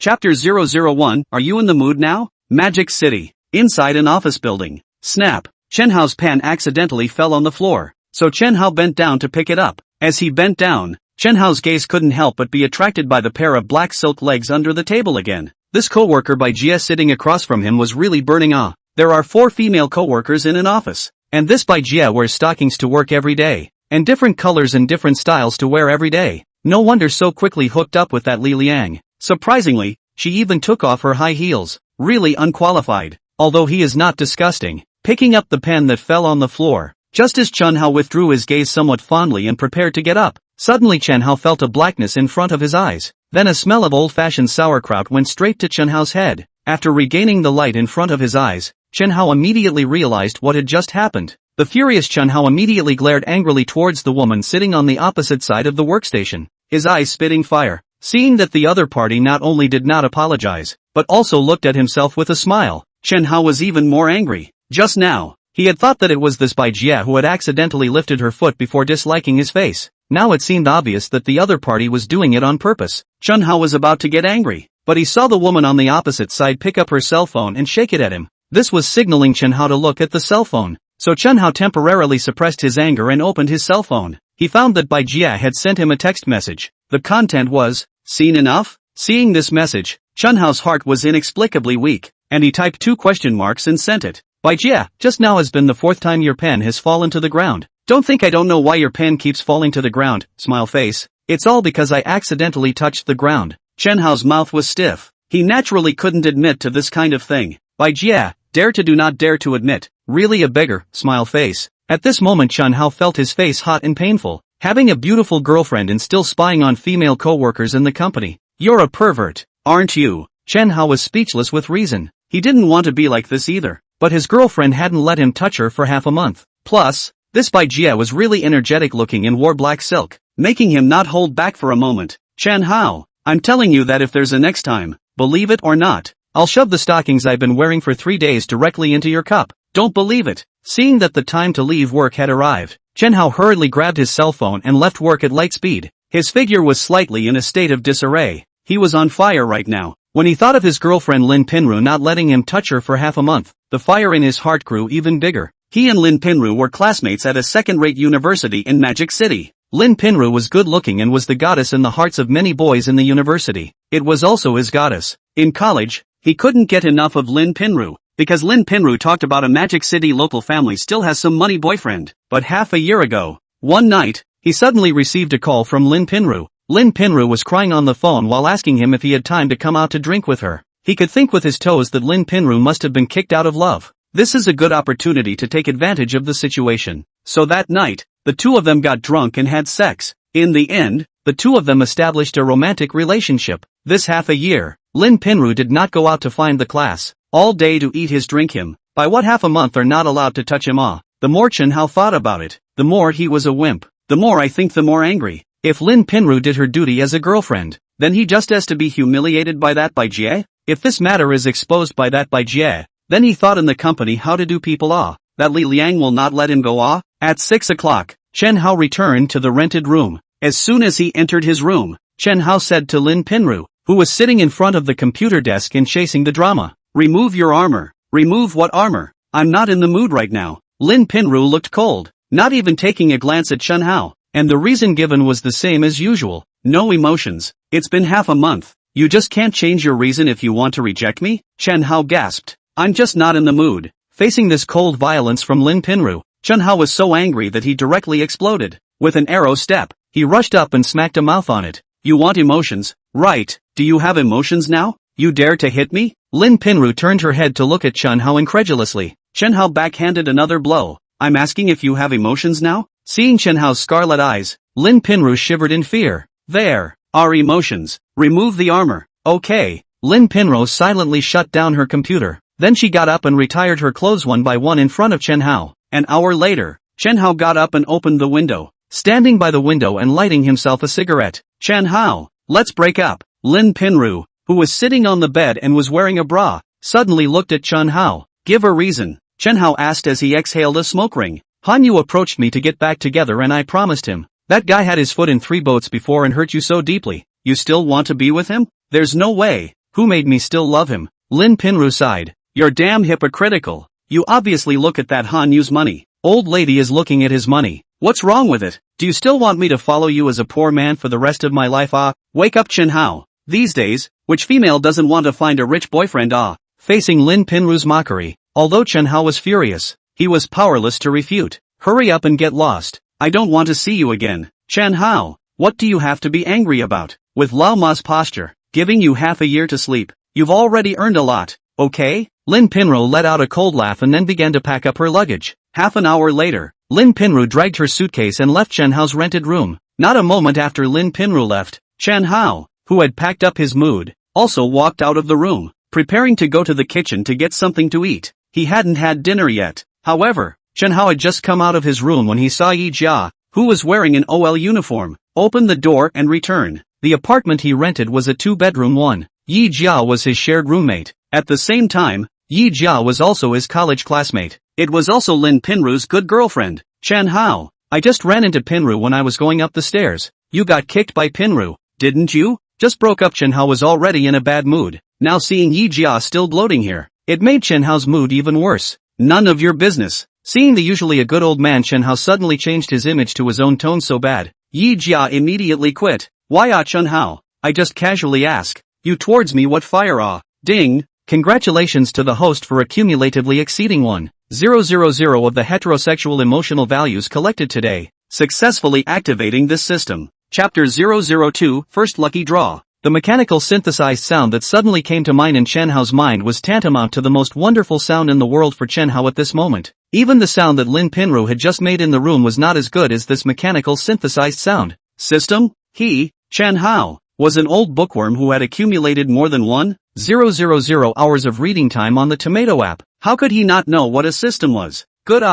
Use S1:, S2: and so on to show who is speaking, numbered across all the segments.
S1: Chapter 001, Are you in the mood now? Magic City. Inside an office building. Snap. Chen Hao's pen accidentally fell on the floor, so Chen Hao bent down to pick it up. As he bent down, Chen Hao's gaze couldn't help but be attracted by the pair of black silk legs under the table again. This co-worker by Jia sitting across from him was really burning ah. There are 4 female co-workers in an office, and this by Jia wears stockings to work every day, and different colors and different styles to wear every day. No wonder so quickly hooked up with that Li Liang. Surprisingly, she even took off her high heels. Really unqualified, although he is not disgusting. Picking up the pen that fell on the floor, just as Chen Hao withdrew his gaze somewhat fondly and prepared to get up, suddenly Chen Hao felt a blackness in front of his eyes. Then a smell of old-fashioned sauerkraut went straight to Chen Hao's head. After regaining the light in front of his eyes, Chen Hao immediately realized what had just happened. The furious Chen Hao immediately glared angrily towards the woman sitting on the opposite side of the workstation, his eyes spitting fire. Seeing that the other party not only did not apologize, but also looked at himself with a smile, Chen Hao was even more angry. Just now, he had thought that it was this Bai Jia who had accidentally lifted her foot before disliking his face. Now it seemed obvious that the other party was doing it on purpose. Chen Hao was about to get angry, but he saw the woman on the opposite side pick up her cell phone and shake it at him. This was signaling Chen Hao to look at the cell phone. So Chen Hao temporarily suppressed his anger and opened his cell phone. He found that Bai Jia had sent him a text message. The content was, "Seen enough?" Seeing this message, Chen Hao's heart was inexplicably weak, and he typed 2 question marks and sent it. Bai Jia, just now has been the 4th time your pen has fallen to the ground. Don't think I don't know why your pen keeps falling to the ground, smile face. It's all because I accidentally touched the ground. Chen Hao's mouth was stiff. He naturally couldn't admit to this kind of thing. Bai Jia, dare to do not dare to admit. Really a beggar, smile face. At this moment Chen Hao felt his face hot and painful. Having a beautiful girlfriend and still spying on female co-workers in the company. You're a pervert, aren't you? Chen Hao was speechless with reason. He didn't want to be like this either, but his girlfriend hadn't let him touch her for half a month. Plus, this Bai Jia was really energetic looking and wore black silk, making him not hold back for a moment. Chen Hao, I'm telling you that if there's a next time, believe it or not, I'll shove the stockings I've been wearing for 3 days directly into your cup. Don't believe it. Seeing that the time to leave work had arrived, Chen Hao hurriedly grabbed his cell phone and left work at light speed. His figure was slightly in a state of disarray. He was on fire right now. When he thought of his girlfriend Lin Pinru not letting him touch her for half a month, the fire in his heart grew even bigger. He and Lin Pinru were classmates at a second-rate university in Magic City. Lin Pinru was good-looking and was the goddess in the hearts of many boys in the university. It was also his goddess. In college, he couldn't get enough of Lin Pinru, because Lin Pinru talked about a Magic City local family still has some money boyfriend. But half a year ago, one night, he suddenly received a call from Lin Pinru. Lin Pinru was crying on the phone while asking him if he had time to come out to drink with her. He could think with his toes that Lin Pinru must have been kicked out of love. This is a good opportunity to take advantage of the situation. So that night, the 2 of them got drunk and had sex. In the end, the 2 of them established a romantic relationship. This half a year, Lin Pinru did not go out to find the class all day to eat his drink him. By what half a month are not allowed to touch him ah. The more Chen Hao thought about it, the more he was a wimp. The more I think the more angry. If Lin Pinru did her duty as a girlfriend, then he just has to be humiliated by that Bai Jia? If this matter is exposed by that Bai Jia, then he thought in the company how to do people ah. That Li Liang will not let him go ah. At 6 o'clock, Chen Hao returned to the rented room. As soon as he entered his room, Chen Hao said to Lin Pinru, who was sitting in front of the computer desk and chasing the drama, "Remove your armor." "Remove what armor? I'm not in the mood right now." Lin Pinru looked cold, not even taking a glance at Chen Hao, and the reason given was the same as usual. No emotions. It's been half a month. You just can't change your reason if you want to reject me? Chen Hao gasped. I'm just not in the mood. Facing this cold violence from Lin Pinru, Chen Hao was so angry that he directly exploded. With an arrow step, he rushed up and smacked a mouth on it. You want emotions, right? Do you have emotions now? You dare to hit me? Lin Pinru turned her head to look at Chen Hao incredulously. Chen Hao backhanded another blow. I'm asking if you have emotions now? Seeing Chen Hao's scarlet eyes, Lin Pinru shivered in fear. There are emotions. Remove the armor. Okay. Lin Pinru silently shut down her computer. Then she got up and retired her clothes one by one in front of Chen Hao. An hour later, Chen Hao got up and opened the window, standing by the window and lighting himself a cigarette. Chen Hao, let's break up. Lin Pinru, who was sitting on the bed and was wearing a bra, suddenly looked at Chen Hao. Give a reason, Chen Hao asked as he exhaled a smoke ring. Hanyu approached me to get back together and I promised him. That guy had his foot in 3 boats before and hurt you so deeply. You still want to be with him? There's no way. Who made me still love him? Lin Pinru sighed. You're damn hypocritical. You obviously look at that Han Yu's money. Old lady is looking at his money. What's wrong with it? Do you still want me to follow you as a poor man for the rest of my life? Wake up, Chen Hao. These days, which female doesn't want to find a rich boyfriend? Facing Lin Pinru's mockery, although Chen Hao was furious, he was powerless to refute. Hurry up and get lost. I don't want to see you again. Chen Hao, what do you have to be angry about? With Lao Ma's posture, giving you half a year to sleep, you've already earned a lot, okay? Lin Pinru let out a cold laugh and then began to pack up her luggage. Half an hour later, Lin Pinru dragged her suitcase and left Chen Hao's rented room. Not a moment after Lin Pinru left, Chen Hao, who had packed up his mood, also walked out of the room, preparing to go to the kitchen to get something to eat. He hadn't had dinner yet. However, Chen Hao had just come out of his room when he saw Yi Jia, who was wearing an OL uniform, open the door and return. The apartment he rented was a two-bedroom one. Yi Jia was his shared roommate. At the same time, Yi Jia was also his college classmate. It was also Lin Pinru's good girlfriend. Chen Hao, I just ran into Pinru when I was going up the stairs. You got kicked by Pinru, didn't you? Just broke up. Chen Hao was already in a bad mood. Now seeing Yi Jia still gloating here, it made Chen Hao's mood even worse. None of your business. Seeing the usually a good old man, Chen Hao suddenly changed his image to his own tone so bad. Yi Jia immediately quit. Why Chen Hao? I just casually ask. You towards me what fire? Ding. Congratulations to the host for accumulatively exceeding 1,000 of the heterosexual emotional values collected today, successfully activating this system. Chapter 002, First Lucky Draw. The mechanical synthesized sound that suddenly came to mind in Chen Hao's mind was tantamount to the most wonderful sound in the world for Chen Hao at this moment. Even the sound that Lin Pinru had just made in the room was not as good as this mechanical synthesized sound. System? He, Chen Hao, was an old bookworm who had accumulated more than 1,000 hours of reading time on the Tomato app. How could he not know what a system was? Good.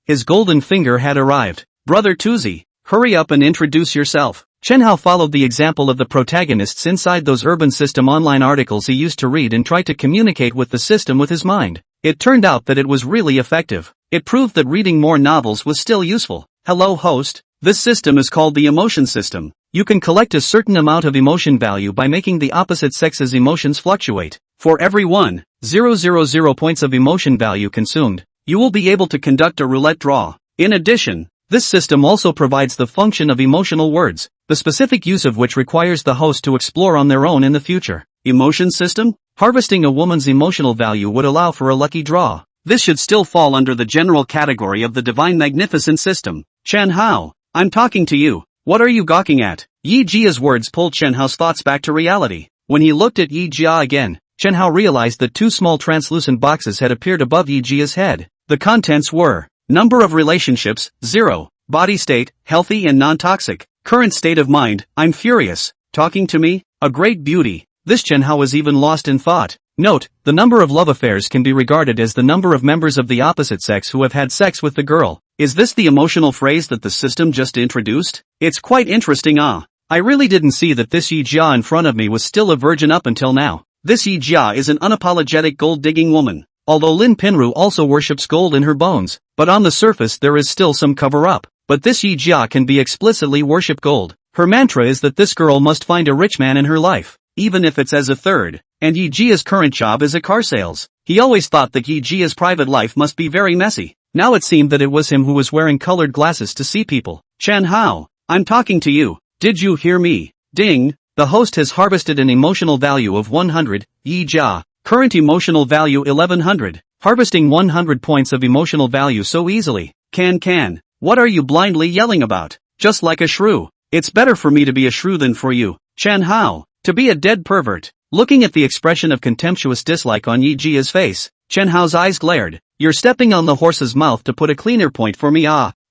S1: His golden finger had arrived. Brother Tuzi, hurry up and introduce yourself. Chen Hao followed the example of the protagonists inside those urban system online articles he used to read and tried to communicate with the system with his mind. It turned out that it was really effective. It proved that reading more novels was still useful. Hello host, this system is called the emotion system. You can collect a certain amount of emotion value by making the opposite sex's emotions fluctuate. For every 1,000 points of emotion value consumed, you will be able to conduct a roulette draw. In addition, this system also provides the function of emotional words, the specific use of which requires the host to explore on their own in the future. Emotion system? Harvesting a woman's emotional value would allow for a lucky draw. This should still fall under the general category of the divine magnificent system. Chen Hao, I'm talking to you. What are you gawking at? Yi Jia's words pulled Chen Hao's thoughts back to reality. When he looked at Yi Jia again, Chen Hao realized that two small translucent boxes had appeared above Yi Jia's head. The contents were: number of relationships, 0. Body state, healthy and non-toxic. Current state of mind, I'm furious. Talking to me? A great beauty. This Chen Hao was even lost in thought. Note, the number of love affairs can be regarded as the number of members of the opposite sex who have had sex with the girl. Is this the emotional phrase that the system just introduced? It's quite interesting. I really didn't see that this Yi Jia in front of me was still a virgin up until now. This Yi Jia is an unapologetic gold-digging woman. Although Lin Pinru also worships gold in her bones, but on the surface there is still some cover-up. But this Yi Jia can be explicitly worship gold. Her mantra is that this girl must find a rich man in her life, even if it's as a third. And Yi Jia's current job is a car sales. He always thought that Yi Jia's private life must be very messy. Now it seemed that it was him who was wearing colored glasses to see people. Chen Hao, I'm talking to you. Did you hear me? Ding. The host has harvested an emotional value of 100, Yi Jia. Current emotional value 1100. Harvesting 100 points of emotional value so easily. Can. What are you blindly yelling about? Just like a shrew. It's better for me to be a shrew than for you, Chen Hao, to be a dead pervert. Looking at the expression of contemptuous dislike on Yi Jia's face, Chen Hao's eyes glared. You're stepping on the horse's mouth to put a cleaner point for me.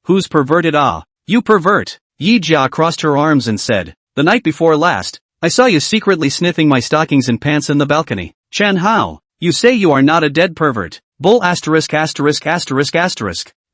S1: Who's perverted? You pervert. Yi Jia crossed her arms and said, the night before last, I saw you secretly sniffing my stockings and pants in the balcony. Chen Hao, you say you are not a dead pervert. Bull asterisk.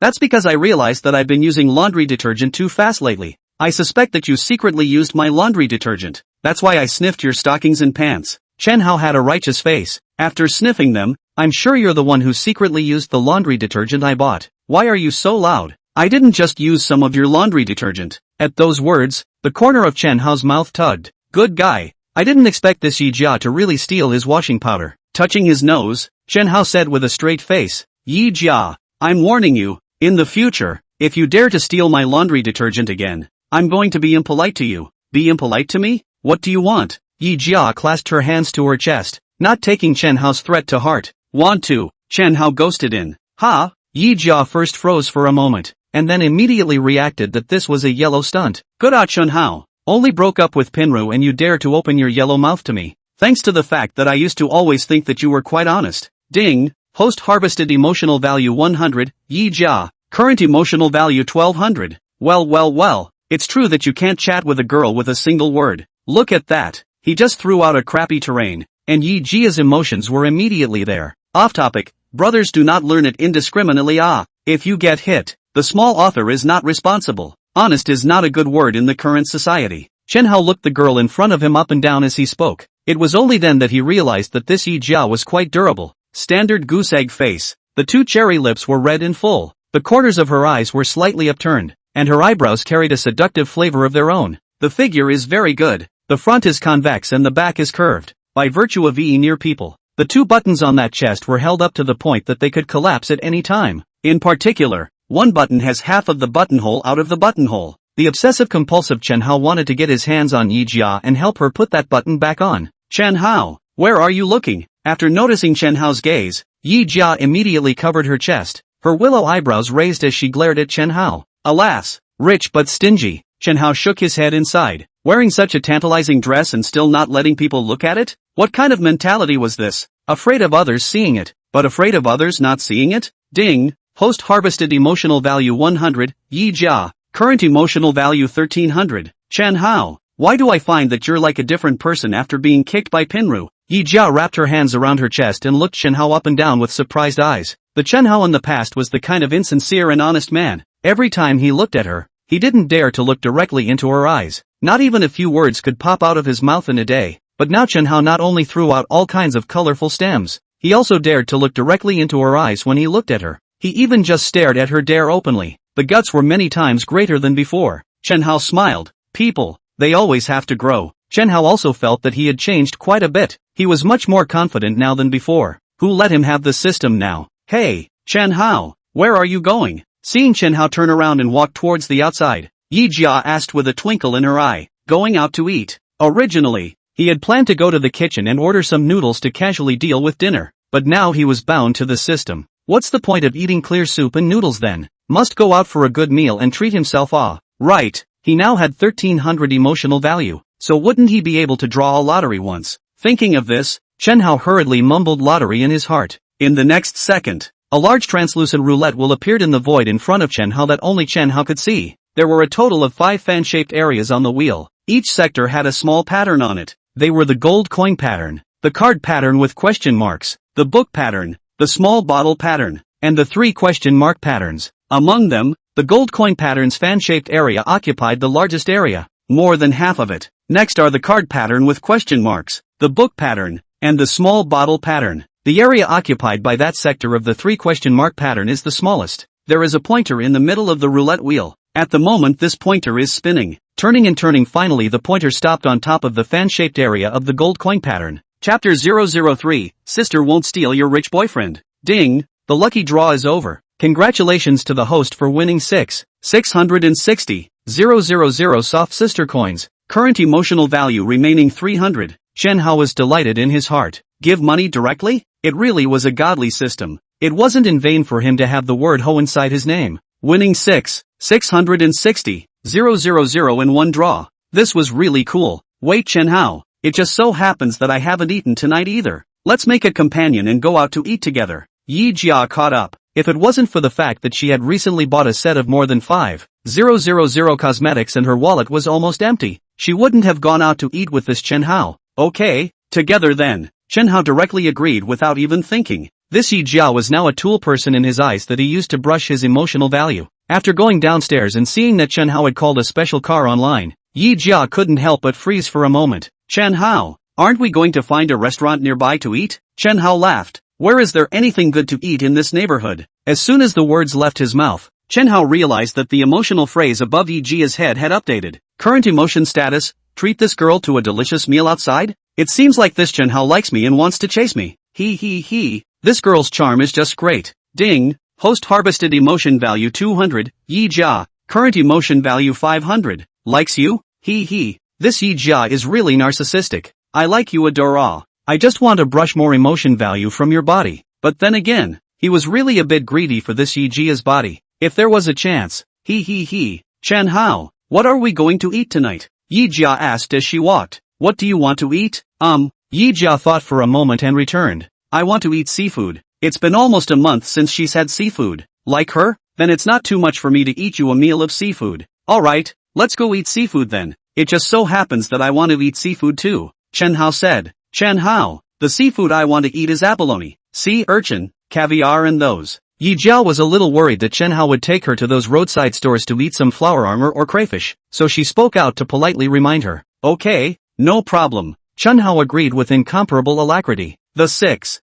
S1: That's because I realized that I've been using laundry detergent too fast lately. I suspect that you secretly used my laundry detergent. That's why I sniffed your stockings and pants. Chen Hao had a righteous face. After sniffing them, I'm sure you're the one who secretly used the laundry detergent I bought. Why are you so loud? I didn't just use some of your laundry detergent. At those words, the corner of Chen Hao's mouth tugged. Good guy. I didn't expect this Yi Jia to really steal his washing powder. Touching his nose, Chen Hao said with a straight face, Yi Jia, I'm warning you, in the future, if you dare to steal my laundry detergent again, I'm going to be impolite to you. Be impolite to me? What do you want? Yi Jia clasped her hands to her chest, not taking Chen Hao's threat to heart. Want to? Chen Hao ghosted in. Ha! Yi Jia first froze for a moment, and then immediately reacted that this was a yellow stunt. Good Chen Hao. Only broke up with Pinru and you dare to open your yellow mouth to me. Thanks to the fact that I used to always think that you were quite honest. Ding. Host harvested emotional value 100, Yi Jia. Current emotional value 1200. Well, it's true that you can't chat with a girl with a single word. Look at that. He just threw out a crappy terrain, and Yi Jia's emotions were immediately there. Off topic, brothers do not learn it indiscriminately. If you get hit, the small author is not responsible. Honest is not a good word in the current society. Chen Hao looked the girl in front of him up and down as he spoke. It was only then that he realized that this Yi Jia was quite durable. Standard goose egg face. The two cherry lips were red and full. The corners of her eyes were slightly upturned, and her eyebrows carried a seductive flavor of their own. The figure is very good. The front is convex and the back is curved, by virtue of being near people. The two buttons on that chest were held up to the point that they could collapse at any time. In particular, one button has half of the buttonhole out of the buttonhole. The obsessive-compulsive Chen Hao wanted to get his hands on Yi Jia and help her put that button back on. Chen Hao, where are you looking? After noticing Chen Hao's gaze, Yi Jia immediately covered her chest, her willow eyebrows raised as she glared at Chen Hao. Alas, rich but stingy. Chen Hao shook his head inside. Wearing such a tantalizing dress and still not letting people look at it? What kind of mentality was this? Afraid of others seeing it, but afraid of others not seeing it? Ding. Host harvested emotional value 100, Yi Jia. Current emotional value 1300. Chen Hao, why do I find that you're like a different person after being kicked by Pinru? Yi Jia wrapped her hands around her chest and looked Chen Hao up and down with surprised eyes. The Chen Hao in the past was the kind of insincere and honest man. Every time he looked at her, he didn't dare to look directly into her eyes. Not even a few words could pop out of his mouth in a day. But now Chen Hao not only threw out all kinds of colorful stems, he also dared to look directly into her eyes when he looked at her. He even just stared at her dare openly. The guts were many times greater than before. Chen Hao smiled. People, they always have to grow. Chen Hao also felt that he had changed quite a bit. He was much more confident now than before. Who let him have the system now? Hey, Chen Hao, where are you going? Seeing Chen Hao turn around and walk towards the outside, Yi Jia asked with a twinkle in her eye. Going out to eat. Originally, he had planned to go to the kitchen and order some noodles to casually deal with dinner, but now he was bound to the system. What's the point of eating clear soup and noodles then? Must go out for a good meal and treat himself. Right, he now had 1300 emotional value, so wouldn't he be able to draw a lottery once? Thinking of this, Chen Hao hurriedly mumbled lottery in his heart. In the next second, a large translucent roulette wheel appeared in the void in front of Chen Hao that only Chen Hao could see. There were a total of 5 fan-shaped areas on the wheel. Each sector had a small pattern on it. They were the gold coin pattern, the card pattern with question marks, the book pattern, the small bottle pattern, and the 3 question mark patterns. Among them, the gold coin pattern's fan-shaped area occupied the largest area, more than half of it. Next are the card pattern with question marks, the book pattern, and the small bottle pattern. The area occupied by that sector of the 3 question mark pattern is the smallest. There is a pointer in the middle of the roulette wheel. At the moment this pointer is spinning. Turning and turning, finally the pointer stopped on top of the fan-shaped area of the gold coin pattern. Chapter 003, Sister Won't Steal Your Rich Boyfriend. Ding, the lucky draw is over. Congratulations to the host for winning 660,000 soft sister coins. Current emotional value remaining 300. Chen Hao was delighted in his heart. Give money directly? It really was a godly system. It wasn't in vain for him to have the word Ho inside his name. Winning 660,000 in one draw. This was really cool. Wait, Chen Hao, it just so happens that I haven't eaten tonight either. Let's make a companion and go out to eat together. Yi Jia caught up. If it wasn't for the fact that she had recently bought a set of more than 5,000 cosmetics and her wallet was almost empty, she wouldn't have gone out to eat with this Chen Hao. Okay, together then. Chen Hao directly agreed without even thinking. This Yi Jia was now a tool person in his eyes that he used to brush his emotional value. After going downstairs and seeing that Chen Hao had called a special car online, Yi Jia couldn't help but freeze for a moment. Chen Hao, aren't we going to find a restaurant nearby to eat? Chen Hao laughed. Where is there anything good to eat in this neighborhood? As soon as the words left his mouth, Chen Hao realized that the emotional phrase above Yi Jia's head had updated. Current emotion status, treat this girl to a delicious meal outside? It seems like this Chen Hao likes me and wants to chase me. He. This girl's charm is just great. Ding. Host harvested emotion value 200. Yi Jia. Current emotion value 500. Likes you? He. This Yi Jia is really narcissistic. I like you, Adora. I just want to brush more emotion value from your body. But then again, he was really a bit greedy for this Yi Jia's body. If there was a chance. He. Chen Hao, what are we going to eat tonight? Yi Jia asked as she walked. What do you want to eat? Yi Jia thought for a moment and returned. I want to eat seafood. It's been almost a month since she's had seafood. Like her? Then it's not too much for me to eat you a meal of seafood. Alright, let's go eat seafood then. It just so happens that I want to eat seafood too, Chen Hao said. Chen Hao, the seafood I want to eat is abalone, sea urchin, caviar and those. Yi Jia was a little worried that Chen Hao would take her to those roadside stores to eat some flower armor or crayfish, so she spoke out to politely remind her. Okay, no problem. Chen Hao agreed with incomparable alacrity. The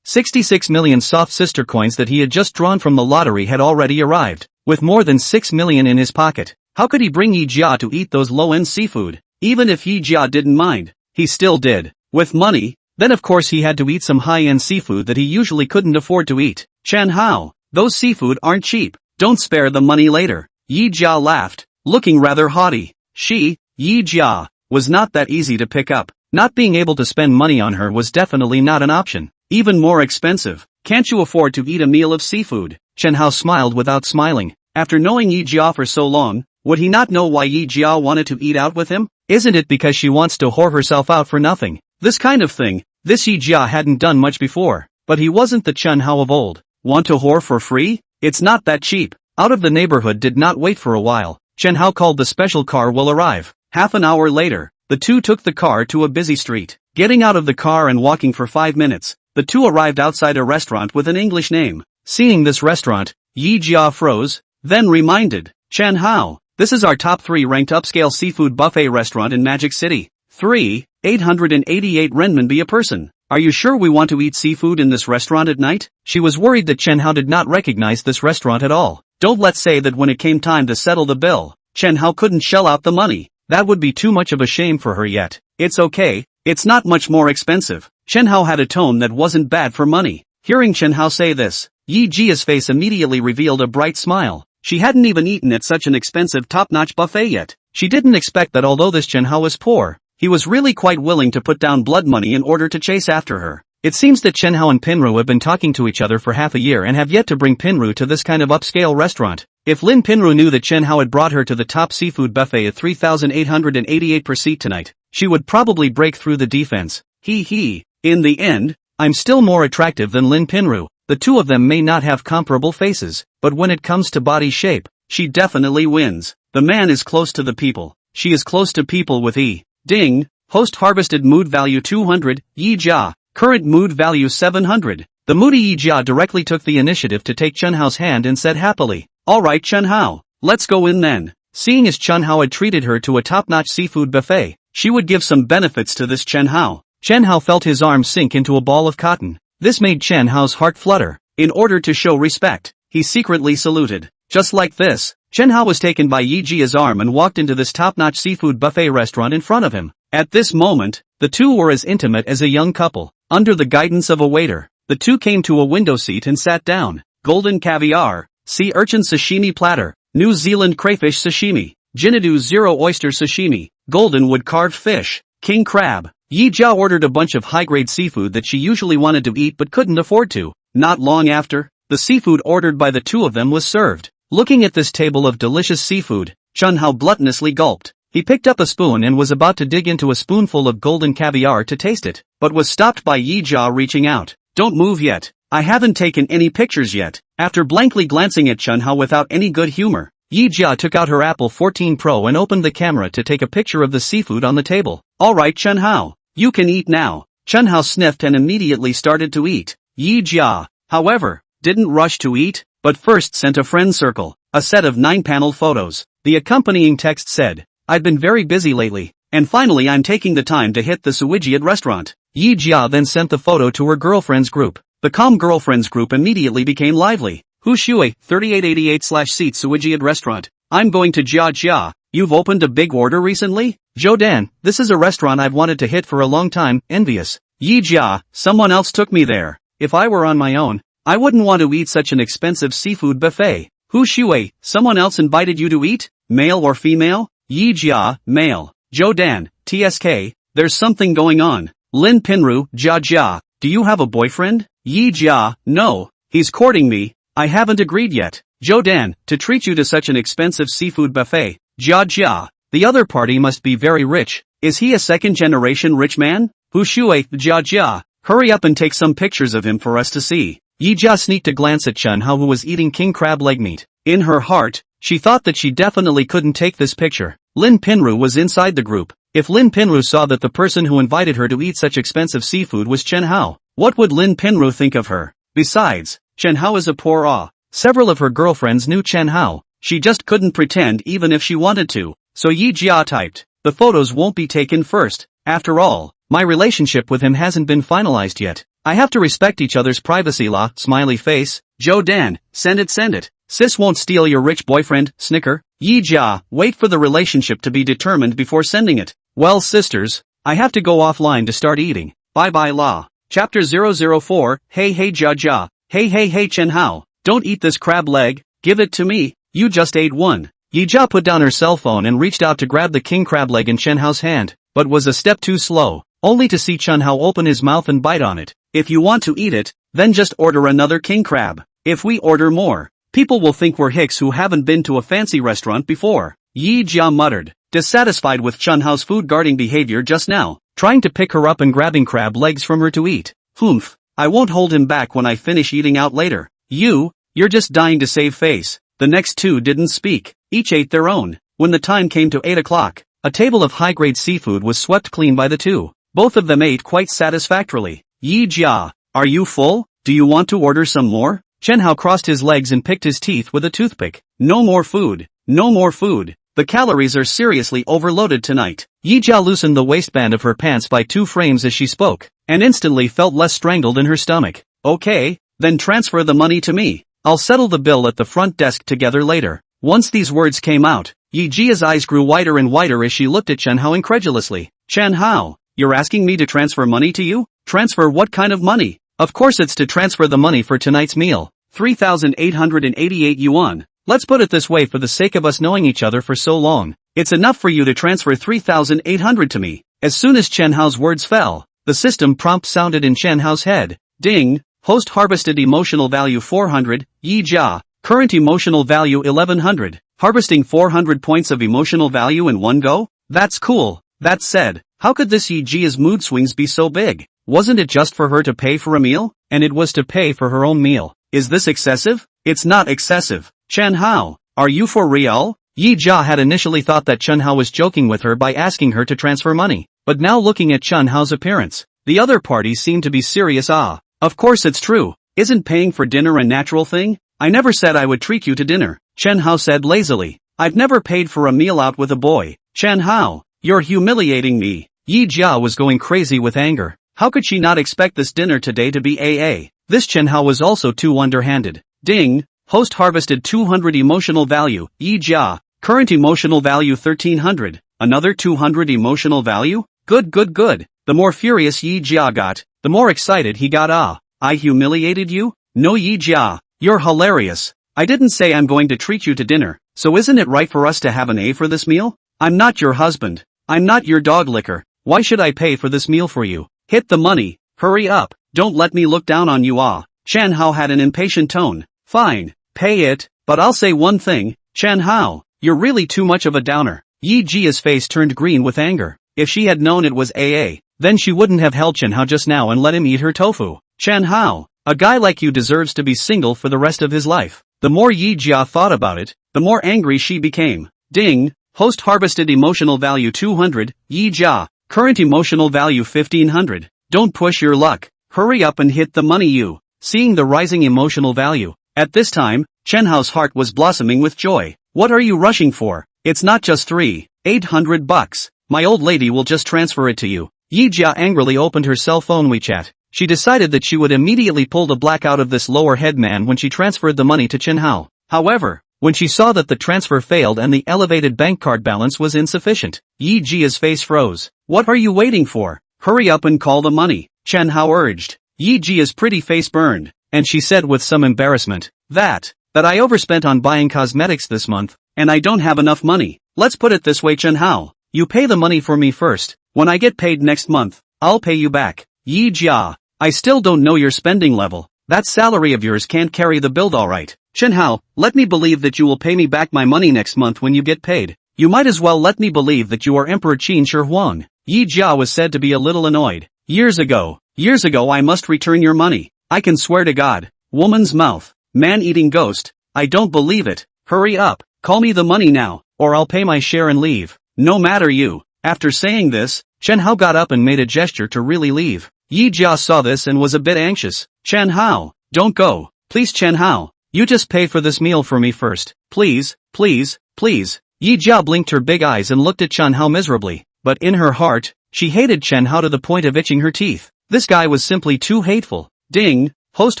S1: 66 million soft sister coins that he had just drawn from the lottery had already arrived, with more than 6 million in his pocket. How could he bring Yi Jia to eat those low-end seafood? Even if Yi Jia didn't mind, he still did. With money, then of course he had to eat some high-end seafood that he usually couldn't afford to eat. Chen Hao, those seafood aren't cheap. Don't spare the money later. Yi Jia laughed, looking rather haughty. Yi Jia, was not that easy to pick up. Not being able to spend money on her was definitely not an option. Even more expensive. Can't you afford to eat a meal of seafood? Chen Hao smiled without smiling. After knowing Yi Jia for so long, would he not know why Yi Jia wanted to eat out with him? Isn't it because she wants to whore herself out for nothing? This kind of thing, this Yi Jia hadn't done much before. But he wasn't the Chen Hao of old. Want to whore for free? It's not that cheap. Out of the neighborhood did not wait for a while. Chen Hao called the special car will arrive. Half an hour later, the two took the car to a busy street. Getting out of the car and walking for 5 minutes, the two arrived outside a restaurant with an English name. Seeing this restaurant, Yi Jia froze, then reminded, Chen Hao, this is our top 3 ranked upscale seafood buffet restaurant in Magic City. 888 renminbi a person. Are you sure we want to eat seafood in this restaurant at night? She was worried that Chen Hao did not recognize this restaurant at all. Don't let's say that when it came time to settle the bill, Chen Hao couldn't shell out the money. That would be too much of a shame for her yet. It's okay, it's not much more expensive. Chen Hao had a tone that wasn't bad for money. Hearing Chen Hao say this, Yi Jia's face immediately revealed a bright smile. She hadn't even eaten at such an expensive top-notch buffet yet. She didn't expect that although this Chen Hao was poor, he was really quite willing to put down blood money in order to chase after her. It seems that Chen Hao and Pinru have been talking to each other for half a year and have yet to bring Pinru to this kind of upscale restaurant. If Lin Pinru knew that Chen Hao had brought her to the top seafood buffet at 3,888 per seat tonight, she would probably break through the defense. In the end, I'm still more attractive than Lin Pinru. The two of them may not have comparable faces, but when it comes to body shape, she definitely wins. The man is close to the people. She is close to people with E. Ding, host harvested mood value 200, Yi Jia, current mood value 700. The moody Yi Jia directly took the initiative to take Chen Hao's hand and said happily, alright Chen Hao, let's go in then. Seeing as Chen Hao had treated her to a top-notch seafood buffet, she would give some benefits to this Chen Hao. Chen Hao felt his arm sink into a ball of cotton. This made Chen Hao's heart flutter. In order to show respect, he secretly saluted. Just like this, Chen Hao was taken by Yi Jia's arm and walked into this top-notch seafood buffet restaurant in front of him. At this moment, the two were as intimate as a young couple. Under the guidance of a waiter, the two came to a window seat and sat down. Golden caviar, sea urchin sashimi platter, New Zealand crayfish sashimi, Jinadu zero oyster sashimi, golden wood carved fish, king crab. Yi Jia ordered a bunch of high-grade seafood that she usually wanted to eat but couldn't afford to. Not long after, the seafood ordered by the two of them was served. Looking at this table of delicious seafood, Chen Hao gluttonously gulped. He picked up a spoon and was about to dig into a spoonful of golden caviar to taste it, but was stopped by Yi Jia reaching out. Don't move yet. I haven't taken any pictures yet. After blankly glancing at Chen Hao without any good humor, Yi Jia took out her Apple 14 Pro and opened the camera to take a picture of the seafood on the table. Alright Chen Hao, you can eat now. Chen Hao sniffed and immediately started to eat. Yi Jia, however, didn't rush to eat, but first sent a friend circle, a set of 9-panel photos. The accompanying text said, I've been very busy lately, and finally I'm taking the time to hit the Suijiat restaurant. Yi Jia then sent the photo to her girlfriend's group. The calm girlfriend's group immediately became lively. Hu Shui, 3888/seat Suijiat restaurant. I'm going to Jia Jia. You've opened a big order recently? Jodan, this is a restaurant I've wanted to hit for a long time, envious. Yi Jia, someone else took me there. If I were on my own, I wouldn't want to eat such an expensive seafood buffet. Hu Shui, someone else invited you to eat? Male or female? Yi Jia, male. Jodan, TSK, there's something going on. Lin Pinru, Jia Jia, do you have a boyfriend? Yi Jia, no, he's courting me, I haven't agreed yet. Jodan, to treat you to such an expensive seafood buffet. Jia Jia, the other party must be very rich. Is he a second-generation rich man? Hu Shui, Jia Jia, hurry up and take some pictures of him for us to see. Yi Jia sneaked a glance at Chen Hao, who was eating king crab leg meat. In her heart, she thought that she definitely couldn't take this picture. Lin Pinru was inside the group. If Lin Pinru saw that the person who invited her to eat such expensive seafood was Chen Hao, what would Lin Pinru think of her? Besides, Chen Hao is a poor Several of her girlfriends knew Chen Hao. She just couldn't pretend even if she wanted to. So Yi Jia typed, the photos won't be taken first. After all, my relationship with him hasn't been finalized yet. I have to respect each other's privacy law, smiley face. Jodan, send it. Sis won't steal your rich boyfriend, snicker. Yi Jia, wait for the relationship to be determined before sending it. Well sisters, I have to go offline to start eating. Bye bye la. Chapter 004, Hey Jia Jia. Hey Chen Hao, don't eat this crab leg, give it to me, you just ate one. Yi Jia put down her cell phone and reached out to grab the king crab leg in Chen Hao's hand, but was a step too slow, only to see Chen Hao open his mouth and bite on it. If you want to eat it, then just order another king crab. If we order more, people will think we're hicks who haven't been to a fancy restaurant before. Yi Jia muttered, dissatisfied with Chen Hao's food-guarding behavior just now, trying to pick her up and grabbing crab legs from her to eat. Humph, I won't hold him back when I finish eating out later. You're just dying to save face. The next two didn't speak, each ate their own. When the time came to 8 o'clock, a table of high-grade seafood was swept clean by the two. Both of them ate quite satisfactorily. Yi Jia, are you full? Do you want to order some more? Chen Hao crossed his legs and picked his teeth with a toothpick. No more food. The calories are seriously overloaded tonight. Yi Jia loosened the waistband of her pants by 2 frames as she spoke, and instantly felt less strangled in her stomach. Okay, then transfer the money to me. I'll settle the bill at the front desk together later. Once these words came out, Yi Jia's eyes grew wider and wider as she looked at Chen Hao incredulously. Chen Hao, you're asking me to transfer money to you? Transfer what kind of money? Of course it's to transfer the money for tonight's meal. 3,888 yuan. Let's put it this way, for the sake of us knowing each other for so long, it's enough for you to transfer 3,800 to me. As soon as Chen Hao's words fell, the system prompt sounded in Chen Hao's head. Ding, host harvested emotional value 400, Yi Jia, current emotional value 1100, harvesting 400 points of emotional value in one go? That's cool. That said, how could this Yi Jia's mood swings be so big? Wasn't it just for her to pay for a meal? And it was to pay for her own meal. Is this excessive? It's not excessive. Chen Hao, are you for real? Yi Jia had initially thought that Chen Hao was joking with her by asking her to transfer money, but now looking at Chen Hao's appearance, the other party seemed to be serious. Of course it's true. Isn't paying for dinner a natural thing? I never said I would treat you to dinner, Chen Hao said lazily. I've never paid for a meal out with a boy. Chen Hao, you're humiliating me. Yi Jia was going crazy with anger. How could she not expect this dinner today to be AA? This Chen Hao was also too underhanded. Ding, host harvested 200 emotional value, Yi Jia, current emotional value 1300, another 200 emotional value? Good. The more furious Yi Jia got, the more excited he got. I humiliated you? No Yi Jia, you're hilarious. I didn't say I'm going to treat you to dinner, so isn't it right for us to have an A for this meal? I'm not your husband. I'm not your dog licker. Why should I pay for this meal for you? Hit the money, hurry up, don't let me look down on you. Chen Hao had an impatient tone. Fine, pay it, but I'll say one thing, Chen Hao, you're really too much of a downer. Yi Jia's face turned green with anger. If she had known it was AA, then she wouldn't have held Chen Hao just now and let him eat her tofu. Chen Hao, a guy like you deserves to be single for the rest of his life. The more Yi Jia thought about it, the more angry she became. Ding, host harvested emotional value 200, Yi Jia, current emotional value 1500. Don't push your luck. Hurry up and hit the money. Seeing the rising emotional value, at this time, Chen Hao's heart was blossoming with joy. What are you rushing for? It's not just 800 bucks. My old lady will just transfer it to you. Yi Jia angrily opened her cell phone WeChat. She decided that she would immediately pull the black out of this lower head man when she transferred the money to Chen Hao. However, when she saw that the transfer failed and the elevated bank card balance was insufficient. Yi Jia's face froze. What are you waiting for? Hurry up and call the money, Chen Hao urged. Yi Jia's pretty face burned, and she said with some embarrassment, that I overspent on buying cosmetics this month, and I don't have enough money. Let's put it this way, Chen Hao. You pay the money for me first. When I get paid next month, I'll pay you back. Yi Jia, I still don't know your spending level. That salary of yours can't carry the bill alright. Chen Hao, let me believe that you will pay me back my money next month when you get paid. You might as well let me believe that you are Emperor Qin Shi Huang. Yi Jia was said to be a little annoyed. Years ago I must return your money. I can swear to God. Woman's mouth. Man-eating ghost. I don't believe it. Hurry up. Call me the money now, or I'll pay my share and leave. No matter you. After saying this, Chen Hao got up and made a gesture to really leave. Yi Jia saw this and was a bit anxious. Chen Hao, don't go. Please Chen Hao. You just pay for this meal for me first. Please, please, please. Yi Jia blinked her big eyes and looked at Chen Hao miserably. But in her heart, she hated Chen Hao to the point of itching her teeth. This guy was simply too hateful. Ding. Host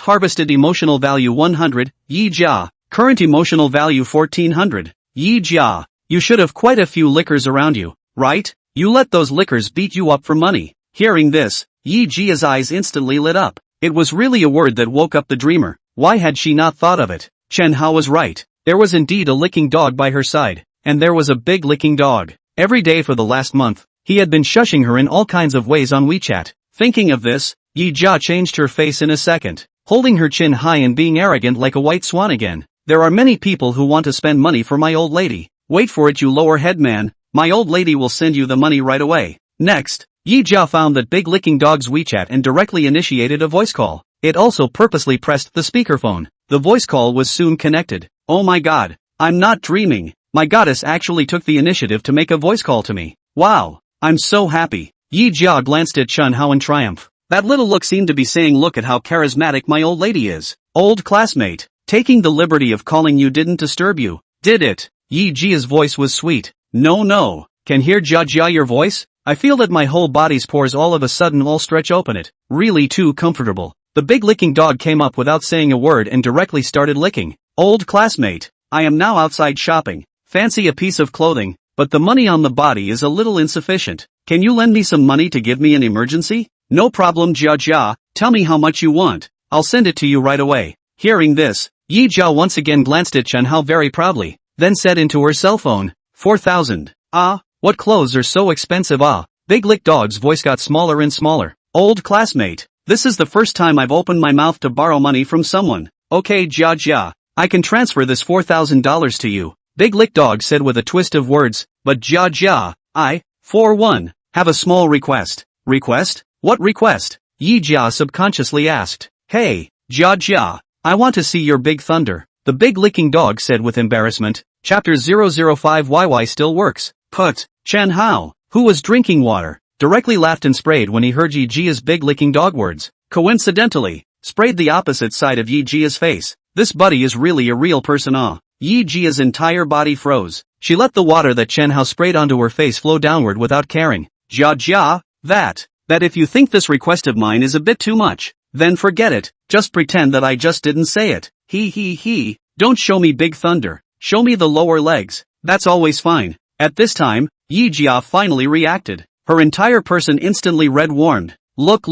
S1: harvested emotional value 100. Yi Jia. Current emotional value 1400. Yi Jia. You should have quite a few liquors around you, right? You let those liquors beat you up for money. Hearing this, Yi Jia's eyes instantly lit up. It was really a word that woke up the dreamer. Why had she not thought of it? Chen Hao was right. There was indeed a licking dog by her side. And there was a big licking dog. Every day for the last month, he had been shushing her in all kinds of ways on WeChat. Thinking of this, Yi Jia changed her face in a second, holding her chin high and being arrogant like a white swan again. There are many people who want to spend money for my old lady. Wait for it, you lower head man. My old lady will send you the money right away. Next, Yi Jia found that big licking dog's WeChat and directly initiated a voice call. It also purposely pressed the speakerphone. The voice call was soon connected. Oh my god, I'm not dreaming. My goddess actually took the initiative to make a voice call to me. Wow, I'm so happy. Yi Jia glanced at Chen Hao in triumph. That little look seemed to be saying, look at how charismatic my old lady is. Old classmate, taking the liberty of calling you didn't disturb you, did it? Yi Jia's voice was sweet. No. Can hear Jia your voice? I feel that my whole body's pores all of a sudden all stretch open it. Really too comfortable. The big licking dog came up without saying a word and directly started licking. Old classmate, I am now outside shopping. Fancy a piece of clothing, but the money on the body is a little insufficient. Can you lend me some money to give me an emergency? No problem Jia, tell me how much you want. I'll send it to you right away. Hearing this, Yi Jia once again glanced at Chen Hao very proudly, then said into her cell phone, 4,000. Ah, what clothes are so expensive ah? Big Lick Dog's voice got smaller and smaller. Old classmate, this is the first time I've opened my mouth to borrow money from someone. Okay Jia, I can transfer this $4,000 to you. Big Lick Dog said with a twist of words, but Jia, I, for one, have a small request. Request? What request? Yi Jia subconsciously asked. Hey, Jia, I want to see your big thunder. The Big Licking Dog said with embarrassment. Chapter 005 YY still works. Put. Chen Hao, who was drinking water, directly laughed and sprayed when he heard Yi Jia's Big Licking Dog words. Coincidentally, sprayed the opposite side of Yi Jia's face. This buddy is really a real person ah. Yi Jia's entire body froze. She let the water that Chen Hao sprayed onto her face flow downward without caring. Jia, that if you think this request of mine is a bit too much, then forget it. Just pretend that I just didn't say it. He. Don't show me big thunder. Show me the lower legs. That's always fine. At this time, Yi Jia finally reacted. Her entire person instantly red warmed. Look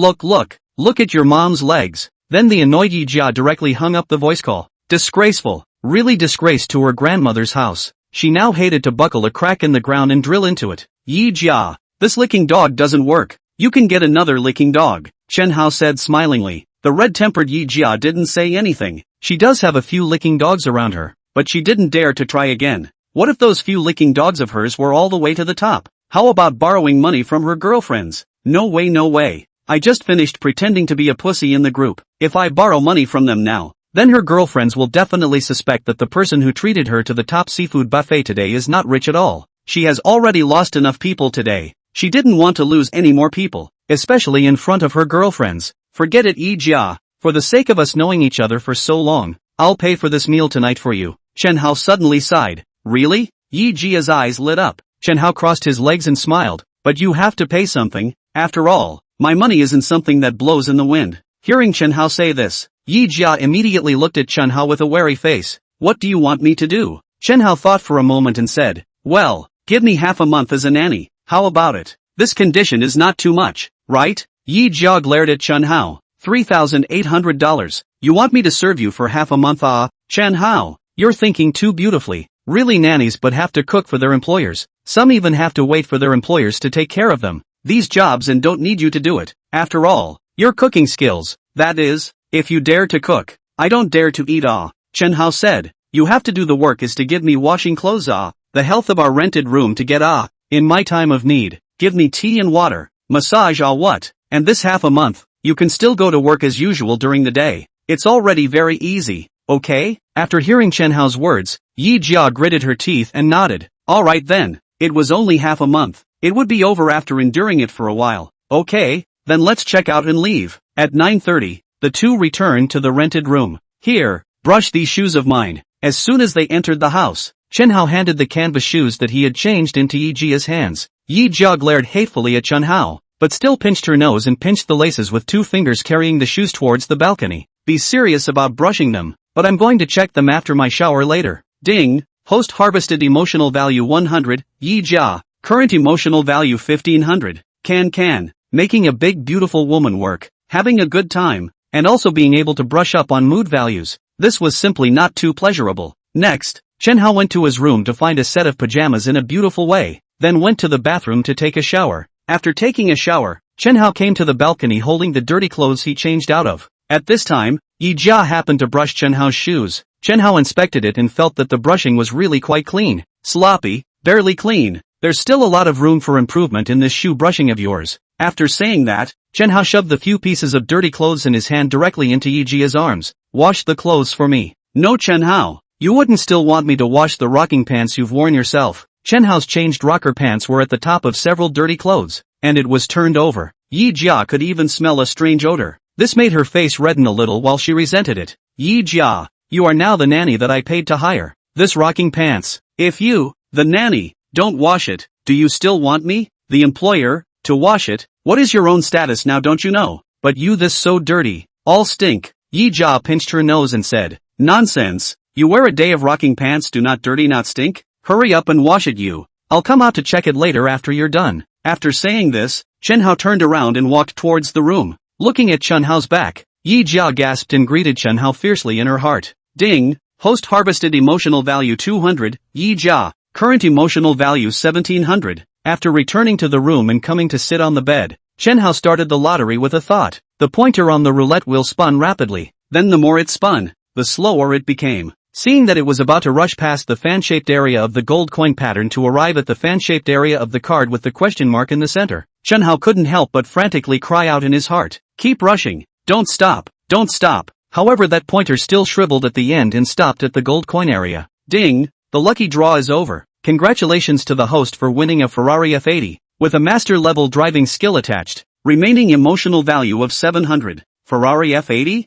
S1: at your mom's legs. Then the annoyed Yi Jia directly hung up the voice call. Disgraceful. Really disgraced to her grandmother's house. She now hated to buckle a crack in the ground and drill into it. Yi Jia, this licking dog doesn't work. You can get another licking dog, Chen Hao said smilingly. The red-tempered Yi Jia didn't say anything. She does have a few licking dogs around her, but she didn't dare to try again. What if those few licking dogs of hers were all the way to the top? How about borrowing money from her girlfriends? No way. I just finished pretending to be a pussy in the group. If I borrow money from them now, then her girlfriends will definitely suspect that the person who treated her to the top seafood buffet today is not rich at all. She has already lost enough people today. She didn't want to lose any more people, especially in front of her girlfriends. Forget it Yi Jia. For the sake of us knowing each other for so long, I'll pay for this meal tonight for you. Chen Hao suddenly sighed. Really? Yi Jia's eyes lit up. Chen Hao crossed his legs and smiled. But you have to pay something. After all, my money isn't something that blows in the wind. Hearing Chen Hao say this, Yi Jia immediately looked at Chen Hao with a wary face. what do you want me to do? Chen Hao thought for a moment and said, well, give me half a month as a nanny, how about it? This condition is not too much, right? Yi Jia glared at Chen Hao. $3,800. You want me to serve you for half a month? Chen Hao, you're thinking too beautifully. Really, nannies but have to cook for their employers. Some even have to wait for their employers to take care of them. These jobs and don't need you to do it. After all, your cooking skills, that is, if you dare to cook. I don't dare to eat. Chen Hao said. You have to do the work is to give me washing clothes. The health of our rented room to get. In my time of need, give me tea and water. Massage. What? And this half a month, you can still go to work as usual during the day. It's already very easy, okay? After hearing Chen Hao's words, Yi Jia gritted her teeth and nodded. Alright then, it was only half a month. It would be over after enduring it for a while. Okay, then let's check out and leave. At 9:30, the two returned to the rented room. Here, brush these shoes of mine. As soon as they entered the house, Chen Hao handed the canvas shoes that he had changed into Yi Jia's hands. Yi Jia glared hatefully at Chen Hao, but still pinched her nose and pinched the laces with 2 fingers, carrying the shoes towards the balcony. Be serious about brushing them, but I'm going to check them after my shower later. Ding! Host harvested emotional value 100, Yi Jia, current emotional value 1500. Can. Making a big beautiful woman work, having a good time, and also being able to brush up on mood values. This was simply not too pleasurable. Next, Chen Hao went to his room to find a set of pajamas in a beautiful way, then went to the bathroom to take a shower. After taking a shower, Chen Hao came to the balcony holding the dirty clothes he changed out of. At this time, Yi Jia happened to brush Chen Hao's shoes. Chen Hao inspected it and felt that the brushing was really quite clean. Sloppy, barely clean. There's still a lot of room for improvement in this shoe brushing of yours. After saying that, Chen Hao shoved the few pieces of dirty clothes in his hand directly into Yi Jia's arms. Wash the clothes for me. No, Chen Hao. You wouldn't still want me to wash the rocking pants you've worn yourself. Chen Hao's changed rocker pants were at the top of several dirty clothes, and it was turned over. Yi Jia could even smell a strange odor. This made her face redden a little while she resented it. Yi Jia, you are now the nanny that I paid to hire. This rocking pants. If you, the nanny, don't wash it, do you still want me, the employer, to wash it? What is your own status now, don't you know? But you, this so dirty. All stink. Yi Jia pinched her nose and said, nonsense. You wear a day of rocking pants, do not dirty, not stink? Hurry up and wash it, you. I'll come out to check it later after you're done. After saying this, Chen Hao turned around and walked towards the room. Looking at Chen Hao's back, Yi Jia gasped and greeted Chen Hao fiercely in her heart. Ding! Host harvested emotional value 200, Yi Jia, current emotional value 1700. After returning to the room and coming to sit on the bed, Chen Hao started the lottery with a thought. The pointer on the roulette wheel spun rapidly. Then the more it spun, the slower it became. Seeing that it was about to rush past the fan-shaped area of the gold coin pattern to arrive at the fan-shaped area of the card with the question mark in the center, Chen Hao couldn't help but frantically cry out in his heart. Keep rushing. Don't stop. Don't stop. However, that pointer still shriveled at the end and stopped at the gold coin area. Ding! The lucky draw is over. Congratulations to the host for winning a Ferrari F80, with a master-level driving skill attached. Remaining emotional value of 700. Ferrari F80?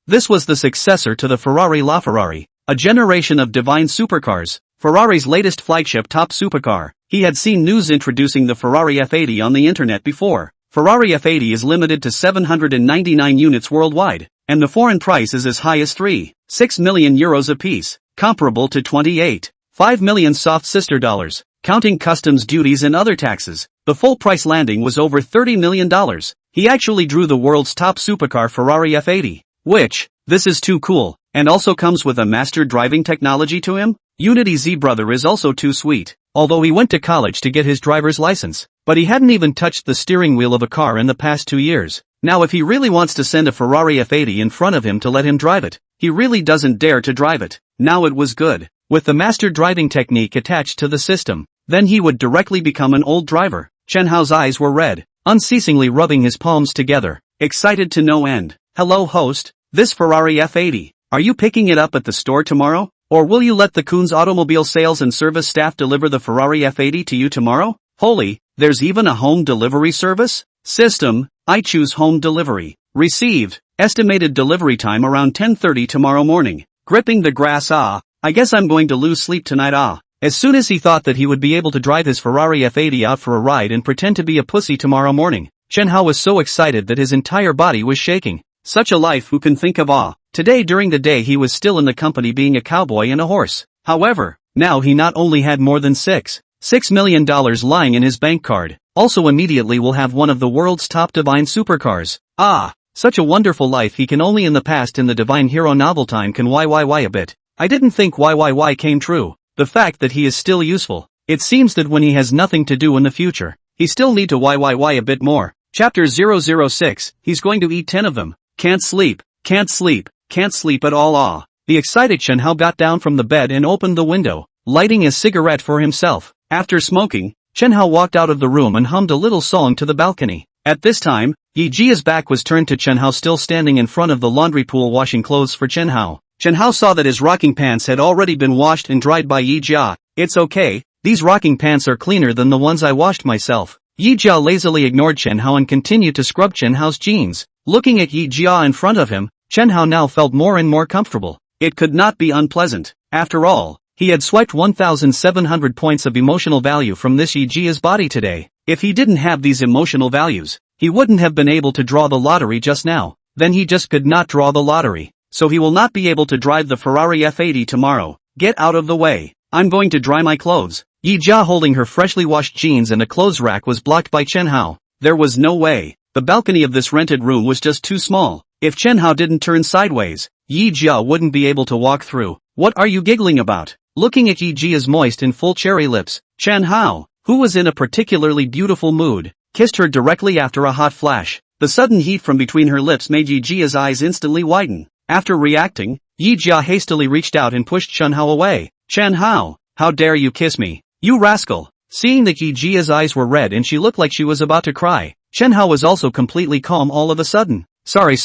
S1: This was the successor to the Ferrari LaFerrari, a generation of divine supercars, Ferrari's latest flagship top supercar. He had seen news introducing the Ferrari F80 on the internet before. Ferrari F80 is limited to 799 units worldwide, and the foreign price is as high as 3.6 million euros apiece, comparable to 28.5 million soft sister dollars. Counting customs duties and other taxes, the full price landing was over $30 million. He actually drew the world's top supercar Ferrari F80, which, this is too cool, and also comes with a master driving technology to him. Unity Z brother is also too sweet, although he went to college to get his driver's license, but he hadn't even touched the steering wheel of a car in the past 2 years. Now if he really wants to send a Ferrari F80 in front of him to let him drive it, he really doesn't dare to drive it. Now it was good, with the master driving technique attached to the system. Then he would directly become an old driver. Chen Hao's eyes were red, unceasingly rubbing his palms together, excited to no end. Hello host, this Ferrari F80, are you picking it up at the store tomorrow? Or will you let the Kunz automobile sales and service staff deliver the Ferrari F80 to you tomorrow? Holy, there's even a home delivery service? System, I choose home delivery. Received, estimated delivery time around 10:30 tomorrow morning. Gripping the grass. I guess I'm going to lose sleep tonight. As soon as he thought that he would be able to drive his Ferrari F80 out for a ride and pretend to be a pussy tomorrow morning, Chen Hao was so excited that his entire body was shaking. Such a life, who can think of? Today during the day he was still in the company being a cowboy and a horse. However, now he not only had more than $6 million lying in his bank card, also immediately will have one of the world's top divine supercars. Such a wonderful life he can only in the past in the divine hero novel time can why a bit. I didn't think why came true. The fact that he is still useful. It seems that when he has nothing to do in the future, he still need to why a bit more. Chapter 006, he's going to eat 10 of them. Can't sleep at all. The excited Chen Hao got down from the bed and opened the window, lighting a cigarette for himself. After smoking, Chen Hao walked out of the room and hummed a little song to the balcony. At this time, Yi Jia's back was turned to Chen Hao still standing in front of the laundry pool washing clothes for Chen Hao. Chen Hao saw that his rocking pants had already been washed and dried by Yi Jia. It's okay, these rocking pants are cleaner than the ones I washed myself. Yi Jia lazily ignored Chen Hao and continued to scrub Chen Hao's jeans. Looking at Yi Jia in front of him, Chen Hao now felt more and more comfortable. It could not be unpleasant. After all, he had swiped 1,700 points of emotional value from this Yi Jia's body today. If he didn't have these emotional values, he wouldn't have been able to draw the lottery just now. Then he just could not draw the lottery. So he will not be able to drive the Ferrari F80 tomorrow. Get out of the way. I'm going to dry my clothes. Yi Jia holding her freshly washed jeans and a clothes rack was blocked by Chen Hao. There was no way. The balcony of this rented room was just too small. If Chen Hao didn't turn sideways, Yi Jia wouldn't be able to walk through. What are you giggling about? Looking at Yi Jia's moist and full cherry lips, Chen Hao, who was in a particularly beautiful mood, kissed her directly after a hot flash. The sudden heat from between her lips made Yi Jia's eyes instantly widen. After reacting, Yi Jia hastily reached out and pushed Chen Hao away. Chen Hao, how dare you kiss me, you rascal! Seeing that Yi Jia's eyes were red and she looked like she was about to cry, Chen Hao was also completely calm all of a sudden. Sorry,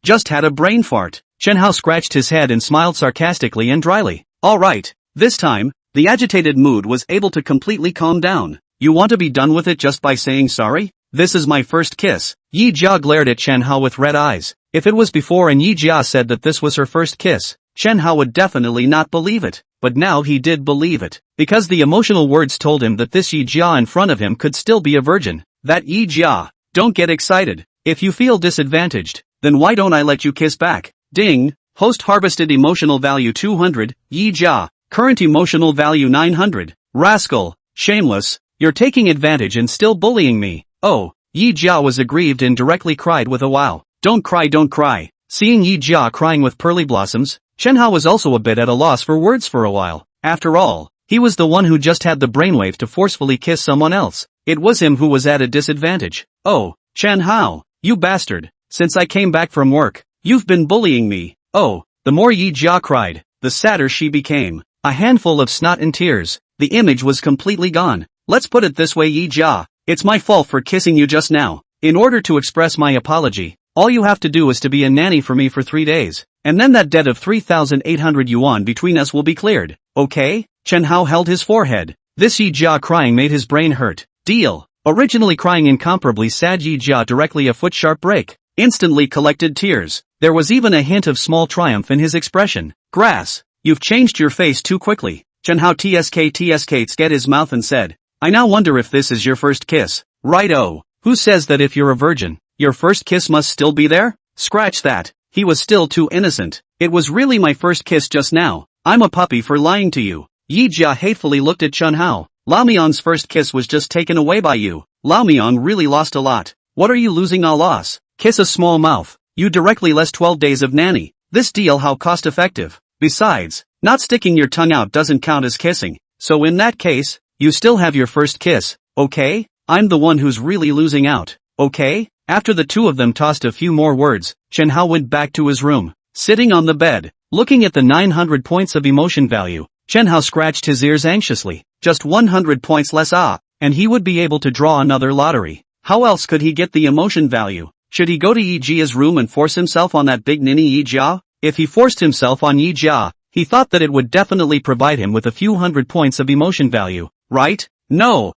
S1: just had a brain fart. Chen Hao scratched his head and smiled sarcastically and dryly. Alright, this time, the agitated mood was able to completely calm down. You want to be done with it just by saying sorry? This is my first kiss. Yi Jia glared at Chen Hao with red eyes. If it was before and Yi Jia said that this was her first kiss, Chen Hao would definitely not believe it. But now he did believe it. Because the emotional words told him that this Yi Jia in front of him could still be a virgin. That Yi Jia. Don't get excited. If you feel disadvantaged, then why don't I let you kiss back? Ding. Host harvested emotional value 200, Yi Jia. Current emotional value 900. Rascal. Shameless. You're taking advantage and still bullying me. Oh. Yi Jia was aggrieved and directly cried with a wow. Don't cry. Seeing Yi Jia crying with pearly blossoms, Chen Hao was also a bit at a loss for words for a while. After all, he was the one who just had the brainwave to forcefully kiss someone else. It was him who was at a disadvantage. Oh, Chen Hao, you bastard. Since I came back from work, you've been bullying me. Oh, the more Yi Jia cried, the sadder she became. A handful of snot and tears. The image was completely gone. Let's put it this way, Yi Jia. It's my fault for kissing you just now. In order to express my apology, all you have to do is to be a nanny for me for 3 days. And then that debt of 3,800 yuan between us will be cleared. Okay? Chen Hao held his forehead. This Yi Jia crying made his brain hurt. Deal. Originally crying incomparably sad Yi Jia directly a foot-sharp break. Instantly collected tears. There was even a hint of small triumph in his expression. Grass. You've changed your face too quickly. Chen Hao tsked his mouth and said, I now wonder if this is your first kiss. Right-o. Who says that if you're a virgin, your first kiss must still be there? Scratch that. He was still too innocent. It was really my first kiss just now. I'm a puppy for lying to you. Yi Jia hatefully looked at Chen Hao. Lao Miang's first kiss was just taken away by you. Lao Miang really lost a lot. What are you losing a loss? Kiss a small mouth. You directly less 12 days of nanny. This deal how cost effective. Besides, not sticking your tongue out doesn't count as kissing. So in that case, you still have your first kiss, okay? I'm the one who's really losing out, okay? After the two of them tossed a few more words, Chen Hao went back to his room. Sitting on the bed, looking at the 900 points of emotion value, Chen Hao scratched his ears anxiously. Just 100 points less and he would be able to draw another lottery. How else could he get the emotion value? Should he go to Yi Jia's room and force himself on that big ninny Yi Jia? If he forced himself on Yi Jia, he thought that it would definitely provide him with a few hundred points of emotion value, right? No.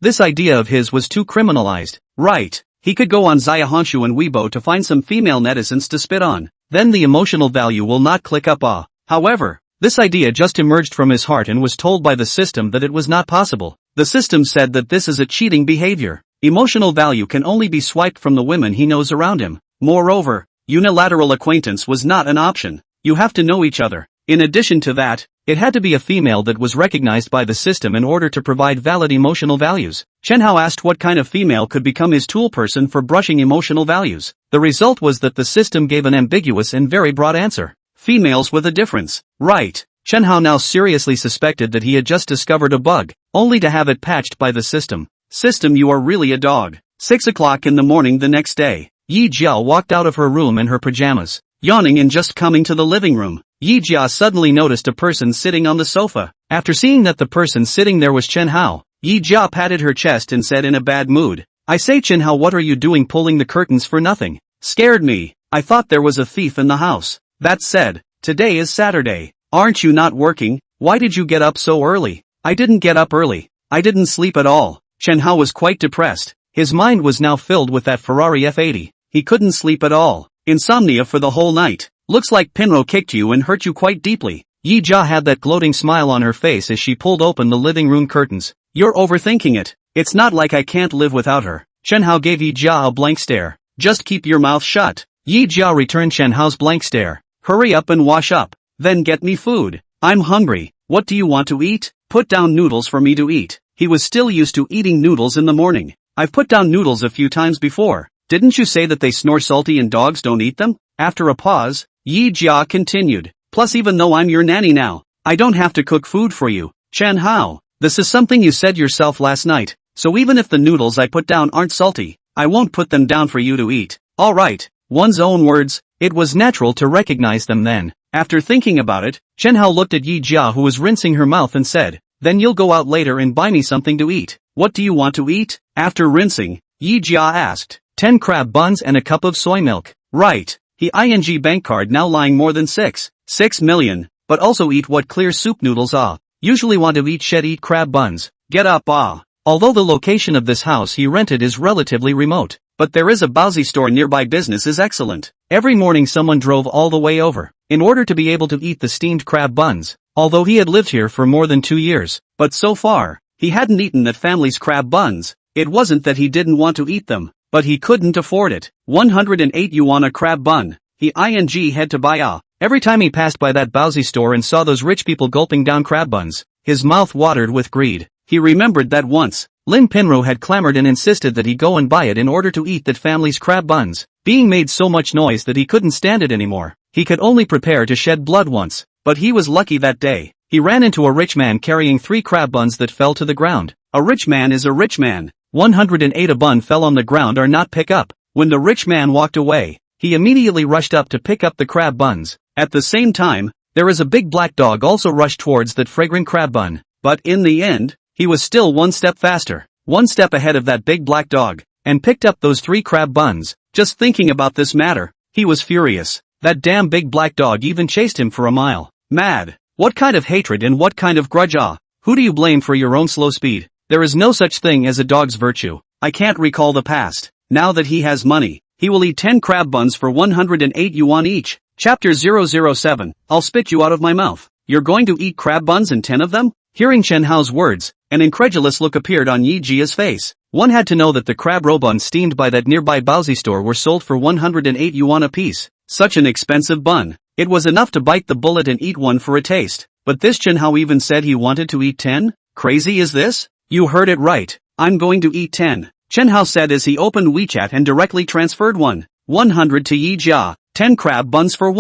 S1: This idea of his was too criminalized, right? He could go on Zaya Honshu and Weibo to find some female netizens to spit on. Then the emotional value will not click up. However, this idea just emerged from his heart and was told by the system that it was not possible. The system said that this is a cheating behavior. Emotional value can only be swiped from the women he knows around him. Moreover, unilateral acquaintance was not an option. You have to know each other. In addition to that, it had to be a female that was recognized by the system in order to provide valid emotional values. Chen Hao asked what kind of female could become his tool person for brushing emotional values. The result was that the system gave an ambiguous and very broad answer. Females with a difference. Right. Chen Hao now seriously suspected that he had just discovered a bug, only to have it patched by the system. System, you are really a dog. 6 o'clock in the morning the next day, Yi Jiao walked out of her room in her pajamas, yawning and just coming to the living room. Yi Jia suddenly noticed a person sitting on the sofa. After seeing that the person sitting there was Chen Hao, Yi Jia patted her chest and said in a bad mood, "I say Chen Hao, what are you doing pulling the curtains for nothing? Scared me. I thought there was a thief in the house. That said, today is Saturday. Aren't you not working? Why did you get up so early?" "I didn't get up early. I didn't sleep at all." Chen Hao was quite depressed. His mind was now filled with that Ferrari F80. He couldn't sleep at all. Insomnia for the whole night. "Looks like Pinro kicked you and hurt you quite deeply." Yi Jia had that gloating smile on her face as she pulled open the living room curtains. "You're overthinking it. It's not like I can't live without her." Chen Hao gave Yi Jia a blank stare. "Just keep your mouth shut." Yi Jia returned Chen Hao's blank stare. "Hurry up and wash up. Then get me food. I'm hungry. What do you want to eat? Put down noodles for me to eat." He was still used to eating noodles in the morning. "I've put down noodles a few times before. Didn't you say that they snore salty and dogs don't eat them?" After a pause, Yi Jia continued. "Plus, even though I'm your nanny now, I don't have to cook food for you." "Chen Hao, this is something you said yourself last night, so even if the noodles I put down aren't salty, I won't put them down for you to eat." "Alright." One's own words, it was natural to recognize them then. After thinking about it, Chen Hao looked at Yi Jia, who was rinsing her mouth, and said, "Then you'll go out later and buy me something to eat." "What do you want to eat?" After rinsing, Yi Jia asked. 10 crab buns and a cup of soy milk." "Right." He ing bank card now lying more than 6 million, but also eat what clear soup noodles usually want to eat shed eat crab buns. Get up Although the location of this house he rented is relatively remote, but there is a Baozi store nearby. Business is excellent. Every morning someone drove all the way over, in order to be able to eat the steamed crab buns, although he had lived here for more than 2 years, but so far, he hadn't eaten that family's crab buns. It wasn't that he didn't want to eat them, but he couldn't afford it. 108 yuan a crab bun. He had to buy Every time he passed by that Baozi store and saw those rich people gulping down crab buns, his mouth watered with greed. He remembered that once, Lin Pinro had clamored and insisted that he go and buy it in order to eat that family's crab buns, being made so much noise that he couldn't stand it anymore. He could only prepare to shed blood once, but he was lucky that day. He ran into a rich man carrying 3 crab buns that fell to the ground. A rich man is a rich man. 108 a bun fell on the ground or not pick up. When the rich man walked away, he immediately rushed up to pick up the crab buns. At the same time, there is a big black dog also rushed towards that fragrant crab bun, but in the end, he was still 1 step faster, 1 step ahead of that big black dog, and picked up those 3 crab buns. Just thinking about this matter, he was furious. That damn big black dog even chased him for a mile. Mad. What kind of hatred and what kind of grudge? Who do you blame for your own slow speed? There is no such thing as a dog's virtue. I can't recall the past. Now that he has money, he will eat 10 crab buns for 108 yuan each. Chapter 007. I'll spit you out of my mouth. You're going to eat crab buns and 10 of them? Hearing Chen Hao's words, an incredulous look appeared on Yi Jia's face. One had to know that the crab roe buns steamed by that nearby Baozi store were sold for 108 yuan apiece. Such an expensive bun. It was enough to bite the bullet and eat one for a taste. But this Chen Hao even said he wanted to eat 10? Crazy is this? You heard it right. I'm going to eat 10. Chen Hao said as he opened WeChat and directly transferred 100 to Yi Jia. 10 crab buns for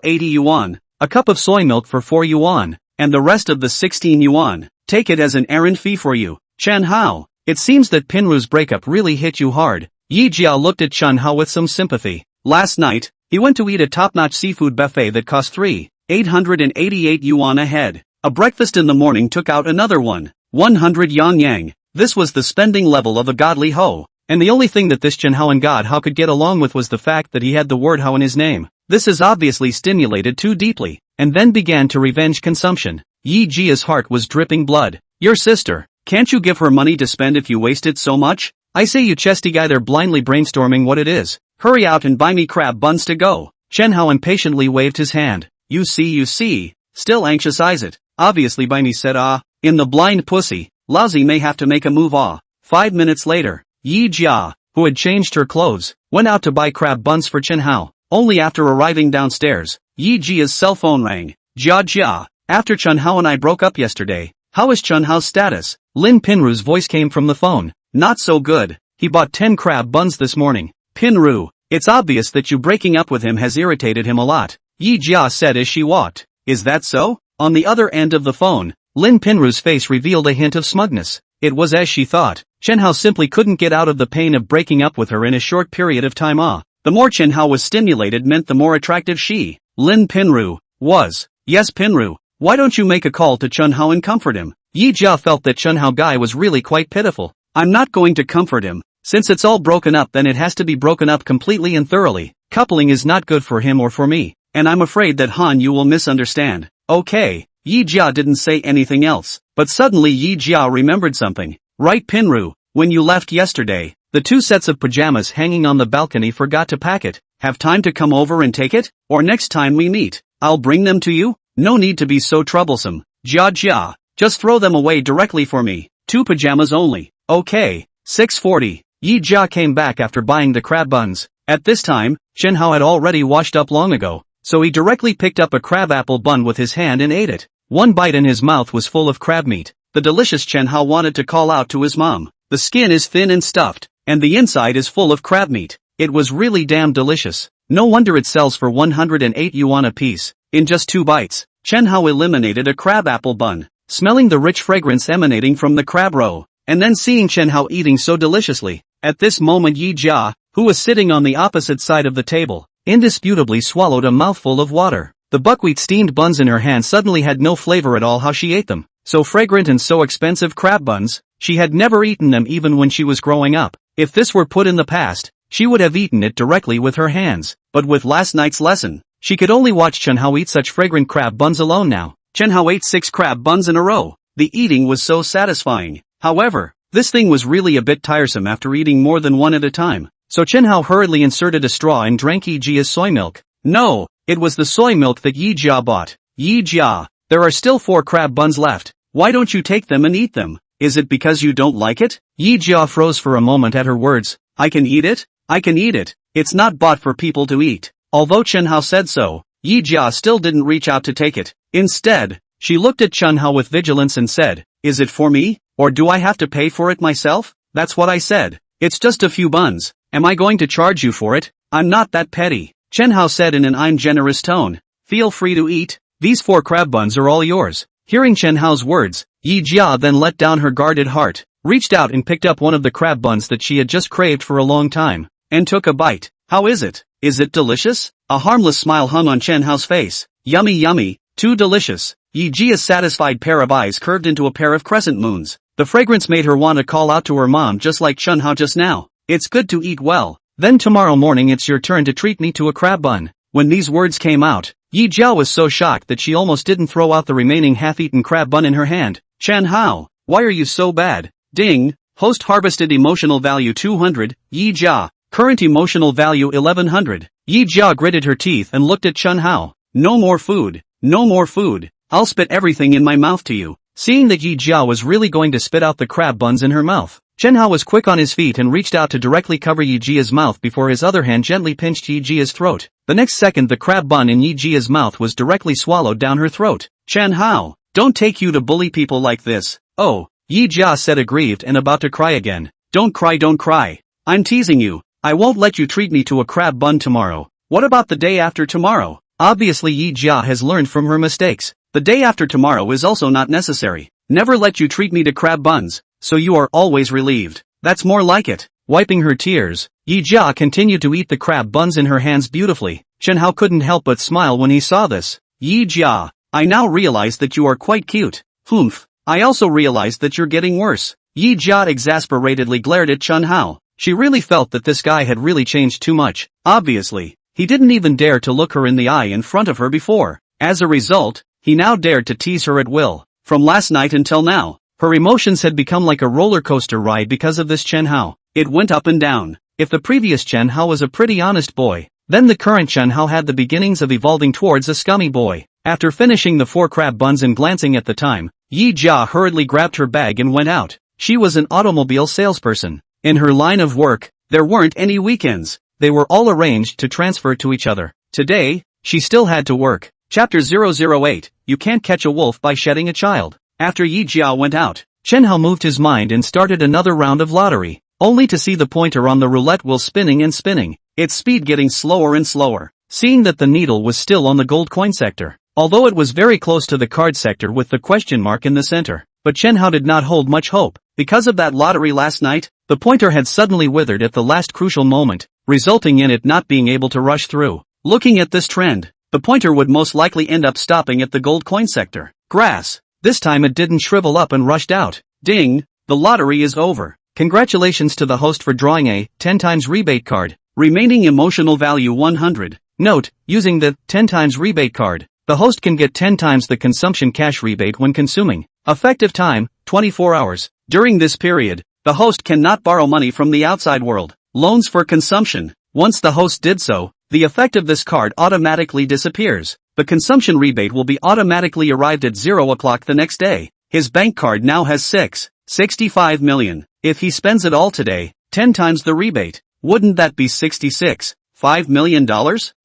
S1: 80 yuan. A cup of soy milk for 4 yuan. And the rest of the 16 yuan. Take it as an errand fee for you. Chen Hao, it seems that Pinru's breakup really hit you hard. Yi Jia looked at Chen Hao with some sympathy. Last night, he went to eat a top-notch seafood buffet that cost 888 yuan a head. A breakfast in the morning took out another 100 yang. This was the spending level of a godly Ho. And the only thing that this Chen Hao and God Hao could get along with was the fact that he had the word Hao in his name. This is obviously stimulated too deeply, and then began to revenge consumption. Yi Jia's heart was dripping blood. Your sister, can't you give her money to spend if you waste it so much? I say you chesty guy there blindly brainstorming what it is. Hurry out and buy me crab buns to go. Chen Hao impatiently waved his hand. You see, still anxious eyes it. Obviously by me said in the blind pussy, lousy may have to make a move 5 minutes later, Yi Jia, who had changed her clothes, went out to buy crab buns for Chen Hao. Only after arriving downstairs, Yi Jia's cell phone rang. Jia Jia, after Chen Hao and I broke up yesterday, how is Chen Hao's status? Lin Pinru's voice came from the phone. Not so good. He bought 10 crab buns this morning. Pinru, it's obvious that you breaking up with him has irritated him a lot, Yi Jia said as she walked. Is that so? On the other end of the phone, Lin Pinru's face revealed a hint of smugness. It was as she thought. Chen Hao simply couldn't get out of the pain of breaking up with her in a short period of time. The more Chen Hao was stimulated meant the more attractive she, Lin Pinru, was. Yes Pinru, why don't you make a call to Chen Hao and comfort him? Yi Jia felt that Chen Hao guy was really quite pitiful. I'm not going to comfort him. Since it's all broken up then it has to be broken up completely and thoroughly. Coupling is not good for him or for me. And I'm afraid that Han you will misunderstand. Okay. Yi Jia didn't say anything else, but suddenly Yi Jia remembered something. Right Pinru, when you left yesterday, the 2 sets of pajamas hanging on the balcony forgot to pack it. Have time to come over and take it? Or next time we meet, I'll bring them to you? No need to be so troublesome. Jia Jia, just throw them away directly for me. 2 pajamas only. Okay. 6:40. Yi Jia came back after buying the crab buns. At this time, Chen Hao had already washed up long ago, so he directly picked up a crab apple bun with his hand and ate it. One bite and his mouth was full of crab meat. The delicious Chen Hao wanted to call out to his mom. The skin is thin and stuffed, and the inside is full of crab meat. It was really damn delicious. No wonder it sells for 108 yuan a piece. In just 2 bites, Chen Hao eliminated a crab apple bun, smelling the rich fragrance emanating from the crab roe, and then seeing Chen Hao eating so deliciously. At this moment Yi Jia, who was sitting on the opposite side of the table, indisputably swallowed a mouthful of water. The buckwheat steamed buns in her hand suddenly had no flavor at all. How she ate them. So fragrant and so expensive crab buns, she had never eaten them even when she was growing up. If this were put in the past, she would have eaten it directly with her hands. But with last night's lesson, she could only watch Chen Hao eat such fragrant crab buns alone now. Chen Hao ate 6 crab buns in a row. The eating was so satisfying. However, this thing was really a bit tiresome after eating more than one at a time. So Chen Hao hurriedly inserted a straw and drank Yi Jia's soy milk. No, it was the soy milk that Yi Jia bought. Yi Jia, there are still 4 crab buns left. Why don't you take them and eat them? Is it because you don't like it? Yi Jia froze for a moment at her words. I can eat it? I can eat it. It's not bought for people to eat. Although Chen Hao said so, Yi Jia still didn't reach out to take it. Instead, she looked at Chen Hao with vigilance and said, is it for me? Or do I have to pay for it myself? That's what I said. It's just a few buns. Am I going to charge you for it? I'm not that petty. Chen Hao said in an I'm generous tone. Feel free to eat. These 4 crab buns are all yours. Hearing Chen Hao's words, Yi Jia then let down her guarded heart, reached out and picked up one of the crab buns that she had just craved for a long time, and took a bite. How is it? Is it delicious? A harmless smile hung on Chen Hao's face. Yummy yummy, too delicious. Yi Jia's satisfied pair of eyes curved into a pair of crescent moons. The fragrance made her want to call out to her mom just like Chen Hao just now. It's good to eat well. Then tomorrow morning it's your turn to treat me to a crab bun. When these words came out, Yi Jia was so shocked that she almost didn't throw out the remaining half-eaten crab bun in her hand. Chen Hao, why are you so bad? Ding, host harvested emotional value 200, Yi Jia, current emotional value 1100. Yi Jia gritted her teeth and looked at Chen Hao. No more food, no more food. I'll spit everything in my mouth to you. Seeing that Yi Jia was really going to spit out the crab buns in her mouth, Chen Hao was quick on his feet and reached out to directly cover Yi Jia's mouth before his other hand gently pinched Yi Jia's throat. The next second the crab bun in Yi Jia's mouth was directly swallowed down her throat. Chen Hao, don't take you to bully people like this. Oh, Yi Jia said aggrieved and about to cry again. Don't cry, don't cry. I'm teasing you. I won't let you treat me to a crab bun tomorrow. What about the day after tomorrow? Obviously Yi Jia has learned from her mistakes. The day after tomorrow is also not necessary. Never let you treat me to crab buns, so you are always relieved. That's more like it. Wiping her tears, Yi Jia continued to eat the crab buns in her hands beautifully. Chen Hao couldn't help but smile when he saw this. Yi Jia, I now realize that you are quite cute. Humph. I also realized that you're getting worse. Yi Jia exasperatedly glared at Chen Hao. She really felt that this guy had really changed too much. Obviously, he didn't even dare to look her in the eye in front of her before. As a result, he now dared to tease her at will. From last night until now, her emotions had become like a roller coaster ride because of this Chen Hao. It went up and down. If the previous Chen Hao was a pretty honest boy, then the current Chen Hao had the beginnings of evolving towards a scummy boy. After finishing the 4 crab buns and glancing at the time, Yi Jia hurriedly grabbed her bag and went out. She was an automobile salesperson. In her line of work, There weren't any weekends. They were all arranged to transfer to each other. Today, she still had to work. Chapter 008, You Can't Catch a Wolf by Shedding a Child. After Yi Jia went out, Chen Hao moved his mind and started another round of lottery, only to see the pointer on the roulette wheel spinning and spinning, its speed getting slower and slower. Seeing that the needle was still on the gold coin sector, although it was very close to the card sector with the question mark in the center. But Chen Hao did not hold much hope. Because of that lottery last night, the pointer had suddenly withered at the last crucial moment, resulting in it not being able to rush through. Looking at this trend, the pointer would most likely end up stopping at the gold coin sector. Grass. This time it didn't shrivel up and rushed out. Ding! The lottery is over. Congratulations to the host for drawing a 10 times rebate card. Remaining emotional value 100. Note, using the 10 times rebate card, the host can get 10 times the consumption cash rebate when consuming. Effective time, 24 hours. During this period, the host cannot borrow money from the outside world. Loans for consumption. Once the host did so, the effect of this card automatically disappears. The consumption rebate will be automatically arrived at 0 o'clock the next day. His bank card now has 65 million. If he spends it all today, 10 times the rebate, wouldn't that be $5 million?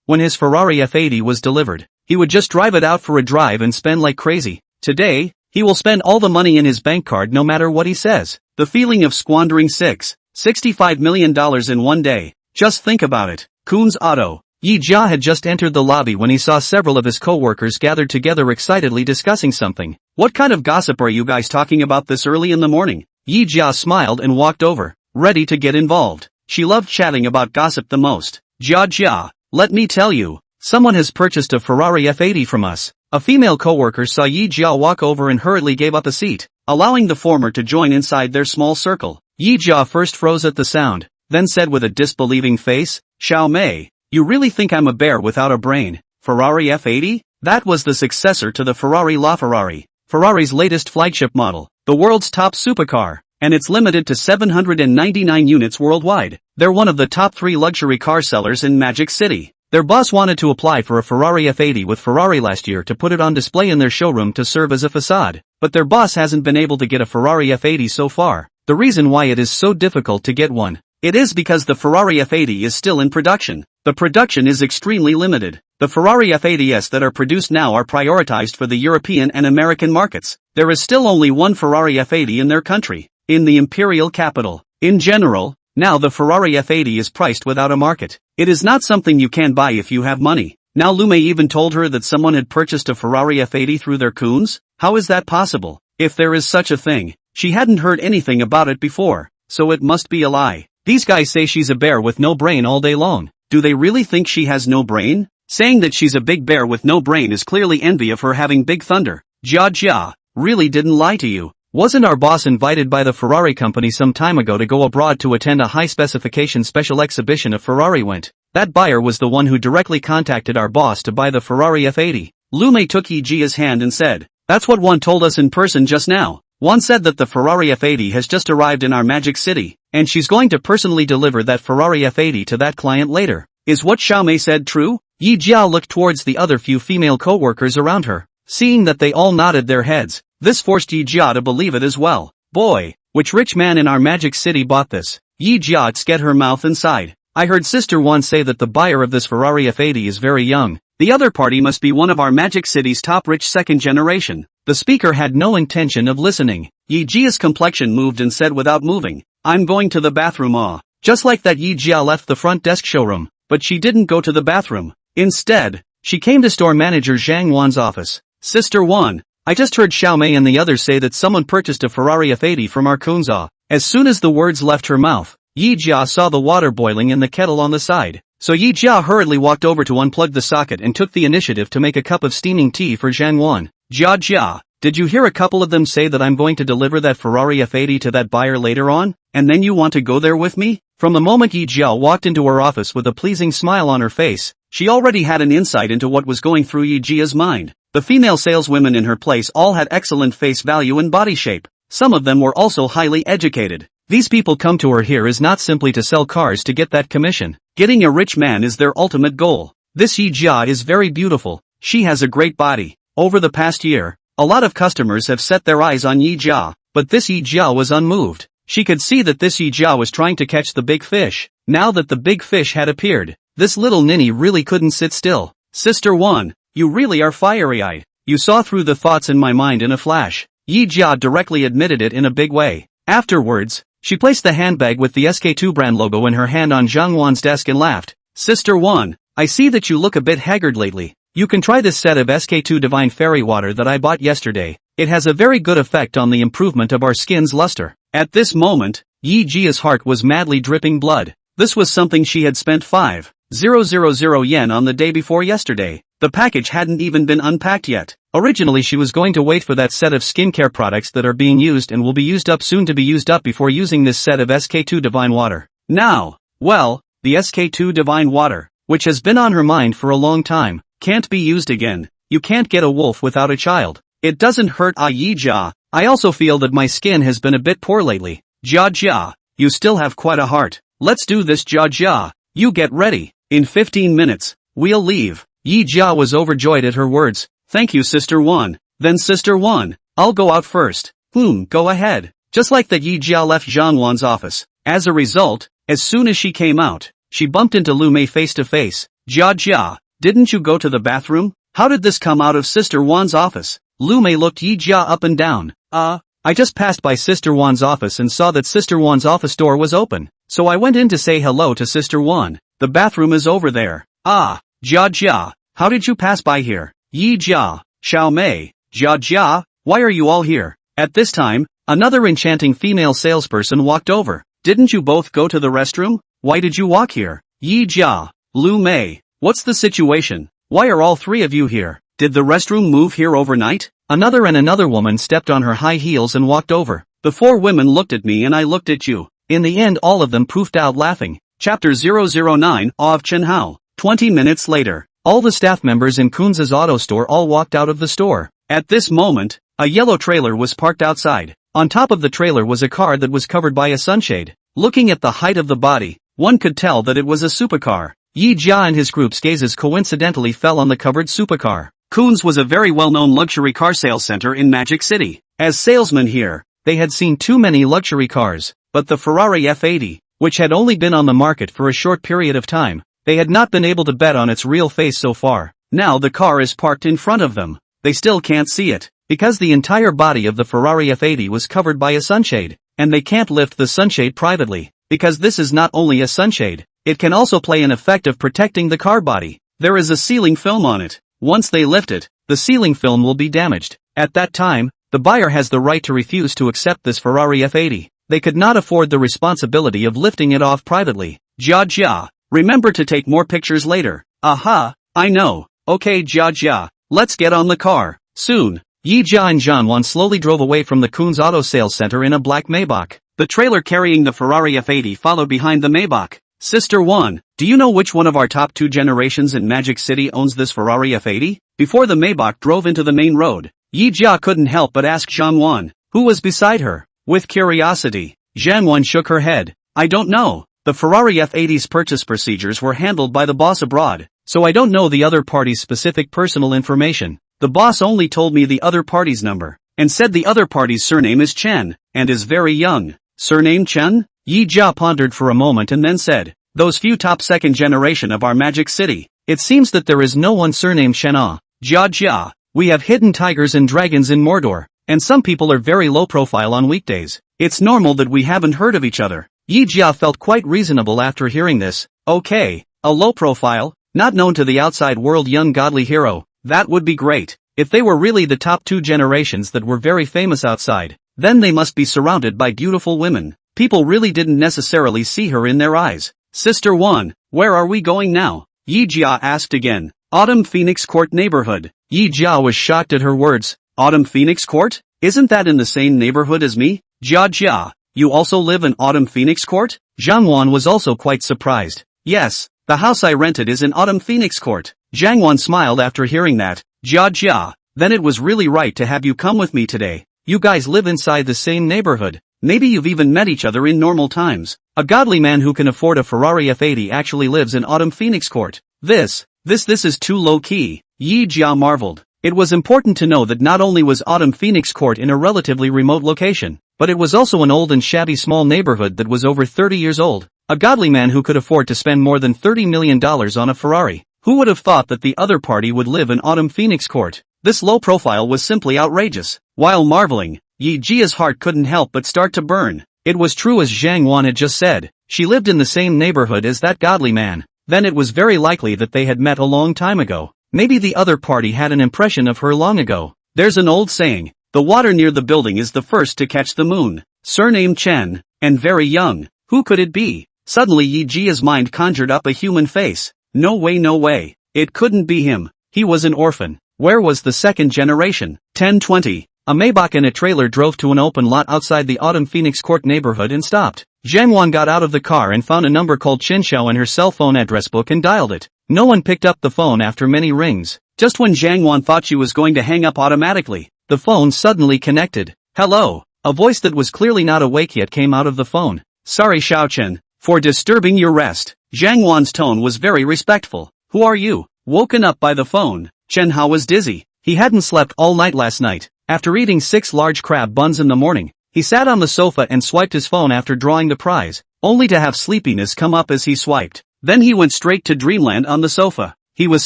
S1: When his Ferrari F80 was delivered, he would just drive it out for a drive and spend like crazy. Today, he will spend all the money in his bank card no matter what he says. The feeling of squandering $65 million in one day. Just think about it. Kun's Auto. Yi Jia had just entered the lobby when he saw several of his co-workers gathered together excitedly discussing something. What kind of gossip are you guys talking about this early in the morning? Yi Jia smiled and walked over, ready to get involved. She loved chatting about gossip the most. Jia, let me tell you, someone has purchased a Ferrari F80 from us. A female co-worker saw Yi Jia walk over and hurriedly gave up a seat, allowing the former to join inside their small circle. Yi Jia first froze at the sound, then said with a disbelieving face, Xiao Mei, you really think I'm a bear without a brain? Ferrari F80? That was the successor to the Ferrari LaFerrari, Ferrari's latest flagship model, the world's top supercar, and it's limited to 799 units worldwide. They're one of the top 3 luxury car sellers in Magic City. Their boss wanted to apply for a Ferrari F80 with Ferrari last year to put it on display in their showroom to serve as a facade, but their boss hasn't been able to get a Ferrari F80 so far. The reason why it is so difficult to get one, it is because the Ferrari F80 is still in production. The production is extremely limited. The Ferrari F80s that are produced now are prioritized for the European and American markets. There is still only one Ferrari F80 in their country, in the imperial capital. In general, now the Ferrari F80 is priced without a market. It is not something you can buy if you have money. Now Lume even told her that someone had purchased a Ferrari F80 through their coons? How is that possible? If there is such a thing, she hadn't heard anything about it before, so it must be a lie. These guys say she's a bear with no brain all day long. Do they really think she has no brain? Saying that she's a big bear with no brain is clearly envy of her having big thunder. Jia really didn't lie to you. Wasn't our boss invited by the Ferrari company some time ago to go abroad to attend a high-specification special exhibition of Ferrari went? That buyer was the one who directly contacted our boss to buy the Ferrari F80. Lume took Yijia's hand and said, that's what one told us in person just now. One said that the Ferrari F80 has just arrived in our Magic City, and she's going to personally deliver that Ferrari F80 to that client later. Is what Xiaomei said true? Yi Jia looked towards the other few female co-workers around her. Seeing that they all nodded their heads, this forced Yi Jia to believe it as well. Boy, which rich man in our Magic City bought this? Yi Jia sket her mouth and sighed. I heard Sister Wan say that the buyer of this Ferrari F80 is very young. The other party must be one of our Magic City's top rich second generation. The speaker had no intention of listening. Yi Jia's complexion moved and said without moving, I'm going to the bathroom. Just like that, Yi Jia left the front desk showroom, but she didn't go to the bathroom. Instead, she came to store manager Zhang Wan's office. Sister Wan, I just heard Xiaomei and the others say that someone purchased a Ferrari F80 from our Kunza. As soon as the words left her mouth, Yi Jia saw the water boiling in the kettle on the side. So Yi Jia hurriedly walked over to unplug the socket and took the initiative to make a cup of steaming tea for Zhang Wan. Jia, did you hear a couple of them say that I'm going to deliver that Ferrari F80 to that buyer later on, and then you want to go there with me? From the moment Yi Jia walked into her office with a pleasing smile on her face, she already had an insight into what was going through Yi Jia's mind. The female saleswomen in her place all had excellent face value and body shape. Some of them were also highly educated. These people come to her here is not simply to sell cars to get that commission. Getting a rich man is their ultimate goal. This Yi Jia is very beautiful. She has a great body. Over the past year, a lot of customers have set their eyes on Yi Jia, but this Yi Jia was unmoved. She could see that this Yi Jia was trying to catch the big fish. Now that the big fish had appeared, this little ninny really couldn't sit still. Sister Wan, you really are fiery-eyed. You saw through the thoughts in my mind in a flash. Yi Jia directly admitted it in a big way. Afterwards, she placed the handbag with the SK2 brand logo in her hand on Zhang Wan's desk and laughed. Sister Wan, I see that you look a bit haggard lately. You can try this set of SK2 Divine Fairy Water that I bought yesterday. It has a very good effect on the improvement of our skin's luster. At this moment, Yi Jia's heart was madly dripping blood. This was something she had spent 5,000 yen on the day before yesterday. The package hadn't even been unpacked yet. Originally she was going to wait for that set of skincare products that are being used and will be used up soon to be used up before using this set of SK2 Divine Water. Now, well, the SK2 Divine Water, which has been on her mind for a long time, can't be used again. You can't get a wolf without a child. It doesn't hurt Yi Jia. I also feel that my skin has been a bit poor lately. Jia, you still have quite a heart. Let's do this Jia. You get ready. In 15 minutes, we'll leave. Yi Jia was overjoyed at her words. Thank you Sister Wan. Then Sister Wan, I'll go out first. Go ahead. Just like that Yi Jia left Zhang Wan's office. As a result, as soon as she came out, she bumped into Lu Mei face to face. Jia, didn't you go to the bathroom? How did this come out of Sister Wan's office? Lu Mei looked Yi Jia up and down. I just passed by Sister Wan's office and saw that Sister Wan's office door was open. So I went in to say hello to Sister Wan. The bathroom is over there. Jia, how did you pass by here? Yi Jia, Xiao Mei, Jia, why are you all here? At this time, another enchanting female salesperson walked over. Didn't you both go to the restroom? Why did you walk here? Yi Jia, Lu Mei, what's the situation? Why are all three of you here? Did the restroom move here overnight? Another woman stepped on her high heels and walked over. The four women looked at me and I looked at you. In the end all of them poofed out laughing. Chapter 009 Awe of Chen Hao. 20 minutes later, all the staff members in Kunz's auto store all walked out of the store. At this moment, a yellow trailer was parked outside. On top of the trailer was a car that was covered by a sunshade. Looking at the height of the body, one could tell that it was a supercar. Yi Jia and his group's gazes coincidentally fell on the covered supercar. Kunz was a very well-known luxury car sales center in Magic City. As salesmen here, they had seen too many luxury cars, but the Ferrari F80, which had only been on the market for a short period of time, they had not been able to bet on its real face so far. Now the car is parked in front of them. They still can't see it, because the entire body of the Ferrari F80 was covered by a sunshade, and they can't lift the sunshade privately, because this is not only a sunshade, it can also play an effect of protecting the car body. There is a sealing film on it. Once they lift it, the sealing film will be damaged. At that time, the buyer has the right to refuse to accept this Ferrari F80. They could not afford the responsibility of lifting it off privately. Jia, remember to take more pictures later. Aha, I know. Okay Jia, let's get on the car. Soon, Yi Jia and Zhang Wan slowly drove away from the Kunz Auto Sales Center in a black Maybach. The trailer carrying the Ferrari F80 followed behind the Maybach. Sister Wan, do you know which one of our top 2 generations in Magic City owns this Ferrari F80? Before the Maybach drove into the main road, Yi Jia couldn't help but ask Zhang Wan, who was beside her. With curiosity, Zhang Wan shook her head. I don't know. The Ferrari F80's purchase procedures were handled by the boss abroad, so I don't know the other party's specific personal information. The boss only told me the other party's number, and said the other party's surname is Chen, and is very young. Surname Chen? Yi Jia pondered for a moment and then said, those few top second generation of our Magic City, it seems that there is no one surnamed Chen Hao. Jia, we have hidden tigers and dragons in Mordor, and some people are very low profile on weekdays. It's normal that we haven't heard of each other. Yi Jia felt quite reasonable after hearing this. Okay, a low profile, not known to the outside world young godly hero, that would be great. If they were really the top 2 generations that were very famous outside, then they must be surrounded by beautiful women. People really didn't necessarily see her in their eyes. Sister Wan, where are we going now? Yi Jia asked again. Autumn Phoenix Court neighborhood. Yi Jia was shocked at her words. Autumn Phoenix Court? Isn't that in the same neighborhood as me? Jia, you also live in Autumn Phoenix Court? Zhang Wan was also quite surprised. Yes, the house I rented is in Autumn Phoenix Court. Zhang Wan smiled after hearing that. Jia, then it was really right to have you come with me today. You guys live inside the same neighborhood. Maybe you've even met each other in normal times. A godly man who can afford a Ferrari F80 actually lives in Autumn Phoenix Court. This is too low-key. Yi Jia marveled. It was important to know that not only was Autumn Phoenix Court in a relatively remote location, but it was also an old and shabby small neighborhood that was over 30 years old. A godly man who could afford to spend more than $30 million on a Ferrari. Who would have thought that the other party would live in Autumn Phoenix Court? This low profile was simply outrageous. While marveling, Yi Jia's heart couldn't help but start to burn. It was true as Zhang Wan had just said. She lived in the same neighborhood as that godly man. Then it was very likely that they had met a long time ago. Maybe the other party had an impression of her long ago. There's an old saying, the water near the building is the first to catch the moon. Surname Chen, and very young. Who could it be? Suddenly Yi Jia's mind conjured up a human face. No way, no way. It couldn't be him. He was an orphan. Where was the second generation? 10:20. A Maybach and a trailer drove to an open lot outside the Autumn Phoenix Court neighborhood and stopped. Zhang Wan got out of the car and found a number called Chen Hao in her cell phone address book and dialed it. No one picked up the phone after many rings. Just when Zhang Wan thought she was going to hang up automatically, the phone suddenly connected. Hello. A voice that was clearly not awake yet came out of the phone. Sorry Xiao Chen, for disturbing your rest. Zhang Wan's tone was very respectful. Who are you? Woken up by the phone. Chen Hao was dizzy. He hadn't slept all night last night. After eating 6 large crab buns in the morning, he sat on the sofa and swiped his phone after drawing the prize, only to have sleepiness come up as he swiped. Then he went straight to dreamland on the sofa. He was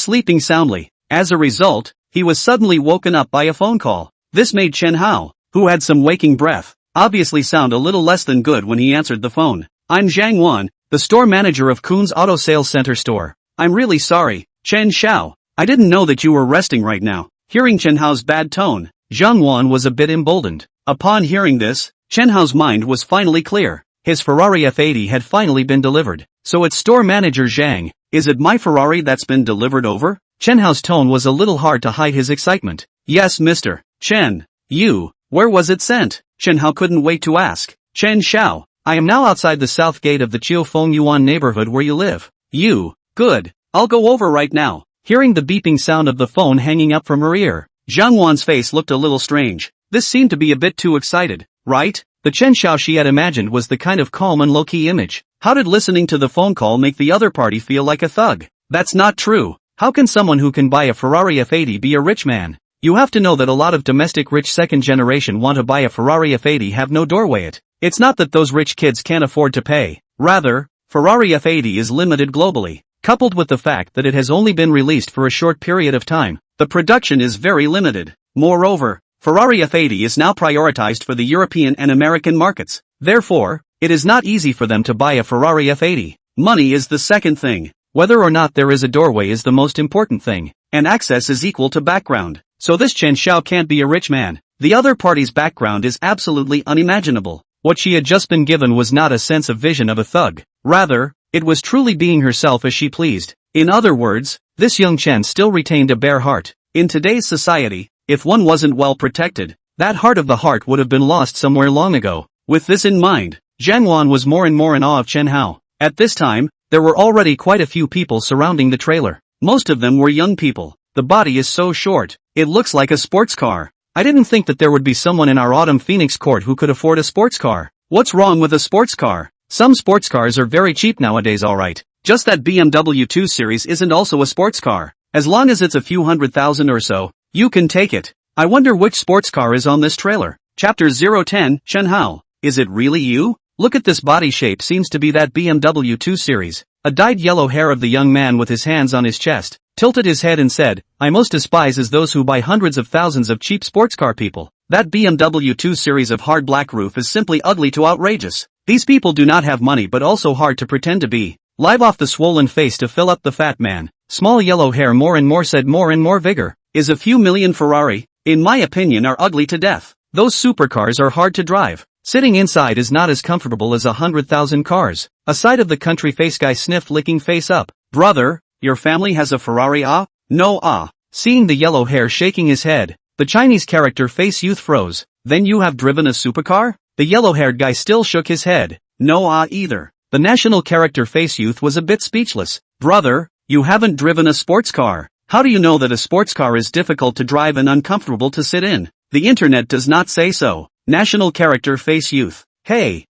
S1: sleeping soundly. As a result, he was suddenly woken up by a phone call. This made Chen Hao, who had some waking breath, obviously sound a little less than good when he answered the phone. I'm Zhang Wan, the store manager of Kuhn's Auto Sales Center store. I'm really sorry, Chen Hao. I didn't know that you were resting right now. Hearing Chen Hao's bad tone, Zhang Wan was a bit emboldened. Upon hearing this, Chen Hao's mind was finally clear. His Ferrari F80 had finally been delivered. So it's store manager Zhang. Is it my Ferrari that's been delivered over? Chen Hao's tone was a little hard to hide his excitement. Yes, Mr. Chen. You. Where was it sent? Chen Hao couldn't wait to ask. Chen Hao. I am now outside the south gate of the Chiufeng Yuan neighborhood where you live. You. Good. I'll go over right now. Hearing the beeping sound of the phone hanging up from her ear, Zhang Wan's face looked a little strange. This seemed to be a bit too excited, right? The Chen Hao she had imagined was the kind of calm and low-key image. How did listening to the phone call make the other party feel like a thug? That's not true. How can someone who can buy a Ferrari F80 be a rich man? You have to know that a lot of domestic rich second generation want to buy a Ferrari F80 have no doorway. It's not that those rich kids can't afford to pay. Rather, Ferrari F80 is limited globally. Coupled with the fact that it has only been released for a short period of time, the production is very limited. Moreover, Ferrari F80 is now prioritized for the European and American markets. Therefore, it is not easy for them to buy a Ferrari F80. Money is the second thing. Whether or not there is a doorway is the most important thing, and access is equal to background. So this Chen Hao can't be a rich man. The other party's background is absolutely unimaginable. What she had just been given was not a sense of vision of a thug. Rather, it was truly being herself as she pleased. In other words, this young Chen still retained a bare heart. In today's society, if one wasn't well protected, that heart of the heart would have been lost somewhere long ago. With this in mind, Zhang Wan was more and more in awe of Chen Hao. At this time, there were already quite a few people surrounding the trailer. Most of them were young people. The body is so short, it looks like a sports car. I didn't think that there would be someone in our Autumn Phoenix Court who could afford a sports car. What's wrong with a sports car? Some sports cars are very cheap nowadays, alright. Just that BMW 2 Series isn't also a sports car. As long as it's a few $100,000 or so, you can take it. I wonder which sports car is on this trailer. Chapter 010, Chen Hao. Is it really you? Look at this body shape, seems to be that BMW 2 Series. A dyed yellow hair of the young man with his hands on his chest, tilted his head and said, I most despise is those who buy hundreds of thousands of cheap sports car people. That BMW 2 Series of hard black roof is simply ugly to outrageous. These people do not have money but also hard to pretend to be. Live off the swollen face to fill up the fat man. Small yellow hair more and more said more and more vigor. Is a few million Ferrari, in my opinion, are ugly to death. Those supercars are hard to drive. Sitting inside is not as comfortable as 100,000 cars. A side of the country face guy sniffed, licking face up. Brother, your family has a Ferrari? Ah? No, ah. Seeing the yellow hair shaking his head, the Chinese character face youth froze. Then you have driven a supercar? The yellow-haired guy still shook his head. No, ah, either. The national character face youth was a bit speechless. Brother, you haven't driven a sports car. How do you know that a sports car is difficult to drive and uncomfortable to sit in? The internet does not say so. National character face youth. Hey,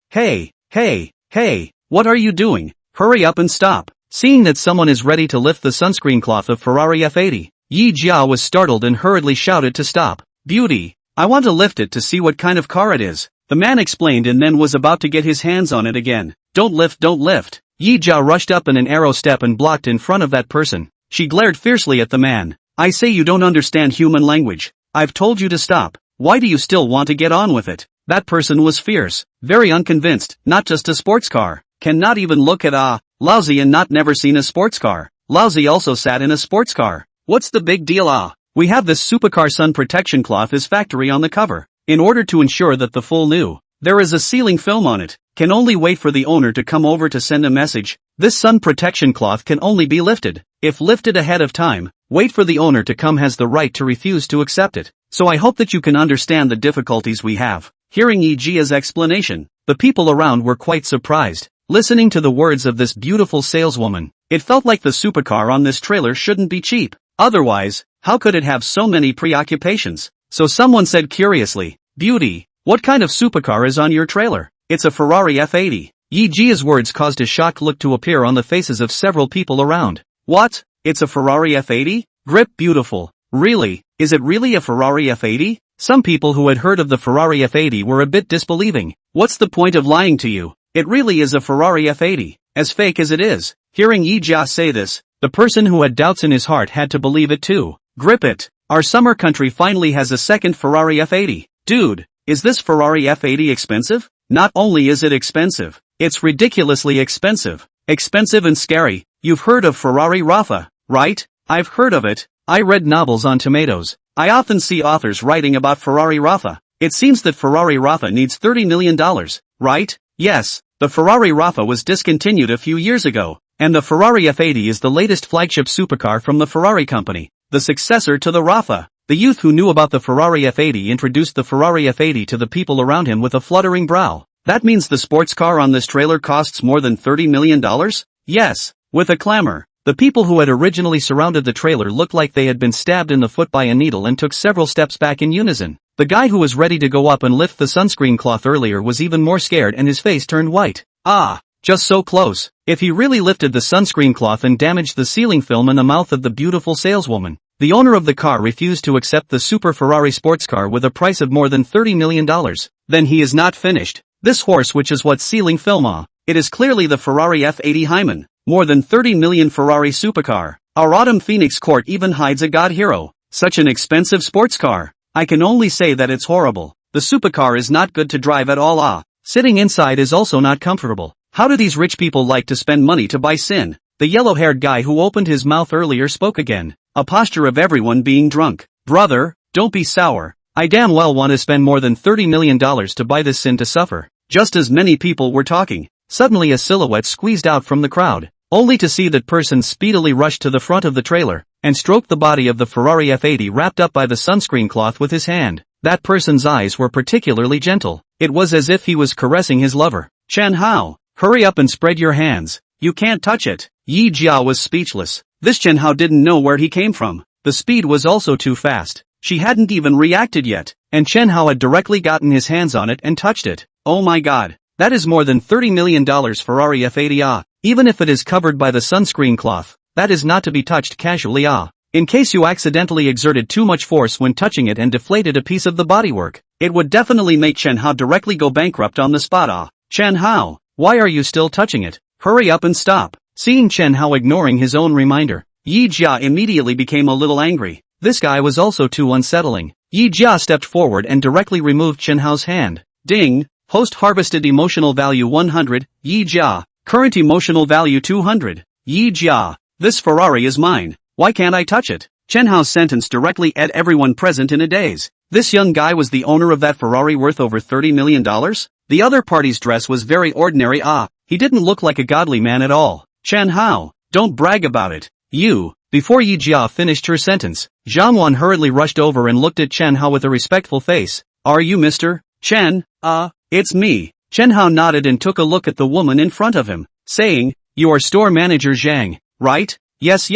S1: what are you doing? Hurry up and stop. Seeing that someone is ready to lift the sunscreen cloth of Ferrari F80, Yi Jia was startled and hurriedly shouted to stop. Beauty, I want to lift it to see what kind of car it is. The man explained and then was about to get his hands on it again. Don't lift, don't lift. Yi Jia rushed up in an arrow step and blocked in front of that person. She glared fiercely at the man. I say you don't understand human language. I've told you to stop. Why do you still want to get on with it? That person was fierce, very unconvinced, not just a sports car. Cannot even look at lousy and not never seen a sports car. Lousy also sat in a sports car. What's the big deal? We have this supercar sun protection cloth is factory on the cover. In order to ensure that the full new, there is a sealing film on it. Can only wait for the owner to come over to send a message. This sun protection cloth can only be lifted. If lifted ahead of time, wait for the owner to come has the right to refuse to accept it. So I hope that you can understand the difficulties we have. Hearing Yi Jia's explanation, the people around were quite surprised. Listening to the words of this beautiful saleswoman, it felt like the supercar on this trailer shouldn't be cheap. Otherwise, how could it have so many preoccupations? So someone said curiously, Beauty, what kind of supercar is on your trailer? It's a Ferrari F80. Yi Jia's words caused a shocked look to appear on the faces of several people around. What? It's a Ferrari F80? Grip beautiful. Really? Is it really a Ferrari F80? Some people who had heard of the Ferrari F80 were a bit disbelieving. What's the point of lying to you? It really is a Ferrari F80, as fake as it is. Hearing Yi Jia say this, the person who had doubts in his heart had to believe it too. Grip it. Our summer country finally has a second Ferrari F80. Dude, is this Ferrari F80 expensive? Not only is it expensive, it's ridiculously expensive. Expensive and scary. You've heard of Ferrari Rafa, right? I've heard of it. I read novels on tomatoes. I often see authors writing about Ferrari Rafa. It seems that Ferrari Rafa needs $30 million, right? Yes, the Ferrari Rafa was discontinued a few years ago, and the Ferrari F80 is the latest flagship supercar from the Ferrari company, the successor to the Rafa. The youth who knew about the Ferrari F80 introduced the Ferrari F80 to the people around him with a fluttering brow. That means the sports car on this trailer costs more than $30 million? Yes, with a clamor. The people who had originally surrounded the trailer looked like they had been stabbed in the foot by a needle and took several steps back in unison. The guy who was ready to go up and lift the sunscreen cloth earlier was even more scared and his face turned white. Just so close. If he really lifted the sunscreen cloth and damaged the sealing film in the mouth of the beautiful saleswoman. The owner of the car refused to accept the Super Ferrari sports car with a price of more than $30 million. Then he is not finished. This horse, which is what sealing film it is clearly the Ferrari F80 Hyman. More than 30 million Ferrari supercar. Our Autumn Phoenix Court even hides a god hero. Such an expensive sports car. I can only say that it's horrible. The supercar is not good to drive at all. Sitting inside is also not comfortable. How do these rich people like to spend money to buy sin? The yellow-haired guy who opened his mouth earlier spoke again. A posture of everyone being drunk. Brother, don't be sour. I damn well want to spend more than $30 million to buy this sin to suffer. Just as many people were talking, suddenly a silhouette squeezed out from the crowd, only to see that person speedily rush to the front of the trailer, and stroke the body of the Ferrari F80 wrapped up by the sunscreen cloth with his hand. That person's eyes were particularly gentle. It was as if he was caressing his lover. Chen Hao, hurry up and spread your hands. You can't touch it. Yi Jia was speechless. This Chen Hao didn't know where he came from. The speed was also too fast. She hadn't even reacted yet, and Chen Hao had directly gotten his hands on it and touched it. Oh my god. That is more than $30 million Ferrari F80 Even if it is covered by the sunscreen cloth, that is not to be touched casually In case you accidentally exerted too much force when touching it and deflated a piece of the bodywork, it would definitely make Chen Hao directly go bankrupt on the spot Chen Hao, why are you still touching it? Hurry up and stop. Seeing Chen Hao ignoring his own reminder, Yi Jia immediately became a little angry. This guy was also too unsettling. Yi Jia stepped forward and directly removed Chen Hao's hand. Ding! Host harvested emotional value 100, Yi Jia. Current emotional value 200. Yi Jia. This Ferrari is mine. Why can't I touch it? Chen Hao's sentence directly ate everyone present in a daze. This young guy was the owner of that Ferrari worth over $30 million? The other party's dress was very ordinary he didn't look like a godly man at all. Chen Hao, don't brag about it. You. Before Yi Jia finished her sentence, Zhang Wan hurriedly rushed over and looked at Chen Hao with a respectful face. Are you Mr. Chen? It's me. Chen Hao nodded and took a look at the woman in front of him, saying, you are store manager Zhang, right? Yes.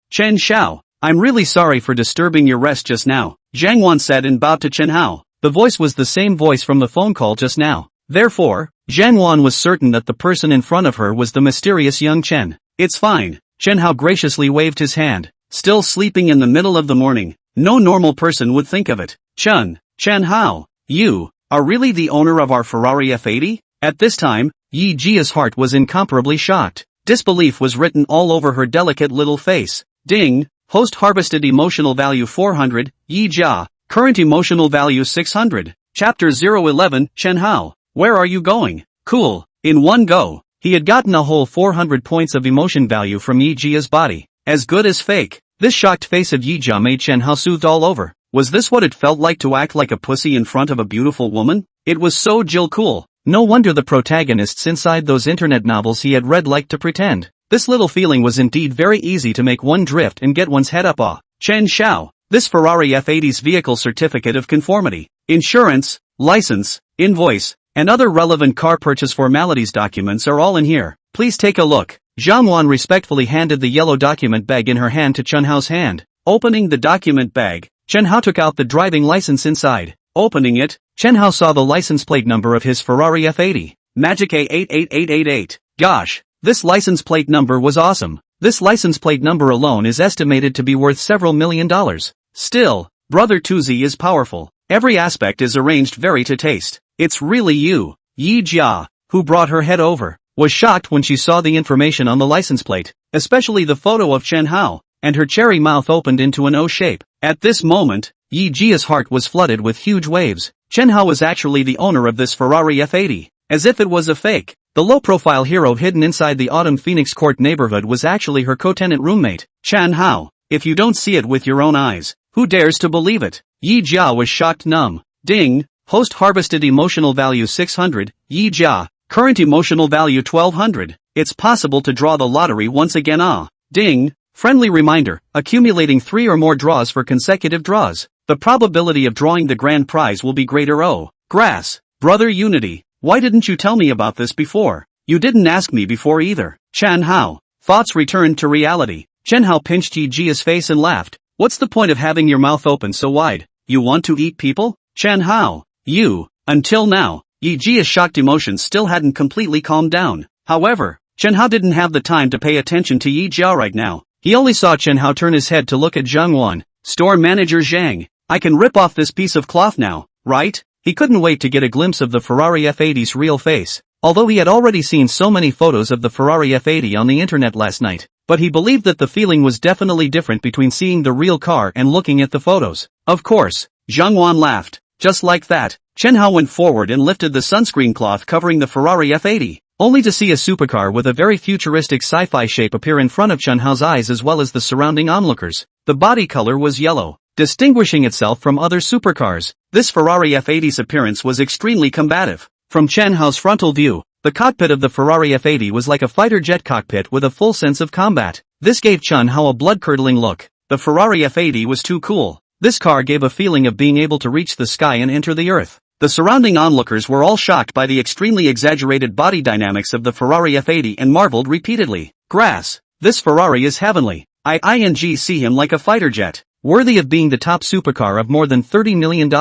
S1: Chen Xiao, I'm really sorry for disturbing your rest just now, Zhang Wan said and bowed to Chen Hao. The voice was the same voice from the phone call just now. Therefore, Zhang Wan was certain that the person in front of her was the mysterious young Chen. It's fine. Chen Hao graciously waved his hand. Still sleeping in the middle of the morning. No normal person would think of it. Chen Hao, you. are really the owner of our Ferrari F80? At this time, Yi Jia's heart was incomparably shocked. Disbelief was written all over her delicate little face. Ding, host harvested emotional value 400, Yi Jia, current emotional value 600. Chapter 011, Chen Hao, where are you going? Cool, in one go. He had gotten a whole 400 points of emotion value from Yi Jia's body. As good as fake. This shocked face of Yi Jia made Chen Hao soothed all over. Was this what it felt like to act like a pussy in front of a beautiful woman? It was so Jill cool. No wonder the protagonists inside those internet novels he had read liked to pretend. This little feeling was indeed very easy to make one drift and get one's head up. Chen Hao, this Ferrari F80's vehicle certificate of conformity, insurance, license, invoice, and other relevant car purchase formalities documents are all in here. Please take a look. Zhang Wan respectfully handed the yellow document bag in her hand to Chen Hao's hand. Opening the document bag, Chen Hao took out the driving license inside. Opening it, Chen Hao saw the license plate number of his Ferrari F80. Magic A88888. Gosh, this license plate number was awesome. This license plate number alone is estimated to be worth several $1 million. Still, Brother Tuzi is powerful. Every aspect is arranged very to taste. It's really you. Yi Jia, who brought her head over, was shocked when she saw the information on the license plate, especially the photo of Chen Hao, and her cherry mouth opened into an O shape. At this moment, Yi Jia's heart was flooded with huge waves. Chen Hao was actually the owner of this Ferrari F80. As if it was a fake, the low-profile hero hidden inside the Autumn Phoenix Court neighborhood was actually her co-tenant roommate, Chen Hao. If you don't see it with your own eyes, who dares to believe it? Yi Jia was shocked numb. Ding, host harvested emotional value 600, Yi Jia, current emotional value 1200. It's possible to draw the lottery once again. Ding, friendly reminder, accumulating 3 or more draws for consecutive draws. The probability of drawing the grand prize will be greater. Oh, grass, brother Unity, why didn't you tell me about this before? You didn't ask me before either. Chen Hao, thoughts returned to reality. Chen Hao pinched Yi Jia's face and laughed. What's the point of having your mouth open so wide? You want to eat people? Chen Hao, you. Until now, Yi Jia's shocked emotions still hadn't completely calmed down. However, Chen Hao didn't have the time to pay attention to Yi Jia right now. He only saw Chen Hao turn his head to look at Zhang Wan. Store manager Zhang, I can rip off this piece of cloth now, right? He couldn't wait to get a glimpse of the Ferrari F80's real face. Although he had already seen so many photos of the Ferrari F80 on the internet last night, but he believed that the feeling was definitely different between seeing the real car and looking at the photos. Of course, Zhang Wan laughed. Just like that, Chen Hao went forward and lifted the sunscreen cloth covering the Ferrari F80, only to see a supercar with a very futuristic sci-fi shape appear in front of Chen Hao's eyes as well as the surrounding onlookers. The body color was yellow, distinguishing itself from other supercars. This Ferrari F80's appearance was extremely combative. From Chen Hao's frontal view, the cockpit of the Ferrari F80 was like a fighter jet cockpit with a full sense of combat. This gave Chen Hao a blood-curdling look. The Ferrari F80 was too cool. This car gave a feeling of being able to reach the sky and enter the earth. The surrounding onlookers were all shocked by the extremely exaggerated body dynamics of the Ferrari F80 and marveled repeatedly. Grass, this Ferrari is heavenly. I see him like a fighter jet, worthy of being the top supercar of more than $30 million.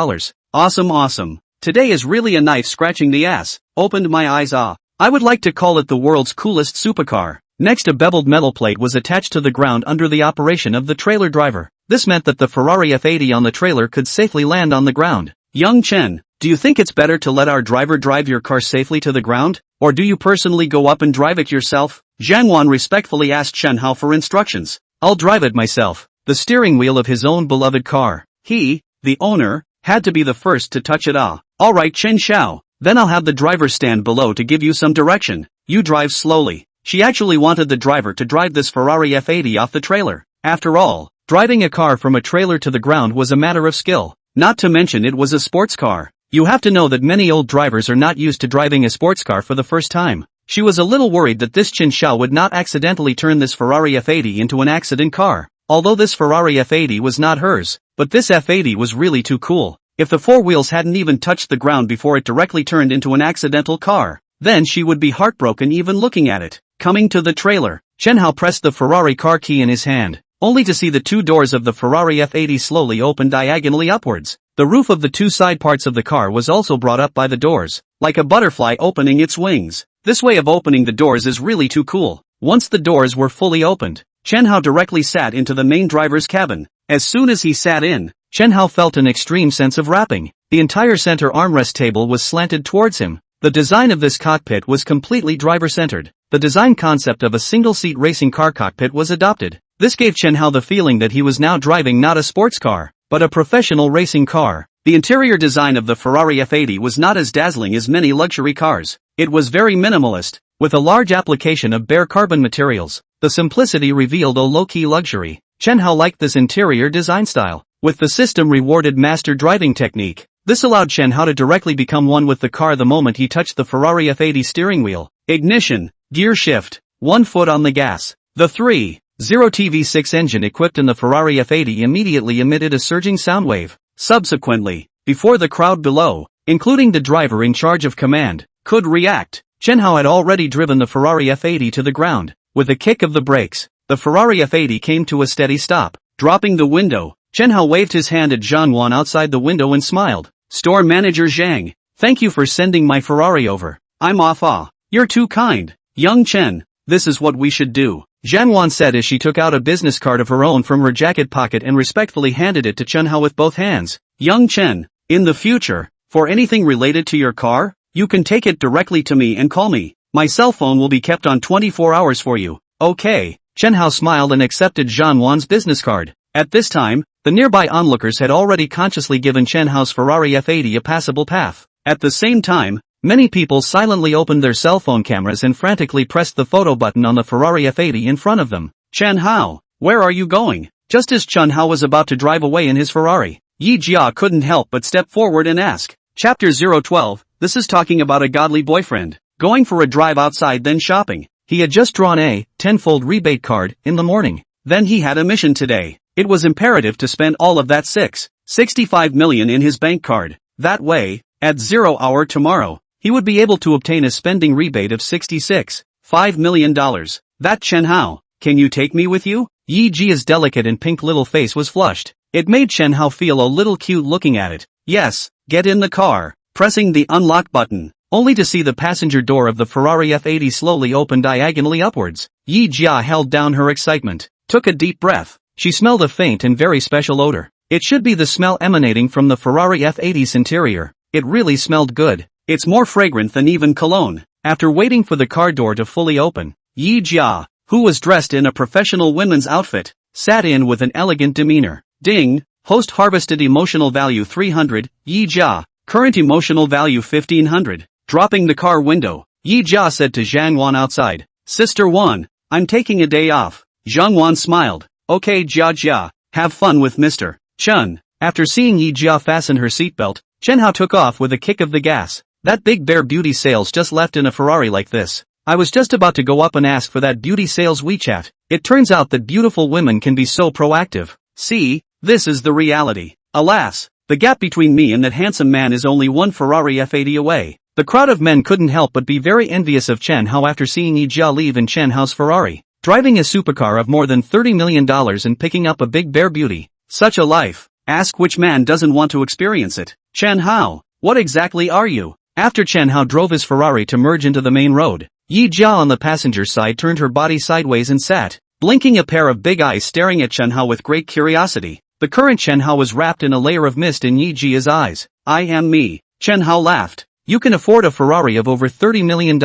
S1: Awesome. Today is really a knife scratching the ass. Opened my eyes. I would like to call it the world's coolest supercar. Next, a beveled metal plate was attached to the ground under the operation of the trailer driver. This meant that the Ferrari F80 on the trailer could safely land on the ground. Young Chen, do you think it's better to let our driver drive your car safely to the ground, or do you personally go up and drive it yourself? Zhang Wan respectfully asked Chen Hao for instructions. I'll drive it myself. The steering wheel of his own beloved car. He, the owner, had to be the first to touch it. Alright Chen Hao, then I'll have the driver stand below to give you some direction. You drive slowly. She actually wanted the driver to drive this Ferrari F80 off the trailer. After all, driving a car from a trailer to the ground was a matter of skill. Not to mention it was a sports car. You have to know that many old drivers are not used to driving a sports car for the first time. She was a little worried that this Chen Hao would not accidentally turn this Ferrari F80 into an accident car. Although this Ferrari F80 was not hers, but this F80 was really too cool. If the four wheels hadn't even touched the ground before it directly turned into an accidental car, then she would be heartbroken even looking at it. Coming to the trailer, Chen Hao pressed the Ferrari car key in his hand, only to see the two doors of the Ferrari F80 slowly open diagonally upwards. The roof of the two side parts of the car was also brought up by the doors, like a butterfly opening its wings. This way of opening the doors is really too cool. Once the doors were fully opened, Chen Hao directly sat into the main driver's cabin. As soon as he sat in, Chen Hao felt an extreme sense of wrapping. The entire center armrest table was slanted towards him. The design of this cockpit was completely driver-centered. The design concept of a single-seat racing car cockpit was adopted. This gave Chen Hao the feeling that he was now driving not a sports car, but a professional racing car. The interior design of the Ferrari F80 was not as dazzling as many luxury cars. It was very minimalist, with a large application of bare carbon materials. The simplicity revealed a low-key luxury. Chen Hao liked this interior design style. With the system rewarded master driving technique. This allowed Chen Hao to directly become one with the car the moment he touched the Ferrari F80 steering wheel. Ignition, gear shift, 1 foot on the gas. The 3.0 TV6 engine equipped in the Ferrari F80 immediately emitted a surging sound wave. Subsequently, before the crowd below, including the driver in charge of command, could react, Chen Hao had already driven the Ferrari F80 to the ground. With a kick of the brakes, the Ferrari F80 came to a steady stop. Dropping the window, Chen Hao waved his hand at Zhang Wan outside the window and smiled. Store manager Zhang, thank you for sending my Ferrari over. I'm off. You're too kind. Young Chen, this is what we should do. Zhang Wan said as she took out a business card of her own from her jacket pocket and respectfully handed it to Chen Hao with both hands. Young Chen, in the future, for anything related to your car, you can take it directly to me and call me. My cell phone will be kept on 24 hours for you. Okay. Chen Hao smiled and accepted Zhang Wan's business card. At this time, the nearby onlookers had already consciously given Chen Hao's Ferrari F80 a passable path. At the same time, many people silently opened their cell phone cameras and frantically pressed the photo button on the Ferrari F80 in front of them. Chen Hao, where are you going? Just as Chen Hao was about to drive away in his Ferrari, Yi Jia couldn't help but step forward and ask. Chapter 012, this is talking about a godly boyfriend, going for a drive outside then shopping. He had just drawn a 10-fold rebate card in the morning. Then he had a mission today. It was imperative to spend all of that 65 million in his bank card. That way, at 0 hour tomorrow, he would be able to obtain a spending rebate of $66.5 million. That Chen Hao, can you take me with you? Yi Jia's delicate and pink little face was flushed. It made Chen Hao feel a little cute looking at it. Yes, get in the car, pressing the unlock button, only to see the passenger door of the Ferrari F80 slowly open diagonally upwards. Yi Jia held down her excitement, took a deep breath. She smelled a faint and very special odor. It should be the smell emanating from the Ferrari F80's interior. It really smelled good. It's more fragrant than even cologne. After waiting for the car door to fully open, Yi Jia, who was dressed in a professional women's outfit, sat in with an elegant demeanor. Ding, host harvested emotional value 300, Yi Jia, current emotional value 1500. Dropping the car window, Yi Jia said to Zhang Wan outside. Sister Wan, I'm taking a day off. Zhang Wan smiled. Okay Jia, have fun with Mr. Chen. After seeing Yi Jia fasten her seatbelt, Chen Hao took off with a kick of the gas. That big bear beauty sales just left in a Ferrari like this. I was just about to go up and ask for that beauty sales WeChat. It turns out that beautiful women can be so proactive. See, this is the reality. Alas, the gap between me and that handsome man is only one Ferrari F80 away. The crowd of men couldn't help but be very envious of Chen Hao after seeing Yi Jia leave in Chen Hao's Ferrari. Driving a supercar of more than $30 million and picking up a big bear beauty. Such a life. Ask which man doesn't want to experience it. Chen Hao, what exactly are you? After Chen Hao drove his Ferrari to merge into the main road, Yi Jia on the passenger side turned her body sideways and sat, blinking a pair of big eyes staring at Chen Hao with great curiosity. The current Chen Hao was wrapped in a layer of mist in Yi Jia's eyes. I am me. Chen Hao laughed. You can afford a Ferrari of over $30 million.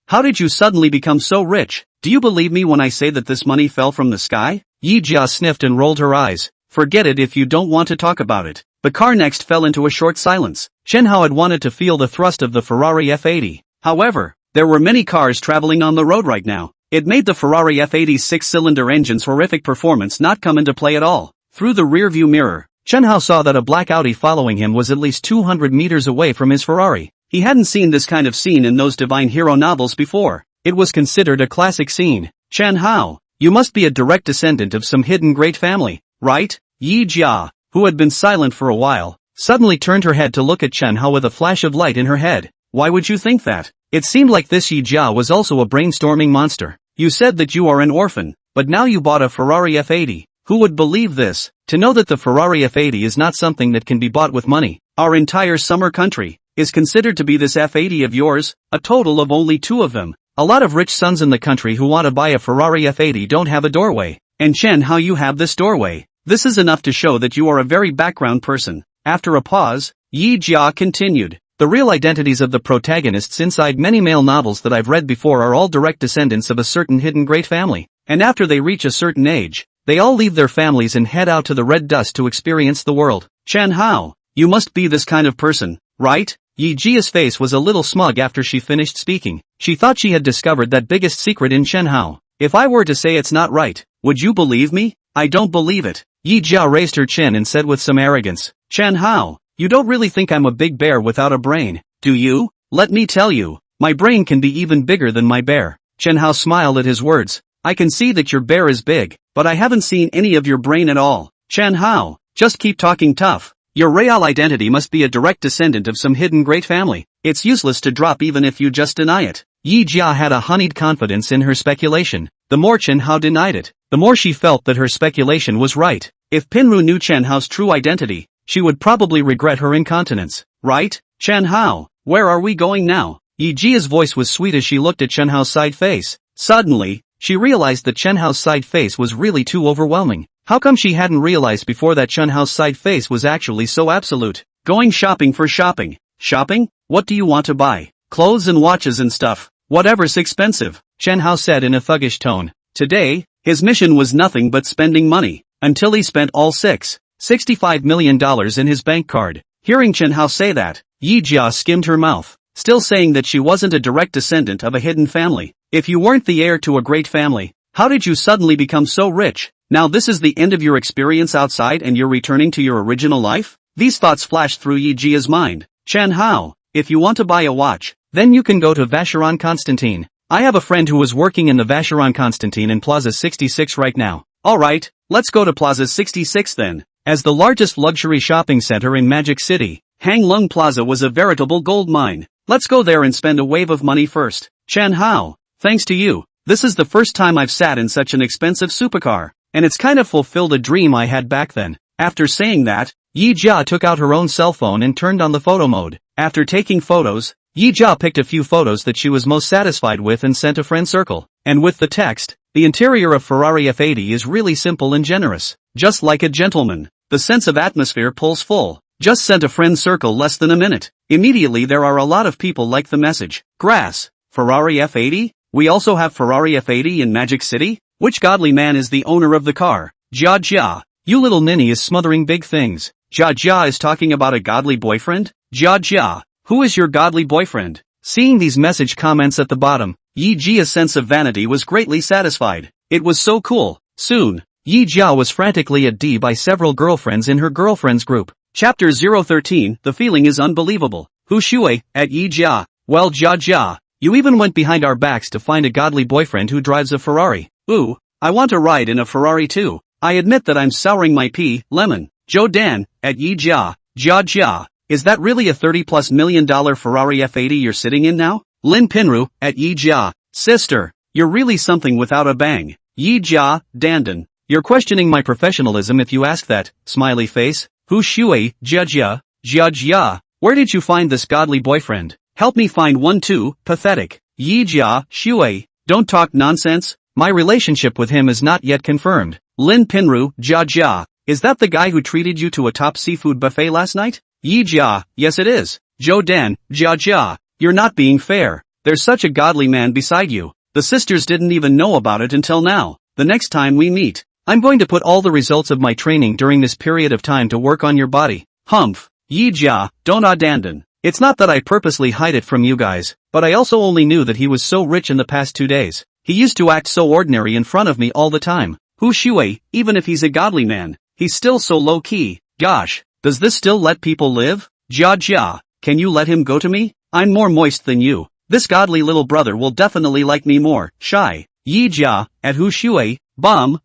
S1: How did you suddenly become so rich? Do you believe me when I say that this money fell from the sky? Yi Jia sniffed and rolled her eyes. Forget it if you don't want to talk about it. The car next fell into a short silence. Chen Hao had wanted to feel the thrust of the Ferrari F80. However, there were many cars traveling on the road right now. It made the Ferrari F80's 6-cylinder engine's horrific performance not come into play at all. Through the rearview mirror, Chen Hao saw that a black Audi following him was at least 200 meters away from his Ferrari. He hadn't seen this kind of scene in those divine hero novels before. It was considered a classic scene. Chen Hao, you must be a direct descendant of some hidden great family, right? Yi Jia, who had been silent for a while, suddenly turned her head to look at Chen Hao with a flash of light in her head. Why would you think that? It seemed like this Yi Jia was also a brainstorming monster. You said that you are an orphan, but now you bought a Ferrari F80. Who would believe this? To know that the Ferrari F80 is not something that can be bought with money. Our entire summer country is considered to be this F80 of yours, a total of only 2 of them. A lot of rich sons in the country who want to buy a Ferrari F80 don't have a doorway. And Chen Hao, you have this doorway. This is enough to show that you are a very background person. After a pause, Yi Jia continued. The real identities of the protagonists inside many male novels that I've read before are all direct descendants of a certain hidden great family, and after they reach a certain age, they all leave their families and head out to the red dust to experience the world. Chen Hao, you must be this kind of person, right? Yi Jia's face was a little smug after she finished speaking. She thought she had discovered that biggest secret in Chen Hao. If I were to say it's not right, would you believe me? I don't believe it. Yi Jia raised her chin and said with some arrogance, Chen Hao, you don't really think I'm a big bear without a brain, do you? Let me tell you, my brain can be even bigger than my bear. Chen Hao smiled at his words. I can see that your bear is big, but I haven't seen any of your brain at all. Chen Hao, just keep talking tough. Your real identity must be a direct descendant of some hidden great family. It's useless to drop even if you just deny it. Yi Jia had a honeyed confidence in her speculation. The more Chen Hao denied it, the more she felt that her speculation was right. If Pinru knew Chen Hao's true identity, she would probably regret her incontinence, right? Chen Hao, where are we going now? Yi Jia's voice was sweet as she looked at Chen Hao's side face. Suddenly, she realized that Chen Hao's side face was really too overwhelming. How come she hadn't realized before that Chen Hao's side face was actually so absolute? Going shopping for shopping. Shopping? What do you want to buy? Clothes and watches and stuff. Whatever's expensive, Chen Hao said in a thuggish tone. Today, his mission was nothing but spending money, until he spent all $65 million in his bank card. Hearing Chen Hao say that, Yi Jia skimmed her mouth, still saying that she wasn't a direct descendant of a hidden family. If you weren't the heir to a great family, how did you suddenly become so rich? Now this is the end of your experience outside and you're returning to your original life? These thoughts flashed through Yi Jia's mind. Chen Hao, if you want to buy a watch, then you can go to Vacheron Constantine. I have a friend who was working in the Vacheron Constantine in Plaza 66 right now. Alright, let's go to Plaza 66 then. As the largest luxury shopping center in Magic City, Hanglung Plaza was a veritable gold mine. Let's go there and spend a wave of money first. Chen Hao, thanks to you, this is the first time I've sat in such an expensive supercar, and it's kind of fulfilled a dream I had back then. After saying that, Yi Jia took out her own cell phone and turned on the photo mode. After taking photos, Yi Jia picked a few photos that she was most satisfied with and sent a friend circle. And with the text, the interior of Ferrari F80 is really simple and generous. Just like a gentleman, the sense of atmosphere pulls full. Just sent a friend circle less than a minute. Immediately there are a lot of people like the message. Grass, Ferrari F80? We also have Ferrari F80 in Magic City? Which godly man is the owner of the car? Jia Jia. You little ninny is smothering big things. Jia Jia is talking about a godly boyfriend? Jia Jia. Who is your godly boyfriend? Seeing these message comments at the bottom, Yi Jia's sense of vanity was greatly satisfied. It was so cool. Soon, Yi Jia was frantically at D by several girlfriends in her girlfriends group. Chapter 013, the feeling is unbelievable. Hu Shui, at Yi Jia. Well Jia Jia, you even went behind our backs to find a godly boyfriend who drives a Ferrari. Ooh, I want to ride in a Ferrari too. I admit that I'm souring my pea, lemon. Zhou Dan, at Yi Jia. Jia Jia, is that really a $30+ million Ferrari F80 you're sitting in now? Lin Pinru, at Yi Jia. Sister, you're really something without a bang. Yi Jia, Dandan. You're questioning my professionalism if you ask that, smiley face. Hu Shui, Jia Jia. Jia Jia, where did you find this godly boyfriend? Help me find one too, pathetic. Yi Jia, Shui, don't talk nonsense. My relationship with him is not yet confirmed. Lin Pinru, Jia Jia, is that the guy who treated you to a top seafood buffet last night? Yi Jia, yes it is. Zhou Dan, Jia Jia, you're not being fair. There's such a godly man beside you. The sisters didn't even know about it until now. The next time we meet, I'm going to put all the results of my training during this period of time to work on your body. Humph. Yi Jia, don't Dandan. It's not that I purposely hide it from you guys, but I also only knew that he was so rich in the past 2 days. He used to act so ordinary in front of me all the time. Hu Shui, even if he's a godly man, he's still so low-key. Gosh, does this still let people live? Jia Jia, can you let him go to me? I'm more moist than you. This godly little brother will definitely like me more. Shy. Yi Jia, at Hu Shui, bum.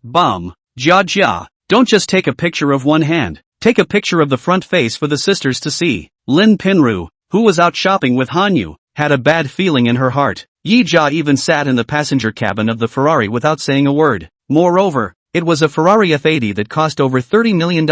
S1: Jia Jia, don't just take a picture of one hand. Take a picture of the front face for the sisters to see. Lin Pinru, who was out shopping with Hanyu, had a bad feeling in her heart. Yi Jia even sat in the passenger cabin of the Ferrari without saying a word. Moreover, it was a Ferrari F80 that cost over $30 million.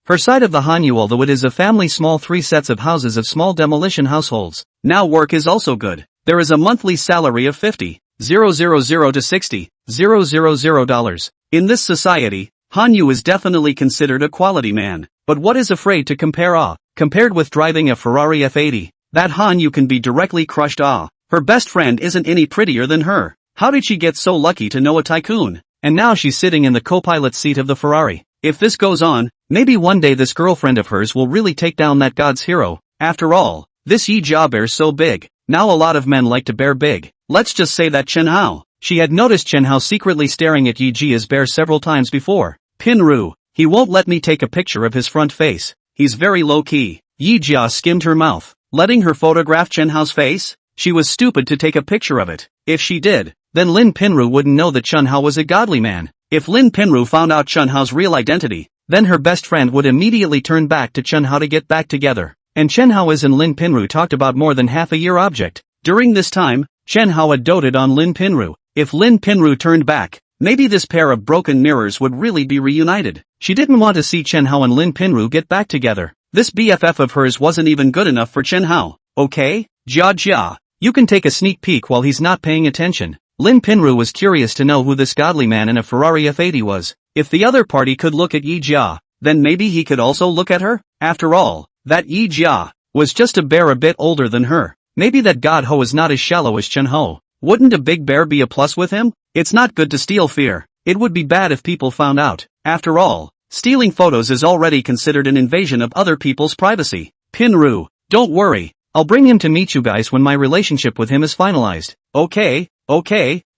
S1: Her side of the Hanyu, although it is a family small 3 sets of houses of small demolition households. Now work is also good. There is a monthly salary of $50,000 to $60,000. In this society, Hanyu is definitely considered a quality man. But what is afraid to compare Compared with driving a Ferrari F80, that Hanyu can be directly crushed. Her best friend isn't any prettier than her. How did she get so lucky to know a tycoon? And now she's sitting in the co-pilot seat of the Ferrari. If this goes on, maybe one day this girlfriend of hers will really take down that god's hero. After all, this Yi Jia bear's so big. Now a lot of men like to bear big. Let's just say that Chen Hao. She had noticed Chen Hao secretly staring at Yi Jia's bear several times before. Pinru, he won't let me take a picture of his front face. He's very low-key. Yi Jia skimmed her mouth, letting her photograph Chen Hao's face. She was stupid to take a picture of it. If she did, then Lin Pinru wouldn't know that Chen Hao was a godly man. If Lin Pinru found out Chen Hao's real identity, then her best friend would immediately turn back to Chen Hao to get back together. And Chen Hao and Lin Pinru talked about more than half a year object. During this time, Chen Hao had doted on Lin Pinru. If Lin Pinru turned back, maybe this pair of broken mirrors would really be reunited. She didn't want to see Chen Hao and Lin Pinru get back together. This BFF of hers wasn't even good enough for Chen Hao. Okay, Jia, you can take a sneak peek while he's not paying attention. Lin Pinru was curious to know who this godly man in a Ferrari F80 was. If the other party could look at Yi Jia, then maybe he could also look at her? After all, that Yi Jia was just a bear a bit older than her. Maybe that god Ho is not as shallow as Chen Hao. Wouldn't a big bear be a plus with him? It's not good to steal fear. It would be bad if people found out. After all, stealing photos is already considered an invasion of other people's privacy. Pinru, don't worry. I'll bring him to meet you guys when my relationship with him is finalized. Okay,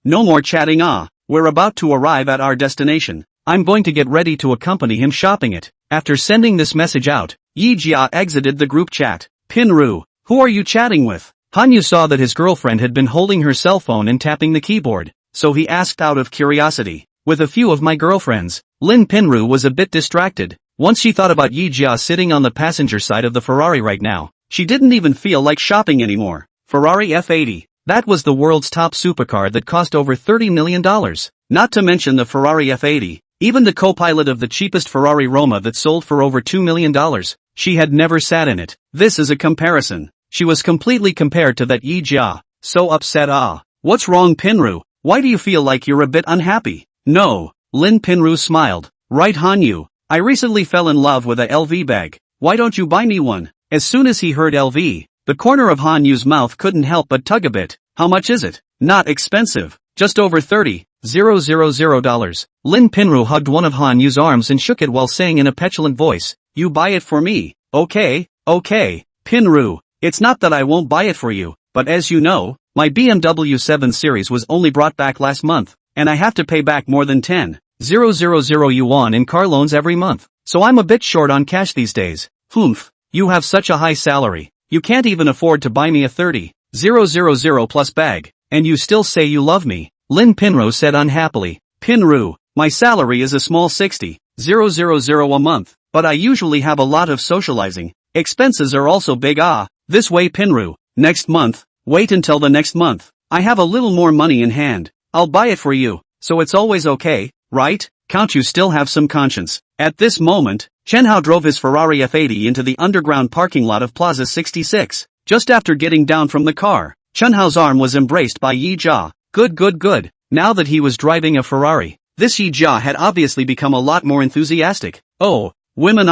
S1: no more chatting. We're about to arrive at our destination. I'm going to get ready to accompany him shopping it. After sending this message out, Yi Jia exited the group chat. Pinru, who are you chatting with? Hanyu saw that his girlfriend had been holding her cell phone and tapping the keyboard, so he asked out of curiosity. With a few of my girlfriends. Lin Pinru was a bit distracted. Once she thought about Yi Jia sitting on the passenger side of the Ferrari right now, she didn't even feel like shopping anymore. Ferrari F80. That was the world's top supercar that cost over $30 million. Not to mention the Ferrari F80, even the co-pilot of the cheapest Ferrari Roma that sold for over $2 million. She had never sat in it. This is a comparison. She was completely compared to that Yi Jia. So upset. What's wrong, Pinru? Why do you feel like you're a bit unhappy? No, Lin Pinru smiled. Right, Hanyu, I recently fell in love with a LV bag. Why don't you buy me one? As soon as he heard LV, the corner of Hanyu's mouth couldn't help but tug a bit. How much is it? Not expensive. Just over $30,000. Lin Pinru hugged one of Hanyu's arms and shook it while saying in a petulant voice, you buy it for me. Okay. Pinru, it's not that I won't buy it for you, but as you know, my BMW 7 Series was only brought back last month, and I have to pay back more than 10,000 yuan in car loans every month, so I'm a bit short on cash these days. Humph, you have such a high salary, you can't even afford to buy me a 30,000 plus bag, and you still say you love me, Lin Pinru said unhappily. Pinru, my salary is a small 60,000 a month, but I usually have a lot of socializing. Expenses are also big. This way, Pinru. Next month. Wait until the next month. I have a little more money in hand. I'll buy it for you. So it's always okay, right? Can't you still have some conscience? At this moment, Chen Hao drove his Ferrari F80 into the underground parking lot of Plaza 66. Just after getting down from the car, Chen Hao's arm was embraced by Yi Jia. Good. Now that he was driving a Ferrari, this Yi Jia had obviously become a lot more enthusiastic. Oh, women.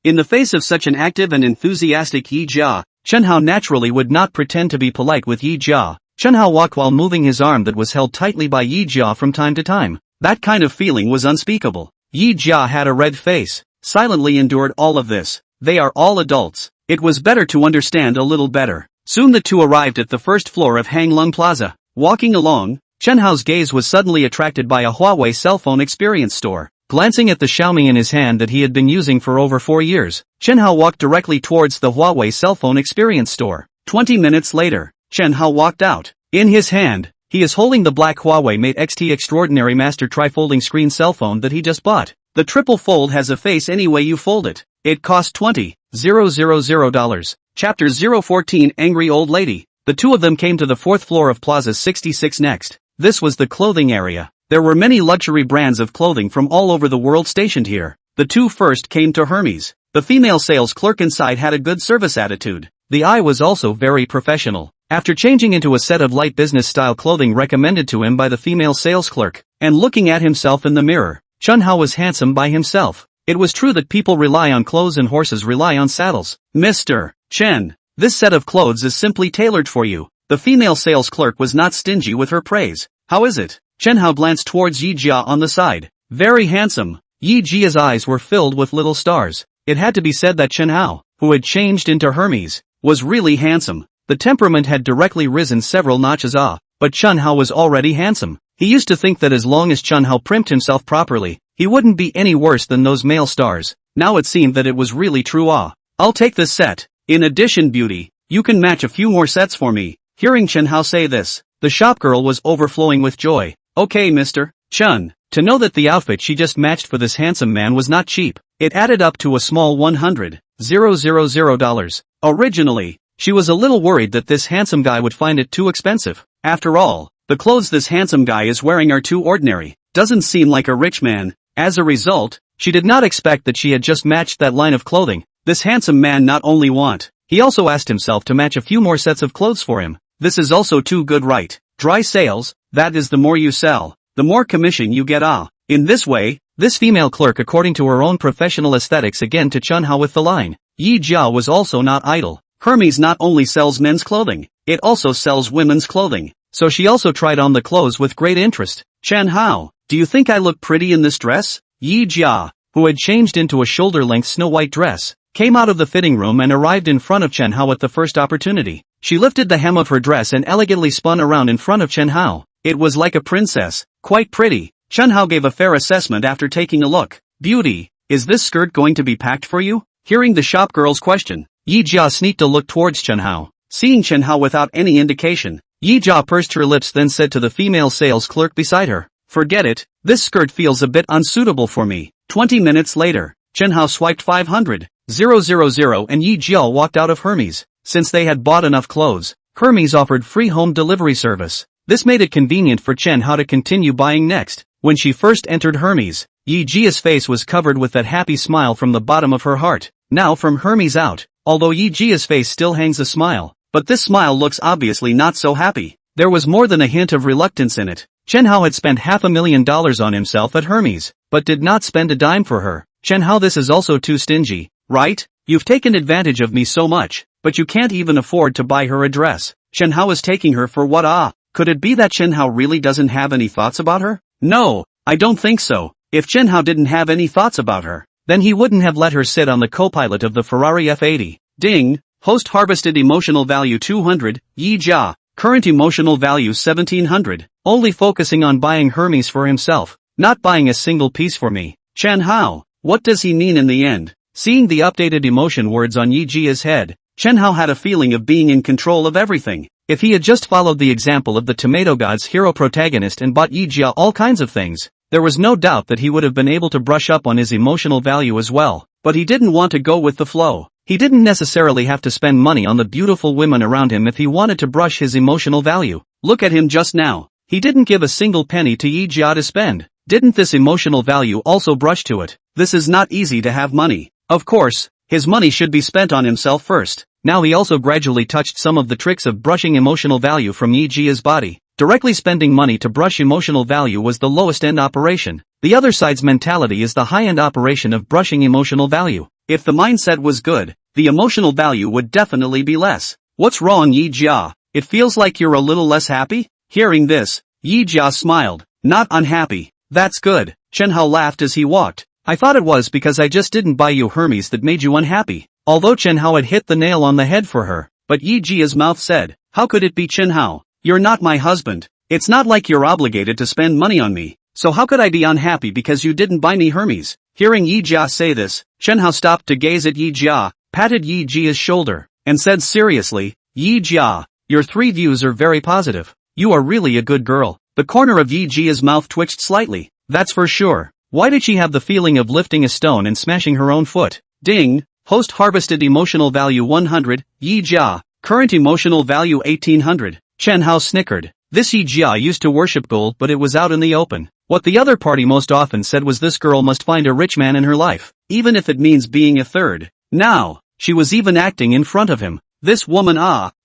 S1: In the face of such an active and enthusiastic Yi Jia, Chen Hao naturally would not pretend to be polite with Yi Jia. Chen Hao walked while moving his arm that was held tightly by Yi Jia from time to time. That kind of feeling was unspeakable. Yi Jia had a red face, silently endured all of this. They are all adults. It was better to understand a little better. Soon the two arrived at the first floor of Hang Lung Plaza. Walking along, Chen Hao's gaze was suddenly attracted by a Huawei cell phone experience store. Glancing at the Xiaomi in his hand that he had been using for over 4 years, Chen Hao walked directly towards the Huawei cell phone experience store. 20 minutes later, Chen Hao walked out. In his hand, he is holding the black Huawei Mate XT Extraordinary Master Tri-Folding Screen cell phone that he just bought. The triple fold has a face any way you fold it. It cost $20,000. Chapter 014 Angry Old Lady. The two of them came to the 4th floor of Plaza 66 next. This was the clothing area. There were many luxury brands of clothing from all over the world stationed here. The two first came to Hermes. The female sales clerk inside had a good service attitude. The eye was also very professional. After changing into a set of light business-style clothing recommended to him by the female sales clerk, and looking at himself in the mirror, Chen Hao was handsome by himself. It was true that people rely on clothes and horses rely on saddles. Mr. Chen, this set of clothes is simply tailored for you. The female sales clerk was not stingy with her praise. How is it? Chen Hao glanced towards Yi Jia on the side. Very handsome. Yi Jia's eyes were filled with little stars. It had to be said that Chen Hao, who had changed into Hermes, was really handsome. The temperament had directly risen several notches but Chen Hao was already handsome. He used to think that as long as Chen Hao primped himself properly, he wouldn't be any worse than those male stars. Now it seemed that it was really true. I'll take this set. In addition, beauty, you can match a few more sets for me. Hearing Chen Hao say this, the shopgirl was overflowing with joy. Okay, Mr. Chen. To know that the outfit she just matched for this handsome man was not cheap, it added up to a small $100,000. Originally, she was a little worried that this handsome guy would find it too expensive. After all, the clothes this handsome guy is wearing are too ordinary. Doesn't seem like a rich man. As a result, she did not expect that she had just matched that line of clothing. This handsome man not only he also asked himself to match a few more sets of clothes for him. This is also too good, right? Dry sales, that is, the more you sell, the more commission you get. In this way, this female clerk, according to her own professional aesthetics, again to Chen Hao with the line. Yi Jia was also not idle. Hermes not only sells men's clothing, it also sells women's clothing. So she also tried on the clothes with great interest. Chen Hao, do you think I look pretty in this dress? Yi Jia, who had changed into a shoulder-length snow-white dress, came out of the fitting room and arrived in front of Chen Hao at the first opportunity. She lifted the hem of her dress and elegantly spun around in front of Chen Hao. It was like a princess, quite pretty. Chen Hao gave a fair assessment after taking a look. Beauty, is this skirt going to be packed for you? Hearing the shopgirl's question, Yi Jia sneaked a look towards Chen Hao. Seeing Chen Hao without any indication, Yi Jia pursed her lips, then said to the female sales clerk beside her, forget it, this skirt feels a bit unsuitable for me. 20 minutes later, Chen Hao swiped 500,000 and Yi Jia walked out of Hermes. Since they had bought enough clothes, Hermes offered free home delivery service. This made it convenient for Chen Hao to continue buying next. When she first entered Hermes, Yi Jia's face was covered with that happy smile from the bottom of her heart. Now from Hermes out, although Yi Jia's face still hangs a smile, but this smile looks obviously not so happy. There was more than a hint of reluctance in it. Chen Hao had spent $500,000 on himself at Hermes, but did not spend a dime for her. Chen Hao, this is also too stingy, right? You've taken advantage of me so much, but you can't even afford to buy her a dress. Chen Hao is taking her for what? Could it be that Chen Hao really doesn't have any thoughts about her? No, I don't think so. If Chen Hao didn't have any thoughts about her, then he wouldn't have let her sit on the co-pilot of the Ferrari F80. Ding, host harvested emotional value 200, Yi Jia, current emotional value 1700, only focusing on buying Hermes for himself, not buying a single piece for me. Chen Hao, what does he mean in the end? Seeing the updated emotion words on Yi Jia's head, Chen Hao had a feeling of being in control of everything. If he had just followed the example of the Tomato God's hero protagonist and bought Yi Jia all kinds of things, there was no doubt that he would have been able to brush up on his emotional value as well. But he didn't want to go with the flow. He didn't necessarily have to spend money on the beautiful women around him if he wanted to brush his emotional value. Look at him just now. He didn't give a single penny to Yi Jia to spend. Didn't this emotional value also brush to it? This is not easy to have money. Of course, his money should be spent on himself first. Now he also gradually touched some of the tricks of brushing emotional value from Yi Jia's body. Directly spending money to brush emotional value was the lowest end operation. The other side's mentality is the high-end operation of brushing emotional value. If the mindset was good, the emotional value would definitely be less. What's wrong, Yi Jia? It feels like you're a little less happy? Hearing this, Yi Jia smiled. Not unhappy. That's good. Chen Hao laughed as he walked. I thought it was because I just didn't buy you Hermes that made you unhappy. Although Chen Hao had hit the nail on the head for her, but Yi Jia's mouth said, how could it be, Chen Hao? You're not my husband. It's not like you're obligated to spend money on me. So how could I be unhappy because you didn't buy me Hermes? Hearing Yi Jia say this, Chen Hao stopped to gaze at Yi Jia, patted Yi Jia's shoulder, and said seriously, Yi Jia, your three views are very positive. You are really a good girl. The corner of Yi Jia's mouth twitched slightly. That's for sure. Why did she have the feeling of lifting a stone and smashing her own foot? Ding, host harvested emotional value 100, Yi Jia, current emotional value 1800. Chen Hao snickered. This Yi Jia used to worship gold, but it was out in the open. What the other party most often said was this girl must find a rich man in her life, even if it means being a third. Now, she was even acting in front of him. This woman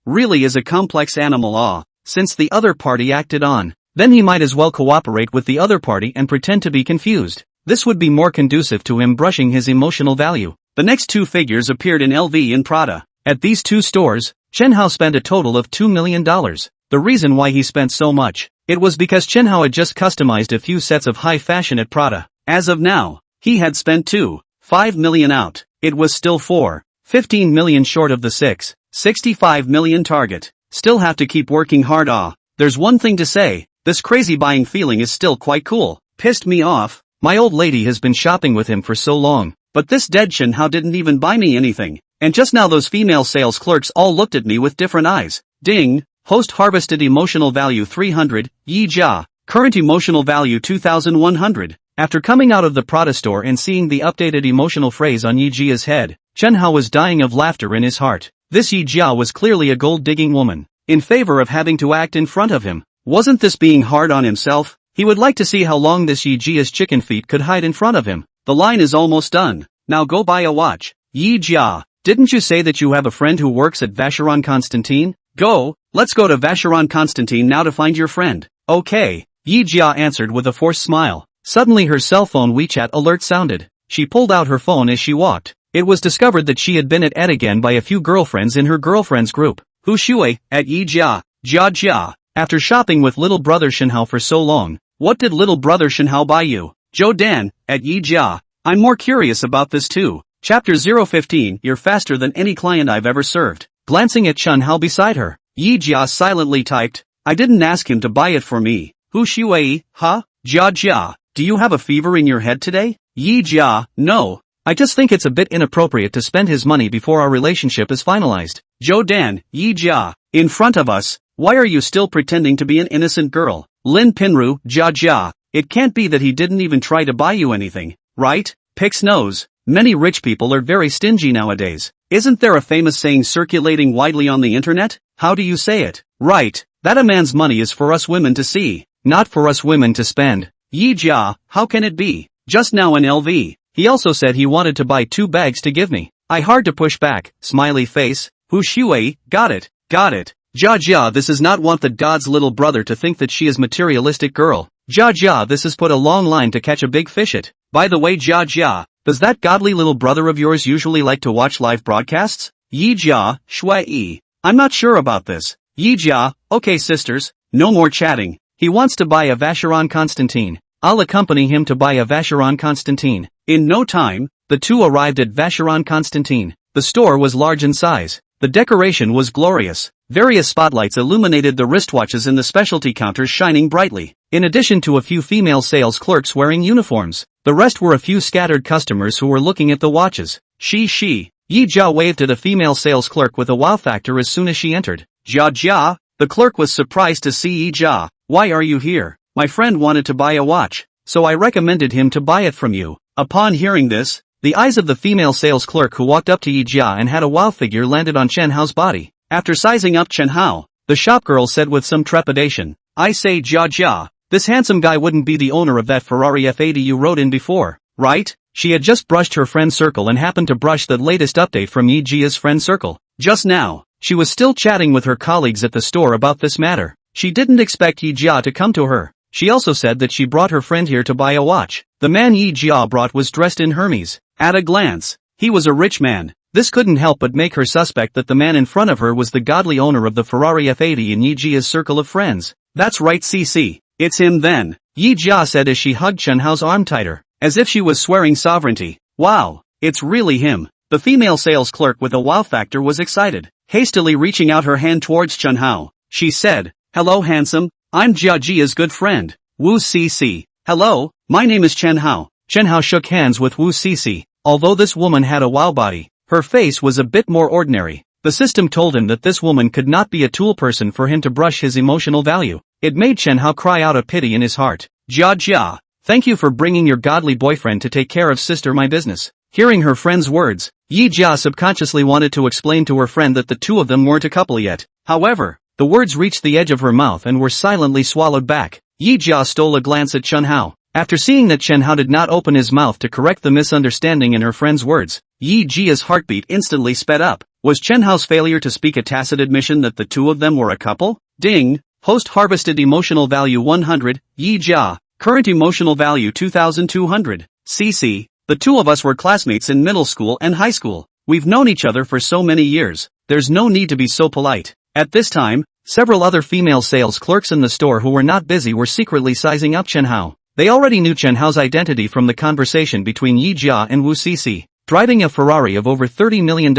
S1: really is a complex animal since the other party acted on. Then he might as well cooperate with the other party and pretend to be confused. This would be more conducive to him brushing his emotional value. The next two figures appeared in LV and Prada. At these two stores, Chen Hao spent a total of $2 million. The reason why he spent so much, it was because Chen Hao had just customized a few sets of high fashion at Prada. As of now, he had spent $2.5 million out. It was still $4.15 million short of the $6.65 million target. Still have to keep working hard. There's one thing to say, this crazy buying feeling is still quite cool. Pissed me off. My old lady has been shopping with him for so long, but this dead Chen Hao didn't even buy me anything. And just now those female sales clerks all looked at me with different eyes. Ding. Host harvested emotional value 300, Yi Jia. Current emotional value 2100. After coming out of the Prada store and seeing the updated emotional phrase on Yi Jia's head, Chen Hao was dying of laughter in his heart. This Yi Jia was clearly a gold-digging woman, in favor of having to act in front of him. Wasn't this being hard on himself? He would like to see how long this Yi Jia's chicken feet could hide in front of him. The line is almost done. Now go buy a watch. Yi Jia, didn't you say that you have a friend who works at Vacheron Constantin? Go, let's go to Vacheron Constantin now to find your friend. Okay, Yi Jia answered with a forced smile. Suddenly her cell phone WeChat alert sounded. She pulled out her phone as she walked. It was discovered that she had been at again by a few girlfriends in her girlfriends group. Hu Shui, at Yi Jia, Jia. After shopping with little brother Chen Hao for so long, what did little brother Chen Hao buy you? Zhou Dan, at Yi Jia. I'm more curious about this too. Chapter 015, you're faster than any client I've ever served. Glancing at Chen Hao beside her, Yi Jia silently typed, I didn't ask him to buy it for me. Hu Shui, huh? Jia. Do you have a fever in your head today? Yi Jia, no. I just think it's a bit inappropriate to spend his money before our relationship is finalized. Zhou Dan, Yi Jia, in front of us, why are you still pretending to be an innocent girl? Lin Pinru, Jia. It can't be that he didn't even try to buy you anything, right? Pix knows. Many rich people are very stingy nowadays. Isn't there a famous saying circulating widely on the internet? How do you say it? Right, that a man's money is for us women to see, not for us women to spend. Yi Jia, how can it be? Just now in LV, he also said he wanted to buy 2 bags to give me. I hard to push back, smiley face. Hu Shui, got it. Jia, this is not want the god's little brother to think that she is materialistic girl. Jia, this is put a long line to catch a big fish it. By the way Jia, does that godly little brother of yours usually like to watch live broadcasts? Yi Jia, Shui. I'm not sure about this. Yi Jia, okay sisters, no more chatting. He wants to buy a Vacheron Constantin. I'll accompany him to buy a Vacheron Constantin. In no time, the two arrived at Vacheron Constantin. The store was large in size. The decoration was glorious. Various spotlights illuminated the wristwatches in the specialty counters shining brightly. In addition to a few female sales clerks wearing uniforms, the rest were a few scattered customers who were looking at the watches. She. Yi Jia waved at a female sales clerk with a wow factor as soon as she entered. Jia. The clerk was surprised to see Yi Jia. Why are you here? My friend wanted to buy a watch, so I recommended him to buy it from you. Upon hearing this, the eyes of the female sales clerk who walked up to Yi Jia and had a wow figure landed on Chen Hao's body. After sizing up Chen Hao, the shopgirl said with some trepidation, I say Jia, this handsome guy wouldn't be the owner of that Ferrari F80 you rode in before, right? She had just brushed her friend circle and happened to brush the latest update from Yi Jia's friend circle. Just now, she was still chatting with her colleagues at the store about this matter. She didn't expect Yi Jia to come to her. She also said that she brought her friend here to buy a watch. The man Yi Jia brought was dressed in Hermes. At a glance, he was a rich man. This couldn't help but make her suspect that the man in front of her was the godly owner of the Ferrari F80 in Yi Jia's circle of friends. That's right CC. It's him then, Yi Jia said as she hugged Chen Hao's arm tighter, as if she was swearing sovereignty. Wow, it's really him. The female sales clerk with a wow factor was excited. Hastily reaching out her hand towards Chen Hao, she said, hello handsome, I'm Jia Jia's good friend, Wu CC. Hello, my name is Chen Hao. Chen Hao shook hands with Wu CC. Although this woman had a wow body, her face was a bit more ordinary. The system told him that this woman could not be a tool person for him to brush his emotional value. It made Chen Hao cry out a pity in his heart. Jia, thank you for bringing your godly boyfriend to take care of sister my business. Hearing her friend's words, Yi Jia subconsciously wanted to explain to her friend that the two of them weren't a couple yet. However, the words reached the edge of her mouth and were silently swallowed back. Yi Jia stole a glance at Chen Hao. After seeing that Chen Hao did not open his mouth to correct the misunderstanding in her friend's words, Yi Jia's heartbeat instantly sped up. Was Chen Hao's failure to speak a tacit admission that the two of them were a couple? Ding! Host harvested emotional value 100, Yi Jia. Current emotional value 2200. CC. The two of us were classmates in middle school and high school. We've known each other for so many years. There's no need to be so polite. At this time, several other female sales clerks in the store who were not busy were secretly sizing up Chen Hao. They already knew Chen Hao's identity from the conversation between Yi Jia and Wu Cece. Driving a Ferrari of over $30 million.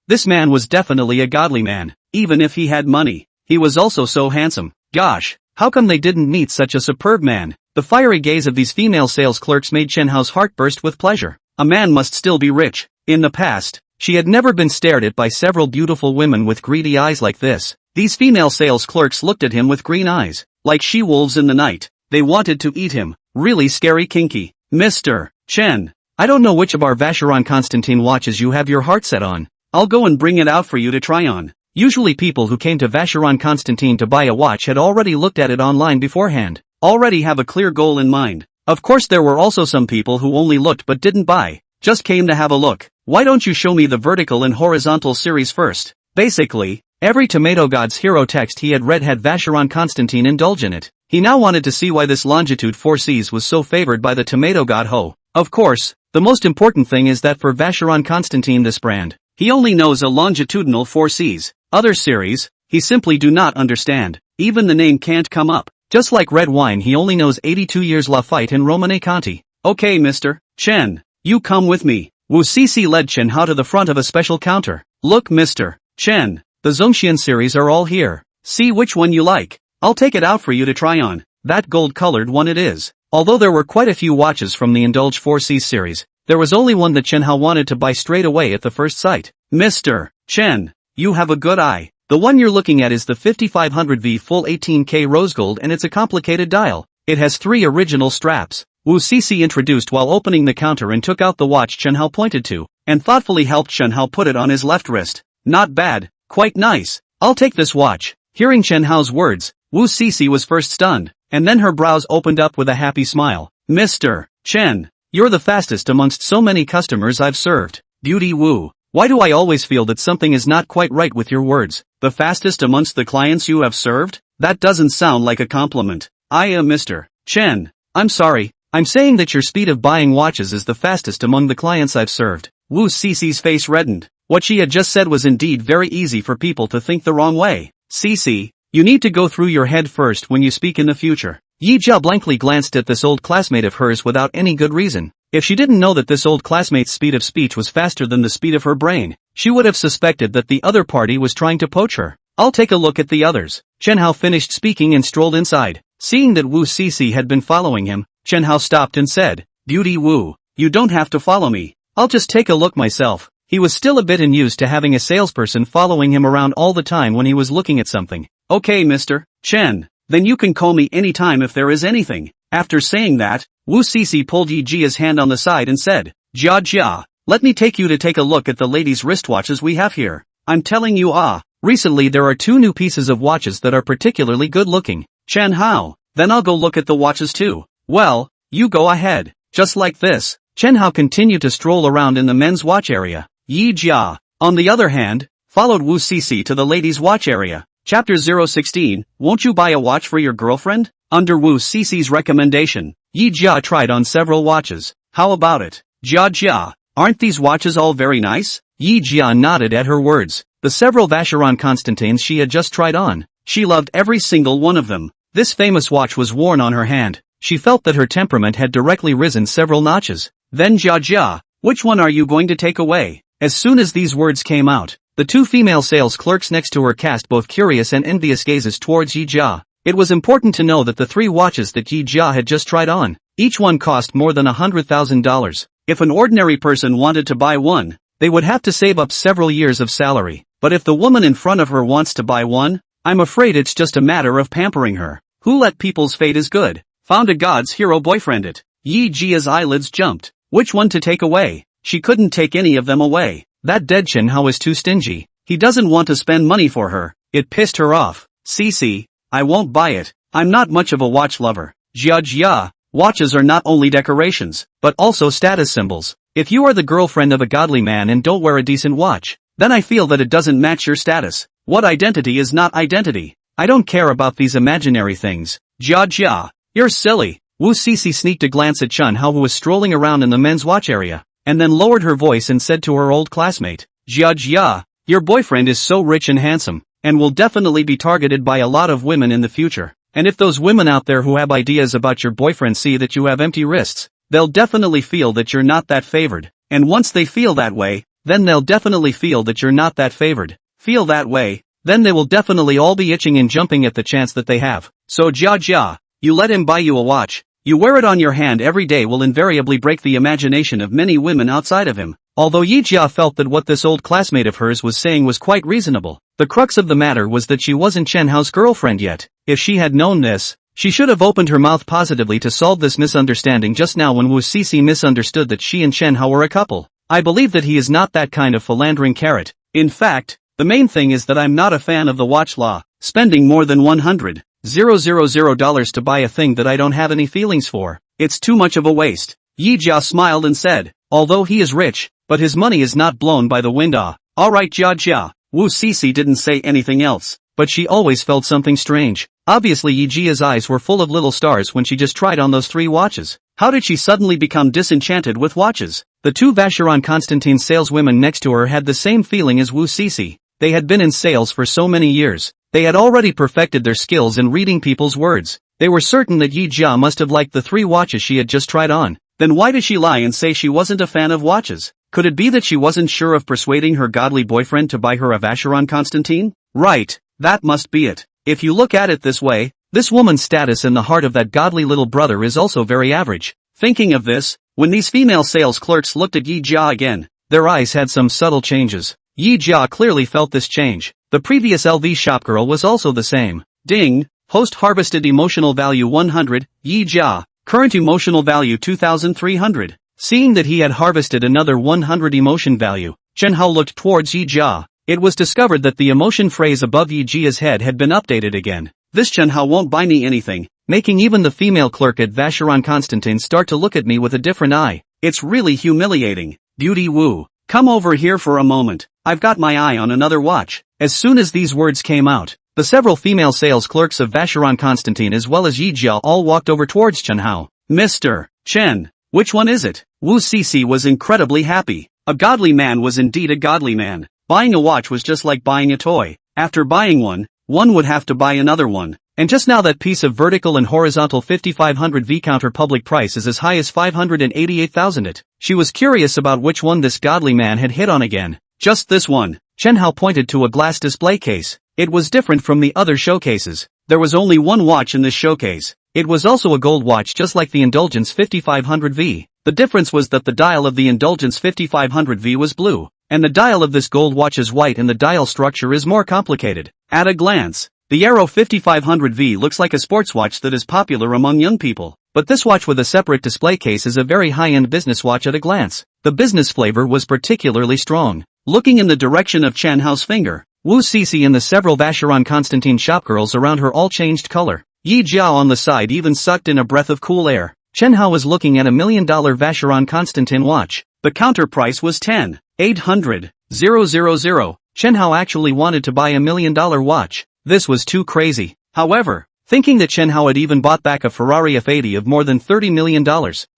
S1: This man was definitely a godly man. Even if he had money, he was also so handsome. Gosh, how come they didn't meet such a superb man? The fiery gaze of these female sales clerks made Chen Hao's heart burst with pleasure. A man must still be rich. In the past, she had never been stared at by several beautiful women with greedy eyes like this. These female sales clerks looked at him with green eyes, like she-wolves in the night. They wanted to eat him. Really scary kinky. Mr. Chen, I don't know which of our Vacheron Constantin watches you have your heart set on. I'll go and bring it out for you to try on. Usually people who came to Vacheron Constantin to buy a watch had already looked at it online beforehand. Already have a clear goal in mind. Of course there were also some people who only looked but didn't buy. Just came to have a look. Why don't you show me the vertical and horizontal series first? Basically, every Tomato God's hero text he had read had Vacheron Constantin indulge in it. He now wanted to see why this longitude 4Cs was so favored by the Tomato God Ho. Of course, the most important thing is that for Vacheron Constantin this brand, he only knows a longitudinal 4Cs. Other series, he simply do not understand. Even the name can't come up. Just like red wine he only knows 82 years Lafite and Romane Conti. Okay Mr. Chen, you come with me. Wu Cece led Chen Hao to the front of a special counter. Look Mr. Chen, the Zongxian series are all here. See which one you like. I'll take it out for you to try on. That gold-colored one it is. Although there were quite a few watches from the Indulge 4Cs series, there was only one that Chen Hao wanted to buy straight away at the first sight. Mr. Chen, you have a good eye. The one you're looking at is the 5500V full 18K rose gold and it's a complicated dial. It has 3 original straps. Wu Cece introduced while opening the counter and took out the watch Chen Hao pointed to, and thoughtfully helped Chen Hao put it on his left wrist. Not bad, quite nice. I'll take this watch. Hearing Chen Hao's words, Wu Cece was first stunned, and then her brows opened up with a happy smile. Mr. Chen, you're the fastest amongst so many customers I've served. Beauty Wu, why do I always feel that something is not quite right with your words? The fastest amongst the clients you have served? That doesn't sound like a compliment. I am Mr. Chen. I'm sorry, I'm saying that your speed of buying watches is the fastest among the clients I've served. Wu Cece's face reddened. What she had just said was indeed very easy for people to think the wrong way. Cece, you need to go through your head first when you speak in the future. Yi Jia blankly glanced at this old classmate of hers without any good reason. If she didn't know that this old classmate's speed of speech was faster than the speed of her brain, she would have suspected that the other party was trying to poach her. I'll take a look at the others. Chen Hao finished speaking and strolled inside. Seeing that Wu Cece had been following him, Chen Hao stopped and said, Beauty Wu, you don't have to follow me. I'll just take a look myself. He was still a bit unused to having a salesperson following him around all the time when he was looking at something. Okay Mr. Chen, then you can call me anytime if there is anything. After saying that, Wu Cece pulled Yi Jia's hand on the side and said, Jia Jia, let me take you to take a look at the ladies' wristwatches we have here. I'm telling you recently there are 2 new pieces of watches that are particularly good looking. Chen Hao, then I'll go look at the watches too. Well, you go ahead. Just like this, Chen Hao continued to stroll around in the men's watch area. Yi Jia, on the other hand, followed Wu Cece to the ladies' watch area. Chapter 016, won't you buy a watch for your girlfriend? Under Wu Cece's recommendation, Yi Jia tried on several watches. How about it? Jia Jia, aren't these watches all very nice? Yi Jia nodded at her words. The several Vacheron Constantins she had just tried on. She loved every single one of them. This famous watch was worn on her hand. She felt that her temperament had directly risen several notches. Then Jia Jia, which one are you going to take away? As soon as these words came out, the 2 female sales clerks next to her cast both curious and envious gazes towards Yi Jia. It was important to know that the 3 watches that Yi Jia had just tried on, each one cost more than $100,000. If an ordinary person wanted to buy one, they would have to save up several years of salary. But if the woman in front of her wants to buy one, I'm afraid it's just a matter of pampering her. Who let people's fate is good? Found a God's hero boyfriend it. Yi Jia's eyelids jumped. Which one to take away? She couldn't take any of them away. That dead Chen Hao is too stingy. He doesn't want to spend money for her. It pissed her off. Cece, I won't buy it. I'm not much of a watch lover. Jia Jia, watches are not only decorations, but also status symbols. If you are the girlfriend of a godly man and don't wear a decent watch, then I feel that it doesn't match your status. What identity is not identity? I don't care about these imaginary things. Jia Jia, you're silly. Wu Cece sneaked a glance at Chen Hao, who was strolling around in the men's watch area, and then lowered her voice and said to her old classmate, Jia Jia, your boyfriend is so rich and handsome, and will definitely be targeted by a lot of women in the future. And if those women out there who have ideas about your boyfriend see that you have empty wrists, they'll definitely feel that you're not that favored. And once they feel that way, then they'll definitely feel that you're not that favored. Feel that way, then they will definitely all be itching and jumping at the chance that they have. So Jia Jia, you let him buy you a watch. You wear it on your hand every day will invariably break the imagination of many women outside of him. Although Yi Jia felt that what this old classmate of hers was saying was quite reasonable, the crux of the matter was that she wasn't Chen Hao's girlfriend yet. If she had known this, she should have opened her mouth positively to solve this misunderstanding just now when Wu Cece misunderstood that she and Chen Hao were a couple. I believe that he is not that kind of philandering carrot. In fact, the main thing is that I'm not a fan of the watch law, spending more than $100,000 to buy a thing that I don't have any feelings for. It's too much of a waste. Yi Jia smiled and said, although he is rich, but his money is not blown by the wind. Alright Jia Jia. Wu Cece didn't say anything else, but she always felt something strange. Obviously Yi Jia's eyes were full of little stars when she just tried on those 3 watches. How did she suddenly become disenchanted with watches? The 2 Vacheron Constantin saleswomen next to her had the same feeling as Wu Cece. They had been in sales for so many years. They had already perfected their skills in reading people's words. They were certain that Yi Jia must have liked the 3 watches she had just tried on. Then why did she lie and say she wasn't a fan of watches? Could it be that she wasn't sure of persuading her godly boyfriend to buy her a Vacheron Constantin? Right, that must be it. If you look at it this way, this woman's status in the heart of that godly little brother is also very average. Thinking of this, when these female sales clerks looked at Yi Jia again, their eyes had some subtle changes. Yi Jia clearly felt this change. The previous LV shopgirl was also the same. Ding, post-harvested emotional value 100, Yi Jia, current emotional value 2,300. Seeing that he had harvested another 100 emotion value, Chen Hao looked towards Yi Jia. It was discovered that the emotion phrase above Yi Jia's head had been updated again. This Chen Hao won't buy me anything, making even the female clerk at Vacheron Constantin start to look at me with a different eye. It's really humiliating. Beauty Wu, come over here for a moment. I've got my eye on another watch. As soon as these words came out, the several female sales clerks of Vacheron Constantin as well as Yi Jia all walked over towards Chen Hao. Mr. Chen, which one is it? Wu Cece was incredibly happy. A godly man was indeed a godly man. Buying a watch was just like buying a toy. After buying one would have to buy another one. And just now that piece of vertical and horizontal 5500 V counter public price is as high as 588,000 it. She was curious about which one this godly man had hit on again. Just this one. Chen Hao pointed to a glass display case. It was different from the other showcases. There was only one watch in this showcase. It was also a gold watch just like the Indulgence 5500V. The difference was that the dial of the Indulgence 5500V was blue, and the dial of this gold watch is white and the dial structure is more complicated. At a glance, the Aero 5500V looks like a sports watch that is popular among young people. But this watch with a separate display case is a very high-end business watch at a glance. The business flavor was particularly strong. Looking in the direction of Chen Hao's finger, Wu Cece and the several Vacheron Constantin shopgirls around her all changed color. Yi Jiao on the side even sucked in a breath of cool air. Chen Hao was looking at $1 million Vacheron Constantin watch. The counter price was 10,800,000. Chen Hao actually wanted to buy $1 million watch. This was too crazy. However, thinking that Chen Hao had even bought back a Ferrari F80 of more than $30 million,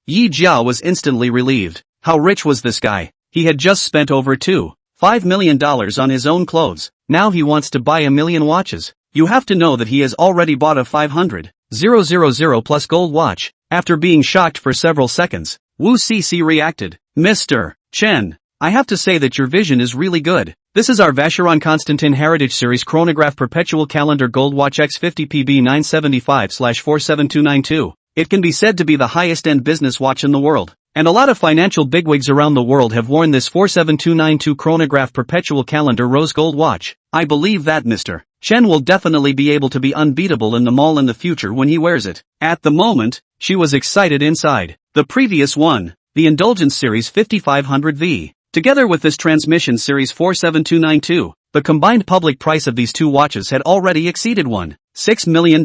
S1: Yi Jiao was instantly relieved. How rich was this guy? He had just spent over $5 million on his own clothes. Now he wants to buy 1 million watches. You have to know that he has already bought a 500,000 plus gold watch. After being shocked for several seconds, Wu Cece reacted. Mr. Chen, I have to say that your vision is really good. This is our Vacheron Constantin Heritage Series Chronograph Perpetual Calendar Gold Watch X50 PB 975/47292. It can be said to be the highest-end business watch in the world. And a lot of financial bigwigs around the world have worn this 47292 Chronograph Perpetual Calendar Rose Gold watch. I believe that Mr. Chen will definitely be able to be unbeatable in the mall in the future when he wears it. At the moment, she was excited inside. The previous one, the Indulgence Series 5500V, together with this Transmission Series 47292, the combined public price of these 2 watches had already exceeded $6 million.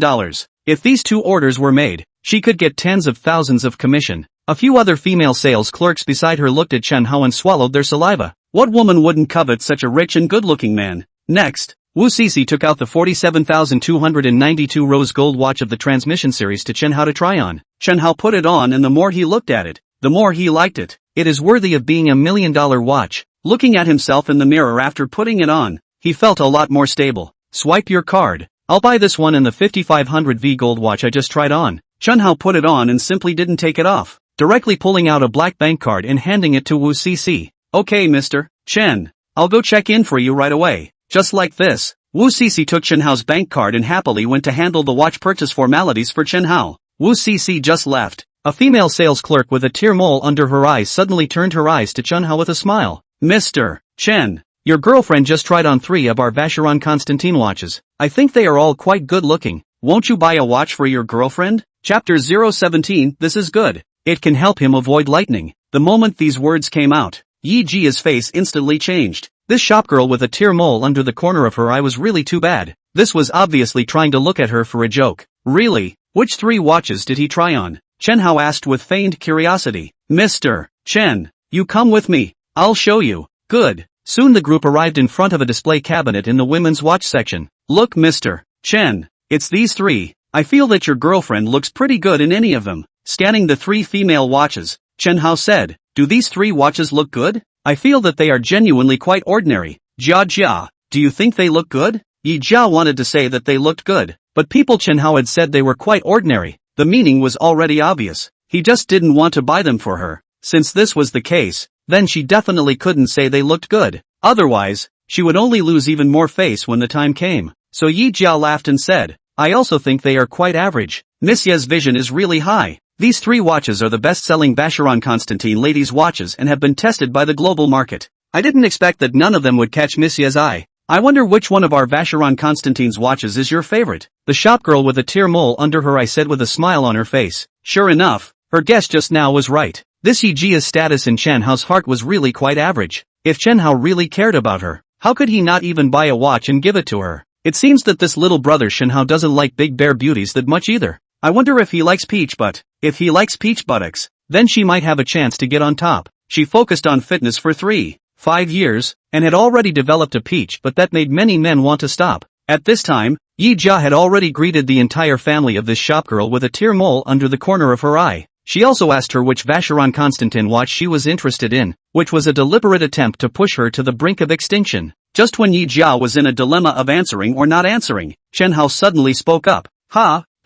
S1: If these 2 orders were made, she could get tens of thousands of commission. A few other female sales clerks beside her looked at Chen Hao and swallowed their saliva. What woman wouldn't covet such a rich and good-looking man? Next, Wu Cece took out the 47,292 rose gold watch of the transmission series to Chen Hao to try on. Chen Hao put it on, and the more he looked at it, the more he liked it. It is worthy of being $1 million watch. Looking at himself in the mirror after putting it on, he felt a lot more stable. Swipe your card. I'll buy this one and the 5500V gold watch I just tried on. Chen Hao put it on and simply didn't take it off, directly pulling out a black bank card and handing it to Wu Cece. Okay, Mr. Chen. I'll go check in for you right away. Just like this, Wu Cece took Chen Hao's bank card and happily went to handle the watch purchase formalities for Chen Hao. Wu Cece just left. A female sales clerk with a tear mole under her eyes suddenly turned her eyes to Chen Hao with a smile. Mr. Chen, your girlfriend just tried on 3 of our Vacheron Constantin watches. I think they are all quite good looking. Won't you buy a watch for your girlfriend? Chapter 017. This is good. It can help him avoid lightning. The moment these words came out, Yi Jia's face instantly changed. This shopgirl with a tear mole under the corner of her eye was really too bad. This was obviously trying to look at her for a joke. Really? Which 3 watches did he try on? Chen Hao asked with feigned curiosity. Mr. Chen, you come with me. I'll show you. Good. Soon the group arrived in front of a display cabinet in the women's watch section. Look, Mr. Chen, it's these 3. I feel that your girlfriend looks pretty good in any of them. Scanning the 3 female watches, Chen Hao said, do these 3 watches look good? I feel that they are genuinely quite ordinary. Jia, do you think they look good? Yi Jia wanted to say that they looked good, but people Chen Hao had said they were quite ordinary. The meaning was already obvious. He just didn't want to buy them for her. Since this was the case, then she definitely couldn't say they looked good. Otherwise, she would only lose even more face when the time came. So Yi Jia laughed and said, I also think they are quite average. Miss Ye's vision is really high. These 3 watches are the best-selling Vacheron Constantin ladies' watches and have been tested by the global market. I didn't expect that none of them would catch Miss Ye's eye. I wonder which one of our Vacheron Constantin's watches is your favorite? The shopgirl with a tear mole under her eye said with a smile on her face. Sure enough, her guess just now was right. This Yi Jia's status in Chen Hao's heart was really quite average. If Chen Hao really cared about her, how could he not even buy a watch and give it to her? It seems that this little brother Chen Hao doesn't like big bear beauties that much either. I wonder if he likes peach butt. If he likes peach buttocks, then she might have a chance to get on top. She focused on fitness for 3-5 years, and had already developed a peach but that made many men want to stop. At this time, Yi Jia had already greeted the entire family of this shopgirl with a tear mole under the corner of her eye. She also asked her which Vacheron Constantin watch she was interested in, which was a deliberate attempt to push her to the brink of extinction. Just when Yi Jia was in a dilemma of answering or not answering, Chen Hao suddenly spoke up.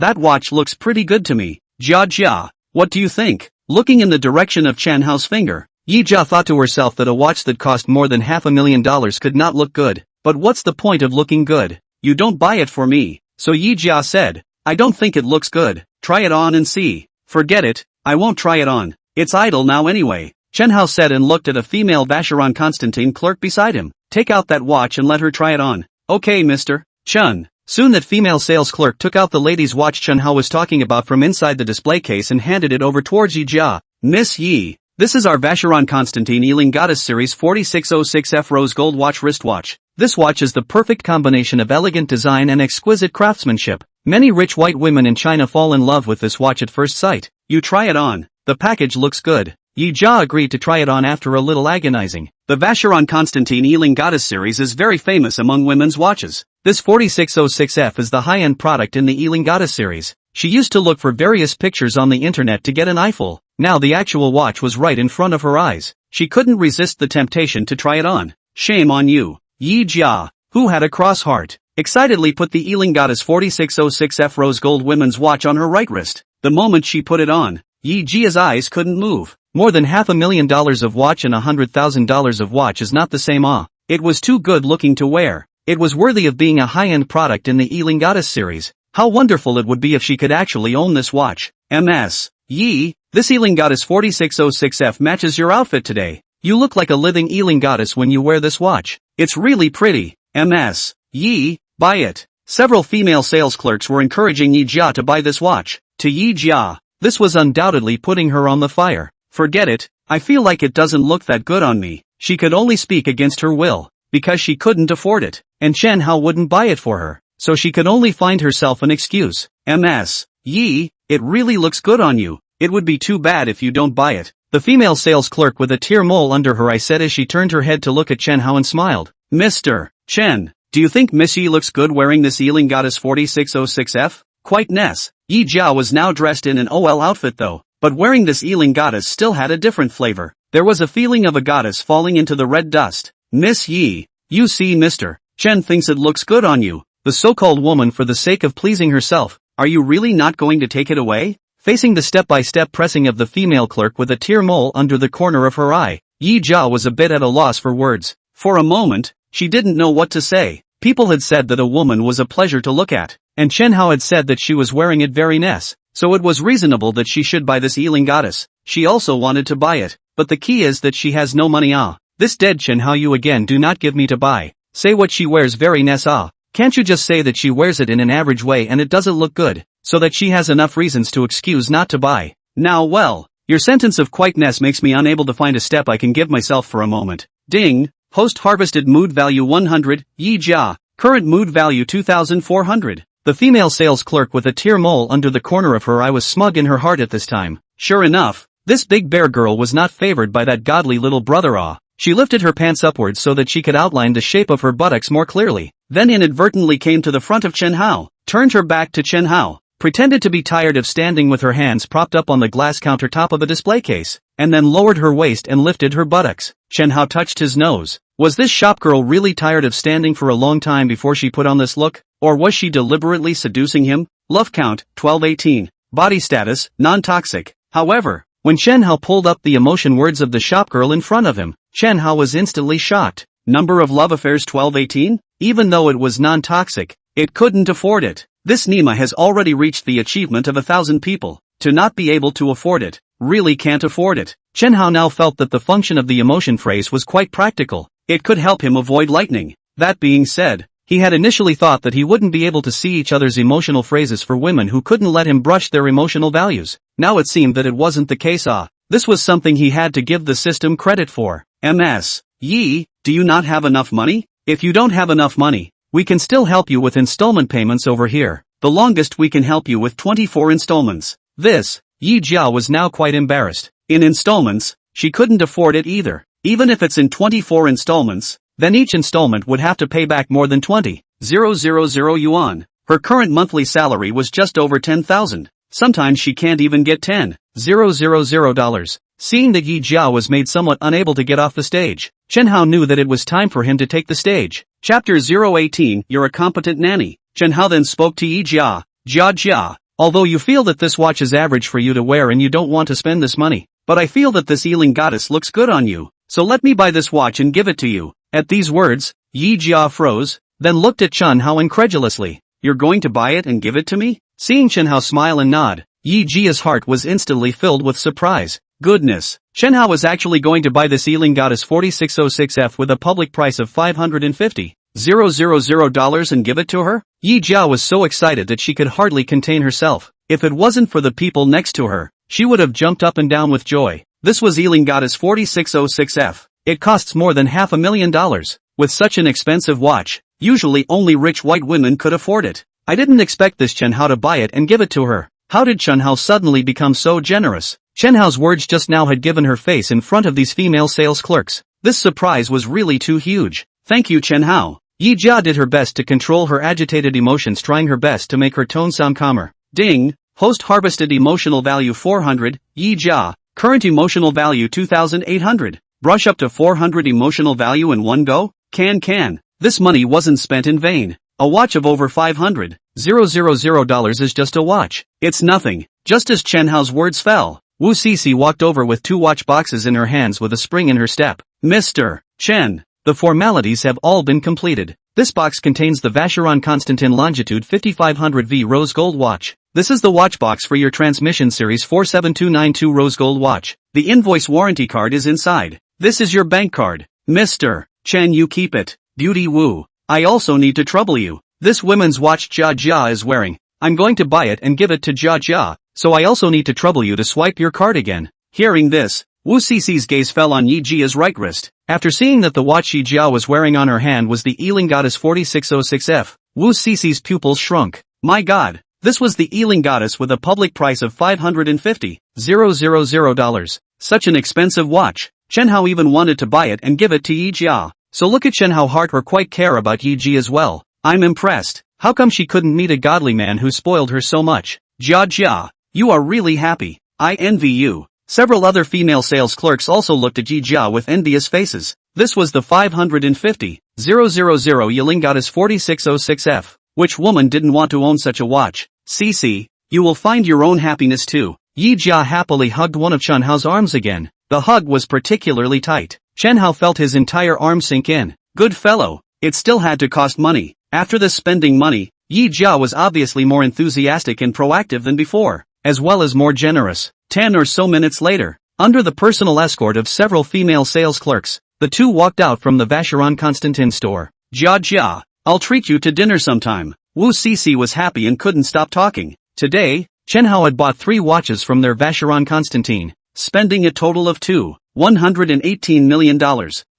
S1: That watch looks pretty good to me. Jia, what do you think? Looking in the direction of Chen Hao's finger, Yi Jia thought to herself that a watch that cost more than $500,000 could not look good. But what's the point of looking good? You don't buy it for me. So Yi Jia said, I don't think it looks good. Try it on and see. Forget it, I won't try it on. It's idle now anyway. Chen Hao said and looked at a female Vacheron Constantin clerk beside him. Take out that watch and let her try it on. Okay, Mr. Chen. Soon that female sales clerk took out the lady's watch Chen Hao was talking about from inside the display case and handed it over towards Yi Jia. Miss Yi, this is our Vacheron Constantin Ealing Goddess Series 4606F Rose Gold Watch Wristwatch. This watch is the perfect combination of elegant design and exquisite craftsmanship. Many rich white women in China fall in love with this watch at first sight. You try it on. The package looks good. Yi Jia agreed to try it on after a little agonizing. The Vacheron Constantin Ealing Goddess series is very famous among women's watches. This 4606F is the high-end product in the Ealing Goddess series. She used to look for various pictures on the internet to get an eyeful. Now the actual watch was right in front of her eyes. She couldn't resist the temptation to try it on. Shame on you. Yi Jia, who had a cross heart, excitedly put the Ealing Goddess 4606F rose gold women's watch on her right wrist. The moment she put it on, Yi Jia's eyes couldn't move. More than $500,000 of watch and $100,000 of watch is not the same. It was too good looking to wear. It was worthy of being a high-end product in the Ealing Goddess series. How wonderful it would be if she could actually own this watch. Ms. Yi, this Ealing Goddess 4606F matches your outfit today. You look like a living Ealing Goddess when you wear this watch. It's really pretty. Ms. Yi, buy it. Several female sales clerks were encouraging Yi Jia to buy this watch. To Yi Jia, this was undoubtedly putting her on the fire. Forget it, I feel like it doesn't look that good on me. She could only speak against her will, because she couldn't afford it, and Chen Hao wouldn't buy it for her, so she could only find herself an excuse. Ms. Yi, it really looks good on you. It would be too bad if you don't buy it. The female sales clerk with a tear mole under her eye said as she turned her head to look at Chen Hao and smiled. Mr. Chen, do you think Miss Yi looks good wearing this Ealing Goddess 4606F? Quite Ness. Yi Jiao was now dressed in an OL outfit though, but wearing this Ealing Goddess still had a different flavor. There was a feeling of a goddess falling into the red dust. Miss Yi, you see Mr. Chen thinks it looks good on you. The so-called woman for the sake of pleasing herself, are you really not going to take it away? Facing the step-by-step pressing of the female clerk with a tear mole under the corner of her eye, Yi Jiao was a bit at a loss for words. For a moment, she didn't know what to say. People had said that a woman was a pleasure to look at, and Chen Hao had said that she was wearing it very nice, so it was reasonable that she should buy this Ealing Goddess. She also wanted to buy it, but the key is that she has no money. This dead Chen Hao you again do not give me to buy. Say what she wears very nice. Can't you just say that she wears it in an average way and it doesn't look good, so that she has enough reasons to excuse not to buy? Now well, your sentence of quietness makes me unable to find a step I can give myself for a moment. Ding, post-harvested mood value 100, Yi Jia, current mood value 2400. The female sales clerk with a tear mole under the corner of her eye was smug in her heart at this time. Sure enough, this big bear girl was not favored by that godly little brother. She lifted her pants upwards so that she could outline the shape of her buttocks more clearly, then inadvertently came to the front of Chen Hao, turned her back to Chen Hao, pretended to be tired of standing with her hands propped up on the glass countertop of a display case, and then lowered her waist and lifted her buttocks. Chen Hao touched his nose. Was this shopgirl really tired of standing for a long time before she put on this look, or was she deliberately seducing him? Love count, 1218. Body status, non-toxic. However, when Chen Hao pulled up the emotion words of the shopgirl in front of him, Chen Hao was instantly shocked. Number of love affairs 1218? Even though it was non-toxic, it couldn't afford it. This Nima has already reached the achievement of 1,000 people. To not be able to afford it, really can't afford it. Chen Hao now felt that the function of the emotion phrase was quite practical. It could help him avoid lightning. That being said, he had initially thought that he wouldn't be able to see each other's emotional phrases for women who couldn't let him brush their emotional values. Now it seemed that it wasn't the case. This was something he had to give the system credit for. Ms. Yi, do you not have enough money? If you don't have enough money, we can still help you with installment payments over here. The longest we can help you with 24 installments. This, Yi Jiao was now quite embarrassed. In installments, she couldn't afford it either. Even if it's in 24 installments, then each installment would have to pay back more than 20,000 yuan. Her current monthly salary was just over 10,000. Sometimes she can't even get $10,000. Seeing that Yi Jiao was made somewhat unable to get off the stage, Chen Hao knew that it was time for him to take the stage. Chapter 018, You're a competent nanny. Chen Hao then spoke to Yi Jia. Jia, although you feel that this watch is average for you to wear and you don't want to spend this money, but I feel that this Ealing Goddess looks good on you, so let me buy this watch and give it to you. At these words, Yi Jia froze, then looked at Chen Hao incredulously. You're going to buy it and give it to me? Seeing Chen Hao smile and nod, Yi Jia's heart was instantly filled with surprise. Goodness, Chen Hao was actually going to buy this Ealing Goddess 4606F with a public price of $550,000 and give it to her? Yi Jia was so excited that she could hardly contain herself. If it wasn't for the people next to her, she would have jumped up and down with joy. This was Ealing Goddess 4606F. It costs more than $500,000. With such an expensive watch, usually only rich white women could afford it. I didn't expect this Chen Hao to buy it and give it to her. How did Chen Hao suddenly become so generous? Chen Hao's words just now had given her face in front of these female sales clerks. This surprise was really too huge. Thank you, Chen Hao. Yi Jia did her best to control her agitated emotions, trying her best to make her tone sound calmer. Ding, post-harvested emotional value 400, Yi Jia, current emotional value 2,800. Brush up to 400 emotional value in one go? Can. This money wasn't spent in vain. A watch of over $500,000 is just a watch. It's nothing. Just as Chen Hao's words fell, Wu Cece walked over with 2 watch boxes in her hands with a spring in her step. Mr. Chen, the formalities have all been completed. This box contains the Vacheron Constantin Longitude 5500V Rose Gold watch. This is the watch box for your Transmission Series 47292 Rose Gold watch. The invoice warranty card is inside. This is your bank card. Mr. Chen, you keep it. Beauty Wu, I also need to trouble you. This women's watch Jia is wearing, I'm going to buy it and give it to Jia, so I also need to trouble you to swipe your card again. Hearing this, Wu Cece's gaze fell on Yi Jia's right wrist. After seeing that the watch Yi Jia was wearing on her hand was the Ealing Goddess 4606F, Wu Cece's pupils shrunk. My god, this was the Ealing Goddess with a public price of $550,000. Such an expensive watch. Chen Hao even wanted to buy it and give it to Yi Jia. So look at Chen Hao heart or quite care about Yi Ji as well. I'm impressed. How come she couldn't meet a godly man who spoiled her so much? Jia Jia, you are really happy. I envy you. Several other female sales clerks also looked at Yi Jia with envious faces. This was the 550,000 Yilingatas 4606F. Which woman didn't want to own such a watch? CC, you will find your own happiness too. Yi Jia happily hugged one of Chen Hao's arms again. The hug was particularly tight. Chen Hao felt his entire arm sink in. Good fellow. It still had to cost money. After this spending money, Yi Jia was obviously more enthusiastic and proactive than before, as well as more generous. 10 or so minutes later, under the personal escort of several female sales clerks, the two walked out from the Vacheron Constantin store. Jia Jia, I'll treat you to dinner sometime. Wu Cece was happy and couldn't stop talking. Today, Chen Hao had bought 3 watches from their Vacheron Constantin, spending a total of $118 million.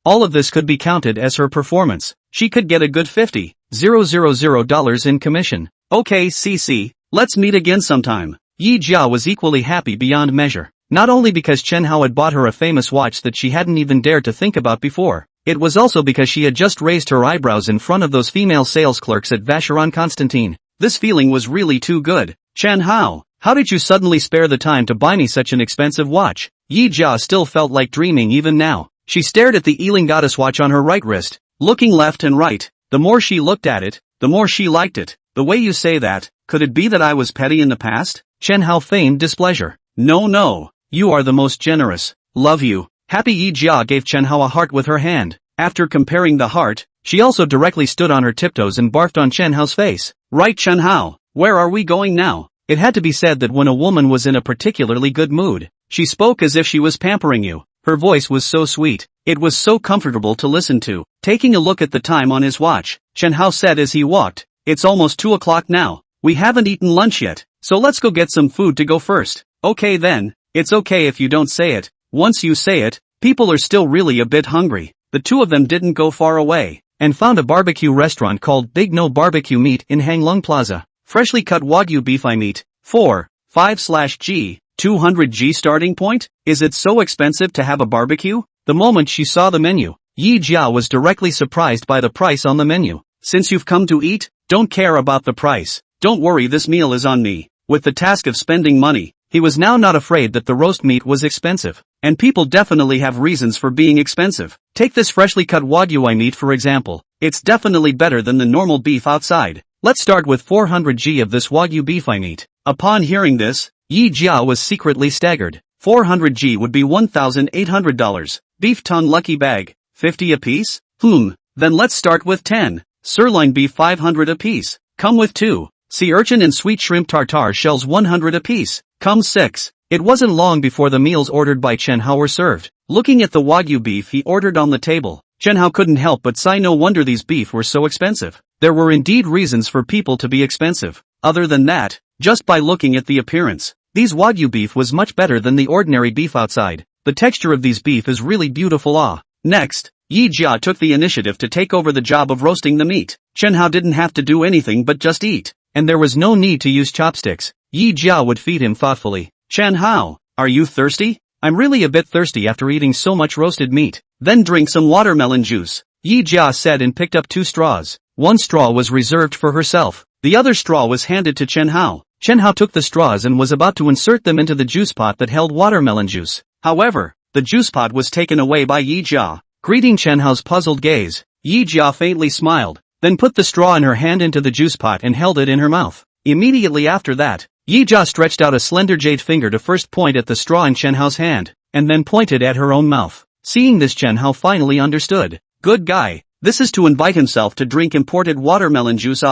S1: All of this could be counted as her performance. She could get a good $50,000 in commission. Okay CC, let's meet again sometime. Yi Jia was equally happy beyond measure. Not only because Chen Hao had bought her a famous watch that she hadn't even dared to think about before, it was also because she had just raised her eyebrows in front of those female sales clerks at Vacheron Constantin. This feeling was really too good. Chen Hao, how did you suddenly spare the time to buy me such an expensive watch? Yi Jia still felt like dreaming even now. She stared at the Yilingatas watch on her right wrist, looking left and right. The more she looked at it, the more she liked it. The way you say that, could it be that I was petty in the past? Chen Hao feigned displeasure. No, you are the most generous. Love you. Happy Yi Jia gave Chen Hao a heart with her hand. After comparing the heart, she also directly stood on her tiptoes and barfed on Chen Hao's face. Right Chen Hao, where are we going now? It had to be said that when a woman was in a particularly good mood, she spoke as if she was pampering you. Her voice was so sweet. It was so comfortable to listen to. Taking a look at the time on his watch, Chen Hao said as he walked, it's almost 2 o'clock now. We haven't eaten lunch yet, so let's go get some food to go first. Okay then, it's okay if you don't say it. Once you say it, people are still really a bit hungry. The two of them didn't go far away, and found a barbecue restaurant called Big No Barbecue Meat in Hanglong Plaza. Freshly cut Wagyu beef I meat. 5/G, 200G starting point? Is it so expensive to have a barbecue? The moment she saw the menu, Yi Jia was directly surprised by the price on the menu. Since you've come to eat, don't care about the price. Don't worry, this meal is on me. With the task of spending money, he was now not afraid that the roast meat was expensive. And people definitely have reasons for being expensive. Take this freshly cut Wagyu I meat for example. It's definitely better than the normal beef outside. Let's start with 400G of this Wagyu beef I meat. Upon hearing this, Yi Jia was secretly staggered. 400G would be $1,800. Beef tongue lucky bag, 50 apiece? Then let's start with 10. Sirloin beef 500 apiece. Come with 2. Sea urchin and sweet shrimp tartare shells 100 apiece. Come 6. It wasn't long before the meals ordered by Chen Hao were served. Looking at the Wagyu beef he ordered on the table, Chen Hao couldn't help but sigh. No wonder these beef were so expensive. There were indeed reasons for people to be expensive. Other than that, just by looking at the appearance, these Wagyu beef was much better than the ordinary beef outside. The texture of these beef is really beautiful. Next, Yi Jia took the initiative to take over the job of roasting the meat. Chen Hao didn't have to do anything but just eat, and there was no need to use chopsticks. Yi Jia would feed him thoughtfully. Chen Hao, are you thirsty? I'm really a bit thirsty after eating so much roasted meat. Then drink some watermelon juice. Yi Jia said and picked up 2 straws. One straw was reserved for herself. The other straw was handed to Chen Hao. Chen Hao took the straws and was about to insert them into the juice pot that held watermelon juice. However, the juice pot was taken away by Yi Jia. Greeting Chen Hao's puzzled gaze, Yi Jia faintly smiled, then put the straw in her hand into the juice pot and held it in her mouth. Immediately after that, Yi Jia stretched out a slender jade finger to first point at the straw in Chen Hao's hand, and then pointed at her own mouth. Seeing this, Chen Hao finally understood. Good guy. This is to invite himself to drink imported watermelon juice.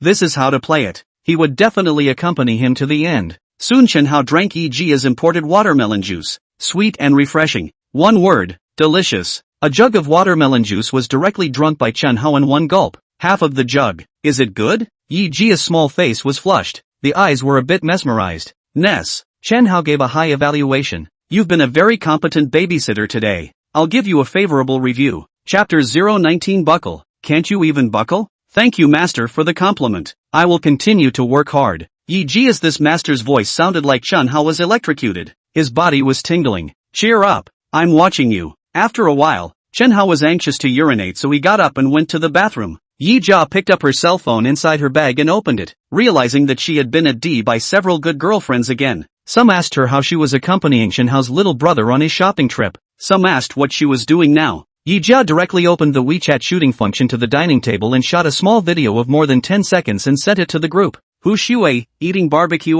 S1: This is how to play it. He would definitely accompany him to the end. Soon Chen Hao drank Yi Jia's imported watermelon juice. Sweet and refreshing. One word, delicious. A jug of watermelon juice was directly drunk by Chen Hao in one gulp. Half of the jug. Is it good? Yi Jia's small face was flushed. The eyes were a bit mesmerized. Ness. Chen Hao gave a high evaluation. You've been a very competent babysitter today. I'll give you a favorable review. Chapter 019 Buckle. Can't you even buckle? Thank you master for the compliment. I will continue to work hard. Yi Jia's this master's voice sounded like Chen Hao was electrocuted. His body was tingling. Cheer up. I'm watching you. After a while, Chen Hao was anxious to urinate, so he got up and went to the bathroom. Yi Jia picked up her cell phone inside her bag and opened it, realizing that she had been at D by several good girlfriends again. Some asked her how she was accompanying Chen Hao's little brother on his shopping trip. Some asked what she was doing now. Yi Jia directly opened the WeChat shooting function to the dining table and shot a small video of more than 10 seconds and sent it to the group. Hu Shui, eating barbecue,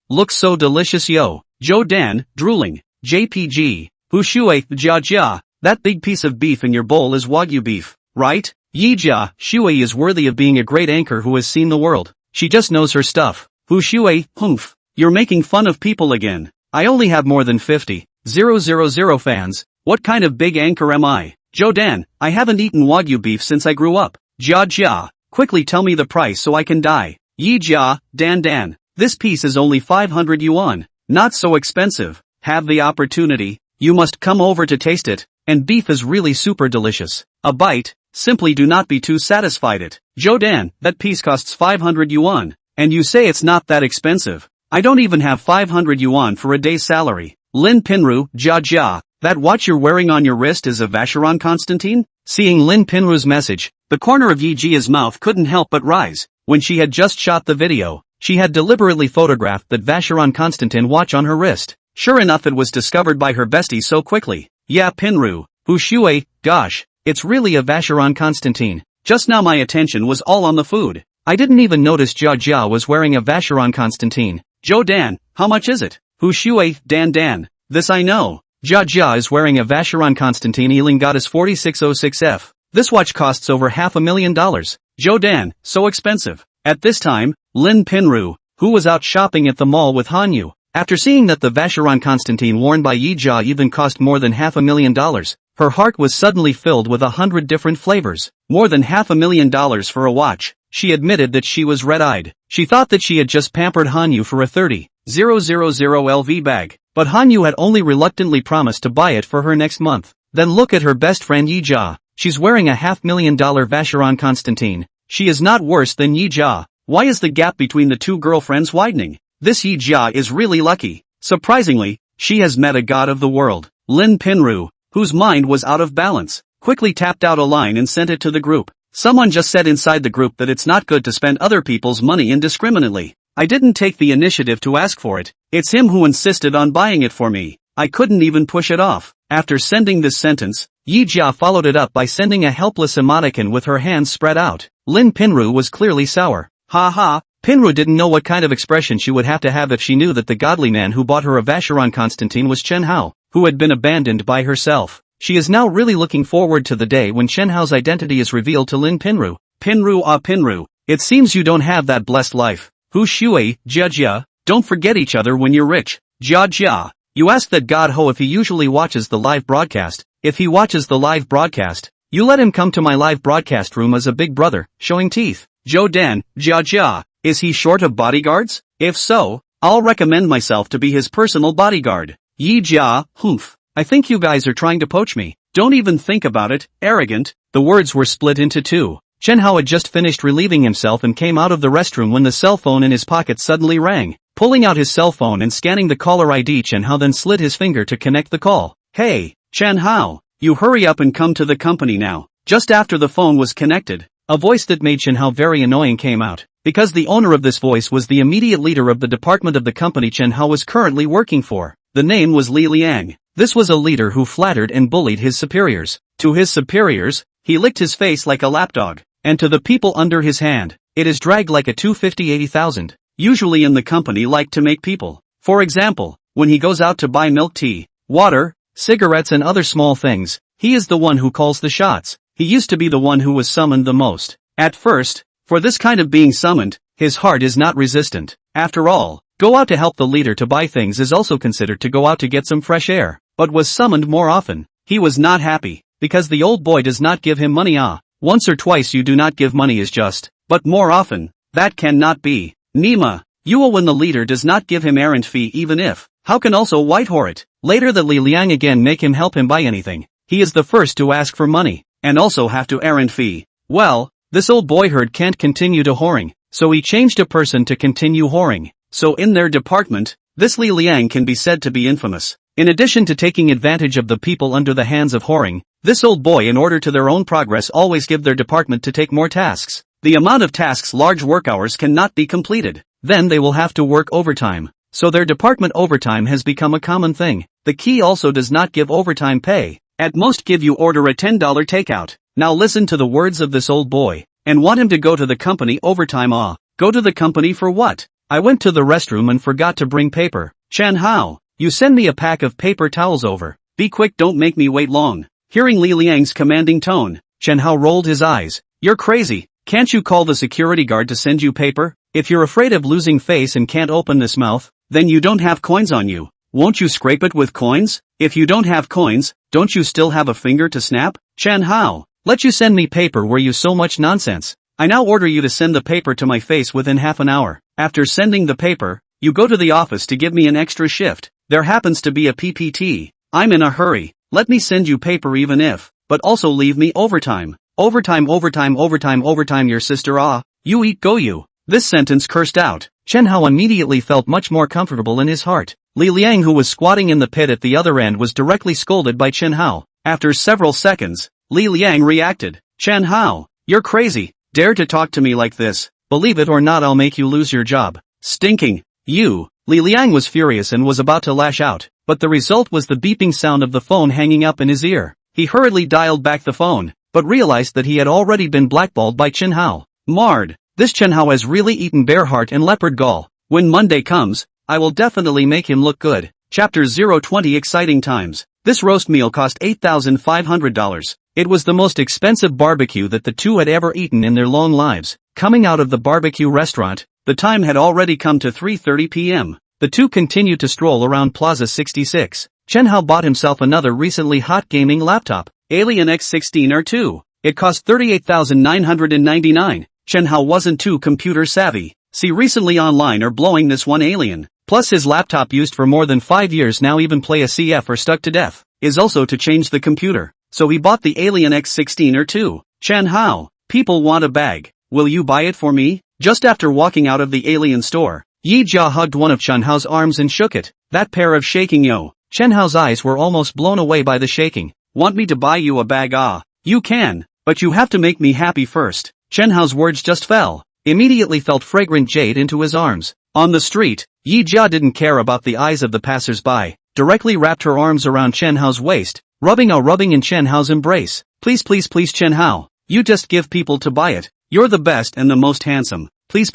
S1: looks so delicious yo. Zhou Dan, drooling. JPG. Hu Shui, Jia Jia, that big piece of beef in your bowl is Wagyu beef, right? Yi Jia, Shui is worthy of being a great anchor who has seen the world. She just knows her stuff. Hu Shui, humph. You're making fun of people again. I only have more than 50,000 fans. What kind of big anchor am I? Zhou Dan, I haven't eaten Wagyu beef since I grew up. Jia Jia, quickly tell me the price so I can die. Yi Jia, Dan, this piece is only 500 yuan. Not so expensive. Have the opportunity. You must come over to taste it. And beef is really super delicious. A bite. Simply do not be too satisfied it. Zhou Dan, that piece costs 500 yuan. And you say it's not that expensive. I don't even have 500 yuan for a day's salary. Lin Pinru, Jia Jia, that watch you're wearing on your wrist is a Vacheron Constantine? Seeing Lin Pinru's message, the corner of Yi Jia's mouth couldn't help but rise. When she had just shot the video, she had deliberately photographed that Vacheron Constantine watch on her wrist. Sure enough, it was discovered by her bestie so quickly. Yeah, Pinru, Hu Shui, gosh, it's really a Vacheron Constantine. Just now my attention was all on the food. I didn't even notice Jia Jia was wearing a Vacheron Constantine. Zhou Dan, how much is it? Hu Shui, Dan, this I know. Jia Jia is wearing a Vacheron Constantine Ealing Goddess 4606F. This watch costs over $500,000. Zhou Dan, so expensive. At this time, Lin Pinru, who was out shopping at the mall with Hanyu, after seeing that the Vacheron Constantine worn by Yi Jia even cost more than $500,000, her heart was suddenly filled with 100 different flavors. More than $500,000 for a watch. She admitted that she was red-eyed. She thought that she had just pampered Hanyu for a 30,000 LV bag, but Hanyu had only reluctantly promised to buy it for her next month. Then look at her best friend Yi Jia. She's wearing a $500,000 Vacheron Constantine. She is not worse than Yi Jia. Why is the gap between the two girlfriends widening? This Yi Jia is really lucky. Surprisingly, she has met a god of the world. Lin Pinru, whose mind was out of balance, quickly tapped out a line and sent it to the group. Someone just said inside the group that it's not good to spend other people's money indiscriminately. I didn't take the initiative to ask for it. It's him who insisted on buying it for me. I couldn't even push it off. After sending this sentence, Yi Jia followed it up by sending a helpless emoticon with her hands spread out. Lin Pinru was clearly sour. Ha ha, Pinru didn't know what kind of expression she would have to have if she knew that the godly man who bought her a Vacheron Constantine was Chen Hao, who had been abandoned by herself. She is now really looking forward to the day when Chen Hao's identity is revealed to Lin Pinru. Pinru, it seems you don't have that blessed life. Hu Shui, Jia Jia, don't forget each other when you're rich. Jia Jia, you ask that God Ho if he usually watches the live broadcast. If he watches the live broadcast, you let him come to my live broadcast room as a big brother, showing teeth. Zhou Dan, Jia Jia, is he short of bodyguards? If so, I'll recommend myself to be his personal bodyguard. Yi Jia, humph. I think you guys are trying to poach me. Don't even think about it, arrogant. The words were split into two. Chen Hao had just finished relieving himself and came out of the restroom when the cell phone in his pocket suddenly rang. Pulling out his cell phone and scanning the caller ID, Chen Hao then slid his finger to connect the call. Hey, Chen Hao, you hurry up and come to the company now. Just after the phone was connected, a voice that made Chen Hao very annoying came out. Because the owner of this voice was the immediate leader of the department of the company Chen Hao was currently working for. The name was Li Liang. This was a leader who flattered and bullied his superiors. To his superiors, he licked his face like a lapdog. And to the people under his hand, it is dragged like a 250,000. Usually in the company like to make people. For example, when he goes out to buy milk tea, water, cigarettes and other small things, he is the one who calls the shots. He used to be the one who was summoned the most. At first, for this kind of being summoned, his heart is not resistant. After all, go out to help the leader to buy things is also considered to go out to get some fresh air. But was summoned more often. He was not happy, because the old boy does not give him money. Once or twice you do not give money is just, but more often, that cannot be. Nima, you will when the leader does not give him errand fee even if, how can also white whore it? Later the Li Liang again make him help him buy anything. He is the first to ask for money, and also have to errand fee. Well, this old boy herd can't continue to whoring, so he changed a person to continue whoring. So in their department, This Li Liang can be said to be infamous. In addition to taking advantage of the people under the hands of whoring, this old boy in order to their own progress always give their department to take more tasks. The amount of tasks large work hours cannot be completed. Then they will have to work overtime. So their department overtime has become a common thing. The key also does not give overtime pay. At most give you order a $10 takeout. Now listen to the words of this old boy. And want him to go to the company overtime. Go to the company for what? I went to the restroom and forgot to bring paper. Chen Hao, you send me a pack of paper towels over. Be quick, don't make me wait long. Hearing Li Liang's commanding tone, Chen Hao rolled his eyes. You're crazy. Can't you call the security guard to send you paper? If you're afraid of losing face and can't open this mouth, then you don't have coins on you. Won't you scrape it with coins? If you don't have coins, don't you still have a finger to snap? Chen Hao, let you send me paper were you so much nonsense? I now order you to send the paper to my face within half an hour. After sending the paper, you go to the office to give me an extra shift. There happens to be a PPT. I'm in a hurry. Let me send you paper even if, but also leave me overtime. Overtime, your sister you eat go you. This sentence cursed out. Chen Hao immediately felt much more comfortable in his heart. Li Liang, who was squatting in the pit at the other end, was directly scolded by Chen Hao. After several seconds, Li Liang reacted. Chen Hao, you're crazy. Dare to talk to me like this. Believe it or not, I'll make you lose your job. Stinking. You. Li Liang was furious and was about to lash out, but the result was the beeping sound of the phone hanging up in his ear. He hurriedly dialed back the phone, but realized that he had already been blackballed by Chen Hao. Marred. This Chen Hao has really eaten bear heart and leopard gall. When Monday comes, I will definitely make him look good. Chapter 020 Exciting Times. This roast meal cost $8,500. It was the most expensive barbecue that the two had ever eaten in their long lives. Coming out of the barbecue restaurant, the time had already come to 3:30 p.m. The two continued to stroll around Plaza 66. Chen Hao bought himself another recently hot gaming laptop, Alien X16 R2. It cost $38,999. Chen Hao wasn't too computer savvy. See recently online or blowing this one alien. Plus his laptop used for more than 5 years now, even play a CF or stuck to death, is also to change the computer. So he bought the Alien X16 R2. Chen Hao, people want a bag. Will you buy it for me? Just after walking out of the alien store, Yi Jia hugged one of Chen Hao's arms and shook it. That pair of shaking yo. Chen Hao's eyes were almost blown away by the shaking. Want me to buy you a bag? You can, but you have to make me happy first. Chen Hao's words just fell. Immediately felt fragrant jade into his arms. On the street, Yi Jia didn't care about the eyes of the passers-by. Directly wrapped her arms around Chen Hao's waist, rubbing in Chen Hao's embrace. Please Chen Hao. You just give people to buy it. You're the best and the most handsome. Please.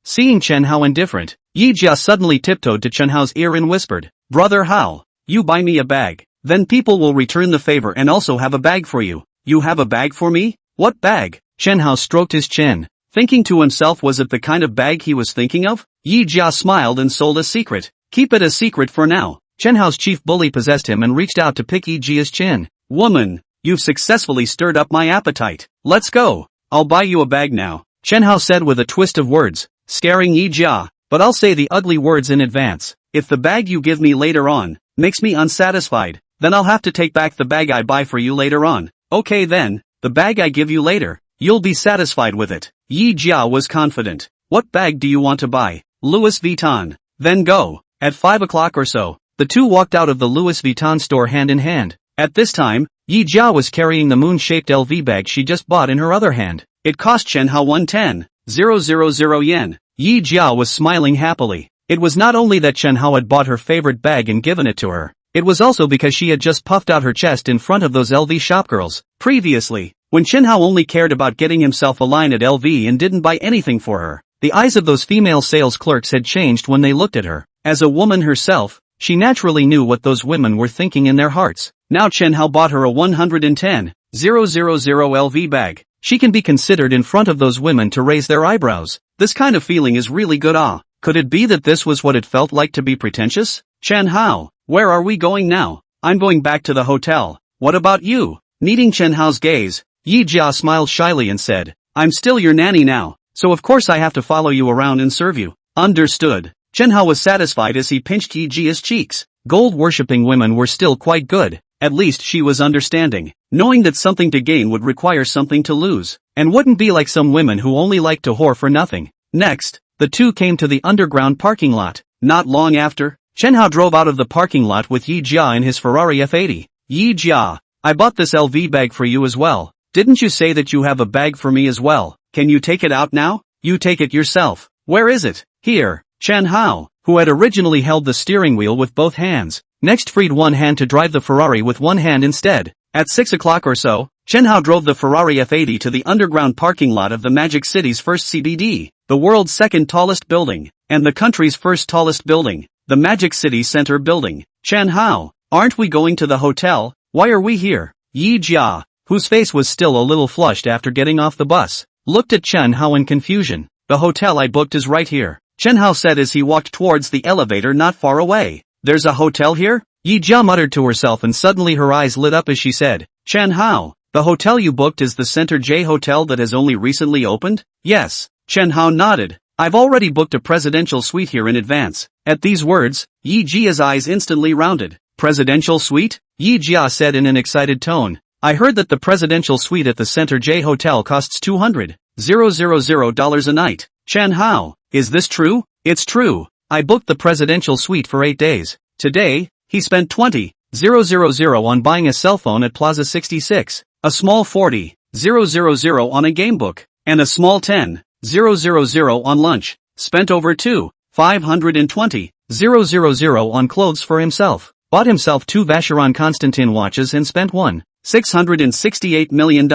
S1: Seeing Chen Hao indifferent, Yi Jia suddenly tiptoed to Chen Hao's ear and whispered, Brother Hao, you buy me a bag. Then people will return the favor and also have a bag for you. You have a bag for me? What bag? Chen Hao stroked his chin, thinking to himself, was it the kind of bag he was thinking of? Yi Jia smiled and sold a secret. Keep it a secret for now. Chen Hao's chief bully possessed him and reached out to pick Yi Jia's chin. Woman, you've successfully stirred up my appetite. Let's go. I'll buy you a bag now. Chen Hao said with a twist of words, scaring Yi Jia. But I'll say the ugly words in advance. If the bag you give me later on makes me unsatisfied, then I'll have to take back the bag I buy for you later on. Okay then, the bag I give you later, you'll be satisfied with it. Yi Jia was confident. What bag do you want to buy? Louis Vuitton. Then go. At 5 o'clock or so, the two walked out of the Louis Vuitton store hand in hand. At this time, Yi Jia was carrying the moon-shaped LV bag she just bought in her other hand. It cost Chen Hao 110,000 yen. Yi Jia was smiling happily. It was not only that Chen Hao had bought her favorite bag and given it to her. It was also because she had just puffed out her chest in front of those LV shopgirls. Previously, when Chen Hao only cared about getting himself a line at LV and didn't buy anything for her, the eyes of those female sales clerks had changed when they looked at her. As a woman herself, she naturally knew what those women were thinking in their hearts. Now Chen Hao bought her a 110,000 LV bag. She can be considered in front of those women to raise their eyebrows. This kind of feeling is really good. Could it be that this was what it felt like to be pretentious? Chen Hao, where are we going now? I'm going back to the hotel. What about you? Meeting Chen Hao's gaze, Yi Jia smiled shyly and said, I'm still your nanny now, so of course I have to follow you around and serve you. Understood. Chen Hao was satisfied as he pinched Yi Jia's cheeks. Gold-worshipping women were still quite good. At least she was understanding, knowing that something to gain would require something to lose, and wouldn't be like some women who only like to whore for nothing. Next, the two came to the underground parking lot. Not long after, Chen Hao drove out of the parking lot with Yi Jia in his Ferrari F80. Yi Jia, I bought this LV bag for you as well. Didn't you say that you have a bag for me as well? Can you take it out now? You take it yourself. Where is it? Here. Chen Hao, who had originally held the steering wheel with both hands, next freed one hand to drive the Ferrari with one hand instead. At 6 o'clock or so, Chen Hao drove the Ferrari F80 to the underground parking lot of the Magic City's first CBD, the world's second tallest building, and the country's first tallest building, the Magic City Center building. Chen Hao, aren't we going to the hotel? Why are we here? Yi Jia, whose face was still a little flushed after getting off the bus, looked at Chen Hao in confusion. The hotel I booked is right here, Chen Hao said as he walked towards the elevator not far away. There's a hotel here? Yi Jia muttered to herself and suddenly her eyes lit up as she said, Chen Hao, the hotel you booked is the Center J Hotel that has only recently opened? Yes. Chen Hao nodded. I've already booked a presidential suite here in advance. At these words, Yi Jia's eyes instantly rounded. Presidential suite? Yi Jia said in an excited tone. I heard that the presidential suite at the Center J Hotel costs $200,000 a night. Chen Hao, is this true? It's true. I booked the presidential suite for 8 days. Today, he spent $20,000 on buying a cell phone at Plaza 66, a small $40,000 on a gamebook, and a small $10,000 on lunch. Spent over $520,000 on clothes for himself. Bought himself 2 Vacheron Constantin watches and spent $668 million.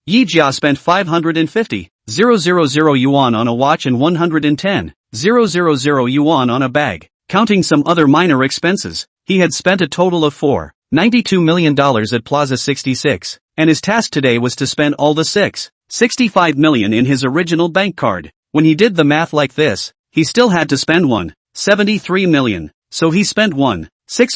S1: Yi Jia spent 550,000 yuan on a watch and 110,000 yuan on a bag. Counting some other minor expenses, he had spent a total of $92 million at Plaza 66, and his task today was to spend all the $65 million in his original bank card. When he did the math like this, he still had to spend $73 million, so he spent $6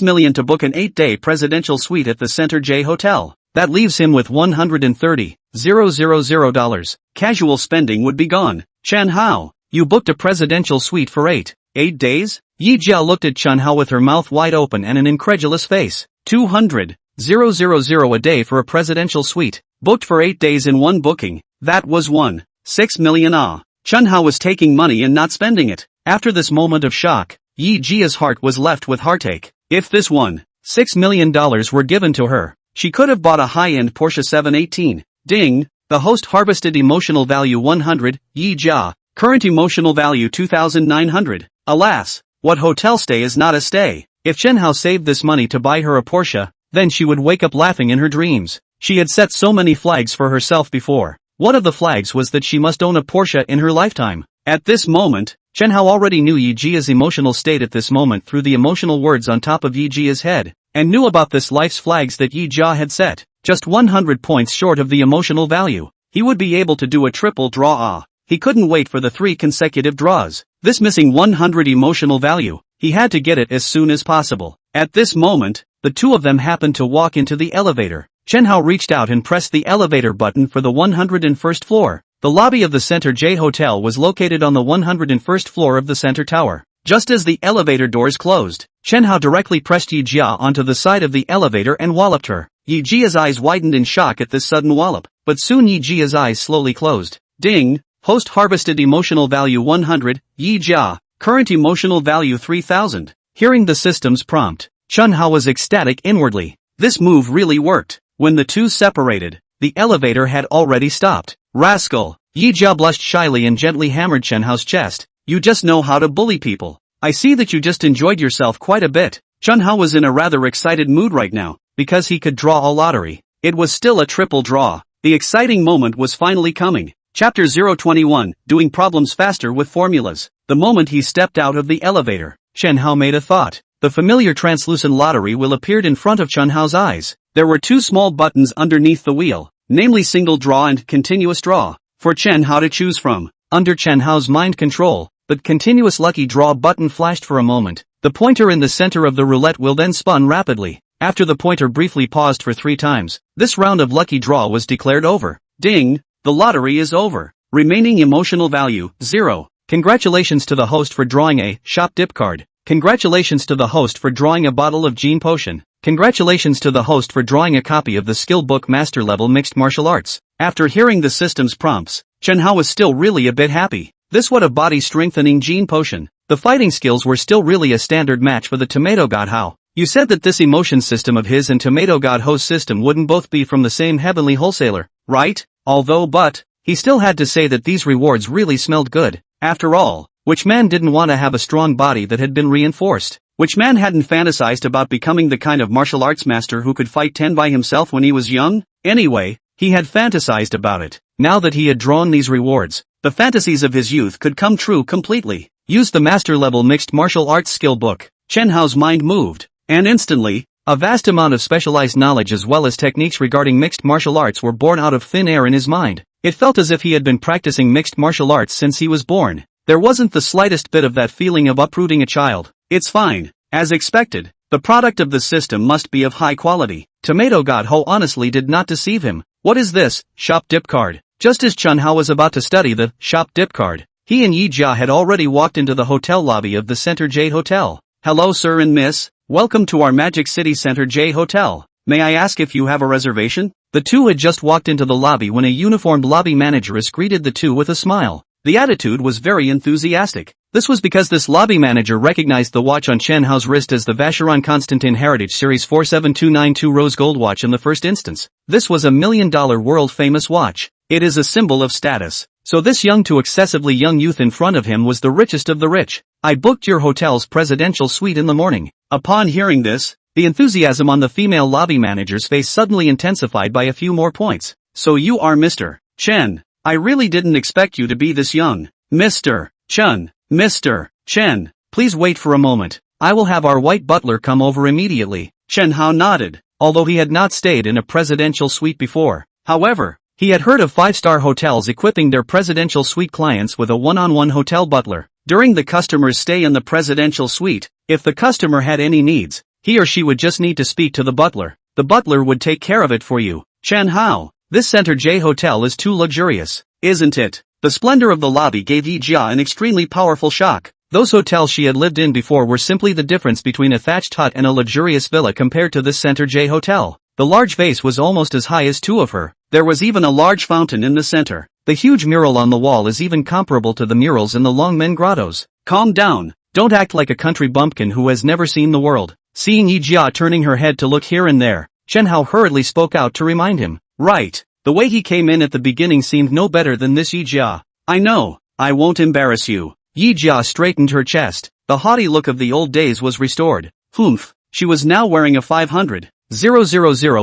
S1: million to book an 8-day presidential suite at the Center J Hotel. That leaves him with $130,000. Casual spending would be gone. Chen Hao, you booked a presidential suite for 8 days? Yi Jia looked at Chen Hao with her mouth wide open and an incredulous face. $200,000 a day for a presidential suite, booked for 8 days in one booking. That was $6 million. Chen Hao was taking money and not spending it. After this moment of shock, Yi Jia's heart was left with heartache. If this $6 million were given to her, she could have bought a high-end Porsche 718. Ding! The host harvested emotional value 100, Yi Jia, current emotional value 2,900. Alas, what hotel stay is not a stay? If Chen Hao saved this money to buy her a Porsche, then she would wake up laughing in her dreams. She had set so many flags for herself before. One of the flags was that she must own a Porsche in her lifetime. At this moment, Chen Hao already knew Yi Jia's emotional state at this moment through the emotional words on top of Yi Jia's head, and knew about this life's flags that Yi Jia had set, just 100 points short of the emotional value. He would be able to do a triple draw. He couldn't wait for the 3 consecutive draws. This missing 100 emotional value, he had to get it as soon as possible. At this moment, the two of them happened to walk into the elevator. Chen Hao reached out and pressed the elevator button for the 101st floor. The lobby of the Center J Hotel was located on the 101st floor of the center tower. Just as the elevator doors closed, Chen Hao directly pressed Yi Jia onto the side of the elevator and walloped her. Yi Jia's eyes widened in shock at this sudden wallop, but soon Yi Jia's eyes slowly closed. Ding! Host harvested emotional value 100, Yi Jia, current emotional value 3,000. Hearing the system's prompt, Chen Hao was ecstatic inwardly. This move really worked. When the two separated, the elevator had already stopped. Rascal! Yi Jia blushed shyly and gently hammered Chen Hao's chest. You just know how to bully people. I see that you just enjoyed yourself quite a bit. Chen Hao was in a rather excited mood right now, because he could draw a lottery. It was still a triple draw. The exciting moment was finally coming. Chapter 021, Doing Problems Faster with Formulas. The moment he stepped out of the elevator, Chen Hao made a thought. The familiar translucent lottery wheel appeared in front of Chen Hao's eyes. There were 2 small buttons underneath the wheel, namely single draw and continuous draw, for Chen Hao to choose from. Under Chen Hao's mind control, the continuous lucky draw button flashed for a moment. The pointer in the center of the roulette wheel then spun rapidly. After the pointer briefly paused for 3 times, this round of lucky draw was declared over. Ding! The lottery is over. Remaining emotional value, 0. Congratulations to the host for drawing a shop dip card. Congratulations to the host for drawing a bottle of Gene Potion. Congratulations to the host for drawing a copy of the skill book Master Level Mixed Martial Arts. After hearing the system's prompts, Chen Hao was still really a bit happy. This what a body strengthening Gene Potion. the fighting skills were still really a standard match for the tomato god Hao. You said that this emotion system of his and tomato god Ho's system wouldn't both be from the same heavenly wholesaler, right? But he still had to say that these rewards really smelled good. After all, which man didn't want to have a strong body that had been reinforced? Which man hadn't fantasized about becoming the kind of martial arts master who could fight 10 by himself when he was young? Anyway, he had fantasized about it. Now that he had drawn these rewards, the fantasies of his youth could come true completely. Use the master-level mixed martial arts skill book. Chen Hao's mind moved, and instantly, a vast amount of specialized knowledge as well as techniques regarding mixed martial arts were born out of thin air in his mind. It felt as if he had been practicing mixed martial arts since he was born. There wasn't the slightest bit of that feeling of uprooting a child. It's fine. As expected, the product of the system must be of high quality. Tomato God Ho honestly did not deceive him. What is this? Shop dip card. Just as Chen Hao was about to study the shop dip card, he and Yi Jia had already walked into the hotel lobby of the Center J Hotel. Hello sir and miss, welcome to our Magic City Center J Hotel. May I ask if you have a reservation? The two had just walked into the lobby when a uniformed lobby manageress greeted the two with a smile. The attitude was very enthusiastic. This was because this lobby manager recognized the watch on Chen Hao's wrist as the Vacheron Constantin Heritage Series 47292 rose gold watch in the first instance. This was a $1 million world-famous watch. It is a symbol of status. So this young to excessively young youth in front of him was the richest of the rich. I booked your hotel's presidential suite in the morning. Upon hearing this, the enthusiasm on the female lobby manager's face suddenly intensified by a few more points. So you are Mr. Chen. I really didn't expect you to be this young. Mr. Chen. Mr. Chen, please wait for a moment. I will have our white butler come over immediately. Chen Hao nodded, although he had not stayed in a presidential suite before. However, he had heard of five-star hotels equipping their presidential suite clients with a one-on-one hotel butler. During the customer's stay in the presidential suite, if the customer had any needs, he or she would just need to speak to the butler. The butler would take care of it for you. Chen Hao, this Center J Hotel is too luxurious, isn't it? The splendor of the lobby gave Yi Jia an extremely powerful shock. Those hotels she had lived in before were simply the difference between a thatched hut and a luxurious villa compared to this Center J Hotel. The large vase was almost as high as two of her. There was even a large fountain in the center. The huge mural on the wall is even comparable to the murals in the Longmen grottos. Calm down. Don't act like a country bumpkin who has never seen the world. Seeing Yi Jia turning her head to look here and there, Chen Hao hurriedly spoke out to remind him. Right. The way he came in at the beginning seemed no better than this Yi Jia. I know. I won't embarrass you. Yi Jia straightened her chest. The haughty look of the old days was restored. Humph. She was now wearing a 500,000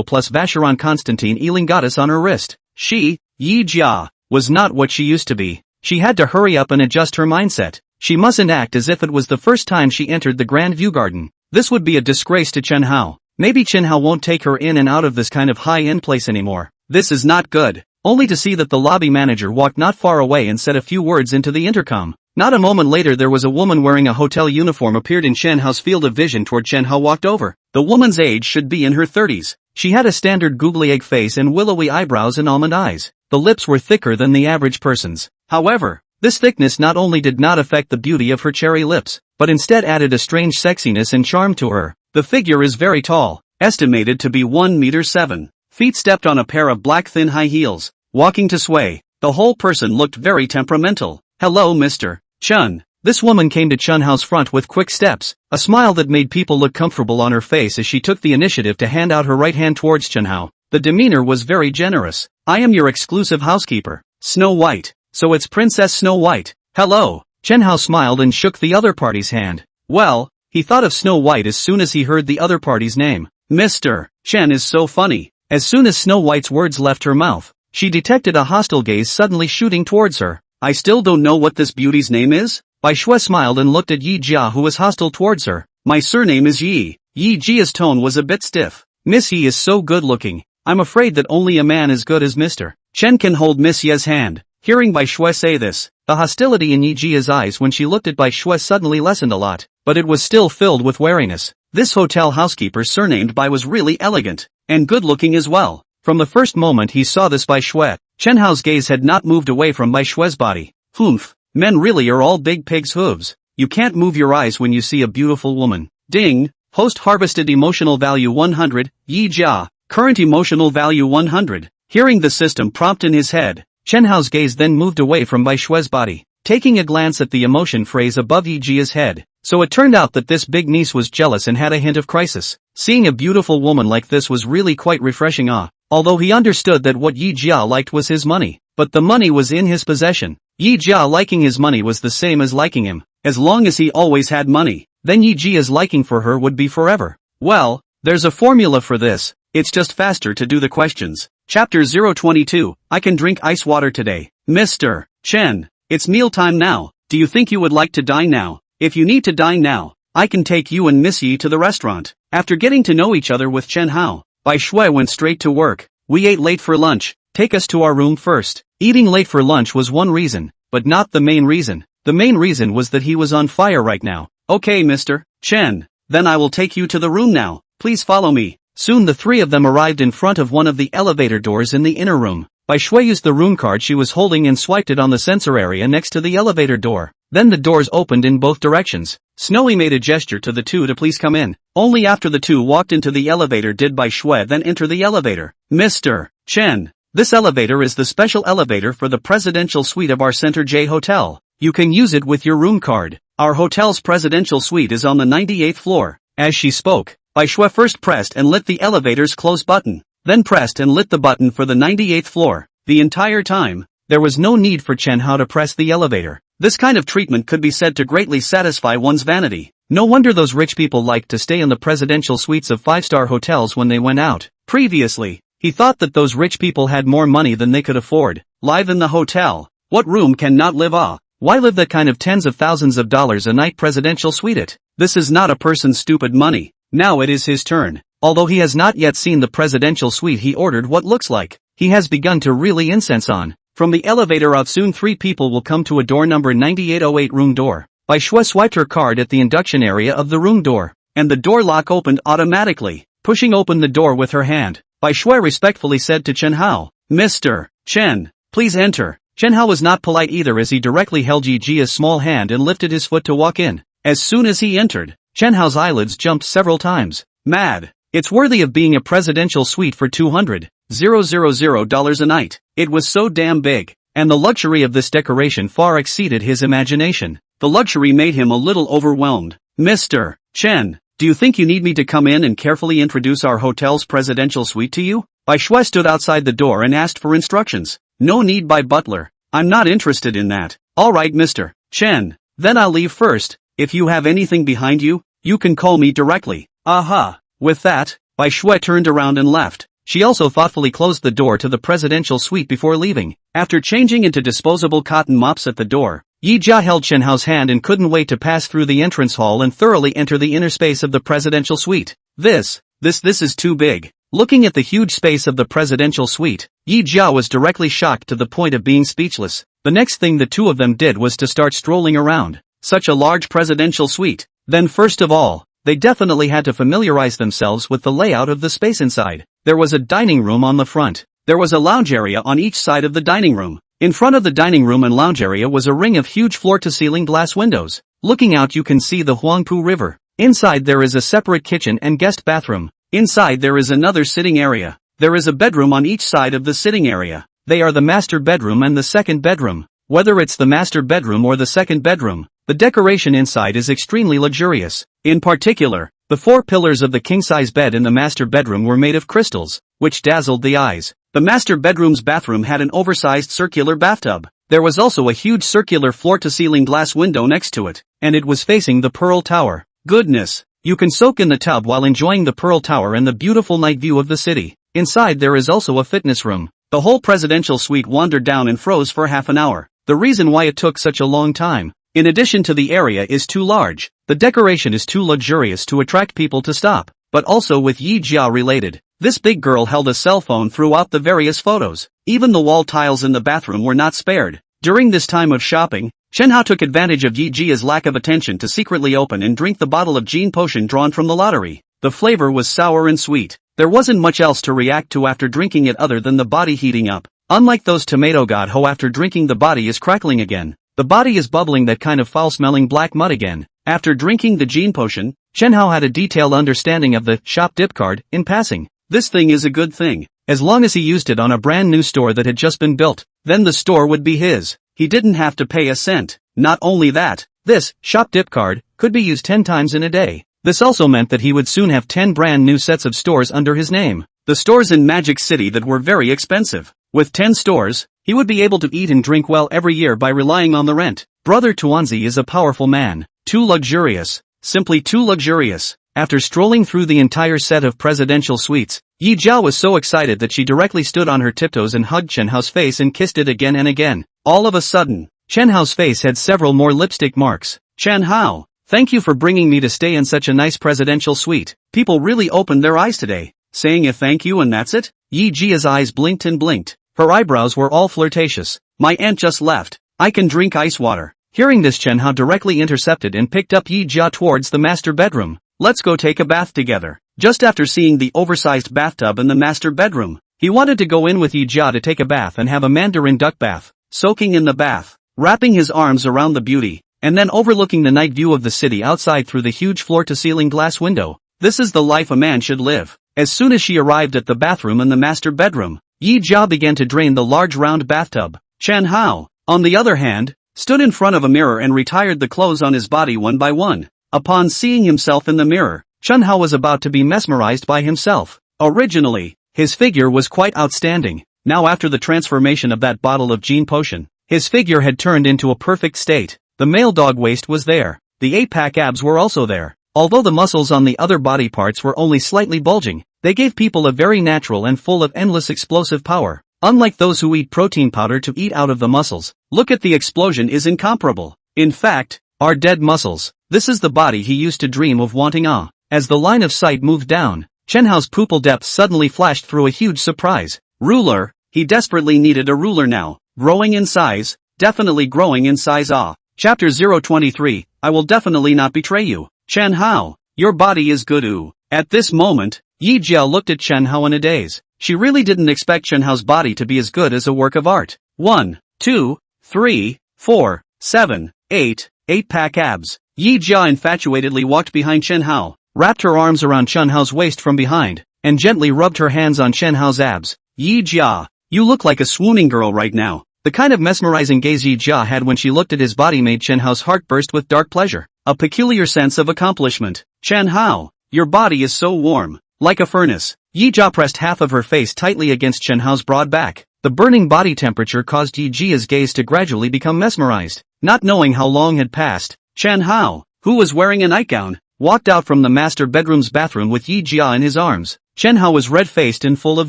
S1: plus Vacheron Constantin Ealing goddess on her wrist. She, Yi Jia, was not what she used to be. She had to hurry up and adjust her mindset. She mustn't act as if it was the first time she entered the Grand View Garden. This would be a disgrace to Chen Hao. Maybe Chen Hao won't take her in and out of this kind of high-end place anymore. This is not good. Only to see that the lobby manager walked not far away and said a few words into the intercom. Not a moment later there was a woman wearing a hotel uniform appeared in Chen Hao's field of vision toward Chen Hao walked over. The woman's age should be in her 30s. She had a standard googly egg face and willowy eyebrows and almond eyes. The lips were thicker than the average person's. However, this thickness not only did not affect the beauty of her cherry lips, but instead added a strange sexiness and charm to her. The figure is very tall, estimated to be 1 meter 7 feet, stepped on a pair of black thin high heels, walking to sway. The whole person looked very temperamental. Hello Mr. Chen. This woman came to Chen Hao's front with quick steps, a smile that made people look comfortable on her face as she took the initiative to hand out her right hand towards Chen Hao. The demeanor was very generous. I am your exclusive housekeeper, Snow White. So it's Princess Snow White. Hello. Chen Hao smiled and shook the other party's hand. Well, he thought of Snow White as soon as he heard the other party's name. Mr. Chen is so funny. As soon as Snow White's words left her mouth, she detected a hostile gaze suddenly shooting towards her. I still don't know what this beauty's name is? Bai Shui smiled and looked at Yi Jia who was hostile towards her. My surname is Yi. Yi Jia's tone was a bit stiff. Miss Yi is so good looking. I'm afraid that only a man as good as Mr. Chen can hold Miss Ye's hand. Hearing Bai Shui say this, the hostility in Yi Jia's eyes when she looked at Bai Shui suddenly lessened a lot, but it was still filled with wariness. This hotel housekeeper surnamed Bai was really elegant, and good-looking as well. From the first moment he saw this Bai Shui, Chen Hao's gaze had not moved away from Bai Shui's body. Humph, men really are all big pig's hooves. You can't move your eyes when you see a beautiful woman. Ding, host harvested emotional value 100, Yi Jia, current emotional value 100. Hearing the system prompt in his head, Chen Hao's gaze then moved away from Bai Shui's body. taking a glance at the emotion phrase above Yi Jia's head. So it turned out that this big niece was jealous and had a hint of crisis. Seeing a beautiful woman like this was really quite refreshing. Although he understood that what Yi Jia liked was his money, but the money was in his possession. Yi Jia liking his money was the same as liking him. As long as he always had money, then Yi Jia's liking for her would be forever. Well, there's a formula for this. It's just faster to do the questions. Chapter 022, I can drink ice water today. Mr. Chen, it's mealtime now. Do you think you would like to dine now? If you need to dine now, I can take you and Miss Yi to the restaurant. After getting to know each other with Chen Hao, Bai Shui went straight to work. We ate late for lunch. Take us to our room first. Eating late for lunch was one reason, but not the main reason. The main reason was that he was on fire right now. Okay, Mr. Chen, then I will take you to the room now. Please follow me. Soon the three of them arrived in front of one of the elevator doors in the inner room. Bai Shui used the room card she was holding and swiped it on the sensor area next to the elevator door. Then the doors opened in both directions. Snowy made a gesture to the two to please come in. Only after the two walked into the elevator did Bai Shui then enter the elevator. Mr. Chen, this elevator is the special elevator for the presidential suite of our Center J Hotel. You can use it with your room card. Our hotel's presidential suite is on the 98th floor. As she spoke, Bai Shui first pressed and lit the elevator's close button, then pressed and lit the button for the 98th floor. The entire time, there was no need for Chen Hao to press the elevator. This kind of treatment could be said to greatly satisfy one's vanity. No wonder those rich people liked to stay in the presidential suites of five-star hotels when they went out. Previously, he thought that those rich people had more money than they could afford. Live in the hotel. What room can not live? Why live that kind of tens of thousands of dollars a night presidential suite? This is not a person's stupid money. Now it is his turn. Although he has not yet seen the presidential suite he ordered what looks like, he has begun to really incense on. From the elevator out soon 3 people will come to a door number 9808 room door. Bai Shui swiped her card at the induction area of the room door, and the door lock opened automatically. Pushing open the door with her hand, Bai Shui respectfully said to Chen Hao, Mr. Chen, please enter. Chen Hao was not polite either as he directly held Yi Jia's small hand and lifted his foot to walk in. As soon as he entered, Chen Hao's eyelids jumped several times. Mad. It's worthy of being a presidential suite for $200,000 a night. It was so damn big, and the luxury of this decoration far exceeded his imagination. The luxury made him a little overwhelmed. Mr. Chen, do you think you need me to come in and carefully introduce our hotel's presidential suite to you? Bai Shui stood outside the door and asked for instructions. No need, by butler. I'm not interested in that. Alright, Mr. Chen, then I'll leave first. If you have anything behind you, you can call me directly. Aha. With that, Bai Shui turned around and left. She also thoughtfully closed the door to the presidential suite before leaving. After changing into disposable cotton mops at the door, Yi Jia held Chen Hao's hand and couldn't wait to pass through the entrance hall and thoroughly enter the inner space of the presidential suite. This is too big. Looking at the huge space of the presidential suite, Yi Jia was directly shocked to the point of being speechless. The next thing the two of them did was to start strolling around. Such a large presidential suite. Then first of all, they definitely had to familiarize themselves with the layout of the space inside. There was a dining room on the front. There was a lounge area on each side of the dining room. In front of the dining room and lounge area was a ring of huge floor-to-ceiling glass windows. Looking out you can see the Huangpu River. Inside there is a separate kitchen and guest bathroom. Inside there is another sitting area. There is a bedroom on each side of the sitting area. They are the master bedroom and the second bedroom. Whether it's the master bedroom or the second bedroom, the decoration inside is extremely luxurious. In particular, the 4 pillars of the king-size bed in the master bedroom were made of crystals, which dazzled the eyes. The master bedroom's bathroom had an oversized circular bathtub. There was also a huge circular floor-to-ceiling glass window next to it, and it was facing the Pearl Tower. Goodness! You can soak in the tub while enjoying the Pearl Tower and the beautiful night view of the city. Inside there is also a fitness room. The whole presidential suite wandered down and froze for half an hour. The reason why it took such a long time, in addition to the area is too large, the decoration is too luxurious to attract people to stop, but also with Yi Jia related. This big girl held a cell phone throughout the various photos. Even the wall tiles in the bathroom were not spared. During this time of shopping, Chen Hao took advantage of Yi Jia's lack of attention to secretly open and drink the bottle of Jin potion drawn from the lottery. The flavor was sour and sweet. There wasn't much else to react to after drinking it other than the body heating up. Unlike those tomato god ho, after drinking the body is crackling again. The body is bubbling that kind of foul-smelling black mud again. After drinking the Jin potion, Chen Hao had a detailed understanding of the shop dip card in passing. This thing is a good thing. As long as he used it on a brand new store that had just been built, then the store would be his. he didn't have to pay a cent. Not only that, this shop dip card could be used 10 times in a day. This also meant that he would soon have 10 brand new sets of stores under his name. The stores in Magic City that were very expensive. With 10 stores, he would be able to eat and drink well every year by relying on the rent. Brother Tuanzi is a powerful man. Too luxurious. Simply too luxurious. After strolling through the entire set of presidential suites, Yi Jia was so excited that she directly stood on her tiptoes and hugged Chen Hao's face and kissed it again and again. All of a sudden, Chen Hao's face had several more lipstick marks. Chen Hao, thank you for bringing me to stay in such a nice presidential suite. People really opened their eyes today. Saying a thank you and that's it? Yi Jia's eyes blinked and blinked. Her eyebrows were all flirtatious. My aunt just left. I can drink ice water. Hearing this, Chen Hao directly intercepted and picked up Yi Jia towards the master bedroom. Let's go take a bath together. Just after seeing the oversized bathtub in the master bedroom, he wanted to go in with Yi Jia to take a bath and have a Mandarin duck bath, soaking in the bath, wrapping his arms around the beauty, and then overlooking the night view of the city outside through the huge floor-to-ceiling glass window. This is the life a man should live. As soon as she arrived at the bathroom in the master bedroom, Yi Jia began to drain the large round bathtub. Chen Hao, on the other hand, stood in front of a mirror and retired the clothes on his body one by one. Upon seeing himself in the mirror, Chen Hao was about to be mesmerized by himself. Originally, his figure was quite outstanding. Now after the transformation of that bottle of gene potion, his figure had turned into a perfect state. The male dog waist was there. The 8-pack abs were also there. Although the muscles on the other body parts were only slightly bulging, they gave people a very natural and full of endless explosive power. Unlike those who eat protein powder to eat out of the muscles, look at the explosion is incomparable. In fact, are dead muscles. This is the body he used to dream of wanting. As the line of sight moved down, Chen Hao's pupil depth suddenly flashed through a huge surprise. Ruler, he desperately needed a ruler now. Growing in size, definitely growing in size. Chapter 023, I will definitely not betray you. Chen Hao, your body is good. At this moment, Yi Jia looked at Chen Hao in a daze. She really didn't expect Chen Hao's body to be as good as a work of art. 1, 2, 3, 4, 7, 8, 8-pack abs. Yi Jia infatuatedly walked behind Chen Hao, wrapped her arms around Chen Hao's waist from behind, and gently rubbed her hands on Chen Hao's abs. Yi Jia, you look like a swooning girl right now. The kind of mesmerizing gaze Yi Jia had when she looked at his body made Chen Hao's heart burst with dark pleasure, a peculiar sense of accomplishment. Chen Hao, your body is so warm, like a furnace. Yi Jia pressed half of her face tightly against Chen Hao's broad back. The burning body temperature caused Yi Jia's gaze to gradually become mesmerized. Not knowing how long had passed, Chen Hao, who was wearing a nightgown, walked out from the master bedroom's bathroom with Yi Jia in his arms. Chen Hao was red-faced and full of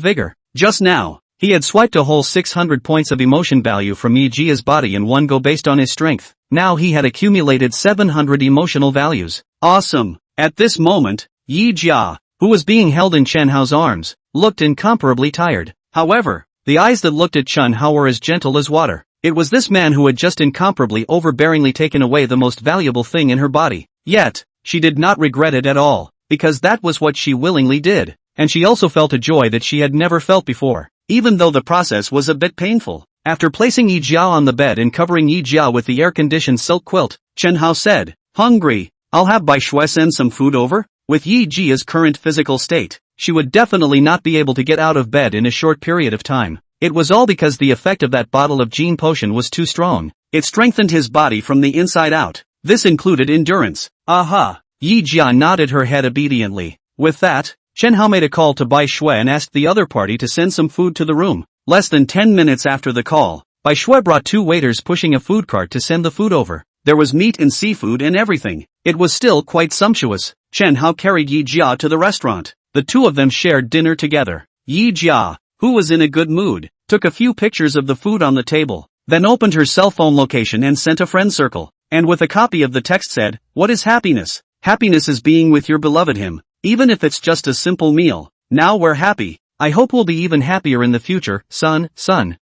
S1: vigor. Just now, he had swiped a whole 600 points of emotion value from Yi Jia's body in one go based on his strength. Now he had accumulated 700 emotional values. Awesome! At this moment, Yi Jia, who was being held in Chen Hao's arms, looked incomparably tired. However, the eyes that looked at Chen Hao were as gentle as water. It was this man who had just incomparably overbearingly taken away the most valuable thing in her body. Yet, she did not regret it at all, because that was what she willingly did. And she also felt a joy that she had never felt before, even though the process was a bit painful. After placing Yi Jia on the bed and covering Yi Jia with the air-conditioned silk quilt, Chen Hao said, "Hungry? I'll have Bai Shui send some food over?" With Yi Jia's current physical state, she would definitely not be able to get out of bed in a short period of time. It was all because the effect of that bottle of gene potion was too strong. It strengthened his body from the inside out. This included endurance. Aha! Yi Jia nodded her head obediently. With that, Chen Hao made a call to Bai Shui and asked the other party to send some food to the room. Less than 10 minutes after the call, Bai Shui brought 2 waiters pushing a food cart to send the food over. There was meat and seafood and everything. It was still quite sumptuous. Chen Hao carried Yi Jia to the restaurant. The two of them shared dinner together. Yi Jia, who was in a good mood, took a few pictures of the food on the table, then opened her cell phone location and sent a friend circle, and with a copy of the text said, "What is happiness? Happiness is being with your beloved him, even if it's just a simple meal. Now we're happy. I hope we'll be even happier in the future, son."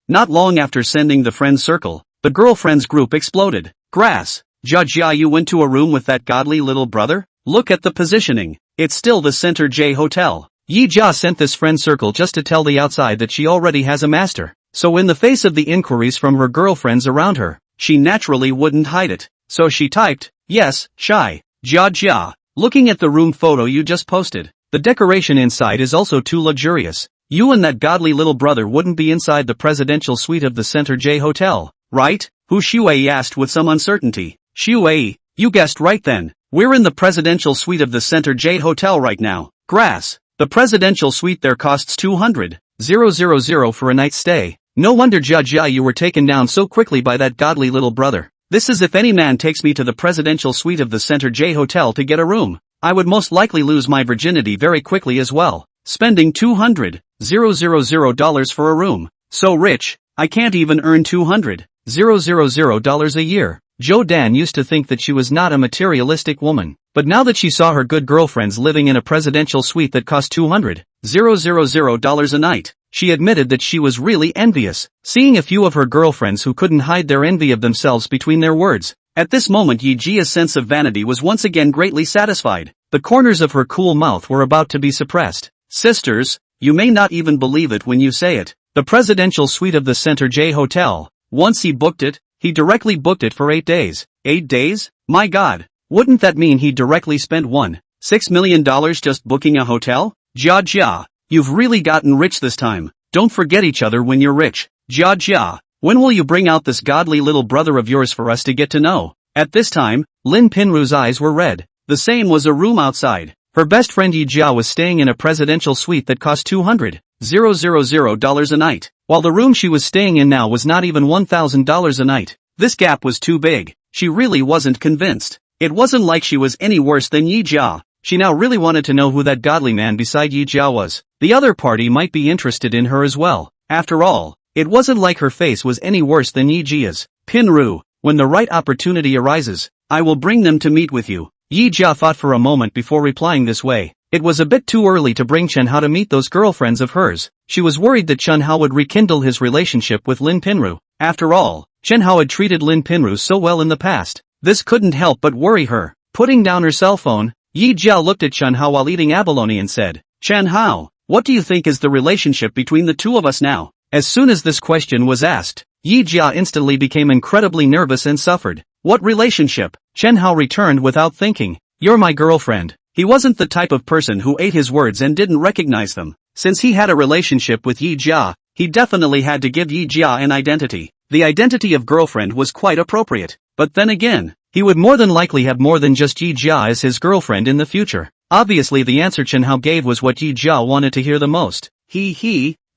S1: Not long after sending the friend circle, the girlfriends group exploded. Grass. Jia, you went to a room with that godly little brother? Look at the positioning. It's still the Center J Hotel. Yi Jia sent this friend circle just to tell the outside that she already has a master. So in the face of the inquiries from her girlfriends around her, she naturally wouldn't hide it. So she typed, "Yes, shy. Jia, looking at the room photo you just posted. The decoration inside is also too luxurious. You and that godly little brother wouldn't be inside the presidential suite of the Center J Hotel, right?" Hu Shuei asked with some uncertainty. Shuei, you guessed right then. We're in the presidential suite of the Center Jade Hotel right now. Grass. The presidential suite there costs 200,000 for a night's stay. No wonder Jia you were taken down so quickly by that godly little brother. This is if any man takes me to the presidential suite of the Center J Hotel to get a room. I would most likely lose my virginity very quickly as well. Spending $200,000 for a room. So rich, I can't even earn $200,000 a year. Zhou Dan used to think that she was not a materialistic woman, but now that she saw her good girlfriends living in a presidential suite that cost $200,000 a night, she admitted that she was really envious, seeing a few of her girlfriends who couldn't hide their envy of themselves between their words. At this moment Yi Jia's sense of vanity was once again greatly satisfied. The corners of her cool mouth were about to be suppressed. Sisters, you may not even believe it when you say it. The presidential suite of the Center J Hotel. Once he booked it, he directly booked it for 8 days. 8 days? My God. Wouldn't that mean he directly spent $1.6 million just booking a hotel? Jia, you've really gotten rich this time. Don't forget each other when you're rich. Jia, when will you bring out this godly little brother of yours for us to get to know? At this time, Lin Pinru's eyes were red. The same was a room outside. Her best friend Yi Jia was staying in a presidential suite that cost $200,000 a night, while the room she was staying in now was not even $1,000 a night. This gap was too big. She really wasn't convinced. It wasn't like she was any worse than Yi Jia. She now really wanted to know who that godly man beside Yi Jia was. The other party might be interested in her as well. After all, it wasn't like her face was any worse than Yi Jia's. Pinru, when the right opportunity arises, I will bring them to meet with you. Yi Jia thought for a moment before replying this way. It was a bit too early to bring Chen Hao to meet those girlfriends of hers. She was worried that Chen Hao would rekindle his relationship with Lin Pinru. After all, Chen Hao had treated Lin Pinru so well in the past. This couldn't help but worry her. Putting down her cell phone, Yi Jia looked at Chen Hao while eating abalone and said, Chen Hao, what do you think is the relationship between the two of us now? As soon as this question was asked, Yi Jia instantly became incredibly nervous and suffered. What relationship? Chen Hao returned without thinking. You're my girlfriend. He wasn't the type of person who ate his words and didn't recognize them. Since he had a relationship with Yi Jia, he definitely had to give Yi Jia an identity. The identity of girlfriend was quite appropriate. But then again, he would more than likely have more than just Yi Jia as his girlfriend in the future. Obviously the answer Chen Hao gave was what Yi Jia wanted to hear the most.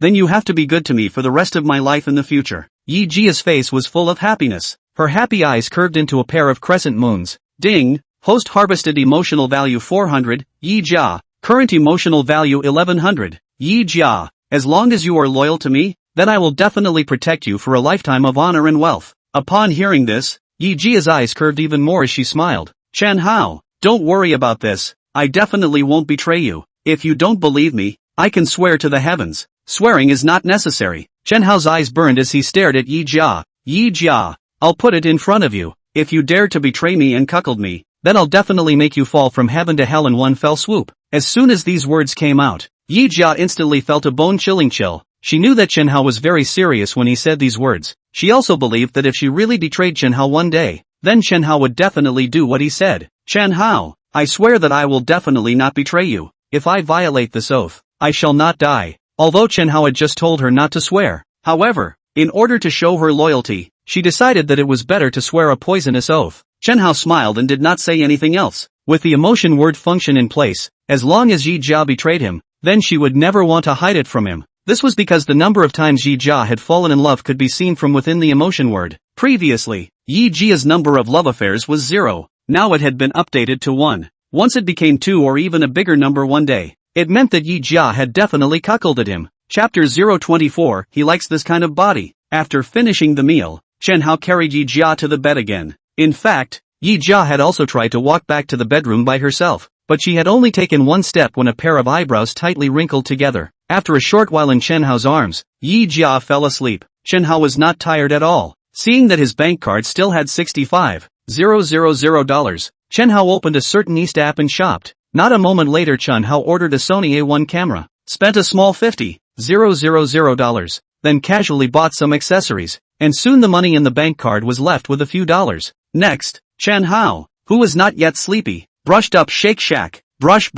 S1: Then you have to be good to me for the rest of my life in the future. Yi Jia's face was full of happiness. Her happy eyes curved into a pair of crescent moons. Ding! Host harvested emotional value 400, Yi Jia. Current emotional value 1100, Yi Jia. As long as you are loyal to me, then I will definitely protect you for a lifetime of honor and wealth. Upon hearing this, Yi Jia's eyes curved even more as she smiled. Chen Hao, don't worry about this. I definitely won't betray you. If you don't believe me, I can swear to the heavens. Swearing is not necessary. Chen Hao's eyes burned as he stared at Yi Jia. Yi Jia, I'll put it in front of you. If you dare to betray me and cuckold me, then I'll definitely make you fall from heaven to hell in one fell swoop. As soon as these words came out, Yi Jia instantly felt a bone-chilling chill. She knew that Chen Hao was very serious when he said these words. She also believed that if she really betrayed Chen Hao one day, then Chen Hao would definitely do what he said. Chen Hao, I swear that I will definitely not betray you. If I violate this oath, I shall not die. Although Chen Hao had just told her not to swear. However, in order to show her loyalty, she decided that it was better to swear a poisonous oath. Chen Hao smiled and did not say anything else. With the emotion word function in place, as long as Yi Jia betrayed him, then she would never want to hide it from him. This was because the number of times Yi Jia had fallen in love could be seen from within the emotion word. Previously, Yi Jia's number of love affairs was 0. Now it had been updated to 1. Once it became 2 or even a bigger number one day, it meant that Yi Jia had definitely cuckolded him. Chapter 024, he likes this kind of body. After finishing the meal, Chen Hao carried Yi Jia to the bed again. In fact, Yi Jia had also tried to walk back to the bedroom by herself, but she had only taken one step when a pair of eyebrows tightly wrinkled together. After a short while in Chen Hao's arms, Yi Jia fell asleep. Chen Hao was not tired at all. Seeing that his bank card still had $65,000, Chen Hao opened a certain East app and shopped. Not a moment later Chen Hao ordered a Sony A1 camera, spent a small $50,000, then casually bought some accessories, and soon the money in the bank card was left with a few dollars. Next, Chen Hao, who was not yet sleepy, brushed up Shake Shack, brush.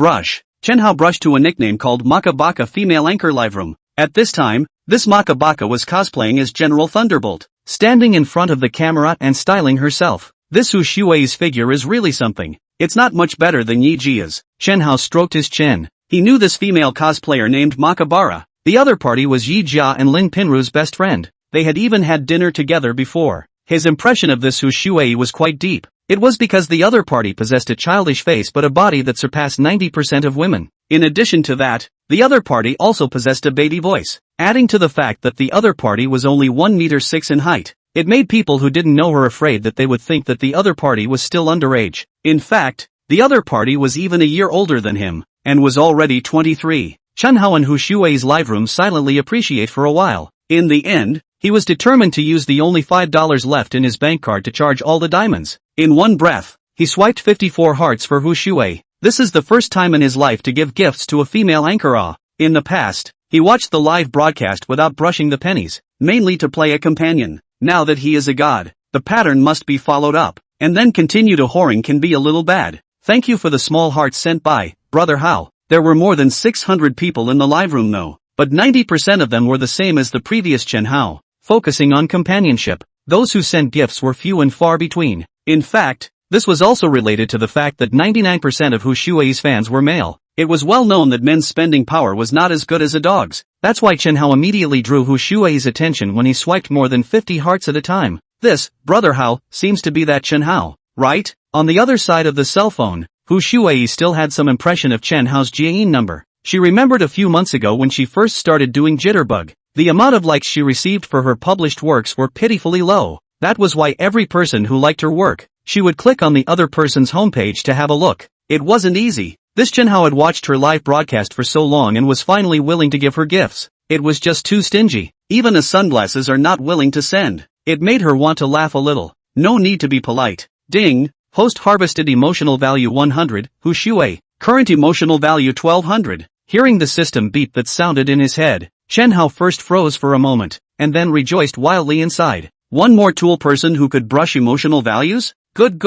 S1: Chen Hao brushed to a nickname called Maka Baka Female Anchor Live Room. At this time, this Maka Baka was cosplaying as General Thunderbolt. standing in front of the camera and styling herself. This Hu Shui's figure is really something. It's not much better than Yi Jia's. Chen Hao stroked his chin. He knew this female cosplayer named Makabara. The other party was Yi Jia and Lin Pinru's best friend. They had even had dinner together before. His impression of this Hu Shui was quite deep. It was because the other party possessed a childish face but a body that surpassed 90% of women. In addition to that, the other party also possessed a baby voice. Adding to the fact that the other party was only 1 meter 6 in height, it made people who didn't know her afraid that they would think that the other party was still underage. In fact, the other party was even a year older than him, and was already 23. Chen Hao and Hu Shui's live room silently appreciate for a while. In the end, he was determined to use the only $5 left in his bank card to charge all the diamonds. In one breath, he swiped 54 hearts for Hu Shui. This is the first time in his life to give gifts to a female anchor. In the past, he watched the live broadcast without brushing the pennies, mainly to play a companion. Now that he is a god, the pattern must be followed up, and then continue to whoring can be a little bad. Thank you for the small hearts sent by Brother Hao. There were more than 600 people in the live room though, but 90% of them were the same as the previous Chen Hao, focusing on companionship. Those who sent gifts were few and far between. In fact, this was also related to the fact that 99% of Hu Shui's fans were male. It was well known that men's spending power was not as good as a dog's. That's why Chen Hao immediately drew Hu Shui's attention when he swiped more than 50 hearts at a time. This, Brother Hao, seems to be that Chen Hao, right? On the other side of the cell phone, Hu Shui still had some impression of Chen Hao's Jiayin number. She remembered a few months ago when she first started doing Jitterbug. The amount of likes she received for her published works were pitifully low. That was why every person who liked her work, she would click on the other person's homepage to have a look. It wasn't easy. This Chen Hao had watched her live broadcast for so long and was finally willing to give her gifts. It was just too stingy. Even the sunglasses are not willing to send. It made her want to laugh a little. No need to be polite. Ding. Host harvested emotional value 100, Hu Shui. Current emotional value 1200. Hearing the system beep that sounded in his head, Chen Hao first froze for a moment, and then rejoiced wildly inside. One more tool person who could brush emotional values? Good.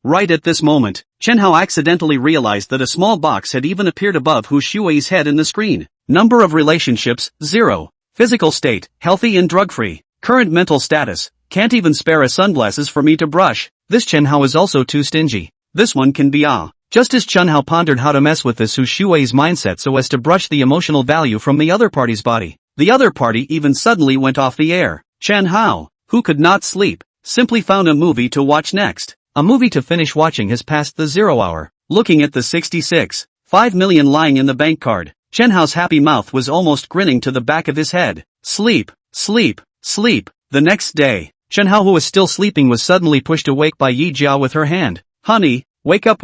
S1: Right at this moment, Chen Hao accidentally realized that a small box had even appeared above Hu Shui's head in the screen. Number of relationships, 0. Physical state, healthy and drug-free. Current mental status, can't even spare a sunglasses for me to brush. This Chen Hao is also too stingy. This one can be Just as Chen Hao pondered how to mess with this Hu Shui's mindset so as to brush the emotional value from the other party's body, the other party even suddenly went off the air. Chen Hao, who could not sleep, simply found a movie to watch next. A movie to finish watching has passed the 0 hour. Looking at the 66.5 million lying in the bank card, Chen Hao's happy mouth was almost grinning to the back of his head. Sleep. The next day, Chen Hao, who was still sleeping, was suddenly pushed awake by Yi Jia with her hand. Honey, wake up.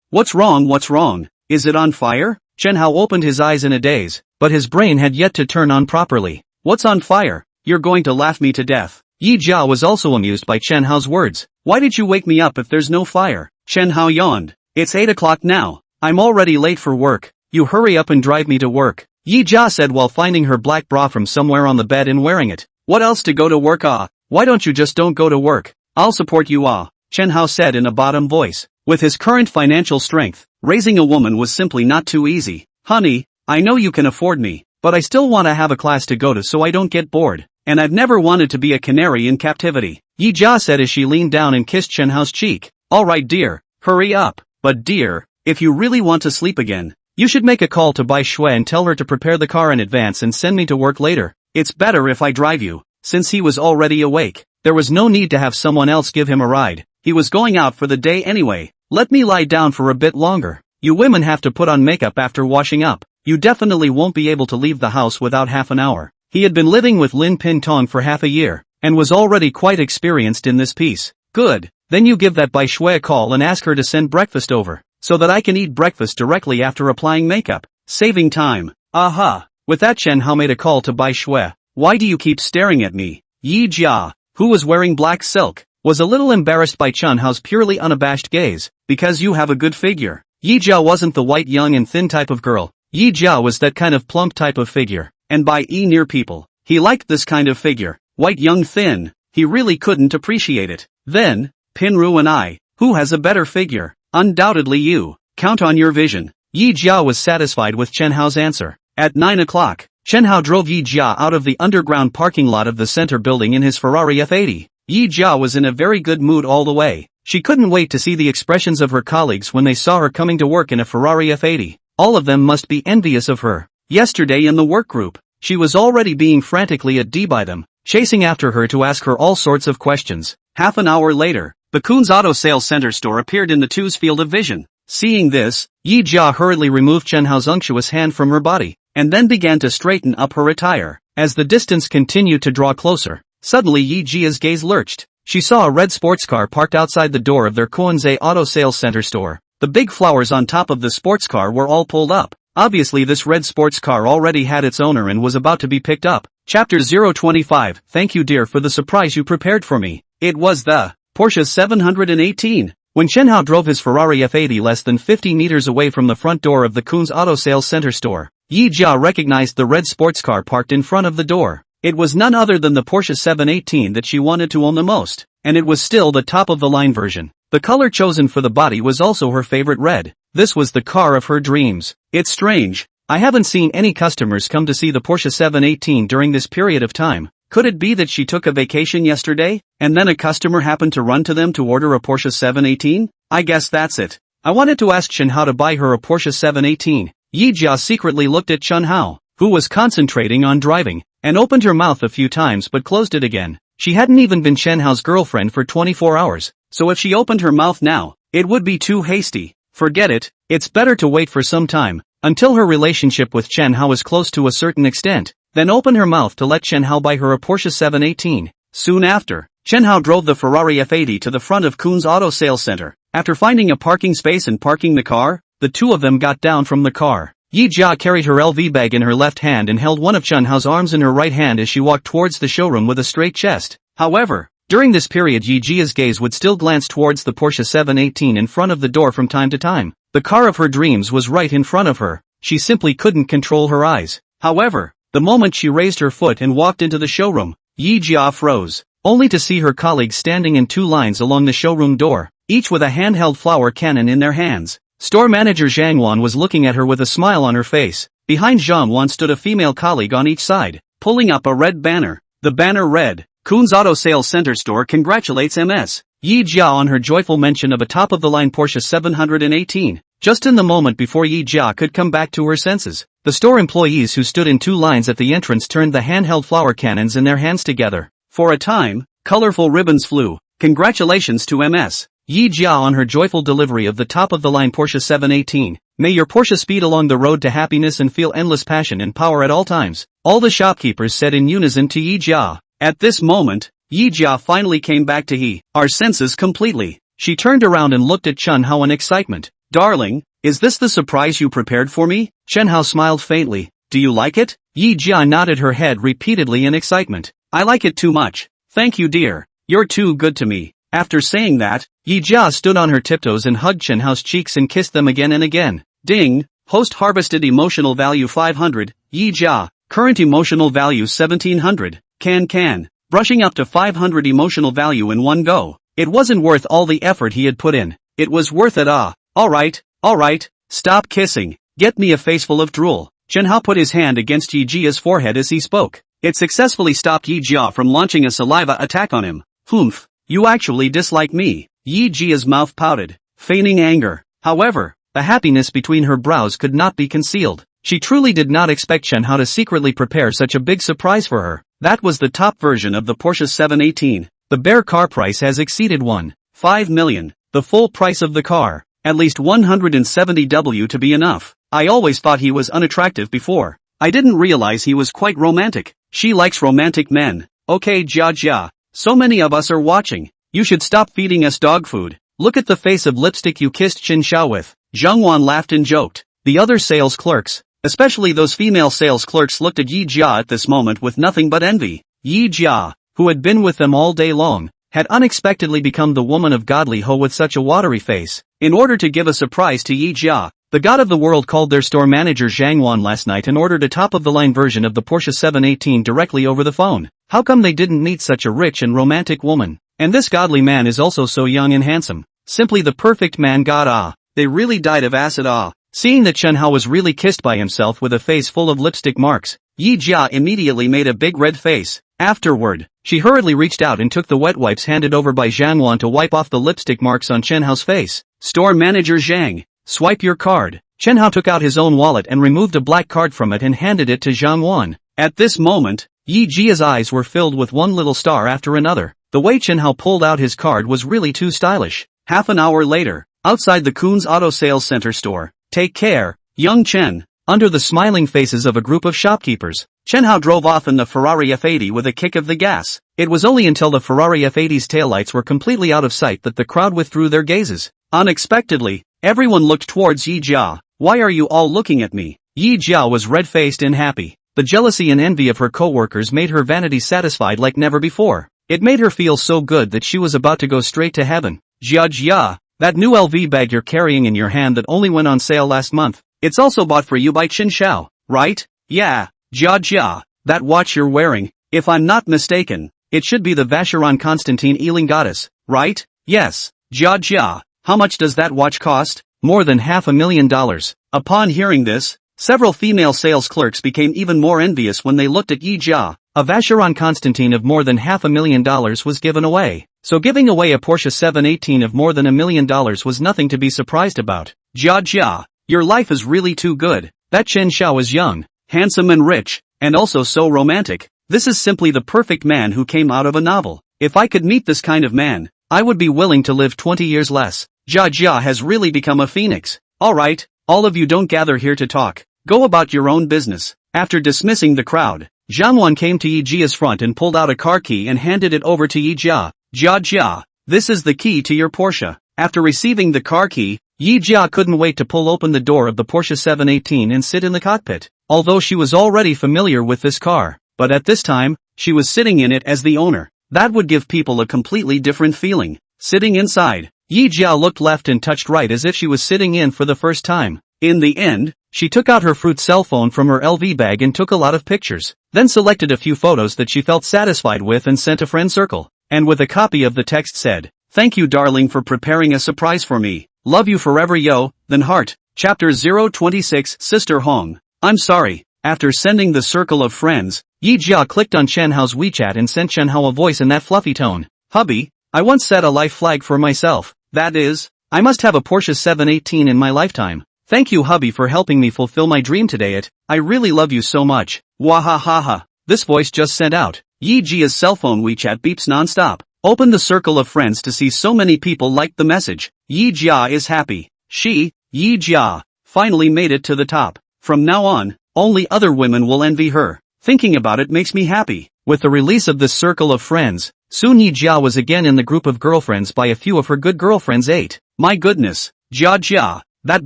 S1: What's wrong? Is it on fire? Chen Hao opened his eyes in a daze, but his brain had yet to turn on properly. What's on fire? You're going to laugh me to death. Yi Jia was also amused by Chen Hao's words. Why did you wake me up if there's no fire? Chen Hao yawned. It's 8 o'clock now. I'm already late for work. You hurry up and drive me to work. Yi Jia said while finding her black bra from somewhere on the bed and wearing it. What else to go to work? Why don't you just don't go to work? I'll support you. Chen Hao said in a bottom voice. With his current financial strength, raising a woman was simply not too easy. Honey, I know you can afford me, but I still want to have a class to go to so I don't get bored. And I've never wanted to be a canary in captivity. Yi Jia said as she leaned down and kissed Chen Hao's cheek. Alright dear, hurry up. But dear, if you really want to sleep again, you should make a call to Bai Shui and tell her to prepare the car in advance and send me to work later. It's better if I drive you. Since he was already awake, there was no need to have someone else give him a ride. He was going out for the day anyway. Let me lie down for a bit longer. You women have to put on makeup after washing up. You definitely won't be able to leave the house without half an hour. He had been living with Lin Pin Tong for half a year, and was already quite experienced in this piece. Good. Then you give that Bai Shui a call and ask her to send breakfast over, so that I can eat breakfast directly after applying makeup. Saving time. Aha. With that Chen Hao made a call to Bai Shui. Why do you keep staring at me? Yi Jia, who was wearing black silk, was a little embarrassed by Chen Hao's purely unabashed gaze. Because you have a good figure. Yi Jia wasn't the white young and thin type of girl. Yi Jia was that kind of plump type of figure. And by near people, he liked this kind of figure. White young thin, he really couldn't appreciate it. Then, Pinru and I, who has a better figure? Undoubtedly you. Count on your vision. Yi Jia was satisfied with Chen Hao's answer. At 9 o'clock, Chen Hao drove Yi Jia out of the underground parking lot of the center building in his Ferrari F80. Yi Jia was in a very good mood all the way. She couldn't wait to see the expressions of her colleagues when they saw her coming to work in a Ferrari F80. All of them must be envious of her. Yesterday in the work group, she was already being frantically at D by them, chasing after her to ask her all sorts of questions. Half an hour later, Bakun's auto sales center store appeared in the two's field of vision. Seeing this, Yi Jia hurriedly removed Chen Hao's unctuous hand from her body, and then began to straighten up her attire. As the distance continued to draw closer, suddenly Yi Jia's gaze lurched. She saw a red sports car parked outside the door of their Kuanzai auto sales center store. The big flowers on top of the sports car were all pulled up. Obviously this red sports car already had its owner and was about to be picked up. Chapter 025. Thank you dear for the surprise you prepared for me. It was the Porsche 718. When Chen Hao drove his Ferrari F80 less than 50 meters away from the front door of the Kun's auto sales center store, Yi Jia recognized the red sports car parked in front of the door. It was none other than the Porsche 718 that she wanted to own the most, and it was still the top-of-the-line version. The color chosen for the body was also her favorite red. This was the car of her dreams. It's strange. I haven't seen any customers come to see the Porsche 718 during this period of time. Could it be that she took a vacation yesterday, and then a customer happened to run to them to order a Porsche 718? I guess that's it. I wanted to ask Chen Hao to buy her a Porsche 718. Yi Jia secretly looked at Chen Hao, who was concentrating on driving, and opened her mouth a few times but closed it again. She hadn't even been Chen Hao's girlfriend for 24 hours, so if she opened her mouth now, it would be too hasty. Forget it, it's better to wait for some time, until her relationship with Chen Hao is close to a certain extent, then open her mouth to let Chen Hao buy her a Porsche 718. Soon after, Chen Hao drove the Ferrari F80 to the front of Kun's auto sales center. After finding a parking space and parking the car, the two of them got down from the car. Yi Jia carried her LV bag in her left hand and held one of Chen Hao's arms in her right hand as she walked towards the showroom with a straight chest. However, during this period Yi Jia's gaze would still glance towards the Porsche 718 in front of the door from time to time. The car of her dreams was right in front of her. She simply couldn't control her eyes. However, the moment she raised her foot and walked into the showroom, Yi Jia froze, only to see her colleagues standing in two lines along the showroom door, each with a handheld flower cannon in their hands. Store manager Zhang Wan was looking at her with a smile on her face. Behind Zhang Wan stood a female colleague on each side, pulling up a red banner. The banner read, Kun's Auto Sales Center Store congratulates Ms. Yi Jia on her joyful mention of a top-of-the-line Porsche 718. Just in the moment before Yi Jia could come back to her senses, the store employees who stood in two lines at the entrance turned the handheld flower cannons in their hands together. For a time, colorful ribbons flew. Congratulations to Ms. Yi Jia on her joyful delivery of the top-of-the-line Porsche 718. May your Porsche speed along the road to happiness and feel endless passion and power at all times. All the shopkeepers said in unison to Yi Jia. At this moment, Yi Jia finally came back to our senses completely. She turned around and looked at Chen Hao in excitement. Darling, is this the surprise you prepared for me? Chen Hao smiled faintly. Do you like it? Yi Jia nodded her head repeatedly in excitement. I like it too much. Thank you dear. You're too good to me. After saying that, Yi Jia stood on her tiptoes and hugged Chen Hao's cheeks and kissed them again and again. Ding! Post-harvested emotional value 500, Yi Jia, current emotional value 1700, can. Brushing up to 500 emotional value in one go. It wasn't worth all the effort he had put in. It was worth it Alright, stop kissing. Get me a face full of drool. Chen Hao put his hand against Yi Jia's forehead as he spoke. It successfully stopped Yi Jia from launching a saliva attack on him. Humph. You actually dislike me. Yi Jia's mouth pouted, feigning anger. However, the happiness between her brows could not be concealed. She truly did not expect Chen Hao to secretly prepare such a big surprise for her. That was the top version of the Porsche 718. The bare car price has exceeded 1.5 million. The full price of the car. At least 170 W to be enough. I always thought he was unattractive before. I didn't realize he was quite romantic. She likes romantic men. Okay Jia. So many of us are watching. You should stop feeding us dog food. Look at the face of lipstick you kissed Chen Hao with. Zhang Wan laughed and joked. The other sales clerks, especially those female sales clerks, looked at Yi Jia at this moment with nothing but envy. Yi Jia, who had been with them all day long, had unexpectedly become the woman of godly Ho with such a watery face. In order to give a surprise to Yi Jia, the god of the world called their store manager Zhang Wan last night and ordered a top-of-the-line version of the Porsche 718 directly over the phone. How come they didn't meet such a rich and romantic woman? And this godly man is also so young and handsome. Simply the perfect man god They really died of acid Seeing that Chen Hao was really kissed by himself with a face full of lipstick marks, Yi Jia immediately made a big red face. Afterward, she hurriedly reached out and took the wet wipes handed over by Zhang Wan to wipe off the lipstick marks on Chen Hao's face. Store manager Zhang, swipe your card. Chen Hao took out his own wallet and removed a black card from it and handed it to Zhang Wan. At this moment, Yi Jia's eyes were filled with one little star after another. The way Chen Hao pulled out his card was really too stylish. Half an hour later, outside the Kuhn's Auto Sales Center store, take care, young Chen. Under the smiling faces of a group of shopkeepers, Chen Hao drove off in the Ferrari F80 with a kick of the gas. It was only until the Ferrari F80's taillights were completely out of sight that the crowd withdrew their gazes. Unexpectedly, everyone looked towards Yi Jia. Why are you all looking at me? Yi Jia was red-faced and happy. The jealousy and envy of her co-workers made her vanity satisfied like never before. It made her feel so good that she was about to go straight to heaven. Jia, that new LV bag you're carrying in your hand that only went on sale last month. It's also bought for you by Chen Hao, right? Yeah, Jia, that watch you're wearing, if I'm not mistaken, it should be the Vacheron Constantine Ealing Goddess, right? Yes, Jia, how much does that watch cost? More than $500,000. Upon hearing this, several female sales clerks became even more envious when they looked at Yi Jia. A Vacheron Constantine of more than $500,000 was given away, so giving away a Porsche 718 of more than $1 million was nothing to be surprised about. Jia, your life is really too good. That Chen Hao is young, handsome and rich, and also so romantic. This is simply the perfect man who came out of a novel. If I could meet this kind of man, I would be willing to live 20 years less. Jia has really become a phoenix. Alright, all of you don't gather here to talk. Go about your own business. After dismissing the crowd, Zhang Wan came to Yi Jia's front and pulled out a car key and handed it over to Yi Jia. Jia, this is the key to your Porsche. After receiving the car key, Yi Jia couldn't wait to pull open the door of the Porsche 718 and sit in the cockpit. Although she was already familiar with this car, but at this time, she was sitting in it as the owner. That would give people a completely different feeling. Sitting inside, Yi Jia looked left and touched right as if she was sitting in for the first time. In the end, she took out her fruit cell phone from her LV bag and took a lot of pictures, then selected a few photos that she felt satisfied with and sent a friend circle, and with a copy of the text said, "Thank you darling for preparing a surprise for me. Love you forever yo, then heart." Chapter 026 Sister Hong. I'm sorry. After sending the circle of friends, Yi Jia clicked on Chen Hao's WeChat and sent Chen Hao a voice in that fluffy tone. Hubby, I once set a life flag for myself. That is, I must have a Porsche 718 in my lifetime. Thank you hubby for helping me fulfill my dream today. I really love you so much. Wahahaha. This voice just sent out. Yi Jia's cell phone WeChat beeps non-stop. Open the circle of friends to see so many people liked the message. Yi Jia is happy. She, Yi Jia, finally made it to the top. From now on, only other women will envy her. Thinking about it makes me happy. With the release of this circle of friends, soon Yi Jia was again in the group of girlfriends by a few of her good girlfriends. My goodness, Jia, that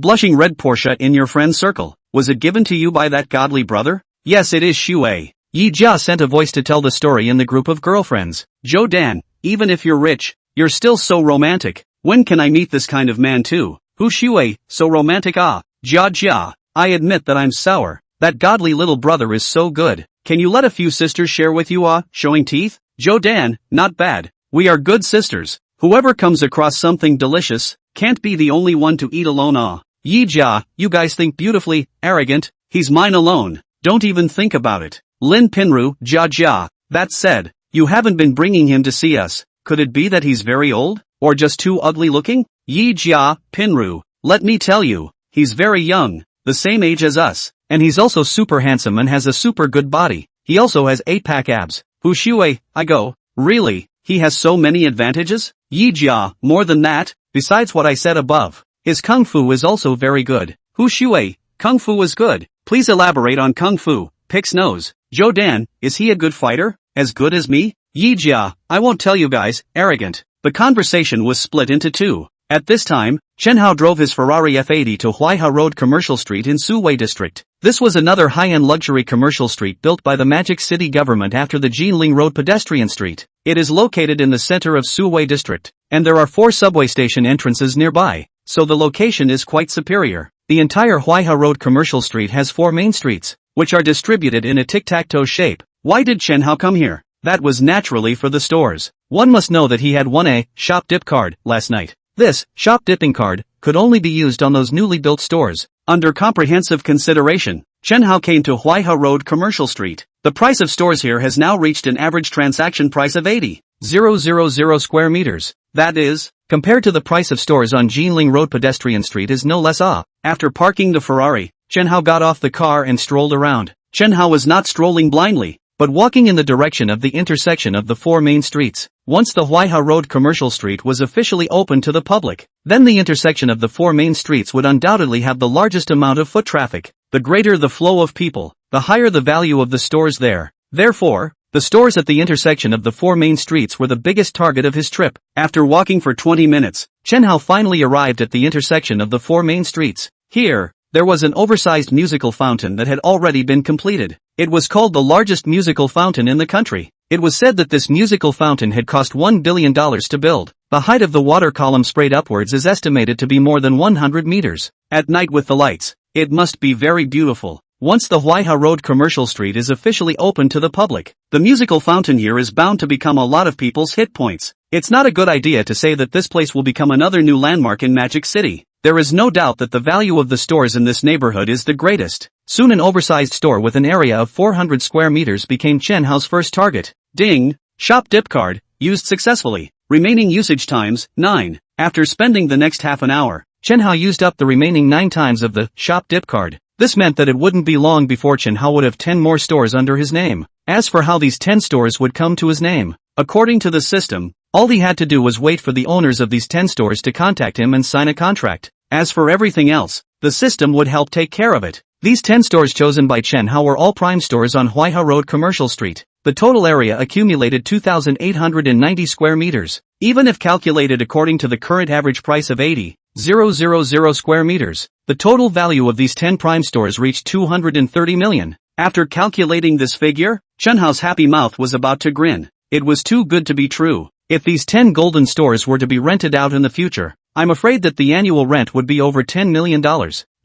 S1: blushing red Porsche in your friend circle, was it given to you by that godly brother? Yes it is Shui. Yi Jia sent a voice to tell the story in the group of girlfriends. Zhou Dan, even if you're rich, you're still so romantic. When can I meet this kind of man too? Who Shui, so romantic Jia, I admit that I'm sour. That godly little brother is so good. Can you let a few sisters share with you showing teeth? Zhou Dan, not bad. We are good sisters. Whoever comes across something delicious, can't be the only one to eat alone Yi Jia, you guys think beautifully, arrogant, he's mine alone, don't even think about it. Lin Pinru, Jia, that said, you haven't been bringing him to see us, could it be that he's very old, or just too ugly looking? Yi Jia, Pinru, let me tell you, he's very young, the same age as us, and he's also super handsome and has a super good body, he also has 8-pack abs. Hu Shui, I go, really, he has so many advantages? Yi Jia, more than that, besides what I said above, his kung fu is also very good. Hu Shui, kung fu is good, please elaborate on kung fu. Picks nose, Zhou Dan, is he a good fighter, as good as me? Yi Jia, I won't tell you guys, arrogant. The conversation was split into two. At this time, Chen Hao drove his Ferrari F80 to Huaiha Road Commercial Street in Suwei District. This was another high-end luxury commercial street built by the Magic City government after the Jinling Road pedestrian street. It is located in the center of Suwei District, and there are 4 subway station entrances nearby, so the location is quite superior. The entire Huaiha Road Commercial Street has 4 main streets, which are distributed in a tic-tac-toe shape. Why did Chen Hao come here? That was naturally for the stores. One must know that he had 1A shop dip card last night. This shop dipping card could only be used on those newly built stores. Under comprehensive consideration, Chen Hao came to Huaihe Road Commercial Street. The price of stores here has now reached an average transaction price of 80,000 square meters. That is, compared to the price of stores on Jinling Road Pedestrian Street is no less. After parking the Ferrari, Chen Hao got off the car and strolled around. Chen Hao was not strolling blindly, but walking in the direction of the intersection of the four main streets. Once the Huaihe Road Commercial Street was officially open to the public, then the intersection of the four main streets would undoubtedly have the largest amount of foot traffic. The greater the flow of people, the higher the value of the stores there. Therefore, the stores at the intersection of the four main streets were the biggest target of his trip. After walking for 20 minutes, Chen Hao finally arrived at the intersection of the four main streets. Here, there was an oversized musical fountain that had already been completed. It was called the largest musical fountain in the country. It was said that this musical fountain had cost $1 billion to build. The height of the water column sprayed upwards is estimated to be more than 100 meters. At night with the lights, it must be very beautiful. Once the Huaihe Road Commercial Street is officially open to the public, the musical fountain here is bound to become a lot of people's hit points. It's not a good idea to say that this place will become another new landmark in Magic City. There is no doubt that the value of the stores in this neighborhood is the greatest. Soon an oversized store with an area of 400 square meters became Chen Hao's first target. Ding! Shop dip card, used successfully. Remaining usage times, 9. After spending the next half an hour, Chen Hao used up the remaining 9 times of the shop dip card. This meant that it wouldn't be long before Chen Hao would have 10 more stores under his name. As for how these 10 stores would come to his name, according to the system, all he had to do was wait for the owners of these 10 stores to contact him and sign a contract. As for everything else, the system would help take care of it. These 10 stores chosen by Chen Hao were all prime stores on Huaihe Road Commercial Street. The total area accumulated 2,890 square meters. Even if calculated according to the current average price of 80,000 square meters, the total value of these 10 prime stores reached 230 million. After calculating this figure, Chen Hao's happy mouth was about to grin. It was too good to be true. If these 10 golden stores were to be rented out in the future, I'm afraid that the annual rent would be over $10 million.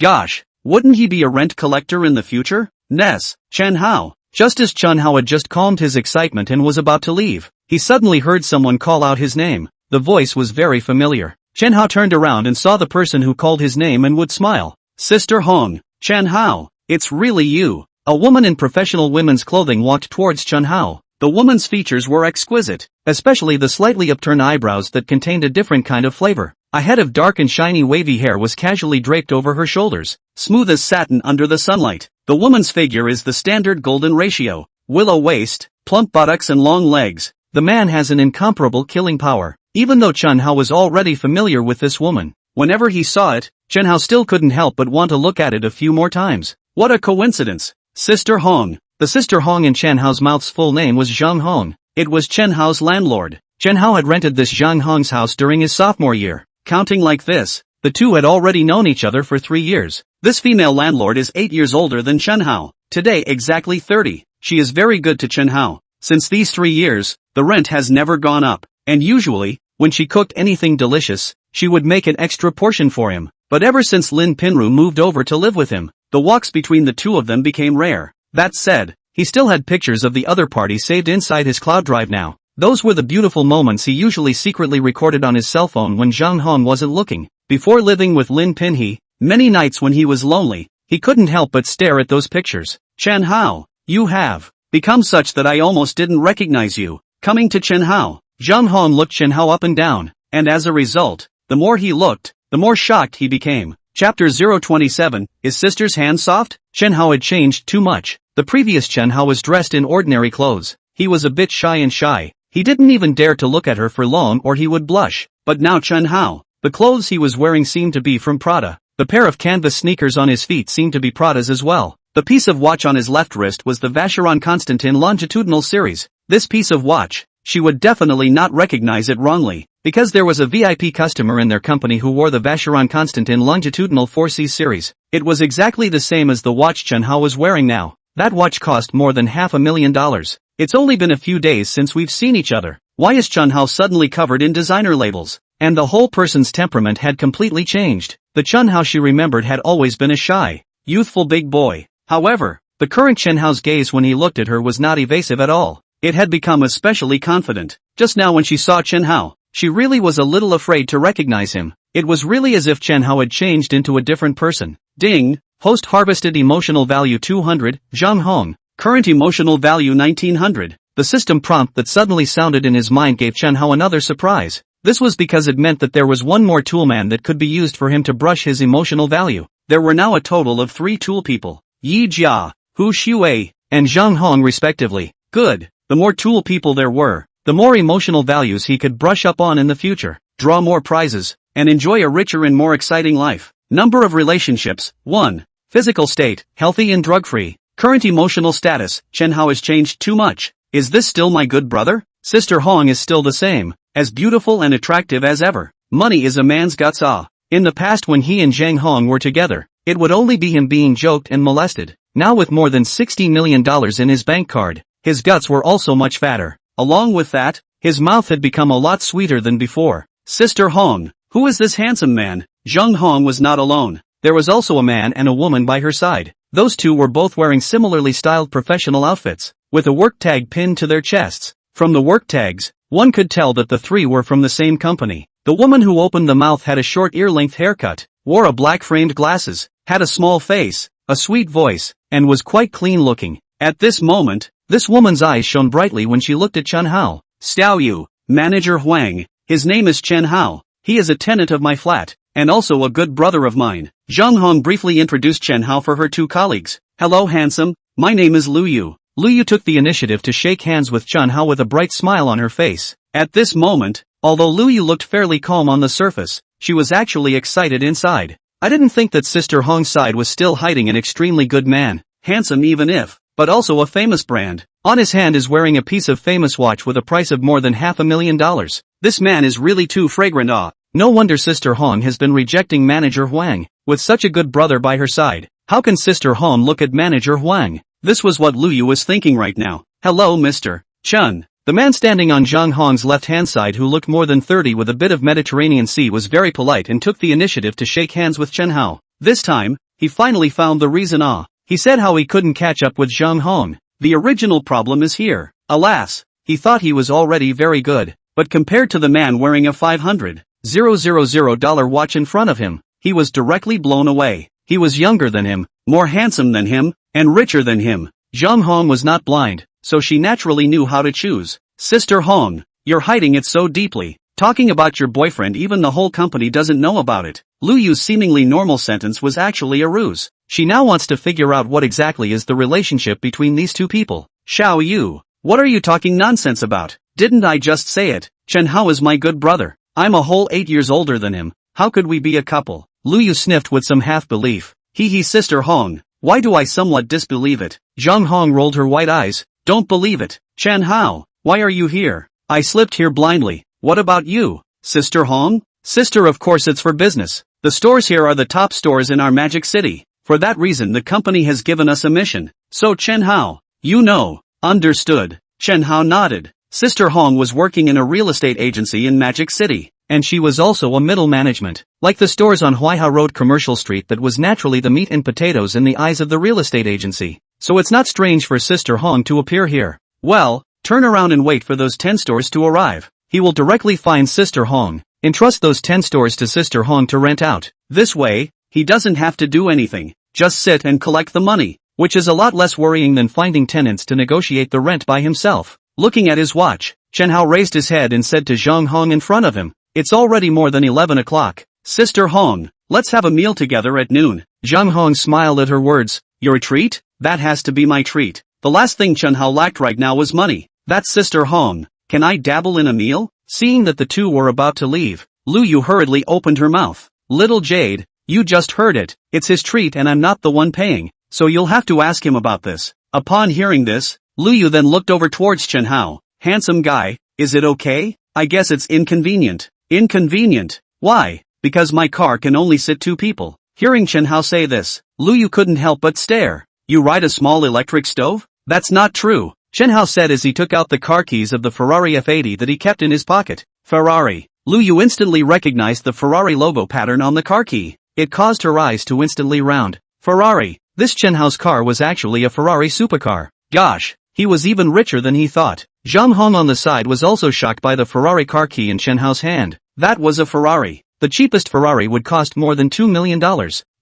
S1: Gosh, wouldn't he be a rent collector in the future? Ness, Chen Hao. Just as Chen Hao had just calmed his excitement and was about to leave, he suddenly heard someone call out his name. The voice was very familiar. Chen Hao turned around and saw the person who called his name and would smile. Sister Hong, Chen Hao, it's really you. A woman in professional women's clothing walked towards Chen Hao. The woman's features were exquisite, especially the slightly upturned eyebrows that contained a different kind of flavor. A head of dark and shiny wavy hair was casually draped over her shoulders, smooth as satin under the sunlight. The woman's figure is the standard golden ratio, willow waist, plump buttocks and long legs. The man has an incomparable killing power. Even though Chen Hao was already familiar with this woman, whenever he saw it, Chen Hao still couldn't help but want to look at it a few more times. What a coincidence! Sister Hong. The Sister Hong in Chen Hao's mouth's full name was Zhang Hong. It was Chen Hao's landlord. Chen Hao had rented this Zhang Hong's house during his sophomore year. Counting like this, the two had already known each other for 3 years. This female landlord is 8 years older than Chen Hao. Today exactly 30. She is very good to Chen Hao. Since these 3 years, the rent has never gone up. And usually, when she cooked anything delicious, she would make an extra portion for him. But ever since Lin Pinru moved over to live with him, the walks between the two of them became rare. That said, he still had pictures of the other party saved inside his cloud drive now. Those were the beautiful moments he usually secretly recorded on his cell phone when Zhang Hong wasn't looking. Before living with Lin Pinhe, many nights when he was lonely, he couldn't help but stare at those pictures. Chen Hao, you have become such that I almost didn't recognize you. Coming to Chen Hao, Zhang Hong looked Chen Hao up and down, and as a result, the more he looked, the more shocked he became. Chapter 027, Is Sister's Hand Soft? Chen Hao had changed too much. The previous Chen Hao was dressed in ordinary clothes. He was a bit shy. He didn't even dare to look at her for long or he would blush. But now Chen Hao, the clothes he was wearing seemed to be from Prada. The pair of canvas sneakers on his feet seemed to be Prada's as well. The piece of watch on his left wrist was the Vacheron Constantin longitudinal series. This piece of watch, she would definitely not recognize it wrongly, because there was a VIP customer in their company who wore the Vacheron Constantin longitudinal 4C series. It was exactly the same as the watch Chen Hao was wearing now. That watch cost more than $500,000. It's only been a few days since we've seen each other. Why is Chen Hao suddenly covered in designer labels? And the whole person's temperament had completely changed. The Chen Hao she remembered had always been a shy, youthful big boy. However, the current Chen Hao's gaze when he looked at her was not evasive at all. It had become especially confident. Just now when she saw Chen Hao, she really was a little afraid to recognize him. It was really as if Chen Hao had changed into a different person. Ding! Host harvested emotional value 200, Zhang Hong. Current emotional value 1900. The system prompt that suddenly sounded in his mind gave Chen Hao another surprise. This was because it meant that there was one more toolman that could be used for him to brush his emotional value. There were now a total of 3 tool people. Yi Jia, Hu Xuei, and Zhang Hong respectively. Good. The more tool people there were, the more emotional values he could brush up on in the future, draw more prizes, and enjoy a richer and more exciting life. Number of relationships, 1. Physical state, healthy and drug-free. Current emotional status, Chen Hao has changed too much. Is this still my good brother? Sister Hong is still the same, as beautiful and attractive as ever. Money is a man's guts. In the past when he and Zhang Hong were together, it would only be him being joked and molested. Now with more than $60 million in his bank card, his guts were also much fatter. Along with that, his mouth had become a lot sweeter than before. Sister Hong, who is this handsome man? Zhang Hong was not alone. There was also a man and a woman by her side. Those two were both wearing similarly styled professional outfits, with a work tag pinned to their chests. From the work tags, one could tell that the 3 were from the same company. The woman who opened the mouth had a short ear-length haircut, wore a black-framed glasses, had a small face, a sweet voice, and was quite clean-looking. At this moment, this woman's eyes shone brightly when she looked at Chen Hao. Xiao Yu, Manager Huang. His name is Chen Hao. He is a tenant of my flat, and also a good brother of mine. Zhang Hong briefly introduced Chen Hao for her 2 colleagues. Hello handsome, my name is Lu Yu. Lu Yu took the initiative to shake hands with Chen Hao with a bright smile on her face. At this moment, although Lu Yu looked fairly calm on the surface, she was actually excited inside. I didn't think that Sister Hong's side was still hiding an extremely good man, handsome even if, but also a famous brand. On his hand is wearing a piece of famous watch with a price of more than $500,000. This man is really too fragrant. No wonder Sister Hong has been rejecting Manager Huang. With such a good brother by her side, how can Sister Hong look at Manager Huang? This was what Lu Yu was thinking right now. Hello Mr. Chen. The man standing on Zhang Hong's left-hand side who looked more than 30 with a bit of Mediterranean Sea was very polite and took the initiative to shake hands with Chen Hao. This time, he finally found the reason. He said how he couldn't catch up with Zhang Hong. The original problem is here. Alas, he thought he was already very good, but compared to the man wearing a $500,000 watch in front of him, he was directly blown away. He was younger than him, more handsome than him, and richer than him. Zhang Hong was not blind, so she naturally knew how to choose. Sister Hong, you're hiding it so deeply. Talking about your boyfriend even the whole company doesn't know about it. Lu Yu's seemingly normal sentence was actually a ruse. She now wants to figure out what exactly is the relationship between these 2 people. Xiao Yu, what are you talking nonsense about? Didn't I just say it? Chen Hao is my good brother. I'm a whole 8 years older than him. How could we be a couple? Lu Yu sniffed with some half-belief. Sister Hong, why do I somewhat disbelieve it? Zhang Hong rolled her white eyes. Don't believe it. Chen Hao, why are you here? I slipped here blindly. What about you? Sister Hong? Sister, of course it's for business. The stores here are the top stores in our magic city. For that reason the company has given us a mission. So Chen Hao, you know. Understood. Chen Hao nodded. Sister Hong was working in a real estate agency in Magic City, and she was also a middle management. Like the stores on Huaiha Road Commercial Street, that was naturally the meat and potatoes in the eyes of the real estate agency. So it's not strange for Sister Hong to appear here. Well, turn around and wait for those 10 stores to arrive. He will directly find Sister Hong, entrust those 10 stores to Sister Hong to rent out. This way, he doesn't have to do anything, just sit and collect the money, which is a lot less worrying than finding tenants to negotiate the rent by himself. Looking at his watch, Chen Hao raised his head and said to Zhang Hong in front of him, it's already more than 11 o'clock. Sister Hong, let's have a meal together at noon. Zhang Hong smiled at her words. Your treat? That has to be my treat. The last thing Chen Hao lacked right now was money. That's Sister Hong. Can I dabble in a meal? Seeing that the 2 were about to leave, Lu Yu hurriedly opened her mouth. Little Jade, you just heard it. It's his treat and I'm not the one paying, so you'll have to ask him about this. Upon hearing this, Lu Yu then looked over towards Chen Hao. Handsome guy, is it okay? I guess it's inconvenient. Inconvenient? Why? Because my car can only sit 2 people. Hearing Chen Hao say this, Lu Yu couldn't help but stare. You ride a small electric stove? That's not true, Chen Hao said as he took out the car keys of the Ferrari F80 that he kept in his pocket. Ferrari. Lu Yu instantly recognized the Ferrari logo pattern on the car key. It caused her eyes to instantly round. Ferrari. This Chen Hao's car was actually a Ferrari supercar. Gosh, he was even richer than he thought. Zhang Hong on the side was also shocked by the Ferrari car key in Chen Hao's hand. That was a Ferrari. The cheapest Ferrari would cost more than $2 million.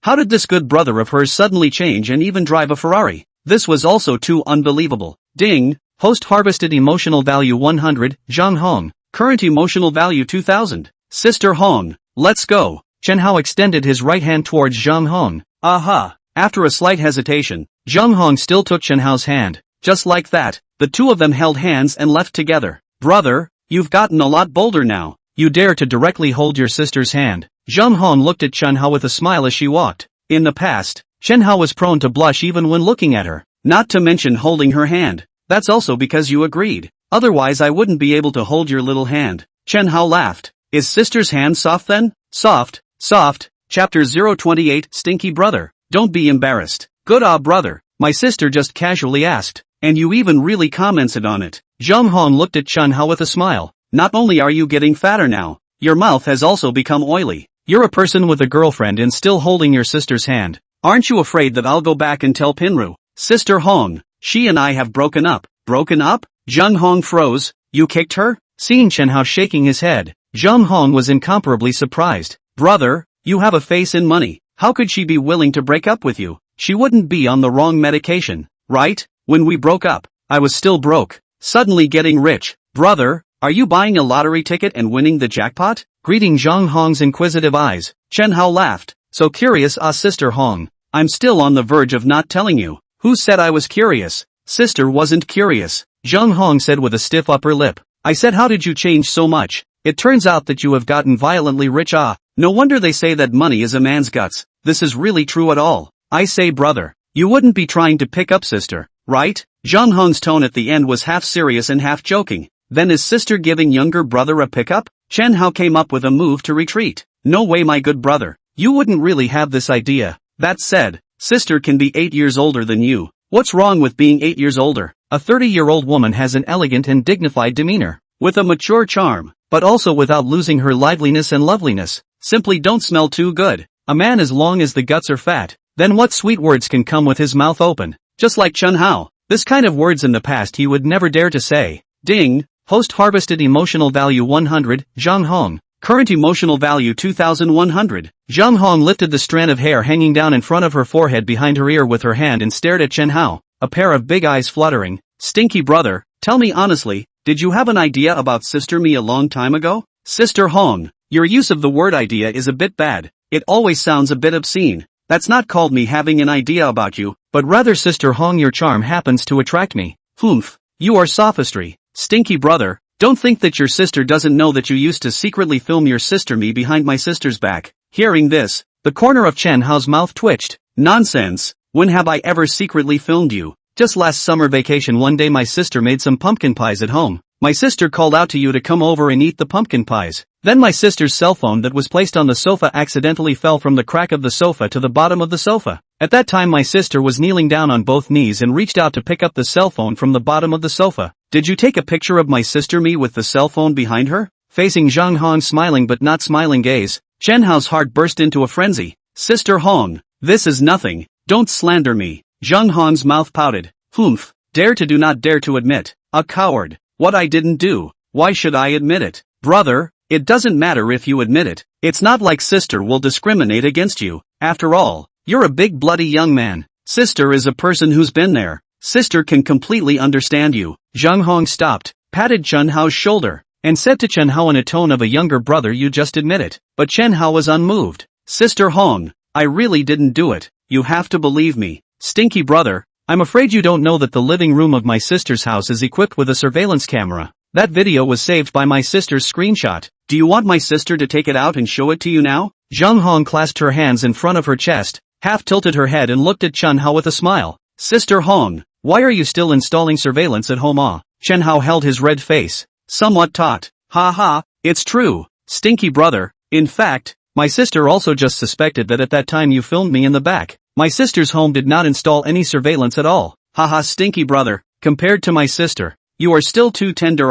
S1: How did this good brother of hers suddenly change and even drive a Ferrari? This was also too unbelievable. Ding! Host harvested emotional value 100, Zhang Hong. Current emotional value 2000. Sister Hong, let's go. Chen Hao extended his right hand towards Zhang Hong. Aha! After a slight hesitation, Zhang Hong still took Chen Hao's hand. Just like that, the two of them held hands and left together. Brother, you've gotten a lot bolder now. You dare to directly hold your sister's hand. Zhang Hong looked at Chen Hao with a smile as she walked. In the past, Chen Hao was prone to blush even when looking at her. Not to mention holding her hand. That's also because you agreed. Otherwise I wouldn't be able to hold your little hand. Chen Hao laughed. Is sister's hand soft then? Soft, soft. Chapter 028 Stinky Brother. Don't be embarrassed. Good brother. My sister just casually asked. And you even really commented on it. Zhang Hong looked at Chen Hao with a smile. Not only are you getting fatter now, your mouth has also become oily. You're a person with a girlfriend and still holding your sister's hand. Aren't you afraid that I'll go back and tell Pinru? Sister Hong, she and I have broken up. Broken up? Zhang Hong froze. You kicked her? Seeing Chen Hao shaking his head, Zhang Hong was incomparably surprised. Brother, you have a face in money. How could she be willing to break up with you? She wouldn't be on the wrong medication, right? When we broke up, I was still broke. Suddenly getting rich. Brother, are you buying a lottery ticket and winning the jackpot? Greeting Zhang Hong's inquisitive eyes, Chen Hao laughed. So curious, Sister Hong. I'm still on the verge of not telling you. Who said I was curious? Sister wasn't curious. Zhang Hong said with a stiff upper lip. I said, how did you change so much? It turns out that you have gotten violently rich. No wonder they say that money is a man's guts. This is really true at all. I say, brother, you wouldn't be trying to pick up sister, right? Zhang Hong's tone at the end was half serious and half joking. Then is sister giving younger brother a pickup? Chen Hao came up with a move to retreat. No way, my good brother. You wouldn't really have this idea. That said, sister can be 8 years older than you. What's wrong with being 8 years older? A 30-year-old woman has an elegant and dignified demeanor, with a mature charm, but also without losing her liveliness and loveliness. Simply don't smell too good. A man, as long as the guts are fat, then what sweet words can come with his mouth open? Just like Chen Hao. This kind of words in the past he would never dare to say. Ding! Host harvested emotional value 100, Zhang Hong. Current emotional value 2100. Zhang Hong lifted the strand of hair hanging down in front of her forehead behind her ear with her hand and stared at Chen Hao, a pair of big eyes fluttering. Stinky brother, tell me honestly, did you have an idea about sister me a long time ago? Sister Hong, your use of the word idea is a bit bad. It always sounds a bit obscene. That's not called me having an idea about you, but rather Sister Hong, your charm happens to attract me. Humph, you are sophistry. Stinky brother, don't think that your sister doesn't know that you used to secretly film your sister me behind my sister's back. Hearing this, the corner of Chen Hao's mouth twitched. Nonsense, when have I ever secretly filmed you? Just last summer vacation one day my sister made some pumpkin pies at home. My sister called out to you to come over and eat the pumpkin pies. Then my sister's cell phone that was placed on the sofa accidentally fell from the crack of the sofa to the bottom of the sofa. At that time my sister was kneeling down on both knees and reached out to pick up the cell phone from the bottom of the sofa. Did you take a picture of my sister me with the cell phone behind her? Facing Zhang Hong's smiling but not smiling gaze, Chen Hao's heart burst into a frenzy. Sister Hong, this is nothing. Don't slander me. Zhang Hong's mouth pouted. Humph, dare to do not dare to admit. A coward. What I didn't do. Why should I admit it? Brother, it doesn't matter if you admit it. It's not like sister will discriminate against you. After all, you're a big bloody young man. Sister is a person who's been there. Sister can completely understand you. Zhang Hong stopped, patted Chen Hao's shoulder, and said to Chen Hao in a tone of a younger brother, you just admit it. But Chen Hao was unmoved. Sister Hong, I really didn't do it. You have to believe me. Stinky brother, I'm afraid you don't know that the living room of my sister's house is equipped with a surveillance camera. That video was saved by my sister's screenshot. Do you want my sister to take it out and show it to you now? Zhang Hong clasped her hands in front of her chest, half tilted her head and looked at Chen Hao with a smile. Sister Hong, why are you still installing surveillance at home? Chen Hao held his red face, somewhat taut. Ha ha, it's true, stinky brother. In fact, my sister also just suspected that at that time you filmed me in the back. My sister's home did not install any surveillance at all. Haha, stinky brother, compared to my sister, you are still too tender.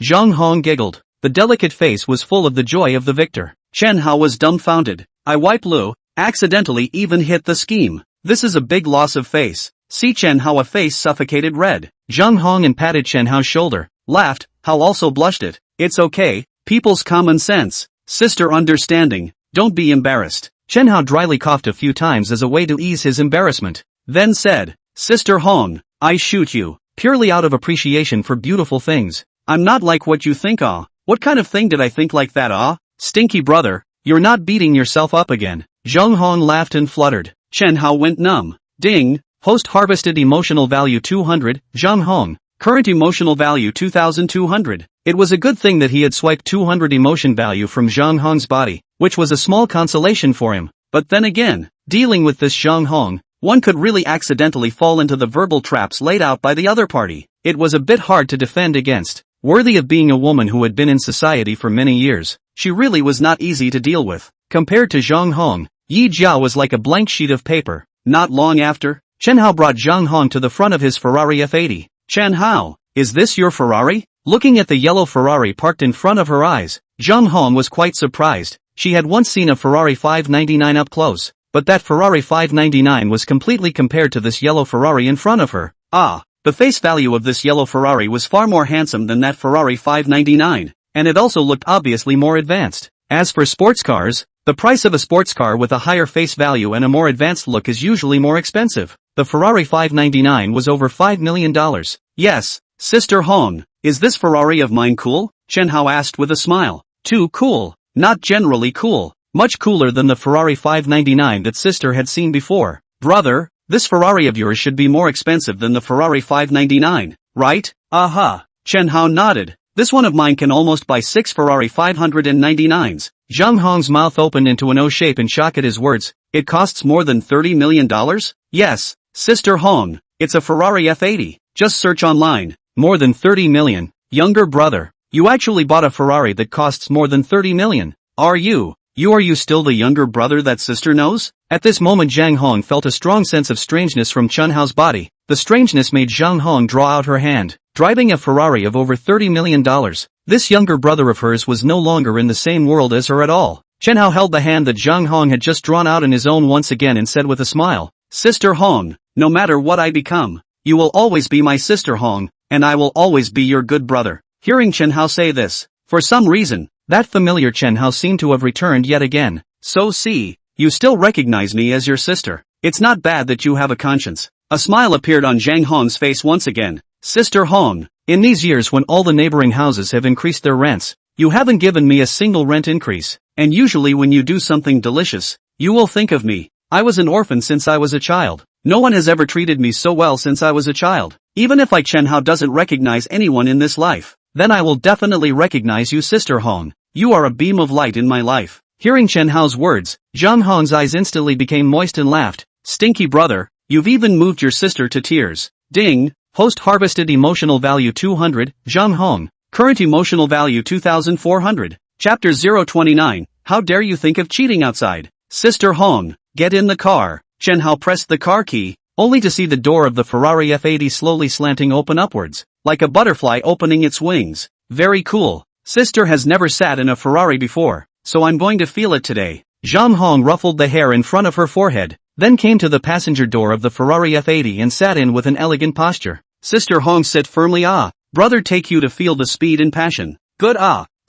S1: Zhang Hong giggled. The delicate face was full of the joy of the victor. Chen Hao was dumbfounded. I wipe Lu, accidentally even hit the scheme. This is a big loss of face. See Chen Hao, a face suffocated red. Zhang Hong and patted Chen Hao's shoulder, laughed. Hao also blushed it. It's okay, people's common sense. Sister understanding, don't be embarrassed. Chen Hao dryly coughed a few times as a way to ease his embarrassment, then said, Sister Hong, I shoot you, purely out of appreciation for beautiful things. I'm not like what you think. What kind of thing did I think like that? Stinky brother, you're not beating yourself up again. Zhang Hong laughed and fluttered. Chen Hao went numb. Ding, post-harvested emotional value 200, Zhang Hong, current emotional value 2200. It was a good thing that he had swiped 200 emotion value from Zhang Hong's body, which was a small consolation for him. But then again, dealing with this Zhang Hong, one could really accidentally fall into the verbal traps laid out by the other party. It was a bit hard to defend against. Worthy of being a woman who had been in society for many years, she really was not easy to deal with. Compared to Zhang Hong, Yi Jiao was like a blank sheet of paper. Not long after, Chen Hao brought Zhang Hong to the front of his Ferrari F80. Chen Hao, is this your Ferrari? Looking at the yellow Ferrari parked in front of her eyes, Zhang Hong was quite surprised. She had once seen a Ferrari 599 up close, but that Ferrari 599 was completely compared to this yellow Ferrari in front of her. The face value of this yellow Ferrari was far more handsome than that Ferrari 599, and it also looked obviously more advanced. As for sports cars, the price of a sports car with a higher face value and a more advanced look is usually more expensive. The Ferrari 599 was over $5 million. Yes, Sister Hong, is this Ferrari of mine cool? Chen Hao asked with a smile. Too cool. Not generally cool. Much cooler than the Ferrari 599 that sister had seen before. Brother, this Ferrari of yours should be more expensive than the Ferrari 599, right? Aha. Chen Hao nodded. This one of mine can almost buy 6 Ferrari 599s. Zhang Hong's mouth opened into an O shape in shock at his words. It costs more than $30 million? Yes, Sister Hong, it's a Ferrari F80. Just search online. More than 30 million. Younger brother, you actually bought a Ferrari that costs more than 30 million. Are you still the younger brother that sister knows? At this moment Zhang Hong felt a strong sense of strangeness from Chen Hao's body. The strangeness made Zhang Hong draw out her hand. Driving a Ferrari of over $30 million, this younger brother of hers was no longer in the same world as her at all. Chen Hao held the hand that Zhang Hong had just drawn out in his own once again and said with a smile, Sister Hong, no matter what I become, you will always be my Sister Hong, and I will always be your good brother. Hearing Chen Hao say this, for some reason, that familiar Chen Hao seemed to have returned yet again. So see, you still recognize me as your sister. It's not bad that you have a conscience. A smile appeared on Zhang Hong's face once again. Sister Hong, in these years when all the neighboring houses have increased their rents, you haven't given me a single rent increase, and usually when you do something delicious, you will think of me. I was an orphan since I was a child. No one has ever treated me so well since I was a child. Even if Chen Hao doesn't recognize anyone in this life, then I will definitely recognize you, Sister Hong. You are a beam of light in my life. Hearing Chen Hao's words, Zhang Hong's eyes instantly became moist and laughed. Stinky brother, you've even moved your sister to tears. Ding, post-harvested emotional value 200, Zhang Hong, current emotional value 2400. Chapter 029, how dare you think of cheating outside? Sister Hong, get in the car. Chen Hao pressed the car key, only to see the door of the Ferrari F80 slowly slanting open upwards, like a butterfly opening its wings. Very cool. Sister has never sat in a Ferrari before, so I'm going to feel it today. Zhang Hong ruffled the hair in front of her forehead, then came to the passenger door of the Ferrari F80 and sat in with an elegant posture. Sister Hong sit firmly. Brother take you to feel the speed and passion. Good.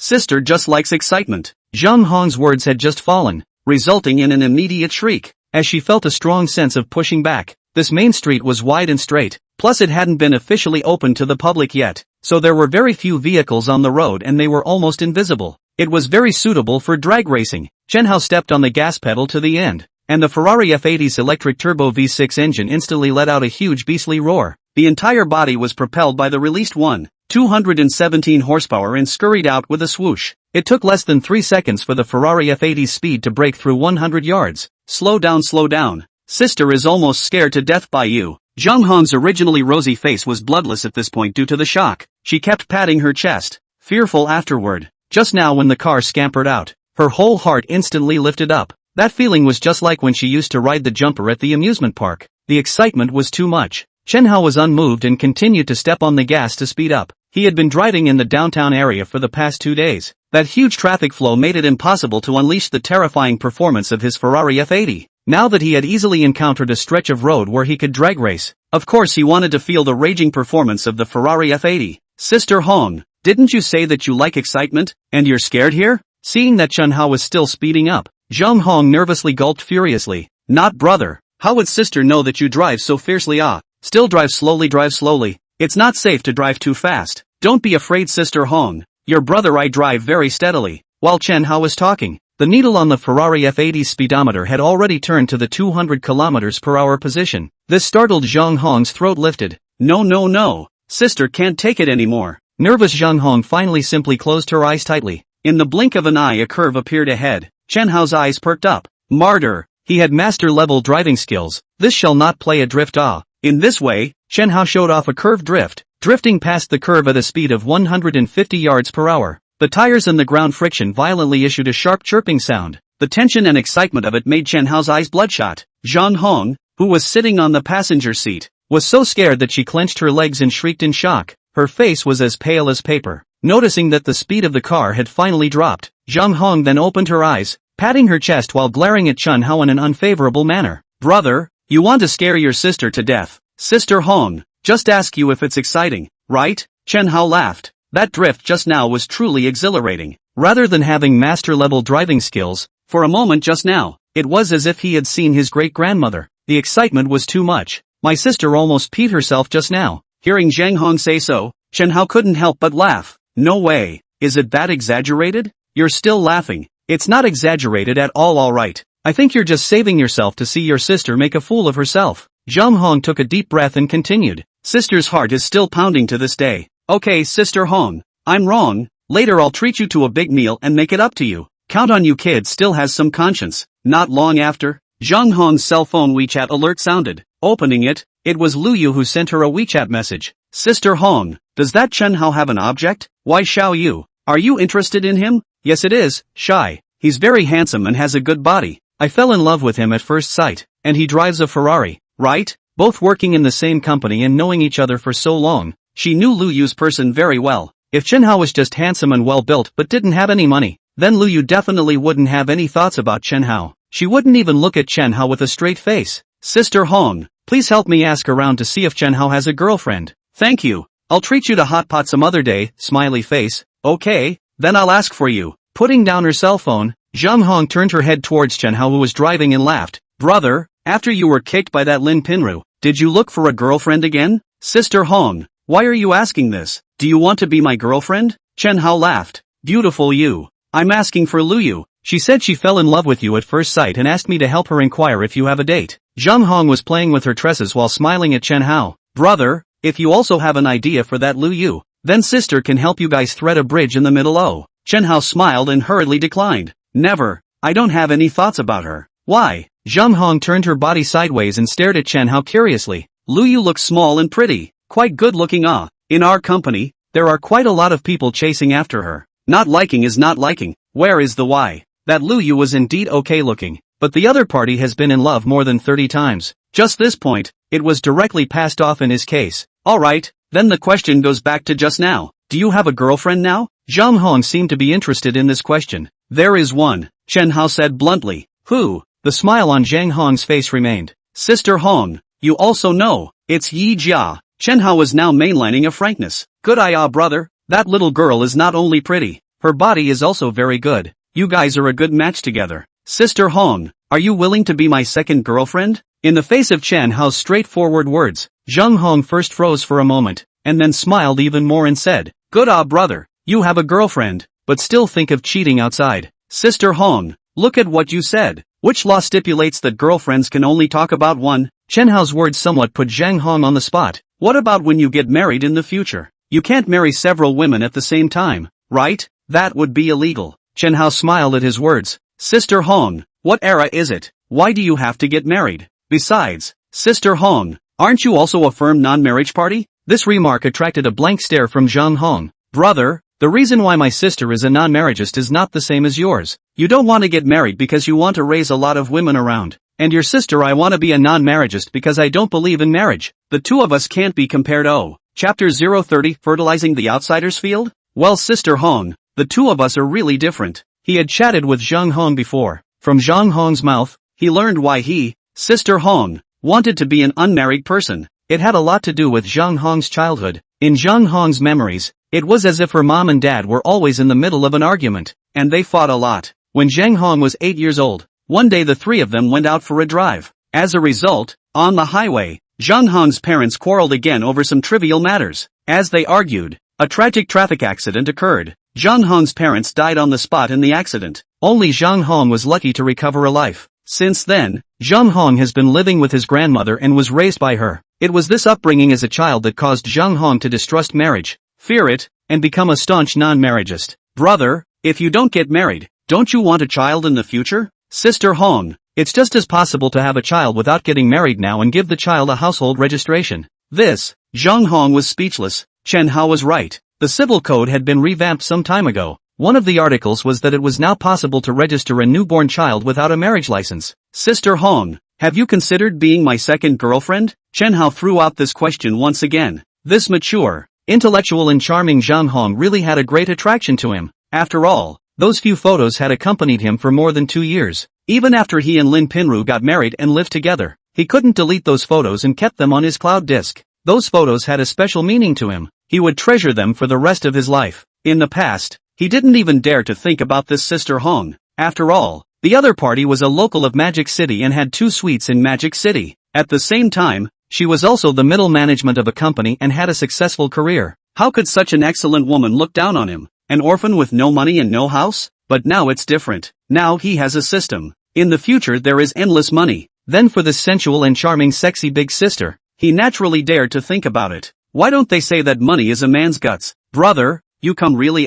S1: Sister just likes excitement. Zhang Hong's words had just fallen, resulting in an immediate shriek, as she felt a strong sense of pushing back. This main street was wide and straight, plus it hadn't been officially opened to the public yet, so there were very few vehicles on the road and they were almost invisible. It was very suitable for drag racing. Chen Hao stepped on the gas pedal to the end, and the Ferrari F80's electric turbo V6 engine instantly let out a huge beastly roar. The entire body was propelled by the released 217 horsepower and scurried out with a swoosh. It took less than 3 seconds for the Ferrari F80's speed to break through 100 yards. Slow down, slow down. Sister is almost scared to death by you. Zhang Hong's originally rosy face was bloodless at this point due to the shock. She kept patting her chest, fearful afterward. Just now when the car scampered out, her whole heart instantly lifted up. That feeling was just like when she used to ride the jumper at the amusement park. The excitement was too much. Chen Hao was unmoved and continued to step on the gas to speed up. He had been driving in the downtown area for the past 2 days. That huge traffic flow made it impossible to unleash the terrifying performance of his Ferrari F80. Now that he had easily encountered a stretch of road where he could drag race, of course he wanted to feel the raging performance of the Ferrari F80. Sister Hong, didn't you say that you like excitement, and you're scared here? Seeing that Chen Hao was still speeding up, Zhang Hong nervously gulped furiously. Not brother. How would sister know that you drive so fiercely? Still drive slowly, drive slowly. It's not safe to drive too fast. Don't be afraid, sister Hong. Your brother I drive very steadily. While Chen Hao was talking, the needle on the Ferrari F80's speedometer had already turned to the 200 km per hour position. This startled Zhang Hong's throat lifted. No, no, no. Sister can't take it anymore. Nervous Zhang Hong finally simply closed her eyes tightly. In the blink of an eye a curve appeared ahead. Chen Hao's eyes perked up. Martyr. He had master-level driving skills. This shall not play a drift. In this way, Chen Hao showed off a curved drift, drifting past the curve at a speed of 150 yards per hour. The tires and the ground friction violently issued a sharp chirping sound. The tension and excitement of it made Chen Hao's eyes bloodshot. Zhang Hong, who was sitting on the passenger seat, was so scared that she clenched her legs and shrieked in shock. Her face was as pale as paper. Noticing that the speed of the car had finally dropped, Zhang Hong then opened her eyes, patting her chest while glaring at Chen Hao in an unfavorable manner. Brother, you want to scare your sister to death. Sister Hong, just ask you if it's exciting, right? Chen Hao laughed. That drift just now was truly exhilarating. Rather than having master-level driving skills, for a moment just now, it was as if he had seen his great-grandmother. The excitement was too much. My sister almost peed herself just now. Hearing Zhang Hong say so, Chen Hao couldn't help but laugh. No way. Is it that exaggerated? You're still laughing. It's not exaggerated at all, alright. I think you're just saving yourself to see your sister make a fool of herself. Zhang Hong took a deep breath and continued. Sister's heart is still pounding to this day. Okay, Sister Hong. I'm wrong. Later I'll treat you to a big meal and make it up to you. Count on you, kid still has some conscience. Not long after, Zhang Hong's cell phone WeChat alert sounded. Opening it, it was Lu Yu who sent her a WeChat message. Sister Hong, does that Chen Hao have an object? Why Xiao Yu? Are you interested in him? Yes it is, Shy. He's very handsome and has a good body. I fell in love with him at first sight, and he drives a Ferrari, right? Both working in the same company and knowing each other for so long, she knew Lu Yu's person very well. If Chen Hao was just handsome and well built but didn't have any money, then Lu Yu definitely wouldn't have any thoughts about Chen Hao. She wouldn't even look at Chen Hao with a straight face. Sister Hong, please help me ask around to see if Chen Hao has a girlfriend. Thank you. I'll treat you to hot pot some other day, smiley face. Okay, then I'll ask for you. Putting down her cell phone, Zhang Hong turned her head towards Chen Hao who was driving and laughed. Brother, after you were kicked by that Lin Pinru, did you look for a girlfriend again? Sister Hong, why are you asking this? Do you want to be my girlfriend? Chen Hao laughed. Beautiful you. I'm asking for Lu Yu. She said she fell in love with you at first sight and asked me to help her inquire if you have a date. Zhang Hong was playing with her tresses while smiling at Chen Hao. Brother, if you also have an idea for that Lu Yu, then sister can help you guys thread a bridge in the middle. Oh. Chen Hao smiled and hurriedly declined. Never. I don't have any thoughts about her. Why? Zhang Hong turned her body sideways and stared at Chen Hao curiously. Lu Yu looks small and pretty, quite good looking. In our company, there are quite a lot of people chasing after her. Not liking is not liking. Where is the why? That Lu Yu was indeed okay looking, but the other party has been in love more than 30 times. Just this point, it was directly passed off in his case. Alright, then the question goes back to just now. Do you have a girlfriend now? Zhang Hong seemed to be interested in this question. There is one, Chen Hao said bluntly. Who? The smile on Zhang Hong's face remained. Sister Hong, you also know, it's Yi Jia. Chen Hao was now mainlining a frankness. Good eye, brother, that little girl is not only pretty, her body is also very good. You guys are a good match together. Sister Hong, are you willing to be my second girlfriend? In the face of Chen Hao's straightforward words, Zhang Hong first froze for a moment, and then smiled even more and said, Good brother, you have a girlfriend, but still think of cheating outside. Sister Hong, look at what you said. Which law stipulates that girlfriends can only talk about one? Chen Hao's words somewhat put Zhang Hong on the spot. What about when you get married in the future? You can't marry several women at the same time, right? That would be illegal. Chen Hao smiled at his words. Sister Hong, what era is it? Why do you have to get married? Besides, Sister Hong, aren't you also a firm non-marriage party? This remark attracted a blank stare from Zhang Hong. Brother, the reason why my sister is a non-marriageist is not the same as yours. You don't want to get married because you want to raise a lot of women around. And your sister, I want to be a non-marriageist because I don't believe in marriage. The two of us can't be compared. Oh. Chapter 030, Fertilizing the Outsider's Field? Well, Sister Hong, the two of us are really different. He had chatted with Zhang Hong before. From Zhang Hong's mouth, he learned why he, Sister Hong, wanted to be an unmarried person. It had a lot to do with Zhang Hong's childhood. In Zhang Hong's memories, it was as if her mom and dad were always in the middle of an argument, and they fought a lot. When Zhang Hong was 8 years old, one day the three of them went out for a drive. As a result, on the highway, Zhang Hong's parents quarreled again over some trivial matters. As they argued, a tragic traffic accident occurred. Zhang Hong's parents died on the spot in the accident. Only Zhang Hong was lucky to recover alive. Since then, Zhang Hong has been living with his grandmother and was raised by her. It was this upbringing as a child that caused Zhang Hong to distrust marriage, fear it, and become a staunch non-marriageist. Brother, if you don't get married, don't you want a child in the future? Sister Hong, it's just as possible to have a child without getting married now and give the child a household registration. Zhang Hong was speechless. Chen Hao was right. The civil code had been revamped some time ago. One of the articles was that it was now possible to register a newborn child without a marriage license. Sister Hong, have you considered being my second girlfriend? Chen Hao threw out this question once again. This mature, intellectual and charming Zhang Hong really had a great attraction to him. After all, those few photos had accompanied him for more than 2 years. Even after he and Lin Pinru got married and lived together, he couldn't delete those photos and kept them on his cloud disk. Those photos had a special meaning to him. He would treasure them for the rest of his life. In the past, he didn't even dare to think about this Sister Hong. After all, the other party was a local of Magic City and had 2 suites in Magic City. At the same time, she was also the middle management of a company and had a successful career. How could such an excellent woman look down on him? An orphan with no money and no house? But now it's different. Now he has a system. In the future there is endless money. Then for this sensual and charming sexy big sister, he naturally dared to think about it. Why don't they say that money is a man's guts? Brother, you come really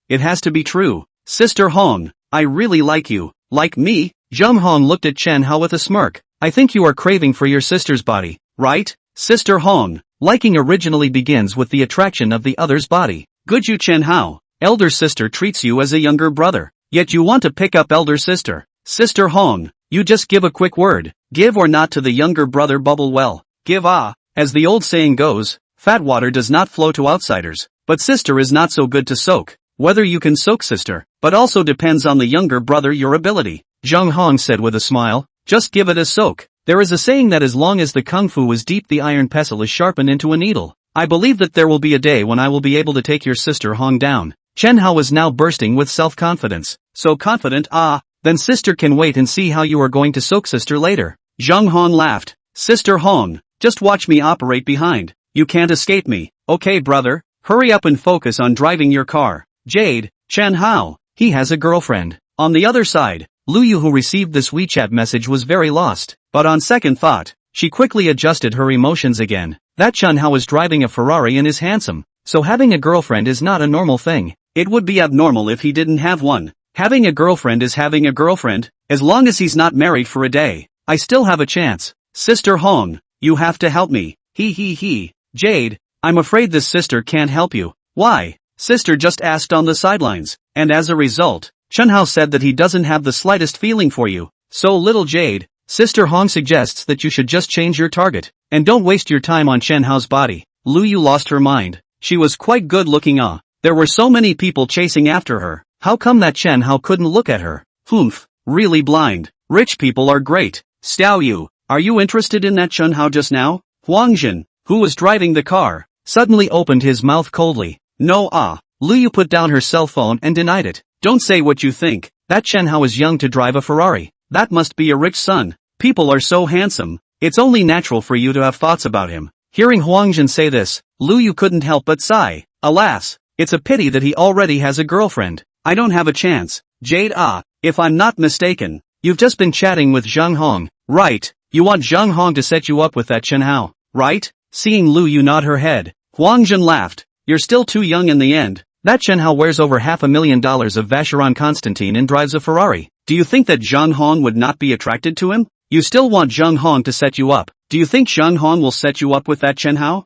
S1: it has to be true. Sister Hong, I really like you. Like me? Zhang Hong looked at Chen Hao with a smirk. I think you are craving for your sister's body, right? Sister Hong, liking originally begins with the attraction of the other's body. Good you Chen Hao, elder sister treats you as a younger brother, yet you want to pick up elder sister. Sister Hong, you just give a quick word, give or not to the younger brother bubble well. Give as the old saying goes, fat water does not flow to outsiders, but sister is not so good to soak. Whether you can soak sister, but also depends on the younger brother your ability. Zhang Hong said with a smile, just give it a soak. There is a saying that as long as the kung fu is deep the iron pestle is sharpened into a needle. I believe that there will be a day when I will be able to take your sister Hong down. Chen Hao was now bursting with self-confidence. So confident then sister can wait and see how you are going to soak sister later. Zhang Hong laughed. Sister Hong, just watch me operate behind. You can't escape me. Okay brother, hurry up and focus on driving your car. Jade, Chen Hao, he has a girlfriend. On the other side, Lu Yu who received this WeChat message was very lost, but on second thought, she quickly adjusted her emotions again. That Chen Hao is driving a Ferrari and is handsome, so having a girlfriend is not a normal thing. It would be abnormal if he didn't have one. Having a girlfriend is having a girlfriend, as long as he's not married for a day. I still have a chance. Sister Hong, you have to help me. He. Jade, I'm afraid this sister can't help you. Why? Sister just asked on the sidelines, and as a result, Chen Hao said that he doesn't have the slightest feeling for you. So little Jade, Sister Hong suggests that you should just change your target, and don't waste your time on Chen Hao's body. Lu Yu lost her mind. She was quite good looking There were so many people chasing after her. How come that Chen Hao couldn't look at her? Humph, really blind. Rich people are great. Xiao Yu, are you interested in that Chen Hao just now? Huang Jin, who was driving the car, suddenly opened his mouth coldly. No Lu Yu put down her cell phone and denied it. Don't say what you think. That Chen Hao is young to drive a Ferrari. That must be a rich son. People are so handsome. It's only natural for you to have thoughts about him. Hearing Huang Jin say this, Lu Yu couldn't help but sigh. Alas, it's a pity that he already has a girlfriend. I don't have a chance. Jade if I'm not mistaken, you've just been chatting with Zhang Hong, right? You want Zhang Hong to set you up with that Chen Hao, right? Seeing Lu Yu nod her head, Huang Jin laughed. You're still too young in the end. That Chen Hao wears over $500,000 of Vacheron Constantine and drives a Ferrari. Do you think that Zhang Hong would not be attracted to him? You still want Zhang Hong to set you up. Do you think Zhang Hong will set you up with that Chen Hao?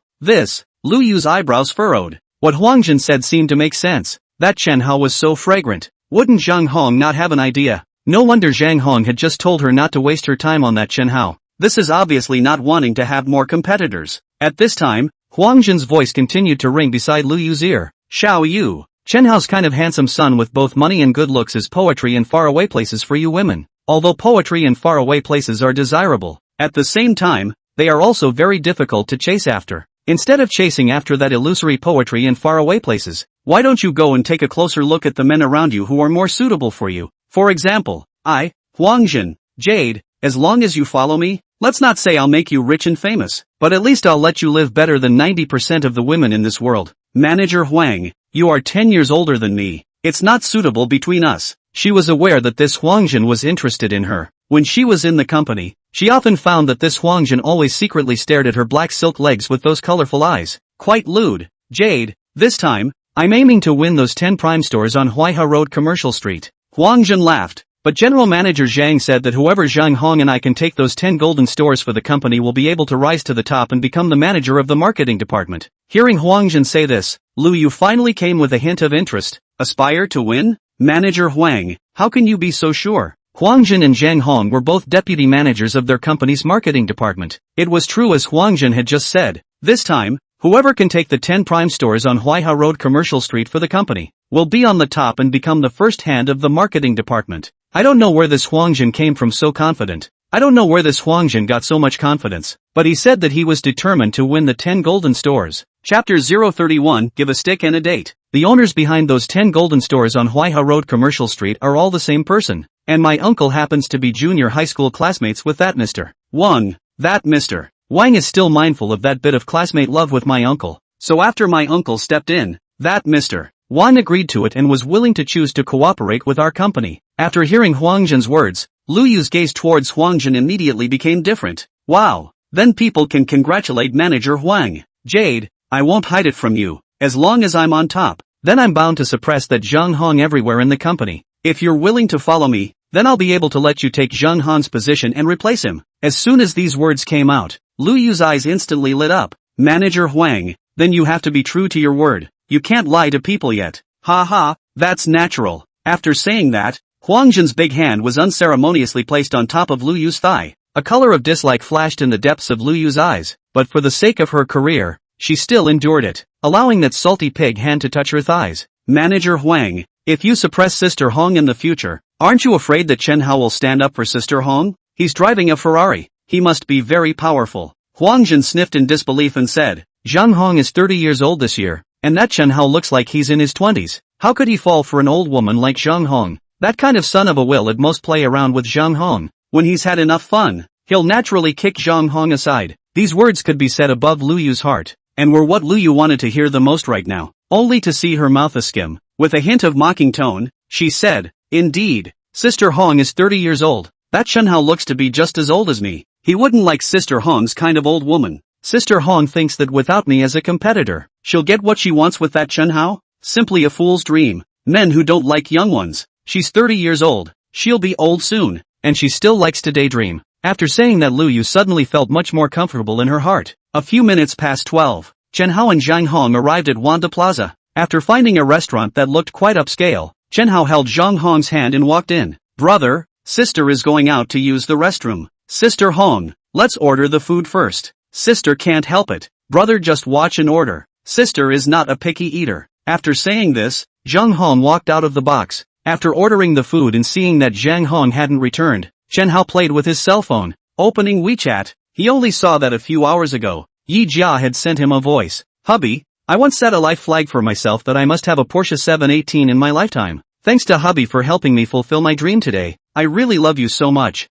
S1: Lu Yu's eyebrows furrowed. What Huang Jin said seemed to make sense. That Chen Hao was so fragrant. Wouldn't Zhang Hong not have an idea? No wonder Zhang Hong had just told her not to waste her time on that Chen Hao. This is obviously not wanting to have more competitors. At this time, Huang Jin's voice continued to ring beside Lu Yu's ear. Xiao Yu, Chen Hao's kind of handsome son with both money and good looks is poetry in faraway places for you women. Although poetry in faraway places are desirable, at the same time, they are also very difficult to chase after. Instead of chasing after that illusory poetry in faraway places, why don't you go and take a closer look at the men around you who are more suitable for you? For example, Huangjin, Jade, as long as you follow me, let's not say I'll make you rich and famous, but at least I'll let you live better than 90% of the women in this world. Manager Huang, you are 10 years older than me. It's not suitable between us. She was aware that this Huangjin was interested in her. When she was in the company, she often found that this Huangjin always secretly stared at her black silk legs with those colorful eyes. Quite lewd. Jade, this time, I'm aiming to win those 10 prime stores on Huaiha Road Commercial Street. Huangjin laughed, but General Manager Zhang said that whoever Zhang Hong and I can take those 10 golden stores for the company will be able to rise to the top and become the manager of the marketing department. Hearing Huangjin say this, Lu Yu finally came with a hint of interest. Aspire to win? Manager Huang, how can you be so sure? Huangjin and Zhang Hong were both deputy managers of their company's marketing department. It was true as Huangjin had just said. This time, whoever can take the 10 prime stores on Huaiha Road Commercial Street for the company will be on the top and become the first hand of the marketing department. I don't know where this Huangjin came from so confident. I don't know where this Huangjin got so much confidence, but he said that he was determined to win the 10 golden stores. Chapter 031, Give a Stick and a Date. The owners behind those 10 golden stores on Huaiha Road Commercial Street are all the same person, and my uncle happens to be junior high school classmates with that Mr. Wang. That Mr. Wang is still mindful of that bit of classmate love with my uncle, so after my uncle stepped in, that Mr. Wang agreed to it and was willing to choose to cooperate with our company. After hearing Huangjin's words, Lu Yu's gaze towards Huangjin immediately became different. Wow, then people can congratulate Manager Huang. Jade, I won't hide it from you. As long as I'm on top, then I'm bound to suppress that Zhang Hong everywhere in the company. If you're willing to follow me, then I'll be able to let you take Zhang Han's position and replace him. As soon as these words came out, Lu Yu's eyes instantly lit up. Manager Huang, then you have to be true to your word. You can't lie to people yet. Ha ha, that's natural. After saying that, Huangjin's big hand was unceremoniously placed on top of Lu Yu's thigh. A color of dislike flashed in the depths of Lu Yu's eyes, but for the sake of her career, she still endured it, allowing that salty pig hand to touch her thighs. Manager Huang, if you suppress Sister Hong in the future, aren't you afraid that Chen Hao will stand up for Sister Hong? He's driving a Ferrari. He must be very powerful. Huangjin sniffed in disbelief and said, Zhang Hong is 30 years old this year, and that Chen Hao looks like he's in his 20s. How could he fall for an old woman like Zhang Hong? That kind of son of a will at most play around with Zhang Hong. When he's had enough fun, he'll naturally kick Zhang Hong aside. These words could be said above Lu Yu's heart, and were what Lu Yu wanted to hear the most right now, only to see her mouth askim. With a hint of mocking tone, she said, Indeed, Sister Hong is 30 years old. That Chen Hao looks to be just as old as me. He wouldn't like Sister Hong's kind of old woman. Sister Hong thinks that without me as a competitor, she'll get what she wants with that Chen Hao? Simply a fool's dream. Men who don't like young ones. She's 30 years old. She'll be old soon, and she still likes to daydream. After saying that, Lu Yu suddenly felt much more comfortable in her heart. A few minutes past 12, Chen Hao and Zhang Hong arrived at Wanda Plaza. After finding a restaurant that looked quite upscale, Chen Hao held Zhang Hong's hand and walked in. Brother, sister is going out to use the restroom. Sister Hong, let's order the food first. Sister can't help it. Brother, just watch and order. Sister is not a picky eater. After saying this, Zhang Hong walked out of the box. After ordering the food and seeing that Zhang Hong hadn't returned, Chen Hao played with his cell phone. Opening WeChat, he only saw that a few hours ago, Yi Jia had sent him a voice. Hubby, I once set a life flag for myself that I must have a Porsche 718 in my lifetime. Thanks to hubby for helping me fulfill my dream today. I really love you so much.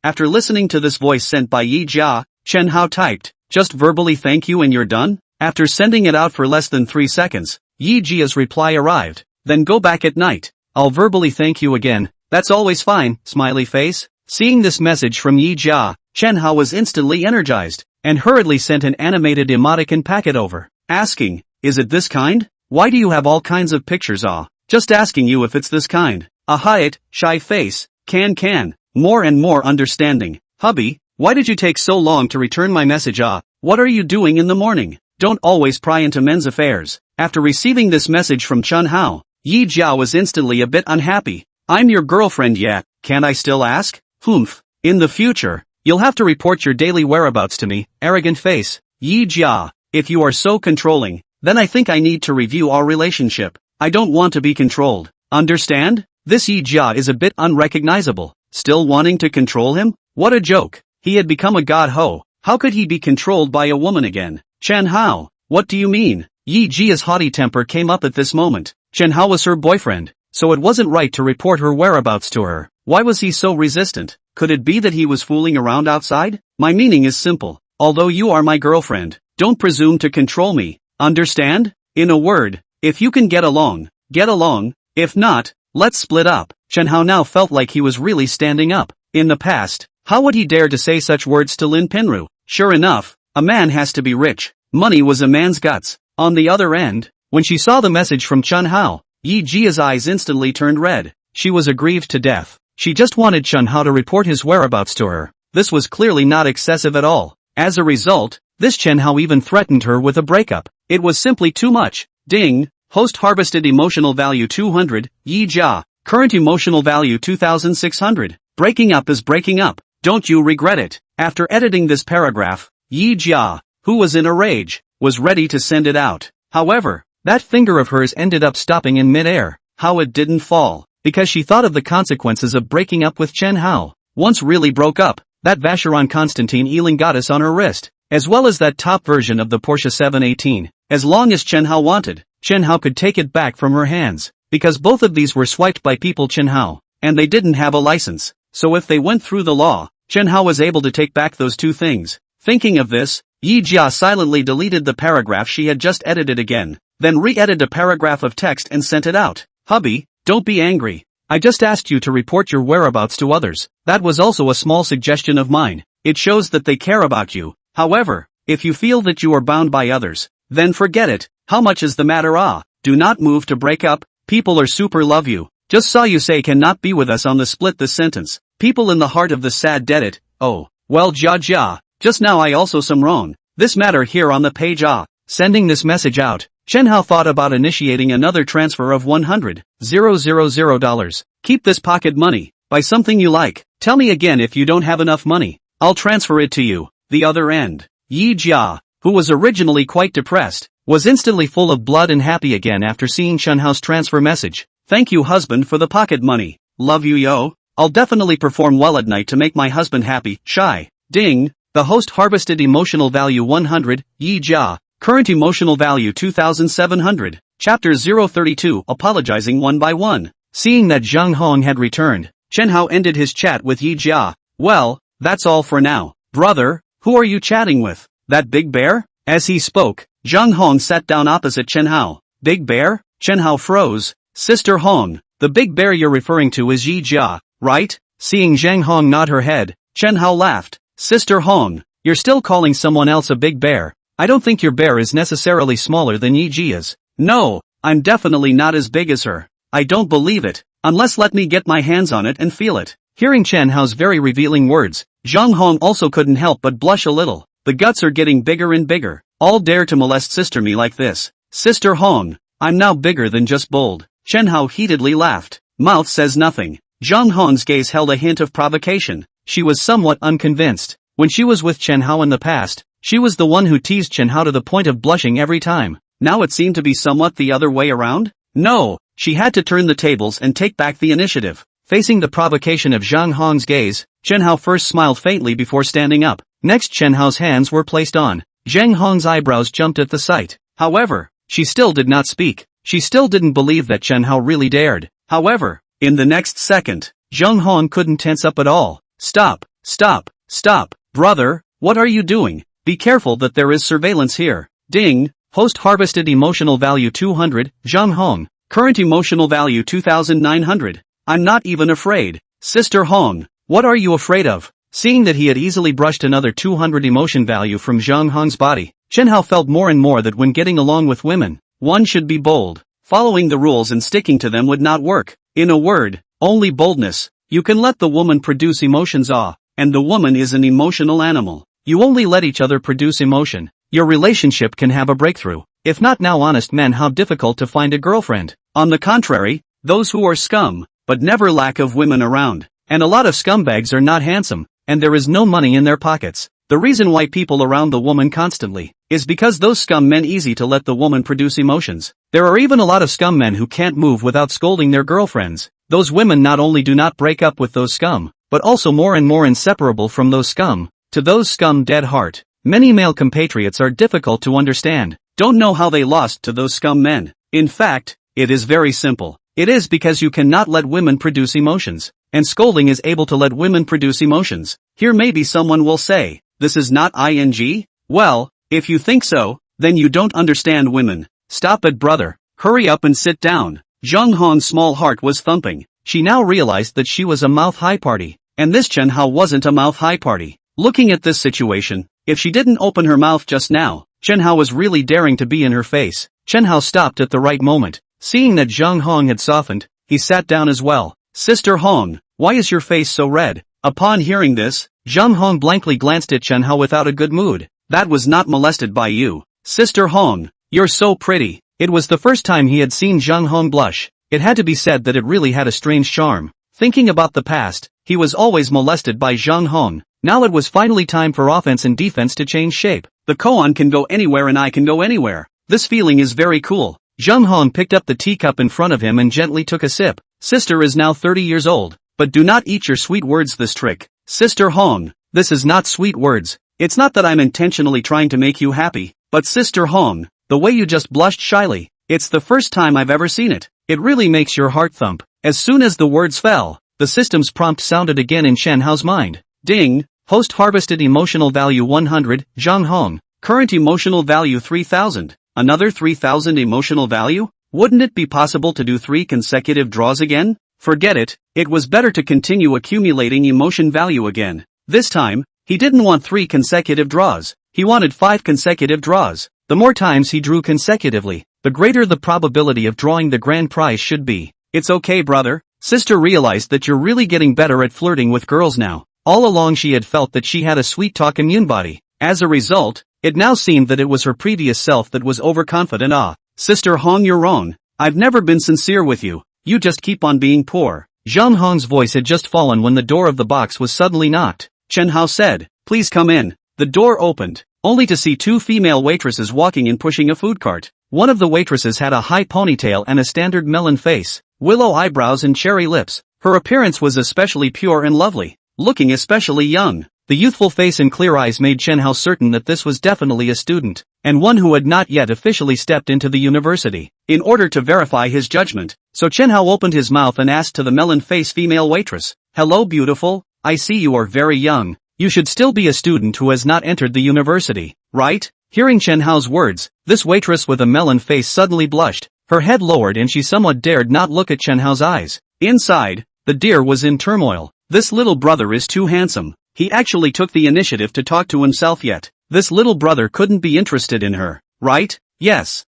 S1: After listening to this voice sent by Yi Jia, Chen Hao typed, just verbally thank you and you're done? After sending it out for less than 3 seconds, Yi Jia's reply arrived. Then go back at night. I'll verbally thank you again. That's always fine, smiley face. Seeing this message from Yi Jia, Chen Hao was instantly energized, and hurriedly sent an animated emoticon packet over, asking, is it this kind? Why do you have all kinds of pictures? Just asking you if it's this kind. It, shy face, can, more and more understanding. Hubby, why did you take so long to return my message? What are you doing in the morning? Don't always pry into men's affairs. After receiving this message from Chen Hao, Yi Jia was instantly a bit unhappy. I'm your girlfriend yet, can't I still ask? Humph. In the future, you'll have to report your daily whereabouts to me, arrogant face. Yi Jia, if you are so controlling, then I think I need to review our relationship. I don't want to be controlled. Understand? This Yi Jia is a bit unrecognizable. Still wanting to control him? What a joke. He had become a god ho. How could he be controlled by a woman again? Chen Hao, what do you mean? Yi Jia's haughty temper came up at this moment. Chen Hao was her boyfriend, so it wasn't right to report her whereabouts to her. Why was he so resistant? Could it be that he was fooling around outside? My meaning is simple. Although you are my girlfriend, don't presume to control me. Understand? In a word, if you can get along, get along. If not, let's split up. Chen Hao now felt like he was really standing up. In the past, how would he dare to say such words to Lin Pinru? Sure enough, a man has to be rich. Money was a man's guts. On the other end, when she saw the message from Chen Hao, Yi Jia's eyes instantly turned red. She was aggrieved to death. She just wanted Chen Hao to report his whereabouts to her. This was clearly not excessive at all. As a result, this Chen Hao even threatened her with a breakup. It was simply too much. Ding. Host harvested emotional value 200, Yi Jia. Current emotional value 2600. Breaking up is breaking up. Don't you regret it? After editing this paragraph, Yi Jia, who was in a rage, was ready to send it out. However, that finger of hers ended up stopping in mid-air. How it didn't fall? Because she thought of the consequences of breaking up with Chen Hao. Once really broke up, that Vacheron Constantine Ealing goddess on her wrist, as well as that top version of the Porsche 718. As long as Chen Hao wanted, Chen Hao could take it back from her hands, because both of these were swiped by people Chen Hao, and they didn't have a license. So if they went through the law, Chen Hao was able to take back those two things. Thinking of this, Yi Jia silently deleted the paragraph she had just edited again, then re-edited a paragraph of text and sent it out. Hubby, don't be angry. I just asked you to report your whereabouts to others. That was also a small suggestion of mine. It shows that they care about you. However, if you feel that you are bound by others, then forget it. How much is the matter? Do not move to break up. People are super love you. Just saw you say cannot be with us on the split this sentence. People in the heart of the sad dead it. Oh, well Jia. Just now I also some wrong. This matter here on the page Sending this message out, Chen Hao thought about initiating another transfer of $100,000. Keep this pocket money. Buy something you like. Tell me again if you don't have enough money. I'll transfer it to you. The other end. Yi Jia, who was originally quite depressed, was instantly full of blood and happy again after seeing Chen Hao's transfer message. Thank you husband for the pocket money. Love you yo. I'll definitely perform well at night to make my husband happy. Shy. Ding. The host harvested emotional value 100, Yi Jia. Current emotional value 2700. Chapter 032 Apologizing one by one. Seeing that Zhang Hong had returned, Chen Hao ended his chat with Yi Jia. Well, that's all for now. Brother, who are you chatting with? That big bear? As he spoke, Zhang Hong sat down opposite Chen Hao. Big bear? Chen Hao froze. Sister Hong, the big bear you're referring to is Yi Jia, right? Seeing Zhang Hong nod her head, Chen Hao laughed. Sister Hong, you're still calling someone else a big bear. I don't think your bear is necessarily smaller than Yi Jia's. No, I'm definitely not as big as her. I don't believe it, unless let me get my hands on it and feel it. Hearing Chen Hao's very revealing words, Zhang Hong also couldn't help but blush a little. The guts are getting bigger and bigger. All dare to molest sister me like this. Sister Hong, I'm now bigger than just bold. Chen Hao heatedly laughed. Mouth says nothing. Zhang Hong's gaze held a hint of provocation. She was somewhat unconvinced. When she was with Chen Hao in the past, she was the one who teased Chen Hao to the point of blushing every time. Now it seemed to be somewhat the other way around? No, she had to turn the tables and take back the initiative. Facing the provocation of Zhang Hong's gaze, Chen Hao first smiled faintly before standing up. Next Chen Hao's hands were placed on. Zhang Hong's eyebrows jumped at the sight. However, she still did not speak. She still didn't believe that Chen Hao really dared. However, in the next second, Zhang Hong couldn't tense up at all. Stop, stop, stop. Brother, what are you doing? Be careful that there is surveillance here. Ding. Host harvested emotional value 200, Zhang Hong. Current emotional value 2900. I'm not even afraid. Sister Hong, what are you afraid of? Seeing that he had easily brushed another 200 emotion value from Zhang Hong's body, Chen Hao felt more and more that when getting along with women, one should be bold. Following the rules and sticking to them would not work. In a word, only boldness. You can let the woman produce emotions and the woman is an emotional animal. You only let each other produce emotion. Your relationship can have a breakthrough. If not now honest men how difficult to find a girlfriend. On the contrary, those who are scum, but never lack of women around. And a lot of scumbags are not handsome, and there is no money in their pockets. The reason why people around the woman constantly is because those scum men easy to let the woman produce emotions. There are even a lot of scum men who can't move without scolding their girlfriends. Those women not only do not break up with those scum, but also more and more inseparable from those scum. To those scum dead heart, many male compatriots are difficult to understand. Don't know how they lost to those scum men. In fact, It is very simple. It is because you cannot let women produce emotions, and scolding is able to let women produce emotions. Here maybe someone will say, this is not ing? Well, if you think so, then you don't understand women. Stop it, brother. Hurry up and sit down. Zhang Hong's small heart was thumping. She now realized that she was a mouth-high party, and this Chen Hao wasn't a mouth-high party. Looking at this situation, if she didn't open her mouth just now, Chen Hao was really daring to be in her face. Chen Hao stopped at the right moment. Seeing that Zhang Hong had softened, he sat down as well. Sister Hong, why is your face so red? Upon hearing this, Zhang Hong blankly glanced at Chen Hao without a good mood. That was not molested by you. Sister Hong, you're so pretty. It was the first time he had seen Zhang Hong blush. It had to be said that it really had a strange charm. Thinking about the past, he was always molested by Zhang Hong. Now it was finally time for offense and defense to change shape. The koan can go anywhere and I can go anywhere. This feeling is very cool. Zhang Hong picked up the teacup in front of him and gently took a sip. Sister is now 30 years old, but do not eat your sweet words this trick. Sister Hong, this is not sweet words. It's not that I'm intentionally trying to make you happy, but Sister Hong, the way you just blushed shyly, it's the first time I've ever seen it. It really makes your heart thump. As soon as the words fell, the system's prompt sounded again in Chen Hao's mind. Ding, host harvested emotional value 100, Zhang Hong, current emotional value 3000. Another 3000 emotional value? Wouldn't it be possible to do 3 consecutive draws again? Forget it, it was better to continue accumulating emotion value again. This time, he didn't want 3 consecutive draws, he wanted 5 consecutive draws. The more times he drew consecutively, the greater the probability of drawing the grand prize should be. It's okay, brother. Sister realized that you're really getting better at flirting with girls now. All along she had felt that she had a sweet-talk immune body. As a result, it now seemed that it was her previous self that was overconfident. Sister Hong, you're wrong. I've never been sincere with you. You just keep on being poor. Zhang Hong's voice had just fallen when the door of the box was suddenly knocked. Chen Hao said, please come in. The door opened, only to see 2 female waitresses walking in pushing a food cart. One of the waitresses had a high ponytail and a standard melon face, willow eyebrows and cherry lips. Her appearance was especially pure and lovely, looking especially young. The youthful face and clear eyes made Chen Hao certain that this was definitely a student, and one who had not yet officially stepped into the university. In order to verify his judgment, so Chen Hao opened his mouth and asked to the melon-faced female waitress, hello beautiful, I see you are very young. You should still be a student who has not entered the university, right? Hearing Chen Hao's words, this waitress with a melon face suddenly blushed, her head lowered and she somewhat dared not look at Chen Hao's eyes. Inside, the deer was in turmoil. This little brother is too handsome. He actually took the initiative to talk to himself yet. This little brother couldn't be interested in her, right? Yes.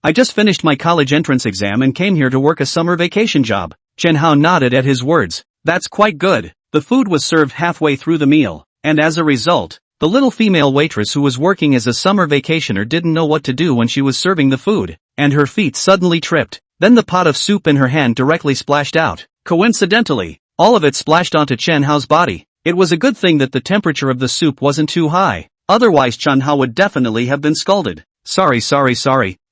S1: I just finished my college entrance exam and came here to work a summer vacation job. Chen Hao nodded at his words. That's quite good. The food was served halfway through the meal, and as a result, the little female waitress who was working as a summer vacationer didn't know what to do when she was serving the food, and her feet suddenly tripped. Then the pot of soup in her hand directly splashed out. Coincidentally, all of it splashed onto Chen Hao's body. It was a good thing that the temperature of the soup wasn't too high, otherwise Chen Hao would definitely have been scalded. Sorry.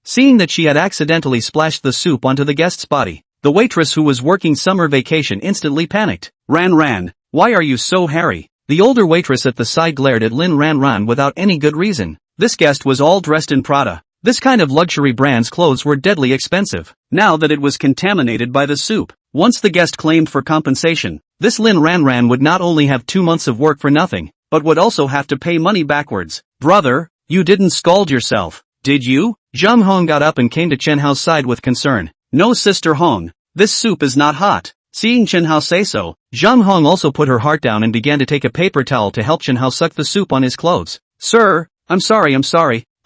S1: Seeing that she had accidentally splashed the soup onto the guest's body, the waitress who was working summer vacation instantly panicked. Ran, why are you so hairy? The older waitress at the side glared at Lin Ran without any good reason. This guest was all dressed in Prada. This kind of luxury brand's clothes were deadly expensive. Now that it was contaminated by the soup, once the guest claimed for compensation, this Lin Ran would not only have 2 months of work for nothing, but would also have to pay money backwards. Brother, you didn't scald yourself, did you? Zhang Hong got up and came to Chen Hao's side with concern. No, Sister Hong, this soup is not hot. Seeing Chen Hao say so, Zhang Hong also put her heart down and began to take a paper towel to help Chen Hao suck the soup on his clothes. Sir, I'm sorry,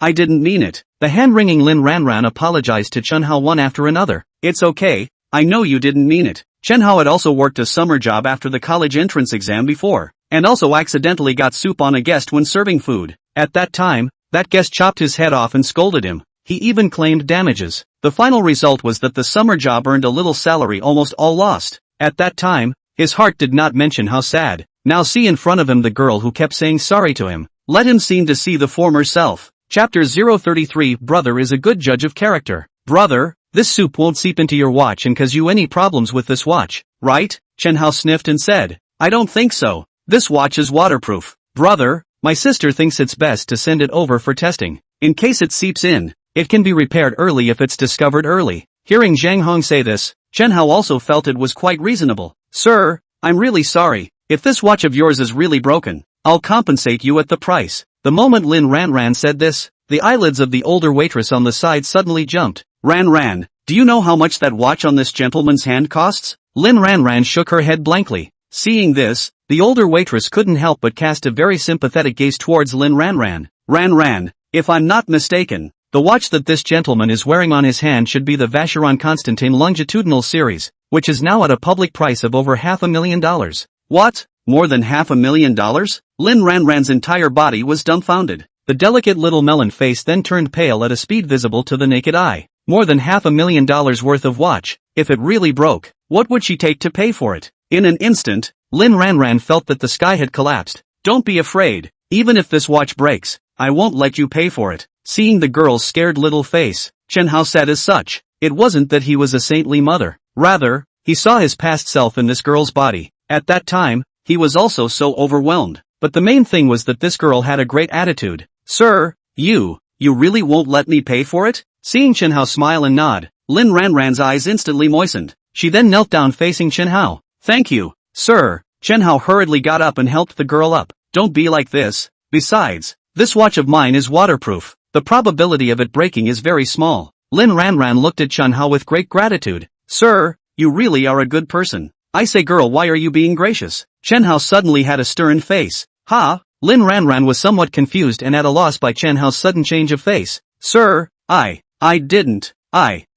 S1: I didn't mean it. The hand-wringing Lin Ran apologized to Chen Hao one after another. It's okay, I know you didn't mean it. Chen Hao had also worked a summer job after the college entrance exam before, and also accidentally got soup on a guest when serving food. At that time, that guest chopped his head off and scolded him. He even claimed damages. The final result was that the summer job earned a little salary almost all lost. At that time, his heart did not mention how sad. Now see in front of him the girl who kept saying sorry to him. Let him seem to see the former self. Chapter 033 Brother is a good judge of character. Brother, this soup won't seep into your watch and cause you any problems with this watch, right? Chen Hao sniffed and said, I don't think so. This watch is waterproof. Brother, my sister thinks it's best to send it over for testing. In case it seeps in, it can be repaired early if it's discovered early. Hearing Zhang Hong say this, Chen Hao also felt it was quite reasonable. Sir, I'm really sorry. If this watch of yours is really broken, I'll compensate you at the price. The moment Lin Ranran said this, the eyelids of the older waitress on the side suddenly jumped. Ran, do you know how much that watch on this gentleman's hand costs? Lin Ranran shook her head blankly. Seeing this, the older waitress couldn't help but cast a very sympathetic gaze towards Lin Ranran. Ran, if I'm not mistaken, the watch that this gentleman is wearing on his hand should be the Vacheron Constantin longitudinal series, which is now at a public price of over $500,000. What? More than $500,000? Lin Ranran's entire body was dumbfounded. The delicate little melon face then turned pale at a speed visible to the naked eye. More than $500,000 worth of watch. If it really broke, what would she take to pay for it? In an instant, Lin Ranran felt that the sky had collapsed. Don't be afraid. Even if this watch breaks, I won't let you pay for it. Seeing the girl's scared little face, Chen Hao said as such. It wasn't that he was a saintly mother. Rather, he saw his past self in this girl's body. At that time, he was also so overwhelmed. But the main thing was that this girl had a great attitude. Sir, you really won't let me pay for it? Seeing Chen Hao smile and nod, Lin Ranran's eyes instantly moistened. She then knelt down facing Chen Hao. Thank you, sir. Chen Hao hurriedly got up and helped the girl up. Don't be like this. Besides, this watch of mine is waterproof. The probability of it breaking is very small. Lin Ranran looked at Chen Hao with great gratitude. Sir, you really are a good person. I say girl, why are you being gracious? Chen Hao suddenly had a stern face. Ha! Lin Ranran was somewhat confused and at a loss by Chen Hao's sudden change of face. Sir, I didn't.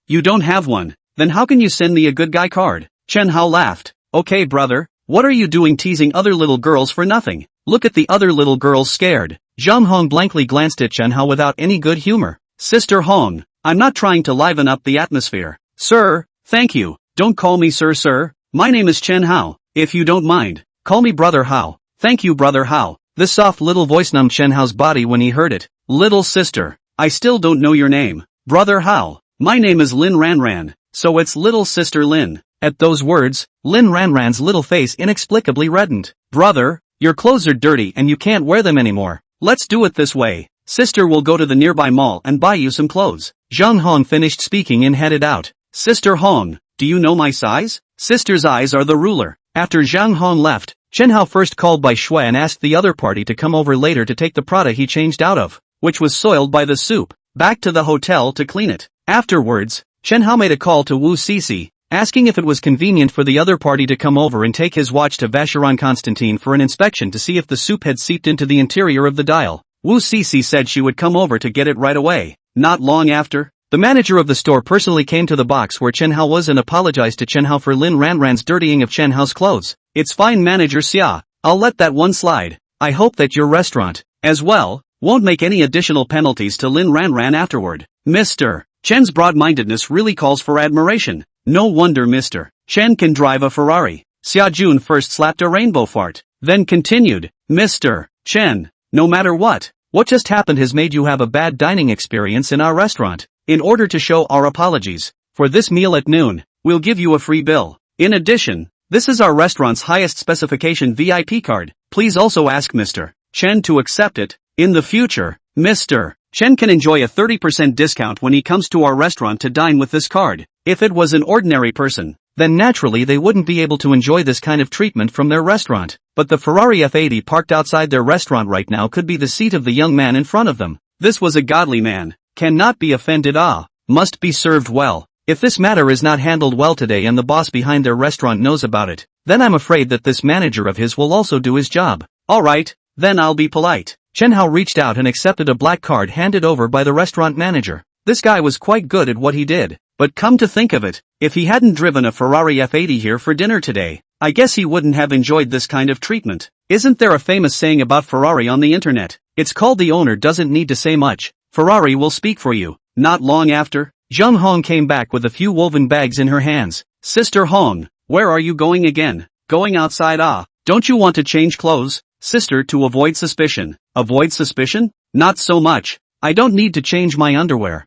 S1: You don't have one. Then how can you send me a good guy card? Chen Hao laughed. Okay brother, what are you doing teasing other little girls for nothing? Look at the other little girls scared. Zhang Hong blankly glanced at Chen Hao without any good humor. Sister Hong, I'm not trying to liven up the atmosphere. Sir, thank you. Don't call me sir. My name is Chen Hao. If you don't mind, call me Brother Hao. Thank you Brother Hao. This soft little voice numbed Chen Hao's body when he heard it. Little sister, I still don't know your name. Brother Hao, my name is Lin Ranran, so it's little sister Lin. At those words, Lin Ranran's little face inexplicably reddened. Brother, your clothes are dirty and you can't wear them anymore. Let's do it this way. Sister will go to the nearby mall and buy you some clothes. Zhang Hong finished speaking and headed out. Sister Hong, do you know my size? Sister's eyes are the ruler. After Zhang Hong left, Chen Hao first called by Shui and asked the other party to come over later to take the Prada he changed out of, which was soiled by the soup, back to the hotel to clean it. Afterwards, Chen Hao made a call to Wu Cece, asking if it was convenient for the other party to come over and take his watch to Vacheron Constantin for an inspection to see if the soup had seeped into the interior of the dial. Wu Cece said she would come over to get it right away. Not long after, the manager of the store personally came to the box where Chen Hao was and apologized to Chen Hao for Lin Ranran's dirtying of Chen Hao's clothes. It's fine Manager Xia, I'll let that one slide. I hope that your restaurant, as well, won't make any additional penalties to Lin Ranran afterward. Mr. Chen's broad-mindedness really calls for admiration. No wonder Mr. Chen can drive a Ferrari. Xia Jun first slapped a rainbow fart, then continued, Mr. Chen, no matter what just happened has made you have a bad dining experience in our restaurant. In order to show our apologies for this meal at noon, we'll give you a free bill. In addition, this is our restaurant's highest specification VIP card. Please also ask Mr. Chen to accept it. In the future, Mr. Chen can enjoy a 30% discount when he comes to our restaurant to dine with this card. If it was an ordinary person, then naturally they wouldn't be able to enjoy this kind of treatment from their restaurant. But the Ferrari F80 parked outside their restaurant right now could be the seat of the young man in front of them. This was a godly man. Cannot be offended. Must be served well. If this matter is not handled well today and the boss behind their restaurant knows about it, then I'm afraid that this manager of his will also do his job. Alright, then I'll be polite. Chen Hao reached out and accepted a black card handed over by the restaurant manager. This guy was quite good at what he did. But come to think of it, if he hadn't driven a Ferrari F80 here for dinner today, I guess he wouldn't have enjoyed this kind of treatment. Isn't there a famous saying about Ferrari on the internet? It's called the owner doesn't need to say much. Ferrari will speak for you. Not long after, Zhang Hong came back with a few woven bags in her hands. Sister Hong, where are you going again? Going outside. Don't you want to change clothes? Sister, to avoid suspicion. Avoid suspicion? Not so much. I don't need to change my underwear.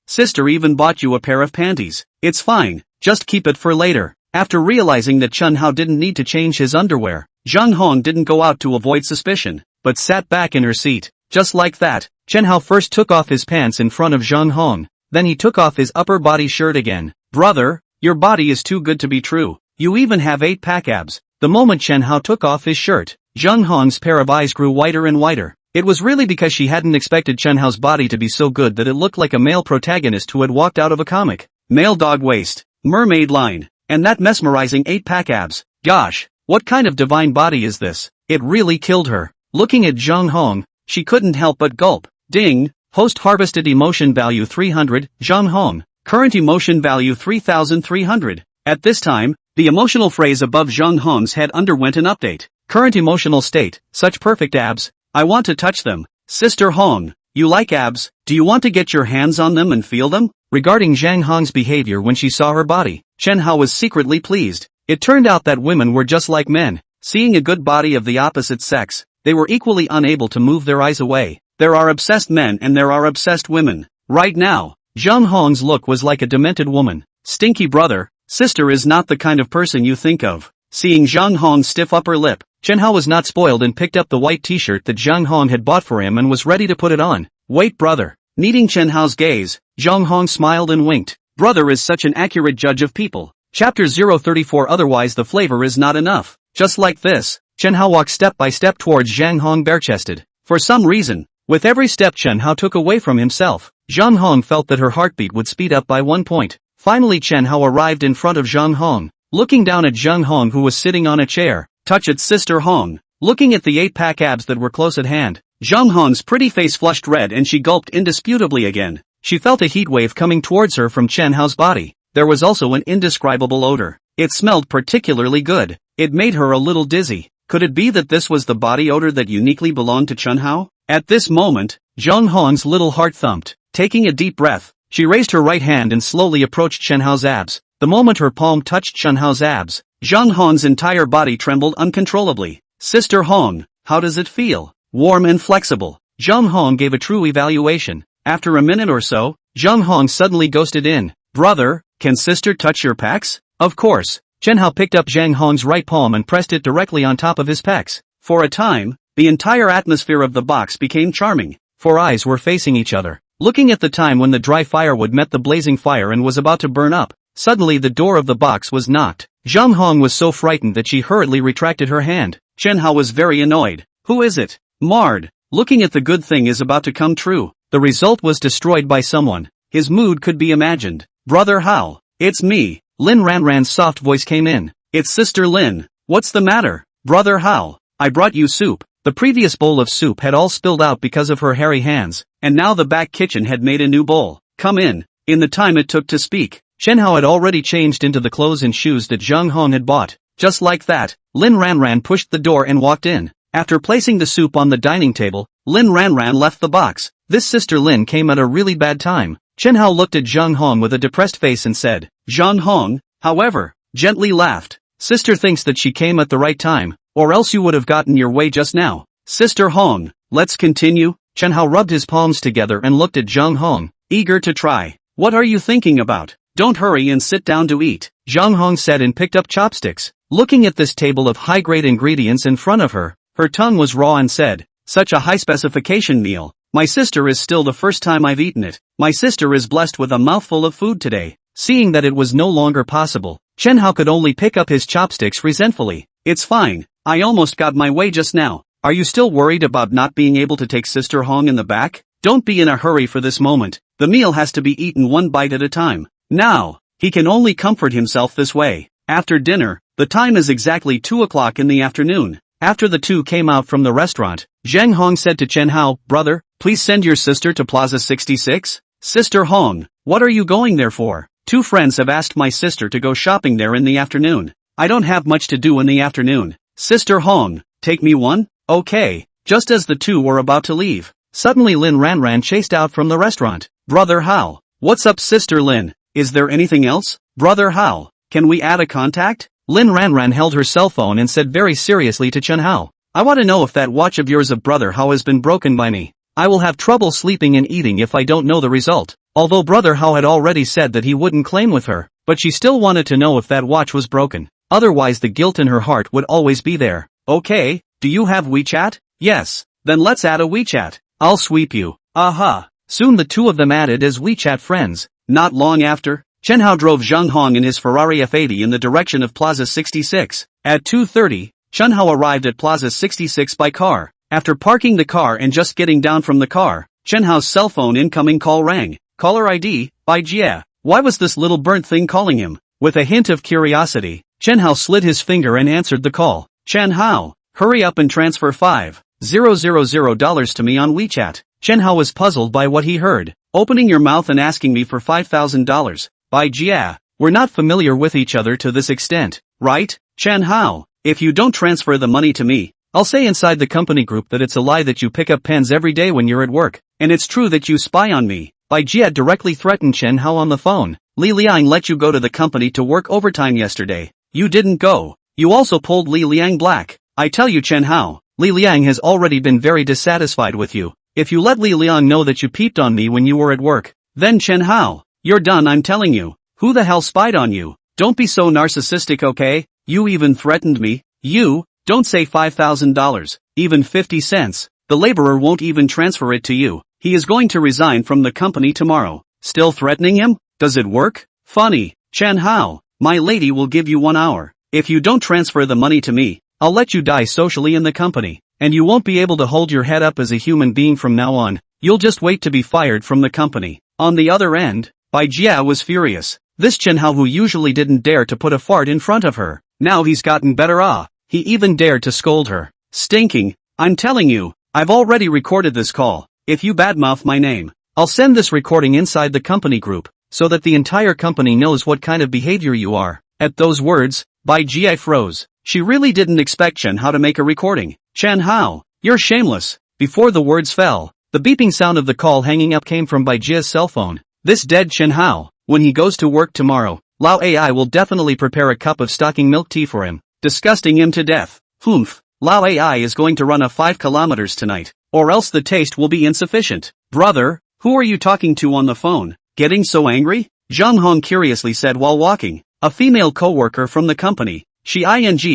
S1: Sister even bought you a pair of panties. It's fine, just keep it for later. After realizing that Chen Hao didn't need to change his underwear, Zhang Hong didn't go out to avoid suspicion, but sat back in her seat. Just like that, Chen Hao first took off his pants in front of Zhang Hong, then he took off his upper body shirt again. Brother, your body is too good to be true. You even have 8-pack abs. The moment Chen Hao took off his shirt, Zheng Hong's pair of eyes grew whiter and whiter. It was really because she hadn't expected Chen Hao's body to be so good that it looked like a male protagonist who had walked out of a comic. Male dog waist, mermaid line, and that mesmerizing 8-pack abs. Gosh, what kind of divine body is this? It really killed her. Looking at Zheng Hong, she couldn't help but gulp. Ding, post-harvested emotion value 300, Zheng Hong. Current emotion value 3,300. At this time, the emotional phrase above Zheng Hong's head underwent an update. Current emotional state, such perfect abs. I want to touch them. Sister Hong, you like abs? Do you want to get your hands on them and feel them? Regarding Zheng Hong's behavior when she saw her body, Chen Hao was secretly pleased. It turned out that women were just like men. Seeing a good body of the opposite sex, they were equally unable to move their eyes away. There are obsessed men and there are obsessed women. Right now, Zheng Hong's look was like a demented woman. Stinky brother, sister is not the kind of person you think of. Seeing Zheng Hong's stiff upper lip, Chen Hao was not spoiled and picked up the white t-shirt that Zheng Hong had bought for him and was ready to put it on. Wait brother. Meeting Chen Hao's gaze, Zheng Hong smiled and winked. Brother is such an accurate judge of people. Chapter 034. Otherwise the flavor is not enough. Just like this, Chen Hao walked step by step towards Zheng Hong bare-chested. For some reason, with every step Chen Hao took away from himself, Zheng Hong felt that her heartbeat would speed up by 1 point. Finally Chen Hao arrived in front of Zheng Hong. Looking down at Zheng Hong who was sitting on a chair, touch it Sister Hong. Looking at the 8-pack abs that were close at hand, Zheng Hong's pretty face flushed red and she gulped indisputably again. She felt a heat wave coming towards her from Chen Hao's body. There was also an indescribable odor. It smelled particularly good. It made her a little dizzy. Could it be that this was the body odor that uniquely belonged to Chen Hao? At this moment, Zheng Hong's little heart thumped. Taking a deep breath, she raised her right hand and slowly approached Chen Hao's abs. The moment her palm touched Chen Hao's abs, Zheng Hong's entire body trembled uncontrollably. Sister Hong, how does it feel? Warm and flexible. Zheng Hong gave a true evaluation. After a minute or so, Zheng Hong suddenly ghosted in. Brother, can sister touch your pecs? Of course. Chen Hao picked up Zheng Hong's right palm and pressed it directly on top of his pecs. For a time, the entire atmosphere of the box became charming. 4 eyes were facing each other. Looking at the time when the dry firewood met the blazing fire and was about to burn up, suddenly the door of the box was knocked. Zheng Hong was so frightened that she hurriedly retracted her hand. Chen Hao was very annoyed. Who is it? Marred. Looking at the good thing is about to come true. The result was destroyed by someone. His mood could be imagined. Brother Hao. It's me. Lin Ranran's soft voice came in. It's Sister Lin. What's the matter? Brother Hao. I brought you soup. The previous bowl of soup had all spilled out because of her hairy hands, and now the back kitchen had made a new bowl. Come in. In the time it took to speak, Chen Hao had already changed into the clothes and shoes that Zheng Hong had bought. Just like that, Lin Ranran pushed the door and walked in. After placing the soup on the dining table, Lin Ranran left the box. This Sister Lin came at a really bad time. Chen Hao looked at Zheng Hong with a depressed face and said, Zheng Hong, however, gently laughed. Sister thinks that she came at the right time, or else you would have gotten your way just now. Sister Hong, let's continue. Chen Hao rubbed his palms together and looked at Zheng Hong, eager to try. What are you thinking about? Don't hurry and sit down to eat. Zheng Hong said and picked up chopsticks. Looking at this table of high-grade ingredients in front of her, her tongue was raw and said, such a high-specification meal. My sister is still the first time I've eaten it. My sister is blessed with a mouthful of food today. Seeing that it was no longer possible, Chen Hao could only pick up his chopsticks resentfully. It's fine. I almost got my way just now. Are you still worried about not being able to take Sister Hong in the back? Don't be in a hurry for this moment. The meal has to be eaten one bite at a time. Now, he can only comfort himself this way. After dinner, the time is exactly 2 o'clock in the afternoon. After the two came out from the restaurant, Zheng Hong said to Chen Hao, brother, please send your sister to Plaza 66? Sister Hong, what are you going there for? 2 friends have asked my sister to go shopping there in the afternoon. I don't have much to do in the afternoon. Sister Hong, take me one? Okay. Just as the two were about to leave, suddenly Lin Ranran chased out from the restaurant. Brother Hao, what's up Sister Lin? Is there anything else? Brother Hao, can we add a contact? Lin Ranran held her cell phone and said very seriously to Chen Hao, I want to know if that watch of yours of Brother Hao has been broken by me. I will have trouble sleeping and eating if I don't know the result. Although Brother Hao had already said that he wouldn't claim with her, but she still wanted to know if that watch was broken. Otherwise the guilt in her heart would always be there. Okay, do you have WeChat? Yes. Then let's add a WeChat. I'll sweep you. Aha. Soon the two of them added as WeChat friends. Not long after, Chen Hao drove Zhang Hong in his Ferrari F80 in the direction of Plaza 66. At 2:30, Chen Hao arrived at Plaza 66 by car. After parking the car and just getting down from the car, Chen Hao's cell phone incoming call rang. Caller ID, by Jia. Why was this little burnt thing calling him? With a hint of curiosity, Chen Hao slid his finger and answered the call. Chen Hao, hurry up and transfer $5,000 to me on WeChat. Chen Hao was puzzled by what he heard. Opening your mouth and asking me for $5,000. By Jia, we're not familiar with each other to this extent, right? Chen Hao, if you don't transfer the money to me, I'll say inside the company group that it's a lie that you pick up pens every day when you're at work, and it's true that you spy on me. Bai Jia directly threatened Chen Hao on the phone. Li Liang let you go to the company to work overtime yesterday. You didn't go. You also pulled Li Liang black. I tell you Chen Hao, Li Liang has already been very dissatisfied with you. If you let Li Liang know that you peeped on me when you were at work, then Chen Hao, you're done I'm telling you. Who the hell spied on you? Don't be so narcissistic okay? You even threatened me. You, don't say $5,000, even 50 cents. The laborer won't even transfer it to you. He is going to resign from the company tomorrow. Still threatening him? Does it work? Funny. Chen Hao, my lady will give you 1 hour. If you don't transfer the money to me, I'll let you die socially in the company. And you won't be able to hold your head up as a human being from now on. You'll just wait to be fired from the company. On the other end, Bai Jia was furious. This Chen Hao who usually didn't dare to put a fart in front of her. Now he's gotten better he even dared to scold her. Stinking. I'm telling you, I've already recorded this call. If you badmouth my name, I'll send this recording inside the company group, so that the entire company knows what kind of behavior you are. At those words, Bai Jia froze. She really didn't expect Chen Hao to make a recording. Chen Hao, you're shameless. Before the words fell, the beeping sound of the call hanging up came from Bai Jia's cell phone. This dead Chen Hao, when he goes to work tomorrow, Lao AI will definitely prepare a cup of stocking milk tea for him, disgusting him to death. Humph, Lao AI is going to run a 5 kilometers tonight, or else the taste will be insufficient. Brother, who are you talking to on the phone? Getting so angry? Zhang Hong curiously said while walking. A female co-worker from the company. She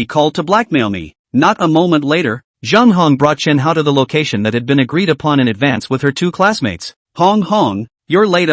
S1: called to blackmail me. Not a moment later, Zhang Hong brought Chen Hao to the location that had been agreed upon in advance with her 2 classmates. Hong, you're late.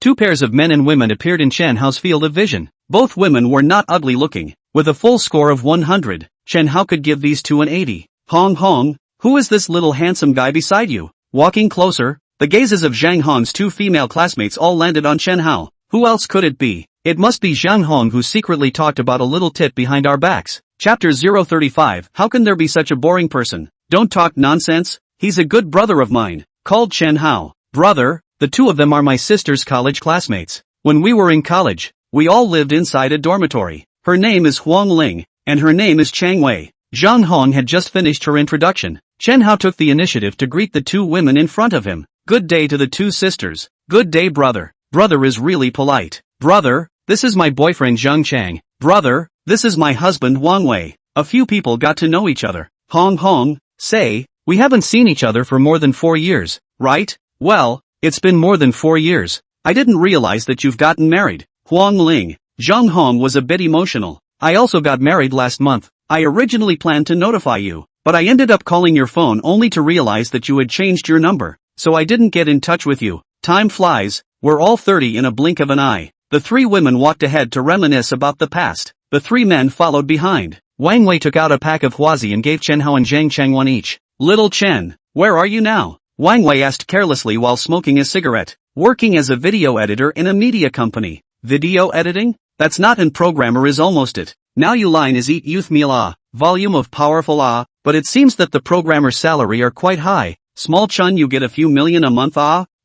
S1: 2 pairs of men and women appeared in Chen Hao's field of vision. Both women were not ugly looking. With a full score of 100, Chen Hao could give these 2 an 80. Hong, who is this little handsome guy beside you? Walking closer, the gazes of Zhang Hong's 2 female classmates all landed on Chen Hao. Who else could it be? It must be Zhang Hong who secretly talked about a little tit behind our backs. Chapter 035. How can there be such a boring person? Don't talk nonsense. He's a good brother of mine, called Chen Hao. Brother, the 2 of them are my sister's college classmates. When we were in college, we all lived inside a dormitory. Her name is Huang Ling, and her name is Chang Wei. Zhang Hong had just finished her introduction. Chen Hao took the initiative to greet the 2 women in front of him. Good day to the 2 sisters. Good day brother. Brother is really polite. Brother, this is my boyfriend Zhang Chang. Brother, this is my husband Wang Wei. A few people got to know each other. Hong, say, we haven't seen each other for more than 4 years, right? Well, it's been more than 4 years. I didn't realize that you've gotten married. Huang Ling. Zhang Hong was a bit emotional. I also got married last month. I originally planned to notify you, but I ended up calling your phone only to realize that you had changed your number, so I didn't get in touch with you. Time flies. We're all 30 in a blink of an eye. The 3 women walked ahead to reminisce about the past. The 3 men followed behind. Wang Wei took out a pack of Huazi and gave Chen Hao and Zhang Chang 1 each. Little Chen, where are you now? Wang Wei asked carelessly while smoking a cigarette. Working as a video editor in a media company. Video editing? That's not in programmer is almost it. Now you line is eat youth meal volume of powerful but it seems that the programmer's salary are quite high. Small Chun you get a few million a month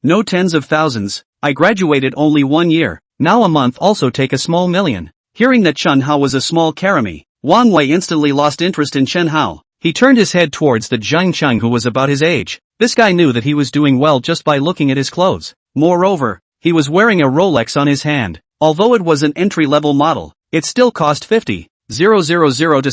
S1: no tens of thousands. I graduated only 1 year. Now a month also take a small million. Hearing that Chen Hao was a small karami, Wang Wei instantly lost interest in Chen Hao. He turned his head towards the Zhang Chang who was about his age. This guy knew that he was doing well just by looking at his clothes. Moreover, he was wearing a Rolex on his hand. Although it was an entry-level model, it still cost $50,000 to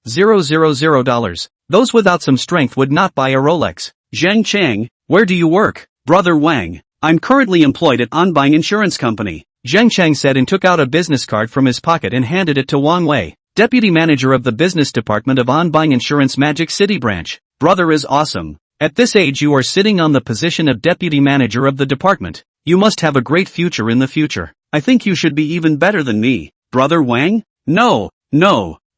S1: $60,000. Those without some strength would not buy a Rolex. Zhang Chang, where do you work? Brother Wang, I'm currently employed at Anbang Insurance Company. Zhang Chang said and took out a business card from his pocket and handed it to Wang Wei, deputy manager of the business department of Anbang Insurance Magic City branch. Brother is awesome. At this age you are sitting on the position of deputy manager of the department. You must have a great future in the future. I think you should be even better than me. Brother Wang? No.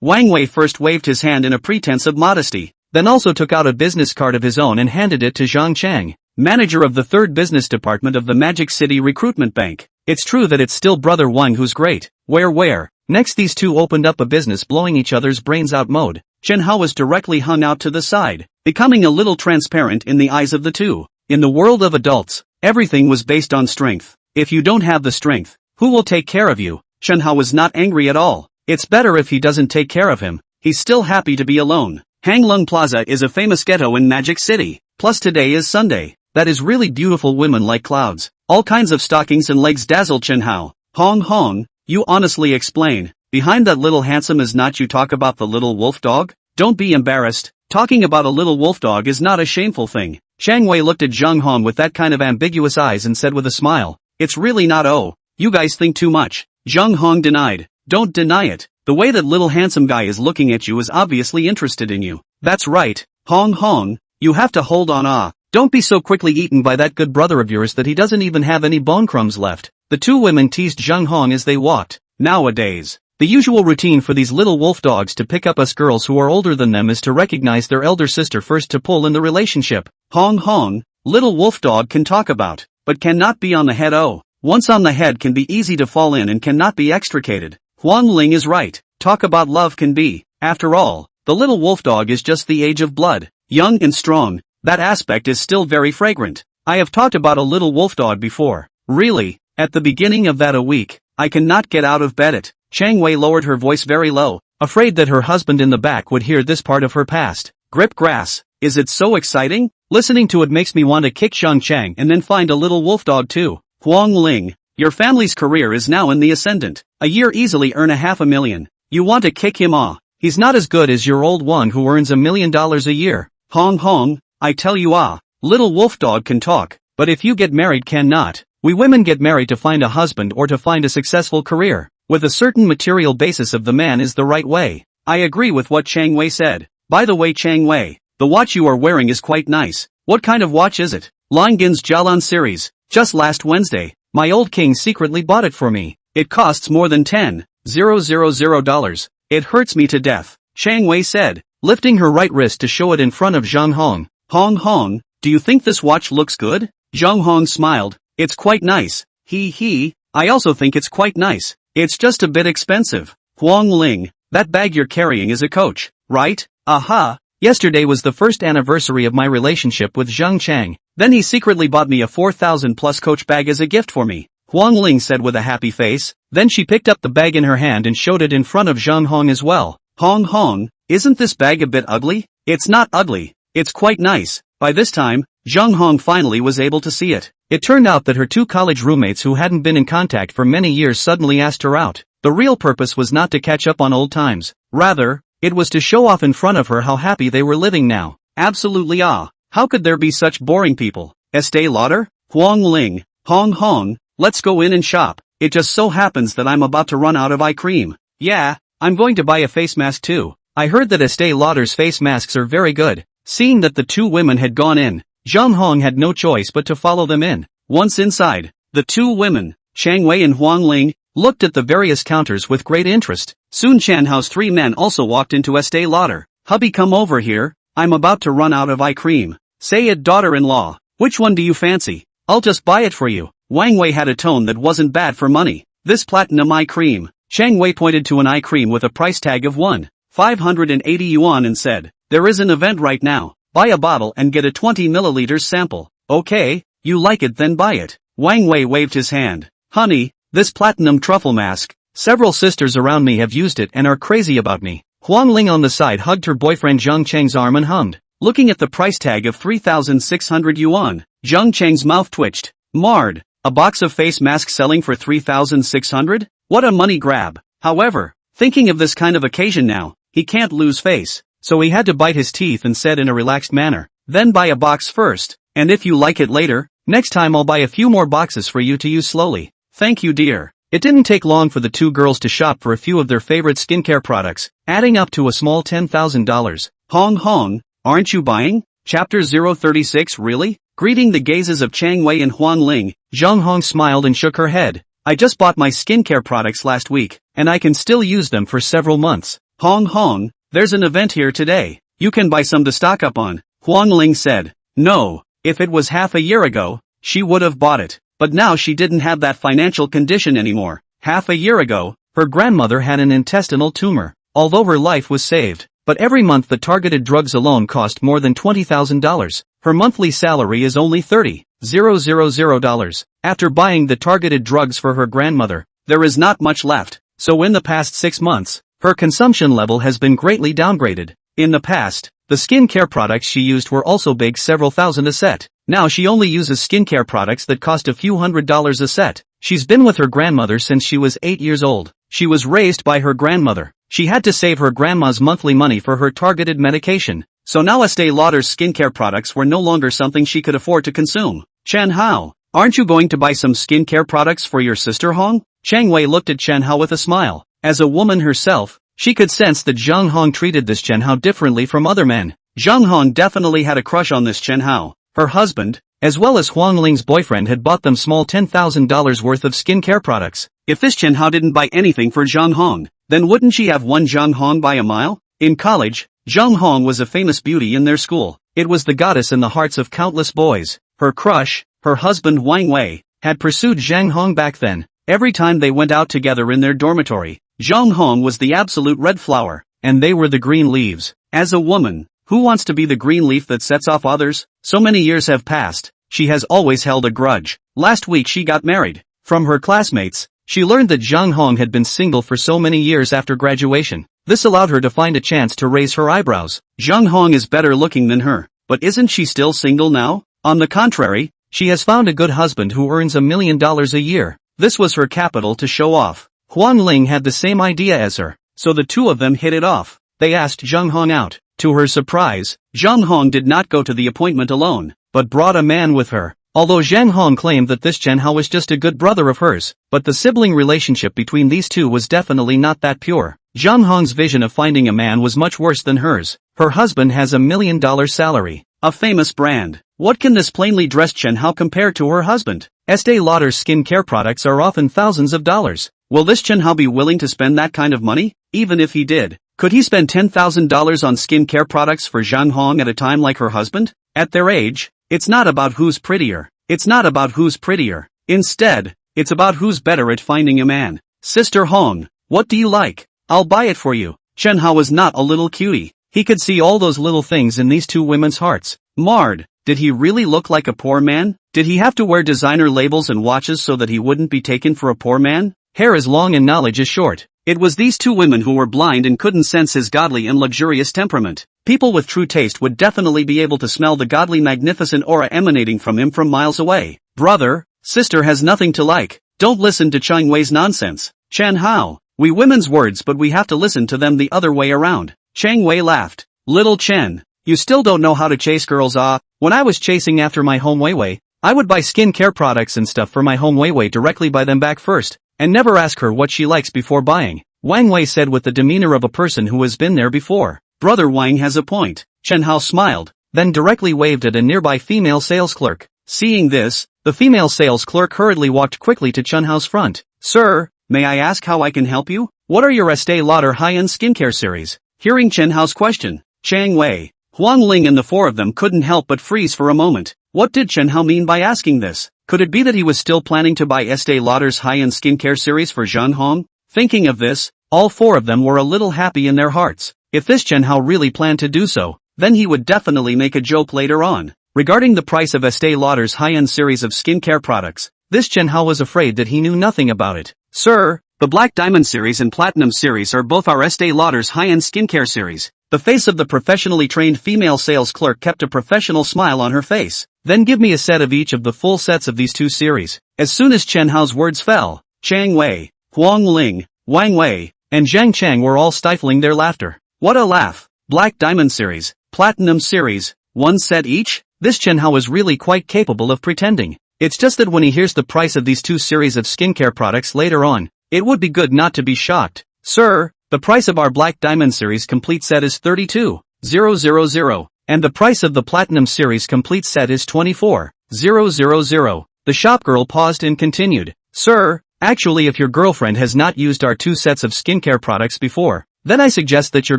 S1: Wang Wei first waved his hand in a pretense of modesty, then also took out a business card of his own and handed it to Zhang Chang, manager of the 3rd business department of the Magic City Recruitment Bank. It's true that it's still Brother Wang who's great. Where? Next these two opened up a business blowing each other's brains out mode. Chen Hao was directly hung out to the side, becoming a little transparent in the eyes of the two. In the world of adults, everything was based on strength. If you don't have the strength, who will take care of you? Chen Hao was not angry at all. It's better if he doesn't take care of him. He's still happy to be alone. Hanglung Plaza is a famous ghetto in Magic City. Plus today is Sunday. That is really beautiful women like clouds. All kinds of stockings and legs dazzle Chen Hao. Hong, you honestly explain. Behind that little handsome is not you talk about the little wolf dog? Don't be embarrassed. Talking about a little wolf dog is not a shameful thing. Chang Wei looked at Zhang Hong with that kind of ambiguous eyes and said with a smile, it's really not. Oh, you guys think too much. Zhang Hong denied. Don't deny it. The way that little handsome guy is looking at you is obviously interested in you. That's right. Hong, you have to hold on. Don't be so quickly eaten by that good brother of yours that he doesn't even have any bone crumbs left. The two women teased Zhang Hong as they walked. Nowadays, the usual routine for these little wolf dogs to pick up us girls who are older than them is to recognize their elder sister first to pull in the relationship. Hong, little wolf dog can talk about, but cannot be on the head. Oh, once on the head can be easy to fall in and cannot be extricated. Huang Ling is right. Talk about love can be. After all, the little wolf dog is just the age of blood. Young and strong, that aspect is still very fragrant. I have talked about a little wolf dog before. Really, at the beginning of that a week, I cannot get out of bed. Chang Wei lowered her voice very low, afraid that her husband in the back would hear this part of her past. Grip grass. Is it so exciting? Listening to it makes me want to kick Zhang Chang and then find a little wolf dog too. Huang Ling, your family's career is now in the ascendant. A year easily earn $500,000. You want to kick him off? He's not as good as your old one who earns $1 million a year. Hong, I tell you little wolf dog can talk, but if you get married cannot. We women get married to find a husband or to find a successful career. With a certain material basis of the man is the right way. I agree with what Chang Wei said. By the way Chang Wei, the watch you are wearing is quite nice. What kind of watch is it? Langin's Jialan series. Just last Wednesday, my old king secretly bought it for me. It costs more than $10,000. It hurts me to death, Chang Wei said, lifting her right wrist to show it in front of Zhang Hong. Hong, do you think this watch looks good? Zhang Hong smiled. It's quite nice. I also think it's quite nice. It's just a bit expensive. Huang Ling, that bag you're carrying is a coach, right? Aha. Yesterday was the first anniversary of my relationship with Zhang Chang. Then he secretly bought me a 4,000 plus coach bag as a gift for me. Huang Ling said with a happy face. Then she picked up the bag in her hand and showed it in front of Zhang Hong as well. Hong, isn't this bag a bit ugly? It's not ugly. It's quite nice. By this time, Zhang Hong finally was able to see it. It turned out that her two college roommates who hadn't been in contact for many years suddenly asked her out. The real purpose was not to catch up on old times. Rather, it was to show off in front of her how happy they were living now. Absolutely how could there be such boring people? Estee Lauder? Huang Ling, Hong, let's go in and shop. It just so happens that I'm about to run out of eye cream. Yeah, I'm going to buy a face mask too. I heard that Estee Lauder's face masks are very good. Seeing that the two women had gone in, Zhang Hong had no choice but to follow them in. Once inside, the two women, Chang Wei and Huang Ling, looked at the various counters with great interest. Soon Chen Hao's three men also walked into Estee Lauder. Hubby, come over here. I'm about to run out of eye cream. Say it, daughter-in-law. Which one do you fancy? I'll just buy it for you. Wang Wei had a tone that wasn't bad for money. This platinum eye cream. Chang Wei pointed to an eye cream with a price tag of 1,580 yuan and said, there is an event right now. Buy a bottle and get a 20 milliliters sample. Okay, you like it then buy it. Wang Wei waved his hand. Honey, this platinum truffle mask. Several sisters around me have used it and are crazy about me. Huang Ling on the side hugged her boyfriend Zhang Cheng's arm and hummed. Looking at the price tag of 3,600 yuan, Zhang Cheng's mouth twitched. Marred. A box of face masks selling for 3,600? What a money grab. However, thinking of this kind of occasion now, he can't lose face. So he had to bite his teeth and said in a relaxed manner, then buy a box first, and if you like it later, next time I'll buy a few more boxes for you to use slowly. Thank you, dear. It didn't take long for the two girls to shop for a few of their favorite skincare products, adding up to a small $10,000. Hong, aren't you buying? Chapter 036 Really? Greeting the gazes of Chang Wei and Huang Ling, Zhang Hong smiled and shook her head. I just bought my skincare products last week, and I can still use them for several months. Hong, there's an event here today. You can buy some to stock up on, Huang Ling said. No, if it was half a year ago, she would have bought it. But now she didn't have that financial condition anymore. Half a year ago, her grandmother had an intestinal tumor, although her life was saved. But every month the targeted drugs alone cost more than $20,000. Her monthly salary is only $30,000. After buying the targeted drugs for her grandmother, there is not much left. So in the past 6 months, her consumption level has been greatly downgraded. In the past, the skincare products she used were also big, several thousand a set. Now she only uses skincare products that cost a few $100s a set. She's been with her grandmother since she was 8 years old. She was raised by her grandmother. She had to save her grandma's monthly money for her targeted medication. So now Estee Lauder's skincare products were no longer something she could afford to consume. Chen Hao, aren't you going to buy some skincare products for your sister Hong? Chang Wei looked at Chen Hao with a smile. As a woman herself, she could sense that Zhang Hong treated this Chen Hao differently from other men. Zhang Hong definitely had a crush on this Chen Hao. Her husband, as well as Huang Ling's boyfriend, had bought them small $10,000 worth of skincare products. If this Chen Hao didn't buy anything for Zhang Hong, then wouldn't she have won Zhang Hong by a mile? In college, Zhang Hong was a famous beauty in their school. It was the goddess in the hearts of countless boys. Her crush, her husband Wang Wei, had pursued Zhang Hong back then. Every time they went out together in their dormitory, Zhang Hong was the absolute red flower, and they were the green leaves. As a woman, who wants to be the green leaf that sets off others? So many years have passed, she has always held a grudge. Last week she got married. From her classmates, she learned that Zhang Hong had been single for so many years after graduation. This allowed her to find a chance to raise her eyebrows. Zhang Hong is better looking than her, but isn't she still single now? On the contrary, she has found a good husband who earns $1 million a year. This was her capital to show off. Huang Ling had the same idea as her, so the two of them hit it off. They asked Zhang Hong out. To her surprise, Zhang Hong did not go to the appointment alone, but brought a man with her. Although Zhang Hong claimed that this Chen Hao was just a good brother of hers, but the sibling relationship between these two was definitely not that pure. Zhang Hong's vision of finding a man was much worse than hers. Her husband has $1 million salary, a famous brand. What can this plainly dressed Chen Hao compare to her husband? Estee Lauder's skincare products are often thousands of dollars. Will this Chen Hao be willing to spend that kind of money? Even if he did, could he spend $10,000 on skincare products for Zhang Hong at a time like her husband? At their age, it's not about who's prettier. It's not about who's prettier. Instead, it's about who's better at finding a man. Sister Hong, what do you like? I'll buy it for you. Chen Hao was not a little cutie. He could see all those little things in these two women's hearts. Marred, did he really look like a poor man? Did he have to wear designer labels and watches so that he wouldn't be taken for a poor man? Hair is long and knowledge is short. It was these two women who were blind and couldn't sense his godly and luxurious temperament. People with true taste would definitely be able to smell the godly magnificent aura emanating from him from miles away. Brother, sister has nothing to like. Don't listen to Chang Wei's nonsense. Chen Hao, we women's words, but we have to listen to them the other way around. Chang Wei laughed. Little Chen, you still don't know how to chase girls. When I was chasing after my Home Weiwei, I would buy skincare products and stuff for my Home Weiwei, directly buy them back first, and never ask her what she likes before buying, Wang Wei said with the demeanor of a person who has been there before. Brother Wang has a point. Chen Hao smiled, then directly waved at a nearby female sales clerk. Seeing this, the female sales clerk hurriedly walked quickly to Chen Hao's front. Sir, may I ask how I can help you? What are your Estee Lauder high-end skincare series? Hearing Chen Hao's question, Chang Wei, Huang Ling and the four of them couldn't help but freeze for a moment. What did Chen Hao mean by asking this? Could it be that he was still planning to buy Estee Lauder's high-end skincare series for Zhang Hong? Thinking of this, all four of them were a little happy in their hearts. If this Chen Hao really planned to do so, then he would definitely make a joke later on. Regarding the price of Estee Lauder's high-end series of skincare products, this Chen Hao was afraid that he knew nothing about it. Sir, the Black Diamond series and Platinum series are both our Estee Lauder's high-end skincare series. The face of the professionally trained female sales clerk kept a professional smile on her face. Then give me a set of each of the full sets of these two series. As soon as Chen Hao's words fell, Chang Wei, Huang Ling, Wang Wei, and Zhang Chang were all stifling their laughter. What a laugh! Black Diamond series, Platinum series, one set each? This Chen Hao is really quite capable of pretending. It's just that when he hears the price of these two series of skincare products later on, it would be good not to be shocked. Sir, the price of our Black Diamond series complete set is $32,000. And the price of the Platinum Series complete set is 24,000. The shopgirl paused and continued. Sir, actually if your girlfriend has not used our 2 sets of skincare products before, then I suggest that your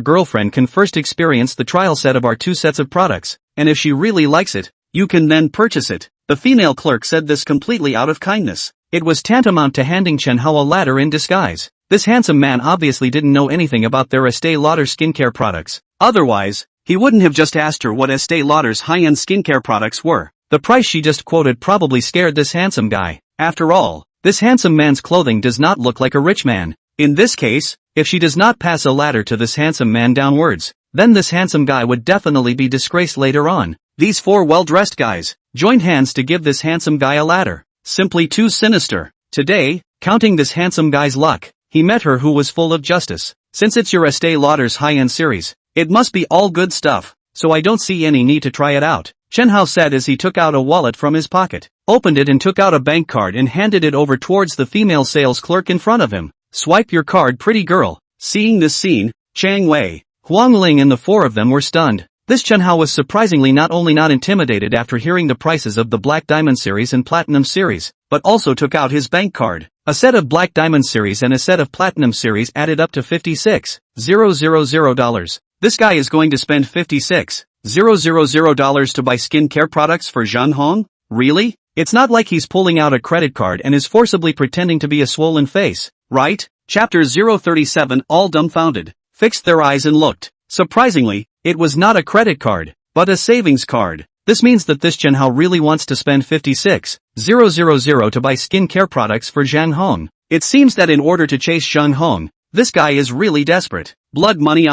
S1: girlfriend can first experience the trial set of our 2 sets of products, and if she really likes it, you can then purchase it. The female clerk said this completely out of kindness. It was tantamount to handing Chen Hao a ladder in disguise. This handsome man obviously didn't know anything about their Estée Lauder skincare products. Otherwise, he wouldn't have just asked her what Estée Lauder's high-end skincare products were. The price she just quoted probably scared this handsome guy. After all, this handsome man's clothing does not look like a rich man. In this case, if she does not pass a ladder to this handsome man downwards, then this handsome guy would definitely be disgraced later on. These 4 well-dressed guys joined hands to give this handsome guy a ladder. Simply too sinister. Today, counting this handsome guy's luck, he met her who was full of justice. Since it's your Estée Lauder's high-end series, it must be all good stuff, so I don't see any need to try it out, Chen Hao said as he took out a wallet from his pocket, opened it and took out a bank card and handed it over towards the female sales clerk in front of him. Swipe your card, pretty girl. Seeing this scene, Chang Wei, Huang Ling and the 4 of them were stunned. This Chen Hao was surprisingly not only not intimidated after hearing the prices of the Black Diamond Series and Platinum Series, but also took out his bank card. A set of Black Diamond Series and a set of Platinum Series added up to $56,000. This guy is going to spend $56,000 to buy skincare products for Zhang Hong? Really? It's not like he's pulling out a credit card and is forcibly pretending to be a swollen face, right? Chapter 037. All dumbfounded, fixed their eyes and looked. Surprisingly, it was not a credit card, but a savings card. This means that this Chen Hao really wants to spend $56,000 to buy skincare products for Zhang Hong. It seems that in order to chase Zhang Hong, this guy is really desperate. Blood money.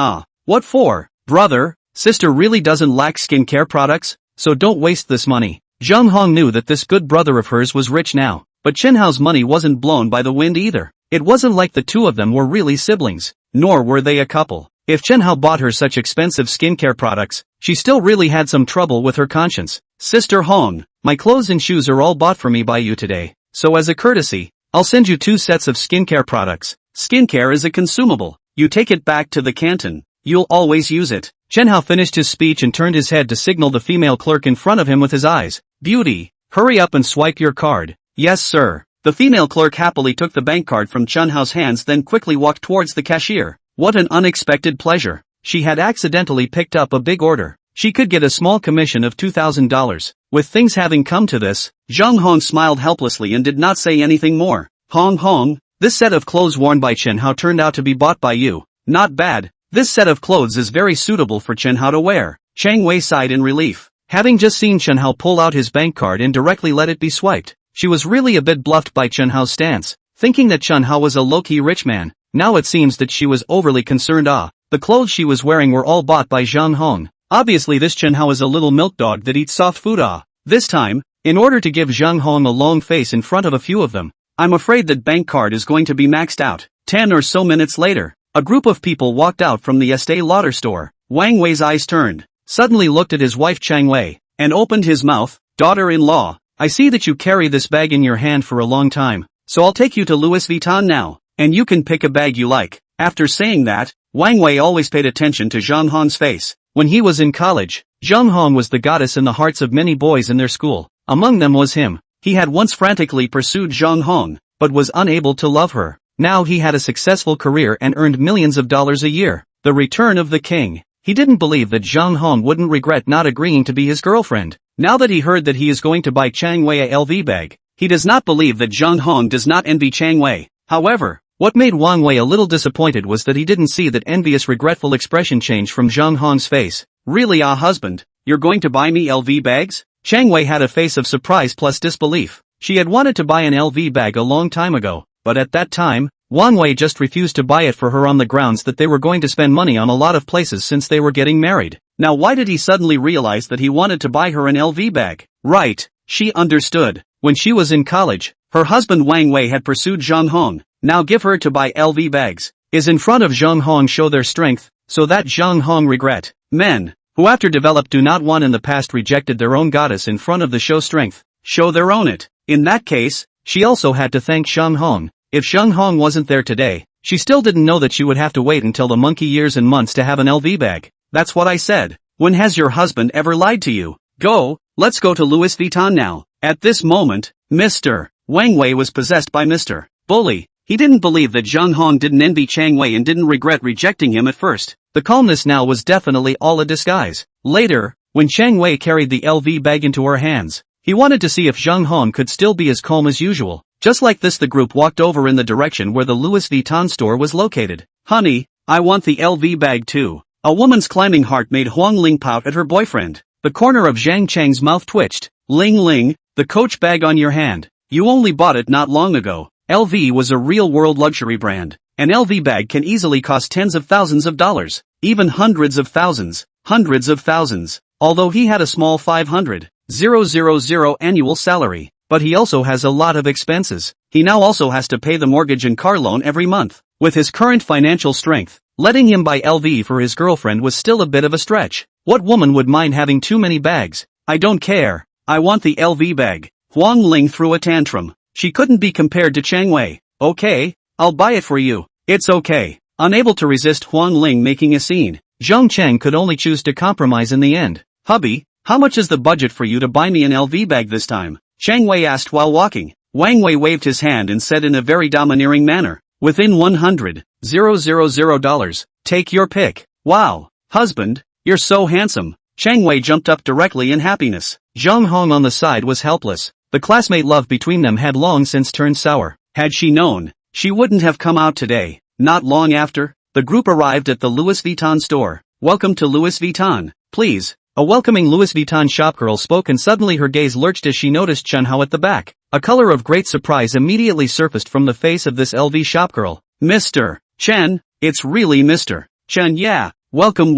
S1: What for? Brother, sister really doesn't lack skincare products, so don't waste this money. Zhang Hong knew that this good brother of hers was rich now, but Chen Hao's money wasn't blown by the wind either. It wasn't like the 2 of them were really siblings, nor were they a couple. If Chen Hao bought her such expensive skincare products, she still really had some trouble with her conscience. Sister Hong, my clothes and shoes are all bought for me by you today, so as a courtesy, I'll send you 2 sets of skincare products. Skincare is a consumable. You take it back to the canton. You'll always use it. Chen Hao finished his speech and turned his head to signal the female clerk in front of him with his eyes. Beauty, hurry up and swipe your card. Yes, sir. The female clerk happily took the bank card from Chen Hao's hands, then quickly walked towards the cashier. What an unexpected pleasure. She had accidentally picked up a big order. She could get a small commission of $2,000. With things having come to this, Zhang Hong smiled helplessly and did not say anything more. Hong, this set of clothes worn by Chen Hao turned out to be bought by you. Not bad. This set of clothes is very suitable for Chen Hao to wear. Chang Wei sighed in relief. Having just seen Chen Hao pull out his bank card and directly let it be swiped, she was really a bit bluffed by Chen Hao's stance, thinking that Chen Hao was a low-key rich man. Now it seems that she was overly concerned. The clothes she was wearing were all bought by Zhang Hong. Obviously this Chen Hao is a little milk dog that eats soft food. This time, in order to give Zhang Hong a long face in front of a few of them, I'm afraid that bank card is going to be maxed out. 10 or so minutes later, a group of people walked out from the Estée Lauder store. Wang Wei's eyes turned, suddenly looked at his wife Chang Wei, and opened his mouth. Daughter-in-law, I see that you carry this bag in your hand for a long time, so I'll take you to Louis Vuitton now, and you can pick a bag you like. After saying that, Wang Wei always paid attention to Zhang Hong's face. When he was in college, Zhang Hong was the goddess in the hearts of many boys in their school. Among them was him. He had once frantically pursued Zhang Hong, but was unable to love her. Now he had a successful career and earned millions of dollars a year. The return of the king. He didn't believe that Zhang Hong wouldn't regret not agreeing to be his girlfriend. Now that he heard that he is going to buy Chang Wei a LV bag, he does not believe that Zhang Hong does not envy Chang Wei. However, what made Wang Wei a little disappointed was that he didn't see that envious regretful expression change from Zhang Hong's face. Really, husband, you're going to buy me LV bags? Chang Wei had a face of surprise plus disbelief. She had wanted to buy an LV bag a long time ago, but at that time, Wang Wei just refused to buy it for her on the grounds that they were going to spend money on a lot of places since they were getting married. Now why did he suddenly realize that he wanted to buy her an LV bag? Right, she understood. When she was in college, her husband Wang Wei had pursued Zhang Hong. Now give her to buy LV bags. Is in front of Zhang Hong show their strength, so that Zhang Hong regret. Men, who after developed do not want in the past rejected their own goddess in front of the show strength, show their own it. In that case, she also had to thank Zhang Hong. If Zhang Hong wasn't there today, she still didn't know that she would have to wait until the monkey years and months to have an LV bag. That's what I said. When has your husband ever lied to you? Go, let's go to Louis Vuitton now. At this moment, Mr. Wang Wei was possessed by Mr. Bully. He didn't believe that Zhang Hong didn't envy Chang Wei and didn't regret rejecting him at first. The calmness now was definitely all a disguise. Later, when Chang Wei carried the LV bag into her hands, he wanted to see if Zhang Hong could still be as calm as usual. Just like this, the group walked over in the direction where the Louis Vuitton store was located. Honey, I want the LV bag too. A woman's climbing heart made Huang Ling pout at her boyfriend. The corner of Zhang Cheng's mouth twitched. Ling Ling, the Coach bag on your hand. You only bought it not long ago. LV was a real-world luxury brand. An LV bag can easily cost tens of thousands of dollars, even hundreds of thousands. Although he had a small 500,000 annual salary, but he also has a lot of expenses. He now also has to pay the mortgage and car loan every month. With his current financial strength, letting him buy LV for his girlfriend was still a bit of a stretch. What woman would mind having too many bags? I don't care. I want the LV bag. Huang Ling threw a tantrum. She couldn't be compared to Chang Wei. Okay, I'll buy it for you. It's okay. Unable to resist Huang Ling making a scene, Zhang Cheng could only choose to compromise in the end. Hubby, how much is the budget for you to buy me an LV bag this time? Chang Wei asked while walking. Wang Wei waved his hand and said in a very domineering manner, within $100,000. Take your pick. Wow, husband, you're so handsome. Chang Wei jumped up directly in happiness. Zhang Hong on the side was helpless. The classmate love between them had long since turned sour. Had she known, she wouldn't have come out today. Not long after, the group arrived at the Louis Vuitton store. Welcome to Louis Vuitton, please. A welcoming Louis Vuitton shopgirl spoke and suddenly her gaze lurched as she noticed Chen Hao at the back. A color of great surprise immediately surfaced from the face of this LV shopgirl. Mr. Chen, it's really Mr. Chen, yeah. Welcome.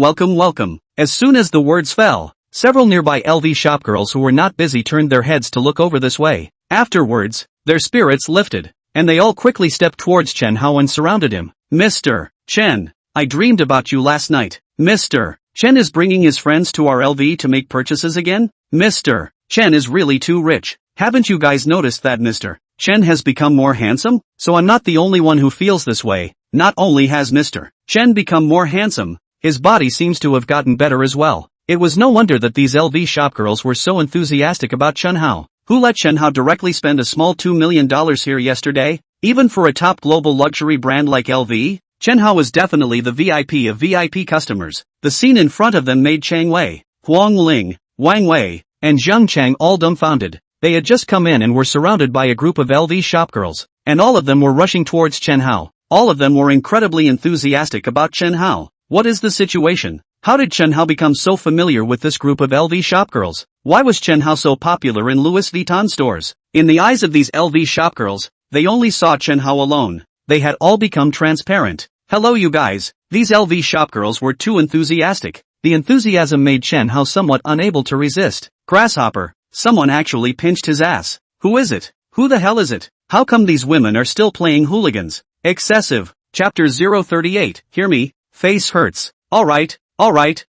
S1: As soon as the words fell, several nearby LV shopgirls who were not busy turned their heads to look over this way. Afterwards, their spirits lifted, and they all quickly stepped towards Chen Hao and surrounded him. Mr. Chen, I dreamed about you last night. Mr. Chen is bringing his friends to our LV to make purchases again? Mr. Chen is really too rich. Haven't you guys noticed that Mr. Chen has become more handsome? So I'm not the only one who feels this way. Not only has Mr. Chen become more handsome, his body seems to have gotten better as well. It was no wonder that these LV shopgirls were so enthusiastic about Chen Hao. Who let Chen Hao directly spend a small $2 million here yesterday? Even for a top global luxury brand like LV? Chen Hao was definitely the VIP of VIP customers. The scene in front of them made Chang Wei, Huang Ling, Wang Wei, and Zhang Cheng all dumbfounded. They had just come in and were surrounded by a group of LV shopgirls, and all of them were rushing towards Chen Hao. All of them were incredibly enthusiastic about Chen Hao. What is the situation? How did Chen Hao become so familiar with this group of LV shopgirls? Why was Chen Hao so popular in Louis Vuitton stores? In the eyes of these LV shopgirls, they only saw Chen Hao alone. They had all become transparent. Hello you guys. These LV shopgirls were too enthusiastic. The enthusiasm made Chen Hao somewhat unable to resist. Grasshopper, someone actually pinched his ass. Who is it? Who the hell is it? How come these women are still playing hooligans? Excessive. Chapter 038. Hear me. Face hurts. Alright,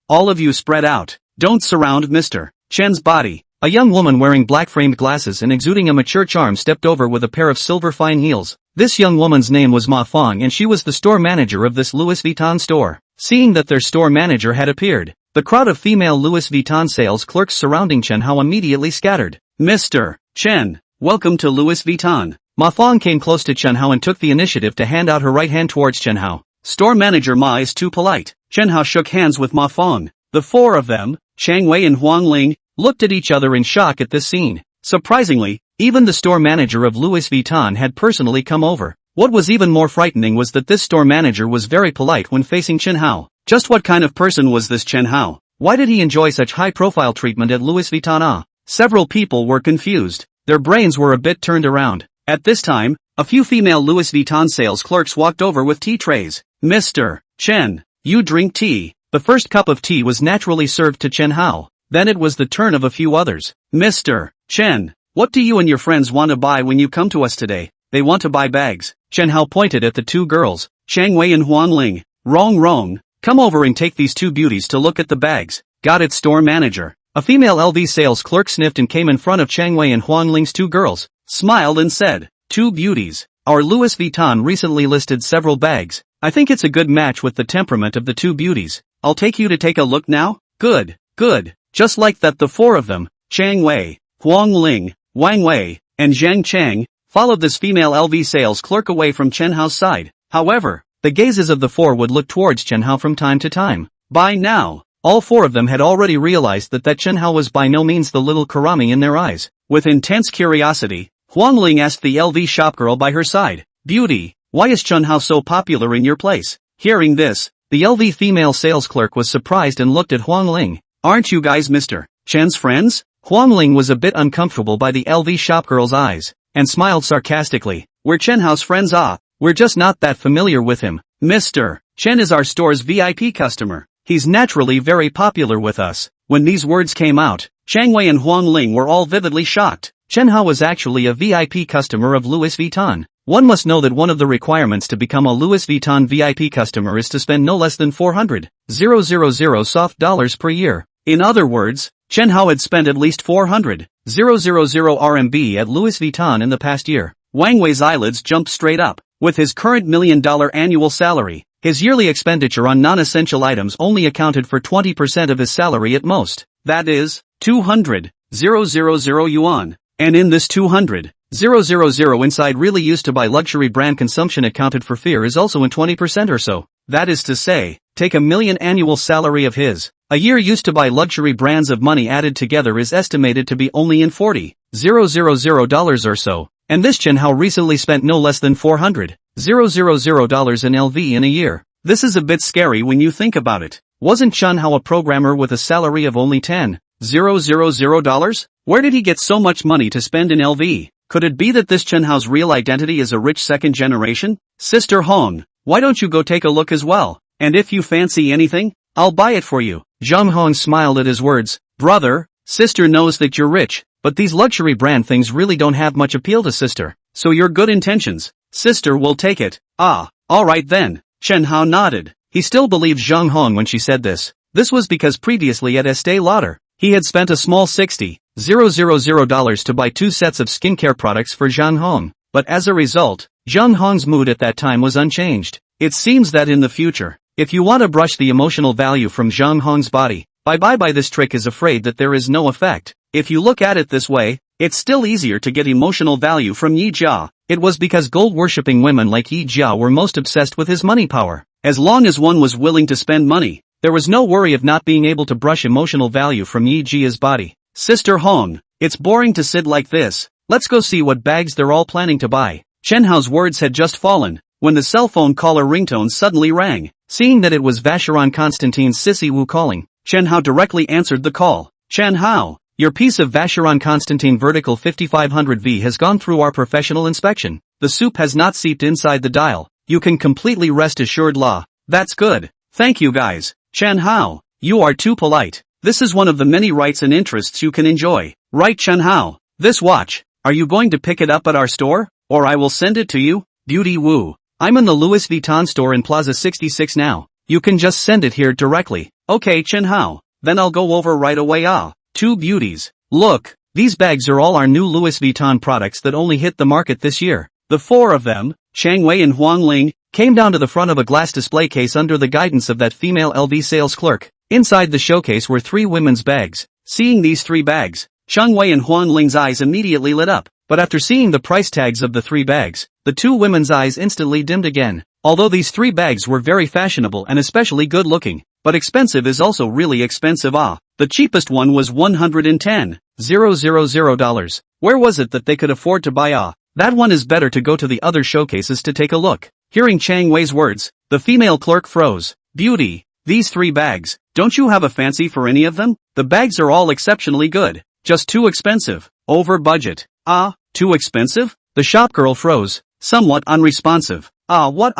S1: all of you spread out. Don't surround Mr. Chen's body. A young woman wearing black-framed glasses and exuding a mature charm stepped over with a pair of silver fine heels. This young woman's name was Ma Fong and she was the store manager of this Louis Vuitton store. Seeing that their store manager had appeared, the crowd of female Louis Vuitton sales clerks surrounding Chen Hao immediately scattered. Mr. Chen, welcome to Louis Vuitton. Ma Fong came close to Chen Hao and took the initiative to hand out her right hand towards Chen Hao. Store manager Ma is too polite. Chen Hao shook hands with Ma Fong. The four of them, Chang Wei and Huang Ling, looked at each other in shock at this scene. Surprisingly, even the store manager of Louis Vuitton had personally come over. What was even more frightening was that this store manager was very polite when facing Chen Hao. Just what kind of person was this Chen Hao? Why did he enjoy such high-profile treatment at Louis Vuitton? Several people were confused. Their brains were a bit turned around. At this time, a few female Louis Vuitton sales clerks walked over with tea trays. Mr. Chen, you drink tea. The first cup of tea was naturally served to Chen Hao. Then it was the turn of a few others. Mr. Chen, what do you and your friends want to buy when you come to us today? They want to buy bags. Chen Hao pointed at the two girls, Chang Wei and Huang Ling. Wrong. Come over and take these two beauties to look at the bags. Got it, store manager. A female LV sales clerk sniffed and came in front of Chang Wei and Huang Ling's two girls, smiled and said, two beauties. Our Louis Vuitton recently listed several bags. I think it's a good match with the temperament of the two beauties. I'll take you to take a look now. Good, good. Just like that, the four of them, Chang Wei, Huang Ling, Wang Wei, and Zhang Chang, followed this female LV sales clerk away from Chen Hao's side. However, the gazes of the four would look towards Chen Hao from time to time. By now, all four of them had already realized that Chen Hao was by no means the little Karami in their eyes. With intense curiosity, Huang Ling asked the LV shopgirl by her side, "Beauty, why is Chen Hao so popular in your place?" Hearing this, the LV female sales clerk was surprised and looked at Huang Ling. "Aren't you guys Mr. Chen's friends?" Huang Ling was a bit uncomfortable by the LV shopgirl's eyes, and smiled sarcastically. "We're Chen Hao's friends. We're just not that familiar with him. Mr. Chen is our store's VIP customer. He's naturally very popular with us." When these words came out, Chang Wei and Huang Ling were all vividly shocked. Chen Hao was actually a VIP customer of Louis Vuitton. One must know that one of the requirements to become a Louis Vuitton VIP customer is to spend no less than $400,000 soft dollars per year. In other words, Chen Hao had spent at least $400,000 RMB at Louis Vuitton in the past year. Wang Wei's eyelids jumped straight up. With his current $1 million annual salary, his yearly expenditure on non-essential items only accounted for 20% of his salary at most. That is, 200,000 yuan. And in this 200,000 inside really used to buy luxury brand consumption accounted for fear is also in 20% or so. That is to say, take $1 million annual salary of his. A year used to buy luxury brands of money added together is estimated to be only in $40,000 or so. And this Chen Hao recently spent no less than $400,000 in LV in a year. This is a bit scary when you think about it. Wasn't Chen Hao a programmer with a salary of only $10,000? Where did he get so much money to spend in LV? Could it be that this Chen Hao's real identity is a rich second generation? Sister Hong, why don't you go take a look as well? And if you fancy anything, I'll buy it for you. Zhang Hong smiled at his words. Brother, sister knows that you're rich, but these luxury brand things really don't have much appeal to sister. So your good intentions, sister will take it. Alright then. Chen Hao nodded. He still believed Zhang Hong when she said this. This was because previously at Estee Lauder, he had spent a small $60,000 to buy 2 sets of skincare products for Zhang Hong. But as a result, Zhang Hong's mood at that time was unchanged. It seems that in the future, if you want to brush the emotional value from Zhang Hong's body, by this trick is afraid that there is no effect. If you look at it this way, it's still easier to get emotional value from Yi Jia. It was because gold-worshipping women like Yi Jia were most obsessed with his money power. As long as one was willing to spend money, there was no worry of not being able to brush emotional value from Yi Jia's body. Sister Hong, it's boring to sit like this. Let's go see what bags they're all planning to buy. Chen Hao's words had just fallen, when the cell phone caller ringtone suddenly rang. Seeing that it was Vacheron Constantine's Sissy Wu calling, Chen Hao directly answered the call. Chen Hao, your piece of Vacheron Constantine Vertical 5500V has gone through our professional inspection. The soup has not seeped inside the dial. You can completely rest assured. That's good. Thank you guys. Chen Hao, you are too polite. This is one of the many rights and interests you can enjoy. Right, Chen Hao? This watch, are you going to pick it up at our store? Or I will send it to you? Beauty Wu. I'm in the Louis Vuitton store in Plaza 66 now. You can just send it here directly. Okay, Chen Hao. Then I'll go over right away. Two beauties. Look, these bags are all our new Louis Vuitton products that only hit the market this year. The four of them, Chang Wei and Huang Ling, came down to the front of a glass display case under the guidance of that female LV sales clerk. Inside the showcase were 3 women's bags. Seeing these 3 bags, Chang Wei and Huang Ling's eyes immediately lit up. But after seeing the price tags of the 3 bags, the 2 women's eyes instantly dimmed again. Although these 3 bags were very fashionable and especially good looking, but expensive is also really expensive. The cheapest one was $110,000. Where was it that they could afford to buy? That one is better to go to the other showcases to take a look. Hearing Chang Wei's words, the female clerk froze. Beauty, these 3 bags, don't you have a fancy for any of them? The bags are all exceptionally good, just too expensive, over budget. Too expensive? The shopgirl froze, somewhat unresponsive. What?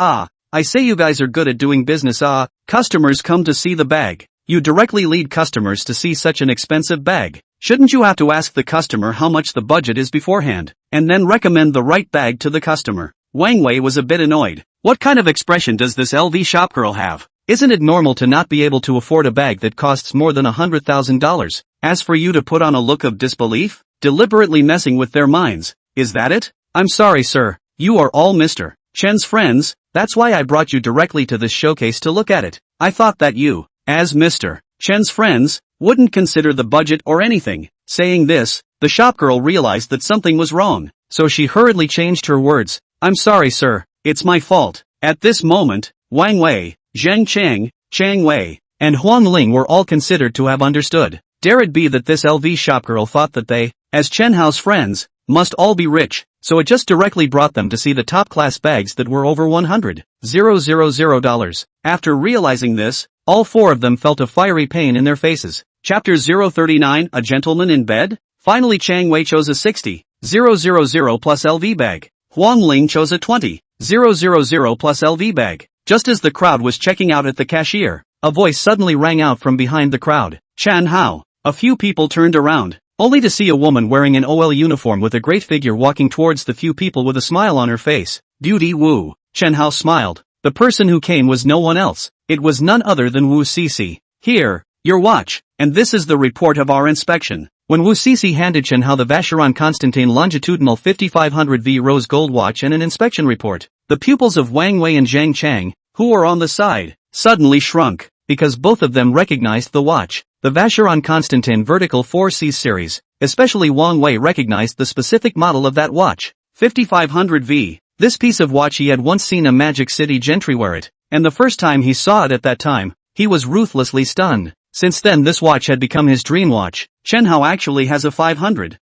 S1: I say you guys are good at doing business. Customers come to see the bag. You directly lead customers to see such an expensive bag. Shouldn't you have to ask the customer how much the budget is beforehand, and then recommend the right bag to the customer? Wang Wei was a bit annoyed. What kind of expression does this LV shopgirl have? Isn't it normal to not be able to afford a bag that costs more than $100,000? As for you to put on a look of disbelief, deliberately messing with their minds, is that it? I'm sorry, sir. You are all Mr. Chen's friends, that's why I brought you directly to this showcase to look at it. I thought that you, as Mr. Chen's friends wouldn't consider the budget or anything. Saying this, the shopgirl realized that something was wrong, so she hurriedly changed her words. I'm sorry sir, it's my fault. At this moment, Wang Wei, Zheng Cheng, Chang Wei, and Huang Ling were all considered to have understood. Dare it be that this LV shopgirl thought that they, as Chen Hao's friends, must all be rich, so it just directly brought them to see the top-class bags that were over $100,000. After realizing this, all four of them felt a fiery pain in their faces. Chapter 039 A Gentleman in Bed? Finally Chang Wei chose a 60,000 plus LV bag. Huang Ling chose a 20,000 plus LV bag. Just as the crowd was checking out at the cashier, a voice suddenly rang out from behind the crowd. Chen Hao. A few people turned around, only to see a woman wearing an OL uniform with a great figure walking towards the few people with a smile on her face. Beauty Wu. Chen Hao smiled. The person who came was no one else. It was none other than Wu Cece. Here, your watch, and this is the report of our inspection. When Wu Cece handed Chen Hao the Vacheron Constantin longitudinal 5500V rose gold watch and an inspection report, the pupils of Wang Wei and Zhang Chang, who were on the side, suddenly shrunk, because both of them recognized the watch. The Vacheron Constantin Vertical 4C series, especially Wang Wei recognized the specific model of that watch, 5500V. This piece of watch he had once seen a Magic City gentry wear it, and the first time he saw it at that time, he was ruthlessly stunned. Since then this watch had become his dream watch. Chen Hao actually has a 500,000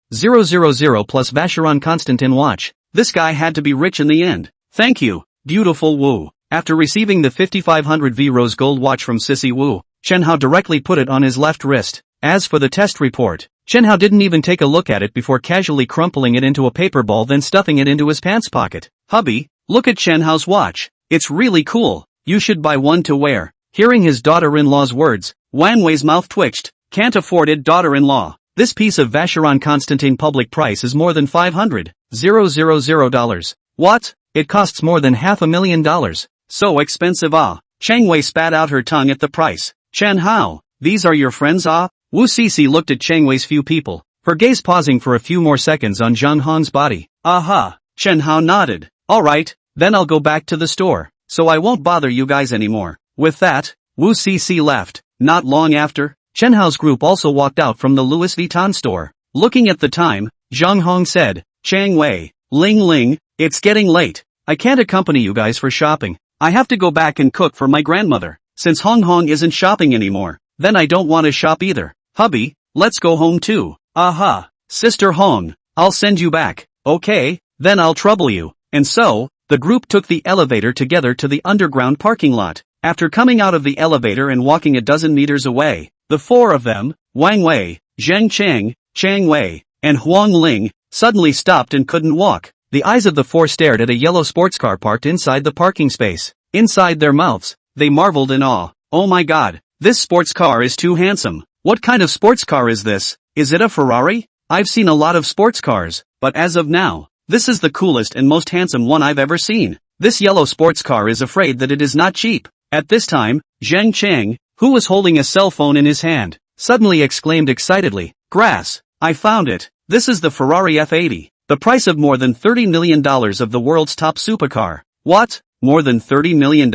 S1: plus Vacheron Constantin watch. This guy had to be rich in the end. Thank you, beautiful Wu. After receiving the 5500V rose gold watch from Sissy Wu, Chen Hao directly put it on his left wrist. As for the test report, Chen Hao didn't even take a look at it before casually crumpling it into a paper ball then stuffing it into his pants pocket. Hubby, look at Chen Hao's watch. It's really cool. You should buy one to wear. Hearing his daughter-in-law's words, Wang Wei's mouth twitched. Can't afford it, daughter-in-law. This piece of Vacheron Constantin public price is more than $500,000. What? It costs more than $500,000. So expensive ah. Chang Wei spat out her tongue at the price. Chen Hao, these are your friends ah? Wu Cece looked at Chang Wei's few people, her gaze pausing for a few more seconds on Zhang Hong's body. Aha. Chen Hao nodded. Alright, then I'll go back to the store, so I won't bother you guys anymore. With that, Wu Cece left. Not long after, Chen Hao's group also walked out from the Louis Vuitton store. Looking at the time, Zhang Hong said, Chang Wei, Ling Ling, it's getting late. I can't accompany you guys for shopping. I have to go back and cook for my grandmother. Since Hong Hong isn't shopping anymore, then I don't want to shop either. Hubby, let's go home too. Aha. Sister Hong, I'll send you back. Okay, then I'll trouble you. And so, the group took the elevator together to the underground parking lot. After coming out of the elevator and walking a dozen meters away, the four of them, Wang Wei, Zheng Cheng, Chang Wei, and Huang Ling, suddenly stopped and couldn't walk. The eyes of the four stared at a yellow sports car parked inside the parking space. Inside their mouths, they marveled in awe. Oh my god, this sports car is too handsome. What kind of sports car is this? Is it a Ferrari? I've seen a lot of sports cars, but as of now, this is the coolest and most handsome one I've ever seen. This yellow sports car is afraid that it is not cheap. At this time, Zheng Cheng, who was holding a cell phone in his hand, suddenly exclaimed excitedly, Grass, I found it. This is the Ferrari F80. The price of more than $30 million of the world's top supercar. What? More than $30 million?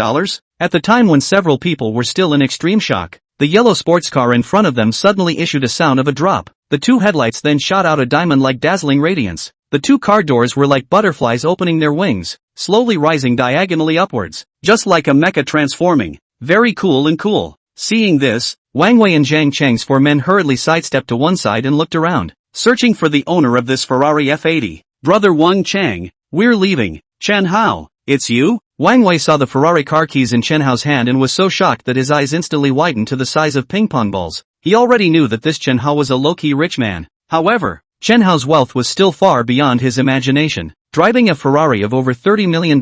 S1: At the time when several people were still in extreme shock, the yellow sports car in front of them suddenly issued a sound of a drop. The two headlights then shot out a diamond-like dazzling radiance. The two car doors were like butterflies opening their wings, slowly rising diagonally upwards, just like a mecha transforming. Very cool and cool. Seeing this, Wang Wei and Zhang Cheng's four men hurriedly sidestepped to one side and looked around, searching for the owner of this Ferrari F80. Brother Wang Chang, we're leaving. Chen Hao, it's you? Wang Wei saw the Ferrari car keys in Chen Hao's hand and was so shocked that his eyes instantly widened to the size of ping pong balls. He already knew that this Chen Hao was a low-key rich man. However, Chen Hao's wealth was still far beyond his imagination. Driving a Ferrari of over $30 million.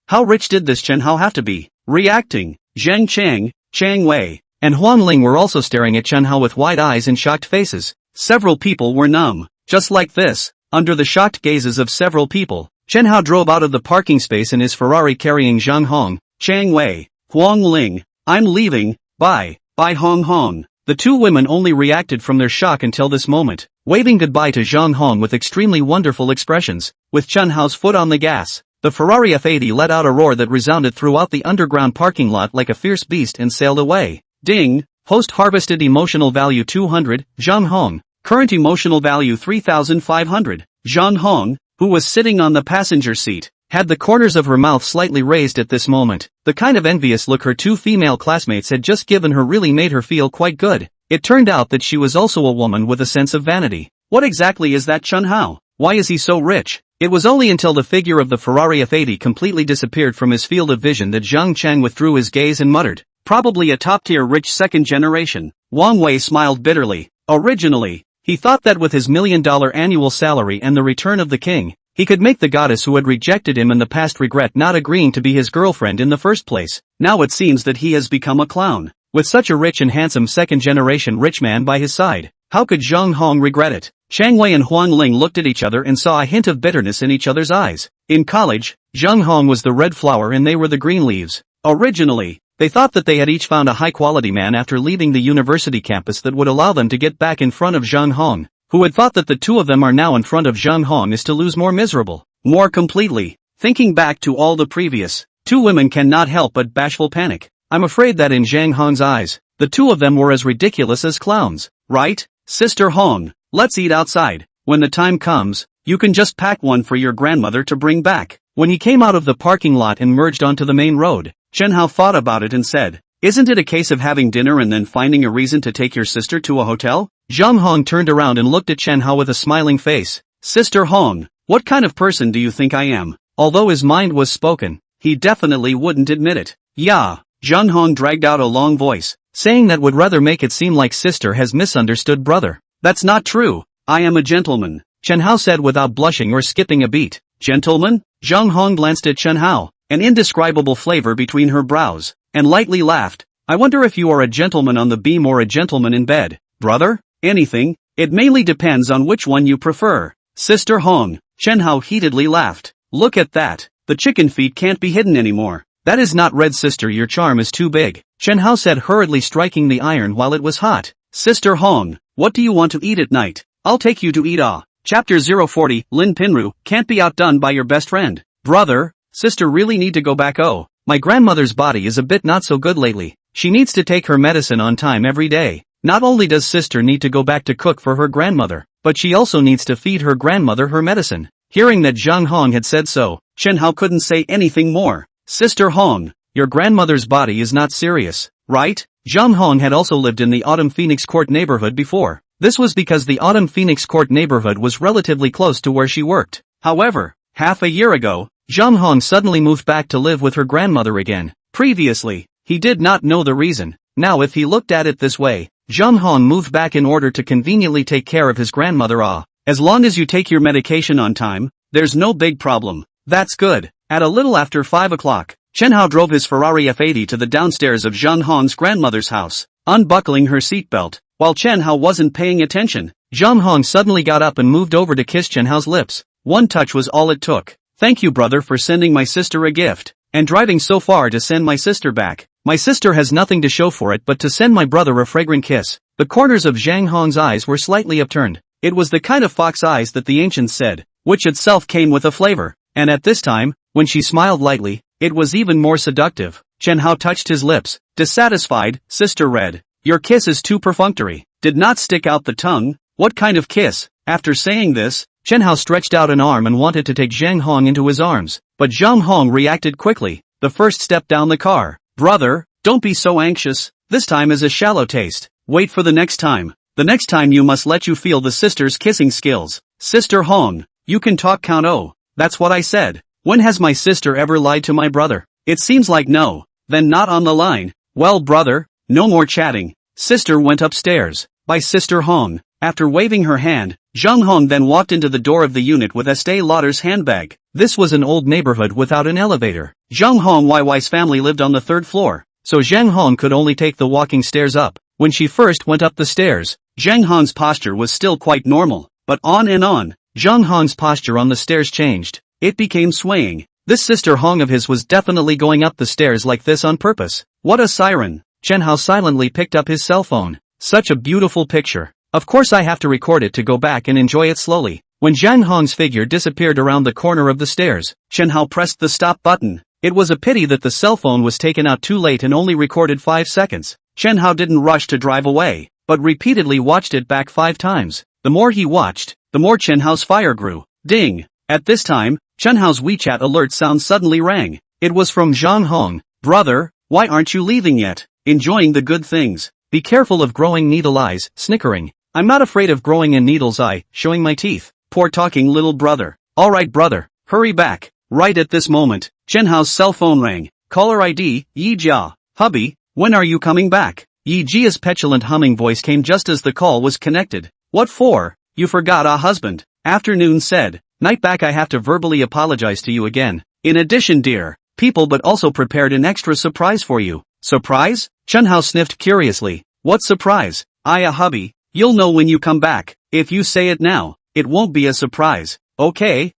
S1: How rich did this Chen Hao have to be? Reacting, Zheng Cheng, Chang Wei, and Huang Ling were also staring at Chen Hao with wide eyes and shocked faces. Several people were numb. Just like this, under the shocked gazes of several people, Chen Hao drove out of the parking space in his Ferrari carrying Zhang Hong, Chang Wei, Huang Ling. I'm leaving, bye, bye Hong Hong. The two women only reacted from their shock until this moment, waving goodbye to Zhang Hong with extremely wonderful expressions. With Chen Hao's foot on the gas, the Ferrari F80 let out a roar that resounded throughout the underground parking lot like a fierce beast and sailed away. Ding! Host harvested emotional value 200, Zhang Hong. Current emotional value 3,500. Zhang Hong, who was sitting on the passenger seat, had the corners of her mouth slightly raised at this moment. The kind of envious look her two female classmates had just given her really made her feel quite good. It turned out that she was also a woman with a sense of vanity. What exactly is that Chen Hao? Why is he so rich? It was only until the figure of the Ferrari F80 completely disappeared from his field of vision that Zhang Cheng withdrew his gaze and muttered, "Probably a top-tier rich second generation." Wang Wei smiled bitterly. Originally, he thought that with his $1 million annual salary and the return of the king, he could make the goddess who had rejected him in the past regret not agreeing to be his girlfriend in the first place. Now it seems that he has become a clown. With such a rich and handsome second-generation rich man by his side, how could Zhang Hong regret it? Chang Wei and Huang Ling looked at each other and saw a hint of bitterness in each other's eyes. In college, Zhang Hong was the red flower and they were the green leaves. Originally, they thought that they had each found a high-quality man after leaving the university campus that would allow them to get back in front of Zhang Hong. Who had thought that the two of them are now in front of Zhang Hong is to lose more miserable. More completely. Thinking back to all the previous, two women cannot help but bashful panic. I'm afraid that in Zhang Hong's eyes, the two of them were as ridiculous as clowns. Right, Sister Hong? Let's eat outside. When the time comes, you can just pack one for your grandmother to bring back. When he came out of the parking lot and merged onto the main road, Chen Hao thought about it and said, "Isn't it a case of having dinner and then finding a reason to take your sister to a hotel?" Zhang Hong turned around and looked at Chen Hao with a smiling face. "Sister Hong, what kind of person do you think I am?" Although his mind was spoken, he definitely wouldn't admit it. "Yeah." Zhang Hong dragged out a long voice, saying that would rather make it seem like sister has misunderstood brother. "That's not true. I am a gentleman," Chen Hao said without blushing or skipping a beat. "Gentleman?" Zhang Hong glanced at Chen Hao, an indescribable flavor between her brows, and lightly laughed. "I wonder if you are a gentleman on the beam or a gentleman in bed, brother?" "Anything. It mainly depends on which one you prefer." "Sister Hong," Chen Hao heatedly laughed. "Look at that. The chicken feet can't be hidden anymore." "That is not red, sister, your charm is too big," Chen Hao said, hurriedly striking the iron while it was hot. "Sister Hong, what do you want to eat at night? I'll take you to eat Chapter 040, Lin Pinru, can't be outdone by your best friend. "Brother, sister really need to go back. Oh, my grandmother's body is a bit not so good lately. She needs to take her medicine on time every day." Not only does sister need to go back to cook for her grandmother, but she also needs to feed her grandmother her medicine. Hearing that Zhang Hong had said so, Chen Hao couldn't say anything more. "Sister Hong, your grandmother's body is not serious, right?" Zhang Hong had also lived in the Autumn Phoenix Court neighborhood before. This was because the Autumn Phoenix Court neighborhood was relatively close to where she worked. However, half a year ago, Zhang Hong suddenly moved back to live with her grandmother again. Previously, he did not know the reason. Now if he looked at it this way, Zhang Hong moved back in order to conveniently take care of his grandmother. As long as you take your medication on time, there's no big problem. That's good. At a little after 5 o'clock, Chen Hao drove his Ferrari F80 to the downstairs of Zhang Hong's grandmother's house, unbuckling her seatbelt. While Chen Hao wasn't paying attention, Zhang Hong suddenly got up and moved over to kiss Chen Hao's lips. One touch was all it took. "Thank you, brother, for sending my sister a gift, and driving so far to send my sister back. My sister has nothing to show for it but to send my brother a fragrant kiss." The corners of Zhang Hong's eyes were slightly upturned. It was the kind of fox eyes that the ancients said, which itself came with a flavor. And at this time, when she smiled lightly, it was even more seductive. Chen Hao touched his lips, dissatisfied. "Sister Red, your kiss is too perfunctory. Did not stick out the tongue. What kind of kiss?" After saying this, Chen Hao stretched out an arm and wanted to take Zhang Hong into his arms, but Zhang Hong reacted quickly. The first step down the car. "Brother, don't be so anxious. This time is a shallow taste. Wait for the next time. The next time you must let you feel the sister's kissing skills." "Sister Hong, you can talk count oh. That's what I said. When has my sister ever lied to my brother? It seems like no. Then not on the line. Well, brother, no more chatting." Sister went upstairs. By Sister Hong. After waving her hand, Zhang Hong then walked into the door of the unit with Estee Lauder's handbag. This was an old neighborhood without an elevator. Zhang Hong YY's family lived on the 3rd floor, so Zhang Hong could only take the walking stairs up. When she first went up the stairs, Zhang Hong's posture was still quite normal, but on and on, Zhang Hong's posture on the stairs changed. It became swaying. This Sister Hong of his was definitely going up the stairs like this on purpose. What a siren. Chen Hao silently picked up his cell phone. Such a beautiful picture. Of course I have to record it to go back and enjoy it slowly. When Zhang Hong's figure disappeared around the corner of the stairs, Chen Hao pressed the stop button. It was a pity that the cell phone was taken out too late and only recorded 5 seconds. Chen Hao didn't rush to drive away, but repeatedly watched it back 5 times. The more he watched, the more Chen Hao's fire grew. Ding! At this time, Chen Hao's WeChat alert sound suddenly rang. It was from Zhang Hong. Brother, why aren't you leaving yet? Enjoying the good things. Be careful of growing needle eyes, snickering. I'm not afraid of growing a needle's eye, showing my teeth. Poor talking little brother. Alright brother, hurry back. Right at this moment, Chen Hao's cell phone rang. Caller ID, Yi Jia. Hubby, when are you coming back? Yi Jia's petulant humming voice came just as the call was connected. What for? You forgot husband. Afternoon said. Night back I have to verbally apologize to you again. In addition dear, people but also prepared an extra surprise for you. Surprise? Chen Hao sniffed curiously. What surprise? Hubby, you'll know when you come back. If you say it now, it won't be a surprise. Okay,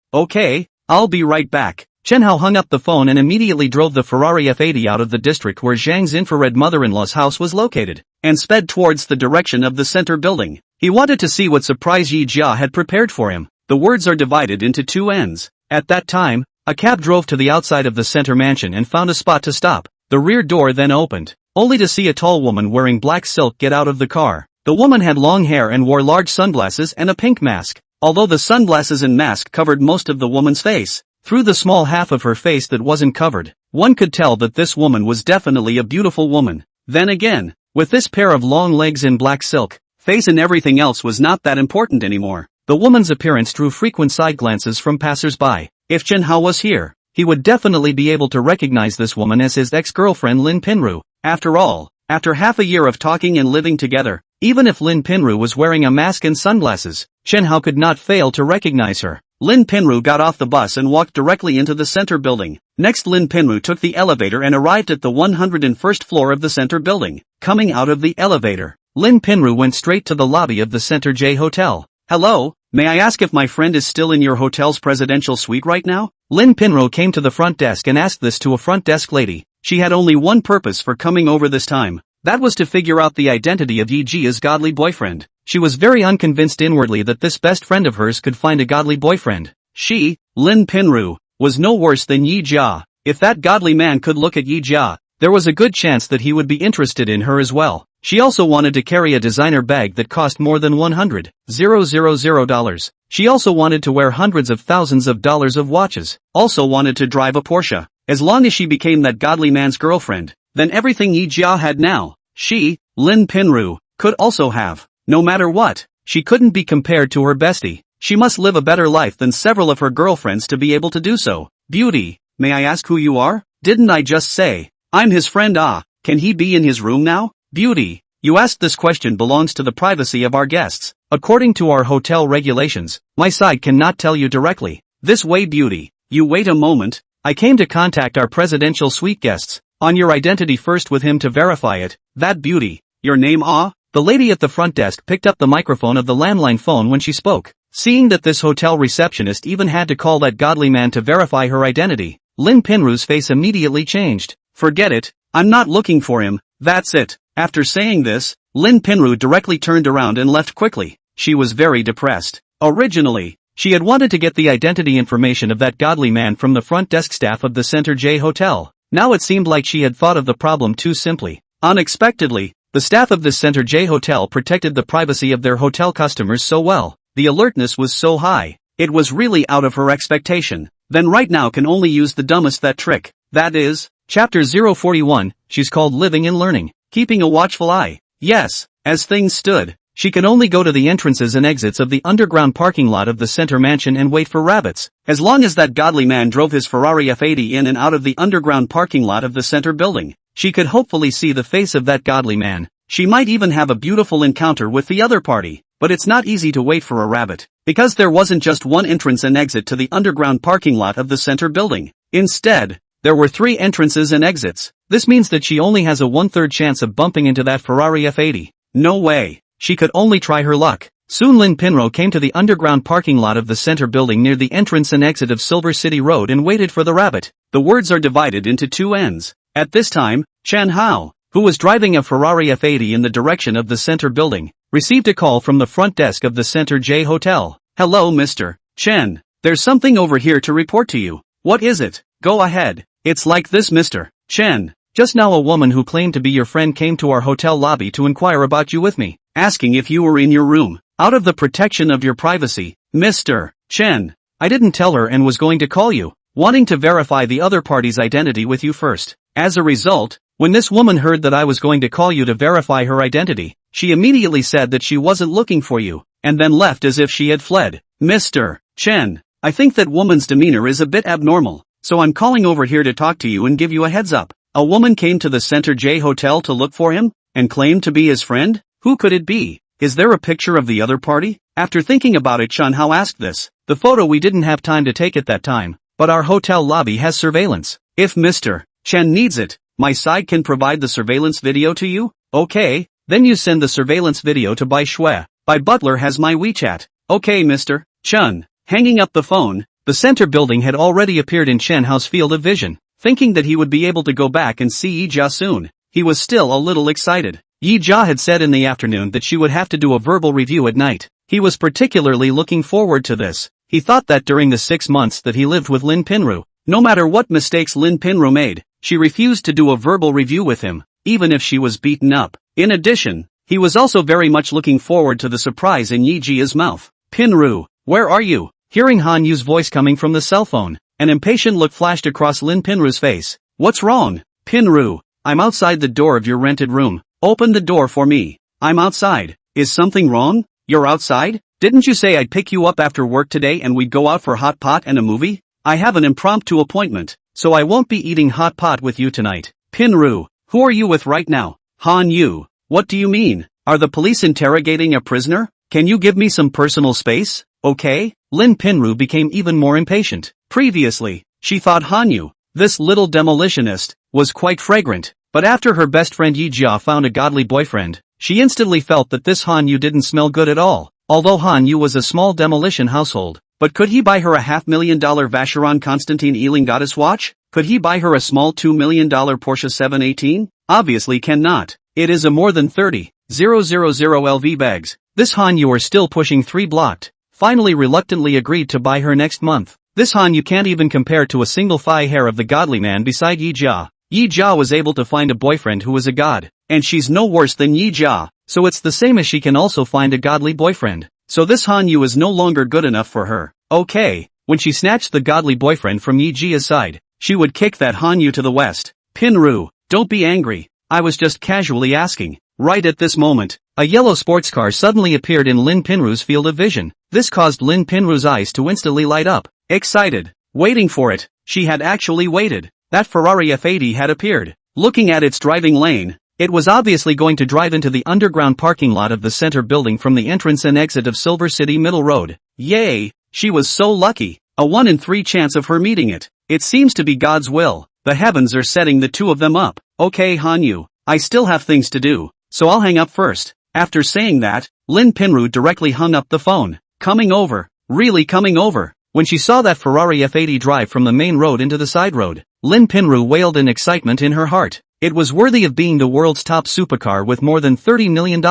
S1: I'll be right back. Chen Hao hung up the phone and immediately drove the Ferrari F80 out of the district where Zhang's infrared mother-in-law's house was located, and sped towards the direction of the center building. He wanted to see what surprise Yi Jia had prepared for him. The words are divided into 2 ends. At that time, a cab drove to the outside of the center mansion and found a spot to stop. The rear door then opened, only to see a tall woman wearing black silk get out of the car. The woman had long hair and wore large sunglasses and a pink mask. Although the sunglasses and mask covered most of the woman's face, through the small half of her face that wasn't covered, one could tell that this woman was definitely a beautiful woman. Then again, with this pair of long legs in black silk, face and everything else was not that important anymore. The woman's appearance drew frequent side glances from passers-by. If Chen Hao was here, he would definitely be able to recognize this woman as his ex-girlfriend Lin Pinru. After all, after half a year of talking and living together, even if Lin Pinru was wearing a mask and sunglasses, Chen Hao could not fail to recognize her. Lin Pinru got off the bus and walked directly into the center building. Next Lin Pinru took the elevator and arrived at the 101st floor of the center building. Coming out of the elevator, Lin Pinru went straight to the lobby of the Center J Hotel. Hello, may I ask if my friend is still in your hotel's presidential suite right now? Lin Pinru came to the front desk and asked this to a front desk lady. She had only one purpose for coming over this time. That was to figure out the identity of Yi Jia's godly boyfriend. She was very unconvinced inwardly that this best friend of hers could find a godly boyfriend. She, Lin Pinru, was no worse than Yi Jia. If that godly man could look at Yi Jia, there was a good chance that he would be interested in her as well. She also wanted to carry a designer bag that cost more than $100,000. She also wanted to wear hundreds of thousands of dollars of watches. Also wanted to drive a Porsche. As long as she became that godly man's girlfriend, then everything Yi Jia had now, she, Lin Pinru, could also have. No matter what, she couldn't be compared to her bestie. She must live a better life than several of her girlfriends to be able to do so. Beauty, may I ask who you are? Didn't I just say, I'm his friend? Can he be in his room now? Beauty, you asked this question belongs to the privacy of our guests. According to our hotel regulations, my side cannot tell you directly. This way Beauty, you wait a moment. I came to contact our presidential suite guests. On your identity first with him to verify it. That Beauty, your name? The lady at the front desk picked up the microphone of the landline phone when she spoke. Seeing that this hotel receptionist even had to call that godly man to verify her identity, Lin Pinru's face immediately changed. Forget it, I'm not looking for him, that's it. After saying this, Lin Pinru directly turned around and left quickly. She was very depressed. Originally, she had wanted to get the identity information of that godly man from the front desk staff of the Center J Hotel. Now it seemed like she had thought of the problem too simply. Unexpectedly, the staff of this Center J Hotel protected the privacy of their hotel customers so well. The alertness was so high. It was really out of her expectation. Then right now can only use the dumbest that trick. That is, Chapter 041, she's called Living and Learning. Keeping a watchful eye. Yes, as things stood, she could only go to the entrances and exits of the underground parking lot of the center mansion and wait for rabbits. As long as that godly man drove his Ferrari F80 in and out of the underground parking lot of the center building, she could hopefully see the face of that godly man. She might even have a beautiful encounter with the other party. But it's not easy to wait for a rabbit, because there wasn't just one entrance and exit to the underground parking lot of the center building. Instead, there were 3 entrances and exits. This means that she only has a 1/3 chance of bumping into that Ferrari F80. No way. She could only try her luck. Soon Lin Pinru came to the underground parking lot of the center building near the entrance and exit of Silver City Road and waited for the rabbit. The words are divided into 2 ends. At this time, Chen Hao, who was driving a Ferrari F80 in the direction of the center building, received a call from the front desk of the Center J Hotel. Hello Mr. Chen, there's something over here to report to you. What is it? Go ahead. It's like this Mr. Chen, Just now a woman who claimed to be your friend came to our hotel lobby to inquire about you with me, asking if you were in your room, out of the protection of your privacy, Mr. Chen. I didn't tell her and was going to call you, wanting to verify the other party's identity with you first. As a result, when this woman heard that I was going to call you to verify her identity, she immediately said that she wasn't looking for you, and then left as if she had fled. Mr. Chen, I think that woman's demeanor is a bit abnormal, so I'm calling over here to talk to you and give you a heads up. A woman came to the Center J Hotel to look for him, and claimed to be his friend? Who could it be? Is there a picture of the other party? After thinking about it, Chen Hao asked this. The photo we didn't have time to take at that time, but our hotel lobby has surveillance. If Mr. Chen needs it, my side can provide the surveillance video to you? Okay, then you send the surveillance video to Bai Shui. Bai Butler has my WeChat. Okay Mr. Chen. Hanging up the phone, the center building had already appeared in Chen Hao's field of vision. Thinking that he would be able to go back and see Yi Jia soon, he was still a little excited. Yi Jia had said in the afternoon that she would have to do a verbal review at night. He was particularly looking forward to this. He thought that during the 6 months that he lived with Lin Pinru, no matter what mistakes Lin Pinru made, she refused to do a verbal review with him, even if she was beaten up. In addition, he was also very much looking forward to the surprise in Yi Jia's mouth. Pinru, where are you? Hearing Han Yu's voice coming from the cell phone, an impatient look flashed across Lin Pinru's face. What's wrong? Pinru, I'm outside the door of your rented room. Open the door for me. I'm outside. Is something wrong? You're outside? Didn't you say I'd pick you up after work today and we'd go out for hot pot and a movie? I have an impromptu appointment, so I won't be eating hot pot with you tonight. Pinru, who are you with right now? Han Yu, what do you mean? Are the police interrogating a prisoner? Can you give me some personal space? Okay? Lin Pinru became even more impatient. Previously, she thought Han Yu, this little demolitionist, was quite fragrant, but after her best friend Yi Jia found a godly boyfriend, she instantly felt that this Han Yu didn't smell good at all. Although Han Yu was a small demolition household, but could he buy her a $500,000 Vacheron Constantine Ealing goddess watch? Could he buy her a small $2 million Porsche 718? Obviously cannot. It is a more than 30,000 LV bags. This Han Yu are still pushing 3 blocked. Finally reluctantly agreed to buy her next month. This Han Yu can't even compare to a single thigh hair of the godly man beside Yi Jia. Yi Jia was able to find a boyfriend who was a god, and she's no worse than Yi Jia, so it's the same as she can also find a godly boyfriend. So this Han Yu is no longer good enough for her. Okay, when she snatched the godly boyfriend from Yi Jia's side, she would kick that Han Yu to the west. Pinru, don't be angry, I was just casually asking. Right at this moment, a yellow sports car suddenly appeared in Lin Pinru's field of vision. This caused Lin Pinru's eyes to instantly light up. Excited, waiting for it, she had actually waited. That Ferrari F80 had appeared. Looking at its driving lane, it was obviously going to drive into the underground parking lot of the center building from the entrance and exit of Silver City Middle Road. Yay, she was so lucky. A 1 in 3 chance of her meeting it. It seems to be God's will. The heavens are setting the two of them up. Okay Han Yu, I still have things to do, so I'll hang up first. After saying that, Lin Pinru directly hung up the phone. Coming over, really coming over. When she saw that Ferrari F80 drive from the main road into the side road, Lin Pinru wailed in excitement in her heart. It was worthy of being the world's top supercar with more than $30 million.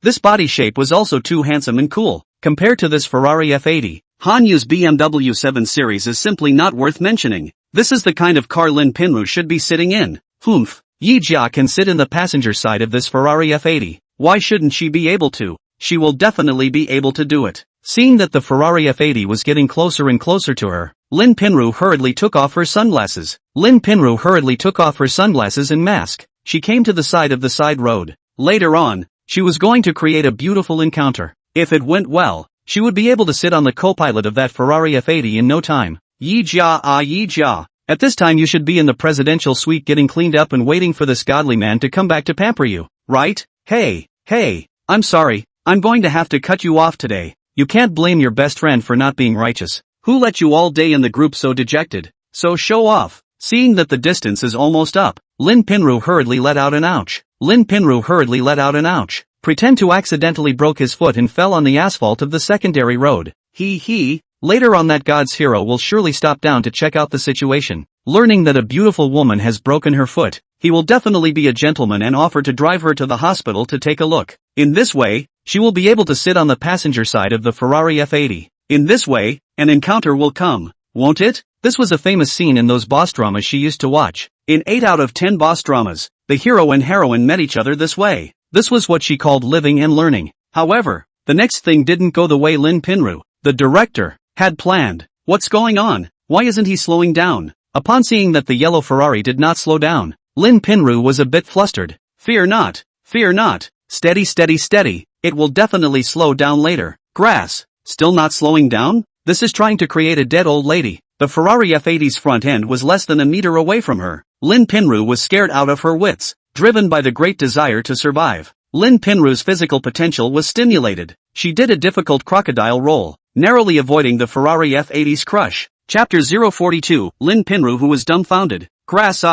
S1: This body shape was also too handsome and cool. Compared to this Ferrari F80, Han Yu's BMW 7 Series is simply not worth mentioning. This is the kind of car Lin Pinru should be sitting in. Humph. Yi Jia can sit in the passenger side of this Ferrari F80. Why shouldn't she be able to? She will definitely be able to do it. Seeing that the Ferrari F80 was getting closer and closer to her, Lin Pinru hurriedly took off her sunglasses. Lin Pinru hurriedly took off her sunglasses and mask. She came to the side of the side road. Later on, she was going to create a beautiful encounter. If it went well, she would be able to sit on the co-pilot of that Ferrari F80 in no time. Yi Jia, Yi Jia. At this time you should be in the presidential suite getting cleaned up and waiting for this godly man to come back to pamper you, right? Hey, I'm sorry, I'm going to have to cut you off today. You can't blame your best friend for not being righteous. Who let you all day in the group so dejected? So show off. Seeing that the distance is almost up, Lin Pinru hurriedly let out an ouch. Lin Pinru hurriedly let out an ouch. Pretend to accidentally broke his foot and fell on the asphalt of the secondary road. Later on that God's hero will surely stop down to check out the situation. Learning that a beautiful woman has broken her foot, he will definitely be a gentleman and offer to drive her to the hospital to take a look. In this way, she will be able to sit on the passenger side of the Ferrari F80. In this way, an encounter will come, won't it? This was a famous scene in those boss dramas she used to watch. In 8 out of 10 boss dramas, the hero and heroine met each other this way. This was what she called living and learning. However, the next thing didn't go the way Lin Pinru, the director, had planned. What's going on? Why isn't he slowing down? Upon seeing that the yellow Ferrari did not slow down, Lin Pinru was a bit flustered. Fear not. Fear not. Steady, steady, steady. It will definitely slow down later. Grass. Still not slowing down? This is trying to create a dead old lady. The Ferrari F80's front end was less than a meter away from her. Lin Pinru was scared out of her wits, driven by the great desire to survive. Lin Pinru's physical potential was stimulated. She did a difficult crocodile roll, narrowly avoiding the Ferrari F80's crush. Chapter 042, Lin Pinru who was dumbfounded. Grass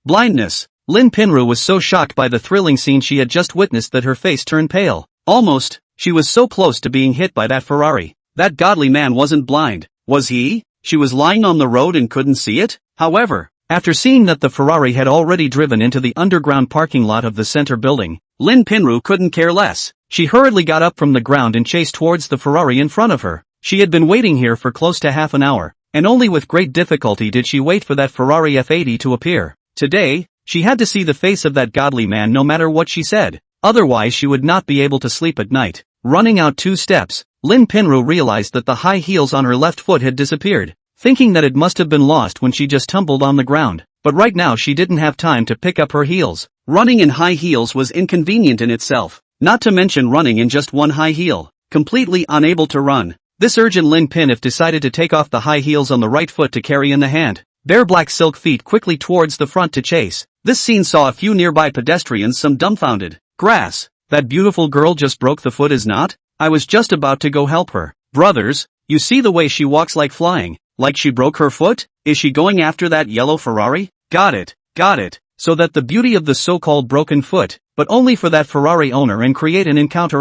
S1: blindness. Lin Pinru was so shocked by the thrilling scene she had just witnessed that her face turned pale. Almost, she was so close to being hit by that Ferrari. That godly man wasn't blind, was he? She was lying on the road and couldn't see it? However, after seeing that the Ferrari had already driven into the underground parking lot of the center building, Lin Pinru couldn't care less. She hurriedly got up from the ground and chased towards the Ferrari in front of her. She had been waiting here for close to half an hour, and only with great difficulty did she wait for that Ferrari F80 to appear. Today, she had to see the face of that godly man no matter what she said. Otherwise she would not be able to sleep at night. Running out 2 steps, Lin Pinru realized that the high heels on her left foot had disappeared, thinking that it must have been lost when she just tumbled on the ground. But right now she didn't have time to pick up her heels. Running in high heels was inconvenient in itself, not to mention running in just one high heel. Completely unable to run, this urgent Lin Pinru decided to take off the high heels on the right foot to carry in the hand. Bare black silk feet quickly towards the front to chase. This scene saw a few nearby pedestrians some dumbfounded. Grass. That beautiful girl just broke the foot is not? I was just about to go help her. Brothers, you see the way she walks like flying, like she broke her foot? Is she going after that yellow Ferrari? Got it. So that the beauty of the so-called broken foot, but only for that Ferrari owner and create an encounter.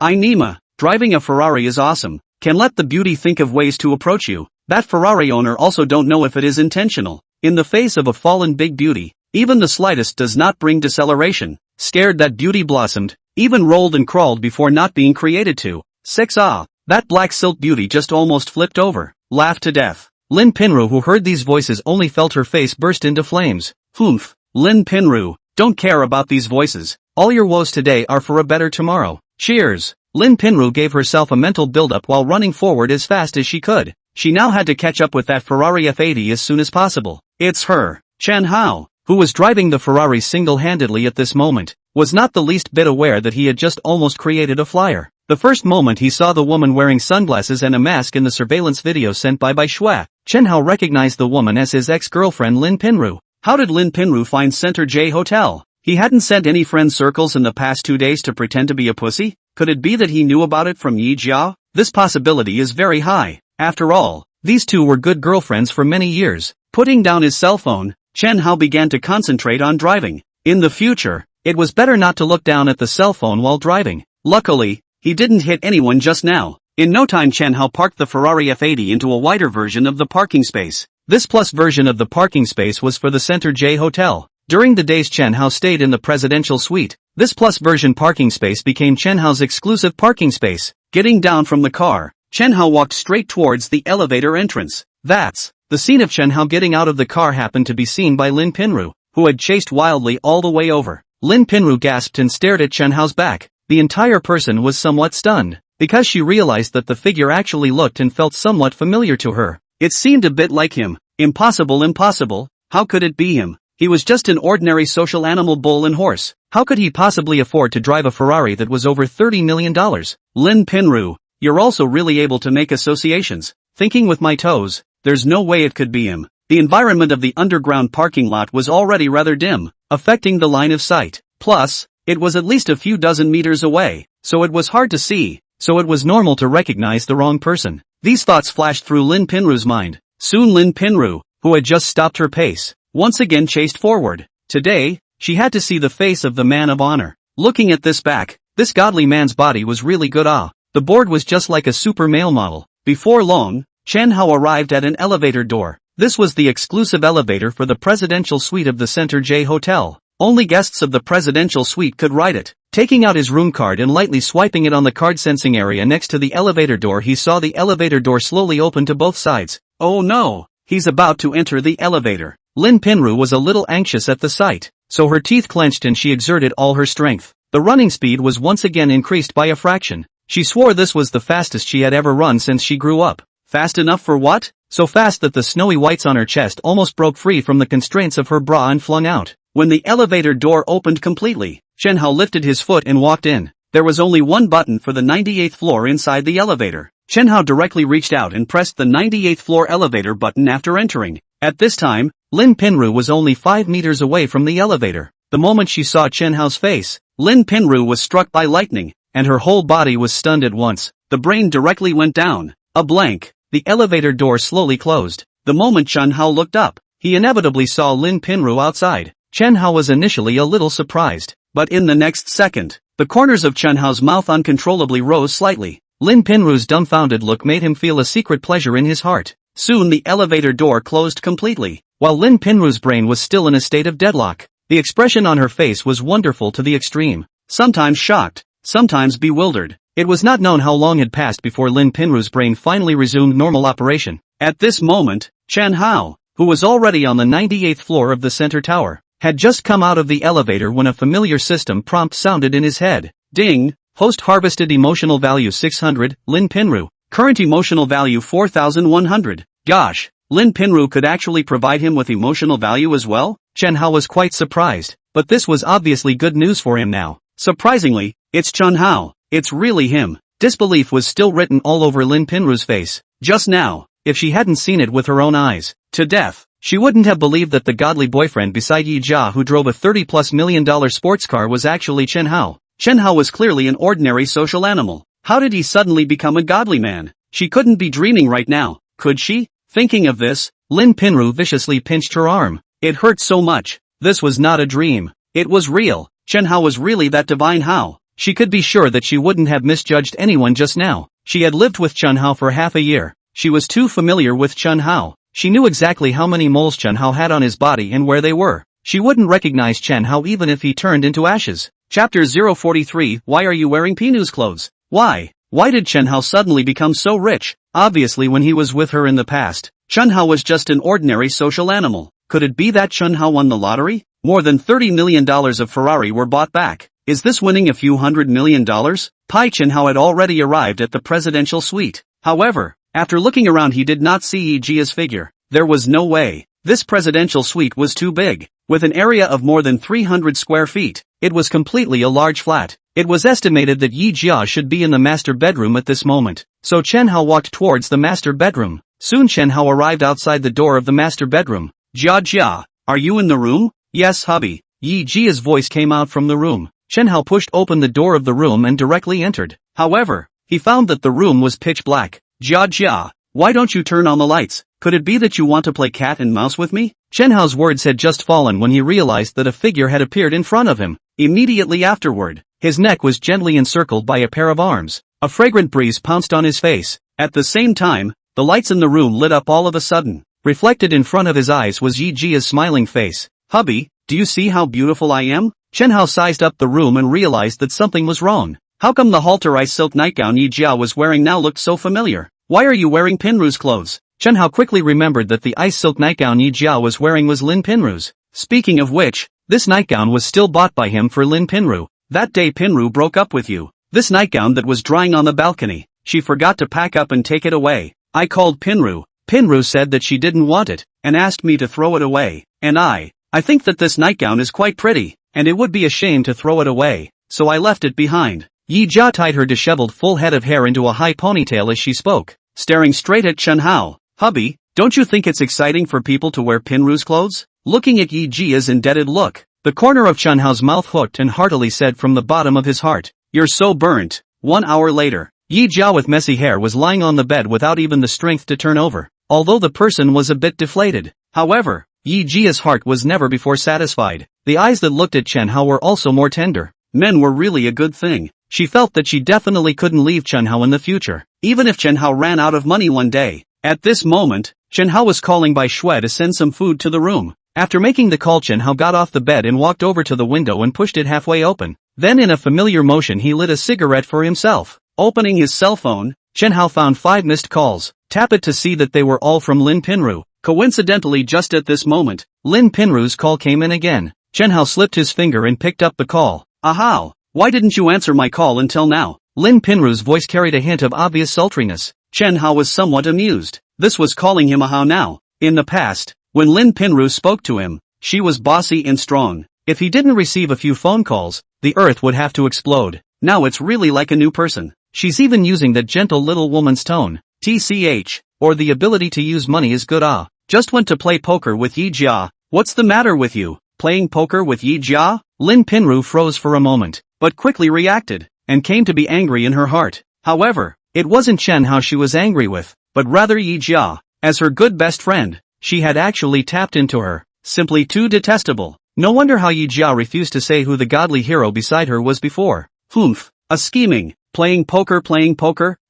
S1: Nima, driving a Ferrari is awesome. Can let the beauty think of ways to approach you. That Ferrari owner also don't know if it is intentional. In the face of a fallen big beauty, even the slightest does not bring deceleration. Scared that beauty blossomed, even rolled and crawled before not being created to. 6 That black silk beauty just almost flipped over, laughed to death. Lin Pinru who heard these voices only felt her face burst into flames. Humph. Lin Pinru, don't care about these voices. All your woes today are for a better tomorrow. Cheers. Lin Pinru gave herself a mental build-up while running forward as fast as she could. She now had to catch up with that Ferrari F80 as soon as possible. It's her, Chen Hao, who was driving the Ferrari single-handedly at this moment, was not the least bit aware that he had just almost created a flyer. The first moment he saw the woman wearing sunglasses and a mask in the surveillance video sent by Shua, Chen Hao recognized the woman as his ex-girlfriend Lin Pinru. How did Lin Pinru find Center J Hotel? He hadn't sent any friend circles in the past 2 days to pretend to be a pussy? Could it be that he knew about it from Yi Jiao? This possibility is very high. After all, these two were good girlfriends for many years. Putting down his cell phone, Chen Hao began to concentrate on driving. In the future, it was better not to look down at the cell phone while driving. Luckily, he didn't hit anyone just now. In no time Chen Hao parked the Ferrari F80 into a wider version of the parking space. This plus version of the parking space was for the Center J Hotel. During the days Chen Hao stayed in the presidential suite, this plus version parking space became Chen Hao's exclusive parking space. Getting down from the car, Chen Hao walked straight towards the elevator entrance. The scene of Chen Hao getting out of the car happened to be seen by Lin Pinru, who had chased wildly all the way over. Lin Pinru gasped and stared at Chen Hao's back. The entire person was somewhat stunned, because she realized that the figure actually looked and felt somewhat familiar to her. It seemed a bit like him. Impossible. How could it be him? He was just an ordinary social animal bull and horse. How could he possibly afford to drive a Ferrari that was over $30 million? Lin Pinru, you're also really able to make associations. Thinking with my toes, there's no way it could be him. The environment of the underground parking lot was already rather dim, affecting the line of sight. Plus, it was at least a few dozen meters away, so it was hard to see, so it was normal to recognize the wrong person. These thoughts flashed through Lin Pinru's mind. Soon Lin Pinru, who had just stopped her pace, once again chased forward. Today, she had to see the face of the man of honor. Looking at this back, this godly man's body was really good. The board was just like a super male model. Before long, Chen Hao arrived at an elevator door. This was the exclusive elevator for the presidential suite of the Center J Hotel. Only guests of the presidential suite could ride it. Taking out his room card and lightly swiping it on the card sensing area next to the elevator door, he saw the elevator door slowly open to both sides. Oh no, he's about to enter the elevator. Lin Pinru was a little anxious at the sight, so her teeth clenched and she exerted all her strength. The running speed was once again increased by a fraction. She swore this was the fastest she had ever run since she grew up. Fast enough for what? So fast that the snowy whites on her chest almost broke free from the constraints of her bra and flung out. When the elevator door opened completely, Chen Hao lifted his foot and walked in. There was only one button for the 98th floor inside the elevator. Chen Hao directly reached out and pressed the 98th floor elevator button after entering. At this time, Lin Pinru was only 5 meters away from the elevator. The moment she saw Chen Hao's face, Lin Pinru was struck by lightning, and her whole body was stunned at once. The brain directly went down. A blank. The elevator door slowly closed. The moment Chen Hao looked up, he inevitably saw Lin Pinru outside. Chen Hao was initially a little surprised, but in the next second, the corners of Chen Hao's mouth uncontrollably rose slightly. Lin Pinru's dumbfounded look made him feel a secret pleasure in his heart. Soon the elevator door closed completely, while Lin Pinru's brain was still in a state of deadlock. The expression on her face was wonderful to the extreme, sometimes shocked, sometimes bewildered. It was not known how long had passed before Lin Pinru's brain finally resumed normal operation. At this moment, Chen Hao, who was already on the 98th floor of the center tower, had just come out of the elevator when a familiar system prompt sounded in his head. Ding! Host harvested emotional value 600, Lin Pinru. Current emotional value 4100. Gosh, Lin Pinru could actually provide him with emotional value as well? Chen Hao was quite surprised, but this was obviously good news for him now. Surprisingly, it's Chen Hao. It's really him. Disbelief was still written all over Lin Pinru's face. Just now, if she hadn't seen it with her own eyes, to death, she wouldn't have believed that the godly boyfriend beside Yi Jia who drove a $30+ million sports car was actually Chen Hao. Chen Hao was clearly an ordinary social animal. How did he suddenly become a godly man? She couldn't be dreaming right now, could she? Thinking of this, Lin Pinru viciously pinched her arm. It hurt so much. This was not a dream. It was real. Chen Hao was really that divine Hao. She could be sure that she wouldn't have misjudged anyone just now. She had lived with Chen Hao for half a year. She was too familiar with Chen Hao. She knew exactly how many moles Chen Hao had on his body and where they were. She wouldn't recognize Chen Hao even if he turned into ashes. Chapter 043. Why are you wearing Pinu's clothes? Why? Why did Chen Hao suddenly become so rich? Obviously when he was with her in the past, Chen Hao was just an ordinary social animal. Could it be that Chen Hao won the lottery? More than $30 million of Ferrari were bought back. Is this winning a few $100 million? Chen Hao had already arrived at the presidential suite. However, after looking around he did not see Yi Jia's figure. There was no way. This presidential suite was too big. With an area of more than 300 square feet, it was completely a large flat. It was estimated that Yi Jia should be in the master bedroom at this moment. So Chen Hao walked towards the master bedroom. Soon Chen Hao arrived outside the door of the master bedroom. Jia, are you in the room? Yes, hubby. Yi Jia's voice came out from the room. Chen Hao pushed open the door of the room and directly entered. However, he found that the room was pitch black. Jia, why don't you turn on the lights? Could it be that you want to play cat and mouse with me? Chen Hao's words had just fallen when he realized that a figure had appeared in front of him. Immediately afterward, his neck was gently encircled by a pair of arms. A fragrant breeze pounced on his face. At the same time, the lights in the room lit up all of a sudden. Reflected in front of his eyes was Yi Jia's smiling face. Hubby, do you see how beautiful I am? Chen Hao sized up the room and realized that something was wrong. How come the halter ice silk nightgown Yi Jia was wearing now looked so familiar? Why are you wearing Pinru's clothes? Chen Hao quickly remembered that the ice silk nightgown Yi Jia was wearing was Lin Pinru's. Speaking of which, this nightgown was still bought by him for Lin Pinru. That day Pinru broke up with you. This nightgown that was drying on the balcony, she forgot to pack up and take it away. I called Pinru. Pinru said that she didn't want it, and asked me to throw it away. And I think that this nightgown is quite pretty, and it would be a shame to throw it away, so I left it behind. Yi Jia tied her disheveled full head of hair into a high ponytail as she spoke, staring straight at Chen Hao. Hubby, don't you think it's exciting for people to wear Pinru's clothes? Looking at Yi Jia's indebted look, the corner of Chen Hao's mouth hooked and heartily said from the bottom of his heart, "You're so burnt." 1 hour later, Yi Jia with messy hair was lying on the bed without even the strength to turn over, although the person was a bit deflated. However, Yi Jia's heart was never before satisfied. The eyes that looked at Chen Hao were also more tender. Men were really a good thing. She felt that she definitely couldn't leave Chen Hao in the future, even if Chen Hao ran out of money one day. At this moment, Chen Hao was calling Bai Shui to send some food to the room. After making the call, Chen Hao got off the bed and walked over to the window and pushed it halfway open. Then in a familiar motion he lit a cigarette for himself. Opening his cell phone, Chen Hao found 5 missed calls. Tap it to see that they were all from Lin Pinru. Coincidentally, just at this moment,
S2: Lin Pinru's call came in again. Chen Hao slipped his finger and picked up the call.
S1: Ahau! Why didn't you answer my call until now?
S2: Lin Pinru's voice carried a hint of obvious sultriness.
S1: Chen Hao was somewhat amused. This was calling him Ahau now. In the past, when Lin Pinru spoke to him, she was bossy and strong. If he didn't receive a few phone calls, the earth would have to explode. Now it's really like a new person.
S2: She's even using that gentle little woman's tone.
S1: TCH,
S2: or the ability to use money is good.
S1: Just went to play poker with Yi Jia. What's the matter with you? Playing poker with Yi Jia?
S2: Lin Pinru froze for a moment,
S1: but quickly reacted, and came to be angry in her heart. However,
S2: it wasn't Chen Hao she was angry with,
S1: but rather Yi Jia. As her good best friend, she had actually tapped into her. Simply too detestable. No wonder how Yi Jia refused to say who the godly hero beside her was before. Humph, a scheming, playing poker,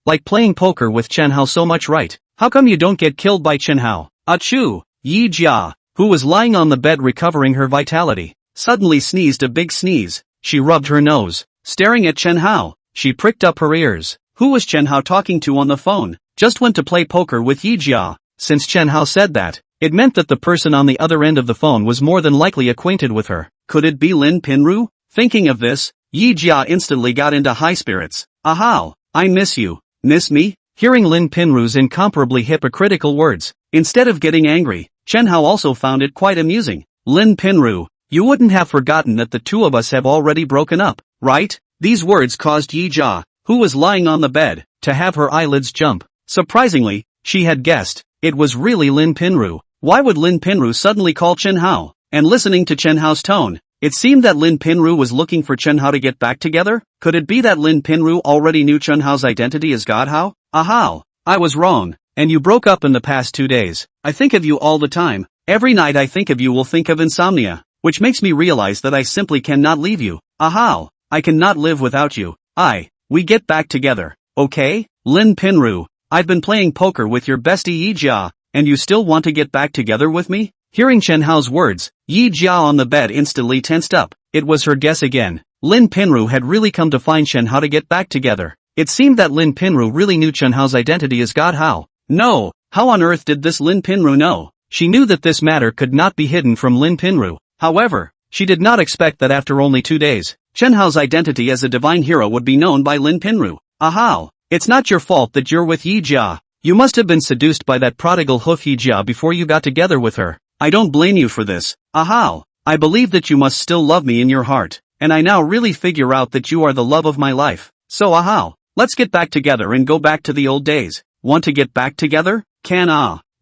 S2: like playing poker with Chen Hao so much, right?
S1: How come you don't get killed by Chen Hao? Achoo! Yi Jia, who was lying on the bed recovering her vitality, suddenly sneezed a big sneeze. She rubbed her nose, staring at Chen Hao. She pricked up her ears. Who was Chen Hao talking to on the phone? Just went to play poker with Yi Jia. Since Chen Hao said that, it meant that the person on the other end of the phone was more than likely acquainted with her. Could it be Lin Pinru? Thinking of this, Yi Jia instantly got into high spirits. Ahau! I miss you. Miss me?
S2: Hearing Lin Pinru's incomparably hypocritical words,
S1: instead of getting angry, Chen Hao also found it quite amusing. Lin Pinru, you wouldn't have forgotten that the two of us have already broken up, right? These words caused Yi Jia, who was lying on the bed, to have her eyelids jump. Surprisingly, she had guessed. It was really Lin Pinru. Why would Lin Pinru suddenly call Chen Hao? And listening to Chen Hao's tone, it seemed that Lin Pinru was looking for Chen Hao to get back together? Could it be that Lin Pinru already knew Chen Hao's identity as God Hao? Ahau! I was wrong, and you broke up in the past 2 days. I think of you all the time. Every night I think of you will think of insomnia, which makes me realize that I simply cannot leave you. Ahau! I cannot live without you. We get back together, okay? Lin Pinru, I've been playing poker with your bestie Yi Jia, and you still want to get back together with me? Hearing Chen Hao's words, Yi Jia on the bed instantly tensed up. It was her guess again. Lin Pinru had really come to find Chen Hao to get back together. It seemed that Lin Pinru really knew Chen Hao's identity as God Hao. No, how on earth did this Lin Pinru know? She knew that this matter could not be hidden from Lin Pinru. However, she did not expect that after only 2 days, Chen Hao's identity as a divine hero would be known by Lin Pinru. Ahau! It's not your fault that you're with Yi Jia. You must have been seduced by that prodigal hoof Yi Jia before you got together with her. I don't blame you for this. Ahau! I believe that you must still love me in your heart, and I now really figure out that you are the love of my life. So ahau! Let's get back together and go back to the old days. Want to get back together?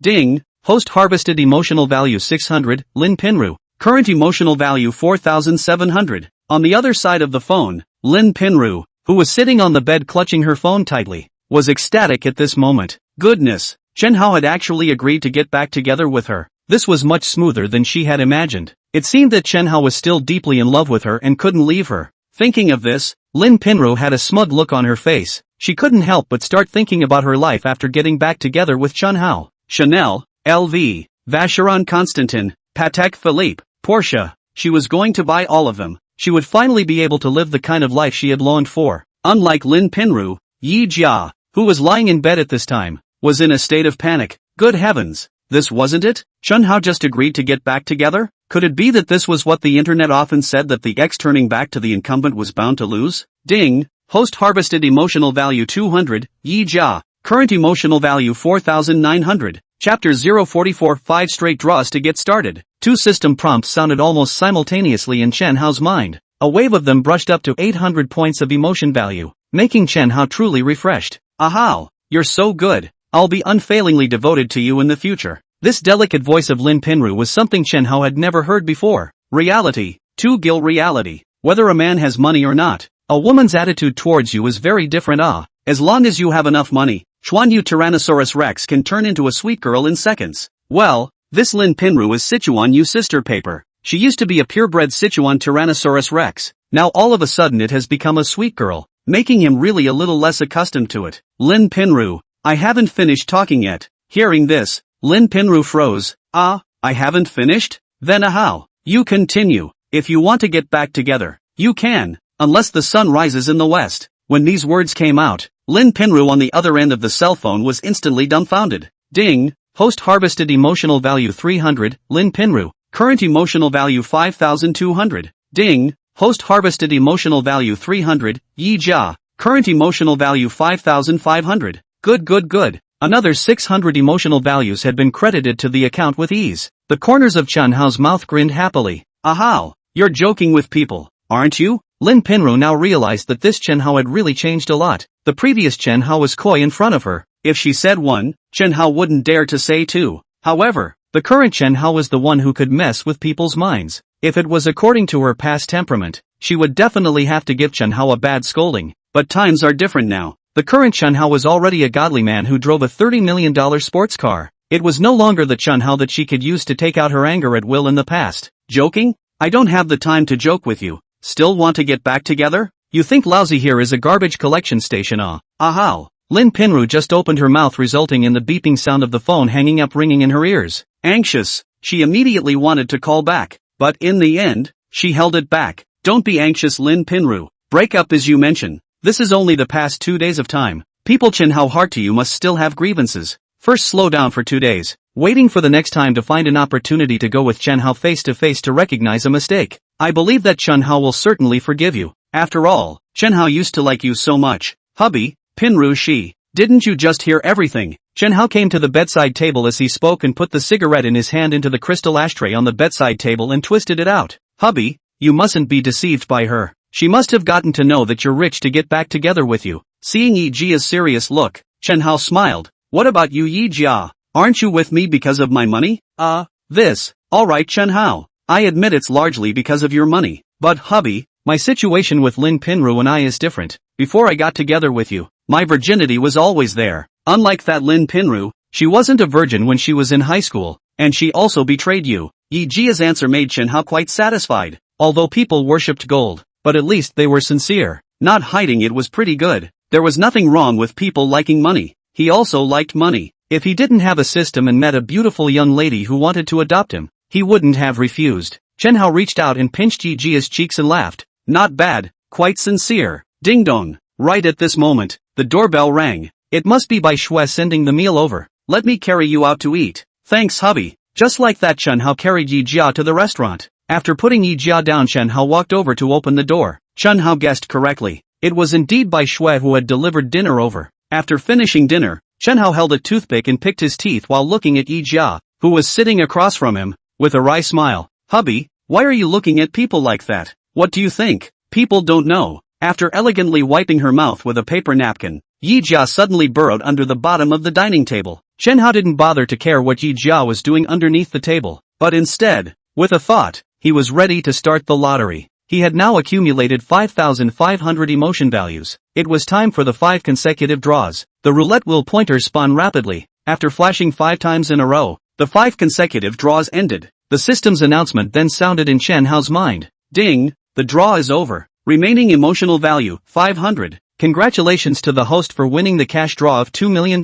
S1: Ding! Host harvested emotional value 600, Lin Pinru. Current emotional value 4,700. On the other side of the phone, Lin Pinru, who was sitting on the bed clutching her phone tightly, was ecstatic at this moment. Goodness, Chen Hao had actually agreed to get back together with her. This was much smoother than she had imagined. It seemed that Chen Hao was still deeply in love with her and couldn't leave her. Thinking of this, Lin Pinru had a smug look on her face. She couldn't help but start thinking about her life after getting back together with Chen Hao. Chanel, LV, Vacheron Constantin, Patek Philippe, Porsche. She was going to buy all of them. She would finally be able to live the kind of life she had longed for. Unlike Lin Pinru, Yi Jia, who was lying in bed at this time, was in a state of panic. Good heavens, this wasn't it? Chen Hao just agreed to get back together? Could it be that this was what the internet often said, that the ex turning back to the incumbent was bound to lose? Ding! Host harvested emotional value 200, Yi Jia. Current emotional value 4,900. Chapter 044 5 straight draws to get started. 2 system prompts sounded almost simultaneously in Chen Hao's mind. A wave of them brushed up to 800 points of emotion value, making Chen Hao truly refreshed. Ahau! You're so good. I'll be unfailingly devoted to you in the future. This delicate voice of Lin Pinru was something Chen Hao had never heard before. Reality. 2 Gil reality. Whether a man has money or not, a woman's attitude towards you is very different. As long as you have enough money, Chuan Yu Tyrannosaurus Rex can turn into a sweet girl in seconds. Well, this Lin Pinru is Sichuan Yu sister paper. She used to be a purebred Sichuan Tyrannosaurus Rex. Now all of a sudden it has become a sweet girl, making him really a little less accustomed to it. Lin Pinru, I haven't finished talking yet. Hearing this, Lin Pinru froze. I haven't finished? Then how? You continue. If you want to get back together, you can, unless the sun rises in the west. When these words came out, Lin Pinru on the other end of the cell phone was instantly dumbfounded. Ding!
S2: Host harvested emotional value 300, Lin Pinru.
S1: Current emotional value 5,200. Ding. Host harvested emotional value 300, Yi Jia. Current emotional value 5,500. Good.
S2: Another 600 emotional values had been credited to the account with ease. The corners of Chen Hao's mouth grinned happily.
S1: Ahau. You're joking with people, aren't you?
S2: Lin Pinru now realized that this Chen Hao had really changed a lot. The previous Chen Hao was coy in front of her.
S1: If she said 1, Chen Hao wouldn't dare to say 2. However,
S2: the current Chen Hao was the one who could mess with people's minds. If it was according to her past temperament, she would definitely have to give Chen Hao a bad scolding.
S1: But times are different now.
S2: The current Chen Hao was already a godly man who drove a $30 million sports car. It was no longer the Chen Hao that she could use to take out her anger at will in the past.
S1: Joking? I don't have the time to joke with you. Still want to get back together?
S2: You think lousy here is a garbage collection station, ah?
S1: Ahau.
S2: Lin Pinru just opened her mouth, resulting in the beeping sound of the phone hanging up ringing in her ears.
S1: Anxious, she immediately wanted to call back, but in the end, she held it back. Don't be anxious, Lin Pinru. Break up as you mention. This is only the past 2 days of time. People Chen Hao heart to you must still have grievances. First slow down for 2 days, waiting for the next time to find an opportunity to go with Chen Hao face to face to recognize a mistake. I believe that Chen Hao will certainly forgive you. After all, Chen Hao used to like you so much. Hubby, Pinru she. Didn't you just hear everything?
S2: Chen Hao came to the bedside table as he spoke and put the cigarette in his hand into the crystal ashtray on the bedside table and twisted it out.
S1: Hubby, you mustn't be deceived by her. She must have gotten to know that you're rich to get back together with you. Seeing Yi Jia's serious look, Chen Hao smiled. What about you, Yi Jia? Aren't you with me because of my money? Alright, Chen Hao. I admit it's largely because of your money. But hubby,
S2: my situation with Lin Pinru and I is different.
S1: Before I got together with you, my virginity was always there. Unlike that Lin Pinru,
S2: she wasn't a virgin when she was in high school,
S1: and she also betrayed you. Yi Jia's answer made Chen Hao quite satisfied.
S2: Although people worshipped gold, but at least they were sincere.
S1: Not hiding it was pretty good. There was nothing wrong with people liking money. He also liked money.
S2: If he didn't have a system and met a beautiful young lady who wanted to adopt him, he wouldn't have refused. Chen Hao reached out and pinched Yi Jia's cheeks and laughed.
S1: Not bad, quite sincere. Ding dong. Right at this moment, the doorbell rang.
S2: It must be Bai Shui sending the meal over.
S1: Let me carry you out to eat. Thanks, hubby. Just like that, Chen Hao carried Yi Jia to the restaurant. After putting Yi Jia down, Chen Hao walked over to open the door.
S2: Chen Hao guessed correctly. It was indeed Bai Shui who had delivered dinner over.
S1: After finishing dinner, Chen Hao held a toothpick and picked his teeth while looking at Yi Jia, who was sitting across from him, with a wry smile. Hubby, why are you looking at people like that? What do you think? People don't know. After elegantly wiping her mouth with a paper napkin, Yi Jia suddenly burrowed under the bottom of the dining table.
S2: Chen Hao didn't bother to care what Yi Jia was doing underneath the table,
S1: but instead, with a thought,
S2: he was ready to start the lottery. He had now accumulated 5,500 emotion values. It was time for the 5 consecutive draws. The roulette wheel pointer spun rapidly. After flashing 5 times in a row,
S1: the 5 consecutive draws ended.
S2: The system's announcement then sounded in Chen Hao's mind.
S1: Ding, the draw is over. Remaining emotional value, 500.
S2: Congratulations to the host for winning the cash draw of $2 million.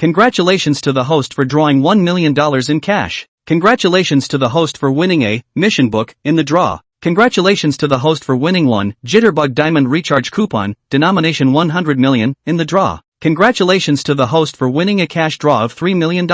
S2: Congratulations to the host for drawing $1 million in cash. Congratulations to the host for winning a mission book in the draw. Congratulations to the host for winning one Jitterbug Diamond Recharge Coupon, denomination 100 million, in the draw. Congratulations to the host for winning a cash draw of $3 million.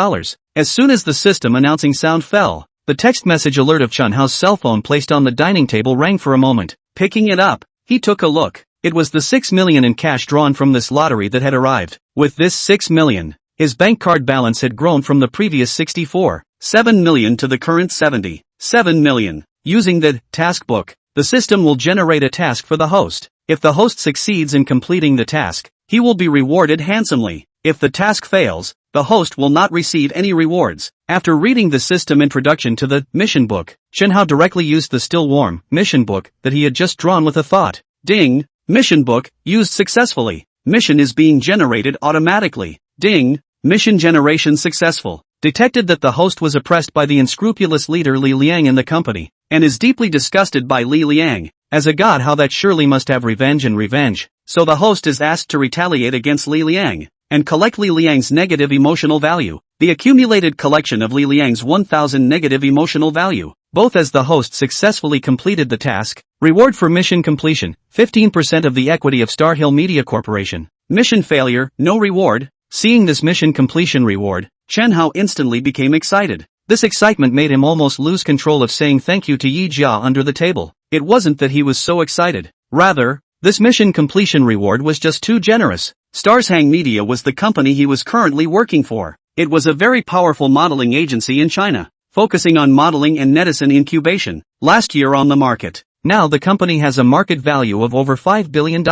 S2: As soon as the system announcing sound fell, the text message alert of Chen Hao's cell phone placed on the dining table rang for a moment.
S1: Picking it up, he took a look.
S2: It was the $6 million in cash drawn from this lottery that had arrived. With this $6 million, his bank card balance had grown from the previous
S1: 7 million to the current 77 million. Using the task book, the system will generate a task for the host. If the host succeeds in completing the task, he will be rewarded handsomely. If the task fails, the host will not receive any rewards. After reading the system introduction to the mission book, Chen Hao directly used the still warm mission book that he had just drawn with a thought. Ding, mission book, used successfully. Mission is being generated automatically. Ding, mission generation successful.
S2: Detected that the host was oppressed by the unscrupulous leader Li Liang in the company,
S1: and is deeply disgusted by Li Liang.
S2: As a god, how that surely must have revenge and revenge.
S1: So the host is asked to retaliate against Li Liang, and collect Li Liang's negative emotional value. The accumulated collection of Li Liang's 1,000 negative emotional value,
S2: both as the host successfully completed the task. Reward for mission completion, 15% of the equity of Star Hill Media Corporation.
S1: Mission failure, no reward.
S2: Seeing this mission completion reward,
S1: Chen Hao instantly became excited.
S2: This excitement made him almost lose control of saying thank you to Yi Jia under the table.
S1: It wasn't that he was so excited. Rather,
S2: this mission completion reward was just too generous.
S1: Starshang Media was the company he was currently working for. It was a very powerful modeling agency in China, focusing on modeling and netizen incubation, last year on the market.
S2: Now the company has a market value of over $5 billion.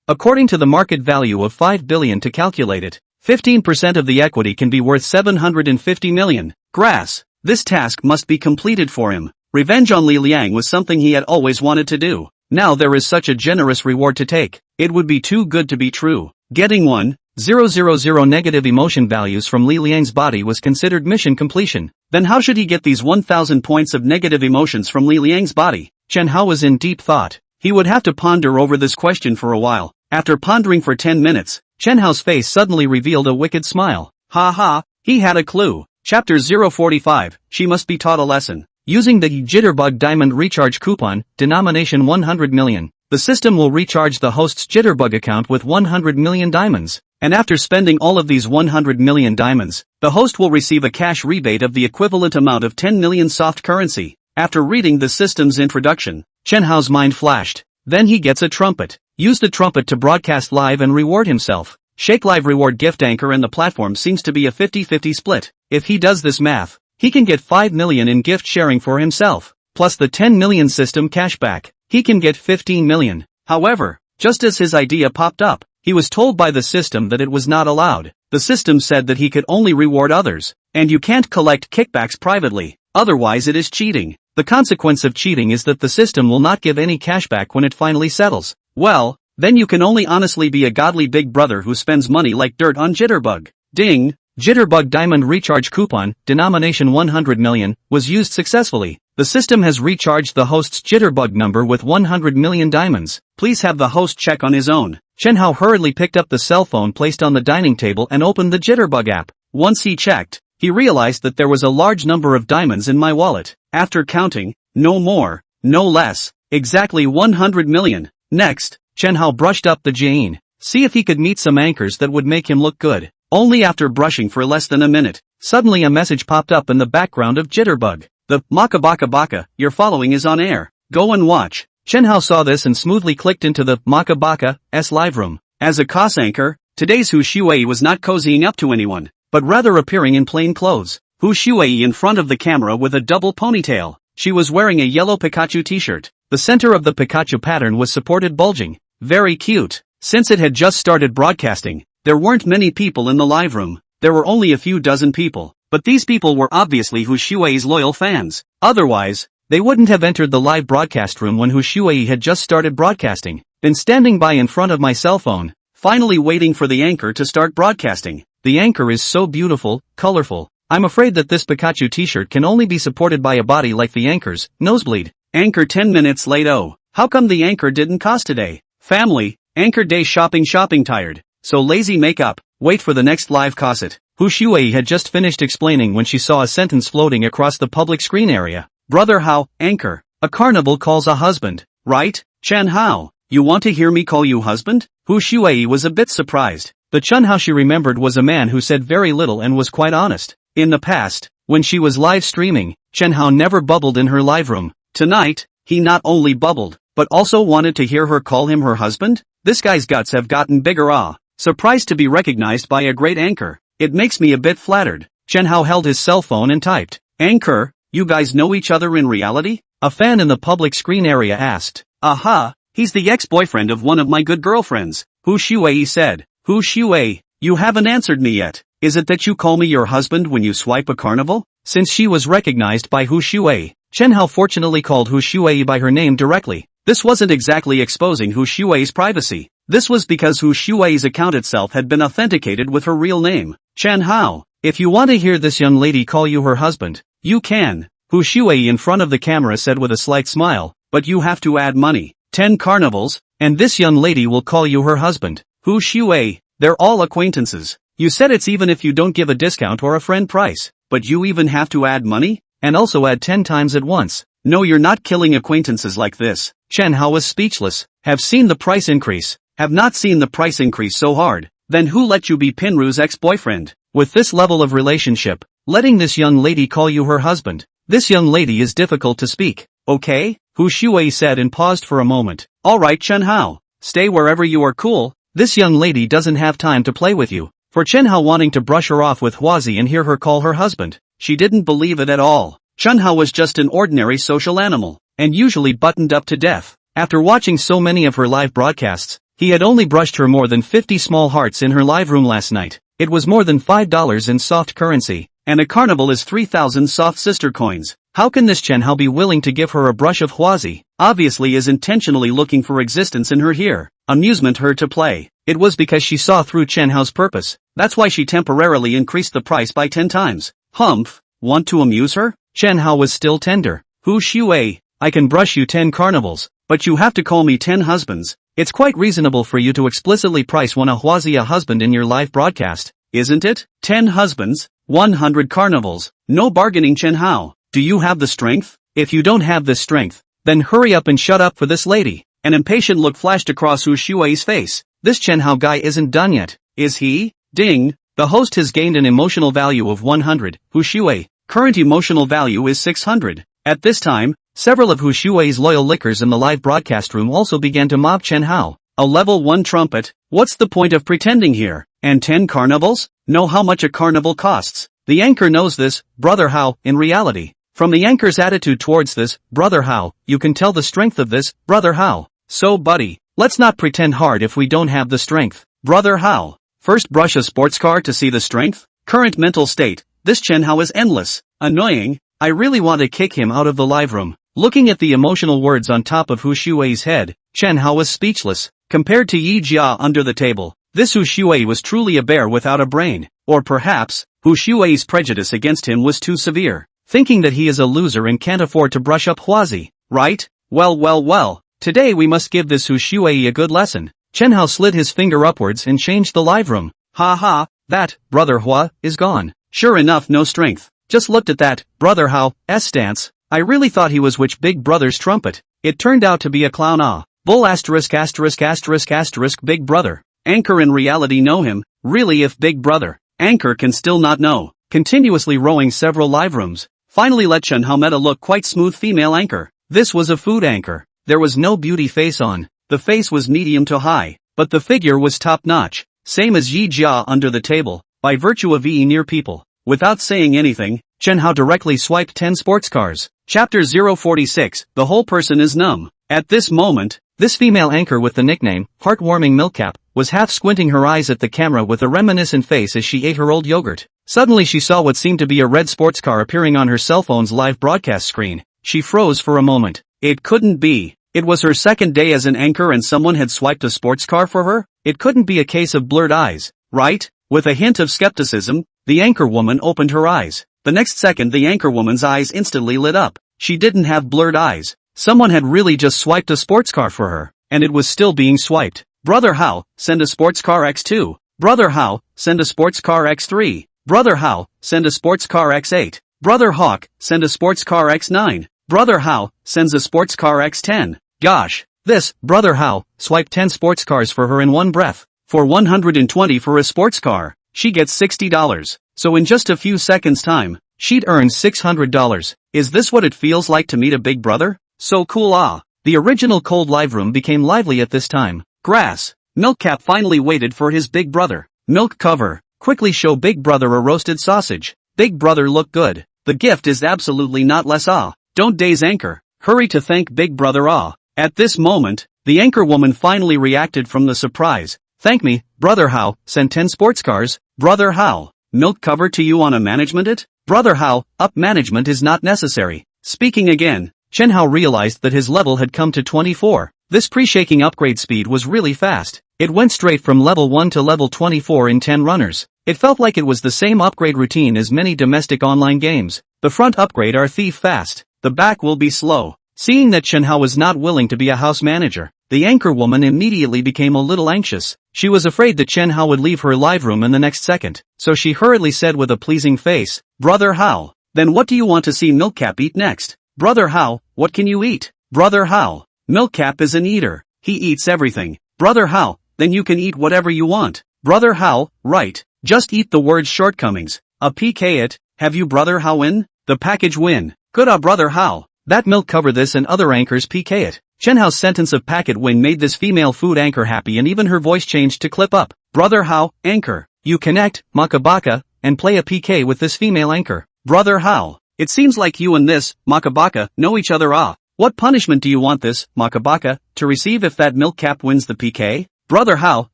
S2: According to the market value of $5 billion to calculate it, 15% of the equity can be worth $750 million.
S1: Grass. This task must be completed for him. Revenge on Li Liang was something he had always wanted to do. Now there is such a generous reward to take. It would be too good to be true. Getting 1,000 negative emotion values from Li Liang's body was considered mission completion. Then how should he get these 1,000 points of negative emotions from Li Liang's body?
S2: Chen Hao was in deep thought.
S1: He would have to ponder over this question for a while. After pondering for 10 minutes,
S2: Chen Hao's face suddenly revealed a wicked smile.
S1: Ha ha, he had a clue. Chapter 045, she must be taught a lesson.
S2: Using the Jitterbug Diamond Recharge Coupon, denomination 100 million, the system will recharge the host's Jitterbug account with 100 million diamonds.
S1: And after spending all of these 100 million diamonds, the host will receive a cash rebate of the equivalent amount of 10 million soft currency. After reading the system's introduction,
S2: Chen Hao's mind flashed. Then he gets a trumpet. Use the trumpet to broadcast live and reward himself.
S1: Shake Live reward gift anchor and the platform seems to be a 50-50 split. If he does this math, he can get 5 million in gift sharing for himself, plus the 10 million system cashback. He can get 15 million. However, just as his idea popped up, he was told by the system that it was not allowed. The system said that he could only reward others, and you can't collect kickbacks privately, otherwise it is cheating. The consequence of cheating is that the system will not give any cashback when it finally settles. Well, then you can only honestly be a godly big brother who spends money like dirt on Jitterbug. Ding!
S2: Jitterbug Diamond Recharge Coupon, denomination 100 million, was used successfully. The system has recharged the host's Jitterbug number with 100 million diamonds.
S1: Please have the host check on his own.
S2: Chen Hao hurriedly picked up the cell phone placed on the dining table and opened the Jitterbug app.
S1: Once he checked, he realized that there was a large number of diamonds in my wallet. After counting, no more, no less, exactly 100 million. Next,
S2: Chen Hao brushed up the Jane. See if he could meet some anchors that would make him look good.
S1: Only after brushing for less than a minute,
S2: suddenly a message popped up in the background of Jitterbug.
S1: The Maka Baka Baka, your following is on air. Go and watch.
S2: Chen Hao saw this and smoothly clicked into the Maka Baka's live room.
S1: As a cos anchor, today's Hu Shuei was not cozying up to anyone, but rather appearing in plain clothes. Hu Shuei in front of the camera with a double ponytail. She was wearing a yellow Pikachu t-shirt. The center of the Pikachu pattern was supported bulging. Very cute. Since it had just started broadcasting, there weren't many people in the live room. There were only a few dozen people, but these people were obviously Hu Shuei's loyal fans. Otherwise,
S2: they wouldn't have entered the live broadcast room when Hu Shuei had just started broadcasting. Been standing by in front of my cell phone,
S1: finally waiting for the anchor to start broadcasting.
S2: The anchor is so beautiful, colorful. I'm afraid that this Pikachu t-shirt can only be supported by a body like the anchor's. Nosebleed.
S1: Anchor 10 minutes late. Oh, how come the anchor didn't cost today? Family, anchor day shopping tired. So lazy makeup, wait for the next live cosset.
S2: Hu Shuei had just finished explaining when she saw a sentence floating across the public screen area.
S1: Brother Hao, anchor.
S2: A carnival calls a husband.
S1: Right, Chen Hao, you want to hear me call you husband? Hu Shuei was a bit surprised.
S2: The Chen Hao she remembered was a man who said very little and was quite honest.
S1: In the past,
S2: when she was live streaming, Chen Hao never bubbled in her live room.
S1: Tonight, he not only bubbled, but also wanted to hear her call him her husband? This guy's guts have gotten bigger. Surprised to be recognized by a great anchor. It makes me a bit flattered.
S2: Chen Hao held his cell phone and typed.
S1: Anchor, you guys know each other in reality?
S2: A fan in the public screen area asked.
S1: Aha, he's the ex-boyfriend of one of my good girlfriends, Hu Shuei said. Hu Shuei, you haven't answered me yet. Is it that you call me your husband when you swipe a carnival?
S2: Since she was recognized by Hu Shuei, Chen Hao fortunately called Hu Shuei by her name directly.
S1: This wasn't exactly exposing Hu Shuei's privacy. This was because Hu Shuei's account itself had been authenticated with her real name, Chen Hao.
S2: If you want to hear this young lady call you her husband,
S1: you can,
S2: Hu Shuei in front of the camera said with a slight smile,
S1: but you have to add money. 10 carnivals,
S2: and this young lady will call you her husband.
S1: Hu Shuei, they're all acquaintances. You said it's even if you don't give a discount or a friend price, but you even have to add money?
S2: And also add 10 times at once.
S1: No, you're not killing acquaintances like this.
S2: Chen Hao was speechless. Have seen the price increase.
S1: Have not seen the price increase so hard. Then who let you be Pinru's ex-boyfriend?
S2: With this level of relationship, letting this young lady call you her husband. This young lady is difficult to speak.
S1: Okay,
S2: Hu Shui said and paused for a moment.
S1: alright Chen Hao. Stay wherever you are cool.
S2: This young lady doesn't have time to play with you. For Chen Hao wanting to brush her off with Huazi and hear her call her husband.
S1: She didn't believe it at all. Chen Hao was just an ordinary social animal,
S2: and usually buttoned up to death. After watching so many of her live broadcasts, he had only brushed her more than 50 small hearts in her live room last night. It was more than $5 in soft currency.
S1: and a carnival is 3,000 soft sister coins.
S2: How can this Chen Hao be willing to give her a brush of Huazi?
S1: Obviously is intentionally looking for existence in her here, amusement her to play.
S2: It was because she saw through Chen Hao's purpose.
S1: That's why she temporarily increased the price by 10 times. Humph, want to amuse her?
S2: Chen Hao was still tender.
S1: Hu Shui,
S2: I can brush you 10 carnivals,
S1: but you have to call me 10 husbands.
S2: It's quite reasonable for you to explicitly price one a Huazi a husband in your live broadcast.
S1: Isn't it? 10 husbands, 100 carnivals. No bargaining Chen Hao. Do you have the strength?
S2: If you don't have this strength, then hurry up and shut up for this lady.
S1: An impatient look flashed across Hu Shui's face.
S2: This Chen Hao guy isn't done yet.
S1: Is he? Ding.
S2: The host has gained an emotional value of 100.
S1: Hu Shui. Current emotional value is 600.
S2: At this time, several of Hu Shui's loyal lickers in the live broadcast room also began to mob Chen Hao.
S1: A level 1 trumpet? What's the point of pretending here? And 10 carnivals? Know how much a carnival costs.
S2: The anchor knows this, Brother Hao, in reality. From the anchor's attitude towards this, Brother Hao, you can tell the strength of this, Brother Hao.
S1: So buddy,
S2: let's not pretend hard if we don't have the strength.
S1: Brother Hao. First brush a sports car to see the strength? Current mental state, this Chen Hao is endless. Annoying. I really want to kick him out of the live room.
S2: Looking at the emotional words on top of Hu Shui's head, Chen Hao was speechless.
S1: Compared to Yi Jia under the table, this Hu Shui was truly a bear without a brain. Or perhaps, Hu Shui's prejudice against him was too severe.
S2: Thinking that he is a loser and can't afford to brush up Huazi,
S1: right? Well.
S2: Today we must give this Hu Shui a good lesson. Chen Hao slid his finger upwards and changed the live room.
S1: Ha,
S2: that, Brother Hua, is gone.
S1: Sure enough, no strength.
S2: Just looked at that, Brother Hao's stance. I really thought he was which Big Brother's trumpet. It turned out to be a clown. Bull ****** Big Brother.
S1: Anchor in reality know him, really if Big Brother. Anchor can still not know.
S2: Continuously rowing several live rooms.
S1: Finally let Chen Hao meta look quite smooth female anchor.
S2: This was a food anchor. There was no beauty face on.
S1: The face was medium to high, but the figure was top notch. Same as Yi Jia under the table, by virtue of being near people. Without saying anything,
S2: Chen Hao directly swiped 10 sports cars.
S1: Chapter 046, the whole person is numb. At this moment,
S2: this female anchor with the nickname, Heartwarming Milkcap, was half squinting her eyes at the camera with a reminiscent face as she ate her old yogurt. Suddenly she saw what seemed to be a red sports car appearing on her cell phone's live broadcast screen. She froze for a moment.
S1: It couldn't be. It was her second day as an anchor and someone had swiped a sports car for her?
S2: It couldn't be a case of blurred eyes, right?
S1: With a hint of skepticism, the anchor woman opened her eyes. The next second the anchor woman's eyes instantly lit up. She didn't have blurred eyes. Someone had really just swiped a sports car for her, and it was still being swiped. Brother Hao, send a sports car X2. Brother Hao, send a sports car X3. Brother Hao, send a sports car X8. Brother Hawk, send a sports car X9. Brother Hao, sends a sports car X10. Gosh,
S2: this, Brother Hao, swiped 10 sports cars for her in one breath.
S1: For 120 for a sports car, she gets $60. So in just a few seconds time,
S2: she'd earned $600.
S1: Is this what it feels like to meet a big brother? So cool.
S2: The original cold live room became lively at this time.
S1: Grass. Milkcap finally waited for his big brother. Milk cover.
S2: Quickly show Big Brother a roasted sausage.
S1: Big Brother look good. The gift is absolutely not less. Don't daze anchor. Hurry to thank Big Brother. At this moment, the anchor woman finally reacted from the surprise.
S2: Thank me, Brother Hao, send 10 sports cars.
S1: Brother Hao, milk cover to you on a management it?
S2: Brother Hao, up management is not necessary.
S1: Speaking again,
S2: Chen Hao realized that his level had come to 24. This pre-shaking upgrade speed was really fast. It went straight from level 1 to level 24 in 10 runners. It felt like it was the same upgrade routine as many domestic online games. The front upgrade are thief fast, the back will be slow. Seeing that Chen Hao was not willing to be a house manager, the anchor woman immediately became a little anxious. She was afraid that Chen Hao would leave her live room in the next second, so she hurriedly said with a pleasing face,
S1: Brother Hao, then what do you want to see Milkcap eat next? Brother Hao, what can you eat? Brother Hao, Milkcap is an eater. He eats everything. Brother Hao, then you can eat whatever you want. Brother Hao, right. Just eat the word's shortcomings. A PK it, have you Brother Hao win? The package win. Good Brother Hao.
S2: That milk cover this and other anchors PK it. Chen Hao's sentence of packet win made this female food anchor happy and even her voice changed to clip up.
S1: Brother Hao, anchor.
S2: You connect, Makabaka, and play a PK with this female anchor.
S1: Brother Hao. It seems like you and this, Makabaka, know each other What punishment do you want this, Makabaka, to receive if that milk cap wins the PK? Brother Hao,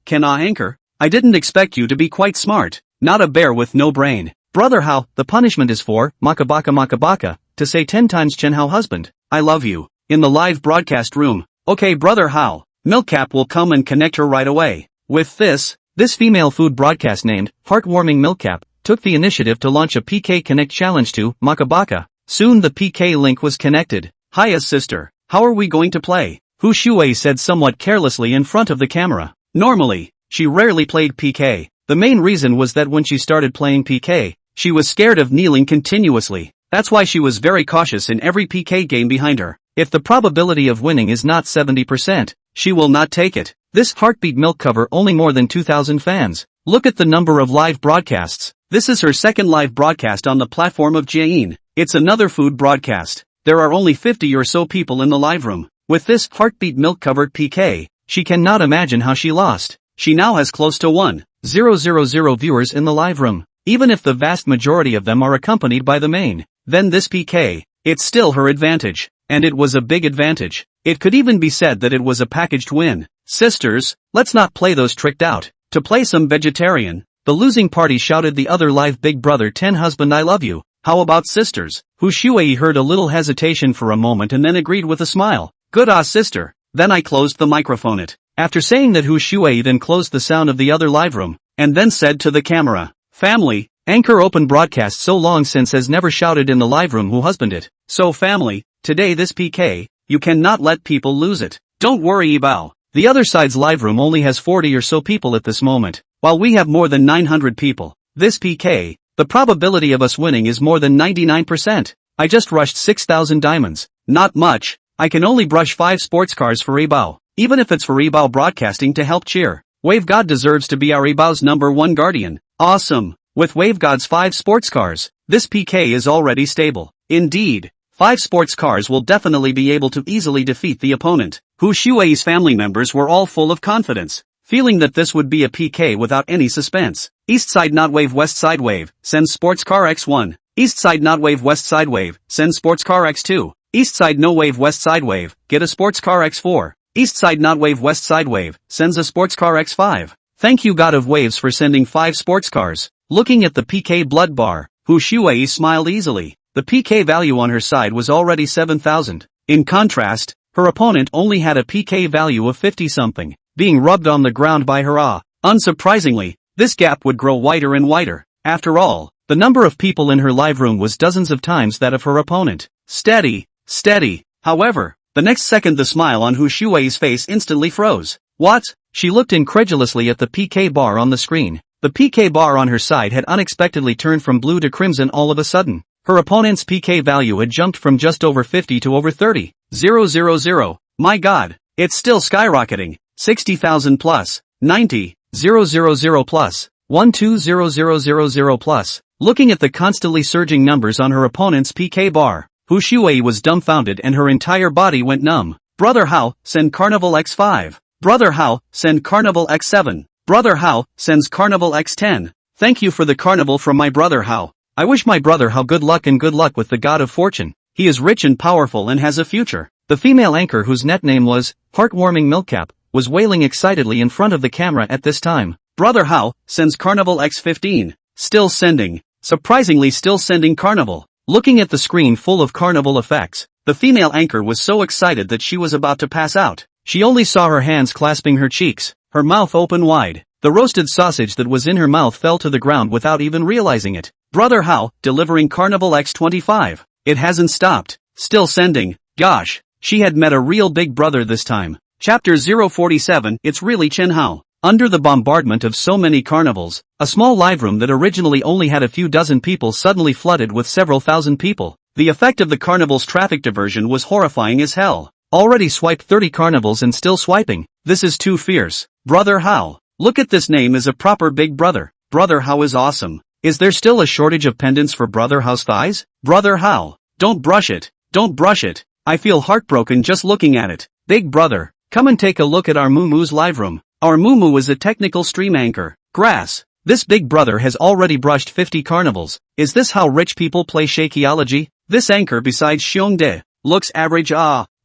S1: can anchor? I didn't expect you to be quite smart. Not a bear with no brain.
S2: Brother Hao, the punishment is for, Makabaka, to say 10 times Chen Hao husband, I love you, in the live broadcast room.
S1: Okay Brother Hao, Milkcap will come and connect her right away. With this
S2: female food broadcast named, Heartwarming Milkcap, took the initiative to launch a PK Connect challenge to, Makabaka. Soon the PK link was connected.
S1: Hiya sister, how are we going to play?
S2: Hu Shuwei said somewhat carelessly in front of the camera.
S1: Normally, she rarely played PK.
S2: The main reason was that when she started playing PK,
S1: she was scared of kneeling continuously. That's why she was very cautious in every PK game behind her.
S2: If the probability of winning is not 70%,
S1: she will not take it.
S2: This heartbeat milk cover only more than 2,000 fans. Look at the number of live broadcasts.
S1: This is her second live broadcast on the platform of Jiayin. It's another food broadcast. There are only 50 or so people in the live room. With this heartbeat milk covered PK,
S2: she cannot imagine how she lost.
S1: She now has close to
S2: 1,000 viewers in the live room. Even if the vast majority of them are accompanied by the main,
S1: then this PK, it's still her advantage. And it was a big advantage. It could even be said that it was a packaged win. Sisters, let's not play those tricked out. To play some vegetarian,
S2: the losing party shouted the other live big brother 10 husband I love you.
S1: How about sisters?
S2: Hu Shuei heard a little hesitation for a moment and then agreed with a smile.
S1: Good sister. Then I closed the microphone
S2: After saying that Hu Shuei then closed the sound of the other live room,
S1: and then said to the camera, family,
S2: anchor open broadcast so long since has never shouted in the live room who husband it.
S1: So family, today this PK, you cannot let people lose it. Don't worry Ibao.
S2: The other side's live room only has 40 or so people at this moment,
S1: while we have more than 900 people. This PK, the probability of us winning is more than 99%.
S2: I just rushed 6,000 diamonds.
S1: Not much. I can only brush 5 sports cars for Ibao. Even if it's for Ibao broadcasting to help cheer. Wave God deserves to be our Ibao's #1 guardian. Awesome. With Wave God's 5 sports cars, this PK is already stable. Indeed, 5 sports cars will definitely be able to easily defeat the opponent. Hu Shuei's family members were all full of confidence, feeling that this would be a PK without any suspense. East side not wave, west side wave, send sports car X1. East side not wave, west side wave, send sports car X2. East side no wave, west side wave, get a sports car X4. East side not wave, west side wave, sends a sports car X5. Thank you God of Waves for sending 5 sports cars. Looking at the PK blood bar, Hu Shuei smiled easily. The PK value on her side was already 7,000. In contrast, her opponent only had a PK value of 50-something, being rubbed on the ground by her. Unsurprisingly, this gap would grow wider and wider. After all, the number of people in her live room was dozens of times that of her opponent. Steady. However, the next second the smile on Hu Shuei's face instantly froze. What?
S2: She looked incredulously at the PK bar on the screen. The PK bar on her side had unexpectedly turned from blue to crimson all of a sudden. Her opponent's PK value had jumped from just over 50 to over 30.
S1: 000. My God, it's still skyrocketing. 60,000 plus. 90.
S2: 000 plus. 120000 plus. Looking at the constantly surging numbers on her opponent's PK bar, Hu Shuei was dumbfounded and her entire body went numb.
S1: Brother Hao, send Carnival X5. Brother Hao, send Carnival X7. Brother Hao, sends Carnival X10. Thank you for the carnival from my brother Hao.
S2: I wish my brother Hao good luck and good luck with the God of Fortune.
S1: He is rich and powerful and has a future.
S2: The female anchor whose net name was, Heartwarming Milkcap, was wailing excitedly in front of the camera at this time.
S1: Brother Hao, sends Carnival X15. Still sending. Surprisingly still sending Carnival. Looking at the screen full of carnival effects, the female anchor was so excited that she was about to pass out. She only saw her hands clasping her cheeks, her mouth open wide. The roasted sausage that was in her mouth fell to the ground without even realizing it. Brother Hao, delivering Carnival X25. It hasn't stopped. Still sending. Gosh, she had met a real big brother this time. Chapter 047, it's really Chen Hao. Under the bombardment of so many carnivals, a small live room that originally only had a few dozen people suddenly flooded with several thousand people. The effect of the carnival's traffic diversion was horrifying as hell. Already swiped 30 carnivals and still swiping. This is too fierce. Brother Hao, Look at this name is a proper big brother. Brother Hao is awesome. Is there still a shortage of pendants for Brother Hao's thighs? Brother Hao, don't brush it. Don't brush it. I feel heartbroken just looking at it. Big brother, come and take a look at our Moo-Moo's live room. Our Moo-Moo is a technical stream anchor. Grass. This big brother has already brushed 50 carnivals. Is this how rich people play shakeology? This anchor besides Xiongde looks average.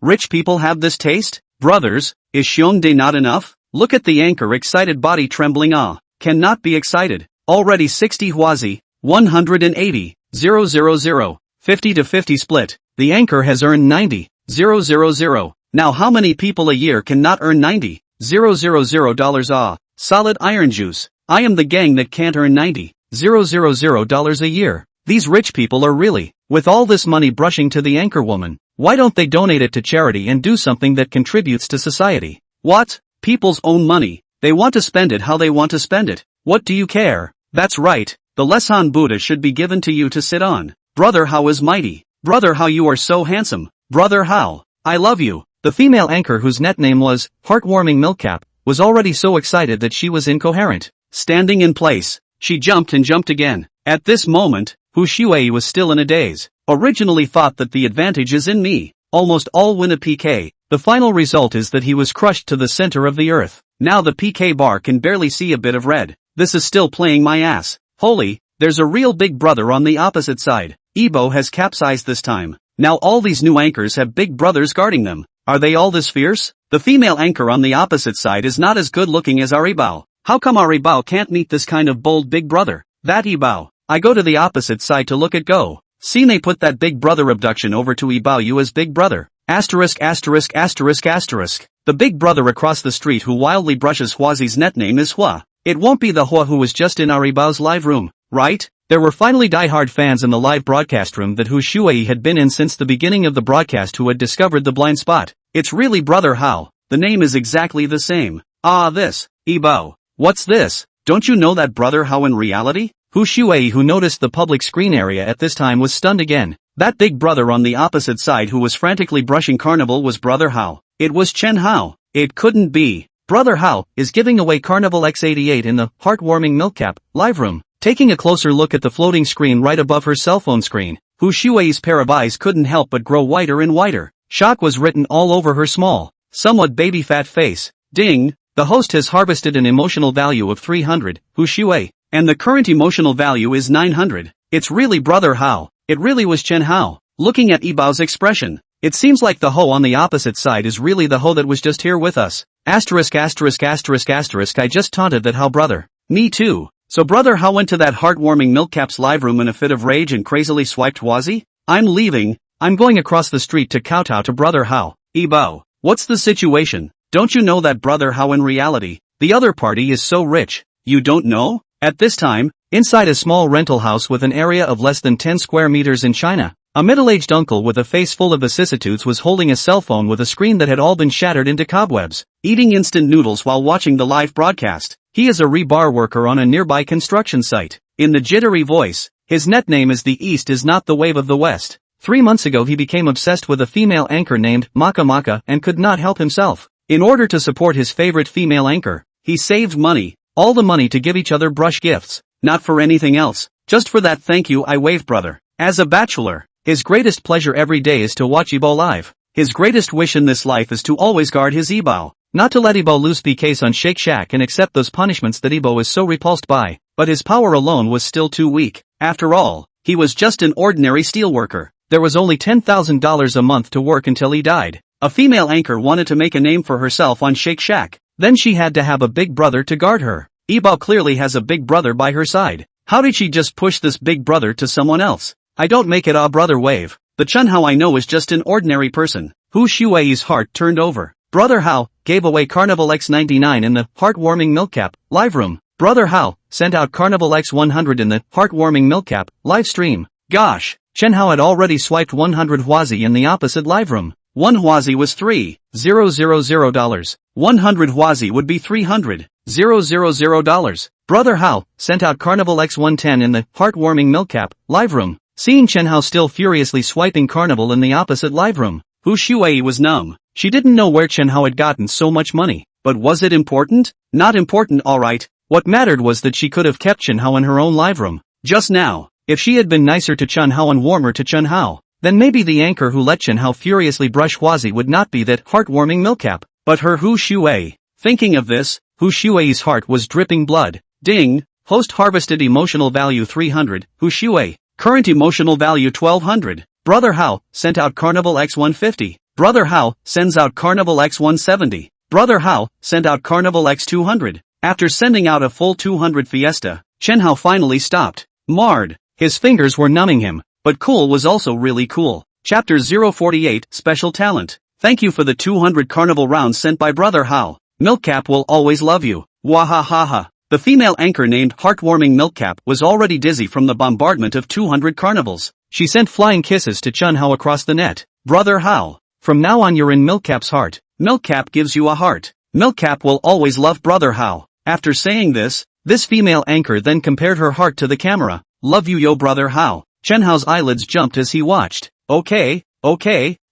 S1: Rich people have this taste? Brothers, is Xiongde not enough? Look at the anchor excited body trembling. Cannot be excited. Already 60 Huazi, 180, 000, 50 to 50 split. The anchor has earned 90, 000. Now how many people a year cannot earn 90, 000 dollars? Solid iron juice. I am the gang that can't earn 90, 000 dollars a year. These rich people are really, with all this money brushing to the anchor woman, why don't they donate it to charity and do something that contributes to society? What? People's own money. They want to spend it how they want to spend it. What do you care? That's right. The Lesan Buddha should be given to you to sit on. Brother Hao is mighty. Brother Hao, you are so handsome. Brother Hao, I love you.
S2: The female anchor, whose net name was Heartwarming Milkcap, was already so excited that she was incoherent.
S1: Standing in place, she jumped and jumped again. At this moment, Hu Shuei was still in a daze. Originally thought that the advantage is in me. Almost all win a PK. The final result is that he was crushed to the center of the earth. Now the PK bar can barely see a bit of red. This is still playing my ass. Holy, there's a real big brother on the opposite side. Ibo has capsized this time. Now all these new anchors have big brothers guarding them. Are they all this fierce? The female anchor on the opposite side is not as good looking as Aribao. How come Aribao can't meet this kind of bold big brother? That Ibao. I go to the opposite side to look at go. Sine put that big brother abduction over to Ibao you as big brother. Asterisk asterisk asterisk asterisk. The big brother across the street who wildly brushes Huazi's net name is Hua. It won't be the Hua who was just in Aribao's live room, right? There were finally die-hard fans in the live broadcast room that Hu Shuei had been in since the beginning of the broadcast who had discovered the blind spot. It's really Brother Hao. The name is exactly the same. This. Ibao. What's this? Don't you know that Brother Hao in reality? Hu Shuei, who noticed the public screen area at this time, was stunned again. That big brother on the opposite side who was frantically brushing Carnival was Brother Hao. It was Chen Hao. It couldn't be. Brother Hao is giving away Carnival X88 in the Heartwarming Milkcap live room. Taking a closer look at the floating screen right above her cell phone screen, Hu Shuei's pair of eyes couldn't help but grow whiter and whiter. Shock was written all over her small, somewhat baby fat face. Ding! The host has harvested an emotional value of 300, Hu Shuei, and the current emotional value is 900. It's really Brother Hao. It really was Chen Hao. Looking at Ibao's expression, it seems like the Ho on the opposite side is really the Ho that was just here with us. Asterisk asterisk asterisk asterisk. I just taunted that Hao brother. Me too. So Brother Hao went to that Heartwarming Milkcap's live room in a fit of rage and crazily swiped Huazi? I'm leaving. I'm going across the street to kowtow to Brother Hao. Ibao, what's the situation? Don't you know that Brother Hao in reality, the other party is so rich? You don't know? At this time, inside a small rental house with an area of less than 10 square meters in China, a middle-aged uncle with a face full of vicissitudes was holding a cell phone with a screen that had all been shattered into cobwebs, eating instant noodles while watching the live broadcast. He is a rebar worker on a nearby construction site. In the jittery voice, his net name is "The East is not the wave of the West." 3 months ago he became obsessed with a female anchor named Maka Maka and could not help himself. In order to support his favorite female anchor, he saved money, all the money to give each other brush gifts, not for anything else, just for that thank you I wave brother. As a bachelor, his greatest pleasure every day is to watch Ibo live. His greatest wish in this life is to always guard his Ibo, not to let Ibo lose PKs on Shake Shack and accept those punishments that Ibo is so repulsed by, but his power alone was still too weak. After all, he was just an ordinary steelworker. There was only $10,000 a month to work until he died. A female anchor wanted to make a name for herself on Shake Shack. Then she had to have a big brother to guard her. Ibo clearly has a big brother by her side. How did she just push this big brother to someone else? I don't make it brother wave. The Chen Hao I know is just an ordinary person. Hu Shuei's heart turned over. Brother Hao gave away Carnival X99 in the Heartwarming Milkcap live room. Brother Hao sent out Carnival X100 in the Heartwarming Milkcap live stream. Gosh, Chen Hao had already swiped 100 Huazi in the opposite live room. 1 Huazi was $3,000. 100 Huazi would be $300,000. Brother Hao sent out Carnival X110 in the Heartwarming Milkcap live room. Seeing Chen Hao still furiously swiping Carnival in the opposite live room, Hu Shuei was numb. She didn't know where Chen Hao had gotten so much money. But was it important? Not important, alright.
S2: What mattered was that she could have kept Chen Hao in her own live room.
S1: Just now.
S2: If she had been nicer to Chen Hao and warmer to Chen Hao, then maybe the anchor who let Chen Hao furiously brush Huazi would not be that heartwarming milkcap.
S1: But her Hu Shui. Thinking of this, Hu Shui's heart was dripping blood. Ding. Host harvested emotional value 300. Hu Shui. Current emotional value 1200. Brother Hao sent out Carnival X150. Brother Hao sends out Carnival X170. Brother Hao sent out Carnival X200. After sending out a full 200 Fiesta, Chen Hao finally stopped. Marred.
S2: His fingers were numbing him.
S1: But cool was also really cool. Chapter 048 Special Talent. Thank you for the 200 Carnival rounds sent by Brother Hao. Milkcap will always love you. Wahahaha. The female anchor named Heartwarming Milkcap was already dizzy from the bombardment of 200 carnivals.
S2: She sent flying kisses to Chen Hao across the net.
S1: Brother Hao.
S2: From now on you're in Milkcap's heart.
S1: Milkcap gives you a heart. Milkcap will always love Brother Hao. After saying this female anchor then compared her heart to the camera. Love you yo Brother Hao. Chen Hao's eyelids jumped as he watched. Okay,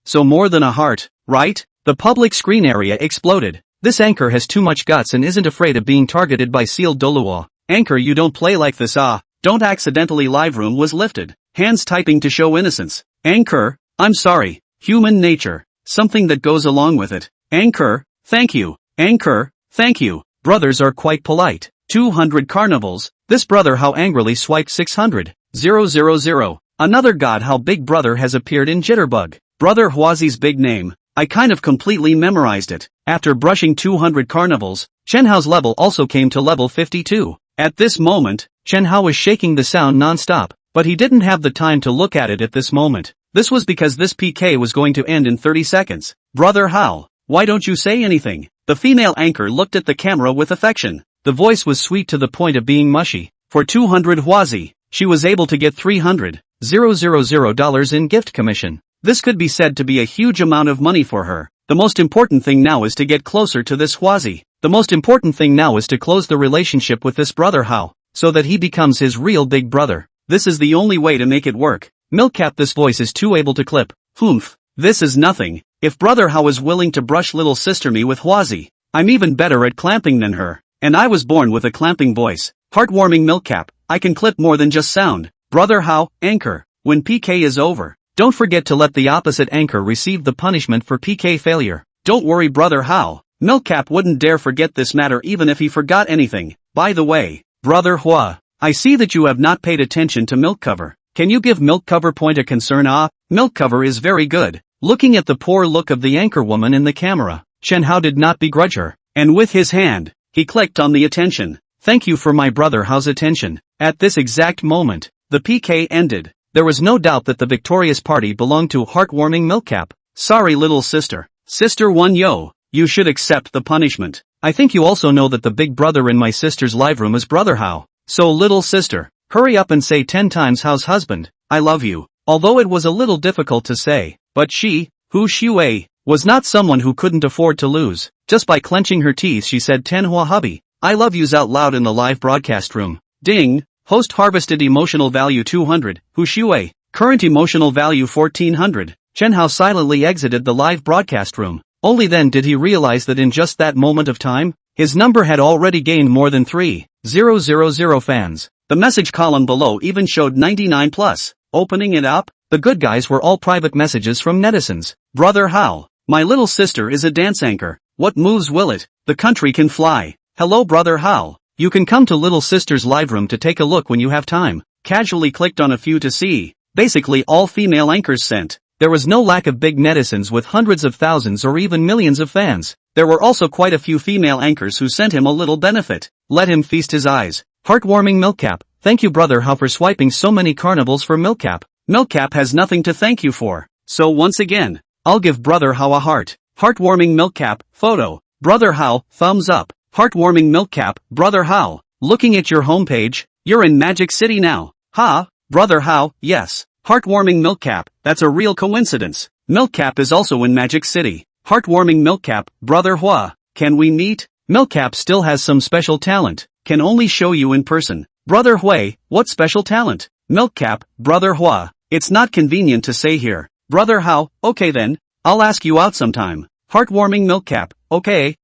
S1: so more than a heart, right? The public screen area exploded. This anchor has too much guts and isn't afraid of being targeted by sealed Doluo. Anchor, you don't play like this, don't accidentally. Live room was lifted. Hands typing to show innocence. Anchor, I'm sorry. Human nature. Something that goes along with it. Anchor, thank you. Anchor, thank you.
S2: Brothers are quite polite.
S1: 200 carnivals. This Brother Hao angrily swiped 600. 000. Another god how Big Brother has appeared in Jitterbug. Brother Huazi's big name. I kind of completely memorized it. After brushing 200 carnivals, Chen Hao's level also came to level 52. At this moment,
S2: Chen Hao was shaking the sound non-stop, but he didn't have the time to look at it at this moment.
S1: This was because this PK was going to end in 30 seconds. Brother Hao, why don't you say anything? The female anchor looked at the camera with affection.
S2: The voice was sweet to the point of being mushy.
S1: For 200 Huazi, she was able to get $300,000 in gift commission. This could be said to be a huge amount of money for her. The most important thing now is to get closer to this Huazi. The most important thing now is to close the relationship with this Brother Hao, so that he becomes his real big brother. This is the only way to make it work.
S2: Milkcap, this voice is too able to clip.
S1: Humph. This is nothing. If Brother Hao is willing to brush little sister me with Huazi, I'm even better at clamping than her. And I was born with a clamping voice. Heartwarming Milkcap, I can clip more than just sound. Brother Hao, anchor. When PK is over,
S2: don't forget to let the opposite anchor receive the punishment for PK failure.
S1: Don't worry Brother Hao. Milkcap wouldn't dare forget this matter even if he forgot anything. By the way, Brother Hua, I see that you have not paid attention to Milk Cover. Can you give Milk Cover point of concern? Milk Cover is very good. Looking at the poor look of the anchor woman in the camera,
S2: Chen Hao did not begrudge her.
S1: And with his hand, he clicked on the attention.
S2: Thank you for my Brother Hao's attention.
S1: At this exact moment, the PK ended.
S2: There was no doubt that the victorious party belonged to Heartwarming Milkcap.
S1: Sorry little sister. Sister One Yo, you should accept the punishment.
S2: I think you also know that the big brother in my sister's live room is Brother Hao.
S1: So little sister, hurry up and say 10 times Hao's husband, I love you. Although it was a little difficult to say, but she, Hu Shui, was not someone who couldn't afford to lose. Just by clenching her teeth she said 10 Hua hubby, I love yous out loud in the live broadcast room. Ding. Host harvested emotional value 200, Hu Shui, current emotional value 1400. Chen Hao silently exited the live broadcast room. Only then did he realize that in just that moment of time, his number had already gained more than 3,000 fans. The message column below even showed 99 plus. Opening it up, the good guys were all private messages from netizens. Brother Hao, my little sister is a dance anchor. What moves will it? The country can fly. Hello Brother Hao. You can come to little sister's live room to take a look when you have time. Casually clicked on a few to see. Basically all female anchors sent. There was no lack of big netizens with hundreds of thousands or even millions of fans. There were also quite a few female anchors who sent him a little benefit. Let him feast his eyes. Heartwarming Milkcap, thank you Brother Hao for swiping so many carnivals for Milkcap. Milkcap has nothing to thank you for. So once again, I'll give Brother Hao a heart. Heartwarming Milkcap, photo. Brother Hao, thumbs up. Heartwarming Milkcap, Brother Hao. Looking at your homepage, you're in Magic City now. Ha, Brother Hao, yes. Heartwarming Milkcap, that's a real coincidence. Milkcap is also in Magic City. Heartwarming Milkcap, Brother Hua, can we meet? Milkcap still has some special talent, can only show you in person. Brother Hui, what special talent? Milkcap, Brother Hua, it's not convenient to say here. Brother Hao, okay then, I'll ask you out sometime. Heartwarming Milkcap, okay.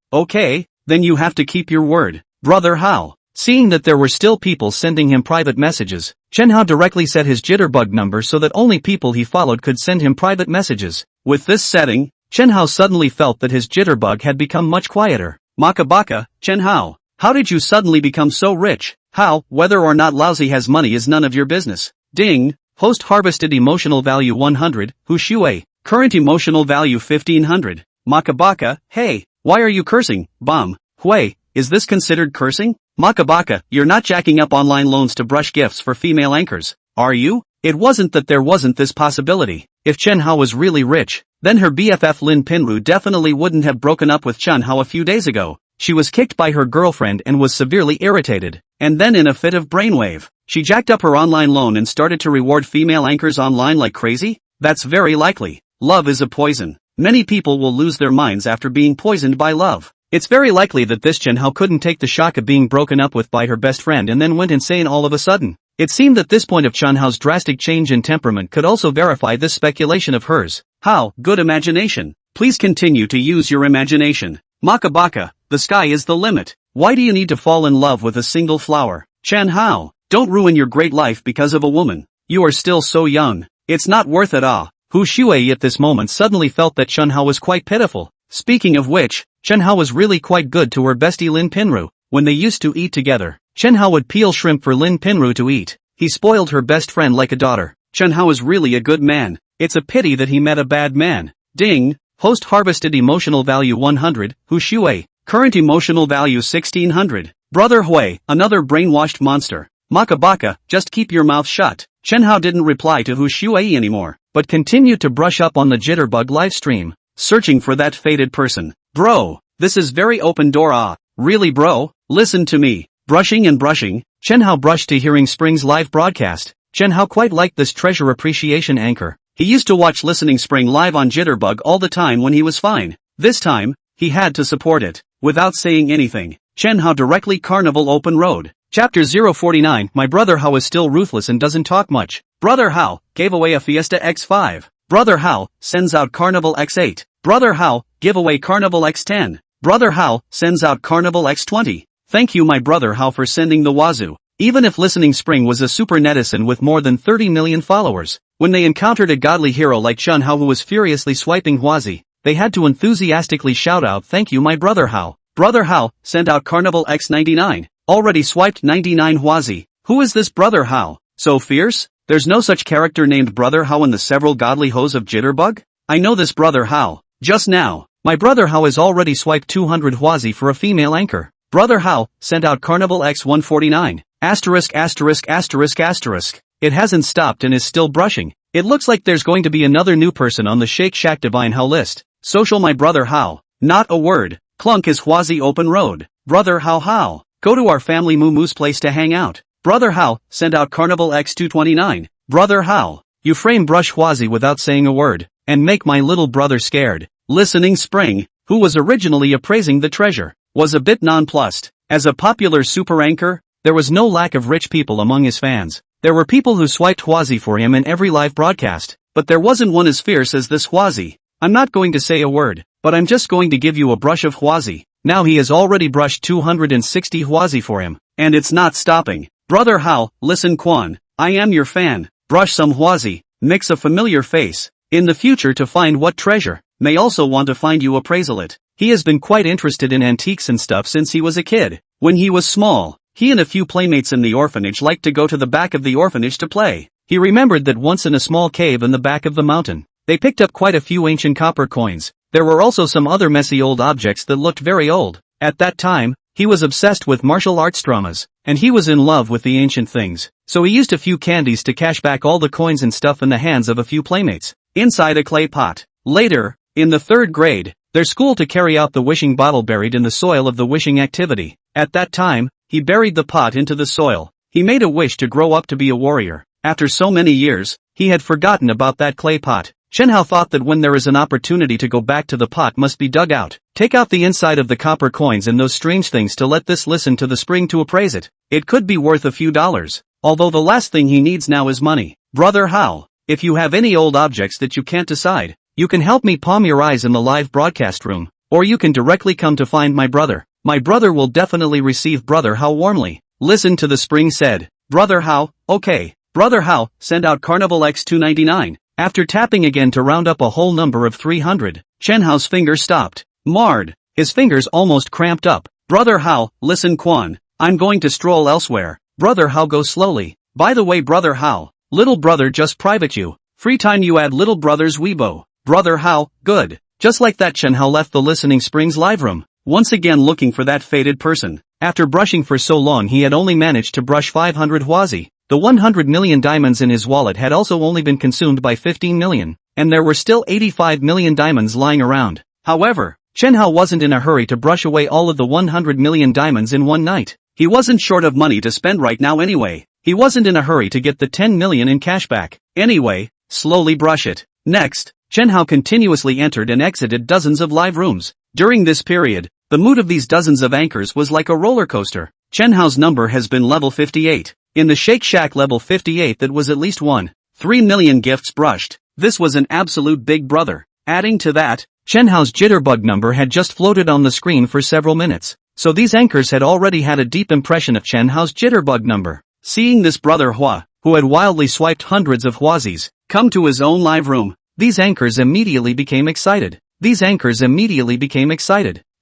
S1: then you have to keep your word. Brother Hao.
S2: Seeing that there were still people sending him private messages, Chen Hao directly set his jitterbug number so that only people he followed could send him private messages.
S1: With this setting,
S2: Chen Hao suddenly felt that his jitterbug had become much quieter.
S1: Makabaka, Chen Hao. How did you suddenly become so rich? How, whether or not Lousy has money is none of your business. Ding.
S2: Host harvested emotional value 100, Hu Shui.
S1: Current emotional value 1500. Makabaka, hey, why are you cursing, Bum?
S2: Hui,
S1: is this considered cursing? Makabaka, you're not jacking up online loans to brush gifts for female anchors, are you? It wasn't that there wasn't this possibility.
S2: If Chen Hao was really rich, then her BFF Lin Pinru definitely wouldn't have broken up with Chen Hao a few days ago. She was kicked by her girlfriend and was severely irritated.
S1: And then in a fit of brainwave, she jacked up her online loan and started to reward female anchors online like crazy? That's very likely. Love is a poison. Many people will lose their minds after being poisoned by love.
S2: It's very likely that this Chen Hao couldn't take the shock of being broken up with by her best friend and then went insane all of a sudden. It seemed that this point of Chen Hao's drastic change in temperament could also verify this speculation of hers.
S1: How, good imagination. Please continue to use your imagination. Makabaka, the sky is the limit. Why do you need to fall in love with a single flower? Chen Hao, don't ruin your great life because of a woman. You are still so young. It's not worth it.
S2: Hu Shui at this moment suddenly felt that Chen Hao was quite pitiful.
S1: Speaking of which,
S2: Chen Hao was really quite good to her bestie Lin Pinru. When they used to eat together, Chen Hao would peel shrimp for Lin Pinru to eat. He spoiled her best friend like a daughter.
S1: Chen Hao is really a good man. It's a pity that he met a bad man. Ding.
S2: Host harvested emotional value 100, Hu Shui.
S1: Current emotional value 1600. Brother Hui, another brainwashed monster. Makabaka, just keep your mouth shut. Chen Hao didn't reply to Hu Shui anymore,
S2: but continued to brush up on the Jitterbug livestream,
S1: searching for that fated person. Bro, this is very open door. Really bro? Listen to me. Brushing and brushing.
S2: Chen Hao brushed to hearing Spring's live broadcast. Chen Hao quite liked this treasure appreciation anchor.
S1: He used to watch Listening Spring live on Jitterbug all the time when he was fine. This time, he had to support it. Without saying anything, Chen Hao directly Carnival Open Road.
S2: Chapter 049. My brother Hao is still ruthless and doesn't talk much.
S1: Brother Hao gave away a Fiesta X5. Brother Hao sends out Carnival X8. Brother Hao give away Carnival X10. Brother Hao sends out Carnival X20. Thank you my brother Hao for sending the wazoo.
S2: Even if Listening Spring was a super netizen with more than 30 million followers, when they encountered a godly hero like Chen Hao who was furiously swiping Huazi, they had to enthusiastically shout out thank you my brother Hao.
S1: Brother Hao sent out Carnival X99. Already swiped 99 Huazi. Who is this Brother Hao? So fierce? There's no such character named Brother Hao in the several godly hoes of Jitterbug? I know this Brother Hao. Just now.
S2: My brother Hao has already swiped 200 Huazi for a female anchor.
S1: Brother Hao sent out Carnival X149.
S2: Asterisk asterisk asterisk asterisk. It hasn't stopped and is still brushing. It looks like there's going to be another new person on the Shake Shack Divine Hao list.
S1: Social my brother Hao. Not a word. Clunk is Huazi Open Road. Brother Hao. Go to our family Moo Moo's place to hang out. Brother Hao sent out Carnival X229. Brother Hao.
S2: You frame brush Huazi without saying a word, and make my little brother scared.
S1: Listening Spring, who was originally appraising the treasure, was a bit nonplussed. As a popular super anchor,
S2: there was no lack of rich people among his fans. There were people who swiped Huazi for him in every live broadcast,
S1: but there wasn't one as fierce as this Huazi.
S2: I'm not going to say a word, but I'm just going to give you a brush of Huazi. Now he has already brushed 260 Huazi for him,
S1: and it's not stopping. Brother Hao, listen Quan, I am your fan. Brush some Huazi, mix a familiar face. In the future to find what treasure, may also want to find you appraisal it.
S2: He has been quite interested in antiques and stuff since he was a kid.
S1: When he was small, he and a few playmates in the orphanage liked to go to the back of the orphanage to play.
S2: He remembered that once in a small cave in the back of the mountain, they picked up quite a few ancient copper coins. There were also some other messy old objects that looked very old. At that time, he was obsessed with martial arts dramas, and he was in love with the ancient things. So he used a few candies to cash back all the coins and stuff in the hands of a few playmates.
S1: Inside a clay pot. Later, in the 3rd grade, their school to carry out the wishing bottle buried in the soil of the wishing activity. At that time, he buried the pot into the soil. He made a wish to grow up to be a warrior. After so many years, he had forgotten about that clay pot. Chen Hao thought that when there is an opportunity to go back to the pot must be dug out. Take out the inside of the copper coins and those strange things to let this listen to the spring to appraise it. It could be worth a few dollars. Although the last thing he needs now is money. Brother Hao, if you have any old objects that you can't decide, you can help me palm your eyes in the live broadcast room, or you can directly come to find my brother.
S2: My brother will definitely receive Brother Hao warmly. Listen to the spring said. Brother Hao, okay. Brother Hao, send out Carnival X299. After tapping again to round up a whole number of 300, Chen Hao's fingers stopped. Marred. His fingers almost cramped up. Brother Hao, listen Quan. I'm going to stroll elsewhere. Brother Hao, go slowly. By the way Brother Hao, little brother just private you. Free time you add little brother's Weibo. Brother Hao, good. Just like that Chen Hao left the Listening Springs live room, once again looking for that fated person. After brushing for so long he had only managed to brush 500 huazi. The 100 million diamonds in his wallet had also only been consumed by 15 million, and there were still 85 million diamonds lying around. However, Chen Hao wasn't in a hurry to brush away all of the 100 million diamonds in one night. He wasn't short of money to spend right now anyway. He wasn't in a hurry to get the 10 million in cash back. Anyway, slowly brush it. Next, Chen Hao continuously entered and exited dozens of live rooms. During this period, the mood of these dozens of anchors was like a roller coaster. Chen Hao's number has been level 58. In the Shake Shack level 58 that was at least 3 million gifts brushed. This was an absolute big brother. Adding to that, Chen Hao's jitterbug number had just floated on the screen for several minutes. So these anchors had already had a deep impression of Chen Hao's jitterbug number. Seeing this brother Hua, who had wildly swiped hundreds of huazis, come to his own live room, these anchors immediately became excited.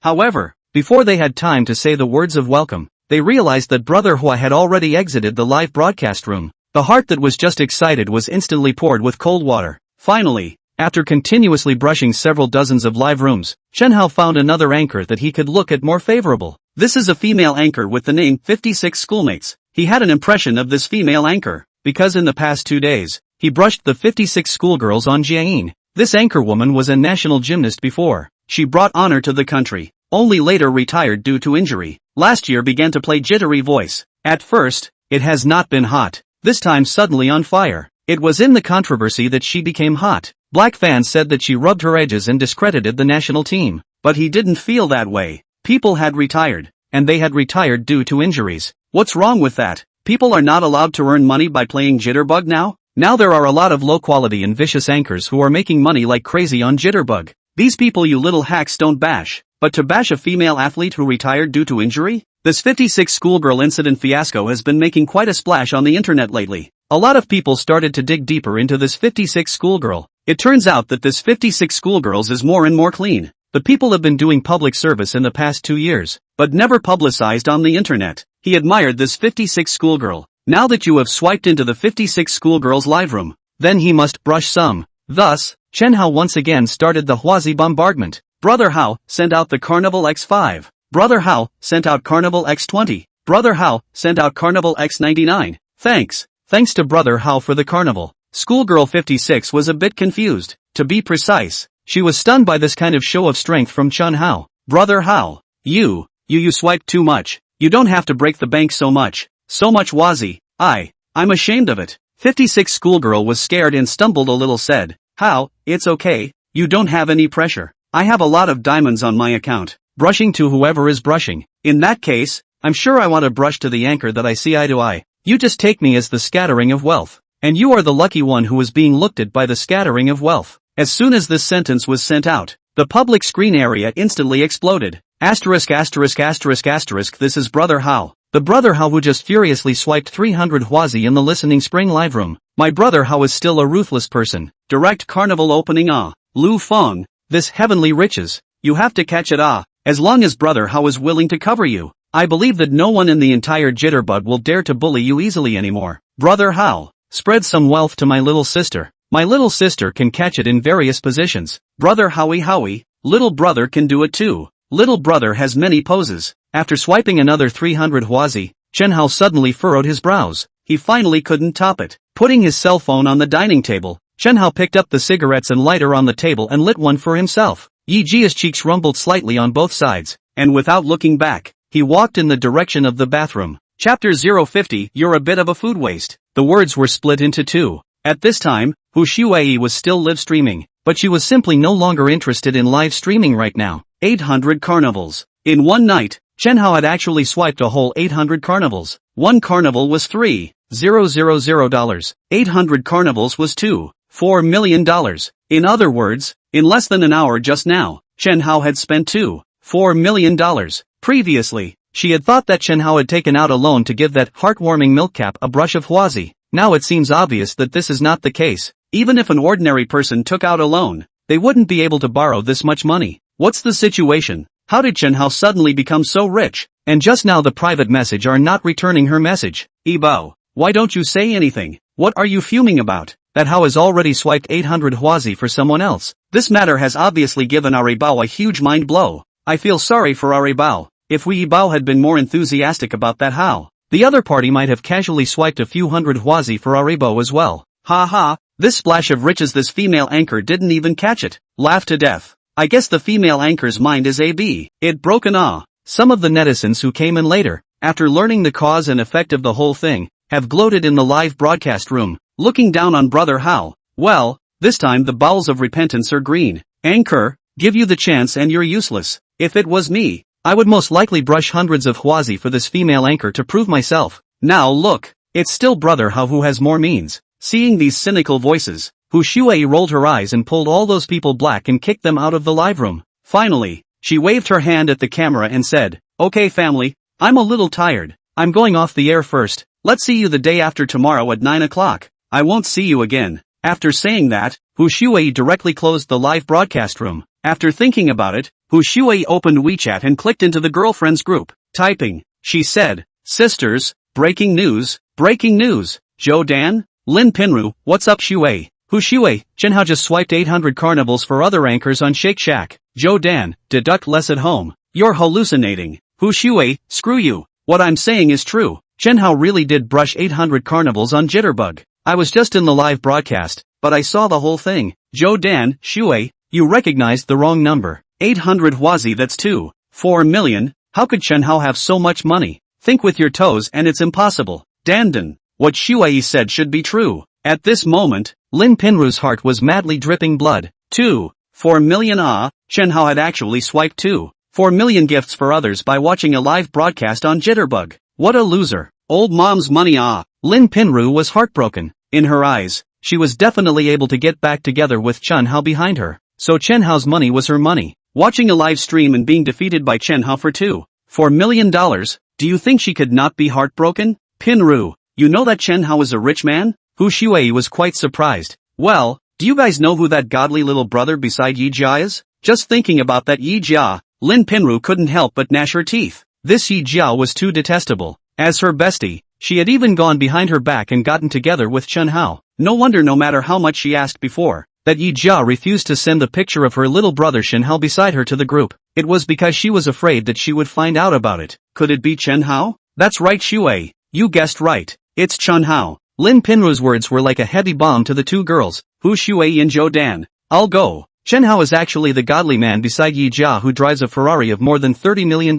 S2: However, before they had time to say the words of welcome, they realized that Brother Hua had already exited the live broadcast room. The heart that was just excited was instantly poured with cold water. Finally, after continuously brushing several dozens of live rooms, Chen Hao found another anchor that he could look at more favorable. This is a female anchor with the name 56 Schoolmates. He had an impression of this female anchor, because in the past 2 days, he brushed the 56 schoolgirls on Jiayin. This anchorwoman was a national gymnast before. She brought honor to the country, only later retired due to injury. Last year began to play jittery voice. At first, it has not been hot. This time suddenly on fire. It was in the controversy that she became hot. Black fans said that she rubbed her edges and discredited the national team. But he didn't feel that way. People had retired, and they had retired due to injuries. What's wrong with that? People are not allowed to earn money by playing jitterbug now? Now there are a lot of low-quality and vicious anchors who are making money like crazy on jitterbug. These people you little hacks don't bash. But to bash a female athlete who retired due to injury? This 56 schoolgirl incident fiasco has been making quite a splash on the internet lately. A lot of people started to dig deeper into this 56 schoolgirl. It turns out that this 56 schoolgirls is more and more clean. The people have been doing public service in the past 2 years, but never publicized on the internet. He admired this 56 schoolgirl. Now that you have swiped into the 56 schoolgirls live room, then he must brush some. Thus, Chen Hao once again started the huazi bombardment. Brother Hao, sent out the Carnival X5. Brother Hao, sent out Carnival X20. Brother Hao, sent out Carnival X99. Thanks. Thanks to Brother Hao for the carnival. Schoolgirl 56 was a bit confused. To be precise, she was stunned by this kind of show of strength from Chen Hao. Brother Hao, you swiped too much. You don't have to break the bank so much. So much huazi. I'm ashamed of it. 56 schoolgirl was scared and stumbled a little said. Hao, it's okay. You don't have any pressure. I have a lot of diamonds on my account. Brushing to whoever is brushing. In that case, I'm sure I want to brush to the anchor that I see eye to eye. You just take me as the scattering of wealth. And you are the lucky one who is being looked at by the scattering of wealth. As soon as this sentence was sent out, the public screen area instantly exploded. Asterisk asterisk asterisk asterisk this is Brother Hao. The Brother Hao who just furiously swiped 300 huazi in the Listening Spring live room. My Brother Hao is still a ruthless person. Direct carnival opening Lu Feng. This heavenly riches. You have to catch it as long as Brother Hao is willing to cover you. I believe that no one in the entire jitterbug will dare to bully you easily anymore. Brother Hao, spread some wealth to my little sister. My little sister can catch it in various positions. Brother Howie, little brother can do it too. Little brother has many poses. After swiping another 300 huazi, Chen Hao suddenly furrowed his brows. He finally couldn't top it. Putting his cell phone on the dining table, Chen Hao picked up the cigarettes and lighter on the table and lit one for himself. Yi Jia's cheeks rumbled slightly on both sides, and without looking back, he walked in the direction of the bathroom. Chapter 050 You're a bit of a food waste. The words were split into two. At this time, Hu Shuai was still live streaming, but she was simply no longer interested in live streaming right now. 800 carnivals. In one night, Chen Hao had actually swiped a whole 800 carnivals. One carnival was $3,000. 800 carnivals was $2.4 million. In other words, in less than an hour just now, Chen Hao had spent $2 $4 million. Previously, she had thought that Chen Hao had taken out a loan to give that heartwarming milk cap a brush of huazi. Now it seems obvious that this is not the case. Even if an ordinary person took out a loan, they wouldn't be able to borrow this much money. What's the situation? How did Chen Hao suddenly become so rich? And just now the private message are not returning her message. Ibao, why don't you say anything? What are you fuming about? That Hao has already swiped 800 huazi for someone else. This matter has obviously given Aribao a huge mind blow. I feel sorry for Aribao. If Ibao had been more enthusiastic about that Hao, the other party might have casually swiped a few hundred huazi for Aribao as well. Ha ha, this splash of riches, this female anchor didn't even catch it. Laugh to death. I guess the female anchor's mind is it broken ah. Some of the netizens who came in later, after learning the cause and effect of the whole thing, have gloated in the live broadcast room, looking down on brother Hao. Well, this time the bowels of repentance are green. Anchor, give you the chance and you're useless. If it was me, I would most likely brush hundreds of huazi for this female anchor to prove myself. Now look, it's still brother Hao who has more means. Seeing these cynical voices, Hu Shuai rolled her eyes and pulled all those people black and kicked them out of the live room. Finally, she waved her hand at the camera and said, "Okay family, I'm a little tired. I'm going off the air first. Let's see you the day after tomorrow at 9 o'clock. I won't see you again." After saying that, Hu Shuai directly closed the live broadcast room. After thinking about it, Hu Shuai opened WeChat and clicked into the girlfriends group. Typing, she said, "Sisters, breaking news, Zhou Dan, Lin Pinru, what's up Shuai? Hu Shuai, Chen Hao just swiped 800 carnivals for other anchors on Shake Shack. Zhou Dan, deduct less at home. You're hallucinating. Hu Shuai, screw you. What I'm saying is true. Chen Hao really did brush 800 carnivals on Jitterbug. I was just in the live broadcast, but I saw the whole thing. Zhou Dan, Shuai, you recognized the wrong number. 800 huazi, that's 4 million. How could Chen Hao have so much money? Think with your toes and it's impossible. Dandan, what Shuai said should be true. At this moment, Lin Pinru's heart was madly dripping blood. 4 million ah, Chen Hao had actually swiped 4 million gifts for others by watching a live broadcast on Jitterbug. What a loser. Old mom's money ah. Lin Pinru was heartbroken. In her eyes, she was definitely able to get back together with Chen Hao behind her. So Chen Hao's money was her money. Watching a live stream and being defeated by Chen Hao for $4 million, do you think she could not be heartbroken? Pinru, you know that Chen Hao is a rich man? Hu Shuai was quite surprised. Well, do you guys know who that godly little brother beside Yi Jia is? Just thinking about that Yi Jia, Lin Pinru couldn't help but gnash her teeth. This Yi Jia was too detestable. As her bestie, she had even gone behind her back and gotten together with Chen Hao. No wonder no matter how much she asked before, that Yi Jia refused to send the picture of her little brother Chen Hao beside her to the group. It was because she was afraid that she would find out about it. Could it be Chen Hao? That's right Shuai, you guessed right. It's Chen Hao. Lin Pinru's words were like a heavy bomb to the two girls, Hu Shuai and Zhou Dan. I'll go. Chen Hao is actually the godly man beside Yi Jia who drives a Ferrari of more than $30 million.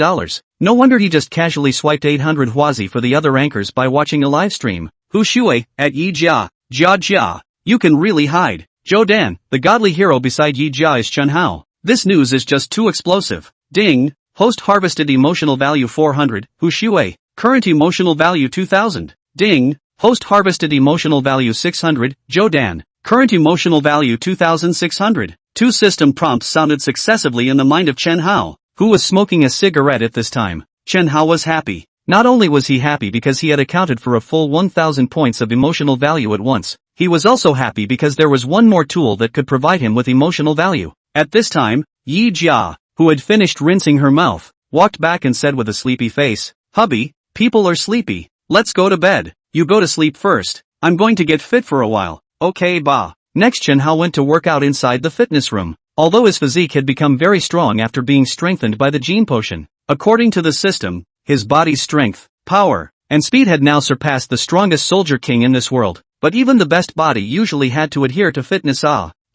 S2: No wonder he just casually swiped 800 huazi for the other anchors by watching a live stream. Hu Shuai, at Yi Jia, Jia, you can really hide. Zhou Dan, the godly hero beside Yi Jia is Chen Hao. This news is just too explosive. Ding, host harvested emotional value 400, Hu Shuai, current emotional value 2000. Ding, host harvested emotional value 600, Zhou Dan, current emotional value 2600. Two system prompts sounded successively in the mind of Chen Hao, who was smoking a cigarette at this time. Chen Hao was happy. Not only was he happy because he had accounted for a full 1000 points of emotional value at once, he was also happy because there was one more tool that could provide him with emotional value. At this time, Yi Jia, who had finished rinsing her mouth, walked back and said with a sleepy face, "Hubby, people are sleepy. Let's go to bed. You go to sleep first. I'm going to get fit for a while." Okay ba. Next Chen Hao went to work out inside the fitness room. Although his physique had become very strong after being strengthened by the gene potion, according to the system, his body's strength, power, and speed had now surpassed the strongest soldier king in this world. But even the best body usually had to adhere to fitness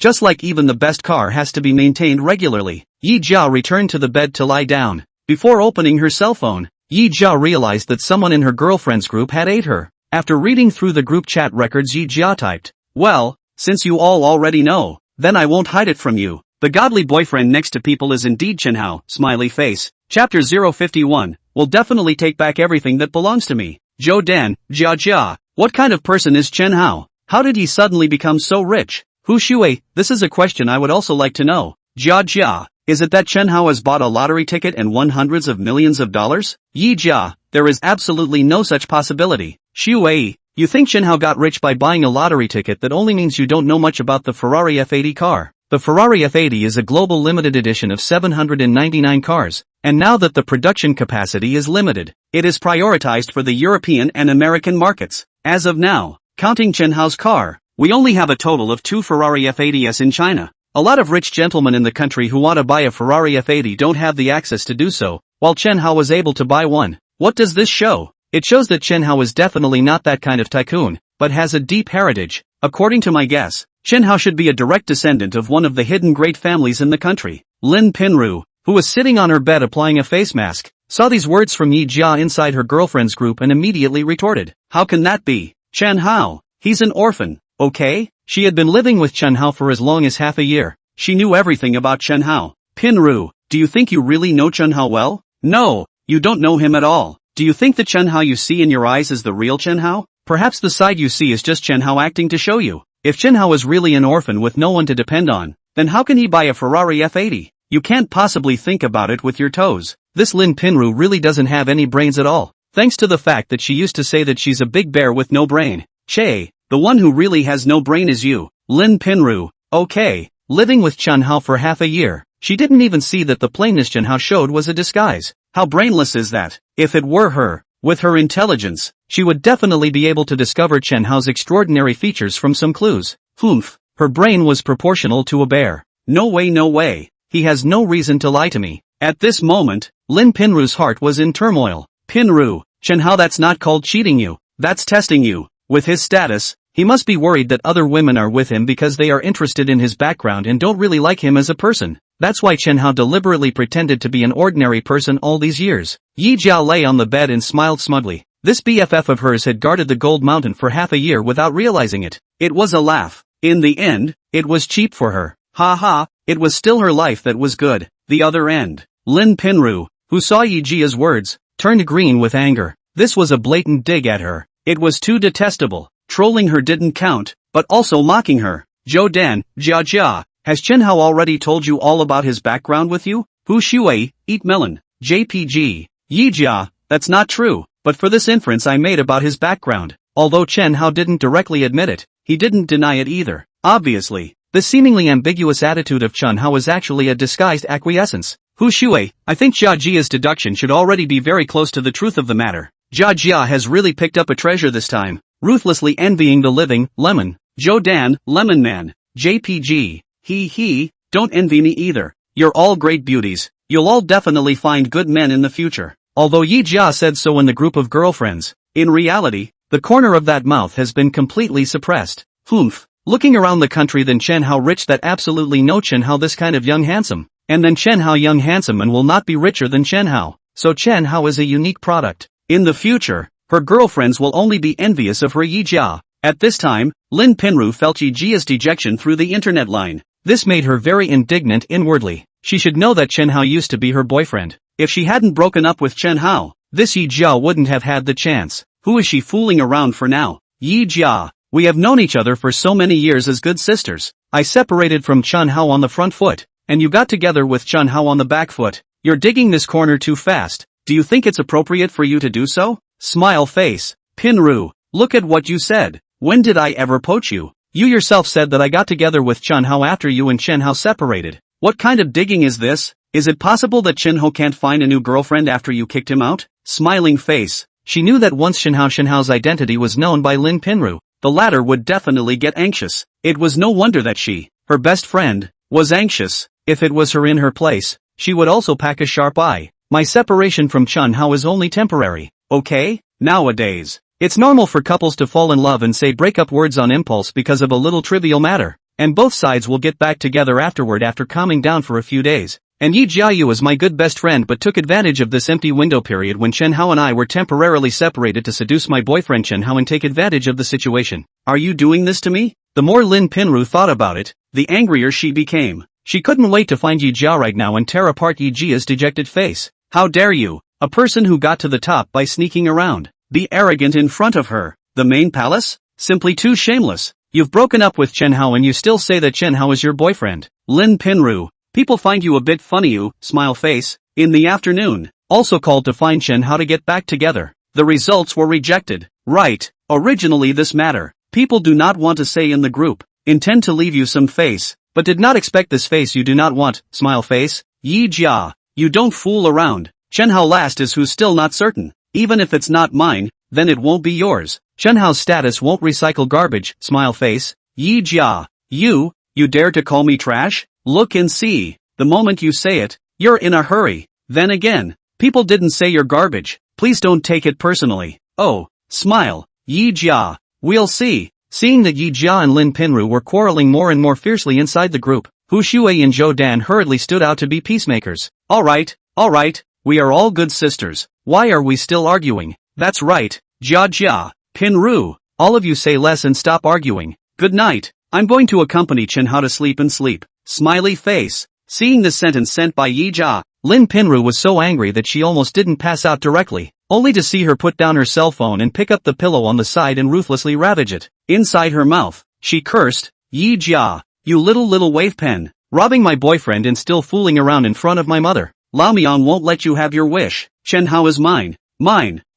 S2: just like even the best car has to be maintained regularly. Yi Jia returned to the bed to lie down. Before opening her cell phone, Yi Jia realized that someone in her girlfriend's group had ate her. After reading through the group chat records, Yi Jia typed, "Well, since you all already know, then I won't hide it from you. The godly boyfriend next to people is indeed Chen Hao, smiley face. Chapter 051, will definitely take back everything that belongs to me. Zhou Dan, Jia, what kind of person is Chen Hao? How did he suddenly become so rich? Hu Shuai, this is a question I would also like to know. Jia,
S1: Is it that Chen Hao has bought a lottery ticket and won hundreds of millions of dollars? Yi Jia, there is absolutely no such possibility. Xu Wei, you think Chen Hao got rich by buying a lottery ticket? That only means you don't know much about the Ferrari F80 car. The Ferrari F80 is a global limited edition of 799 cars, and now that the production capacity is limited, it is prioritized for the European and American markets. As of now, counting Chen Hao's car, we only have a total of 2 Ferrari F80s in China. A lot of rich gentlemen in the country who want to buy a Ferrari F80 don't have the access to do so, while Chen Hao was able to buy one. What does this show? It shows that Chen Hao is definitely not that kind of tycoon, but has a deep heritage. According to my guess, Chen Hao should be a direct descendant of one of the hidden great families in the country. Lin Pinru, who was sitting on her bed applying a face mask, saw these words from Yi Jia inside her girlfriend's group and immediately retorted. How can that be? Chen Hao, he's an orphan, okay? She had been living with Chen Hao for as long as half a year. She knew everything about Chen Hao. Pinru, do you think you really know Chen Hao well? No, you don't know him at all. Do you think the Chen Hao you see in your eyes is the real Chen Hao? Perhaps the side you see is just Chen Hao acting to show you. If Chen Hao is really an orphan with no one to depend on, then how can he buy a Ferrari F80? You can't possibly think about it with your toes. This Lin Pinru really doesn't have any brains at all, thanks to the fact that she used to say that she's a big bear with no brain. Che, the one who really has no brain is you, Lin Pinru. Okay, living with Chen Hao for half a year, she didn't even see that the plainness Chen Hao showed was a disguise. How brainless is that? If it were her, with her intelligence, she would definitely be able to discover Chen Hao's extraordinary features from some clues. Humph, her brain was proportional to a bear. No way, no way. He has no reason to lie to me. At this moment, Lin Pinru's heart was in turmoil. Pinru, Chen Hao, that's not called cheating you. That's testing you. With his status, he must be worried that other women are with him because they are interested in his background and don't really like him as a person. That's why Chen Hao deliberately pretended to be an ordinary person all these years. Yi Jia lay on the bed and smiled smugly. This BFF of hers had guarded the gold mountain for half a year without realizing it. It was a laugh. In the end, it was cheap for her. Ha ha, it was still her life that was good. The other end. Lin Pinru, who saw Yi Jia's words, turned green with anger. This was a blatant dig at her. It was too detestable. Trolling her didn't count, but also mocking her. Zhou Dan, Jia Jia, has Chen Hao already told you all about his background with you? Hu Shui, eat melon. JPG. Yi Jia, that's not true, but for this inference I made about his background. Although Chen Hao didn't directly admit it, he didn't deny it either. Obviously, the seemingly ambiguous attitude of Chen Hao was actually a disguised acquiescence. Hu Shui, I think Jia Jia's deduction should already be very close to the truth of the matter. Jia Jia has really picked up a treasure this time, ruthlessly envying the living, Lemon. Zhou Dan, Lemon Man. JPG. He, don't envy me either. You're all great beauties. You'll all definitely find good men in the future. Although Yi Jia said so in the group of girlfriends, in reality, the corner of that mouth has been completely suppressed. Humph. Looking around the country, then Chen Hao rich, that absolutely no Chen Hao this kind of young handsome. And then Chen Hao young handsome and will not be richer than Chen Hao. So Chen Hao is a unique product. In the future, her girlfriends will only be envious of her. Yi Jia. At this time, Lin Pinru felt Yi Jia's dejection through the internet line. This made her very indignant inwardly. She should know that Chen Hao used to be her boyfriend. If she hadn't broken up with Chen Hao, this Yi Jia wouldn't have had the chance. Who is she fooling around for now? Yi Jia, we have known each other for so many years as good sisters. I separated from Chen Hao on the front foot, and you got together with Chen Hao on the back foot. You're digging this corner too fast. Do you think it's appropriate for you to do so? Smile face. Pinru, look at what you said. When did I ever poach you? You yourself said that I got together with Chen Hao after you and Chen Hao separated. What kind of digging is this? Is it possible that Chen Hao can't find a new girlfriend after you kicked him out? Smiling face. She knew that once Chen Hao's identity was known by Lin Pinru, the latter would definitely get anxious. It was no wonder that she, her best friend, was anxious. If it was her in her place, she would also pack a sharp eye. My separation from Chen Hao is only temporary, okay? Nowadays, it's normal for couples to fall in love and say breakup words on impulse because of a little trivial matter, and both sides will get back together afterward after calming down for a few days. And Yi Jiayu is my good best friend but took advantage of this empty window period when Chen Hao and I were temporarily separated to seduce my boyfriend Chen Hao and take advantage of the situation. Are you doing this to me? The more Lin Pinru thought about it, the angrier she became. She couldn't wait to find Yi Jia right now and tear apart Yi Jia's dejected face. How dare you, a person who got to the top by sneaking around, be arrogant in front of her, the main palace? Simply too shameless. You've broken up with Chen Hao and you still say that Chen Hao is your boyfriend. Lin Pinru, People find you a bit funny, you, smile face. In the afternoon, also called to find Chen Hao to get back together. The results were rejected. Right. Originally this matter, people do not want to say in the group, intend to leave you some face, but did not expect this face you do not want, smile face. Yi Jia. You don't fool around. Chen Hao last is who's still not certain. Even if it's not mine, then it won't be yours. Chen Hao's status won't recycle garbage, smile face. Yi Jia. You dare to call me trash? Look and see. The moment you say it, you're in a hurry. Then again, people didn't say you're garbage. Please don't take it personally. Oh, smile. Yi Jia. We'll see. Seeing that Yi Jia and Lin Pinru were quarreling more and more fiercely inside the group, Hu Shui and Zhou Dan hurriedly stood out to be peacemakers. Alright, we are all good sisters. Why are we still arguing? That's right, Jia, Pinru. All of you say less and stop arguing. Good night. I'm going to accompany Chen Hao to sleep and sleep. Smiley face. Seeing this sentence sent by Yi Jia, Lin Pinru was so angry that she almost didn't pass out directly, only to see her put down her cell phone and pick up the pillow on the side and ruthlessly ravage it. Inside her mouth, she cursed, Yi Jia, you little wave pen, robbing my boyfriend and still fooling around in front of my mother. Lao Mian won't let you have your wish. Chen Hao is mine.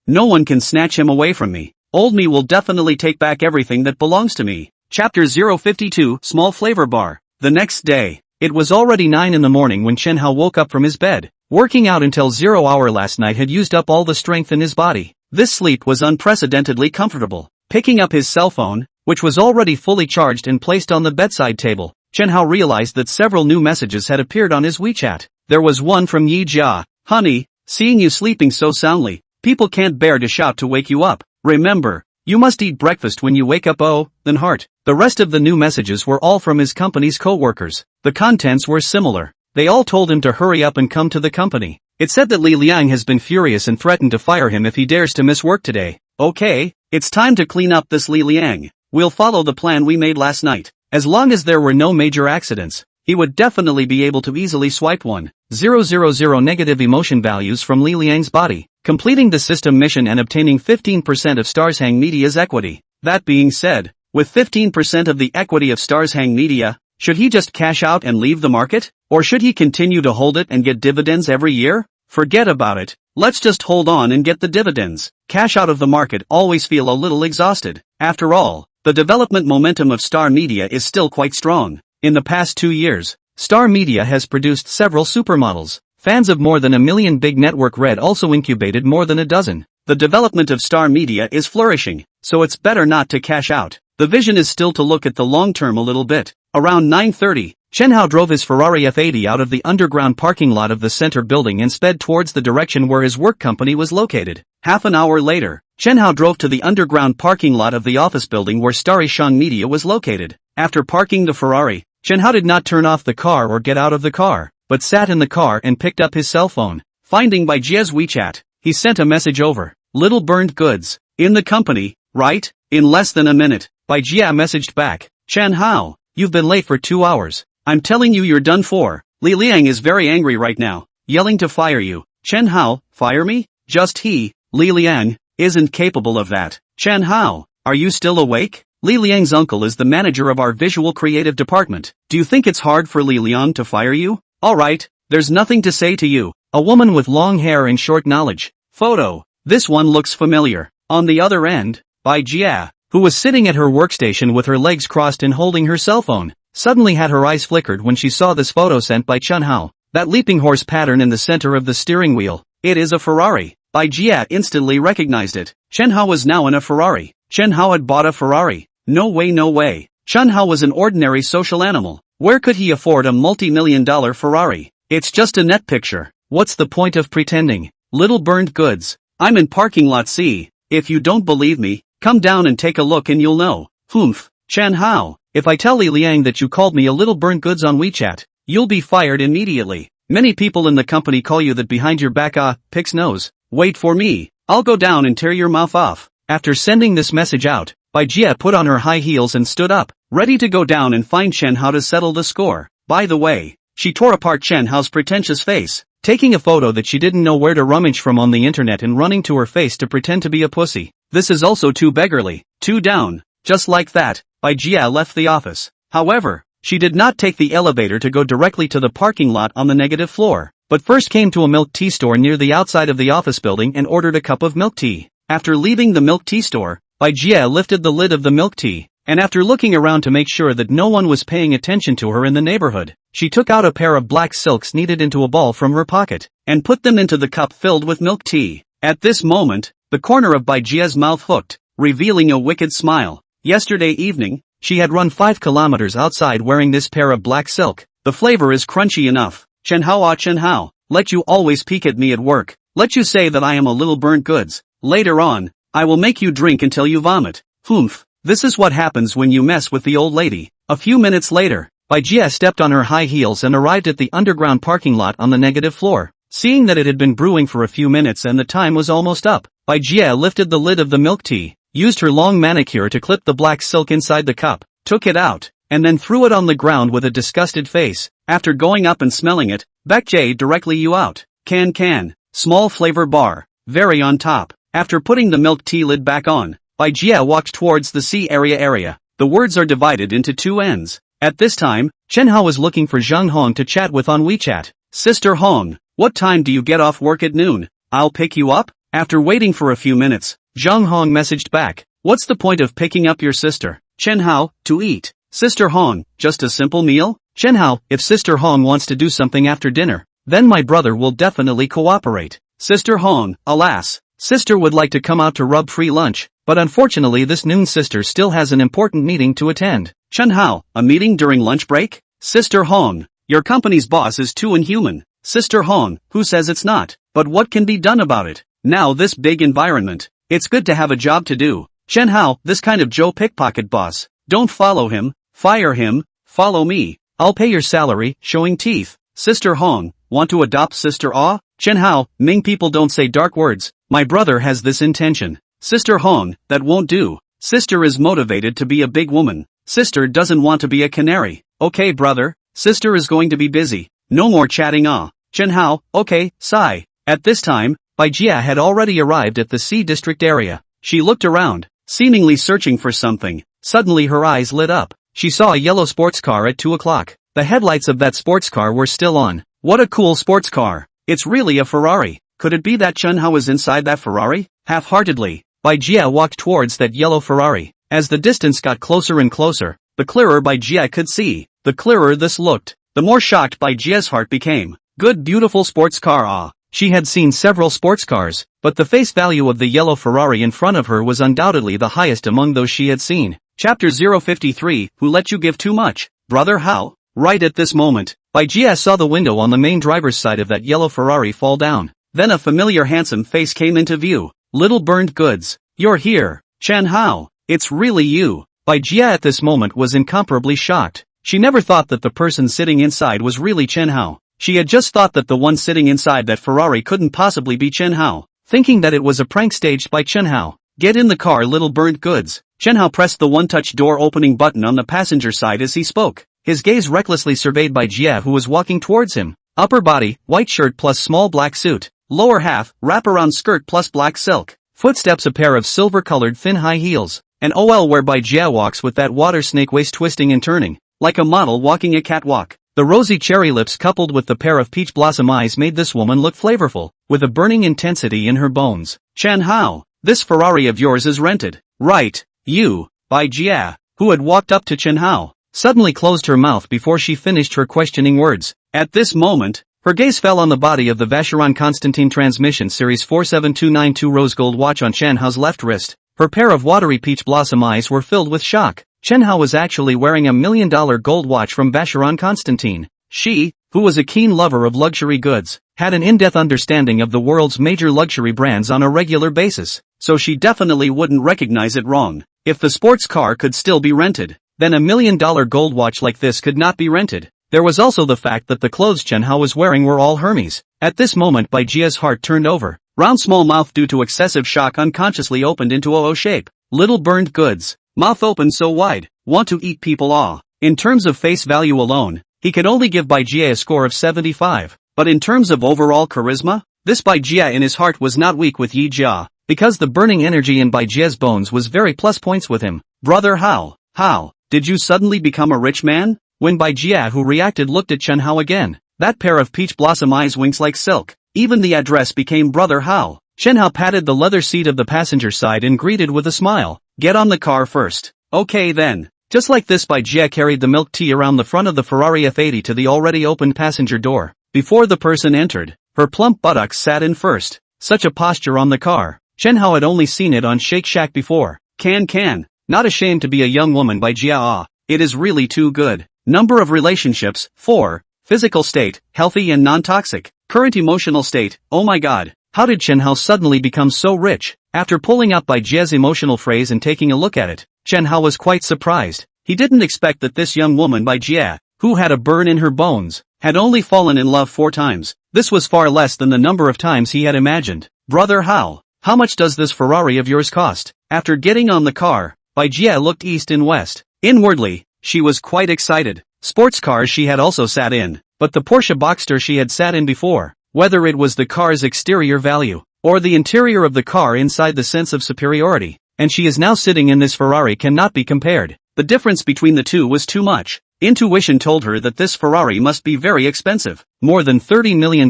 S1: No one can snatch him away from me. Old me will definitely take back everything that belongs to me. Chapter 052, Small Flavor Bar. The next day, it was already 9 in the morning when Chen Hao woke up from his bed. Working out until 0 hour last night had used up all the strength in his body. This sleep was unprecedentedly comfortable. Picking up his cell phone, which was already fully charged and placed on the bedside table, Chen Hao realized that several new messages had appeared on his WeChat. There was one from Yi Jia. Honey, seeing you sleeping so soundly, people can't bear to shout to wake you up. Remember, you must eat breakfast when you wake up. Oh, then heart. The rest of the new messages were all from his company's co-workers. The contents were similar. They all told him to hurry up and come to the company. It said that Li Liang has been furious and threatened to fire him if he dares to miss work today. Okay, it's time to clean up this Li Liang. We'll follow the plan we made last night. As long as there were no major accidents, he would definitely be able to easily swipe 1,000 negative emotion values from Li Liang's body, completing the system mission and obtaining 15% of Starshang Media's equity. That being said, with 15% of the equity of Starshang Media, should he just cash out and leave the market? Or should he continue to hold it and get dividends every year? Forget about it. Let's just hold on and get the dividends. Cash out of the market always feel a little exhausted. After all, the development momentum of Star Media is still quite strong. In the past 2 years, Star Media has produced several supermodels. Fans of more than a million Big Network Red also incubated more than a dozen. The development of Star Media is flourishing, so it's better not to cash out. The vision is still to look at the long term a little bit. Around 9:30, Chen Hao drove his Ferrari F80 out of the underground parking lot of the center building and sped towards the direction where his work company was located. Half an hour later, Chen Hao drove to the underground parking lot of the office building where Starshang Media was located. After parking the Ferrari, Chen Hao did not turn off the car or get out of the car, but sat in the car and picked up his cell phone. Finding by Jia's WeChat, he sent a message over. Little burned goods. In the company, right? In less than a minute. Bai Jia messaged back. Chen Hao, you've been late for 2 hours. I'm telling you you're done for. Li Liang is very angry right now, yelling to fire you. Chen Hao, fire me? Just he, Li Liang, isn't capable of that. Chen Hao, are you still awake? Li Liang's uncle is the manager of our visual creative department. Do you think it's hard for Li Liang to fire you? Alright, there's nothing to say to you. A woman with long hair and short knowledge. Photo. This one looks familiar. On the other end, Bai Jia, who was sitting at her workstation with her legs crossed and holding her cell phone, suddenly had her eyes flickered when she saw this photo sent by Chen Hao. That leaping horse pattern in the center of the steering wheel. It is a Ferrari. Bai Jia instantly recognized it. Chen Hao was now in a Ferrari. Chen Hao had bought a Ferrari. No way. Chen Hao was an ordinary social animal. Where could he afford a multi-million-dollar Ferrari? It's just a net picture. What's the point of pretending? Little burned goods. I'm in parking lot C. If you don't believe me, come down and take a look and you'll know. Humph. Chen Hao, if I tell Li Liang that you called me a little burned goods on WeChat, you'll be fired immediately. Many people in the company call you that behind your back. Pig's nose. Wait for me. I'll go down and tear your mouth off. After sending this message out, Bai Jia put on her high heels and stood up, ready to go down and find Chen Hao to settle the score. By the way, she tore apart Chen Hao's pretentious face, taking a photo that she didn't know where to rummage from on the internet and running to her face to pretend to be a pussy. This is also too beggarly. 2 down. Just like that, Bai Jia left the office. However,
S2: She did not take the elevator to go directly to the parking lot on the negative floor, but first came to a milk tea store near the outside of the office building and ordered a cup of milk tea. After leaving the milk tea store, Bai Jie lifted the lid of the milk tea, and after looking around to make sure that no one was paying attention to her in the neighborhood, she took out a pair of black silks kneaded into a ball from her pocket, and put them into the cup filled with milk tea. At this moment, the corner of Bai Jie's mouth hooked, revealing a wicked smile. Yesterday evening, she had run 5 kilometers outside wearing this pair of black silk. The flavor is crunchy enough. Chen Hao, Chen Hao, let you always peek at me at work. Let you say that I am a little burnt goods. Later on, I will make you drink until you vomit. Humph. This is what happens when you mess with the old lady. A few minutes later, Bai Jie stepped on her high heels and arrived at the underground parking lot on the negative floor. Seeing that it had been brewing for a few minutes and the time was almost up, Bai Jie lifted the lid of the milk tea, used her long manicure to clip the black silk inside the cup, took it out, and then threw it on the ground with a disgusted face. After going up and smelling it, Baek Jae directly you out. Can. Small flavor bar. Very on top. After putting the milk tea lid back on, Bai Jie walked towards the sea area. The words are divided into 2 ends. At this time, Chen Hao was looking for Zhang Hong to chat with on WeChat. Sister Hong, what time do you get off work at noon? I'll pick you up? After waiting for a few minutes, Zhang Hong messaged back. What's the point of picking up your sister? Chen Hao, to eat. Sister Hong, just a simple meal? Chen Hao, if Sister Hong wants to do something after dinner, then my brother will definitely cooperate. Sister Hong, alas. Sister would like to come out to rub free lunch, but unfortunately this noon sister still has an important meeting to attend. Chen Hao, a meeting during lunch break? Sister Hong, your company's boss is too inhuman. Sister Hong, who says it's not? But what can be done about it? Now this big environment. It's good to have a job to do. Chen Hao, this kind of Joe pickpocket boss. Don't follow him, fire him, follow me. I'll pay your salary, showing teeth. Sister Hong, want to adopt Sister Ah? Chen Hao, Ming people don't say dark words. My brother has this intention. Sister Hong, that won't do. Sister is motivated to be a big woman. Sister doesn't want to be a canary. Okay brother, sister is going to be busy. No more chatting ah. Chen Hao, okay, sigh. At this time, Bai Jie had already arrived at the C district area. She looked around, seemingly searching for something. Suddenly her eyes lit up. She saw a yellow sports car at 2 o'clock. The headlights of that sports car were still on. What a cool sports car. It's really a Ferrari. Could it be that Chen Hao was inside that Ferrari? Half-heartedly, Bai Jie walked towards that yellow Ferrari. As the distance got closer and closer, the clearer Bai Jie could see. The clearer this looked, the more shocked Bai Jie's heart became. Good beautiful sports car ah. She had seen several sports cars, but the face value of the yellow Ferrari in front of her was undoubtedly the highest among those she had seen. Chapter 053, Who let you give too much? Brother Hao? Right at this moment, Bai Jie saw the window on the main driver's side of that yellow Ferrari fall down. Then a familiar handsome face came into view. Little burned goods. You're here. Chen Hao. It's really you. Bai Jie at this moment was incomparably shocked. She never thought that the person sitting inside was really Chen Hao. She had just thought that the one sitting inside that Ferrari couldn't possibly be Chen Hao, thinking that it was a prank staged by Chen Hao. Get in the car little burnt goods. Chen Hao pressed the one-touch door opening button on the passenger side as he spoke. His gaze recklessly surveyed Bai Jie who was walking towards him. Upper body, white shirt plus small black suit. Lower half, wraparound skirt plus black silk. Footsteps a pair of silver-colored thin high heels. And OL where Bai Jie walks with that water snake waist twisting and turning, like a model walking a catwalk. The rosy cherry lips coupled with the pair of peach blossom eyes made this woman look flavorful, with a burning intensity in her bones. Chen Hao, this Ferrari of yours is rented. Right, you. Bai Jie, who had walked up to Chen Hao, suddenly closed her mouth before she finished her questioning words. At this moment, her gaze fell on the body of the Vacheron Constantin Transmission Series 47292 rose gold watch on Chen Hao's left wrist. Her pair of watery peach blossom eyes were filled with shock. Chen Hao was actually wearing a $1 million gold watch from Vacheron Constantin. She, who was a keen lover of luxury goods, had an in-depth understanding of the world's major luxury brands on a regular basis, so she definitely wouldn't recognize it wrong. If the sports car could still be rented, then a $1 million gold watch like this could not be rented. There was also the fact that the clothes Chen Hao was wearing were all Hermes. At this moment Bai Jie's heart turned over. Round small mouth due to excessive shock unconsciously opened into a O shape. Little burned goods. Mouth open so wide. Want to eat people ah. In terms of face value alone, he could only give Bai Jie a score of 75. But in terms of overall charisma, this Bai Jie in his heart was not weak with Yi Jia, because the burning energy in Bai Jie's bones was very plus points with him. Brother Hao, did you suddenly become a rich man? when Bai Jia, who reacted, looked at Chen Hao again. That pair of peach blossom eyes winks like silk. Even the address became Brother Hao. Chen Hao patted the leather seat of the passenger side and greeted with a smile. Get on the car first. Okay then. Just like this, Bai Jia carried the milk tea around the front of the Ferrari F80 to the already opened passenger door. Before the person entered, her plump buttocks sat in first. Such a posture on the car. Chen Hao had only seen it on Shake Shack before. Can. Not ashamed to be a young woman, Bai Jia. It is really too good. Number of relationships, 4. Physical state, healthy and non-toxic. Current emotional state, oh my god. How did Chen Hao suddenly become so rich? After pulling out Bai Jia's emotional phrase and taking a look at it, Chen Hao was quite surprised. He didn't expect that this young woman, Bai Jia, who had a burn in her bones, had only fallen in love 4 times. This was far less than the number of times he had imagined. Brother Hao, how much does this Ferrari of yours cost? After getting on the car, Bai Jia looked east and west. Inwardly, she was quite excited. Sports cars she had also sat in, but the Porsche Boxster she had sat in before, whether it was the car's exterior value, or the interior of the car inside, the sense of superiority, and she is now sitting in this Ferrari cannot be compared. The difference between the two was too much. Intuition told her that this Ferrari must be very expensive, more than $30 million.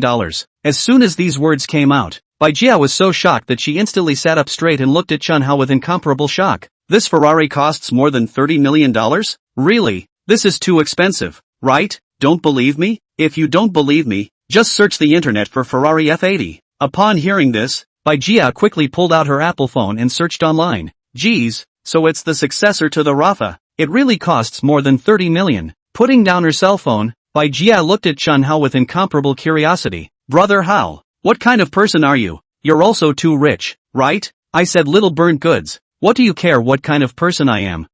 S2: As soon as these words came out, Bai Jia was so shocked that she instantly sat up straight and looked at Chen Hao with incomparable shock. This Ferrari costs more than $30 million? Really? This is too expensive, right? Don't believe me? If you don't believe me, just search the internet for Ferrari F80. Upon hearing this, Bai Jia quickly pulled out her Apple phone and searched online. Geez, so it's the successor to the Rafa. It really costs more than 30 million. Putting down her cell phone, Bai Jia looked at Chen Hao with incomparable curiosity. Brother Hao, what kind of person are you? You're also too rich, right? I said little burnt goods. What do you care what kind of person I am?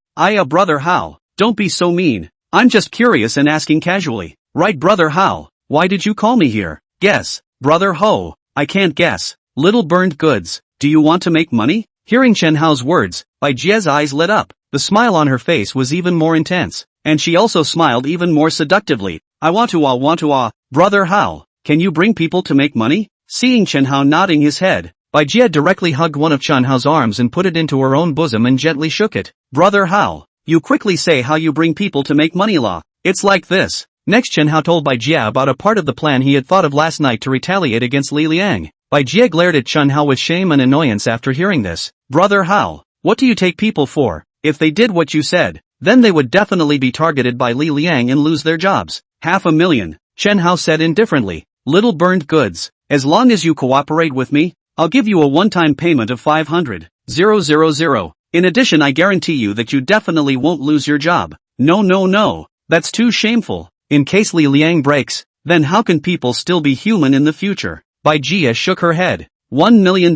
S2: Brother Hao, don't be so mean. I'm just curious and asking casually. Right, Brother Hao, why did you call me here? Guess. Brother Ho, I can't guess. Little burnt goods, do you want to make money? Hearing Chen Hao's words, Bai Jia's eyes lit up. The smile on her face was even more intense, and she also smiled even more seductively. I want to. Brother Hao, can you bring people to make money? Seeing Chen Hao nodding his head, Bai Jia directly hugged one of Chen Hao's arms and put it into her own bosom and gently shook it. Brother Hao, you quickly say how you bring people to make money. It's like this. Next, Chen Hao told Bai Jia about a part of the plan he had thought of last night to retaliate against Li Liang. Bai Jia glared at Chen Hao with shame and annoyance after hearing this. Brother Hao, what do you take people for? If they did what you said, then they would definitely be targeted by Li Liang and lose their jobs. $500,000, Chen Hao said indifferently. Little burned goods, as long as you cooperate with me, I'll give you a one-time payment of 500,000. In addition, I guarantee you that you definitely won't lose your job. No, that's too shameful. In case Li Liang breaks, then how can people still be human in the future? Bai Jia shook her head. $1 million,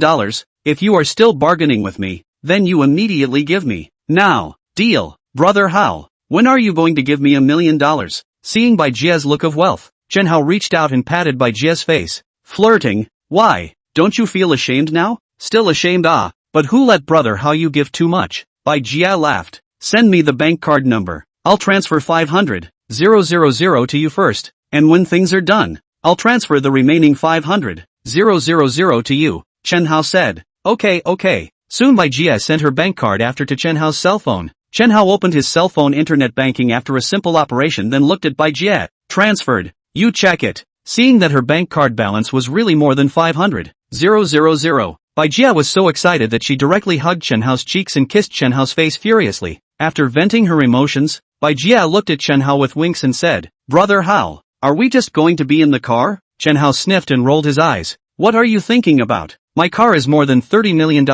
S2: if you are still bargaining with me, then you immediately give me. Now, deal. Brother Hao, when are you going to give me $1 million? Seeing Bai Jia's look of wealth, Chen Hao reached out and patted Bai Jia's face. Flirting? Why? Don't you feel ashamed now? Still ashamed? But who let Brother Hao you give too much? Bai Jia laughed. Send me the bank card number. I'll transfer 500,000 to you first, and when things are done, I'll transfer the remaining 500,000 to you, Chen Hao said. Okay. Soon Bai Jia sent her bank card after to Chen Hao's cell phone. Chen Hao opened his cell phone internet banking after a simple operation, then looked at Bai Jia. Transferred. You check it. Seeing that her bank card balance was really more than 500,000. Bai Jia was so excited that she directly hugged Chen Hao's cheeks and kissed Chen Hao's face furiously. After venting her emotions, Bai Jia looked at Chen Hao with winks and said, Brother Hao, are we just going to be in the car? Chen Hao sniffed and rolled his eyes. What are you thinking about? My car is more than $30 million.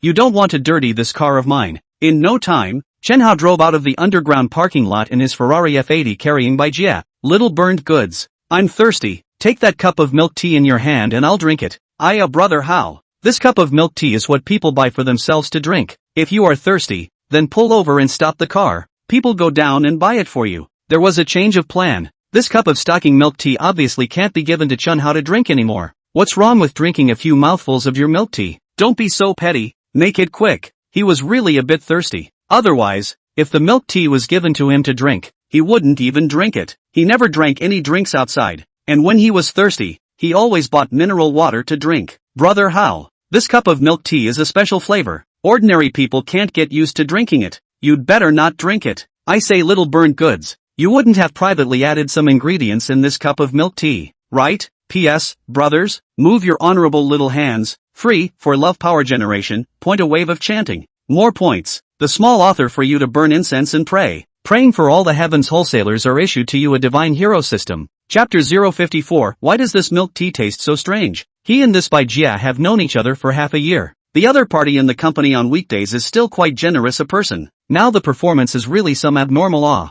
S2: You don't want to dirty this car of mine. In no time, Chen Hao drove out of the underground parking lot in his Ferrari F80 carrying Bai Jia. Little burned goods. I'm thirsty. Take that cup of milk tea in your hand and I'll drink it. Brother Hao. This cup of milk tea is what people buy for themselves to drink. If you are thirsty, then pull over and stop the car. People go down and buy it for you. There was a change of plan. This cup of stocking milk tea obviously can't be given to Chen Hao to drink anymore. What's wrong with drinking a few mouthfuls of your milk tea? Don't be so petty. Make it quick. He was really a bit thirsty. Otherwise, if the milk tea was given to him to drink, he wouldn't even drink it. He never drank any drinks outside. And when he was thirsty, he always bought mineral water to drink. Brother Hao, this cup of milk tea is a special flavor. Ordinary people can't get used to drinking it. You'd better not drink it. I say little burnt goods. you wouldn't have privately added some ingredients in this cup of milk tea, right? P.S. Brothers, move your honorable little hands, free, for love power generation, point a wave of chanting. More points. The small author for you to burn incense and pray. Praying for all the heavens wholesalers are issued to you a divine hero system. Chapter 054. Why does this milk tea taste so strange? He and this Bai Jia have known each other for half a year. The other party in the company on weekdays is still quite generous a person. Now the performance is really some abnormal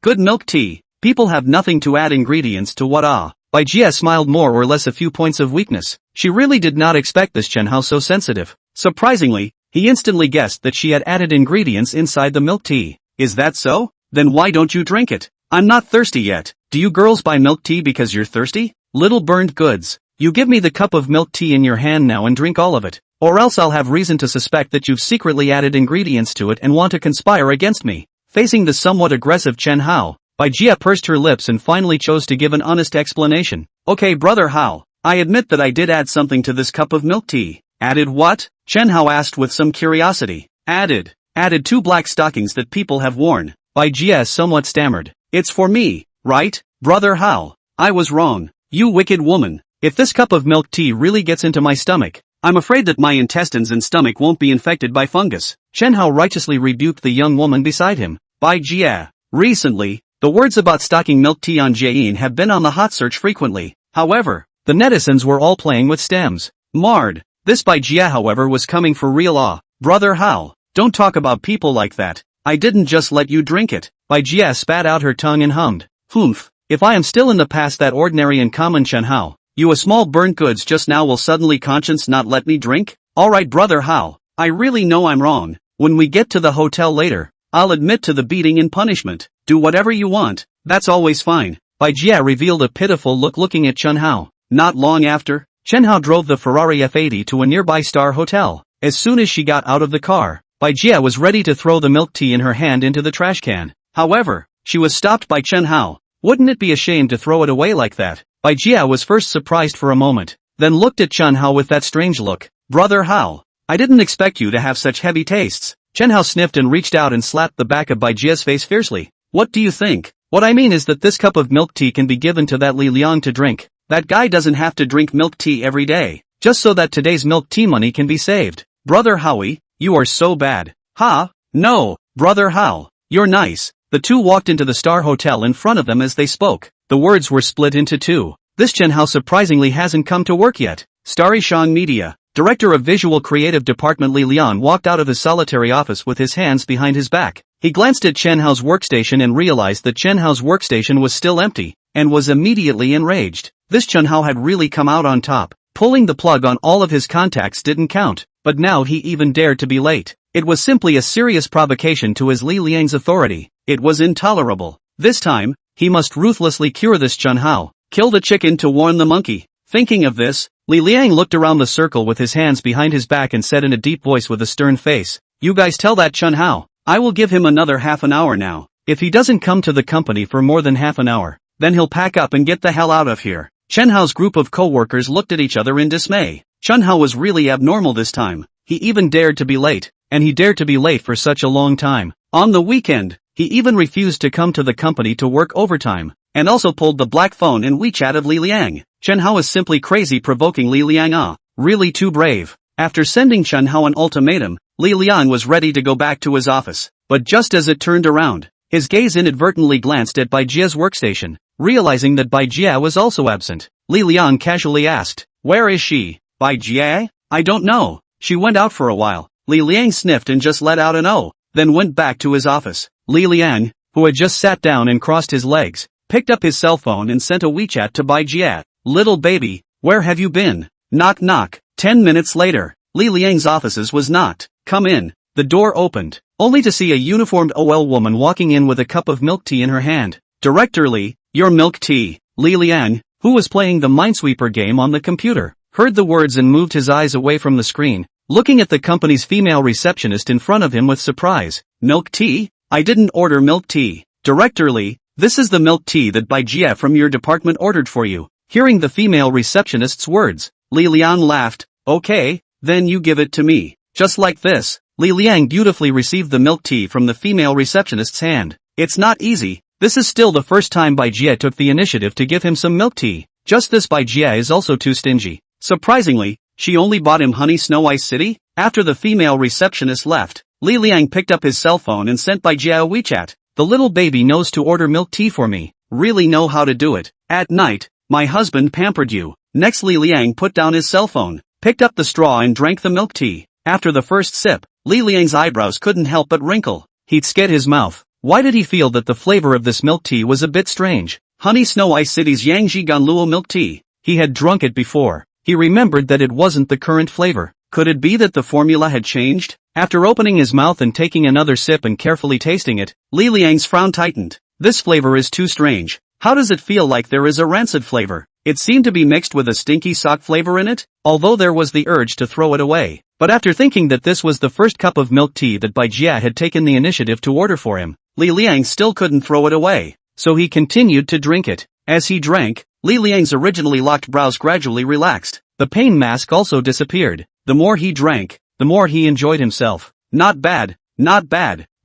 S2: good milk tea. People have nothing to add ingredients to what Bai Jia smiled more or less a few points of weakness. She really did not expect this Chen Hao so sensitive. Surprisingly, he instantly guessed that she had added ingredients inside the milk tea. Is that so? Then why don't you drink it? I'm not thirsty yet. Do you girls buy milk tea because you're thirsty? Little burned goods. You give me the cup of milk tea in your hand now and drink all of it. Or else I'll have reason to suspect that you've secretly added ingredients to it and want to conspire against me. Facing the somewhat aggressive Chen Hao, Bai Jia pursed her lips and finally chose to give an honest explanation. Okay, brother Hao, I admit that I did add something to this cup of milk tea. Added what? Chen Hao asked with some curiosity. Added 2 black stockings that people have worn. Bai Jia somewhat stammered. It's for me, right, brother Hao? I was wrong. You wicked woman. If this cup of milk tea really gets into my stomach, I'm afraid that my intestines and stomach won't be infected by fungus. Chen Hao righteously rebuked the young woman beside him. Bai Jia. Recently, the words about stocking milk tea on Jiayin have been on the hot search frequently. However, the netizens were all playing with stems. Marred. This Bai Jia, however, was coming for real. Brother Hao, don't talk about people like that. I didn't just let you drink it. Bai Jia spat out her tongue and hummed. Humph. If I am still in the past that ordinary and common Chen Hao, you a small burnt goods just now will suddenly conscience not let me drink? Alright brother Hao, I really know I'm wrong. When we get to the hotel later, I'll admit to the beating and punishment. Do whatever you want, that's always fine. Bai Jia revealed a pitiful look looking at Chen Hao. Not long after, Chen Hao drove the Ferrari F80 to a nearby star hotel. As soon as she got out of the car, Bai Jia was ready to throw the milk tea in her hand into the trash can. However, she was stopped by Chen Hao. Wouldn't it be a shame to throw it away like that? Bai Jia was first surprised for a moment, then looked at Chen Hao with that strange look. Brother Hao, I didn't expect you to have such heavy tastes. Chen Hao sniffed and reached out and slapped the back of Bai Jia's face fiercely. What do you think? What I mean is that this cup of milk tea can be given to that Li Liang to drink. That guy doesn't have to drink milk tea every day, just so that today's milk tea money can be saved. Brother Howie, you are so bad. Ha? No, brother Hao, you're nice. The two walked into the Star Hotel in front of them as they spoke. The words were split into two. This Chen Hao surprisingly hasn't come to work yet. Starry Shang Media, Director of Visual Creative Department Li Lian walked out of his solitary office with his hands behind his back. He glanced at Chen Hao's workstation and realized that Chen Hao's workstation was still empty, and was immediately enraged. This Chen Hao had really come out on top. Pulling the plug on all of his contacts didn't count, but now he even dared to be late. It was simply a serious provocation to his Li Liang's authority. It was intolerable. This time, he must ruthlessly cure this Chen Hao. Kill the chicken to warn the monkey. Thinking of this, Li Liang looked around the circle with his hands behind his back and said in a deep voice with a stern face, "You guys tell that Chen Hao, I will give him another half an hour now. If he doesn't come to the company for more than half an hour, then he'll pack up and get the hell out of here." Chen Hao's group of co-workers looked at each other in dismay. Chen Hao was really abnormal this time. He even dared to be late, and he dared to be late for such a long time. On the weekend, he even refused to come to the company to work overtime, and also pulled the black phone and WeChat of Li Liang. Chen Hao is simply crazy, provoking Li Liang. Really too brave. After sending Chen Hao an ultimatum, Li Liang was ready to go back to his office, but just as it turned around, his gaze inadvertently glanced at Bai Jia's workstation. Realizing that Bai Jia was also absent, Li Liang casually asked, "Where is she?" "Bai Jia? I don't know. She went out for a while." Li Liang sniffed and just let out an "oh," then went back to his office. Li Liang, who had just sat down and crossed his legs, picked up his cell phone and sent a WeChat to Bai Jia. "Little baby, where have you been?" Knock knock. 10 minutes later, Li Liang's offices was knocked. "Come in." The door opened, only to see a uniformed OL woman walking in with a cup of milk tea in her hand. "Director Li, your milk tea." Li Liang, who was playing the Minesweeper game on the computer, heard the words and moved his eyes away from the screen, looking at the company's female receptionist in front of him with surprise. "Milk tea? I didn't order milk tea. Director Li, this is the milk tea that Bai Jia from your department ordered for you." Hearing the female receptionist's words, Li Liang laughed. "Okay, then you give it to me." Just like this, Li Liang beautifully received the milk tea from the female receptionist's hand. It's not easy, This is still the first time Bai Jie took the initiative to give him some milk tea. Just this, Bai Jie is also too stingy. Surprisingly, she only bought him Honey Snow Ice City. After the female receptionist left, Li Liang picked up his cell phone and sent Bai Jie a WeChat. The little baby knows to order milk tea for me. Really know how to do it. At night, my husband pampered you. Next, Li Liang put down his cell phone, picked up the straw and drank the milk tea. After the first sip, Li Liang's eyebrows couldn't help but wrinkle. He'd sked his mouth. Why did he feel that the flavor of this milk tea was a bit strange? Honey Snow Ice City's Yangji Ganluo milk tea. He had drunk it before. He remembered that it wasn't the current flavor. Could it be that the formula had changed? After opening his mouth and taking another sip and carefully tasting it, Li Liang's frown tightened. This flavor is too strange. How does it feel like there is a rancid flavor? It seemed to be mixed with a stinky sock flavor in it, although there was the urge to throw it away. But after thinking that this was the first cup of milk tea that Bai Jie had taken the initiative to order for him, Li Liang still couldn't throw it away. So he continued to drink it. As he drank, Li Liang's originally locked brows gradually relaxed. The pain mask also disappeared. The more he drank, the more he enjoyed himself. Not bad,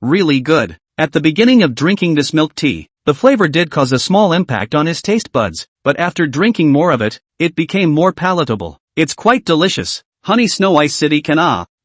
S2: really good. At the beginning of drinking this milk tea, the flavor did cause a small impact on his taste buds, but after drinking more of it, it became more palatable. It's quite delicious. Honey Snow Ice City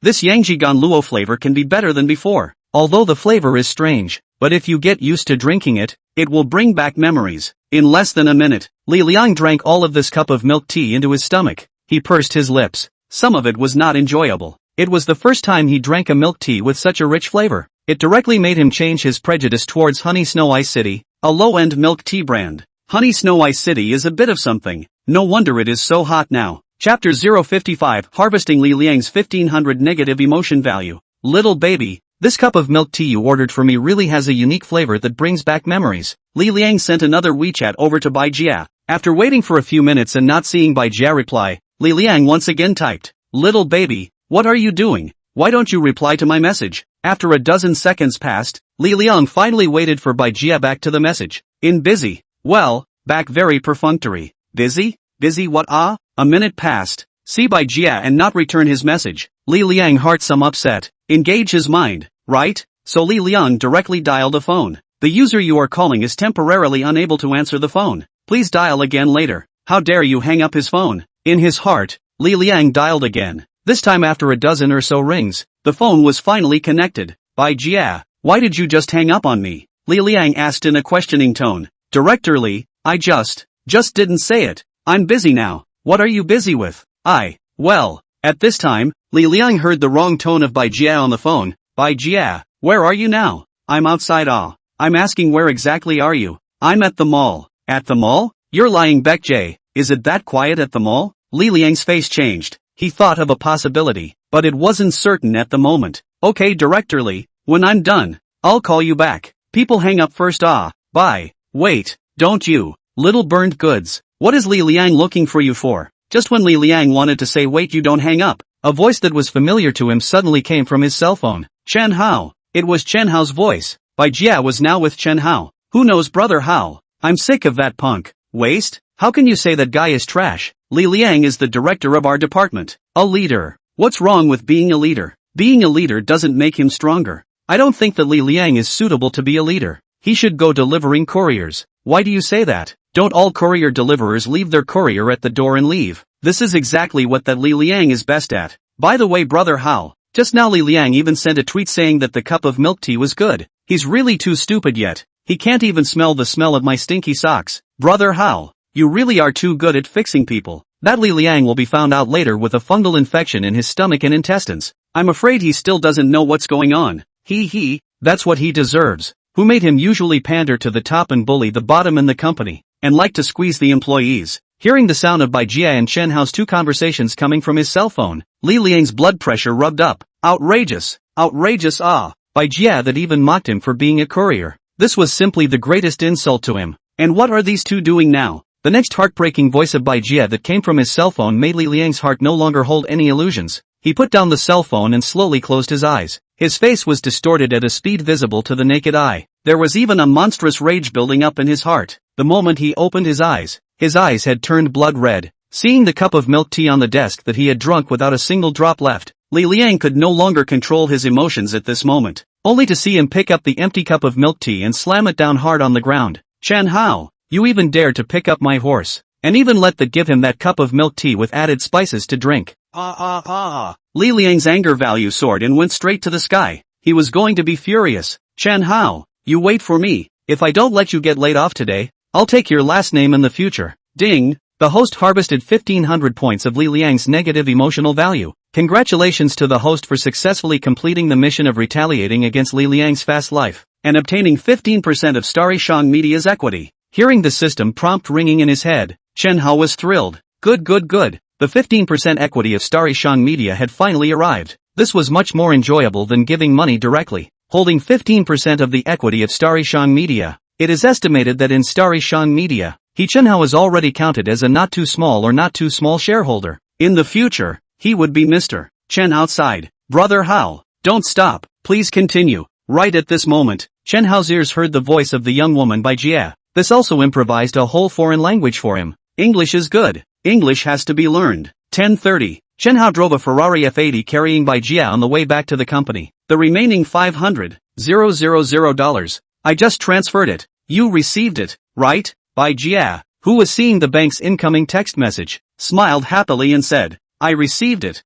S2: this Yangji Ganluo flavor can be better than before. Although the flavor is strange, but if you get used to drinking it, it will bring back memories. In less than a minute, Li Liang drank all of this cup of milk tea into his stomach. He pursed his lips. Some of it was not enjoyable. It was the first time he drank a milk tea with such a rich flavor. It directly made him change his prejudice towards Honey Snow Ice City, a low-end milk tea brand. Honey Snow Ice City is a bit of something. No wonder it is so hot now. Chapter 055, Harvesting Li Liang's 1500 Negative Emotion Value. Little baby, this cup of milk tea you ordered for me really has a unique flavor that brings back memories. Li Liang sent another WeChat over to Bai Jie. After waiting for a few minutes and not seeing Bai Jie reply, Li Liang once again typed, "Little baby, what are you doing? Why don't you reply to my message?" After a dozen seconds passed, Li Liang finally waited for Bai Jie back to the message. "In busy." "Well, back very perfunctory." "Busy? Busy what ah?" A minute passed. See Bai Jie and not return his message. Li Liang heart some upset. Engage his mind, right? So Li Liang directly dialed a phone. "The user you are calling is temporarily unable to answer the phone. Please dial again later." How dare you hang up his phone? In his heart, Li Liang dialed again. This time after a dozen or so rings, the phone was finally connected. "Bai Jie, why did you just hang up on me?" Li Liang asked in a questioning tone. "Director Li, I just didn't say it. I'm busy now." "What are you busy with?" Well, at this time, Li Liang heard the wrong tone of Bai Jie on the phone. "Bai Jie, where are you now?" "I'm outside ah." "I'm asking where exactly are you?" "I'm at the mall." "At the mall? You're lying Baek Jae. Is it that quiet at the mall?" Li Liang's face changed. He thought of a possibility, but it wasn't certain at the moment. "Okay Director Li, when I'm done, I'll call you back." People hang up first ah. Bye. Wait, don't you. Little burned goods. What is Li Liang looking for you for? Just when Li Liang wanted to say wait you don't hang up, a voice that was familiar to him suddenly came from his cell phone. Chen Hao. It was Chen Hao's voice. Bai Jie was now with Chen Hao. "Who knows brother Hao? I'm sick of that punk. Waste? How can you say that guy is trash? Li Liang is the director of our department. A leader. What's wrong with being a leader? Being a leader doesn't make him stronger. I don't think that Li Liang is suitable to be a leader. He should go delivering couriers." "Why do you say that? Don't all courier deliverers leave their courier at the door and leave?" This is exactly what that Li Liang is best at. By the way brother Hao, just now Li Liang even sent a tweet saying that the cup of milk tea was good. He's really too stupid yet. He can't even smell the smell of my stinky socks. Brother Hao, you really are too good at fixing people. That Li Liang will be found out later with a fungal infection in his stomach and intestines. I'm afraid he still doesn't know what's going on. That's what he deserves. Who made him usually pander to the top and bully the bottom in the company, and like to squeeze the employees? Hearing the sound of Bai Jie and Chen Hao's two conversations coming from his cell phone, Li Liang's blood pressure rubbed up. Outrageous. Outrageous ah. Bai Jie that even mocked him for being a courier. This was simply the greatest insult to him. And what are these two doing now? The next heartbreaking voice of Bai Jie that came from his cell phone made Li Liang's heart no longer hold any illusions. He put down the cell phone and slowly closed his eyes. His face was distorted at a speed visible to the naked eye. There was even a monstrous rage building up in his heart. The moment he opened his eyes had turned blood red. Seeing the cup of milk tea on the desk that he had drunk without a single drop left,
S1: Li Liang could no longer control his emotions at this moment, only to see him pick up the empty cup of milk tea and slam it down hard on the ground. Chen Hao, you even dare to pick up my horse, and even let that give him that cup of milk tea with added spices to drink. Li Liang's anger value soared and went straight to the sky. He was going to be furious. Chen Hao, you wait for me. If I don't let you get laid off today, I'll take your last name in the future. Ding! The host harvested 1500 points of Li Liang's negative emotional value. Congratulations to the host for successfully completing the mission of retaliating against Li Liang's fast life, and obtaining 15% of Starry Shang Media's equity. Hearing the system prompt ringing in his head, Chen Hao was thrilled. Good. The 15% equity of Starry Shang Media had finally arrived. This was much more enjoyable than giving money directly. Holding 15% of the equity of Starry Shang Media, it is estimated that in Starry Shang Media, Chen Hao is already counted as a not too small or not too small shareholder. In the future, he would be Mr. Chen outside. Brother Hao, don't stop, please continue. Right at this moment, Chen Hao's ears heard the voice of the young woman by Jia. This also improvised a whole foreign language for him. English is good. English has to be learned. 10:30. Chen Hao drove a Ferrari F80 carrying by Jia on the way back to the company. The remaining $500,000. I just transferred it. You received it, right? By Jia, who was seeing the bank's incoming text message, smiled happily and said, I received it.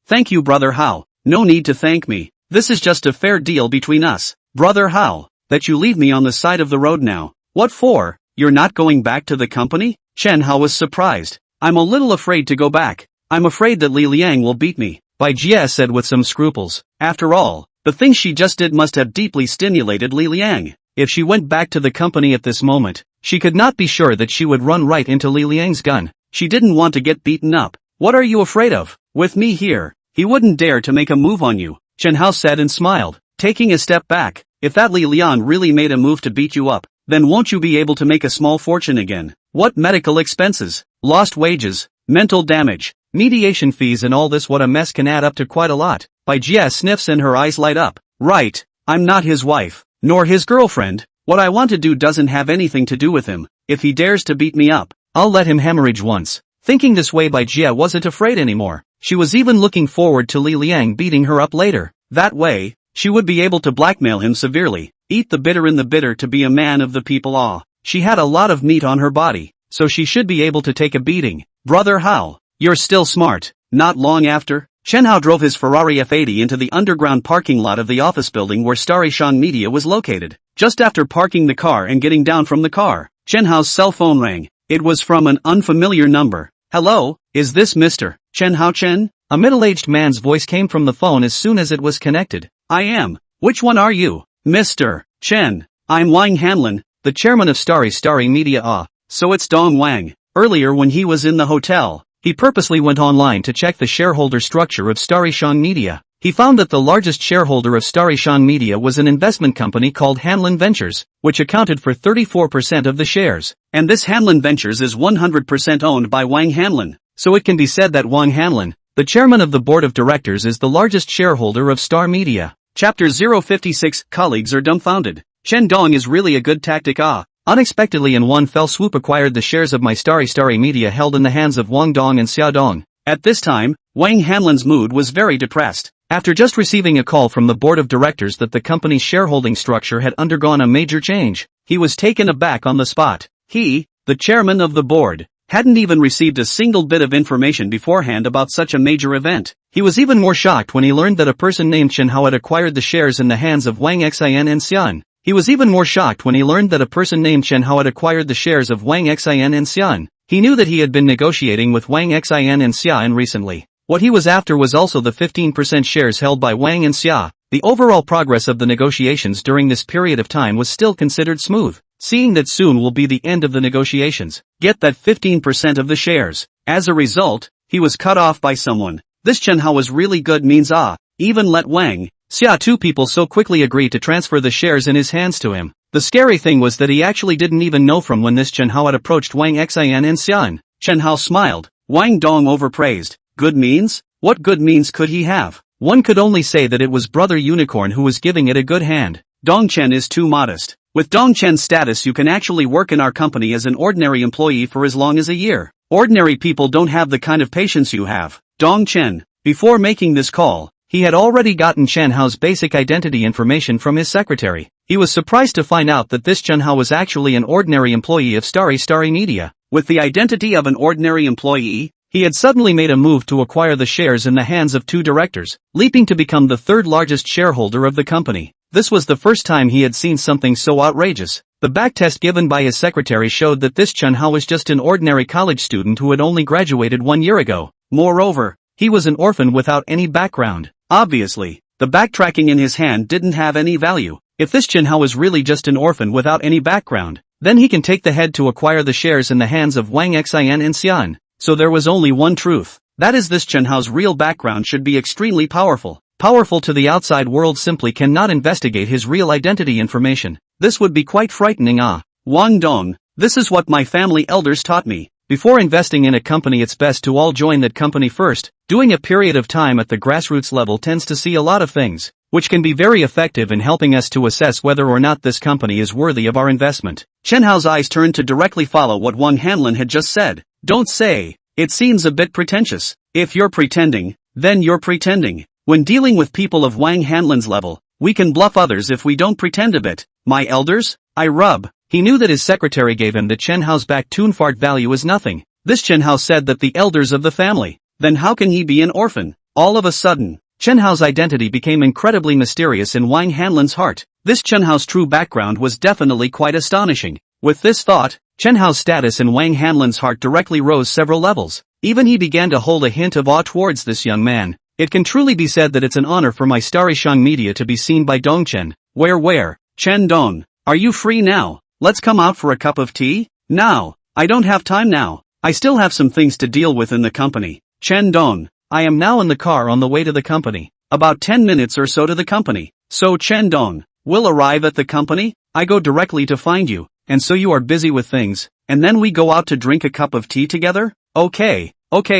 S1: Thank you, Brother Hao. No need to thank me. This is just a fair deal between us. Brother Hao, that you leave me on the side of the road now. What for? You're not going back to the company? Chen Hao was surprised. I'm a little afraid to go back. I'm afraid that Li Liang will beat me. Bai Jia said with some scruples. After all, the things she just did must have deeply stimulated Li Liang. If she went back to the company at this moment, she could not be sure that she would run right into Li Liang's gun. She didn't want to get beaten up. What are you afraid of? With me here, he wouldn't dare to make a move on you, Chen Hao said and smiled, taking a step back. If that Li Liang really made a move to beat you up, then won't you be able to make a small fortune again? What medical expenses, lost wages, mental damage, mediation fees and all this, what a mess can add up to quite a lot. Bai Jia sniffs and her eyes light up. Right, I'm not his wife, nor his girlfriend. What I want to do doesn't have anything to do with him. If he dares to beat me up, I'll let him hemorrhage once. Thinking this way, Bai Jia wasn't afraid anymore. She was even looking forward to Li Liang beating her up later. That way, she would be able to blackmail him severely. Eat the bitter in the bitter to be a man of the people. She had a lot of meat on her body, so she should be able to take a beating. Brother Hao, you're still smart. Not long after, Chen Hao drove his Ferrari F80 into the underground parking lot of the office building where Starry Shang Media was located. Just after parking the car and getting down from the car, Chen Hao's cell phone rang. It was from an unfamiliar number. Hello, is this Mr. Chen Hao Chen? A middle-aged man's voice came from the phone as soon as it was connected. I am. Which one are you? Mr. Chen. I'm Wang Hanlin, the chairman of Starry Media. So it's Dong Wang. Earlier when he was in the hotel, he purposely went online to check the shareholder structure of Starry Shang Media. He found that the largest shareholder of Starry Shang Media was an investment company called Hanlin Ventures, which accounted for 34% of the shares. And this Hanlin Ventures is 100% owned by Wang Hanlin. So it can be said that Wang Hanlin, the chairman of the board of directors, is the largest shareholder of Star Media. Chapter 056, Colleagues are dumbfounded. Chen Dong is really a good tactic. Unexpectedly in one fell swoop acquired the shares of my Starry Media held in the hands of Wang Dong and Xia Dong. At this time, Wang Hanlin's mood was very depressed. After just receiving a call from the board of directors that the company's shareholding structure had undergone a major change, he was taken aback on the spot. He, the chairman of the board, hadn't even received a single bit of information beforehand about such a major event. He was even more shocked when he learned that a person named Chen Hao had acquired the shares in the hands of Wang Xin and Xian. He was even more shocked when he learned that a person named Chen Hao had acquired the shares of Wang Xin and Xian. He knew that he had been negotiating with Wang Xin and Xian recently. What he was after was also the 15% shares held by Wang and Xia. The overall progress of the negotiations during this period of time was still considered smooth. Seeing that soon will be the end of the negotiations, get that 15% of the shares. As a result, he was cut off by someone. This Chen Hao was really good means even let Wang, Xia, two people so quickly agree to transfer the shares in his hands to him. The scary thing was that he actually didn't even know from when this Chen Hao had approached Wang Xin and Xian. Chen Hao smiled. Wang Dong overpraised. Good means? What good means could he have? One could only say that it was Brother Unicorn who was giving it a good hand. Dong Chen is too modest. With Dong Chen's status you can actually work in our company as an ordinary employee for as long as a year. Ordinary people don't have the kind of patience you have. Dong Chen,
S2: Before making this call, he had already gotten Chen Hao's basic identity information from his secretary. He was surprised to find out that this Chen Hao was actually an ordinary employee of Starry Media.
S1: With the identity of an ordinary employee,
S2: he had suddenly made a move to acquire the shares in the hands of two directors, leaping to become the third largest shareholder of the company. This was the first time he had seen something so outrageous. The backtest given by his secretary showed that this Chen Hao was just an ordinary college student who had only graduated 1 year ago.
S1: Moreover,
S2: he was an orphan without any background.
S1: Obviously, the backtracking in his hand didn't have any value.
S2: If this Chen Hao was really just an orphan without any background, then he can take the head to acquire the shares in the hands of Wang Xin and Xian. So there was only one truth.
S1: That is, this Chen Hao's real background should be extremely powerful.
S2: Powerful to the outside world simply cannot investigate his real identity information. This would be quite frightening.
S1: Wang Dong, this is what my family elders taught me.
S2: Before investing in a company, it's best to all join that company first. Doing a period of time at the grassroots level tends to see a lot of things, which can be very effective in helping us to assess whether or not this company is worthy of our investment.
S1: Chen Hao's eyes turned to directly follow what Wang Hanlin had just said. Don't say. It seems a bit pretentious. If you're pretending, then you're pretending. When dealing with people of Wang Hanlin's level, we can bluff others if we don't pretend a bit. My elders? I rub.
S2: He knew that his secretary gave him that Chen Hao's back-toon fart value is nothing.
S1: This Chen Hao said that the elders of the family. Then how can he be an orphan? All of a sudden,
S2: Chen Hao's identity became incredibly mysterious in Wang Hanlin's heart.
S1: This Chen Hao's true background was definitely quite astonishing. With this thought,
S2: Chen Hao's status in Wang Hanlin's heart directly rose several levels. Even he began to hold a hint of awe towards this young man. It can truly be said that it's an honor for my Starry Media to be seen by Dongchen.
S1: Where? Chen Dong, are you free now? Let's come out for a cup of tea? Now. I don't have time now. I still have some things to deal with in the company. Chen Dong,
S2: I am now in the car on the way to the company.
S1: About 10 minutes or so to the company. So Chen Dong, will arrive at the company? I go directly to find you.
S2: And so you are busy with things,
S1: and then we go out to drink a cup of tea together? Okay,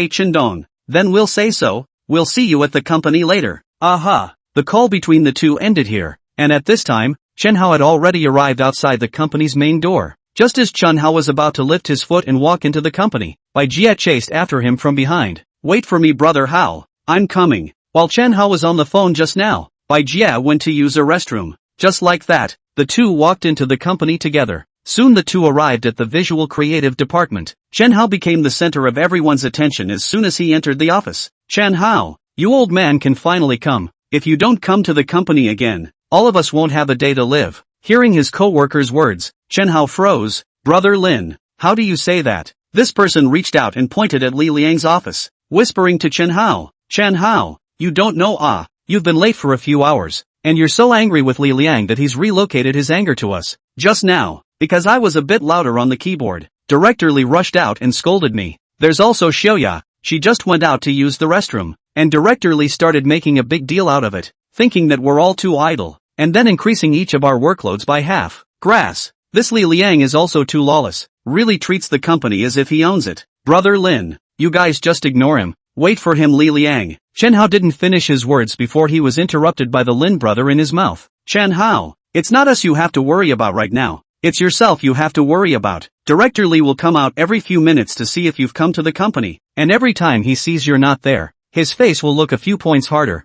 S1: Chen Dong, then we'll say so. We'll see you at the company later.
S2: Aha. The call between the two ended here, and at this time, Chen Hao had already arrived outside the company's main door. Just as Chen Hao was about to lift his foot and walk into the company, Bai Jie chased after him from behind.
S1: Wait for me, brother Hao. I'm coming.
S2: While Chen Hao was on the phone just now,
S1: Bai Jie went to use a restroom. Just like that,
S2: the two walked into the company together. Soon the two arrived at the visual creative department.
S1: Chen Hao became the center of everyone's attention as soon as he entered the office. Chen Hao,
S2: you old man can finally come.
S1: If you don't come to the company again,
S2: all of us won't have a day to live. Hearing his co-worker's words,
S1: Chen Hao froze. Brother Lin, how do you say that? This person reached out and pointed at Li Liang's office, whispering to Chen Hao, Chen Hao, you don't know
S2: you've been late for a few hours, and you're so angry with Li Liang that he's relocated his anger to us.
S1: Just now, because I was a bit louder on the keyboard.
S2: Director Li rushed out and scolded me. There's also Xiaoya, she just went out to use the restroom, and Director Li started making a big deal out of it, thinking that we're all too idle, and then increasing each of our workloads by half.
S1: Grass. This Li Liang is also too lawless, really treats the company as if he owns it. Brother Lin, you guys just ignore him, wait for him, Li Liang.
S2: Chen Hao didn't finish his words before he was interrupted by the Lin brother in his mouth.
S1: Chen Hao, it's not us you have to worry about right now. It's yourself you have to worry about. Director Li will come out every few minutes to see if you've come to the company,
S2: and every time he sees you're not there, his face will look a few points harder.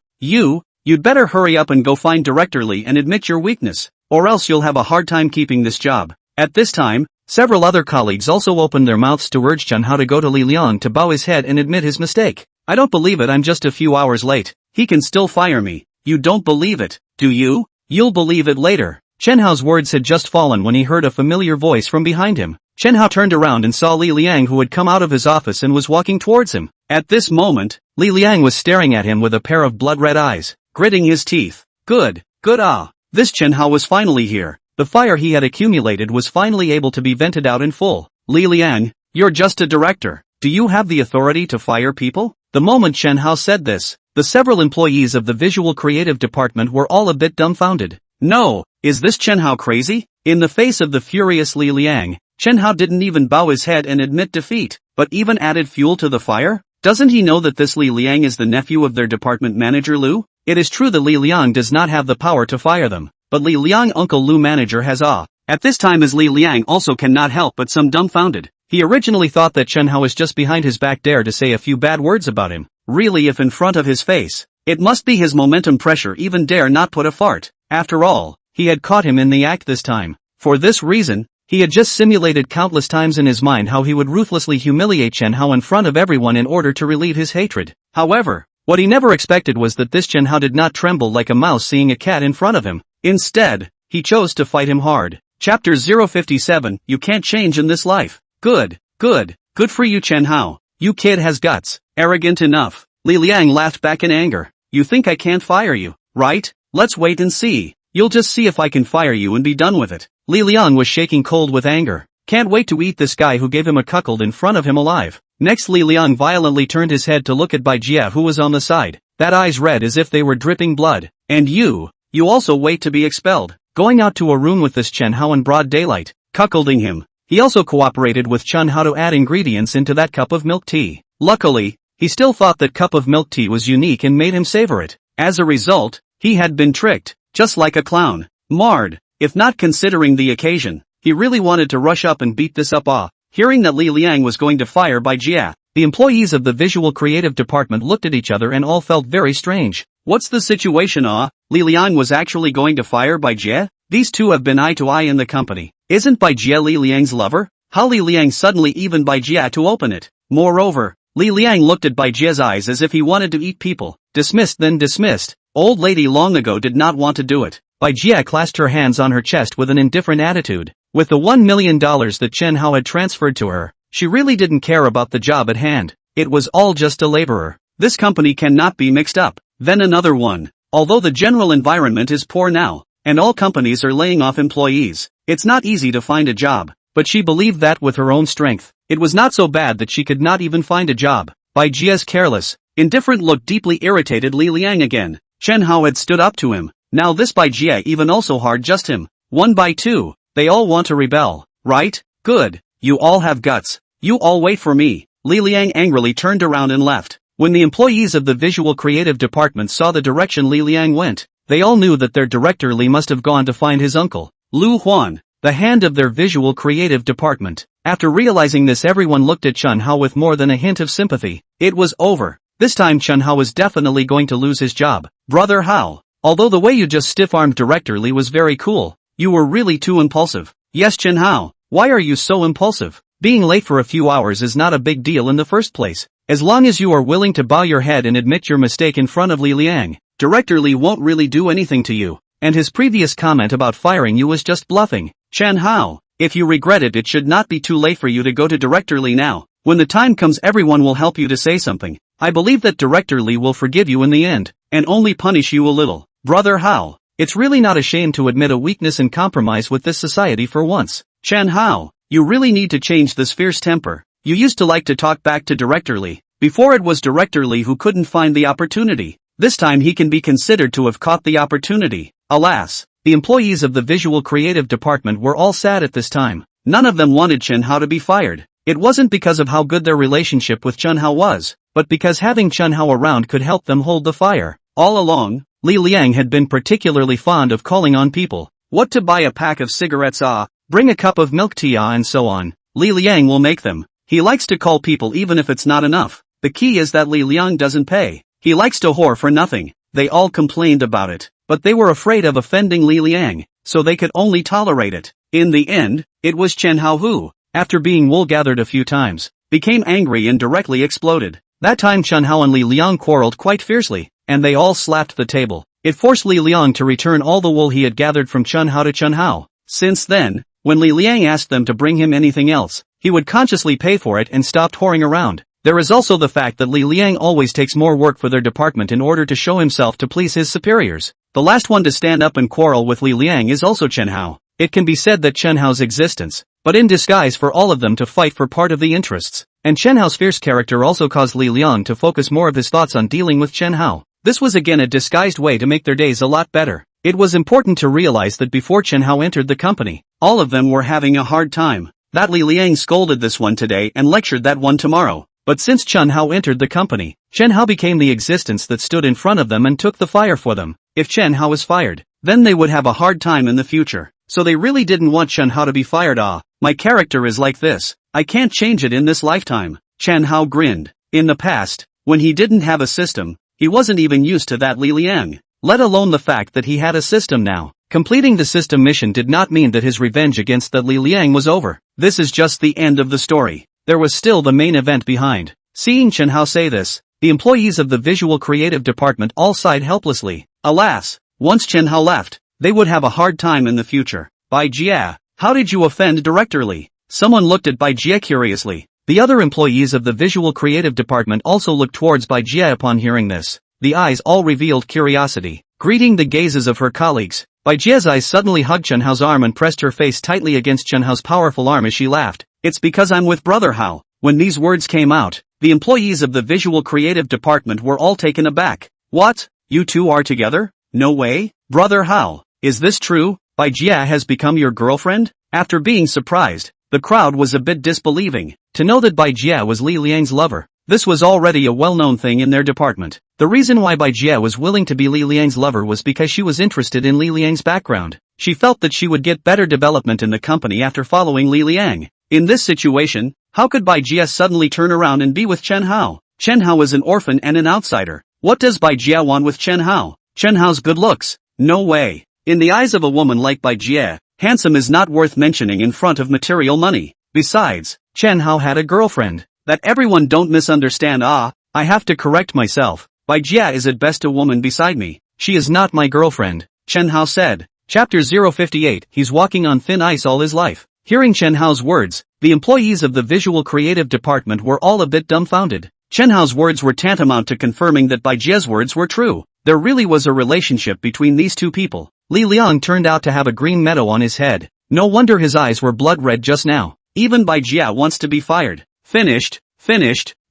S1: You'd better hurry up and go find Director Li and admit your weakness, or else you'll have a hard time keeping this job. At this time, several other colleagues also opened their mouths to urge Chen Hao to go to Li Liang to bow his head and admit his mistake. I don't believe it, I'm just a few hours late. He can still fire me. You don't believe it, do you? You'll believe it later.
S2: Chen Hao's words had just fallen when he heard a familiar voice from behind him. Chen Hao turned around and saw Li Liang, who had come out of his office and was walking towards him.
S1: At this moment,
S2: Li Liang was staring at him with a pair of blood-red eyes,
S1: gritting his teeth. Good. This Chen Hao was finally here.
S2: The fire he had accumulated was finally able to be vented out in full.
S1: Li Liang, you're just a director. Do you have the authority to fire people?
S2: The moment Chen Hao said this, the several employees of the visual creative department were all a bit dumbfounded.
S1: No, is this Chen Hao crazy? In the face of the furious Li Liang, Chen Hao didn't even bow his head and admit defeat, but even added fuel to the fire? Doesn't he know that this Li Liang is the nephew of their department manager Lu?
S2: It is true that Li Liang does not have the power to fire them, but Li Liang Uncle Lu manager has
S1: At this time, as Li Liang also cannot help but some dumbfounded.
S2: He originally thought that Chen Hao was just behind his back there to say a few bad words about him.
S1: really if in front of his face. It must be his momentum pressure even dare not put a fart. After all, he had caught him in the act this time. For this reason, he had just simulated countless times in his mind how he would ruthlessly humiliate Chen Hao in front of everyone in order to relieve his hatred. However, what he never expected was that this Chen Hao did not tremble like a mouse seeing a cat in front of him. Instead, he chose to fight him hard. Chapter 057, You Can't Change in This Life. Good for you Chen Hao. You kid has guts. Arrogant enough. Li Liang laughed back in anger. You think I can't fire you, right? Let's wait and see. You'll just see if I can fire you and be done with it. Li Liang was shaking cold with anger. Can't wait to eat this guy who gave him a cuckold in front of him alive. Next Li Liang violently turned his head to look at Bai Jie who was on the side. That eyes red as if they were dripping blood. And you also wait to be expelled. Going out to a room with this Chen Hao in broad daylight, cuckolding him. He also cooperated with Chen Hao to add ingredients into that cup of milk tea. Luckily, he still thought that cup of milk tea was unique and made him savor it. As a result, he had been tricked, just like a clown. Marred, if not considering the occasion. He really wanted to rush up and beat this up. Hearing that Li Liang was going to fire Bai Jie, the employees of the visual creative department looked at each other and all felt very strange. What's the situation? Li Liang was actually going to fire Bai Jie? These two have been eye to eye in the company. Isn't Bai Jie Li Liang's lover? How Li Liang suddenly even Bai Jie to open it? Moreover, Li Liang looked at Bai Jie's eyes as if he wanted to eat people. Dismissed then dismissed. Old lady long ago did not want to do it. Bai Jie clasped her hands on her chest with an indifferent attitude. With the $1 million that Chen Hao had transferred to her, she really didn't care about the job at hand. It was all just a laborer. This company cannot be mixed up. Then another one. Although the general environment is poor now, and all companies are laying off employees, it's not easy to find a job. But she believed that with her own strength, it was not so bad that she could not even find a job. Bai Jie's careless, indifferent look deeply irritated Li Liang again. Chen Hao had stood up to him. Now this Bai Jie even also hard just him. 1 by 2. They all want to rebel, right? Good. You all have guts. You all wait for me. Li Liang angrily turned around and left. When the employees of the visual creative department saw the direction Li Liang went, they all knew that their director Li must have gone to find his uncle, Lu Huan, the hand of their visual creative department. After realizing this, everyone looked at Chen Hao with more than a hint of sympathy. It was over. This time Chen Hao was definitely going to lose his job. Brother Hao, although the way you just stiff-armed director Li was very cool, you were really too impulsive. Yes Chen Hao, why are you so impulsive? Being late for a few hours is not a big deal in the first place. As long as you are willing to bow your head and admit your mistake in front of Li Liang, Director Li won't really do anything to you. And his previous comment about firing you was just bluffing. Chen Hao, if you regret it, it should not be too late for you to go to Director Li now. When the time comes, everyone will help you to say something. I believe that Director Li will forgive you in the end, and only punish you a little. Brother Hao, it's really not a shame to admit a weakness and compromise with this society for once. Chen Hao, you really need to change this fierce temper. You used to like to talk back to Director Li. Before it was Director Li who couldn't find the opportunity. This time he can be considered to have caught the opportunity. Alas, the employees of the visual creative department were all sad at this time. None of them wanted Chen Hao to be fired. It wasn't because of how good their relationship with Chen Hao was, but because having Chen Hao around could help them hold the fire. All along, Li Liang had been particularly fond of calling on people. What to buy a pack of cigarettes, bring a cup of milk tea, and so on. Li Liang will make them. He likes to call people even if it's not enough. The key is that Li Liang doesn't pay. He likes to whore for nothing. They all complained about it, but they were afraid of offending Li Liang, so they could only tolerate it. In the end, it was Chen Hao who, after being wool-gathered a few times, became angry and directly exploded. That time Chen Hao and Li Liang quarreled quite fiercely, and they all slapped the table. It forced Li Liang to return all the wool he had gathered from Chen Hao to Chen Hao. Since then, when Li Liang asked them to bring him anything else, he would consciously pay for it and stopped whoring around. There is also the fact that Li Liang always takes more work for their department in order to show himself to please his superiors. The last one to stand up and quarrel with Li Liang is also Chen Hao. It can be said that Chen Hao's existence, but in disguise for all of them to fight for part of the interests. And Chen Hao's fierce character also caused Li Liang to focus more of his thoughts on dealing with Chen Hao. This was again a disguised way to make their days a lot better. It was important to realize that before Chen Hao entered the company, all of them were having a hard time. That Li Liang scolded this one today and lectured that one tomorrow. But since Chen Hao entered the company, Chen Hao became the existence that stood in front of them and took the fire for them. If Chen Hao was fired, then they would have a hard time in the future. So they really didn't want Chen Hao to be fired. My character is like this. I can't change it in this lifetime. Chen Hao grinned. In the past, When he didn't have a system, he wasn't even used to that Li Liang, let alone the fact that he had a system now. Completing the system mission did not mean that his revenge against that Li Liang was over. This is just the end of the story. There was still the main event behind. Seeing Chen Hao say this, the employees of the visual creative department all sighed helplessly. Alas, once Chen Hao left, they would have a hard time in the future. Bai Jia, how did you offend Director Li? Someone looked at Bai Jia curiously. The other employees of the visual creative department also looked towards Bai Jia upon hearing this. The eyes all revealed curiosity. Greeting the gazes of her colleagues, Bai Jia's eyes suddenly hugged Chen Hao's arm and pressed her face tightly against Chen Hao's powerful arm as she laughed. It's because I'm with Brother Hao. When these words came out, the employees of the visual creative department were all taken aback. What? You two are together? No way? Brother Hao, is this true? Bai Jia has become your girlfriend? After being surprised, the crowd was a bit disbelieving. To know that Bai Jia was Li Liang's lover, this was already a well-known thing in their department. The reason why Bai Jia was willing to be Li Liang's lover was because she was interested in Li Liang's background. She felt that she would get better development in the company after following Li Liang. In this situation, how could Bai Jia suddenly turn around and be with Chen Hao? Chen Hao is an orphan and an outsider. What does Bai Jia want with Chen Hao? Chen Hao's good looks? No way. In the eyes of a woman like Bai Jia, handsome is not worth mentioning in front of material money. Besides, Chen Hao had a girlfriend. That everyone don't misunderstand. I have to correct myself. Bai Jia is at best a woman beside me. She is not my girlfriend, Chen Hao said. Chapter 058. He's walking on thin ice all his life. Hearing Chen Hao's words, the employees of the visual creative department were all a bit dumbfounded. Chen Hao's words were tantamount to confirming that Bai Jia's words were true. There really was a relationship between these two people. Li Liang turned out to have a green meadow on his head. No wonder his eyes were blood red just now. Even Bai Jia wants to be fired. Finished.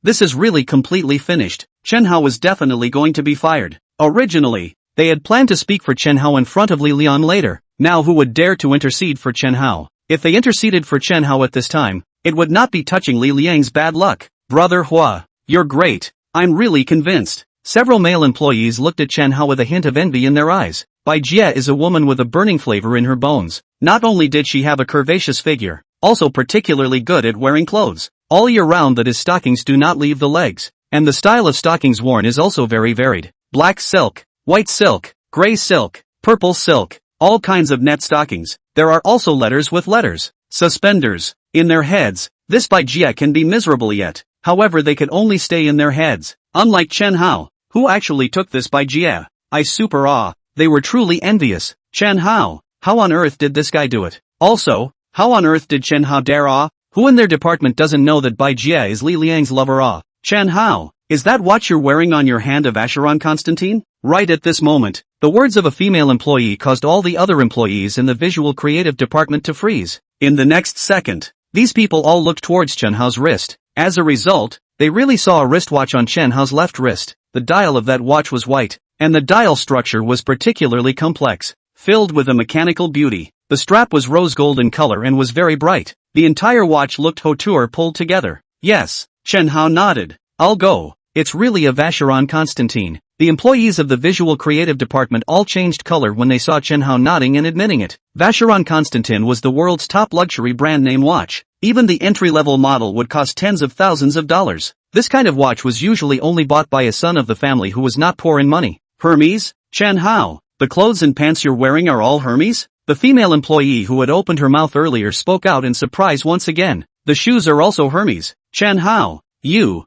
S1: This is really completely finished. Chen Hao was definitely going to be fired. Originally, they had planned to speak for Chen Hao in front of Li Liang later. Now who would dare to intercede for Chen Hao? If they interceded for Chen Hao at this time, it would not be touching Li Liang's bad luck. Brother Hua, you're great. I'm really convinced. Several male employees looked at Chen Hao with a hint of envy in their eyes. Bai Jia is a woman with a burning flavor in her bones. Not only did she have a curvaceous figure, also particularly good at wearing clothes. All year round that his stockings do not leave the legs. And the style of stockings worn is also very varied. Black silk, white silk, gray silk, purple silk, all kinds of net stockings. There are also letters with letters. Suspenders. In their heads. This Bai Jia can be miserable yet. However, they could only stay in their heads. Unlike Chen Hao, who actually took this Bai Jia. They were truly envious. Chen Hao, how on earth did this guy do it? Also, how on earth did Chen Hao dare? Who in their department doesn't know that Bai Jia is Li Liang's lover? Chen Hao, is that what you're wearing on your hand of Vacheron Constantine? Right at this moment, the words of a female employee caused all the other employees in the visual creative department to freeze. In the next second, these people all looked towards Chen Hao's wrist. As a result, they really saw a wristwatch on Chen Hao's left wrist. The dial of that watch was white, and the dial structure was particularly complex, filled with a mechanical beauty. The strap was rose gold in color and was very bright. The entire watch looked haute pulled together. Yes, Chen Hao nodded. I'll go. It's really a Vacheron Constantine. The employees of the visual creative department all changed color when they saw Chen Hao nodding and admitting it. Vacheron Constantine was the world's top luxury brand name watch. Even the entry-level model would cost tens of thousands of dollars. This kind of watch was usually only bought by a son of the family who was not poor in money. Hermes? Chen Hao, the clothes and pants you're wearing are all Hermes? The female employee who had opened her mouth earlier spoke out in surprise once again. The shoes are also Hermes. Chen Hao, you.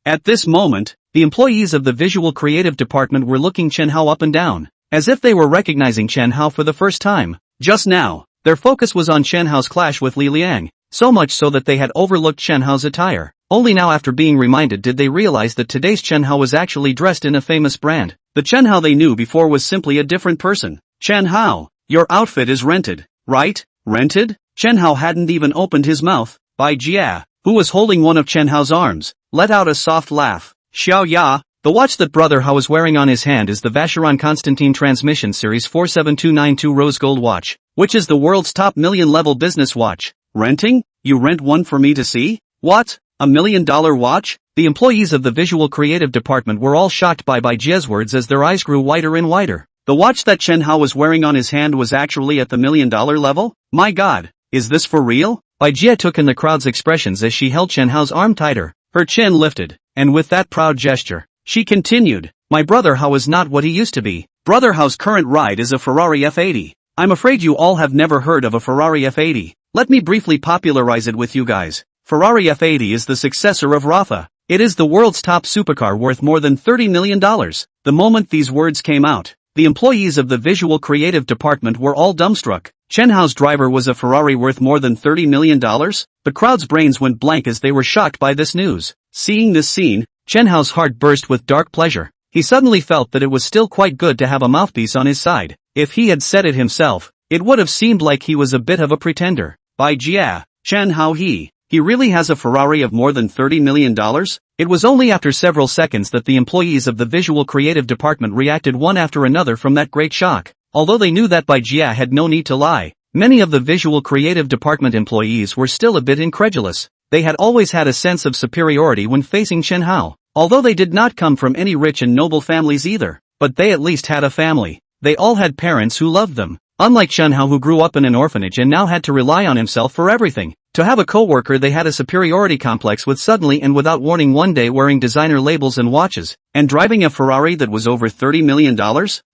S1: At this moment, the employees of the visual creative department were looking Chen Hao up and down, as if they were recognizing Chen Hao for the first time. Just now, their focus was on Chen Hao's clash with Li Liang, so much so that they had overlooked Chen Hao's attire. Only now after being reminded did they realize that today's Chen Hao was actually dressed in a famous brand. The Chen Hao they knew before was simply a different person. Chen Hao, your outfit is rented, right? Rented? Chen Hao hadn't even opened his mouth. Bai Jia, who was holding one of Chen Hao's arms, let out a soft laugh. Xiao Ya, the watch that Brother Hao is wearing on his hand is the Vacheron Constantine Transmission Series 47292 Rose Gold watch, which is the world's top million-level business watch. Renting? You rent one for me to see? What? $1 million watch? The employees of the visual creative department were all shocked by Bai Jia's words as their eyes grew wider and wider. The watch that Chen Hao was wearing on his hand was actually at the $1 million level? My god, is this for real? Bai Jia took in the crowd's expressions as she held Chen Hao's arm tighter. Her chin lifted.
S2: and with that proud gesture, she continued, "My brother Hao is not what he used to be.
S1: Brother Hao's current ride is a Ferrari F80. I'm afraid you all have never heard of a Ferrari F80. Let me briefly popularize it with you guys. Ferrari F80 is the successor of Rafa. It is the world's top supercar worth more than $30 million. The moment these words came out, the employees of the visual creative department were all dumbstruck. Chen Hao's driver was a Ferrari worth more than $30 million? The crowd's brains went blank as they were shocked by this news. Seeing this scene, Chen Hao's heart burst with dark pleasure. He suddenly felt that it was still quite good to have a mouthpiece on his side. If he had said it himself, it would have seemed like he was a bit of a pretender. By Jia, Chen Hao he really has a Ferrari of more than $30 million? It was only after several seconds that the employees of the visual creative department reacted one after another from that great shock. Although they knew that Bai Jia had no need to lie, many of the visual creative department employees were still a bit incredulous. They had always had a sense of superiority when facing Chen Hao. Although they did not come from any rich and noble families either, but they at least had a family. They all had parents who loved them. Unlike Chen Hao, who grew up in an orphanage and now had to rely on himself for everything. To have a co-worker they had a superiority complex with suddenly and without warning one day wearing designer labels and watches, and driving a Ferrari that was over $30 million?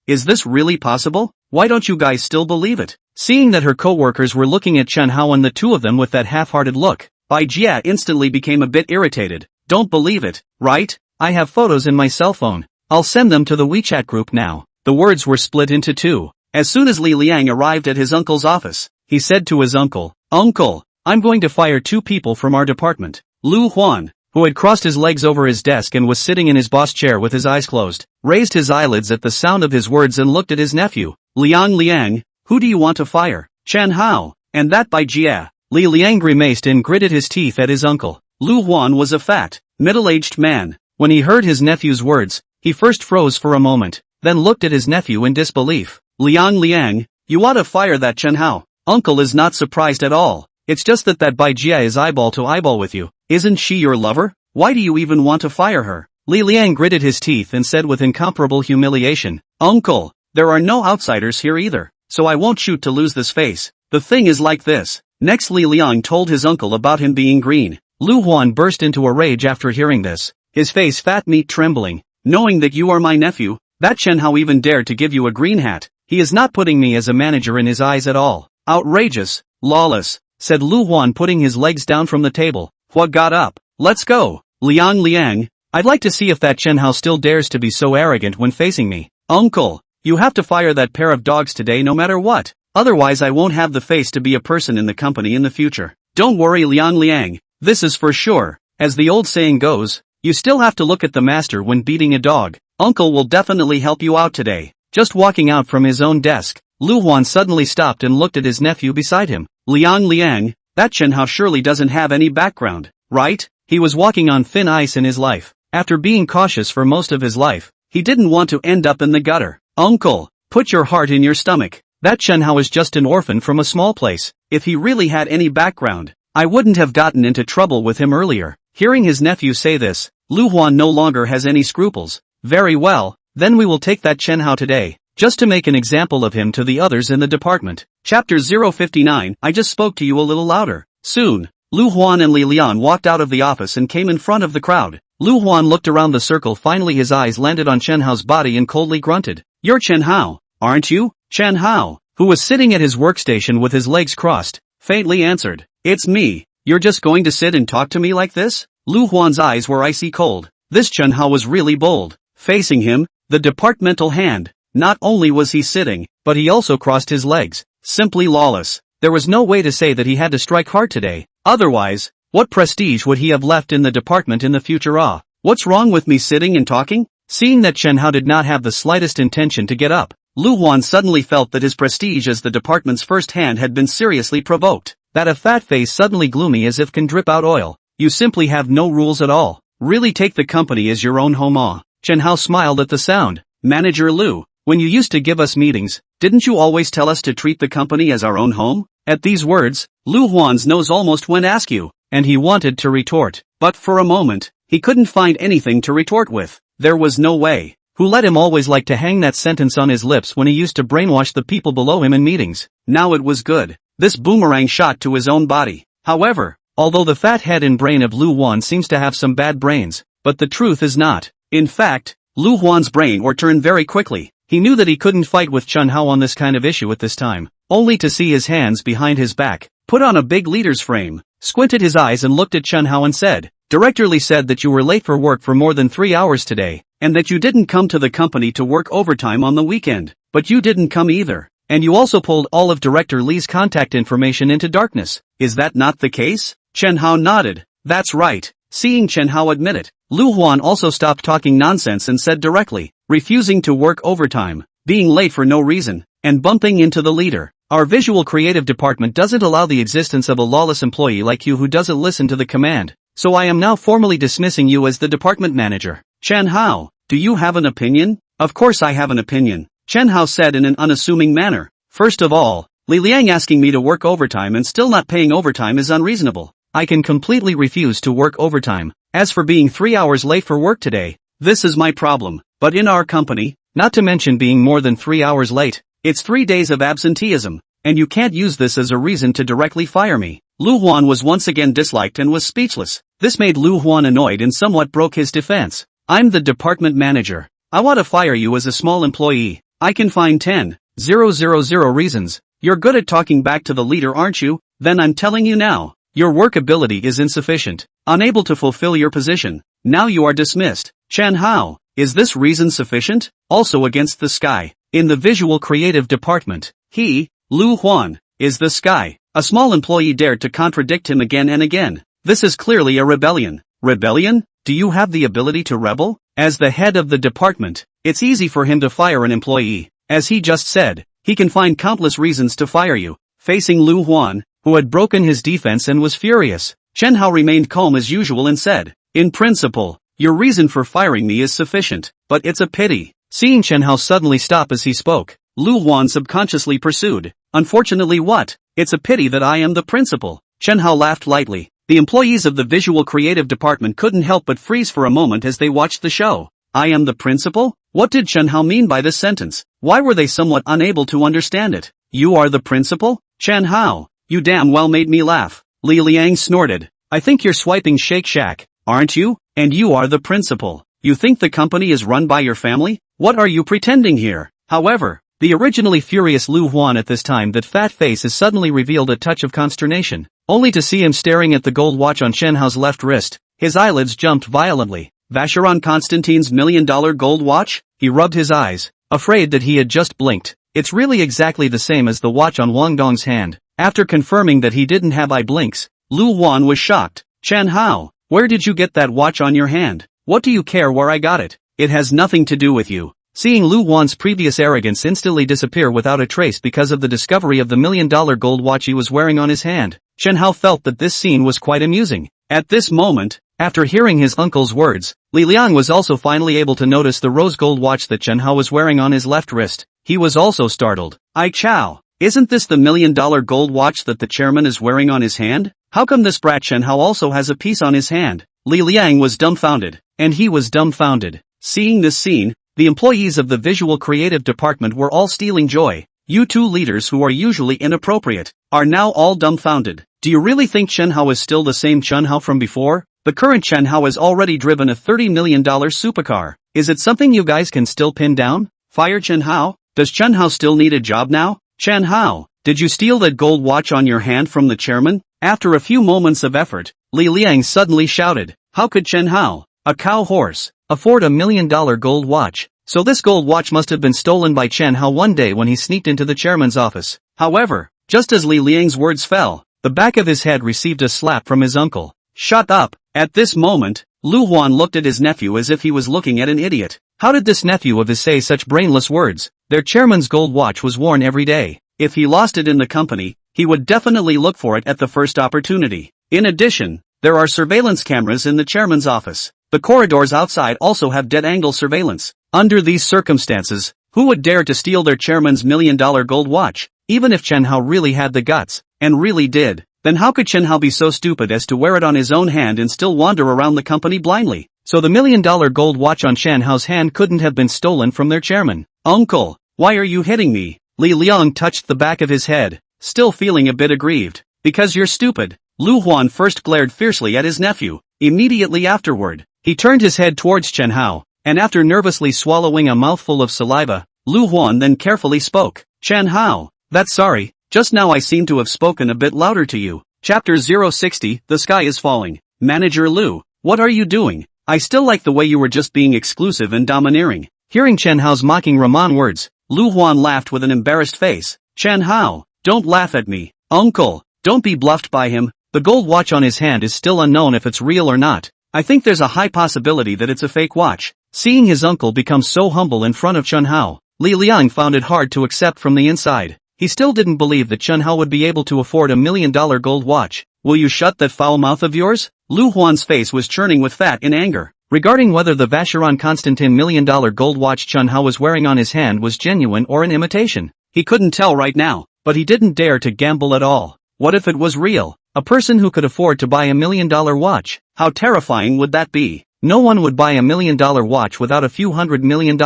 S1: Is this really possible? Why don't you guys still believe it? Seeing that her co-workers were looking at Chen Hao and the two of them with that half-hearted look, Bai Jia instantly became a bit irritated. Don't believe it, right? I have photos in my cell phone. I'll send them to the WeChat group now. The words were split into two. As soon as Li Liang arrived at his uncle's office, he said to his uncle, "Uncle, I'm going to fire 2 people from our department." Lu Huan, who had crossed his legs over his desk and was sitting in his boss chair with his eyes closed, raised his eyelids at the sound of his words and looked at his nephew. Liang, who do you want to fire? Chen Hao, and that by Jia." Li Liang grimaced and gritted his teeth at his uncle. Lu Huan was a fat, middle-aged man. When he heard his nephew's words, he first froze for a moment, then looked at his nephew in disbelief. Liang, you ought to fire that Chen Hao." Uncle is not surprised at all. It's just that Bai Jia is eyeball to eyeball with you. Isn't she your lover? Why do you even want to fire her? Li Liang gritted his teeth and said with incomparable humiliation, "Uncle, there are no outsiders here either, so I won't shoot to lose this face. The thing is like this." Next Li Liang told his uncle about him being green. Lu Huan burst into a rage after hearing this, his face fat meat trembling. "Knowing that you are my nephew, that Chen Hao even dared to give you a green hat. He is not putting me as a manager in his eyes at all. Outrageous, lawless," said Lu Huan, putting his legs down from the table. "What got up? Let's go." Liang, I'd like to see if that Chen Hao still dares to be so arrogant when facing me." "Uncle, you have to fire that pair of dogs today no matter what. Otherwise I won't have the face to be a person in the company in the future." "Don't worry Liang, this is for sure. As the old saying goes, you still have to look at the master when beating a dog. Uncle will definitely help you out today." Just walking out from his own desk, Lu Huan suddenly stopped and looked at his nephew beside him. Liang, that Chen Hao surely doesn't have any background, right? He was walking on thin ice in his life. After being cautious for most of his life, he didn't want to end up in the gutter. "Uncle, put your heart in your stomach. That Chen Hao is just an orphan from a small place. If he really had any background, I wouldn't have gotten into trouble with him earlier." Hearing his nephew say this, Lu Huan no longer has any scruples. "Very well, then we will take that Chen Hao today, just to make an example of him to the others in the department." Chapter 059. I just spoke to you a little louder. Soon, Lu Huan and Li Lian walked out of the office and came in front of the crowd. Lu Huan looked around the circle. Finally his eyes landed on Chen Hao's body and coldly grunted. "You're Chen Hao, aren't you?" Chen Hao, who was sitting at his workstation with his legs crossed, faintly answered, "It's me. You're just going to sit and talk to me like this?" Lu Huan's eyes were icy cold. This Chen Hao was really bold. Facing him, the departmental hand. Not only was he sitting, but he also crossed his legs. Simply lawless. There was no way to say that he had to strike hard today. Otherwise, what prestige would he have left in the department in the future? What's wrong with me sitting and talking? Seeing that Chen Hao did not have the slightest intention to get up, Lu Huan suddenly felt that his prestige as the department's first hand had been seriously provoked. That a fat face suddenly gloomy as if can drip out oil. "You simply have no rules at all. Really take the company as your own home." Chen Hao smiled at the sound. "Manager Lu, when you used to give us meetings, didn't you always tell us to treat the company as our own home?" At these words, Lu Huan's nose almost went askew, and he wanted to retort. But for a moment, he couldn't find anything to retort with. There was no way. Who let him always like to hang that sentence on his lips when he used to brainwash the people below him in meetings? Now it was good. This boomerang shot to his own body. However, although the fat head and brain of Lu Huan seems to have some bad brains,
S2: but the truth is not. In fact, Lu Huan's brain turned very quickly. He knew that he couldn't fight with Chen Hao on this kind of issue at this time, only to see his hands behind his back, put on a big leader's frame, squinted his eyes and looked at Chen Hao and said, "Director Li said that you were late for work for more than 3 hours today, and that you didn't come to the company to work overtime on the weekend. But you didn't come either, and you also pulled all of Director Li's contact information into darkness. Is that not the case?" Chen Hao nodded. "That's right." Seeing Chen Hao admit it, Lu Huan also stopped talking nonsense and said directly, "Refusing to work overtime, being late for no reason, and bumping into the leader. Our visual creative department doesn't allow the existence of a lawless employee like you who doesn't listen to the command, so I am now formally dismissing you as the department manager." "Chen Hao, do you have an opinion?" "Of course I have an opinion," Chen Hao said in an unassuming manner. "First of all, Li Liang asking me to work overtime and still not paying overtime is unreasonable. I can completely refuse to work overtime. As for being 3 hours late for work today, this is my problem. But in our company, not to mention being more than 3 hours late, it's 3 days of absenteeism, and you can't use this as a reason to directly fire me." Lu Huan was once again disliked and was speechless. This made Lu Huan annoyed and somewhat broke his defense. "I'm the department manager. I want to fire you as a small employee. I can find 10,000 reasons. You're good at talking back to the leader, aren't you? Then I'm telling you now. Your work ability is insufficient, unable to fulfill your position. Now you are dismissed." "Chen Hao, is this reason sufficient?" Also against the sky. In the visual creative department, he, Lu Huan, is the sky. A small employee dared to contradict him again and again. This is clearly a rebellion. Rebellion? Do you have the ability to rebel? As the head of the department, it's easy for him to fire an employee. As he just said, he can find countless reasons to fire you. Facing Lu Huan, who had broken his defense and was furious, Chen Hao remained calm as usual and said, "In principle, your reason for firing me is sufficient, but it's a pity." Seeing Chen Hao suddenly stop as he spoke, Lu Huan subconsciously pursued, "Unfortunately what? It's a pity that I am the principal." Chen Hao laughed lightly. The employees of the visual creative department couldn't help but freeze for a moment as they watched the show. "I am the principal?" What did Chen Hao mean by this sentence? Why were they somewhat unable to understand it? "You are the principal? Chen Hao, you damn well made me laugh." Li Liang snorted. "I think you're swiping Shake Shack, aren't you? And you are the principal. You think the company is run by your family? What are you pretending here?" However, the originally furious Lu Huan at this time that fat face is suddenly revealed a touch of consternation, only to see him staring at the gold watch on Chen Hao's left wrist. His eyelids jumped violently. Vacheron Constantine's $1 million gold watch? He rubbed his eyes, afraid that he had just blinked. It's really exactly the same as the watch on Wang Dong's hand. After confirming that he didn't have eye blinks, Lu Huan was shocked. "Chen Hao, where did you get that watch on your hand? What do you care where I got it? It has nothing to do with you." Seeing Lu Huan's previous arrogance instantly disappear without a trace because of the discovery of the $1 million gold watch he was wearing on his hand, Chen Hao felt that this scene was quite amusing. At this moment, after hearing his uncle's words, Li Liang was also finally able to notice the rose gold watch that Chen Hao was wearing on his left wrist. He was also startled. "Ai Chow, isn't this the $1 million gold watch that the chairman is wearing on his hand? How come this brat Chen Hao also has a piece on his hand?" Li Liang was dumbfounded, and he was dumbfounded. Seeing this scene, the employees of the visual creative department were all stealing joy. You two leaders who are usually inappropriate, are now all dumbfounded. Do you really think Chen Hao is still the same Chen Hao from before? The current Chen Hao has already driven a $30 million supercar. Is it something you guys can still pin down? Fire Chen Hao? Does Chen Hao still need a job now? Chen Hao, did you steal that gold watch on your hand from the chairman? After a few moments of effort, Li Liang suddenly shouted, "How could Chen Hao, a cow horse, afford $1 million gold watch?" So this gold watch must have been stolen by Chen Hao one day when he sneaked into the chairman's office. However, just as Li Liang's words fell, the back of his head received a slap from his uncle. "Shut up." At this moment, Lu Huan looked at his nephew as if he was looking at an idiot. How did this nephew of his say such brainless words? Their chairman's gold watch was worn every day. If he lost it in the company, he would definitely look for it at the first opportunity. In addition, there are surveillance cameras in the chairman's office. The corridors outside also have dead-angle surveillance. Under these circumstances, who would dare to steal their chairman's $1 million gold watch? Even if Chen Hao really had the guts, and really did, then how could Chen Hao be so stupid as to wear it on his own hand and still wander around the company blindly? So the $1 million gold watch on Chen Hao's hand couldn't have been stolen from their chairman. "Uncle, why are you hitting me?" Li Liang touched the back of his head, still feeling a bit aggrieved. "Because you're stupid." Lu Huan first glared fiercely at his nephew. Immediately afterward, He turned his head towards Chen Hao, and after nervously swallowing a mouthful of saliva, Lu Huan then carefully spoke. Chen Hao, that's sorry, just now I seem to have spoken a bit louder to you. Chapter 060, The Sky is Falling. Manager Lu, what are you doing? I still like the way you were just being exclusive and domineering. Hearing Chen Hao's mocking Raman words, Lu Huan laughed with an embarrassed face. Chen Hao, don't laugh at me. Uncle, don't be bluffed by him. The gold watch on his hand is still unknown if it's real or not. I think there's a high possibility that it's a fake watch. Seeing his uncle become so humble in front of Chen Hao, Li Liang found it hard to accept from the inside. He still didn't believe that Chen Hao would be able to afford $1 million gold watch. Will you shut that foul mouth of yours? Lu Huan's face was churning with fat in anger. Regarding whether the Vacheron Constantin $1 million gold watch Chen Hao was wearing on his hand was genuine or an imitation, he couldn't tell right now, but he didn't dare to gamble at all. What if it was real? A person who could afford to buy $1 million watch, how terrifying would that be? No one would buy $1 million watch without a few $100 million.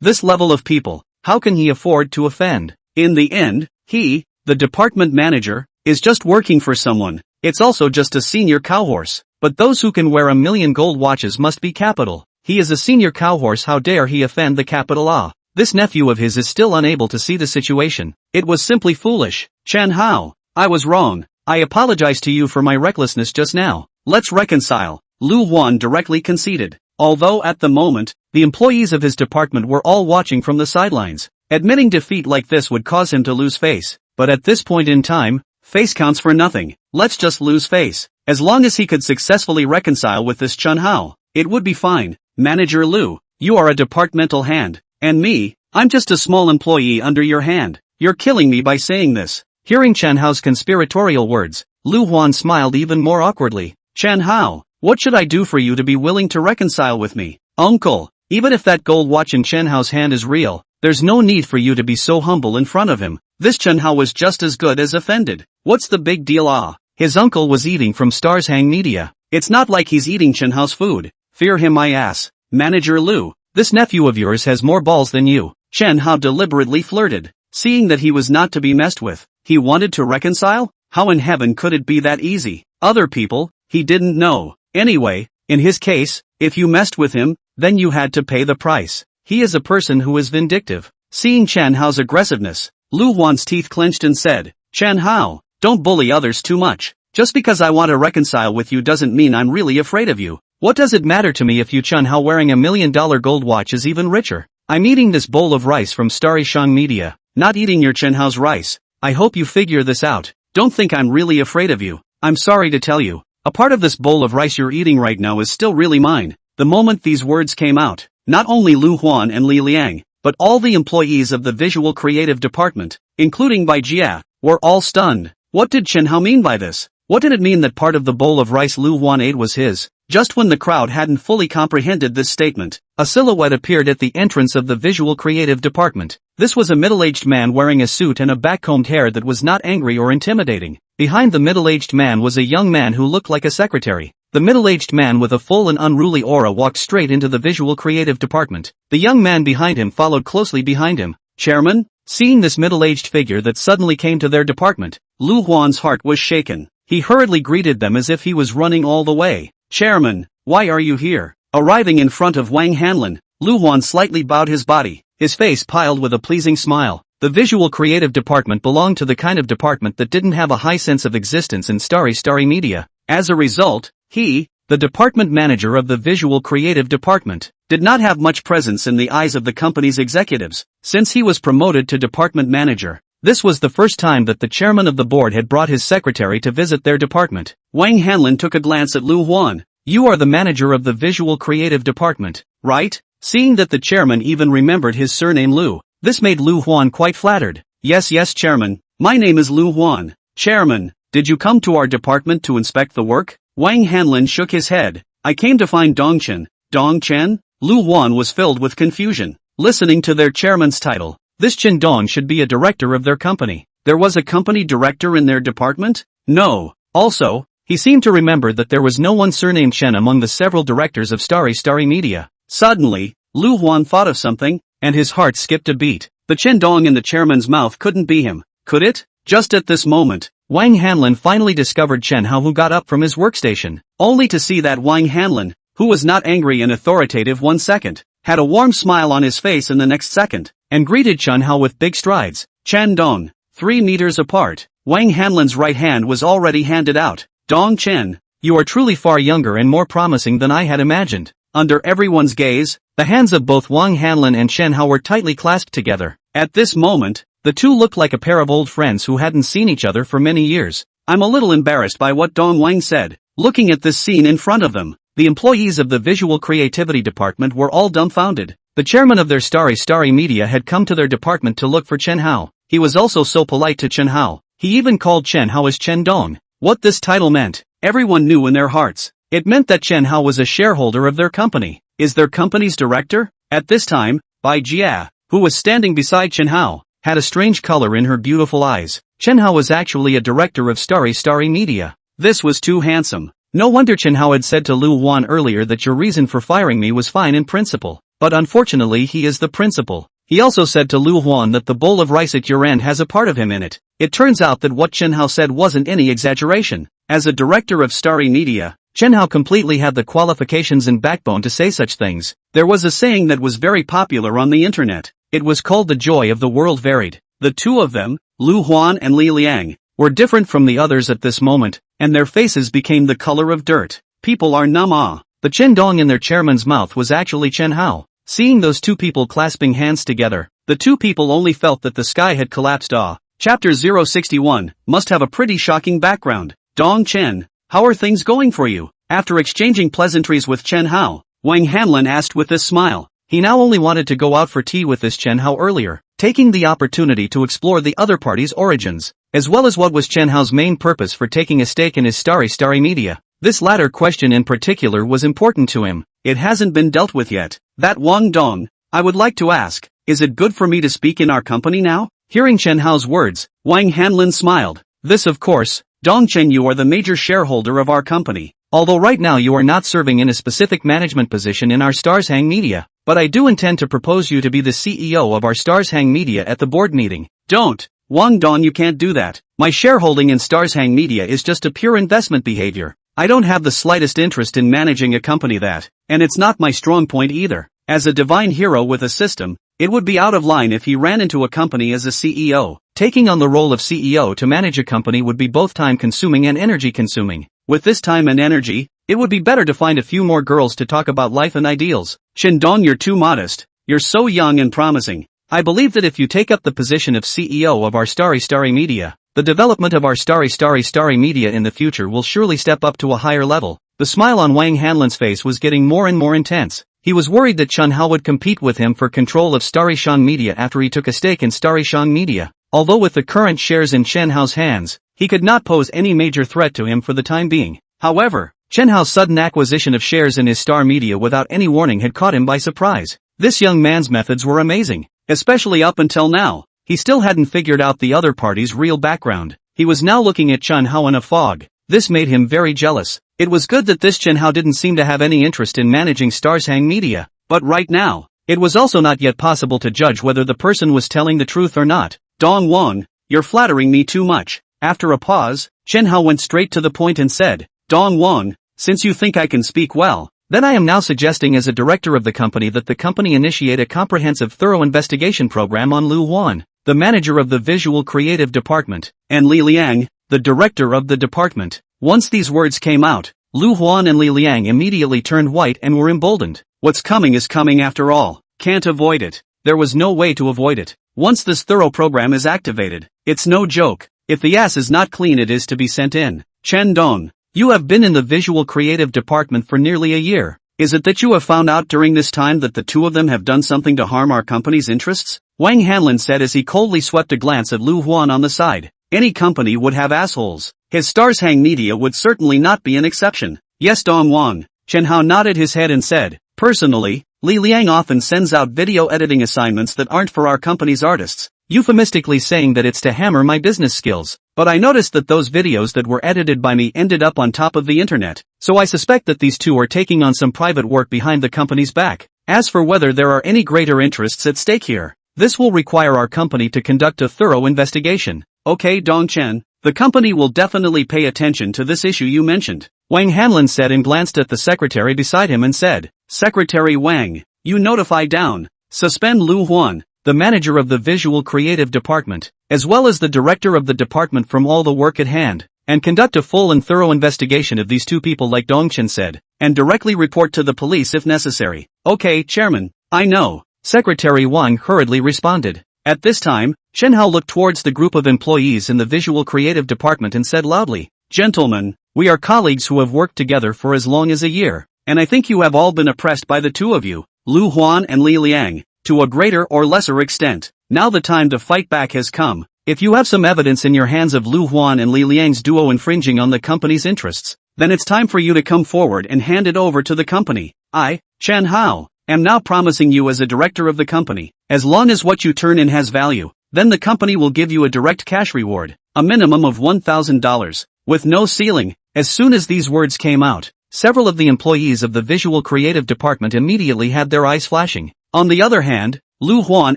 S2: This level of people, how can he afford to offend? In the end, he, the department manager, is just working for someone. It's also just a senior cowhorse. But those who can wear $1 million gold watches must be capital. He is a senior cowhorse, how dare he offend the capital Ah? This nephew of his is still unable to see the situation. It was simply foolish. Chen Hao, I was wrong. I apologize to you for my recklessness just now. Let's reconcile. Lu Huan directly conceded. Although at the moment, the employees of his department were all watching from the sidelines. Admitting defeat like this would cause him to lose face. But at this point in time, face counts for nothing. Let's just lose face. As long as he could successfully reconcile with this Chen Hao, it would be fine. Manager Lu, you are a departmental hand. And me, I'm just a small employee under your hand. You're killing me by saying this. Hearing Chen Hao's conspiratorial words, Lu Huan smiled even more awkwardly. Chen Hao, what should I do for you to be willing to reconcile with me? Uncle, even if that gold watch in Chen Hao's hand is real, there's no need for you to be so humble in front of him. This Chen Hao was just as good as offended. What's the big deal Ah? His uncle was eating from Stars Hang Media. It's not like he's eating Chen Hao's food. Fear him my ass. Manager Lu, this nephew of yours has more balls than you. Chen Hao deliberately flirted. Seeing that he was not to be messed with, he wanted to reconcile? How in heaven could it be that easy? Other people, he didn't know. Anyway, in his case, if you messed with him, then you had to pay the price. He is a person who is vindictive. Seeing Chen Hao's aggressiveness, Lu Huan's teeth clenched and said, Chen Hao, don't bully others too much. Just because I want to reconcile with you doesn't mean I'm really afraid of you. What does it matter to me if you Chen Hao wearing $1 million gold watch is even richer? I'm eating this bowl of rice from Starry Shang Media, not eating your Chen Hao's rice. I hope you figure this out. Don't think I'm really afraid of you. I'm sorry to tell you, a part of this bowl of rice you're eating right now is still really mine. The moment these words came out, not only Lu Huan and Li Liang, but all the employees of the visual creative department, including Bai Jia, were all stunned. What did Chen Hao mean by this? What did it mean that part of the bowl of rice Lu Huan ate was his? Just when the crowd hadn't fully comprehended this statement, a silhouette appeared at the entrance of the visual creative department. This was a middle-aged man wearing a suit and a back-combed hair that was not angry or intimidating. Behind the middle-aged man was a young man who looked like a secretary. The middle-aged man with a full and unruly aura walked straight into the visual creative department. The young man behind him followed closely behind him. Chairman? Seeing this middle-aged figure that suddenly came to their department, Lu Huan's heart was shaken. He hurriedly greeted them as if he was running all the way. Chairman, why are you here? Arriving in front of Wang Hanlin, Lu Huan slightly bowed his body, his face piled with a pleasing smile. The visual creative department belonged to the kind of department that didn't have a high sense of existence in Starry Media. As a result, he, the department manager of the visual creative department, did not have much presence in the eyes of the company's executives. Since he was promoted to department manager, this was the first time that the chairman of the board had brought his secretary to visit their department. Wang Hanlin took a glance at Lu Huan. You are the manager of the visual creative department, right? Seeing that the chairman even remembered his surname Lu, this made Lu Huan quite flattered. Yes, chairman, my name is Lu Huan. Chairman, did you come to our department to inspect the work? Wang Hanlin shook his head. I came to find Dongchen. Dong Chen? Lu Huan was filled with confusion. Listening to their chairman's title, this Chen Dong should be a director of their company. There was a company director in their department? No. Also, he seemed to remember that there was no one surnamed Chen among the several directors of Starry Media. Suddenly, Lu Huan thought of something, and his heart skipped a beat. The Chen Dong in the chairman's mouth couldn't be him, could it? Just at this moment, Wang Hanlin finally discovered Chen Hao, who got up from his workstation, only to see that Wang Hanlin,
S1: who was not angry and authoritative 1 second, had a warm smile on his face in the next second, and greeted Chen Hao with big strides. Chen Dong, 3 meters apart. Wang Hanlin's right hand was already handed out. Dong Chen, you are truly far younger and more promising than I had imagined. Under everyone's gaze, the hands of both Wang Hanlin and Chen Hao were tightly clasped together. At this moment, the two looked like a pair of old friends who hadn't seen each other for many years. I'm a little embarrassed by what Dong Wang said. Looking at this scene in front of them, the employees of the visual creativity department were all dumbfounded. The chairman of their Starry Media had come to their department to look for Chen Hao. He was also so polite to Chen Hao. He even called Chen Hao as Chen Dong. What this title meant, everyone knew in their hearts. It meant that Chen Hao was a shareholder of their company. Is their company's director? At this time, Bai Jia, who was standing beside Chen Hao, had a strange color in her beautiful eyes. Chen Hao was actually a director of Starry Media. This was too handsome. No wonder Chen Hao had said to Lu Huan earlier that your reason for firing me was fine in principle. But unfortunately he is the principal. He also said to Lu Huan that the bowl of rice at your end has a part of him in it. It turns out that what Chen Hao said wasn't any exaggeration. As a director of Starry Media, Chen Hao completely had the qualifications and backbone to say such things. There was a saying that was very popular on the internet. It was called the joy of the world varied. The two of them, Lu Huan and Li Liang, were different from the others at this moment, and their faces became the color of dirt. People are numb. The Chen Dong in their chairman's mouth was actually Chen Hao. Seeing those two people clasping hands together, the two people only felt that the sky had collapsed. Chapter 061, must have a pretty shocking background. Dong Chen, how are things going for you? After exchanging pleasantries with Chen Hao, Wang Hanlin asked with a smile. He now only wanted to go out for tea with this Chen Hao earlier, taking the opportunity to explore the other party's origins, as well as what was Chen Hao's main purpose for taking a stake in his Starry Media. This latter question in particular was important to him. It hasn't been dealt with yet. That Wang Dong, I would like to ask, is it good for me to speak in our company now? Hearing Chen Hao's words, Wang Hanlin smiled. This of course, Dong Chen, you are the major shareholder of our company. Although right now you are not serving in a specific management position in our Starshang Media, but I do intend to propose you to be the CEO of our Starshang Media at the board meeting. Don't, Wang Dong, you can't do that. My shareholding in Starshang Media is just a pure investment behavior. I don't have the slightest interest in managing a company that, and it's not my strong point either. As a divine hero with a system, it would be out of line if he ran into a company as a CEO. Taking on the role of CEO to manage a company would be both time-consuming and energy-consuming. With this time and energy, it would be better to find a few more girls to talk about life and ideals. Chen Dong, you're too modest. You're so young and promising. I believe that if you take up the position of CEO of our Starry Media, the development of our Starry Media in the future will surely step up to a higher level. The smile on Wang Hanlin's face was getting more and more intense. He was worried that Chen Hao would compete with him for control of Starshang Media after he took a stake in Starshang Media. Although with the current shares in Chen Hao's hands, he could not pose any major threat to him for the time being. However, Chen Hao's sudden acquisition of shares in his Star Media without any warning had caught him by surprise. This young man's methods were amazing, especially up until now. He still hadn't figured out the other party's real background. He was now looking at Chen Hao in a fog. This made him very jealous. It was good that this Chen Hao didn't seem to have any interest in managing Starshang Media. But right now, it was also not yet possible to judge whether the person was telling the truth or not. Dong Wang, you're flattering me too much. After a pause, Chen Hao went straight to the point and said, Dong Wang, since you think I can speak well, then I am now suggesting as a director of the company that the company initiate a comprehensive thorough investigation program on Lu Huan, the manager of the visual creative department, and Li Liang, the director of the department. Once these words came out, Lu Huan and Li Liang immediately turned white and were emboldened. What's coming is coming after all. Can't avoid it. There was no way to avoid it. Once this thorough program is activated, it's no joke. If the ass is not clean, it is to be sent in. Chen Dong, you have been in the visual creative department for nearly a year. Is it that you have found out during this time that the two of them have done something to harm our company's interests? Wang Hanlin said as he coldly swept a glance at Lu Huan on the side. Any company would have assholes. His Starshang Media would certainly not be an exception. Yes, Dong Wang. Chen Hao nodded his head and said, personally, Li Liang often sends out video editing assignments that aren't for our company's artists, euphemistically saying that it's to hammer my business skills. But I noticed that those videos that were edited by me ended up on top of the internet, so I suspect that these two are taking on some private work behind the company's back. As for whether there are any greater interests at stake here, this will require our company to conduct a thorough investigation. Okay, Dong Chen, the company will definitely pay attention to this issue you mentioned.
S2: Wang Hanlin said and glanced at the secretary beside him and said,
S1: Secretary Wang, you notify down. Suspend Lu Huan,
S2: the manager of the visual creative department, as well as the director of the department from all the work at hand, and conduct a full and thorough investigation of these two people like Dongchen said,
S1: and directly report to the police if necessary. Okay, Chairman, I know.
S2: Secretary Wang hurriedly responded. At this time, Chen Hao looked towards the group of employees in the visual creative department and said loudly,
S1: Gentlemen,
S2: we are colleagues who have worked together for as long as a year,
S1: and I think you have all been oppressed by the two of you, Lu Huan and Li Liang, to a greater or lesser extent. Now the time to fight back has come.
S2: If you have some evidence in your hands of Lu Huan and Li Liang's duo infringing on the company's interests,
S1: then it's time for you to come forward and hand it over to the company. I, Chen Hao, am now promising you as a director of the company, as long as what you turn in has value, then the company will give you a direct cash reward, a minimum of $1,000, with no ceiling.
S2: As soon as these words came out, several of the employees of the visual creative department immediately had their eyes flashing.
S1: On the other hand, Lu Huan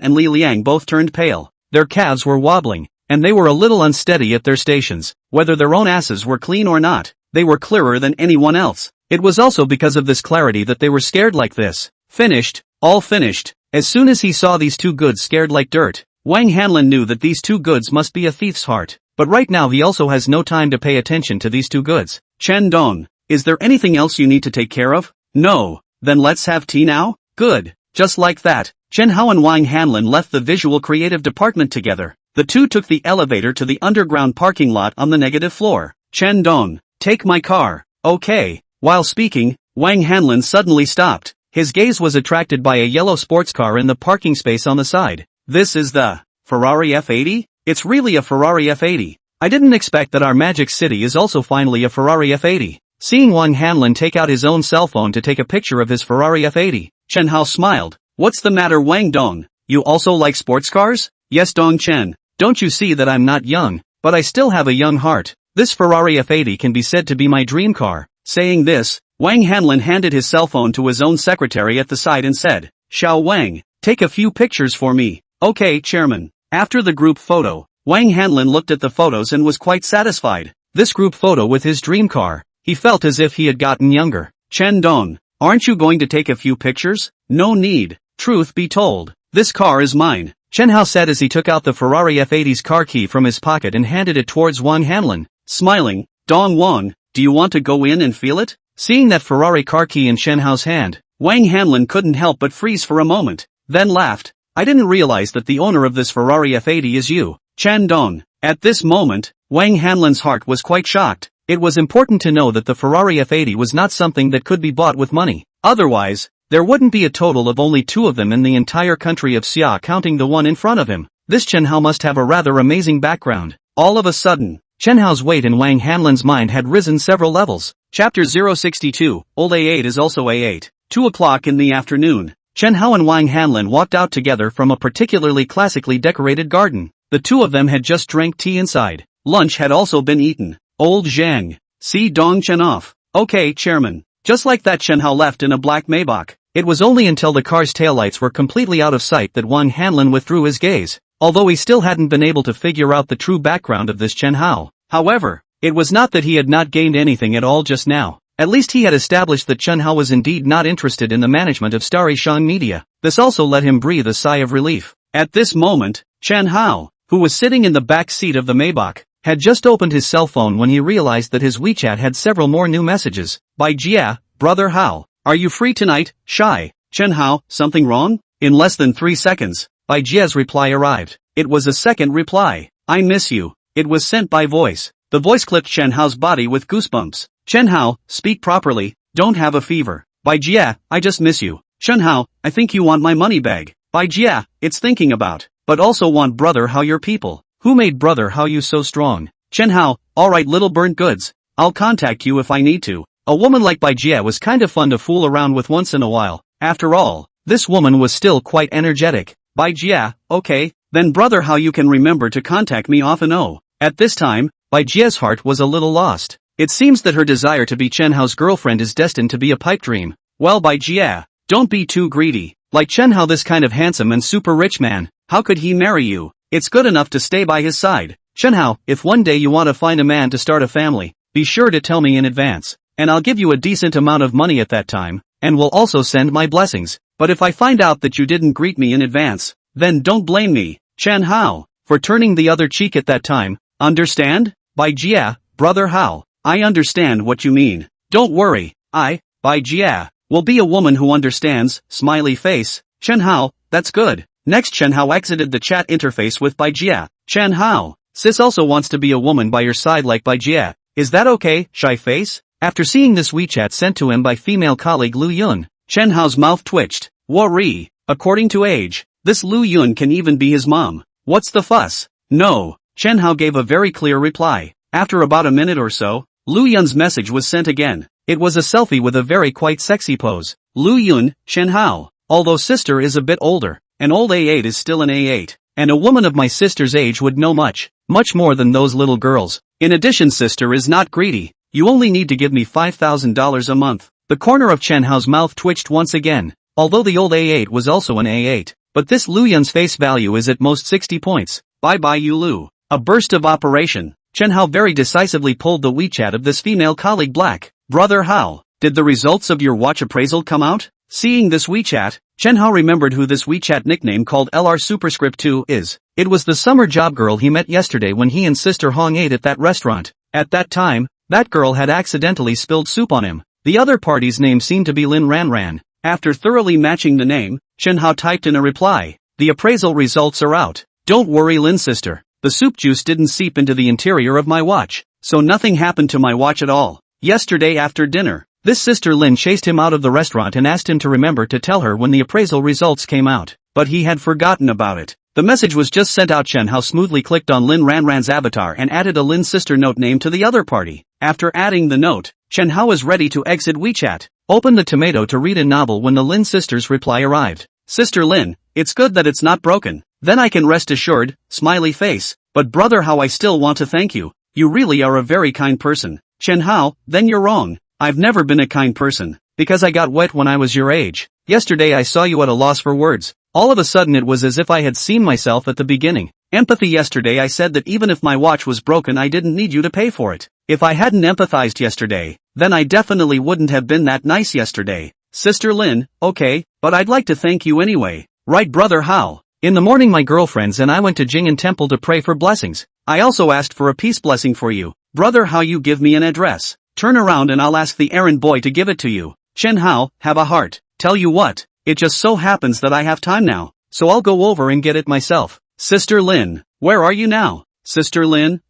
S1: and Li Liang both turned pale.
S2: Their calves were wobbling, and they were a little unsteady at their stations.
S1: Whether their own asses were clean or not, they were clearer than anyone else.
S2: It was also because of this clarity that they were scared like this.
S1: Finished, all finished.
S2: As soon as he saw these two goods scared like dirt,
S1: Wang Hanlin knew that these two goods must be a thief's heart.
S2: But right now he also has no time to pay attention to these two goods.
S1: Chen Dong, is there anything else you need to take care of? No. Then let's have tea now? Good. Just like that, Chen Hao and Wang Hanlin left the visual creative department together. The two took the elevator to the underground parking lot on the negative floor. Chen Dong, take my car. Okay. While speaking, Wang Hanlin suddenly stopped. His gaze was attracted by a yellow sports car in the parking space on the side. This is the Ferrari F80? It's really a Ferrari F80.
S2: I didn't expect that our Magic City is also finally a Ferrari F80. Seeing Wang Hanlin take out his own cell phone to take a picture of his Ferrari F80,
S1: Chen Hao smiled. What's the matter, Wang Dong? You also like sports cars?
S2: Yes, Dong Chen. Don't you see that I'm not young, but I still have a young heart? This Ferrari F80 can be said to be my dream car.
S1: Saying this, Wang Hanlin handed his cell phone to his own secretary at the side and said, Xiao Wang, take a few pictures for me. Okay, Chairman. After the group photo, Wang Hanlin looked at the photos and was quite satisfied.
S2: This group photo with his dream car, he felt as if he had gotten younger.
S1: Chen Dong, aren't you going to take a few pictures? No need. Truth be told, this car is mine.
S2: Chen Hao said as he took out the Ferrari F80's car key from his pocket and handed it towards Wang Hanlin.
S1: Smiling, Dong Wang, do you want to go in and feel it?
S2: Seeing that Ferrari car key in Chen Hao's hand,
S1: Wang Hanlin couldn't help but freeze for a moment, then laughed. I didn't realize that the owner of this Ferrari F80 is you, Chen Dong. At this moment, Wang Hanlin's heart was quite shocked.
S2: It was important to know that the Ferrari F80 was not something that could be bought with money.
S1: Otherwise,
S2: there wouldn't be a total of only two of them in the entire country of Xia counting the one in front of him. This Chen Hao must have a rather amazing background.
S1: All of a sudden,
S2: Chen Hao's weight in Wang Hanlin's mind had risen several levels.
S1: Chapter 062, Old A8 is also A8. 2 o'clock in the afternoon.
S2: Chen Hao and Wang Hanlin walked out together from a particularly classically decorated garden. The two of them had just drank tea inside.
S1: Lunch had also been eaten. Old Zhang. See Dong Chen off. Okay, Chairman. Just like that, Chen Hao left in a black Maybach.
S2: It was only until the car's taillights were completely out of sight that Wang Hanlin withdrew his gaze, although he still hadn't been able to figure out the true background of this Chen Hao.
S1: However,
S2: it was not that he had not gained anything at all just now. At least he had established that Chen Hao was indeed not interested in the management of Starry Shang Media. This also let him breathe a sigh of relief.
S1: At this moment, Chen Hao, who was sitting in the back seat of the Maybach,
S2: had just opened his cell phone when he realized that his WeChat had several more new messages.
S1: By Jia, Brother Hao, are you free tonight? Shy. Chen Hao, something wrong? In less than 3 seconds,
S2: Bai Jia's reply arrived.
S1: It was a second reply. I miss you. It was sent by voice. The voice clipped Chen Hao's body with goosebumps. Chen Hao, speak properly, don't have a fever. Bai Jia, I just miss you. Chen Hao, I think you want my money bag. Bai Jia, it's thinking about, but also want Brother Hao your people.
S2: Who made Brother Hao you so strong?
S1: Chen Hao, alright little burnt goods. I'll contact you if I need to. A woman like Bai Jia was kind of fun to fool around with once in a while. After all, this woman was still quite energetic. Bai Jia, okay, then Brother Hao you can remember to contact me often. Oh. At this time, Bai Jia's heart was a little lost. It seems that her desire to be Chen Hao's girlfriend is destined to be a pipe dream. Well, Bai Jia, don't be too greedy. Like Chen Hao, this kind of handsome and super rich man, how could he marry you? It's good enough to stay by his side. Chen Hao, if one day you want to find a man to start a family, be sure to tell me in advance.
S2: and I'll give you a decent amount of money at that time, and will also send my blessings. But if I find out that you didn't greet me in advance, then don't blame me, Chen Hao, for turning the other cheek at that time, understand? By Jia, brother Hao, I understand what you mean. Don't worry, by Jia, will be a woman who understands, smiley face, Chen Hao, that's good. Next Chen Hao exited the chat interface with Bai Jia. Chen Hao, sis also wants to be a woman by your side like Bai Jia. Is that okay, shy face? After seeing this WeChat sent to him by female colleague Lu Yun, Chen Hao's mouth twitched. Worry, according to age, this Lu Yun can even be his mom. What's the fuss? No, Chen Hao gave a very clear reply. After about a minute or so, Lu Yun's message was sent again. It was a selfie with a very quite sexy pose. Lu Yun, Chen Hao, although sister is a bit older, an old A8 is still an A8, and a woman of my sister's age would know much more than those little girls. In addition, sister is not greedy. You only need to give me $5,000 a month. The corner of Chen Hao's mouth twitched once again. Although the old A8 was also an A8, but this Lu Yun's face value is at most 60 points. Bye you Lu. A burst of operation. Chen Hao very decisively pulled the WeChat of this female colleague Black. Brother Hao, did the results of your watch appraisal come out? Seeing this WeChat, Chen Hao remembered who this WeChat nickname called LR Superscript 2 is. It was the summer job girl he met yesterday when he and Sister Hong ate at that restaurant. At that time, that girl had accidentally spilled soup on him. The other party's name seemed to be Lin Ran. After thoroughly matching the name, Chen Hao typed in a reply. The appraisal results are out. Don't worry, Lin sister. The soup juice didn't seep into the interior of my watch, so nothing happened to my watch at all. Yesterday after dinner, this sister Lin chased him out of the restaurant and asked him to remember to tell her when the appraisal results came out, but he had forgotten about it. The message was just sent out. Chen Hao smoothly clicked on Lin Ran's avatar and added a Lin sister note name to the other party. After adding the note, Chen Hao was ready to exit WeChat. Open the tomato to read a novel when the Lin sister's reply arrived. Sister Lin, it's good that it's not broken. Then I can rest assured, smiley face. But brother Hao, I still want to thank you. You really are a very kind person. Chen Hao, then you're wrong. I've never been a kind person, because I got wet when I was your age. Yesterday I saw you at a loss for words. All of a sudden it was as if I had seen myself at the beginning. Empathy. Yesterday I said that even if my watch was broken I didn't need you to pay for it. If I hadn't empathized yesterday, then I definitely wouldn't have been that nice yesterday. Sister Lin, okay, but I'd like to thank you anyway. Right, brother Hao? In the morning my girlfriends and I went to Jing'an Temple to pray for blessings. I also asked for a peace blessing for you. Brother Hao, you give me an address. Turn around and I'll ask the errand boy to give it to you. Chen Hao, have a heart. Tell you what, it just so happens that I have time now, so I'll go over and get it myself. Sister Lin, where are you now? Sister Lin,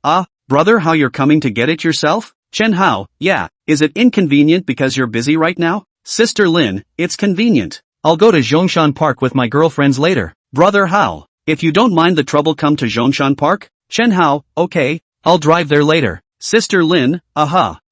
S2: brother Hao, you're coming to get it yourself? Chen Hao, yeah, is it inconvenient because you're busy right now? Sister Lin, it's convenient. I'll go to Zhongshan Park with my girlfriends later. Brother Hao, if you don't mind the trouble, come to Zhongshan Park? Chen Hao, okay, I'll drive there later. Sister Lin,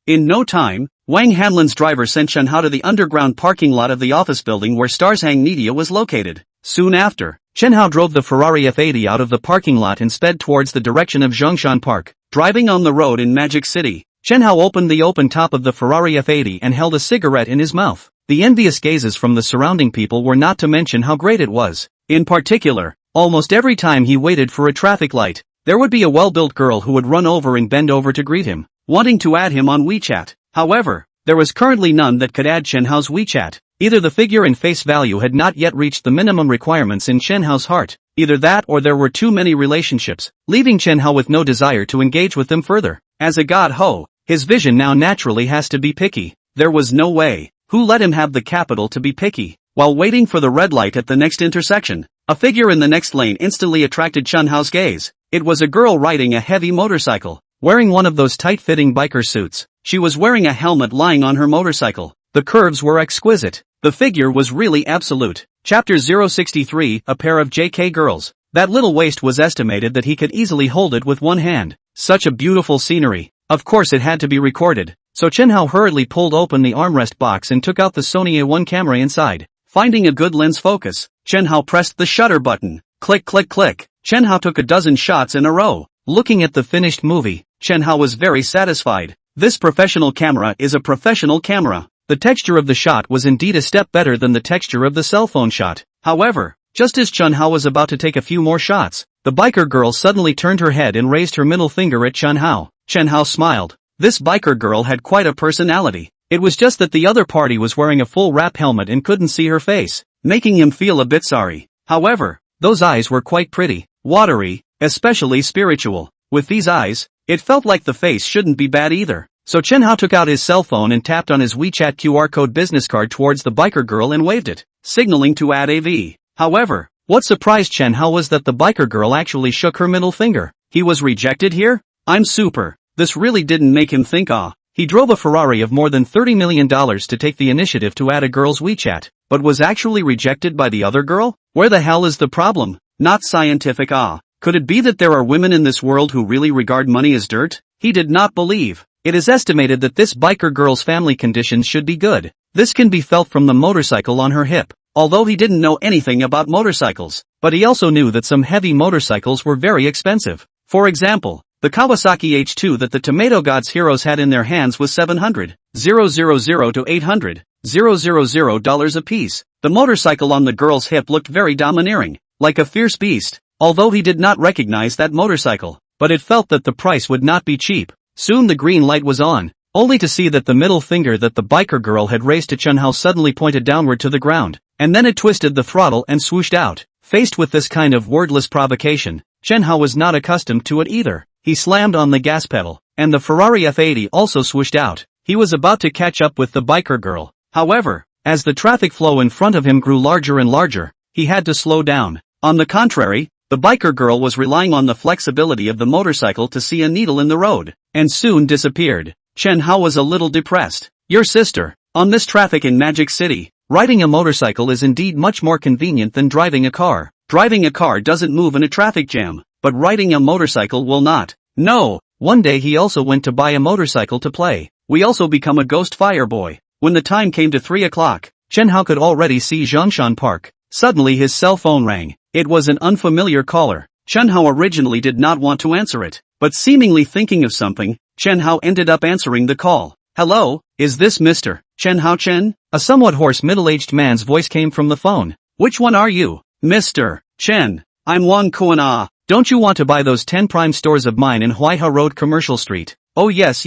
S2: In no time, Wang Hanlin's driver sent Chen Hao to the underground parking lot of the office building where Starshang Media was located. Soon after, Chen Hao drove the Ferrari F80 out of the parking lot and sped towards the direction of Zhongshan Park. Driving on the road in Magic City, Chen Hao opened the open top of the Ferrari F80 and held a cigarette in his mouth. The envious gazes from the surrounding people were not to mention how great it was. In particular, almost every time he waited for a traffic light, there would be a well-built girl who would run over and bend over to greet him, wanting to add him on WeChat. However, there was currently none that could add Chen Hao's WeChat. Either the figure and face value had not yet reached the minimum requirements in Chen Hao's heart. Either that or there were too many relationships, leaving Chen Hao with no desire to engage with them further. As a god Ho, his vision now naturally has to be picky. There was no way. Who let him have the capital to be picky? While waiting for the red light at the next intersection, a figure in the next lane instantly attracted Chen Hao's gaze. It was a girl riding a heavy motorcycle, wearing one of those tight-fitting biker suits. She was wearing a helmet lying on her motorcycle. The curves were exquisite. The figure was really absolute. Chapter 063, a pair of JK girls. That little waist was estimated that he could easily hold it with one hand. Such a beautiful scenery. Of course it had to be recorded. So Chen Hao hurriedly pulled open the armrest box and took out the Sony A1 camera inside. Finding a good lens focus, Chen Hao pressed the shutter button. Click click click. Chen Hao took a dozen shots in a row. Looking at the finished movie, Chen Hao was very satisfied. This professional camera is a professional camera. The texture of the shot was indeed a step better than the texture of the cell phone shot. However, just as Chen Hao was about to take a few more shots, the biker girl suddenly turned her head and raised her middle finger at Chen Hao. Chen Hao smiled. This biker girl had quite a personality. It was just that the other party was wearing a full wrap helmet and couldn't see her face, making him feel a bit sorry. However, those eyes were quite pretty, watery, especially spiritual. With these eyes, it felt like the face shouldn't be bad either. So Chen Hao took out his cell phone and tapped on his WeChat QR code business card towards the biker girl and waved it, signaling to add AV. However, what surprised Chen Hao was that the biker girl actually shook her middle finger. He was rejected here? I'm super. This really didn't make him think He drove a Ferrari of more than $30 million to take the initiative to add a girl's WeChat, but was actually rejected by the other girl? Where the hell is the problem? Not scientific Could it be that there are women in this world who really regard money as dirt? He did not believe. It is estimated that this biker girl's family conditions should be good. This can be felt from the motorcycle on her hip. Although he didn't know anything about motorcycles, but he also knew that some heavy motorcycles were very expensive. For example, the Kawasaki H2 that the Tomato Gods heroes had in their hands was $700,000 to $800,000 apiece. The motorcycle on the girl's hip looked very domineering, like a fierce beast, although he did not recognize that motorcycle, but it felt that the price would not be cheap. Soon the green light was on, only to see that the middle finger that the biker girl had raised to Chen Hao suddenly pointed downward to the ground, and then it twisted the throttle and swooshed out. Faced with this kind of wordless provocation, Chen Hao was not accustomed to it either. He slammed on the gas pedal, and the Ferrari F80 also swooshed out. He was about to catch up with the biker girl. However, as the traffic flow in front of him grew larger and larger, he had to slow down. On the contrary, the biker girl was relying on the flexibility of the motorcycle to see a needle in the road, and soon disappeared. Chen Hao was a little depressed. Your sister. On this traffic in Magic City, riding a motorcycle is indeed much more convenient than driving a car. Driving a car doesn't move in a traffic jam, but riding a motorcycle will not. No. One day he also went to buy a motorcycle to play. We also become a ghost fire boy. When the time came to 3 o'clock, Chen Hao could already see Zhongshan Park. Suddenly his cell phone rang. It was an unfamiliar caller. Chen Hao originally did not want to answer it, but seemingly thinking of something, Chen Hao ended up answering the call. Hello, is this Mr. Chen Hao Chen? A somewhat hoarse middle-aged man's voice came from the phone. Which one are you? Mr. Chen. I'm Wang Kuan. Don't you want to buy those 10 prime stores of mine in Huaiha Road Commercial Street? Oh yes.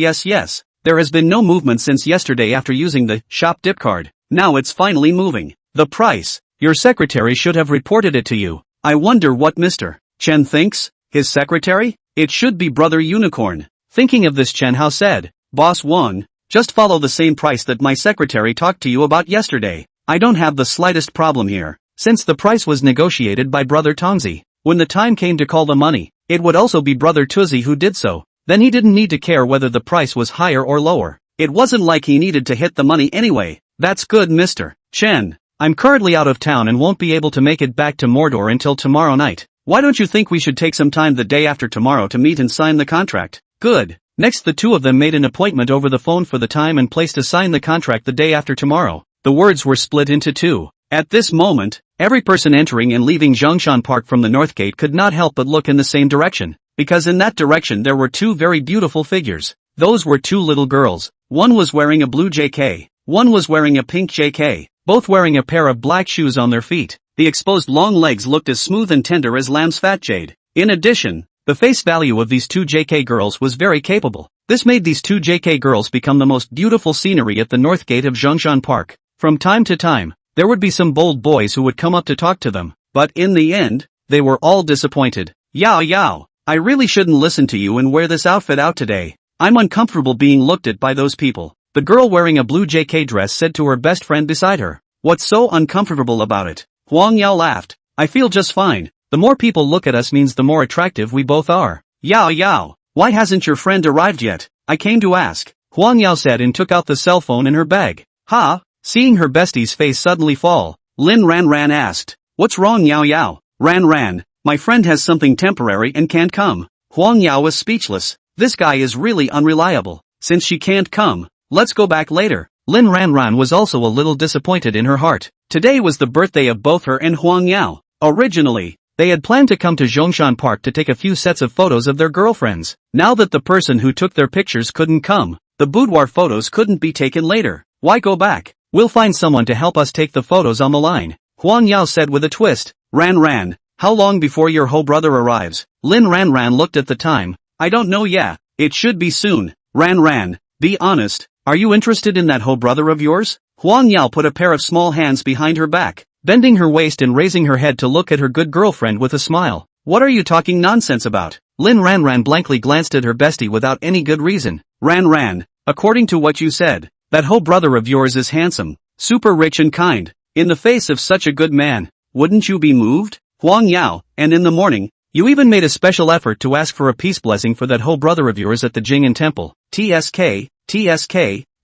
S2: There has been no movement since yesterday after using the shop dip card. Now it's finally moving. The price. Your secretary should have reported it to you. I wonder what Mr. Chen thinks? His secretary? It should be Brother Unicorn. Thinking of this, Chen Hao said, Boss Wang, just follow the same price that my secretary talked to you about yesterday. I don't have the slightest problem here, since the price was negotiated by Brother Tongzi. When the time came to call the money, it would also be Brother Tuzi who did so. Then he didn't need to care whether the price was higher or lower. It wasn't like he needed to hit the money anyway. That's good, Mr. Chen. I'm currently out of town and won't be able to make it back to Mordor until tomorrow night. Why don't you think we should take some time the day after tomorrow to meet and sign the contract? Good. Next, the two of them made an appointment over the phone for the time and place to sign the contract the day after tomorrow. The words were split into two. At this moment, every person entering and leaving Zhongshan Park from the north gate could not help but look in the same direction, because in that direction there were two very beautiful figures. Those were two little girls. One was wearing a blue JK. One was wearing a pink JK. Both wearing a pair of black shoes on their feet. The exposed long legs looked as smooth and tender as lamb's fat jade. In addition, the face value of these two JK girls was very capable. This made these two JK girls become the most beautiful scenery at the north gate of Zhongshan Park. From time to time, there would be some bold boys who would come up to talk to them, but in the end, they were all disappointed. Yao, I really shouldn't listen to you and wear this outfit out today. I'm uncomfortable being looked at by those people. The girl wearing a blue JK dress said to her best friend beside her. What's so uncomfortable about it? Huang Yao laughed. I feel just fine. The more people look at us means the more attractive we both are. Yao, why hasn't your friend arrived yet? I came to ask. Huang Yao said and took out the cell phone in her bag. Ha? Seeing her bestie's face suddenly fall, Lin Ran asked. What's wrong, Yao? Ran, my friend has something temporary and can't come. Huang Yao was speechless. This guy is really unreliable. Since she can't come, let's go back later. Lin Ran was also a little disappointed in her heart. Today was the birthday of both her and Huang Yao. Originally, they had planned to come to Zhongshan Park to take a few sets of photos of their girlfriends. Now that the person who took their pictures couldn't come, the boudoir photos couldn't be taken later. Why go back? We'll find someone to help us take the photos on the line, Huang Yao said with a twist. Ran, how long before your whole brother arrives? Lin Ran looked at the time. I don't know. Yeah, it should be soon. Ran, be honest,
S1: Are you interested in that Ho brother of yours? Huang Yao put a pair of small hands behind her back,
S2: bending her waist and raising her head to look at her good girlfriend with a smile.
S1: What are you talking nonsense about?
S2: Lin Ranran blankly glanced at her bestie without any good reason.
S1: Ran, according to what you said, that Ho brother of yours is handsome, super rich and kind. In the face of such a good man, wouldn't you be moved? Huang Yao, and in the morning,
S2: you even made a special effort to ask for a peace blessing for that Ho brother of yours at the Jing'an temple.
S1: TSK,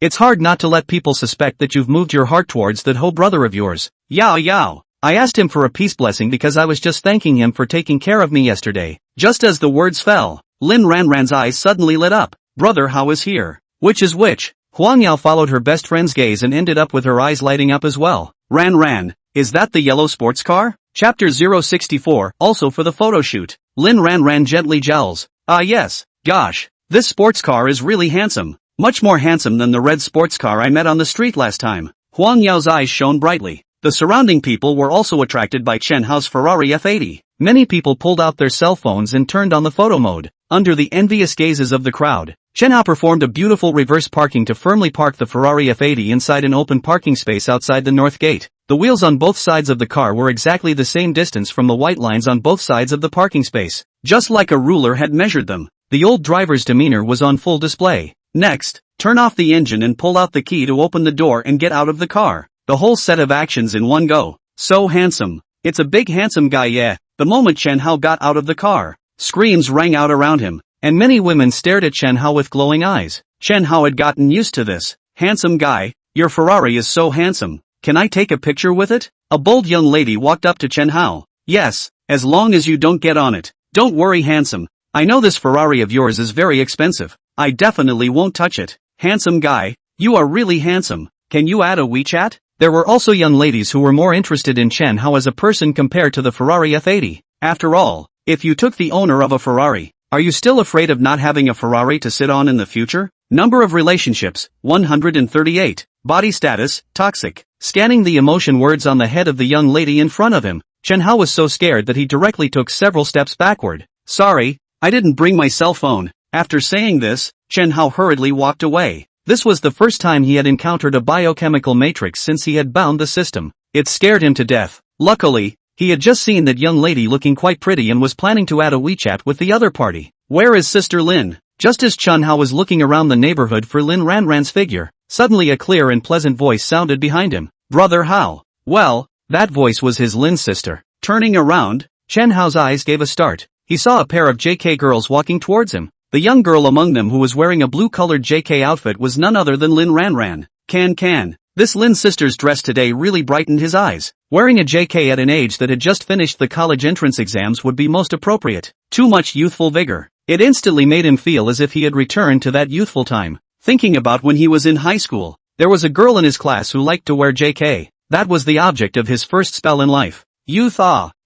S2: it's hard not to let people suspect that you've moved your heart towards that Ho brother of yours.
S1: Yao.
S2: I asked him for a peace blessing because I was just thanking him for taking care of me yesterday.
S1: Just as the words fell, Lin Ranran's eyes suddenly lit up. Brother Hao is here.
S2: Which is which? Huang Yao followed her best friend's gaze and ended up with her eyes lighting up as well.
S1: Ran, is that the yellow sports car? Chapter 064, also for the photo shoot. Lin Ranran gently jowls. Ah yes, gosh, this sports car is really handsome. Much more handsome than the red sports car I met on the street last time. Huang Yao's eyes shone brightly. The surrounding people were also attracted by Chen Hao's Ferrari F80.
S2: Many people pulled out their cell phones and turned on the photo mode. Under the envious gazes of the crowd, Chen Hao performed a beautiful reverse parking to firmly park the Ferrari F80 inside an open parking space outside the north gate. The wheels on both sides of the car were exactly the same distance from the white lines on both sides of the parking space,
S1: just like a ruler had measured them.
S2: The old driver's demeanor was on full display.
S1: Next, turn off the engine and pull out the key to open the door and get out of the car. The whole set of actions in one go. So handsome. It's a big handsome guy, yeah. The moment Chen Hao got out of the car, screams rang out around him,
S2: and many women stared at Chen Hao with glowing eyes.
S1: Chen Hao had gotten used to this. Handsome guy, your Ferrari is so handsome. Can I take a picture with it? A bold young lady walked up to Chen Hao. Yes, as long as you don't get on it. Don't worry, handsome. I know this Ferrari of yours is very expensive. I definitely won't touch it. Handsome guy, you are really handsome. Can you add a WeChat?
S2: There were also young ladies who were more interested in Chen Hao as a person compared to the Ferrari F80.
S1: After all, if you took the owner of a Ferrari, are you still afraid of not having a Ferrari to sit on in the future? Number of relationships, 138. Body status, toxic.
S2: Scanning the emotion words on the head of the young lady in front of him, Chen Hao was so scared that he directly took several steps backward.
S1: Sorry, I didn't bring my cell phone. After saying this, Chen Hao hurriedly walked away.
S2: This was the first time he had encountered a biochemical matrix since he had bound the system. It scared him to death. Luckily, he had just seen that young lady looking quite pretty and was planning to add a WeChat with the other party.
S1: Where is Sister Lin?
S2: Just as Chen Hao was looking around the neighborhood for Lin Ranran's figure, suddenly a clear and pleasant voice sounded behind him.
S1: Brother Hao.
S2: Well, that voice was his Lin's sister.
S1: Turning around,
S2: Chen Hao's eyes gave a start. He saw a pair of JK girls walking towards him. The young girl among them who was wearing a blue-colored JK outfit was none other than Lin Ranran. Can. This Lin sister's dress today really brightened his eyes. Wearing a JK at an age that had just finished the college entrance exams would be most appropriate. Too much youthful vigor. It instantly made him feel as if he had returned to that youthful time. Thinking about when he was in high school, there was a girl in his class who liked to wear JK. That was the object of his first spell in life. Youth,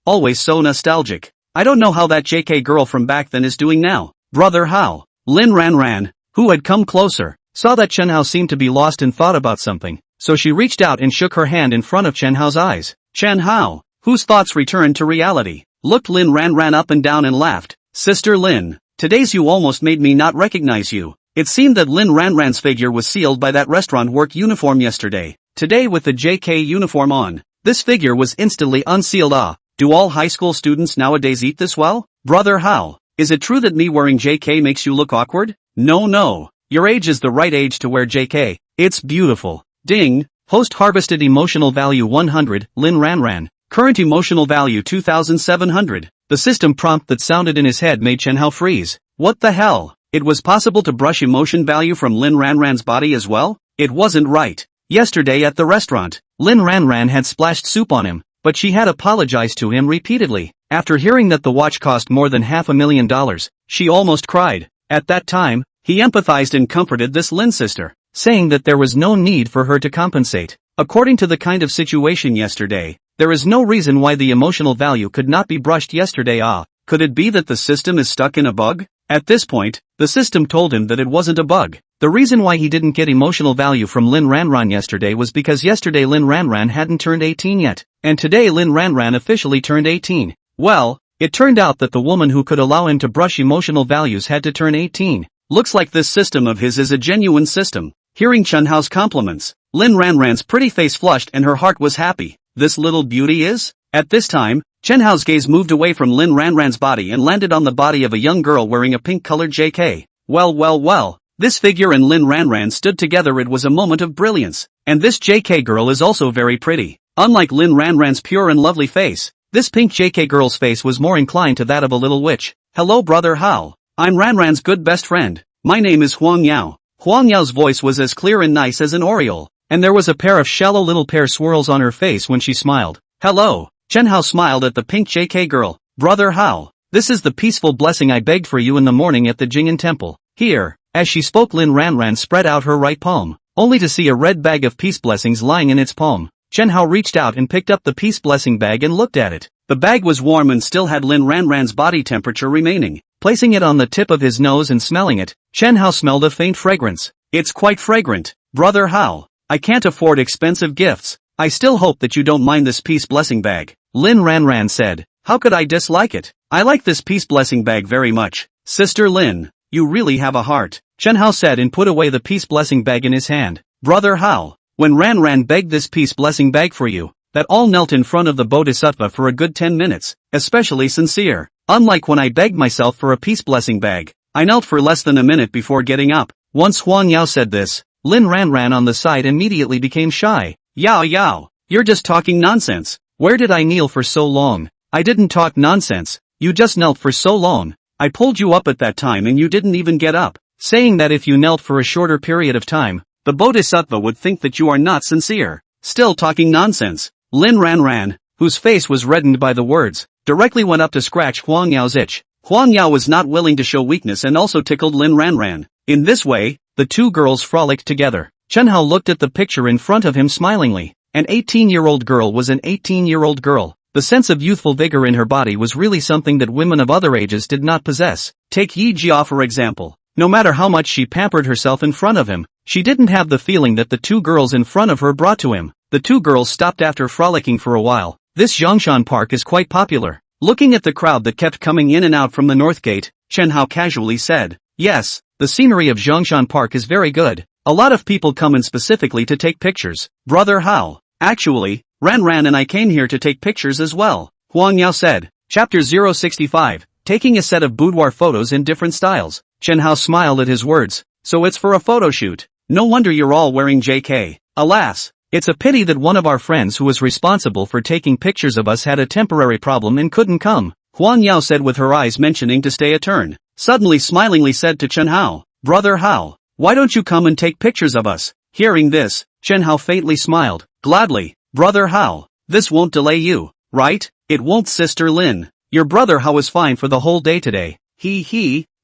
S2: always so nostalgic. I don't know how that JK girl from back then is doing now. Brother Hao. Lin Ranran, who had come closer, saw that Chen Hao seemed to be lost in thought about something, so she reached out and shook her hand in front of Chen Hao's eyes. Chen Hao, whose thoughts returned to reality, looked Lin Ranran up and down and laughed. Sister Lin, today's you almost made me not recognize you. It seemed that Lin Ranran's figure was sealed by that restaurant work uniform yesterday. Today with the JK uniform on, this figure was instantly unsealed. Do all high school students nowadays eat this well? Brother Hao, is it true that me wearing JK makes you look awkward? No. Your age is the right age to wear JK. It's beautiful. Ding. Host harvested emotional value 100, Lin Ranran. Current emotional value 2700. The system prompt that sounded in his head made Chen Hao freeze. What the hell? It was possible to brush emotion value from Lin Ranran's body as well? It wasn't right. Yesterday at the restaurant, Lin Ranran had splashed soup on him, but she had apologized to him repeatedly. After hearing that the watch cost more than $500,000, she almost cried. At that time, he empathized and comforted this Lin sister, saying that there was no need for her to compensate. According to the kind of situation yesterday, there is no reason why the emotional value could not be brushed yesterday. Could it be that the system is stuck in a bug? At this point, the system told him that it wasn't a bug. The reason why he didn't get emotional value from Lin Ranran yesterday was because yesterday Lin Ranran hadn't turned 18 yet, and today Lin Ranran officially turned 18. Well, it turned out that the woman who could allow him to brush emotional values had to turn 18. Looks like this system of his is a genuine system.
S1: Hearing Chen Hao's compliments, Lin Ranran's pretty face flushed and her heart was happy. This little beauty is? At this time, Chen Hao's gaze moved away from Lin Ranran's body and landed on the body of a young girl wearing a pink-colored JK. Well. This figure and Lin Ranran stood together. It was a moment of brilliance. And this JK girl is also very pretty. Unlike Lin Ranran's pure and lovely face, this pink JK girl's face was more inclined to that of a little witch. Hello Brother Hao. I'm Ranran's good best friend. My name is Huang Yao. Huang Yao's voice was as clear and nice as an aureole, and there was a pair of shallow little pear swirls on her face when she smiled. Hello. Chen Hao smiled at the pink JK girl. Brother Hao, this is the peaceful blessing I begged for you in the morning at the Jing'an temple. Here. As she spoke, Lin Ranran spread out her right palm, only to see a red bag of peace blessings lying in its palm. Chen Hao reached out and picked up the peace blessing bag and looked at it. The bag was warm and still had Lin Ranran's body temperature remaining. Placing it on the tip of his nose and smelling it, Chen Hao smelled a faint fragrance. It's quite fragrant. Brother Hao, I can't afford expensive gifts. I still hope that you don't mind this peace blessing bag. Lin Ranran said. How could I dislike it? I like this peace blessing bag very much. Sister Lin, you really have a heart. Chen Hao said and put away the peace blessing bag in his hand. Brother Hao, when Ranran begged this peace blessing bag for you, that all knelt in front of the bodhisattva for a good 10 minutes, especially sincere. Unlike when I begged myself for a peace blessing bag, I knelt for less than a minute before getting up. Once Huang Yao said this, Lin Ranran on the side immediately became shy. Yao, you're just talking nonsense. Where did I kneel for so long? I didn't talk nonsense. You just knelt for so long. I pulled you up at that time and you didn't even get up. Saying that if you knelt for a shorter period of time, the bodhisattva would think that you are not sincere. Still talking nonsense. Lin Ranran, whose face was reddened by the words, directly went up to scratch Huang Yao's itch. Huang Yao was not willing to show weakness and also tickled Lin Ranran. In this way, the two girls frolicked together. Chen Hao looked at the picture in front of him smilingly. An 18-year-old girl was an 18-year-old girl. The sense of youthful vigor in her body was really something that women of other ages did not possess. Take Yi Jia for example. No matter how much she pampered herself in front of him, she didn't have the feeling that the two girls in front of her brought to him. The two girls stopped after frolicking for a while. This Zhongshan Park is quite popular. Looking at the crowd that kept coming in and out from the north gate, Chen Hao casually said, yes, the scenery of Zhongshan Park is very good. A lot of people come in specifically to take pictures. Brother Hao, actually, Ranran and I came here to take pictures as well. Huang Yao said. Chapter 065, taking a set of boudoir photos in different styles. Chen Hao smiled at his words. So it's for a photo shoot. No wonder you're all wearing JK. Alas, it's a pity that one of our friends who was responsible for taking pictures of us had a temporary problem and couldn't come. Huang Yao said with her eyes mentioning to stay a turn. Suddenly smilingly said to Chen Hao, Brother Hao, why don't you come and take pictures of us? Hearing this, Chen Hao faintly smiled. Gladly. Brother Hao, this won't delay you, right? It won't, Sister Lin. Your brother Hao is fine for the whole day today.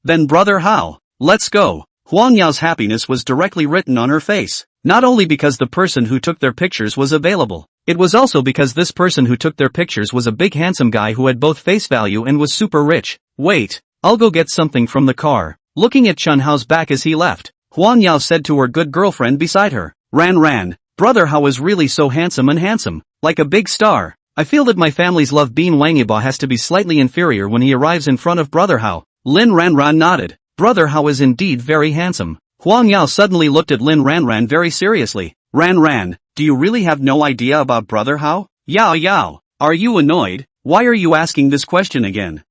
S1: Then Brother Hao, let's go. Huang Yao's happiness was directly written on her face. Not only because the person who took their pictures was available, it was also because this person who took their pictures was a big handsome guy who had both face value and was super rich. Wait, I'll go get something from the car. Looking at Chen Hao's back as he left, Huang Yao said to her good girlfriend beside her, Ran, Brother Hao is really so handsome, like a big star. I feel that my family's love bean Wangyaba has to be slightly inferior when he arrives in front of Brother Hao. Lin Ranran nodded. Brother Hao is indeed very handsome. Huang Yao suddenly looked at Lin Ranran very seriously. Ran, do you really have no idea about Brother Hao? Yao, are you annoyed? Why are you asking this question again?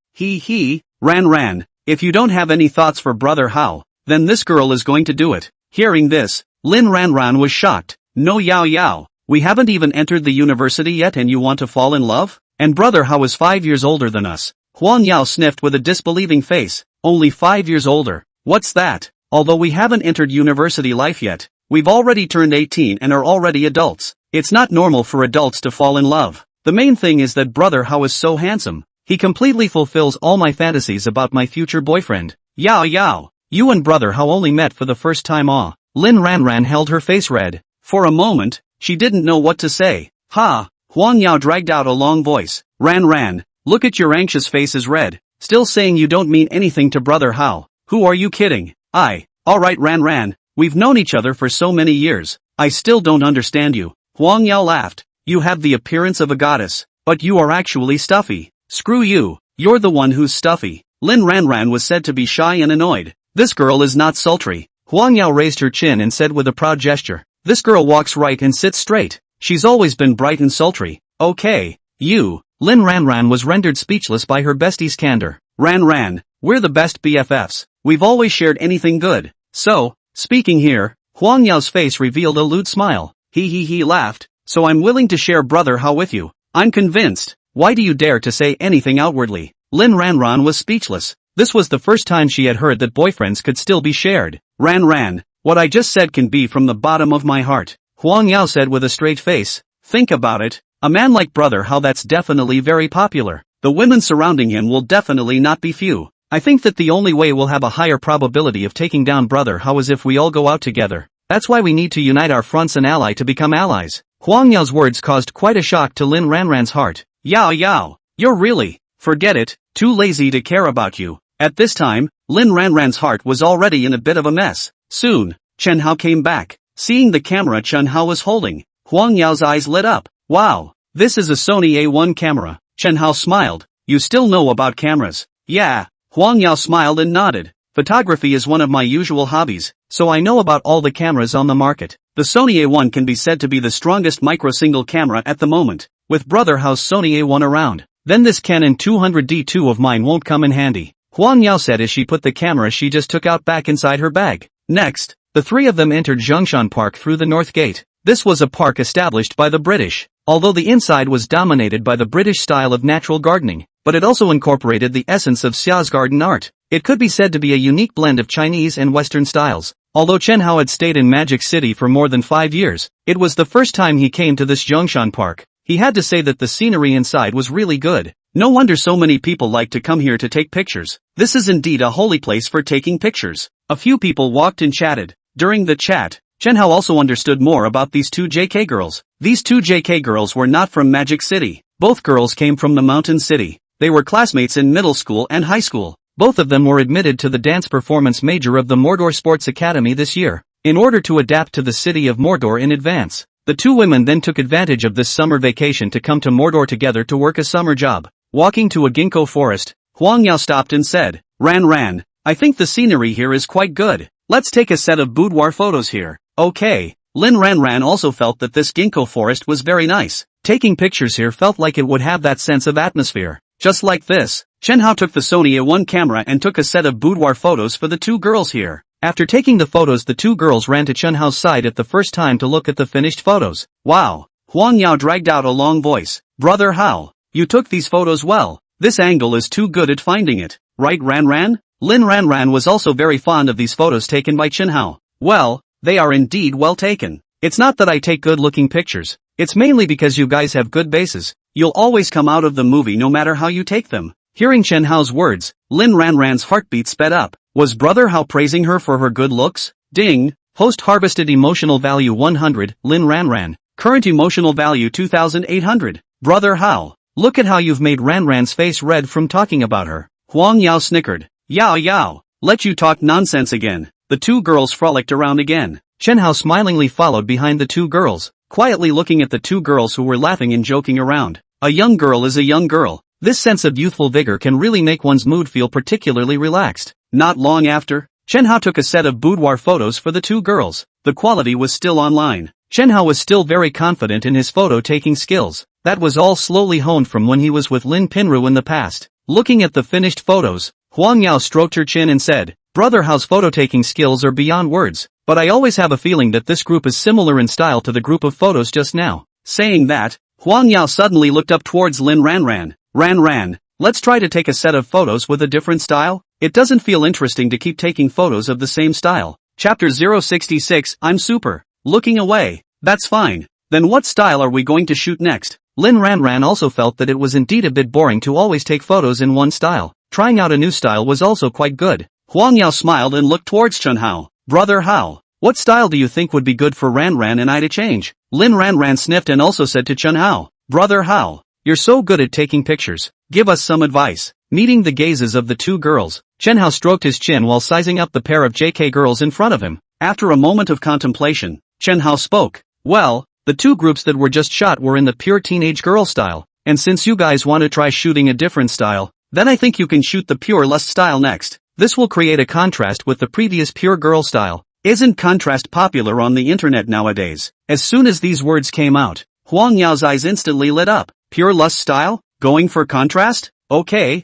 S1: Ran, if you don't have any thoughts for Brother Hao, then this girl is going to do it. Hearing this, Lin Ranran was shocked. No Yao, we haven't even entered the university yet and you want to fall in love? And Brother Hao is 5 years older than us. Huang Yao sniffed with a disbelieving face. Only 5 years older. What's that? Although we haven't entered university life yet, we've already turned 18 and are already adults. It's not normal for adults to fall in love. The main thing is that Brother Hao is so handsome. He completely fulfills all my fantasies about my future boyfriend. Yao, you and Brother Hao only met for the first time. Lin Ranran held her face red. For a moment, she didn't know what to say. Huang Yao dragged out a long voice. Ran, look at your anxious face is red. Still saying you don't mean anything to Brother Hao. Who are you kidding? Alright Ran, we've known each other for so many years. I still don't understand you. Huang Yao laughed. You have the appearance of a goddess, but you are actually stuffy. Screw you, you're the one who's stuffy. Lin Ranran was said to be shy and annoyed. This girl is not sultry.
S2: Huang Yao raised her chin and said with a proud gesture. This girl walks right and sits straight. She's always been bright and sultry. Okay, you. Lin Ranran was rendered speechless by her bestie's candor. Ran, we're the best BFFs. We've always shared anything good. So, speaking here, Huang Yao's face revealed a lewd smile. He laughed. So I'm willing to share brother Hao with you. I'm convinced. Why do you dare to say anything outwardly? Lin Ranran was speechless. This was the first time she had heard that boyfriends could still be shared. Ran, what I just said can be from the bottom of my heart. Huang Yao said with a straight face. Think about it. A man like brother Hao, that's definitely very popular. The women surrounding him will definitely not be few. I think that the only way we'll have a higher probability of taking down brother Hao is if we all go out together. That's why we need to unite our fronts and ally to become allies. Huang Yao's words caused quite a shock to Lin Ranran's heart. Yao, you're really, forget it, too lazy to care about you. At this time, Lin Ranran's heart was already in a bit of a mess. Soon, Chen Hao came back. Seeing the camera Chen Hao was holding, Huang Yao's eyes lit up. Wow, this is a Sony A1 camera. Chen Hao smiled. You still know about cameras? Yeah. Huang Yao smiled and nodded. Photography is one of my usual hobbies, so I know about all the cameras on the market. The Sony A1 can be said to be the strongest micro-single camera at the moment. With brother Hao's Sony A1 around, then this Canon 200D2 of mine won't come in handy. Huang Yao said as she put the camera she just took out back inside her bag. Next, the three of them entered Zhongshan Park through the north gate. This was a park established by the British. Although the inside was dominated by the British style of natural gardening, but it also incorporated the essence of Xia's garden art. It could be said to be a unique blend of Chinese and Western styles. Although Chen Hao had stayed in Magic City for more than 5 years, it was the first time he came to this Zhongshan Park. He had to say that the scenery inside was really good. No wonder so many people like to come here to take pictures. This is indeed a holy place for taking pictures. A few people walked and chatted. During the chat, Chen Hao also understood more about these two JK girls. These two JK girls were not from Magic City. Both girls came from the Mountain City. They were classmates in middle school and high school. Both of them were admitted to the dance performance major of the Mordor Sports Academy this year, in order to adapt to the city of Mordor in advance. The two women then took advantage of this summer vacation to come to Mordor together to work a summer job. Walking to a ginkgo forest, Huang Yao stopped and said, Ran, I think the scenery here is quite good. Let's take a set of boudoir photos here. Okay. Lin Ranran also felt that this ginkgo forest was very nice. Taking pictures here felt like it would have that sense of atmosphere. Just like this, Chen Hao took the Sony A1 camera and took a set of boudoir photos for the two girls here. After taking the photos, the two girls ran to Chen Hao's side at the first time to look at the finished photos. Wow. Huang Yao dragged out a long voice. Brother Hao, you took these photos well. This angle is too good at finding it. Right, Ranran? Lin Ranran was also very fond of these photos taken by Chen Hao. Well, they are indeed well taken. It's not that I take good-looking pictures. It's mainly because you guys have good bases. You'll always come out of the movie no matter how you take them. Hearing Chen Hao's words, Lin Ranran's heartbeat sped up. Was brother Hao praising her for her good looks? Ding! Host harvested emotional value 100, Lin Ranran. Current emotional value 2,800. Brother Hao, look at how you've made Ranran's face red from talking about her. Huang Yao snickered. Yao, let you talk nonsense again. The two girls frolicked around again. Chen Hao smilingly followed behind the two girls, quietly looking at the two girls who were laughing and joking around. A young girl is a young girl. This sense of youthful vigor can really make one's mood feel particularly relaxed. Not long after, Chen Hao took a set of boudoir photos for the two girls. The quality was still online. Chen Hao was still very confident in his photo-taking skills. That was all slowly honed from when he was with Lin Pinru in the past. Looking at the finished photos, Huang Yao stroked her chin and said, Brother Hao's photo-taking skills are beyond words, but I always have a feeling that this group is similar in style to the group of photos just now. Saying that, Huang Yao suddenly looked up towards Lin Ranran. Ran, let's try to take a set of photos with a different style? It doesn't feel interesting to keep taking photos of the same style. Chapter 066, I'm super. Looking away. That's fine. Then what style are we going to shoot next? Lin Ranran also felt that it was indeed a bit boring to always take photos in one style. Trying out a new style was also quite good. Huang Yao smiled and looked towards Chen Hao. Brother Hao, what style do you think would be good for Ranran and I to change? Lin Ranran sniffed and also said to Chen Hao, Brother Hao, you're so good at taking pictures. Give us some advice. Meeting the gazes of the two girls, Chen Hao stroked his chin while sizing up the pair of JK girls in front of him. After a moment of contemplation, Chen Hao spoke. Well, the two groups that were just shot were in the pure teenage girl style, and since you guys want to try shooting a different style, then I think you can shoot the pure lust style next. This will create a contrast with the previous pure girl style.
S1: Isn't contrast popular on the internet nowadays? As soon as these words came out, Huang Yao's eyes instantly lit up. Pure lust style? Going for contrast? Okay,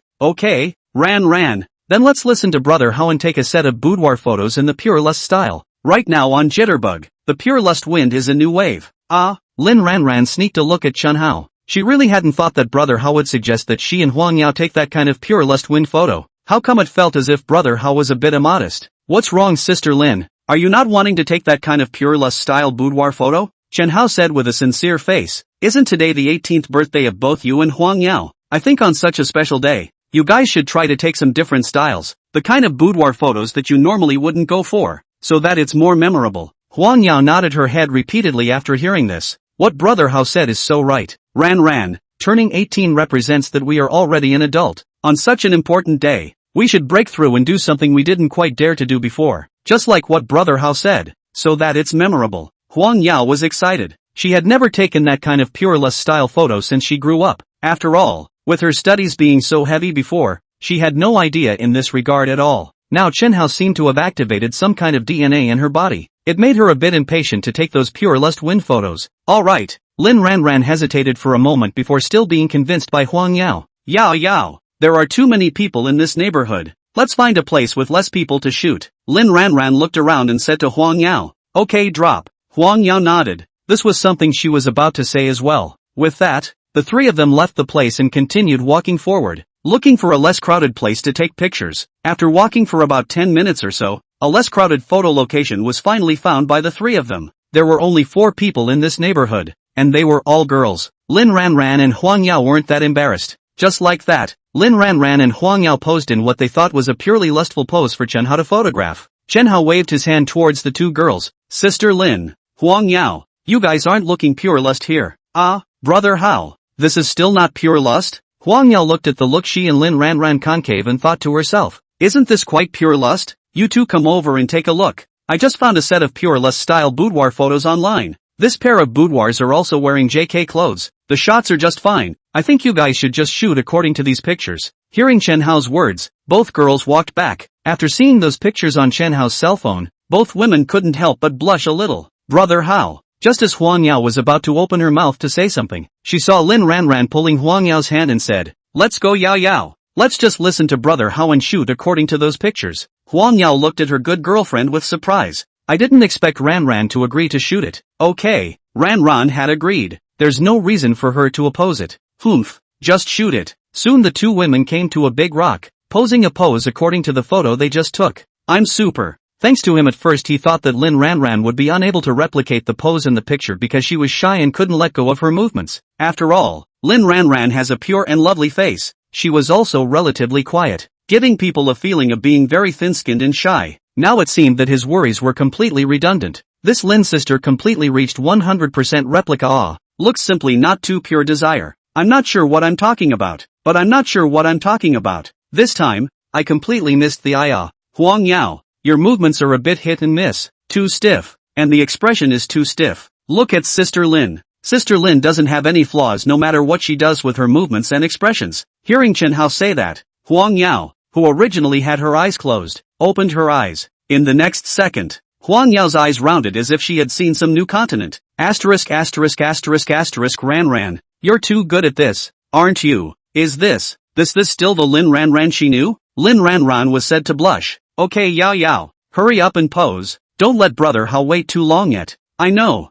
S1: ran. Then let's listen to Brother Hao and take a set of boudoir photos in the pure lust style. Right now on Jitterbug, the pure lust wind is a new wave. Lin Ran sneaked a look at Chen Hao. She really hadn't thought that Brother Hao would suggest that she and Huang Yao take that kind of pure lust wind photo. How come it felt as if Brother Hao was a bit immodest? What's wrong, Sister Lin? Are you not wanting to take that kind of pure lust style boudoir photo? Chen Hao said with a sincere face. Isn't today the 18th birthday of both you and Huang Yao? I think on such a special day, you guys should try to take some different styles, the kind of boudoir photos that you normally wouldn't go for, so that it's more memorable. Huang Yao nodded her head repeatedly after hearing this. What Brother Hao said is so right. Ran, turning 18 represents that we are already an adult. On such an important day, we should break through and do something we didn't quite dare to do before. Just like what Brother Hao said, so that it's memorable. Huang Yao was excited. She had never taken that kind of pure lust style photo since she grew up. After all, with her studies being so heavy before, she had no idea in this regard at all. Now Chen Hao seemed to have activated some kind of DNA in her body. It made her a bit impatient to take those pure lust wind photos. Alright, Lin Ran hesitated for a moment before still being convinced by Huang Yao. Yao, there are too many people in this neighborhood. Let's find a place with less people to shoot. Lin Ran looked around and said to Huang Yao. Okay, drop. Huang Yao nodded. This was something she was about to say as well. With that, the three of them left the place and continued walking forward, looking for a less crowded place to take pictures. After walking for about 10 minutes or so, a less crowded photo location was finally found by the three of them. There were only 4 people in this neighborhood, and they were all girls. Lin Ran and Huang Yao weren't that embarrassed. Just like that, Lin Ran and Huang Yao posed in what they thought was a purely lustful pose for Chen Hao to photograph. Chen Hao waved his hand towards the 2 girls. Sister Lin, Huang Yao, you guys aren't looking pure lust here. Brother Hao, this is still not pure lust? Huang Yao looked at the look she and Lin Ran concave and thought to herself. Isn't this quite pure lust? You two come over and take a look. I just found a set of pure lust style boudoir photos online. This pair of boudoirs are also wearing JK clothes. The shots are just fine. I think you guys should just shoot according to these pictures. Hearing Chen Hao's words, both girls walked back. After seeing those pictures on Chen Hao's cell phone, both women couldn't help but blush a little. Brother Hao. Just as Huang Yao was about to open her mouth to say something, she saw Lin Ran pulling Huang Yao's hand and said, Let's go Yao. Let's just listen to Brother Hao and shoot according to those pictures. Huang Yao looked at her good girlfriend with surprise. I didn't expect Ran to agree to shoot it. Okay, Ran had agreed. There's no reason for her to oppose it. Just shoot it. Soon the 2 women came to a big rock, posing a pose according to the photo they just took. I'm super. Thanks to him at first he thought that Lin Ran would be unable to replicate the pose in the picture because she was shy and couldn't let go of her movements. After all, Lin Ran has a pure and lovely face. She was also relatively quiet, giving people a feeling of being very thin-skinned and shy. Now it seemed that his worries were completely redundant. This Lin sister completely reached 100% replica looks simply not too pure desire. I'm not sure what I'm talking about, but I'm not sure what I'm talking about. This time, I completely missed the Huang Yao, your movements are a bit hit and miss, too stiff, and the expression is too stiff. Look at Sister Lin. Sister Lin doesn't have any flaws no matter what she does with her movements and expressions. Hearing Chen Hao say that, Huang Yao, who originally had her eyes closed, opened her eyes. In the next second, Huang Yao's eyes rounded as if she had seen some new continent. Ran. You're too good at this, aren't you? Is this still the Lin Ran she knew? Lin Ran was said to blush. Okay Yao, hurry up and pose. Don't let Brother Hao wait too long yet. I know.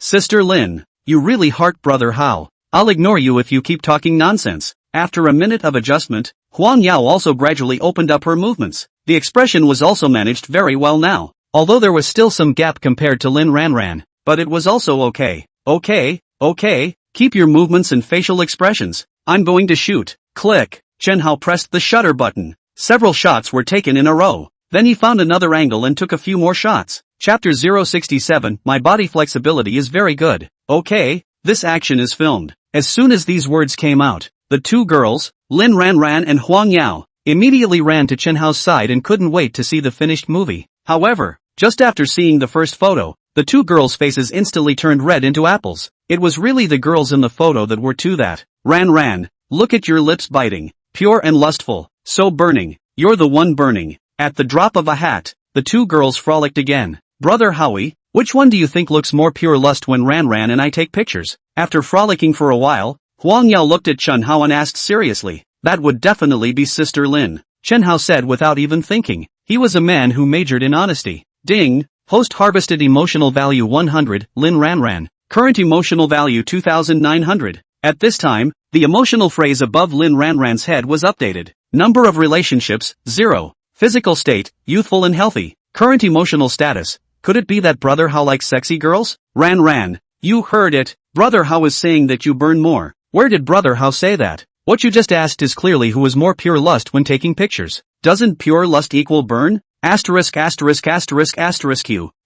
S1: Sister Lin, you really heart Brother Hao. I'll ignore you if you keep talking nonsense. After a minute of adjustment, Huang Yao also gradually opened up her movements. The expression was also managed very well now, although there was still some gap compared to Lin Ran, but it was also okay. Okay, keep your movements and facial expressions. I'm going to shoot. Click. Chen Hao pressed the shutter button. Several shots were taken in a row. Then he found another angle and took a few more shots. Chapter 067, My body flexibility is very good. Okay, this action is filmed. As soon as these words came out, the 2 girls, Lin Ran and Huang Yao, immediately ran to Chen Hao's side and couldn't wait to see the finished movie. However, just after seeing the first photo, the 2 girls' faces instantly turned red into apples. It was really the girls in the photo that were to that. Ran, look at your lips biting. Pure and lustful. So burning. You're the one burning. At the drop of a hat,
S2: the two girls frolicked again. Brother Howie, which one do you think looks more pure lust when Ran and I take pictures? After frolicking for a while, Huang Yao looked at Chen Hao and asked seriously. That would definitely be Sister Lin, Chen Hao said without even thinking. He was a man who majored in honesty. Ding! Host harvested emotional value 100, Lin Ran. Current emotional value 2900. At this time, the emotional phrase above Lin Ran's head was updated. Number of relationships, 0. Physical state, youthful and healthy. Current emotional status. Could it be that Brother Hao likes sexy girls? Ran. You heard it. Brother Hao is saying that you burn more. Where did Brother Hao say that? What you just asked is clearly who is more pure lust when taking pictures. Doesn't pure lust equal burn? Asterisk.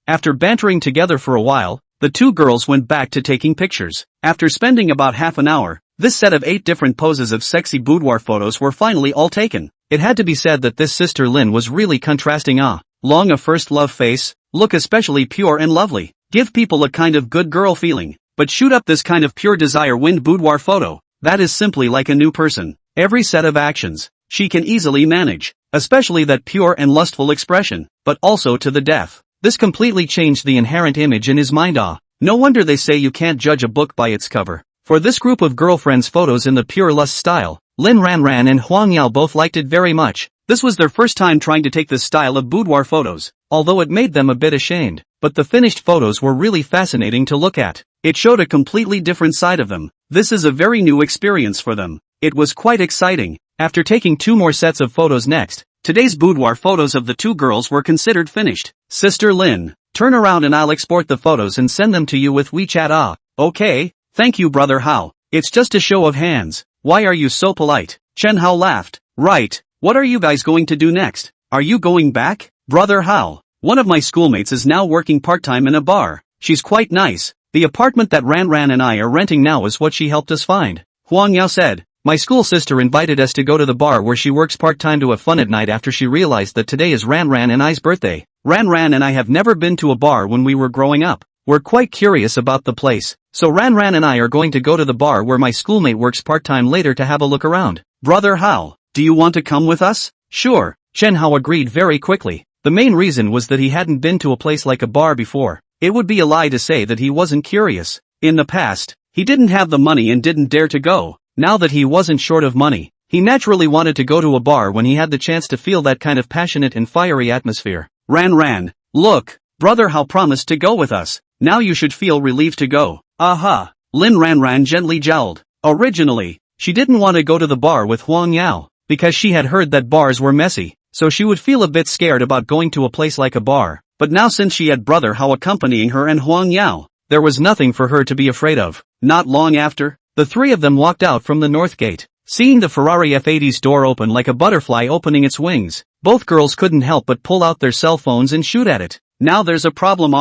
S2: After bantering together for a while, the two girls went back to taking pictures. After spending about half an hour, this set of 8 different poses of sexy boudoir photos were finally all taken. It had to be said that this Sister Lin was really contrasting long a first love face, look especially pure and lovely, give people a kind of good girl feeling, but shoot up this kind of pure desire wind boudoir photo, that is simply like a new person. Every set of actions, she can easily manage, especially that pure and lustful expression, but also to the deaf. This completely changed the inherent image in his mind. No wonder they say you can't judge a book by its cover. For this group of girlfriends' photos in the pure lust style, Lin Ran and Huang Yao both liked it very much. This was their first time trying to take this style of boudoir photos, although it made them a bit ashamed, but the finished photos were really fascinating to look at. It showed a completely different side of them. This is a very new experience for them. It was quite exciting. After taking 2 more sets of photos next, today's boudoir photos of the two girls were considered finished. Sister Lin, turn around and I'll export the photos and send them to you with WeChat. Okay, thank you Brother Hao. It's just a show of hands. Why are you so polite? Chen Hao laughed. Right, what are you guys going to do next? Are you going back? Brother Hao, one of my schoolmates is now working part-time in a bar. She's quite nice. The apartment that Ran and I are renting now is what she helped us find. Huang Yao said. My school sister invited us to go to the bar where she works part-time to have fun at night after she realized that today is Ran and I's birthday. Ran and I have never been to a bar when we were growing up. We're quite curious about the place, so Ran and I are going to go to the bar where my schoolmate works part-time later to have a look around. Brother Hao, do you want to come with us? Sure, Chen Hao agreed very quickly. The main reason was that he hadn't been to a place like a bar before. It would be a lie to say that he wasn't curious. In the past, he didn't have the money and didn't dare to go. Now that he wasn't short of money, he naturally wanted to go to a bar when he had the chance to feel that kind of passionate and fiery atmosphere. Ran, look, Brother Hao promised to go with us. Now you should feel relieved to go. Aha! Lin Ran gently jowled. Originally, she didn't want to go to the bar with Huang Yao, because she had heard that bars were messy, so she would feel a bit scared about going to a place like a bar. But now since she had Brother Hao accompanying her and Huang Yao, there was nothing for her to be afraid of. Not long after, the 3 of them walked out from the north gate. Seeing the Ferrari F80's door open like a butterfly opening its wings, both girls couldn't help but pull out their cell phones and shoot at it. Now there's a problem.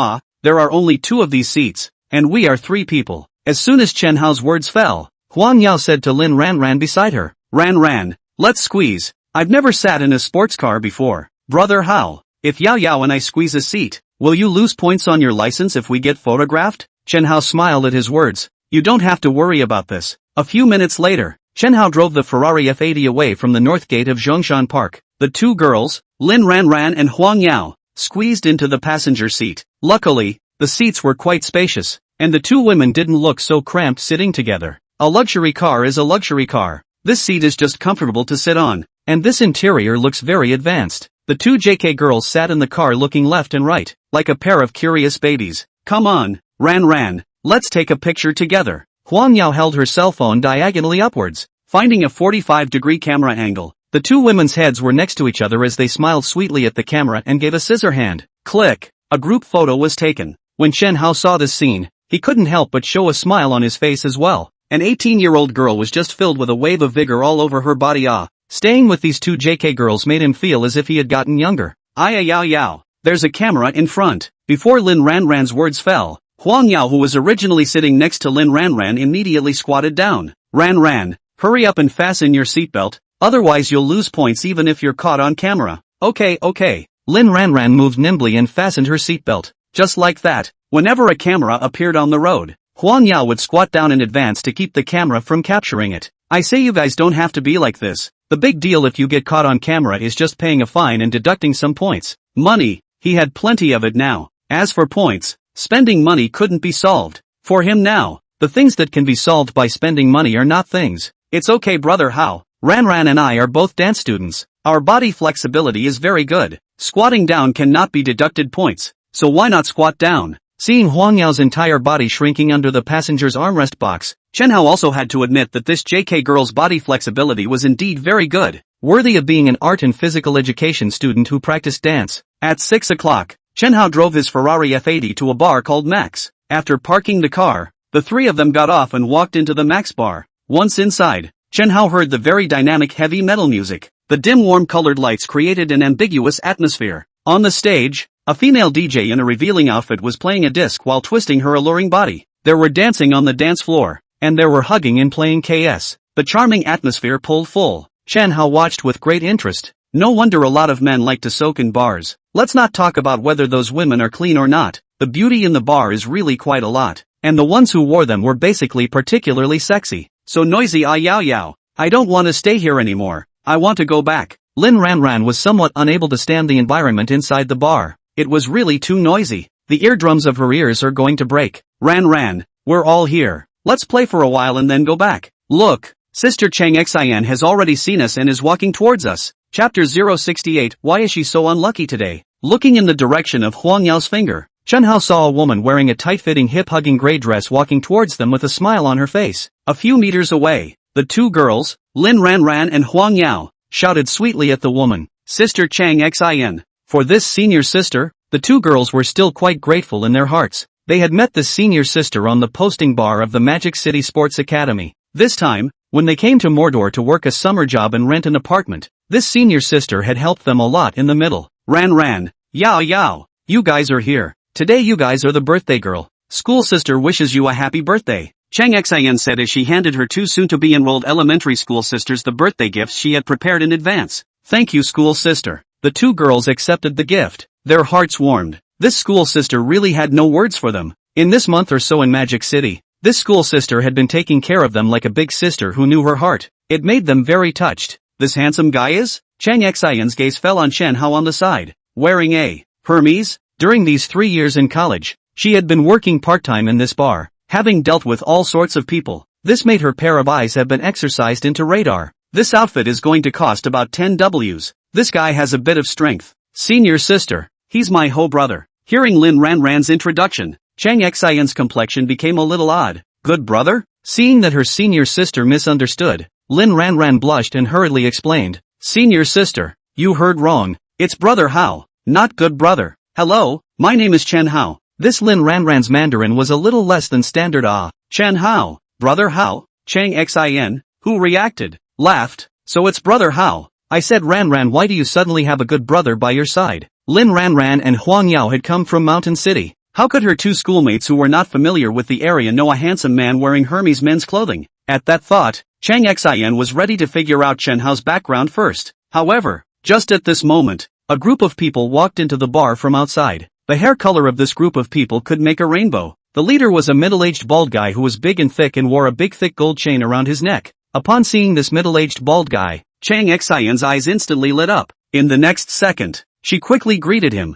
S2: There are only 2 of these seats, and we are 3 people. As soon as Chen Hao's words fell, Huang Yao said to Lin Ran beside her, Ran, let's squeeze. I've never sat in a sports car before. Brother Hao, if Yao and I squeeze a seat, will you lose points on your license if we get photographed? Chen Hao smiled at his words. You don't have to worry about this. A few minutes later, Chen Hao drove the Ferrari F80 away from the north gate of Zhongshan Park. The 2 girls, Lin Ran and Huang Yao, squeezed into the passenger seat. Luckily, the seats were quite spacious, and the 2 women didn't look so cramped sitting together. A luxury car is a luxury car. This seat is just comfortable to sit on, and this interior looks very advanced. The 2 JK girls sat in the car looking left and right, like a pair of curious babies. Come on, Ran, let's take a picture together. Huang Yao held her cell phone diagonally upwards, finding a 45-degree camera angle. The 2 women's heads were next to each other as they smiled sweetly at the camera and gave a scissor hand. Click! A group photo was taken. When Chen Hao saw this scene, he couldn't help but show a smile on his face as well. An 18-year-old girl was just filled with a wave of vigor all over her body. Staying with these 2 JK girls made him feel as if he had gotten younger. Yao. There's a camera in front. Before Lin Ran's words fell, Huang Yao, who was originally sitting next to Lin Ran, immediately squatted down. Ran, hurry up and fasten your seatbelt, otherwise you'll lose points even if you're caught on camera. Okay. Lin Ran moved nimbly and fastened her seatbelt. Just like that, whenever a camera appeared on the road, Huang Yao would squat down in advance to keep the camera from capturing it. I say you guys don't have to be like this. The big deal if you get caught on camera is just paying a fine and deducting some points. Money.
S1: He had plenty of it now. As for points, spending money couldn't be solved. For him now, the things that can be solved by spending money are not things. It's okay brother Hao, Ran and I are both dance students. Our body flexibility is very good. Squatting down cannot be deducted points, so why not squat down?
S2: Seeing Huang Yao's entire body shrinking under the passenger's armrest box,
S1: Chen Hao also had to admit that this JK girl's body flexibility was indeed very good.
S2: Worthy of being an art and physical education student who practiced dance.
S1: At 6 o'clock, Chen Hao drove his Ferrari F80 to a bar called Max. After parking the car, the three of them got off and walked into the Max bar. Once inside, Chen Hao heard the very dynamic heavy metal music. The dim warm-colored lights created an ambiguous atmosphere. On the stage, a female DJ in a revealing outfit was playing a disc while twisting her alluring body. There were dancing on the dance floor, and there were hugging and playing KS. The charming atmosphere pulled full.
S2: Chen Hao watched with great interest.
S1: No wonder a lot of men like to soak in bars. Let's not talk about whether those women are clean or not. The beauty in the bar is really quite a lot. And the ones who wore them were basically particularly sexy. So noisy yao yao. I don't want to stay here anymore. I want to go back.
S2: Lin Ran was somewhat unable to stand the environment inside the bar.
S1: It was really too noisy.
S2: The eardrums of her ears are going to break.
S1: Ran, we're all here. Let's play for a while and then go back. Look, Sister Chang Xian has already seen us and is walking towards us. Chapter 068. Why is she so unlucky today? Looking in the direction of Huang Yao's finger,
S2: Chen Hao saw a woman wearing a tight-fitting hip-hugging gray dress walking towards them with a smile on her face.
S1: A few meters away, the two girls, Lin Ran and Huang Yao, shouted sweetly at the woman, Sister Chang Xin.
S2: For this senior sister, the two girls were still quite grateful in their hearts. They had met this senior sister on the posting bar of the Magic City Sports Academy. This time, when they came to Mordor to work a summer job and rent an apartment, this senior sister had helped them a lot in the middle.
S1: Ran, Yao, you guys are here.
S2: Today you guys are the birthday girl.
S1: School sister wishes you a happy birthday. Chang Xian said as she handed her two soon-to-be-enrolled elementary school sisters the birthday gifts she had prepared in advance. Thank you school sister.
S2: The two girls accepted the gift.
S1: Their hearts warmed. This school sister really had no words for them.
S2: In this month or so in Magic City, this school sister had been taking care of them like a big sister who knew her heart. It made them very touched.
S1: This handsome guy is? Chang Xian's gaze fell on Chen Hao on the side. Wearing a Hermes?
S2: During these 3 years in college, she had been working part-time in this bar.
S1: Having dealt with all sorts of people,
S2: this made her pair of eyes have been exercised into radar.
S1: This outfit is going to cost about 10 Ws. This guy has a bit of strength. Senior sister, he's my whole brother. Hearing Lin Ran's introduction, Chang Xian's complexion became a little odd. Good brother?
S2: Seeing that her senior sister misunderstood, Lin Ran blushed and hurriedly explained.
S1: Senior sister, you heard wrong. It's brother Hao, not good brother. Hello, my name is Chen Hao.
S2: This Lin Ran's Mandarin was a little less than standard.
S1: Chen Hao, brother Hao, Chang Xin, who reacted, laughed, so it's brother Hao.
S2: I said Ran, why do you suddenly have a good brother by your side? Lin Ran and Huang Yao had come from Mountain City.
S1: How could her two schoolmates who were not familiar with the area know a handsome man wearing Hermes men's clothing? At that thought, Chang Xin was ready to figure out Chen Hao's background first. However, just at this moment, a group of people walked into the bar from outside. The hair color of this group of people could make a rainbow. The leader was a middle-aged bald guy who was big and thick and wore a big thick gold chain around his neck. Upon seeing this middle-aged bald guy, Chang Xian's eyes instantly lit up. In the next second, she quickly greeted him.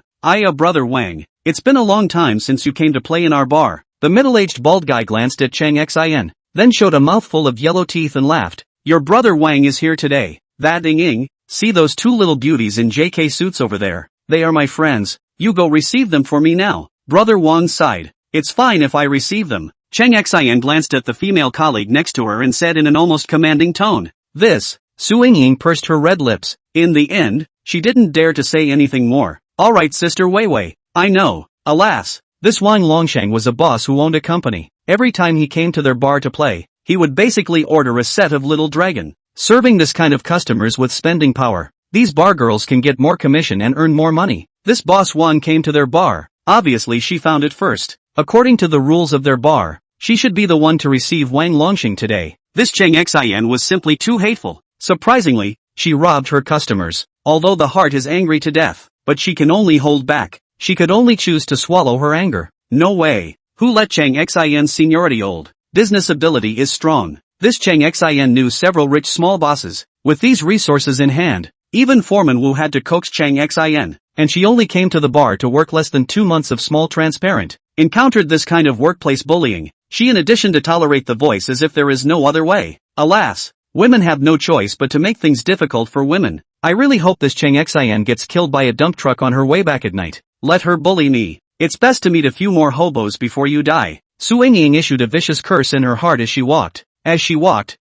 S1: Brother Wang. It's been a long time since you came to play in our bar.
S2: The middle-aged bald guy glanced at Chang Xin, then showed a mouthful of yellow teeth and laughed.
S1: Your brother Wang is here today. That Ing, see those two little beauties in JK suits over there? They are my friends. You go receive them for me now. Brother Wang sighed. It's fine if I receive them. Chang Xian glanced at the female colleague next to her and said in an almost commanding tone.
S2: This. Su Ying pursed her red lips.
S1: In the end, she didn't dare to say anything more. Alright Sister Wei, I know. Alas,
S2: this Wang Longsheng was a boss who owned a company. Every time he came to their bar to play,
S1: he would basically order a set of Little Dragon.
S2: Serving this kind of customers with spending power, these bar girls can get more commission and earn more money.
S1: This boss Wang came to their bar. Obviously she found it first.
S2: According to the rules of their bar, she should be the one to receive Wang Longsheng today.
S1: This Chang Xian was simply too hateful. Surprisingly, she robbed her customers. Although the heart is angry to death, but she can only hold back.
S2: She could only choose to swallow her anger.
S1: No way. Who let Chang Xian's seniority old? Business ability is strong. This Chang Xian knew several rich small bosses. With these resources in hand, even Foreman Wu had to coax Chang Xian.
S2: and she only came to the bar to work less than 2 months of small transparent.
S1: Encountered this kind of workplace bullying, she in addition to tolerate the voice as if there is no other way. Alas, women have no choice but to make things difficult for women.
S2: I really hope this Cheng Xian gets killed by a dump truck on her way back at night.
S1: Let her bully me. It's best to meet a few more hobos before you die.
S2: Su Yingying issued a vicious curse in her heart as she walked.
S1: As she walked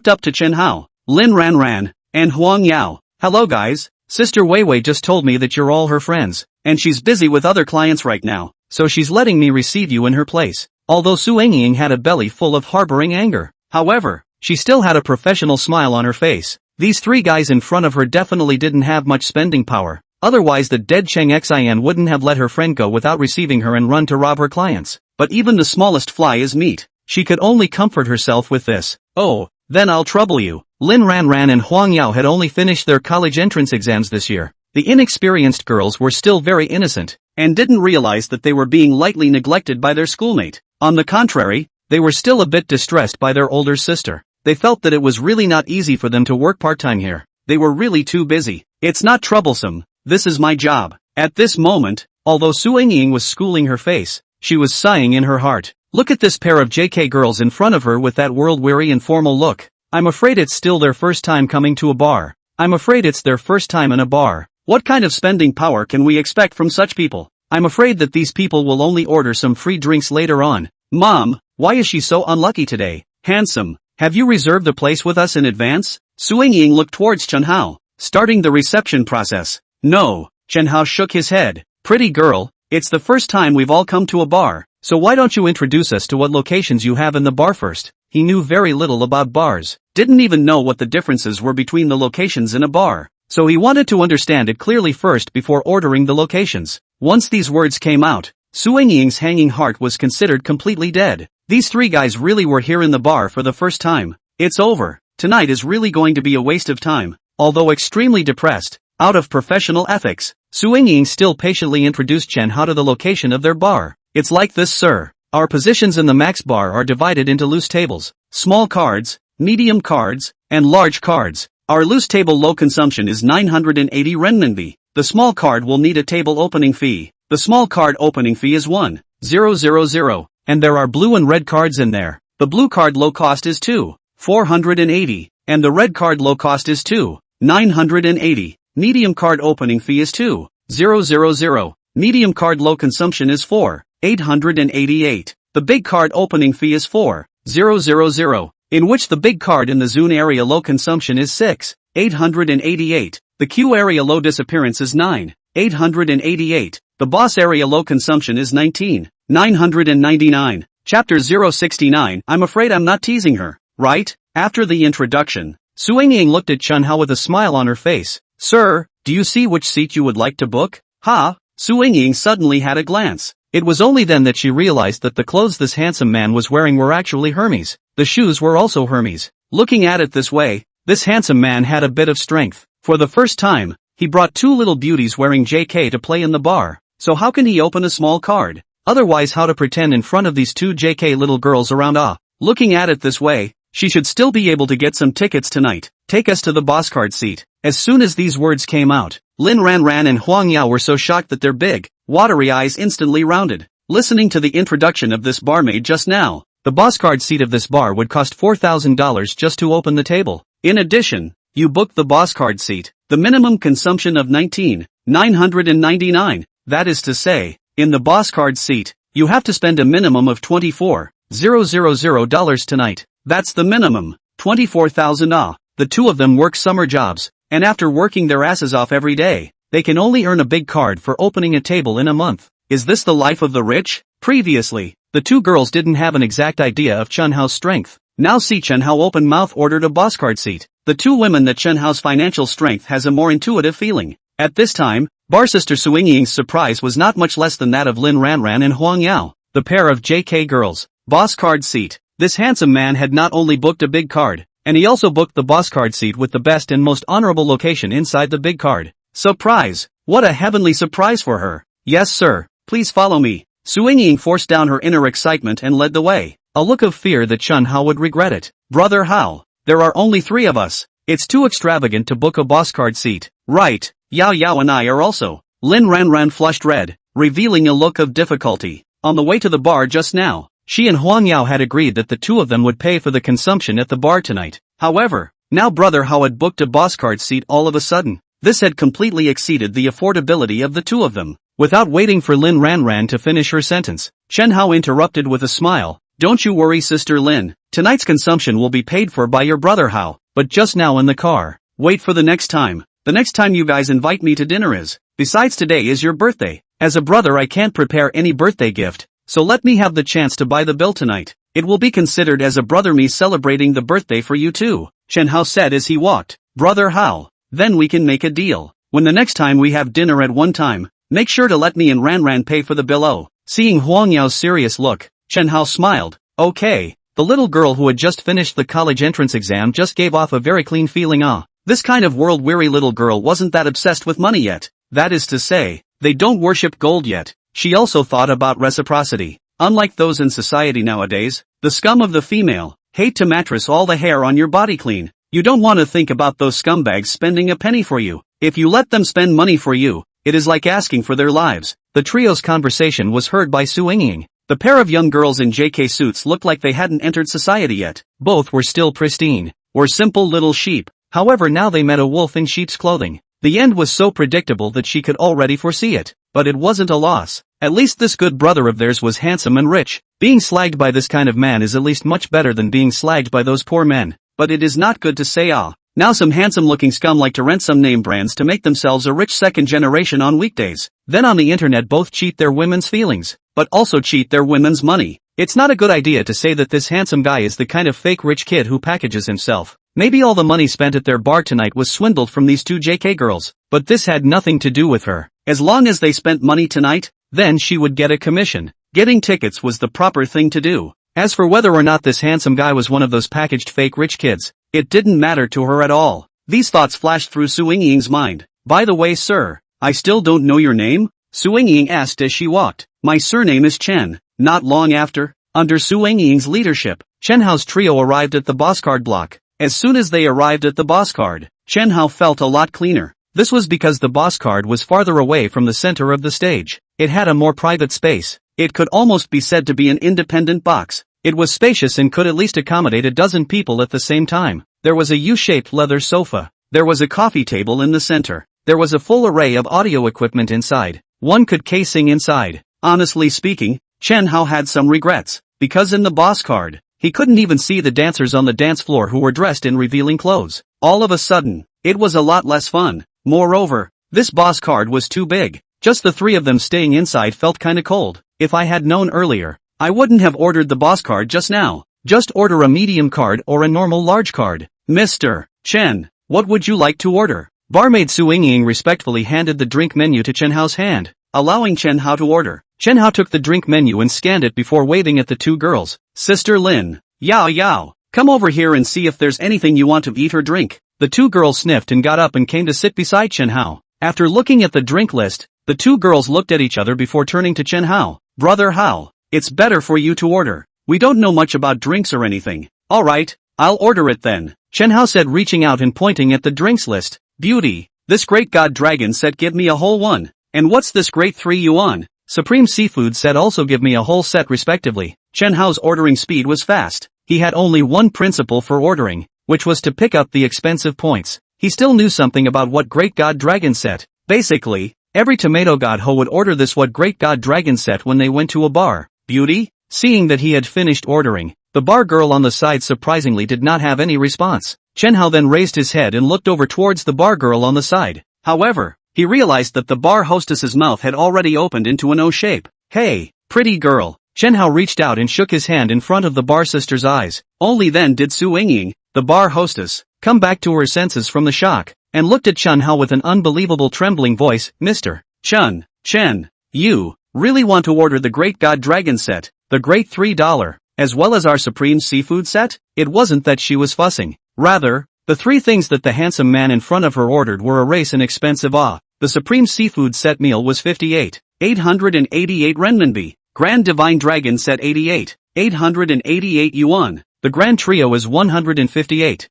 S1: up to Chen Hao, Lin Ran, and Huang Yao. Hello guys,
S2: Sister Weiwei just told me that you're all her friends,
S1: and she's busy with other clients right now,
S2: so she's letting me receive you in her place. Although Su Yingying had a belly full of harboring anger,
S1: however,
S2: she still had a professional smile on her face. These 3 guys in front of her definitely didn't have much spending power. Otherwise the dead Cheng Xian wouldn't have let her friend go without receiving her and run to rob her clients.
S1: But even the smallest fly is meat.
S2: She could only comfort herself with this.
S1: Oh, then I'll trouble you.
S2: Lin Ran and Huang Yao had only finished their college entrance exams this year. The inexperienced girls were still very innocent,
S1: and didn't realize that they were being lightly neglected by their schoolmate. On the contrary,
S2: they were still a bit distressed by their older sister.
S1: They felt that it was really not easy for them to work part-time here. They were really too busy. It's not troublesome. This is my job. At this moment,
S2: although Su Yingying was schooling her face, she was sighing in her heart. Look at this pair of JK girls in front of her with that world-weary and formal look. I'm afraid it's still their first time coming to a bar. I'm afraid it's their first time in a bar.
S1: What kind of spending power can we expect from such people?
S2: I'm afraid that these people will only order some free drinks later on.
S1: Mom, why is she so unlucky today?
S2: Handsome, have you reserved a place with us in advance?
S1: Su Yingying looked towards Chen Hao,
S2: starting the reception process.
S1: No, Chen Hao shook his head.
S2: Pretty girl, it's the first time we've all come to a bar, so why don't you introduce us to what locations you have in the bar first? He knew very little about bars,
S1: didn't even know what the differences were between the locations in a bar,
S2: so he wanted to understand it clearly first before ordering the locations. Once these words came out, Su Yingying's hanging heart was considered completely dead. These 3 guys really were here in the bar for the first time.
S1: It's over. Tonight is really going to be a waste of time.
S2: Although extremely depressed, out of professional ethics, Su Yingying still patiently introduced Chen Hao to the location of their bar. It's like this, sir. Our positions in the max bar are divided into loose tables, small cards, medium cards, and large cards. Our loose table low consumption is 980 renminbi. The small card will need a table opening fee. The small card opening fee is 1,000.
S1: And there are blue and red cards in there. The blue card low cost is 2,480, and the red card low cost is 2,980. Medium card opening fee is 2,000. Medium card low consumption is 4,888. The big card opening fee is 4,000, in which the big card in the Zune area low consumption is 6,888. The Q area low disappearance is 9,888. The boss area low consumption is 19,999. Chapter 069. I'm afraid I'm not teasing her, right? After the introduction,
S2: Su Yingying looked at Chen Hao with a smile on her face.
S1: Sir, do you see which seat you would like to book?
S2: Ha!
S1: Su Yingying suddenly had a glance.
S2: It was only then that she realized that the clothes this handsome man was wearing were actually Hermes. The shoes were also Hermes.
S1: Looking at it this way,
S2: this handsome man had a bit of strength.
S1: For the first time, he brought 2 little beauties wearing JK to play in the bar. So how can he open a small card?
S2: Otherwise how to pretend in front of these 2 JK little girls around?
S1: Looking at it this way, she should still be able to get some tickets tonight.
S2: Take us to the boss card seat. As soon as these words came out, Lin Ran and Huang Yao were so shocked that their big, watery eyes instantly rounded.
S1: Listening to the introduction of this barmaid just now,
S2: the boss card seat of this bar would cost $4,000 just to open the table.
S1: In addition, you booked the boss card seat, the minimum consumption of 19,999. That is to say, in the boss card seat, you have to spend a minimum of $24,000 tonight. That's the minimum, 24,000. The 2 of them work summer jobs, and after working their asses off every day, they can only earn a big card for opening a table in a month. Is this the life of the rich? Previously, the 2 girls didn't have an exact idea of Chen Hao's strength. Now see Chen Hao open-mouth ordered a boss card seat. The 2 women that Chen Hao's financial strength has a more intuitive feeling. At this time, bar sister Su Yingying's surprise was not much less than that of Lin Ran and Huang Yao, the pair of JK girls. Boss card seat. This handsome man had not only booked a big card, and he also booked the boss card seat with the best and most honorable location inside the big card. Surprise! What a heavenly surprise for her. Yes sir, please follow me. Su Yingying forced down her inner excitement and led the way. A look of fear that Chen Hao would regret it. Brother Hao, there are only 3 of us. It's too extravagant to book a boss card seat. Right, Yao and I are also. Lin Ranran flushed red, revealing a look of difficulty. On the way to the bar just now, she and Huang Yao had agreed that the two of them would pay for the consumption at the bar tonight. However, now Brother Hao had booked a boss card seat all of a sudden. This had completely exceeded the affordability of the two of them. Without waiting for Lin Ranran to finish her sentence, Chen Hao interrupted with a smile. Don't you worry, Sister Lin. Tonight's consumption will be paid for by your brother Hao, but just now in the car. Wait for the next time. The next time you guys invite me to dinner is. Besides, today is your birthday. As a brother, I can't prepare any birthday gift, so let me have the chance to buy the bill tonight. It will be considered as a brother me celebrating the birthday for you too, Chen Hao said as he walked. Brother Hao, then we can make a deal. When the next time we have dinner at one time, make sure to let me and Ranran pay for the bill. Oh, seeing Huang Yao's serious look, Chen Hao smiled. Okay. The little girl who had just finished the college entrance exam just gave off a very clean feeling. This kind of world-weary little girl wasn't that obsessed with money yet. That is to say, they don't worship gold yet. She also thought about reciprocity. Unlike those in society nowadays, the scum of the female hate to mattress all the hair on your body clean. You don't want to think about those scumbags spending a penny for you. If you let them spend money for you, it is like asking for their lives. The trio's conversation was heard by Su Yingying. The pair of young girls in JK suits looked like they hadn't entered society yet. Both were still pristine, were simple little sheep. However, now they met a wolf in sheep's clothing. The end was so predictable that she could already foresee it. But it wasn't a loss. At least this good brother of theirs was handsome and rich. Being slagged by this kind of man is at least much better than being slagged by those poor men. But it is not good to say now some handsome-looking scum like to rent some name brands to make themselves a rich second generation on weekdays. Then on the internet both cheat their women's feelings, but also cheat their women's money. It's not a good idea to say that this handsome guy is the kind of fake rich kid who packages himself. Maybe all the money spent at their bar tonight was swindled from these two JK girls, but this had nothing to do with her. As long as they spent money tonight, then she would get a commission. Getting tickets was the proper thing to do. As for whether or not this handsome guy was one of those packaged fake rich kids, it didn't matter to her at all. These thoughts flashed through Su Yingying's mind. By the way, sir, I still don't know your name? Su Yingying asked as she walked. My surname is Chen. Not long after, under Su Yingying's leadership, Chen Hao's trio arrived at the boss card block. As soon as they arrived at the boss card, Chen Hao felt a lot cleaner. This was because the boss card was farther away from the center of the stage. It had a more private space. It could almost be said to be an independent box. It was spacious and could at least accommodate a dozen people at the same time. There was a U-shaped leather sofa. There was a coffee table in the center. There was a full array of audio equipment inside. One could sing inside. Honestly speaking, Chen Hao had some regrets, because in the boss card, he couldn't even see the dancers on the dance floor who were dressed in revealing clothes. All of a sudden, it was a lot less fun. Moreover, this boss card was too big. Just the three of them staying inside felt kinda cold. If I had known earlier, I wouldn't have ordered the boss card just now. Just order a medium card or a normal large card. Mr. Chen, what would you like to order? Barmaid Su Yingying respectfully handed the drink menu to Chen Hao's hand, allowing Chen Hao to order. Chen Hao took the drink menu and scanned it before waving at the two girls. Sister Lin, Yao, come over here and see if there's anything you want to eat or drink. The two girls sniffed and got up and came to sit beside Chen Hao. After looking at the drink list, the two girls looked at each other before turning to Chen Hao. Brother Hao, it's better for you to order. We don't know much about drinks or anything. Alright, I'll order it then, Chen Hao said, reaching out and pointing at the drinks list. Beauty, this great god dragon set give me a whole one. And what's this great 3 yuan? Supreme seafood set also give me a whole set respectively. Chen Hao's ordering speed was fast. He had only one principle for ordering, which was to pick up the expensive points. He still knew something about what great god dragon set. Basically, every tomato god ho would order this what great god dragon set when they went to a bar. Beauty? Seeing that he had finished ordering, the bar girl on the side surprisingly did not have any response. Chen Hao then raised his head and looked over towards the bar girl on the side. However, he realized that the bar hostess's mouth had already opened into an O shape. Hey, pretty girl. Chen Hao reached out and shook his hand in front of the bar sister's eyes. Only then did Su Yingying, the bar hostess, come back to her senses from the shock, and looked at Chen Hao with an unbelievable trembling voice. Mr. Chen, you really want to order the Great God Dragon set, the Great $3, as well as our Supreme Seafood set? It wasn't that she was fussing. Rather, the three things that the handsome man in front of her ordered were a race and expensive. The Supreme Seafood set meal was 888 renminbi. Grand Divine Dragon set 888 yuan. The Grand Trio is 888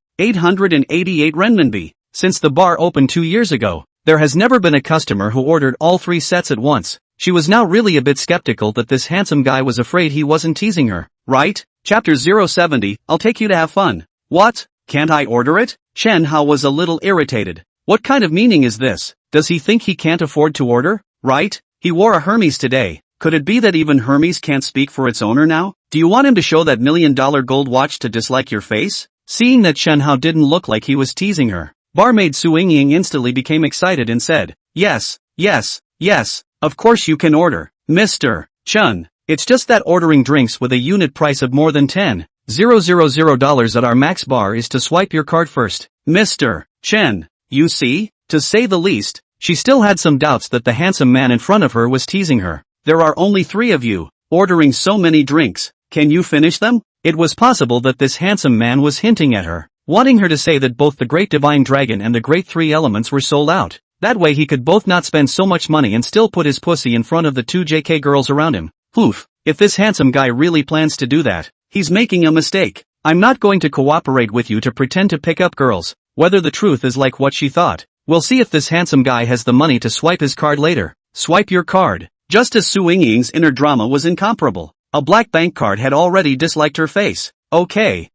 S1: renminbi. Since the bar opened 2 years ago,
S2: There has never been a customer who ordered all 3 sets at once. She was now really a bit skeptical that this handsome guy was afraid he wasn't teasing her.
S1: Right? Chapter 070, I'll take you to have fun. What? Can't I order it? Chen Hao was a little irritated. What kind of meaning is this? Does he think he can't afford to order? Right? He wore a Hermes today. Could it be that even Hermes can't speak for its owner now? Do you want him to show that $1 million gold watch to dislike your face?
S2: Seeing that Chen Hao didn't look like he was teasing her, barmaid Su Yingying instantly became excited and said,
S1: Yes, yes, yes, of course you can order, Mr. Chen.
S2: It's just that ordering drinks with a unit price of more than $10,000 at our max bar is to swipe your card first.
S1: Mr. Chen, you see? To say the least,
S2: she still had some doubts that the handsome man in front of her was teasing her.
S1: There are only 3 of you, ordering so many drinks, can you finish them?
S2: It was possible that this handsome man was hinting at her, wanting her to say that both the Great Divine Dragon and the Great 3 Elements were sold out. That way he could both not spend so much money and still put his pussy in front of the 2 JK girls around him.
S1: Oof, if this handsome guy really plans to do that, he's making a mistake.
S2: I'm not going to cooperate with you to pretend to pick up girls, whether the truth is like what she thought. We'll see if this handsome guy has the money to swipe his card later.
S1: Swipe your card. Just as Su Yingying's inner drama was incomparable. A black bank card had already disliked her face. Okay,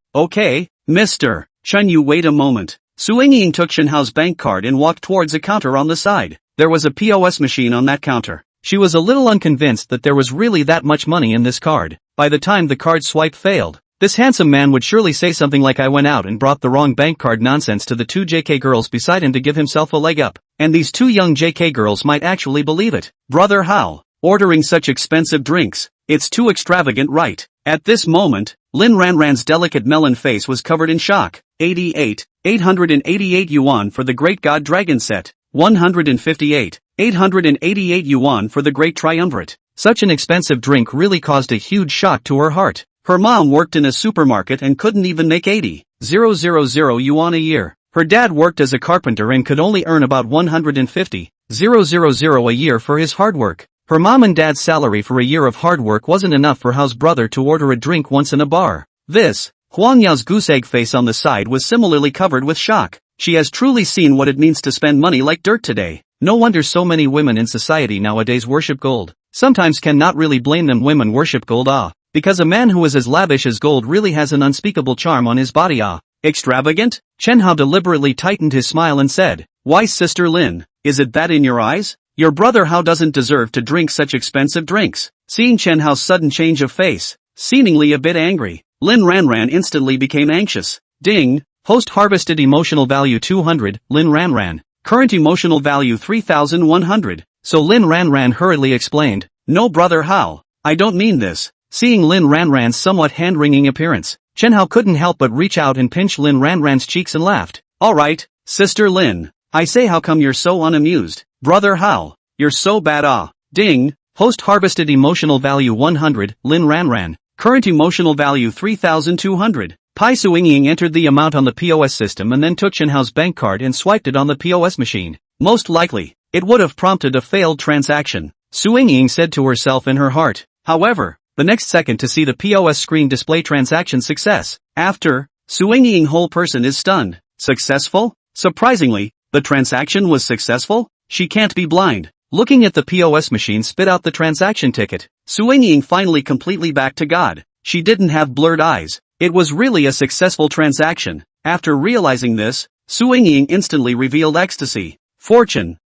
S1: Mr. Chen, you wait a moment. Su Yingying took Chen Hao's bank card and walked towards a counter on the side. There was a POS machine on that counter.
S2: She was a little unconvinced that there was really that much money in this card. By the time the card swipe failed, this handsome man would surely say something like I went out and brought the wrong bank card nonsense to the 2 JK girls beside him to give himself a leg up. And these 2 young JK girls might actually believe it.
S1: Brother Hao, ordering such expensive drinks, it's too extravagant, right? At this moment, Lin Ranran's delicate melon face was covered in shock. 888 yuan for the Great God Dragon set. 888 yuan for the Great Triumvirate.
S2: Such an expensive drink really caused a huge shock to her heart.
S1: Her mom worked in a supermarket and couldn't even make 80,000 yuan a year. Her dad worked as a carpenter and could only earn about 150,000 a year for his hard work. Her mom and dad's salary for a year of hard work wasn't enough for Hao's brother to order a drink once in a bar. This, Huang Yao's goose egg face on the side was similarly covered with shock. She has truly seen what it means to spend money like dirt today.
S2: No wonder so many women in society nowadays worship gold. Sometimes cannot really blame them. Women worship gold, because a man who is as lavish as gold really has an unspeakable charm on his body,
S1: Extravagant?
S2: Chen Hao deliberately tightened his smile and said,
S1: Why, Sister Lin, is it that in your eyes? Your brother Hao doesn't deserve to drink such expensive drinks. Seeing Chen Hao's sudden change of face, seemingly a bit angry, Lin Ranran instantly became anxious. Ding!
S2: Host harvested emotional value 200, Lin Ranran.
S1: Current emotional value 3,100.
S2: So Lin Ranran hurriedly explained,
S1: No, brother Hao, I don't mean this.
S2: Seeing Lin Ranran's somewhat hand-wringing appearance, Chen Hao couldn't help but reach out and pinch Lin Ranran's cheeks and laughed.
S1: Alright, Sister Lin, I say, how come you're so unamused? Brother Hao, you're so bad. Ding!
S2: Host harvested emotional value 100, Lin Ranran.
S1: Current emotional value 3,200.
S2: Pai Su Yingying entered the amount on the POS system and then took Chen Hao's bank card and swiped it on the POS machine.
S1: Most likely, it would have prompted a failed transaction,
S2: Su Yingying said to herself in her heart.
S1: However, the next second to see the POS screen display transaction success. After, Su Yingying whole person is stunned. Successful? Surprisingly, the transaction was successful? She can't be blind.
S2: Looking at the POS machine spit out the transaction ticket,
S1: Su Yingying finally completely back to God. She didn't have blurred eyes. It was really a successful transaction. After realizing this, Su Yingying instantly revealed ecstasy. Fortune.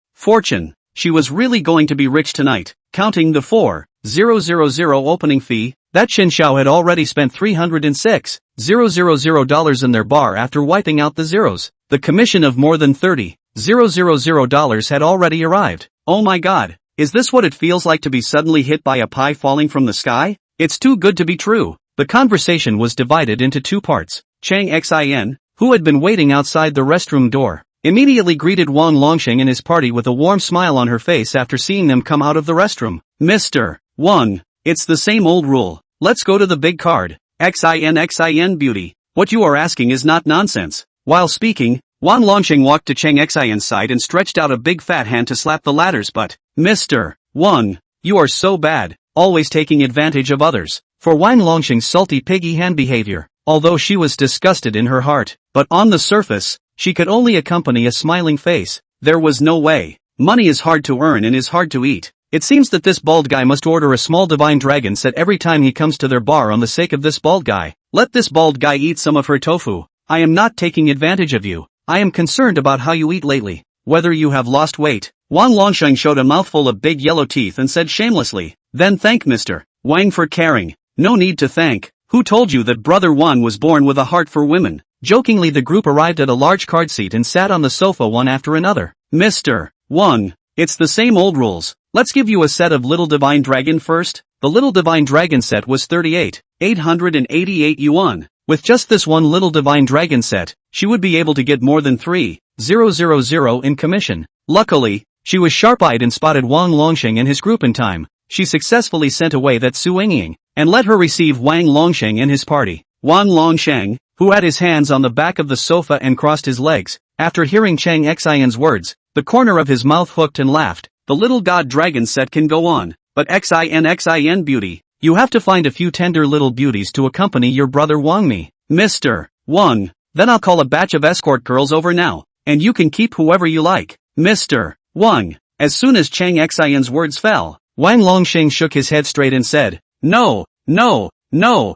S1: She was really going to be rich tonight. Counting the 4,000 opening fee,
S2: that Chen Hao had already spent $306,000 in their bar after wiping out the zeros. The commission of more than $30,000 had already arrived.
S1: Oh my god, is this what it feels like to be suddenly hit by a pie falling from the sky? It's too good to be true.
S2: The conversation was divided into 2 parts.
S1: Chang Xin,
S2: who had been waiting outside the restroom door, immediately greeted Wang Longsheng and his party with a warm smile on her face after seeing them come out of the restroom.
S1: Mr. Wang, it's the same old rule. Let's go to the big card. Xin beauty. What you are asking is not nonsense. While speaking, Wang Longsheng walked to Chang Xin's side and stretched out a big fat hand to slap the latter's butt. Mr. Wang, you are so bad, always taking advantage of others.
S2: For Wang Longsheng's salty piggy hand behavior, although she was disgusted in her heart, but on the surface, she could only accompany a smiling face.
S1: There was no way. Money is hard to earn and is hard to eat.
S2: It seems that this bald guy must order a small divine dragon set every time he comes to their bar on the sake of this bald guy.
S1: Let this bald guy eat some of her tofu. I am not taking advantage of you. I am concerned about how you eat lately. Whether you have lost weight. Wang Longsheng showed a mouthful of big yellow teeth and said shamelessly. Then thank Mr. Wang for caring. No need to thank. Who told you that Brother Wang was born with a heart for women?
S2: Jokingly, the group arrived at a large card seat and sat on the sofa one after another.
S1: Mr. Wang, it's the same old rules. Let's give you a set of Little Divine Dragon first.
S2: The Little Divine Dragon set was
S1: 38,888 yuan.
S2: With just this one Little Divine Dragon set, she would be able to get more than 3,000 in commission. Luckily, she was sharp-eyed and spotted Wang Longsheng and his group in time. She successfully sent away that Su Yingying, and let her receive Wang Longsheng and his party.
S1: Wang Longsheng,
S2: who had his hands on the back of the sofa and crossed his legs, after hearing Chang Xian's words, the corner of his mouth hooked and laughed.
S1: The little god dragon set can go on, but Xin beauty.
S2: You have to find a few tender little beauties to accompany your brother Wang me.
S1: Mr. Wang, then I'll call a batch of escort girls over now, and you can keep whoever you like. Mr. Wang, as soon as Chang Xian's words fell,
S2: Wang Longsheng shook his head straight and said,
S1: No, Xin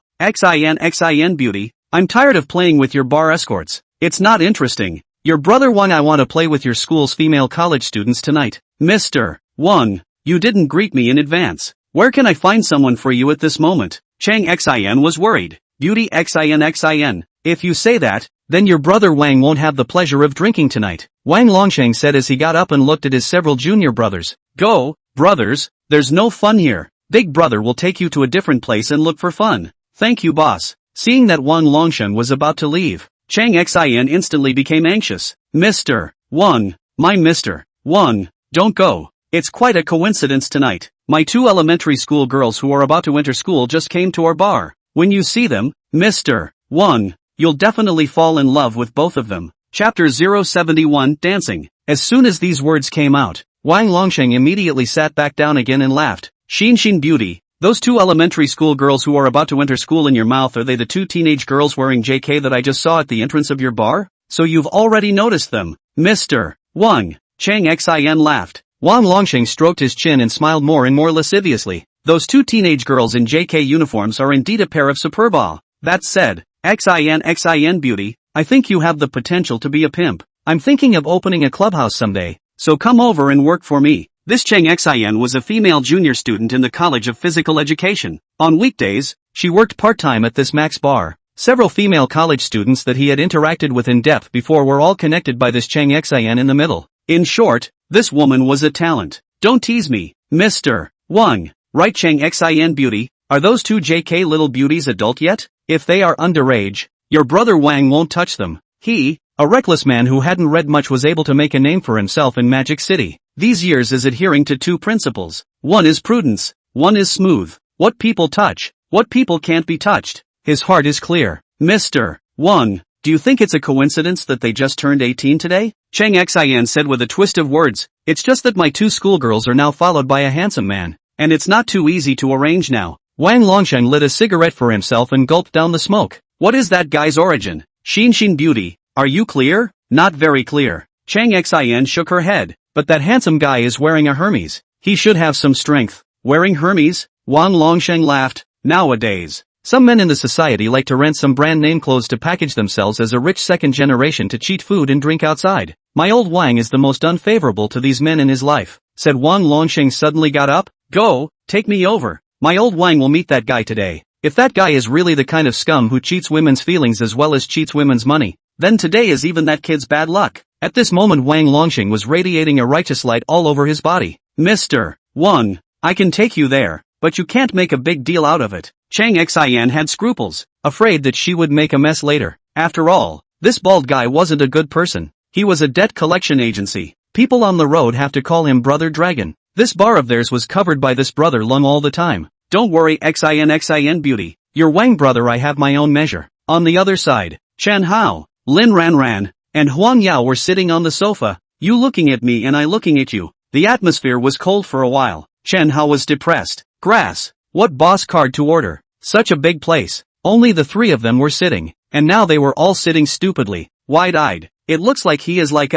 S1: beauty, I'm tired of playing with your bar escorts. It's not interesting. Your brother Wang, I want to play with your school's female college students tonight.
S2: Mr.
S1: Wang, you didn't greet me in advance. Where can I find someone for you at this moment? Chang Xin was worried. Beauty Xin.
S2: If you say that, then your brother Wang won't have the pleasure of drinking tonight, Wang Longsheng said as he got up and looked at his several junior brothers.
S1: Go, brothers, there's no fun here. Big brother will take you to a different place and look for fun. Thank you, boss.
S2: Seeing that Wang Longsheng was about to leave,
S1: Chang Xin instantly became anxious. Mr. Wang, my Mr. Wang, don't go. It's quite a coincidence tonight. My two elementary school girls who are about to enter school just came to our bar. When you see them, Mr. Wang, you'll definitely fall in love with both of them.
S2: Chapter 071 Dancing. As soon as these words came out, Wang Longsheng immediately sat back down again and laughed.
S1: Xin beauty, those two elementary school girls who are about to enter school in your mouth, are they the two teenage girls wearing JK that I just saw at the entrance of your bar? So you've already noticed them, Mr. Wang.
S2: Chang Xin laughed. Wang Longsheng stroked his chin and smiled more and more lasciviously.
S1: Those two teenage girls in JK uniforms are indeed a pair of superb. That said, Xin beauty, I think you have the potential to be a pimp.
S2: I'm thinking of opening a clubhouse someday,
S1: so come over and work for me. This Chang Xin was a female junior student in the College of Physical Education. On weekdays,
S2: she worked part-time at this Max bar. Several female college students that he had interacted with in depth before were all connected by this Chang Xin in the middle.
S1: In short, this woman was a talent. Don't tease me, Mr. Wang.
S2: Right, Chang Xin beauty, are those two JK little beauties adult yet? If they are underage, your brother Wang won't touch them. He, a reckless man who hadn't read much, was able to make a name for himself in Magic City.
S1: These years is adhering to two principles. One is prudence, one is smooth. What people touch, what people can't be touched.
S2: His heart is clear.
S1: Mr. Wang, do you think it's a coincidence that they just turned 18 today?
S2: Chang Xin said with a twist of words. It's just that my two schoolgirls are now followed by a handsome man,
S1: and it's not too easy to arrange now.
S2: Wang Longsheng lit a cigarette for himself and gulped down the smoke.
S1: What is that guy's origin? Xin beauty, are you clear?
S2: Not very clear.
S1: Chang Xin shook her head.
S2: But that handsome guy is wearing a Hermes. He should have some strength.
S1: Wearing Hermes?
S2: Wang Longsheng laughed. Nowadays, some men in the society like to rent some brand name clothes to package themselves as a rich second generation to cheat food and drink outside. My old Wang is the most unfavorable to these men in his life, said Wang Longsheng suddenly got up.
S1: Go, take me over.
S2: My old Wang will meet that guy today. If that guy is really the kind of scum who cheats women's feelings as well as cheats women's money,
S1: then today is even that kid's bad luck.
S2: At this moment Wang Longsheng was radiating a righteous light all over his body.
S1: Mr. Wang, I can take you there, but you can't make a big deal out of it.
S2: Chang Xin had scruples, afraid that she would make a mess later. After all, this bald guy wasn't a good person. He was a debt collection agency. People on the road have to call him Brother Dragon. This bar of theirs was covered by this Brother Lung all the time.
S1: Don't worry Xin beauty.
S2: Your Wang brother, I have my own measure. On the other side,
S1: Chen Hao,
S2: Lin Ran, and Huang Yao were sitting on the sofa,
S1: you looking at me and I looking at you. The atmosphere was cold for a while.
S2: Chen Hao was depressed. Grass. What boss card to order? Such a big place. Only the three of them were sitting, and now they were all sitting stupidly, wide-eyed.
S1: It looks like he is like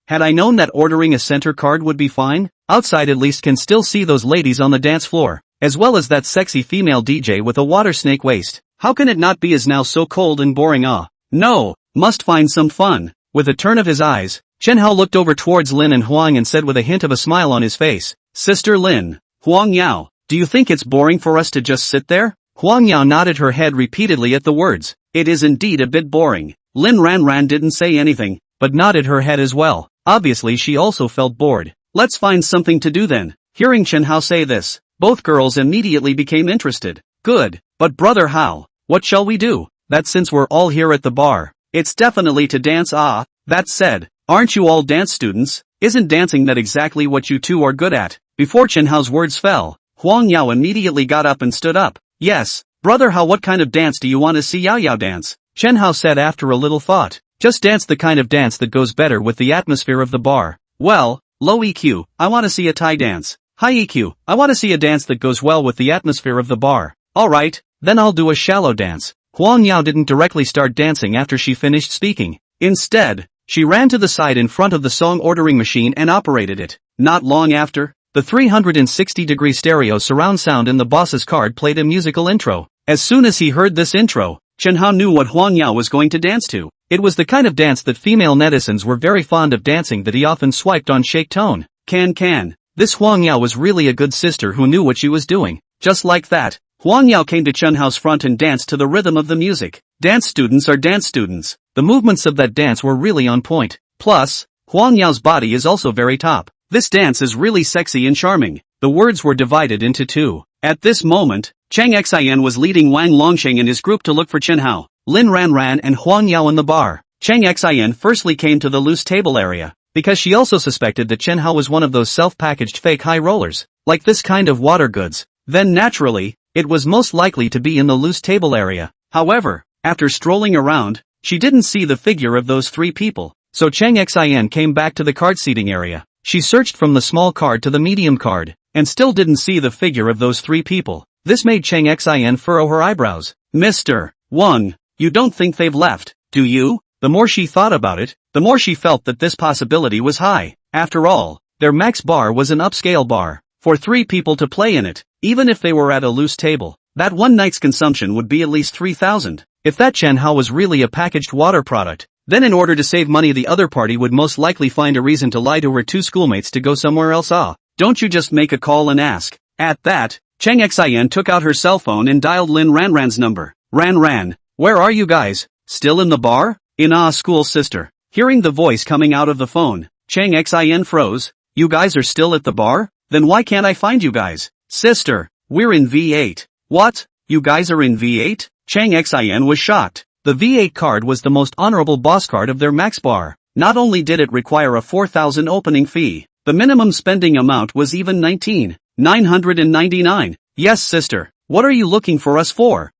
S2: Had I known that ordering a center card would be fine, outside at least can still see those ladies on the dance floor, as well as that sexy female DJ with a water snake waist. How can it not be is now so cold and boring? No, must find some fun. With a turn of his eyes, Chen Hao looked over towards Lin and Huang and said with a hint of a smile on his face, Sister Lin, Huang Yao, do you think it's boring for us to just sit there? Huang Yao nodded her head repeatedly at the words. It is indeed a bit boring. Lin Ran didn't say anything, but nodded her head as well. Obviously she also felt bored. Let's find something to do then. Hearing Chen Hao say this, both girls immediately became interested. Good, but brother Hao, what shall we do? That since we're all here at the bar, it's definitely to dance. That said, aren't you all dance students? Isn't dancing that exactly what you two are good at? Before Chen Hao's words fell, Huang Yao immediately got up and stood up. Yes, brother Hao, what kind of dance do you want to see? Yao dance? Chen Hao said after a little thought. Just dance the kind of dance that goes better with the atmosphere of the bar. Well, low EQ, I want to see a Thai dance. High EQ, I want to see a dance that goes well with the atmosphere of the bar. Alright, then I'll do a shallow dance. Huang Yao didn't directly start dancing after she finished speaking. Instead, she ran to the side in front of the song ordering machine and operated it. Not long after, the 360-degree stereo surround sound in the boss's card played a musical intro. As soon as he heard this intro, Chen Hao knew what Huang Yao was going to dance to. It was the kind of dance that female netizens were very fond of dancing that he often swiped on Shake Tone. Can. This Huang Yao was really a good sister who knew what she was doing. Just like that, Huang Yao came to Chen Hao's front and danced to the rhythm of the music. Dance students are dance students. The movements of that dance were really on point. Plus, Huang Yao's body is also very top. This dance is really sexy and charming. The words were divided into two. At this moment, Chang Xian was leading Wang Longsheng and his group to look for Chen Hao, Lin Ran and Huang Yao in the bar. Chang Xian firstly came to the loose table area, because she also suspected that Chen Hao was one of those self-packaged fake high rollers, like this kind of water goods. Then naturally, it was most likely to be in the loose table area. However, after strolling around, she didn't see the figure of those three people, so Chang Xian came back to the card seating area. She searched from the small card to the medium card, and still didn't see the figure of those three people. This made Chang Xian furrow her eyebrows. Mr. Wang, you don't think they've left, do you? The more she thought about it, the more she felt that this possibility was high. After all, their max bar was an upscale bar, for three people to play in it. Even if they were at a loose table, that one night's consumption would be at least 3,000. If that Chen Hao was really a packaged water product, then in order to save money the other party would most likely find a reason to lie to her two schoolmates to go somewhere else. Don't you just make a call and ask? At that, Chang Xian took out her cell phone and dialed Lin Ran's number. Ran, where are you guys? Still in the bar? In school sister. Hearing the voice coming out of the phone, Chang Xian froze. You guys are still at the bar? Then why can't I find you guys? Sister, we're in V8. What? You guys are in V8? Chang Xian was shocked. The V8 card was the most honorable boss card of their max bar. Not only did it require a 4,000 opening fee, the minimum spending amount was even 19,999. Yes sister, what are you looking for us for?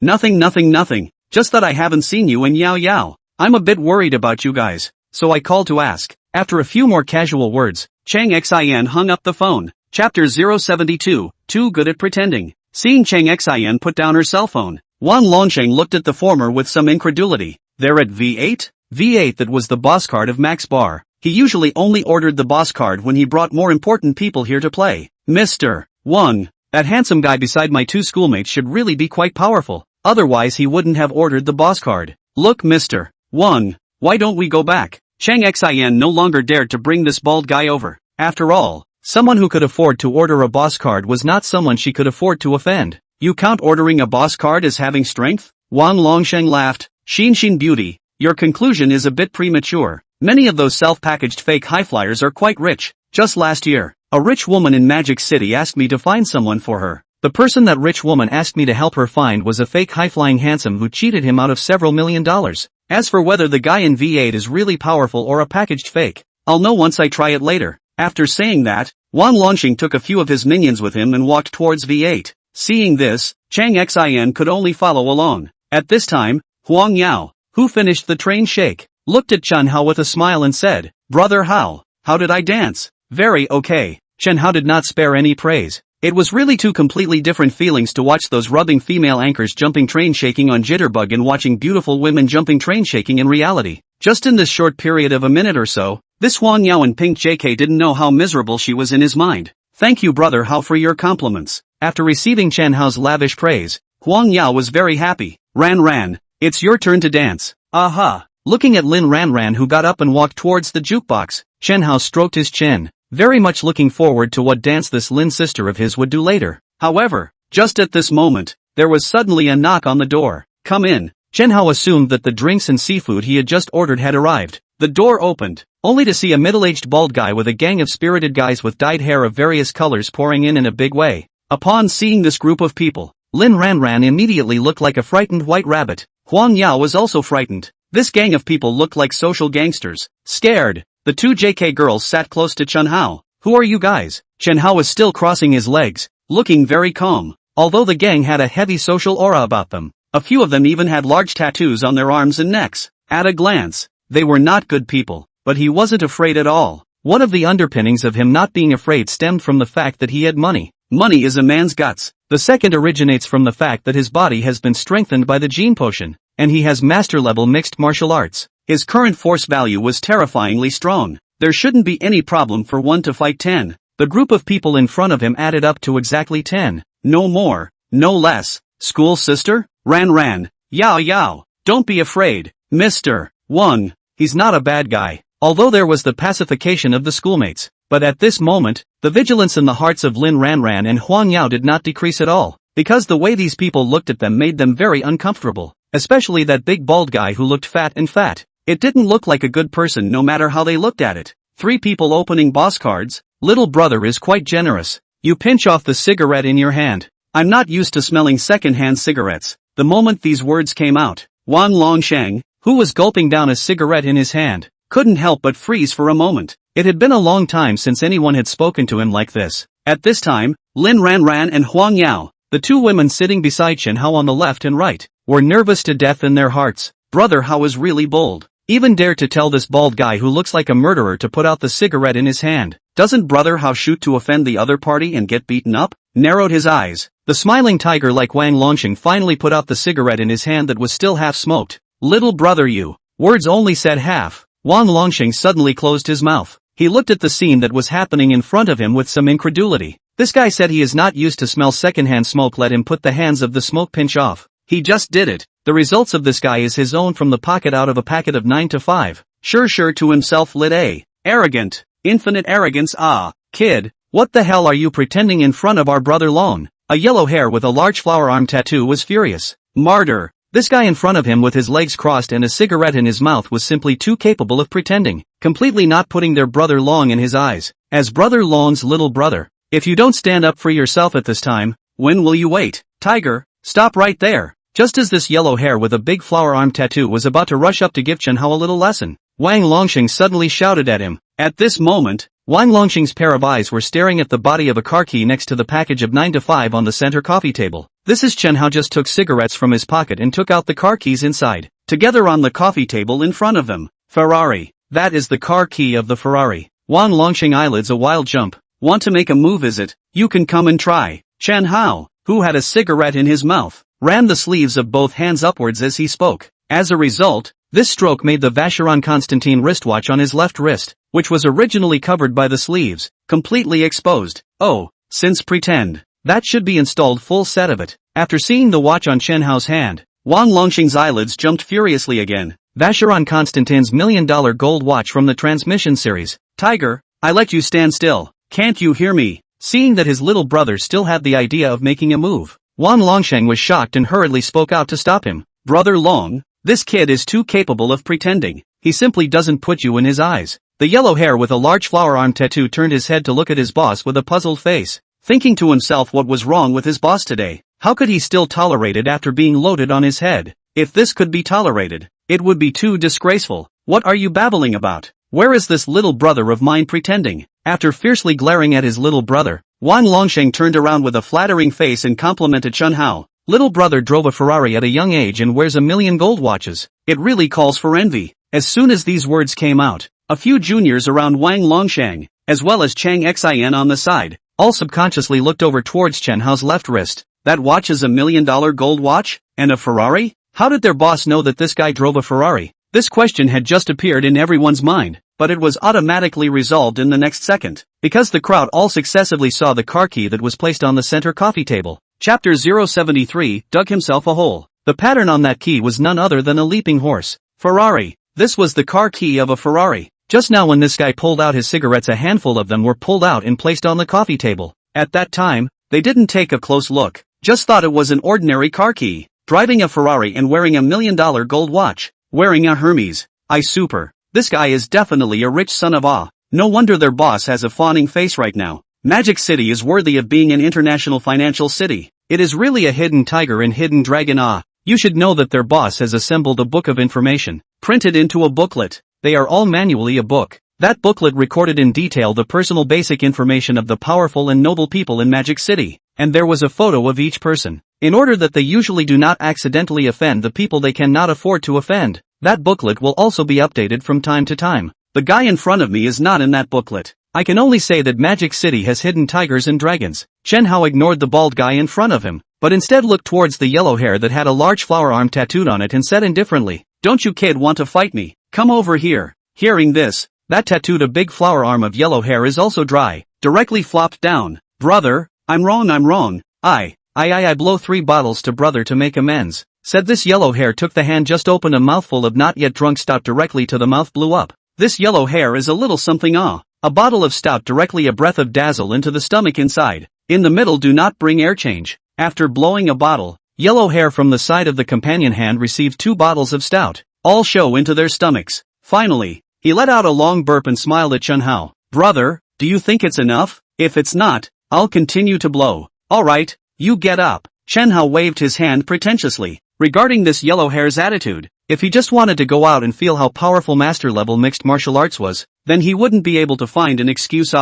S2: Nothing. Just that I haven't seen you in Yao. I'm a bit worried about you guys, so I called to ask. After a few more casual words, Chang Xian hung up the phone. Chapter 072, Too Good at Pretending. Seeing Chang Xian put down her cell phone, Wang Longsheng looked at the former with some incredulity. They're at V8? V8, that was the boss card of Max Bar. He usually only ordered the boss card when he brought more important people here to play. Mr. Wang, that handsome guy beside my two schoolmates should really be quite powerful. Otherwise he wouldn't have ordered the boss card. Look Mr. Wang, why don't we go back? Chang Xian no longer dared to bring this bald guy over. After all, someone who could afford to order a boss card was not someone she could afford to offend. You count ordering a boss card as having strength? Wang Longsheng laughed. Xin beauty, your conclusion is a bit premature. Many of those self-packaged fake high flyers are quite rich. Just last year, a rich woman in Magic City asked me to find someone for her. The person that rich woman asked me to help her find was a fake high-flying handsome who cheated him out of several $1 million. As for whether the guy in V8 is really powerful or a packaged fake, I'll know once I try it later. After saying that, Wang Longsheng took a few of his minions with him and walked towards V8. Seeing this, Chang Xian could only follow along. At this time, Huang Yao, who finished the train shake, looked at Chen Hao with a smile and said, Brother Hao, how did I dance? Very okay. Chen Hao did not spare any praise. It was really two completely different feelings to watch those rubbing female anchors jumping train shaking on Jitterbug and watching beautiful women jumping train shaking in reality.
S1: Just in this short period of a minute or so, this Huang Yao in pink JK didn't know how miserable she was in his mind. Thank you brother Hao for your compliments.
S2: After receiving Chen Hao's lavish praise,
S1: Huang Yao was very happy. Ran, it's your turn to dance. Aha.
S2: Looking at Lin Ran who got up and walked towards the jukebox, Chen Hao stroked his chin, very much looking forward to what dance this Lin sister of his would do later.
S1: However, just at this moment, there was suddenly a knock on the door. Come in.
S2: Chen Hao assumed that the drinks and seafood he had just ordered had arrived.
S1: The door opened,
S2: only to see a middle-aged bald guy with a gang of spirited guys with dyed hair of various colors pouring in a big way.
S1: Upon seeing this group of people,
S2: Lin Ran immediately looked like a frightened white rabbit.
S1: Huang Yao was also frightened. This gang of people looked like social gangsters. Scared, the two JK girls sat close to Chen Hao.
S2: Who are you guys?
S1: Chen Hao was still crossing his legs, looking very calm.
S2: Although the gang had a heavy social aura about them,
S1: a few of them even had large tattoos on their arms and necks. At a glance, they were not good people, but he wasn't afraid at all.
S2: One of the underpinnings of him not being afraid stemmed from the fact that he had money.
S1: Money is a man's guts.
S2: The second originates from the fact that his body has been strengthened by the gene potion, and he has master-level mixed martial arts.
S1: His current force value was terrifyingly strong. There shouldn't be any problem for one to fight 10.
S2: The group of people in front of him added up to exactly 10.
S1: No more, no less. School sister? Ran, Yao, don't be afraid, Mr. Wang.
S2: He's not a bad guy. Although there was the pacification of the schoolmates, but at this moment, the vigilance in the hearts of Lin Ran and Huang Yao did not decrease at all, because the way these people looked at them made them very uncomfortable, especially that big bald guy who looked fat. It didn't look like a good person no matter how they looked at it. 3 people opening boss cards. Little brother is quite generous. You pinch off the cigarette in your hand.
S1: I'm not used to smelling second-hand cigarettes. The moment these words came out, Wan Longsheng,
S2: who was gulping down a cigarette in his hand,
S1: couldn't help but freeze for a moment.
S2: It had been a long time since anyone had spoken to him like this.
S1: At this time, Lin Ran and Huang Yao,
S2: the two women sitting beside Chen Hao on the left and right, were nervous to death in their hearts.
S1: Brother Hao is really bold.
S2: Even dared to tell this bald guy who looks like a murderer to put out the cigarette in his hand.
S1: Doesn't Brother Hao shoot to offend the other party and get beaten up? Narrowed his eyes.
S2: The smiling tiger like Wang Longsheng finally put out the cigarette in his hand that was still half smoked.
S1: Little brother you.
S2: Words only said half. Wang Longsheng suddenly closed his mouth. He looked at the scene that was happening in front of him with some incredulity. This guy said he is not used to smell secondhand smoke. Let him put the hands of the smoke pinch off.
S1: He just did it.
S2: The results of this guy is his own from the pocket out of a packet of 9 to 5.
S1: Sure to himself lit a. Arrogant. Infinite arrogance. Kid, what the hell are you pretending in front of our brother Long? A yellow hair with a large flower arm tattoo was furious. Martyr.
S2: This guy in front of him with his legs crossed and a cigarette in his mouth was simply too capable of pretending, completely not putting their brother Long in his eyes, as brother Long's little brother. If you don't stand up for yourself at this time,
S1: when will you wait? Tiger, stop right there.
S2: Just as this yellow hair with a big flower arm tattoo was about to rush up to give Chen Hao a little lesson, Wang Longsheng suddenly shouted at him.
S1: At this moment,
S2: Wang Longsheng's pair of eyes were staring at the body of a car key next to the package of 9 to 5 on the center coffee table. This is Chen Hao just took cigarettes from his pocket and took out the car keys inside.
S1: Together on the coffee table in front of them. Ferrari. That is the car key of the Ferrari.
S2: Wang Longsheng eyelids a wild jump.
S1: Want to make a move is it? You can come and try. Chen Hao, who had a cigarette in his mouth, ran the sleeves of both hands upwards as he spoke. As a result, this stroke made the Vacheron Constantine wristwatch on his left wrist, which was originally covered by the sleeves, completely exposed. Oh, since pretend. That should be installed full set of it. After seeing the watch on Chen Hao's hand, Wang Longsheng's eyelids jumped furiously again. Vacheron Constantine's $1 million gold watch from the transmission series. Tiger, I let you stand still. Can't you hear me? Seeing that his little brother still had the idea of making a move, Wang Longsheng was shocked and hurriedly spoke out to stop him. Brother Long, this kid is too capable of pretending. He simply doesn't put you in his eyes. The yellow hair with a large flower arm tattoo turned his head to look at his boss with a puzzled face, thinking to himself what was wrong with his boss today. How could he still tolerate it after being loaded on his head? If this could be tolerated, it would be too disgraceful. What are you babbling about? Where is this little brother of mine pretending? After fiercely glaring at his little brother, Wang Longsheng turned around with a flattering face and complimented Chen Hao. Little brother drove a Ferrari at a young age and wears 1 million gold watches. It really calls for envy. As soon as these words came out, a few juniors around Wang Longsheng, as well as Chang Xin on the side, all subconsciously looked over towards Chen Hao's left wrist. That watch is $1 million gold watch? And a Ferrari? How did their boss know that this guy drove a Ferrari? This question had just appeared in everyone's mind, but it was automatically resolved in the next second, because the crowd all successively saw the car key that was placed on the center coffee table. Chapter 073 dug himself a hole. The pattern on that key was none other than a leaping horse. Ferrari. This was the car key of a Ferrari. Just now when this guy pulled out his cigarettes, a handful of them were pulled out and placed on the coffee table. At that time, they didn't take a close look, just thought it was an ordinary car key. Driving a Ferrari and wearing $1 million gold watch. Wearing a Hermes. Super. This guy is definitely a rich son of a. No wonder their boss has a fawning face right now. Magic City is worthy of being an international financial city. It is really a hidden tiger and hidden dragon. You should know that their boss has assembled a book of information, printed into a booklet. They are all manually a book. That booklet recorded in detail the personal basic information of the powerful and noble people in Magic City, and there was a photo of each person, in order that they usually do not accidentally offend the people they cannot afford to offend. That booklet will also be updated from time to time. The guy in front of me is not in that booklet. I can only say that Magic City has hidden tigers and dragons. Chen Hao ignored the bald guy in front of him, but instead looked towards the yellow hair that had a large flower arm tattooed on it and said indifferently, "Don't you kid want to fight me? Come over here." Hearing this, that tattooed a big flower arm of yellow hair is also dry, directly flopped down. "Brother, I'm wrong. I blow 3 bottles to brother to make amends," said this yellow hair. Took the hand, just opened a mouthful of not yet drunk stout directly to the mouth, blew up. This yellow hair is a little something. A bottle of stout directly, a breath of dazzle into the stomach inside. In the middle, do not bring air change. After blowing a bottle, yellow hair from the side of the companion hand received 2 bottles of stout, all show into their stomachs. Finally, he let out a long burp and smiled at Chen Hao. "Brother, do you think it's enough? If it's not, I'll continue to blow." "Alright, you get up." Chen Hao waved his hand pretentiously. Regarding this yellow hair's attitude, if he just wanted to go out and feel how powerful master-level mixed martial arts was, then he wouldn't be able to find an excuse.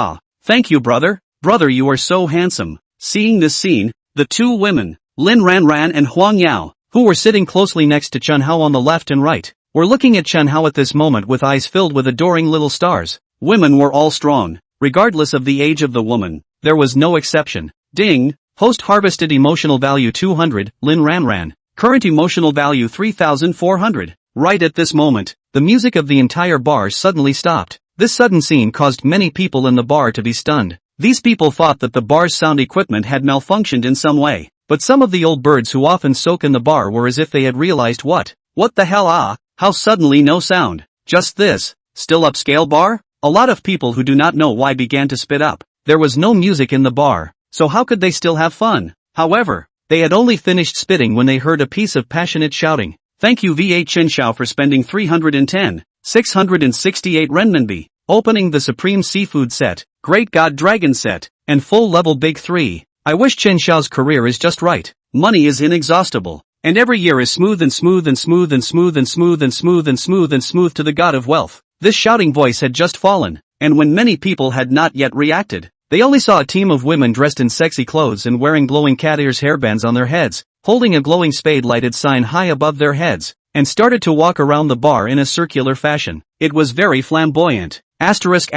S1: "Thank you, brother. Brother, you are so handsome." Seeing this scene, the 2 women, Lin Ranran and Huang Yao, who were sitting closely next to Chen Hao on the left and right, were looking at Chen Hao at this moment with eyes filled with adoring little stars. Women were all strong, regardless of the age of the woman. There was no exception. Ding. Host harvested emotional value 200, Lin Ranran. Current emotional value 3,400. Right at this moment, the music of the entire bar suddenly stopped. This sudden scene caused many people in the bar to be stunned. These people thought that the bar's sound equipment had malfunctioned in some way, but some of the old birds who often soak in the bar were as if they had realized what the hell. How suddenly no sound? Just this. Still upscale bar? A lot of people who do not know why began to spit up. There was no music in the bar, so how could they still have fun? However, they had only finished spitting when they heard a piece of passionate shouting. "Thank you V8 Chen Hao for spending 310,668 renminbi, opening the Supreme Seafood set, Great God Dragon set, and full level Big 3. I wish Chen Shao's career is just right. Money is inexhaustible, and every year is smooth and smooth and smooth and smooth and smooth and smooth and smooth and smooth to the god of wealth." This shouting voice had just fallen, and when many people had not yet reacted, they only saw a team of women dressed in sexy clothes and wearing glowing cat ears hairbands on their heads, holding a glowing spade lighted sign high above their heads, and started to walk around the bar in a circular fashion. It was very flamboyant. Asterisk.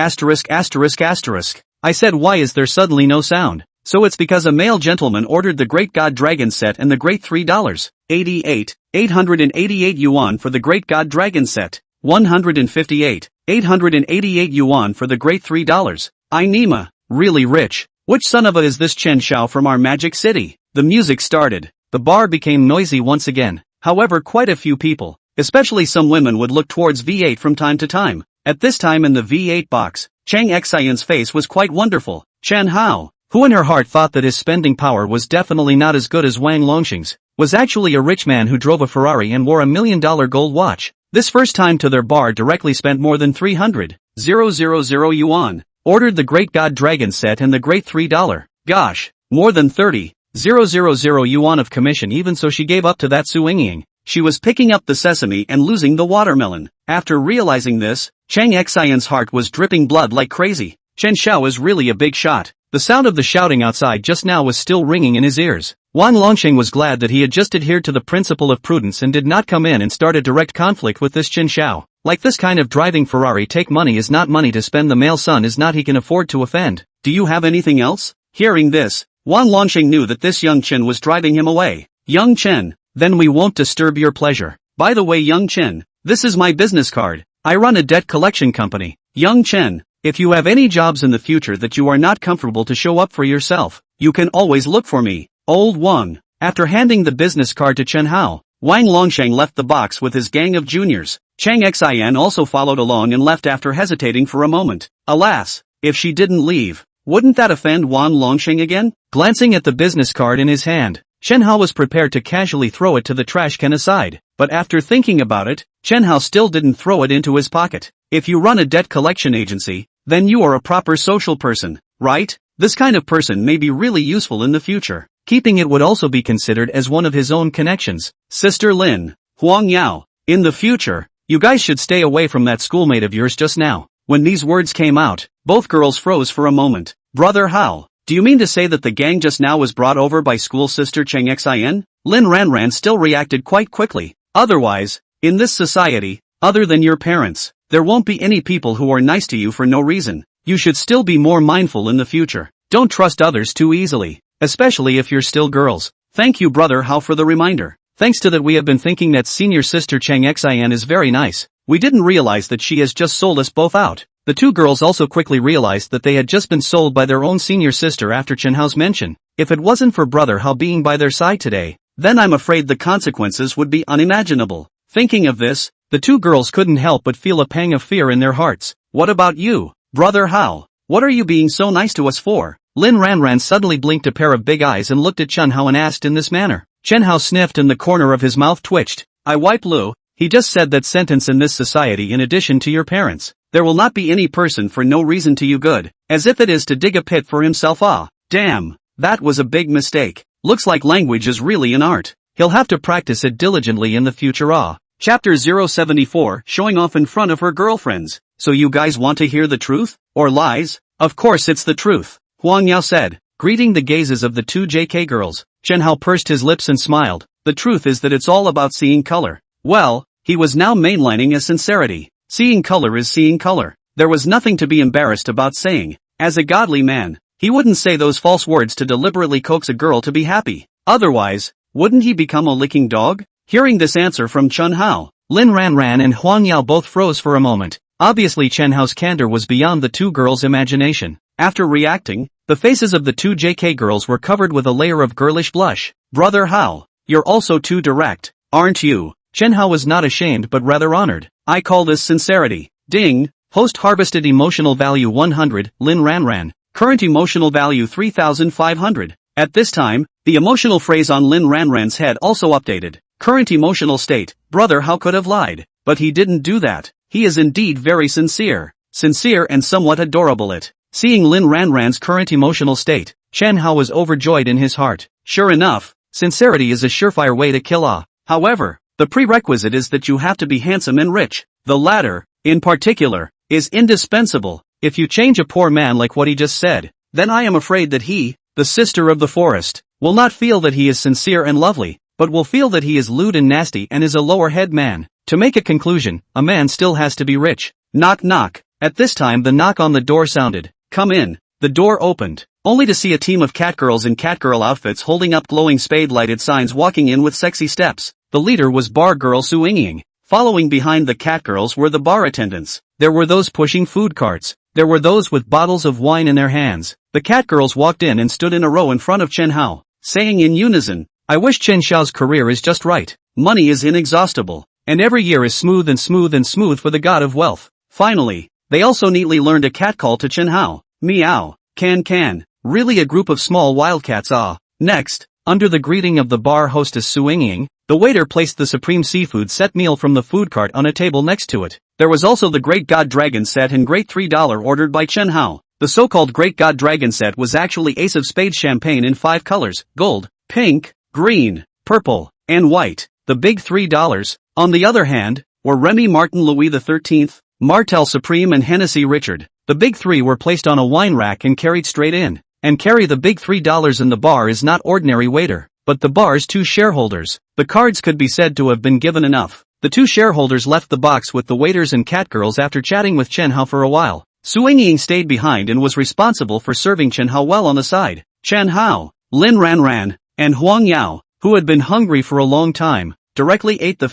S1: I said, why is there suddenly no sound? So it's because a male gentleman ordered the Great God Dragon set and the Great $3.88 yuan for the Great God Dragon set. 888 yuan for the Great $3. Nima. Really rich. Which son of a is this Chen Hao from our Magic City? The music started. The bar became noisy once again. However, quite a few people, especially some women, would look towards V8 from time to time. At this time in the V8 box, Chang Xian's face was quite wonderful. Chen Hao, who in her heart thought that his spending power was definitely not as good as Wang Longxing's, was actually a rich man who drove a Ferrari and wore $1 million gold watch. This first time to their bar directly spent more than 300,000 yuan. Ordered the Great God Dragon set and the Great $3. Gosh, more than 30,000 yuan of commission. Even so, she gave up to that Su Yingying. She was picking up the sesame and losing the watermelon. After realizing this, Chang Xian's heart was dripping blood like crazy. Chen Hao is really a big shot. The sound of the shouting outside just now was still ringing in his ears. Wang Longxing was glad that he had just adhered to the principle of prudence and did not come in and start a direct conflict with this Chen Hao. Like this kind of driving Ferrari take money is not money to spend, the male son is not he can afford to offend. Do you have anything else? Hearing this, Wang Longxing knew that this young Chen was driving him away. Young Chen, then we won't disturb your pleasure. By the way, young Chen, This is my business card. I run a debt collection company. Young Chen, if you have any jobs in the future that you are not comfortable to show up for yourself, you can always look for me. Old Wang. After handing the business card to Chen Hao, Wang Longsheng left the box with his gang of juniors. Chang Xian also followed along and left after hesitating for a moment. Alas, if she didn't leave, wouldn't that offend Wang Longsheng again? Glancing at the business card in his hand, Chen Hao was prepared to casually throw it to the trash can aside, but after thinking about it, Chen Hao still didn't throw it into his pocket. If you run a debt collection agency, then you are a proper social person, right? This kind of person may be really useful in the future. Keeping it would also be considered as one of his own connections. Sister Lin, Huang Yao, in the future, you guys should stay away from that schoolmate of yours just now. When these words came out, both girls froze for a moment. Brother Hao, do you mean to say that the gang just now was brought over by school sister Cheng Xian? Lin Ranran still reacted quite quickly. Otherwise, in this society, other than your parents, there won't be any people who are nice to you for no reason. You should still be more mindful in the future. Don't trust others too easily, especially if you're still girls. Thank you Brother Hao for the reminder. Thanks to that we have been thinking that senior sister Cheng Xian is very nice. We didn't realize that she has just sold us both out. The two girls also quickly realized that they had just been sold by their own senior sister after Chen Hao's mention. If it wasn't for Brother Hao being by their side today, then I'm afraid the consequences would be unimaginable. Thinking of this, the two girls couldn't help but feel a pang of fear in their hearts. What about you, Brother Hao? What are you being so nice to us for? Lin Ranran suddenly blinked a pair of big eyes and looked at Chen Hao and asked in this manner. Chen Hao sniffed and the corner of his mouth twitched. I wipe Lu, he just said that sentence in this society in addition to your parents. There will not be any person for no reason to you good, as if it is to dig a pit for himself. Ah, damn, that was a big mistake. Looks like language is really an art. He'll have to practice it diligently in the future. Ah. Chapter 074, showing off in front of her girlfriends. So you guys want to hear the truth? Or lies? Of course it's the truth, Huang Yao said, greeting the gazes of the two JK girls. Chen Hao pursed his lips and smiled. The truth is that it's all about seeing color. Well, he was now mainlining a sincerity. Seeing color is seeing color. There was nothing to be embarrassed about saying. As a godly man, he wouldn't say those false words to deliberately coax a girl to be happy. Otherwise, wouldn't he become a licking dog? Hearing this answer from Chen Hao, Lin Ranran and Huang Yao both froze for a moment. Obviously Chen Hao's candor was beyond the two girls' imagination. After reacting, the faces of the two JK girls were covered with a layer of girlish blush. Brother Hao, you're also too direct, aren't you? Chen Hao was not ashamed but rather honored. I call this sincerity. Ding, host harvested emotional value 100, Lin Ranran, current emotional value 3500. At this time, the emotional phrase on Lin Ranran's head also updated. Current emotional state, Brother Hao could have lied, but he didn't do that. He is indeed very sincere. Sincere and somewhat adorable it. Seeing Lin Ranran's current emotional state, Chen Hao was overjoyed in his heart. Sure enough, sincerity is a surefire way to kill awe. However, the prerequisite is that you have to be handsome and rich. The latter, in particular, is indispensable. If you change a poor man like what he just said, then I am afraid that he, the sister of the forest, will not feel that he is sincere and lovely, but will feel that he is lewd and nasty and is a lower head man. To make a conclusion, a man still has to be rich. Knock knock. At this time the knock on the door sounded. Come in. The door opened, only to see a team of catgirls in catgirl outfits holding up glowing spade-lighted signs walking in with sexy steps. The leader was bar girl Su Yingying. Following behind the catgirls were the bar attendants. There were those pushing food carts. There were those with bottles of wine in their hands. The catgirls walked in and stood in a row in front of Chen Hao, saying in unison, I wish Chen Xiao's career is just right. Money is inexhaustible, and every year is smooth and smooth and smooth for the god of wealth. Finally, they also neatly learned a catcall to Chen Hao. Meow, can. Really a group of small wildcats. Ah. Next, under the greeting of the bar hostess Su Yingying, the waiter placed the supreme seafood set meal from the food cart on a table next to it. There was also the Great God Dragon set and Great $3 ordered by Chen Hao. The so-called Great God Dragon set was actually Ace of Spades champagne in 5 colors, gold, pink, green, purple, and white. The big $3, on the other hand, were Remy Martin Louis XIII, Martel Supreme and Hennessy Richard. The big 3 were placed on a wine rack and carried straight in. And carry the big $3 in the bar is not ordinary waiter, but the bar's 2 shareholders. The cards could be said to have been given enough. The 2 shareholders left the box with the waiters and catgirls after chatting with Chen Hao for a while. Su Yingying stayed behind and was responsible for serving Chen Hao well on the side. Chen Hao, Lin Ranran, and Huang Yao, who had been hungry for a long time, directly ate the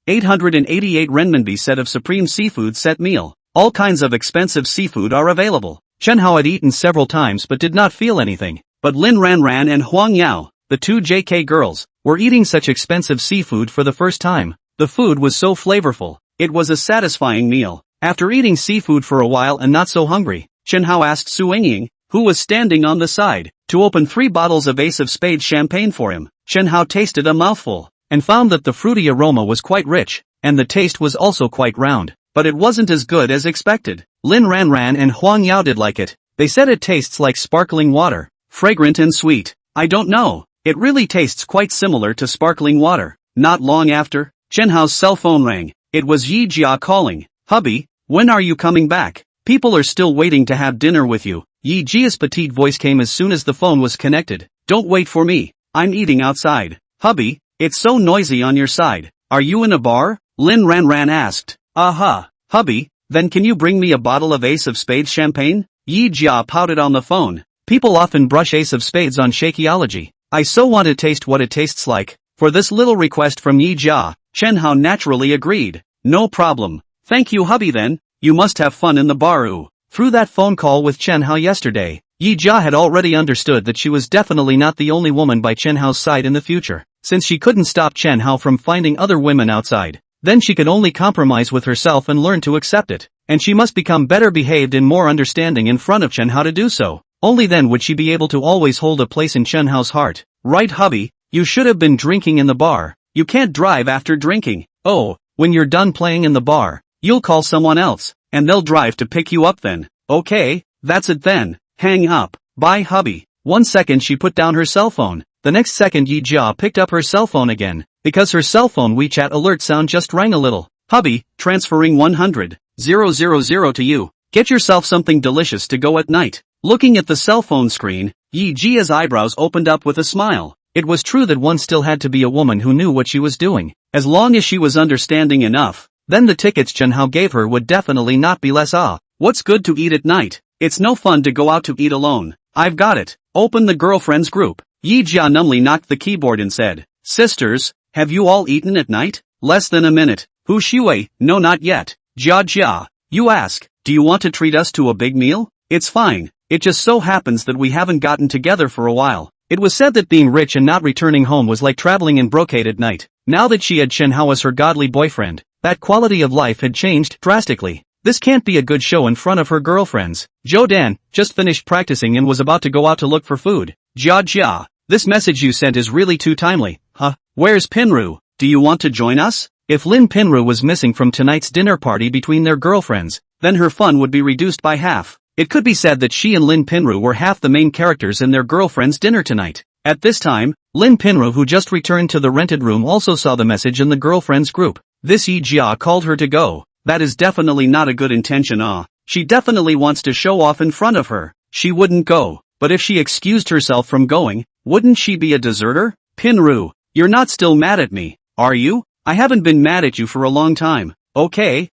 S1: 888 renminbi set of supreme seafood set meal. All kinds of expensive seafood are available.
S2: Chen Hao had eaten several times but did not feel anything.
S1: But Lin Ranran and Huang Yao, the two JK girls,
S2: were eating such expensive seafood for the first time.
S1: The food was so flavorful. It was a satisfying meal.
S2: After eating seafood for a while and not so hungry,
S1: Chen Hao asked Su Yingying, who was standing on the side, to open 3 bottles of Ace of Spades champagne for him. Chen Hao tasted a mouthful,
S2: and found that the fruity aroma was quite rich, and the taste was also quite round.
S1: But it wasn't as good as expected.
S2: Lin Ranran and Huang Yao did like it. They said it tastes like sparkling water,
S1: fragrant and sweet. I don't know, it really tastes quite similar to sparkling water. Not long after, Chen Hao's cell phone rang. It was Yi Jia calling. Hubby, when are you coming back? People are still waiting to have dinner with you. Yi Jia's petite voice came as soon as the phone was connected. Don't wait for me, I'm eating outside. Hubby, it's so noisy on your side. Are you in a bar? Lin Ranran asked. Aha, hubby, then can you bring me a bottle of Ace of Spades champagne? Yi Jia pouted on the phone.
S2: People often brush Ace of Spades on Shakeology.
S1: I so want to taste what it tastes like. For this little request from Yi Jia, Chen Hao naturally agreed. No problem. Thank you hubby then, you must have fun in the bar.
S2: Through that phone call with Chen Hao yesterday, Yi Jia had already understood that she was definitely not the only woman by Chen Hao's side in the future. Since she couldn't stop Chen Hao from finding other women outside, then she could only compromise with herself and learn to accept it. And she must become better behaved and more understanding in front of Chen Hao to do so. Only then would she be able to always hold a place in Chen Hao's heart.
S1: Right hubby, you should have been drinking in the bar. You can't drive after drinking.
S2: Oh, when you're done playing in the bar,
S1: you'll call someone else, and they'll drive to pick you up then. Okay, that's it then. Hang up. Bye hubby.
S2: 1 second she put down her cell phone. The next second Yi Jia picked up her cell phone again, because her cell phone WeChat alert sound just rang a little.
S1: Hubby, transferring 100,000 to you. Get yourself something delicious to go at night. Looking at the cell phone screen, Yi Jia's eyebrows opened up with a smile.
S2: It was true that one still had to be a woman who knew what she was doing.
S1: As long as she was understanding enough,
S2: then the tickets Chen Hao gave her would definitely not be less.
S1: What's good to eat at night? It's no fun to go out to eat alone. I've got it. Open the girlfriends group. Yi Jia numbly knocked the keyboard and said, Sisters, have you all eaten at night? Less than a minute. Hu Shui, no not yet. Jia, you ask, do you want to treat us to a big meal? It's fine, it just so happens that we haven't gotten together for a while.
S2: It was said that being rich and not returning home was like traveling in brocade at night. Now that she had Chen Hao as her godly boyfriend, that quality of life had changed drastically. This can't be a good show in front of her girlfriends. Zhou Dan just finished practicing and was about to go out to look for food.
S1: Jia, this message you sent is really too timely. Huh? Where's Pinru? Do you want to join us?
S2: If Lin Pinru was missing from tonight's dinner party between their girlfriends,
S1: then her fun would be reduced by half.
S2: It could be said that she and Lin Pinru were half the main characters in their girlfriend's dinner tonight.
S1: At this time,
S2: Lin Pinru, who just returned to the rented room, also saw the message in the girlfriend's group.
S1: This Yi Jia called her to go. That is definitely not a good intention. She definitely wants to show off in front of her. She wouldn't go, but if she excused herself from going, wouldn't she be a deserter? Pinru, you're not still mad at me, are you? I haven't been mad at you for a long time. Okay,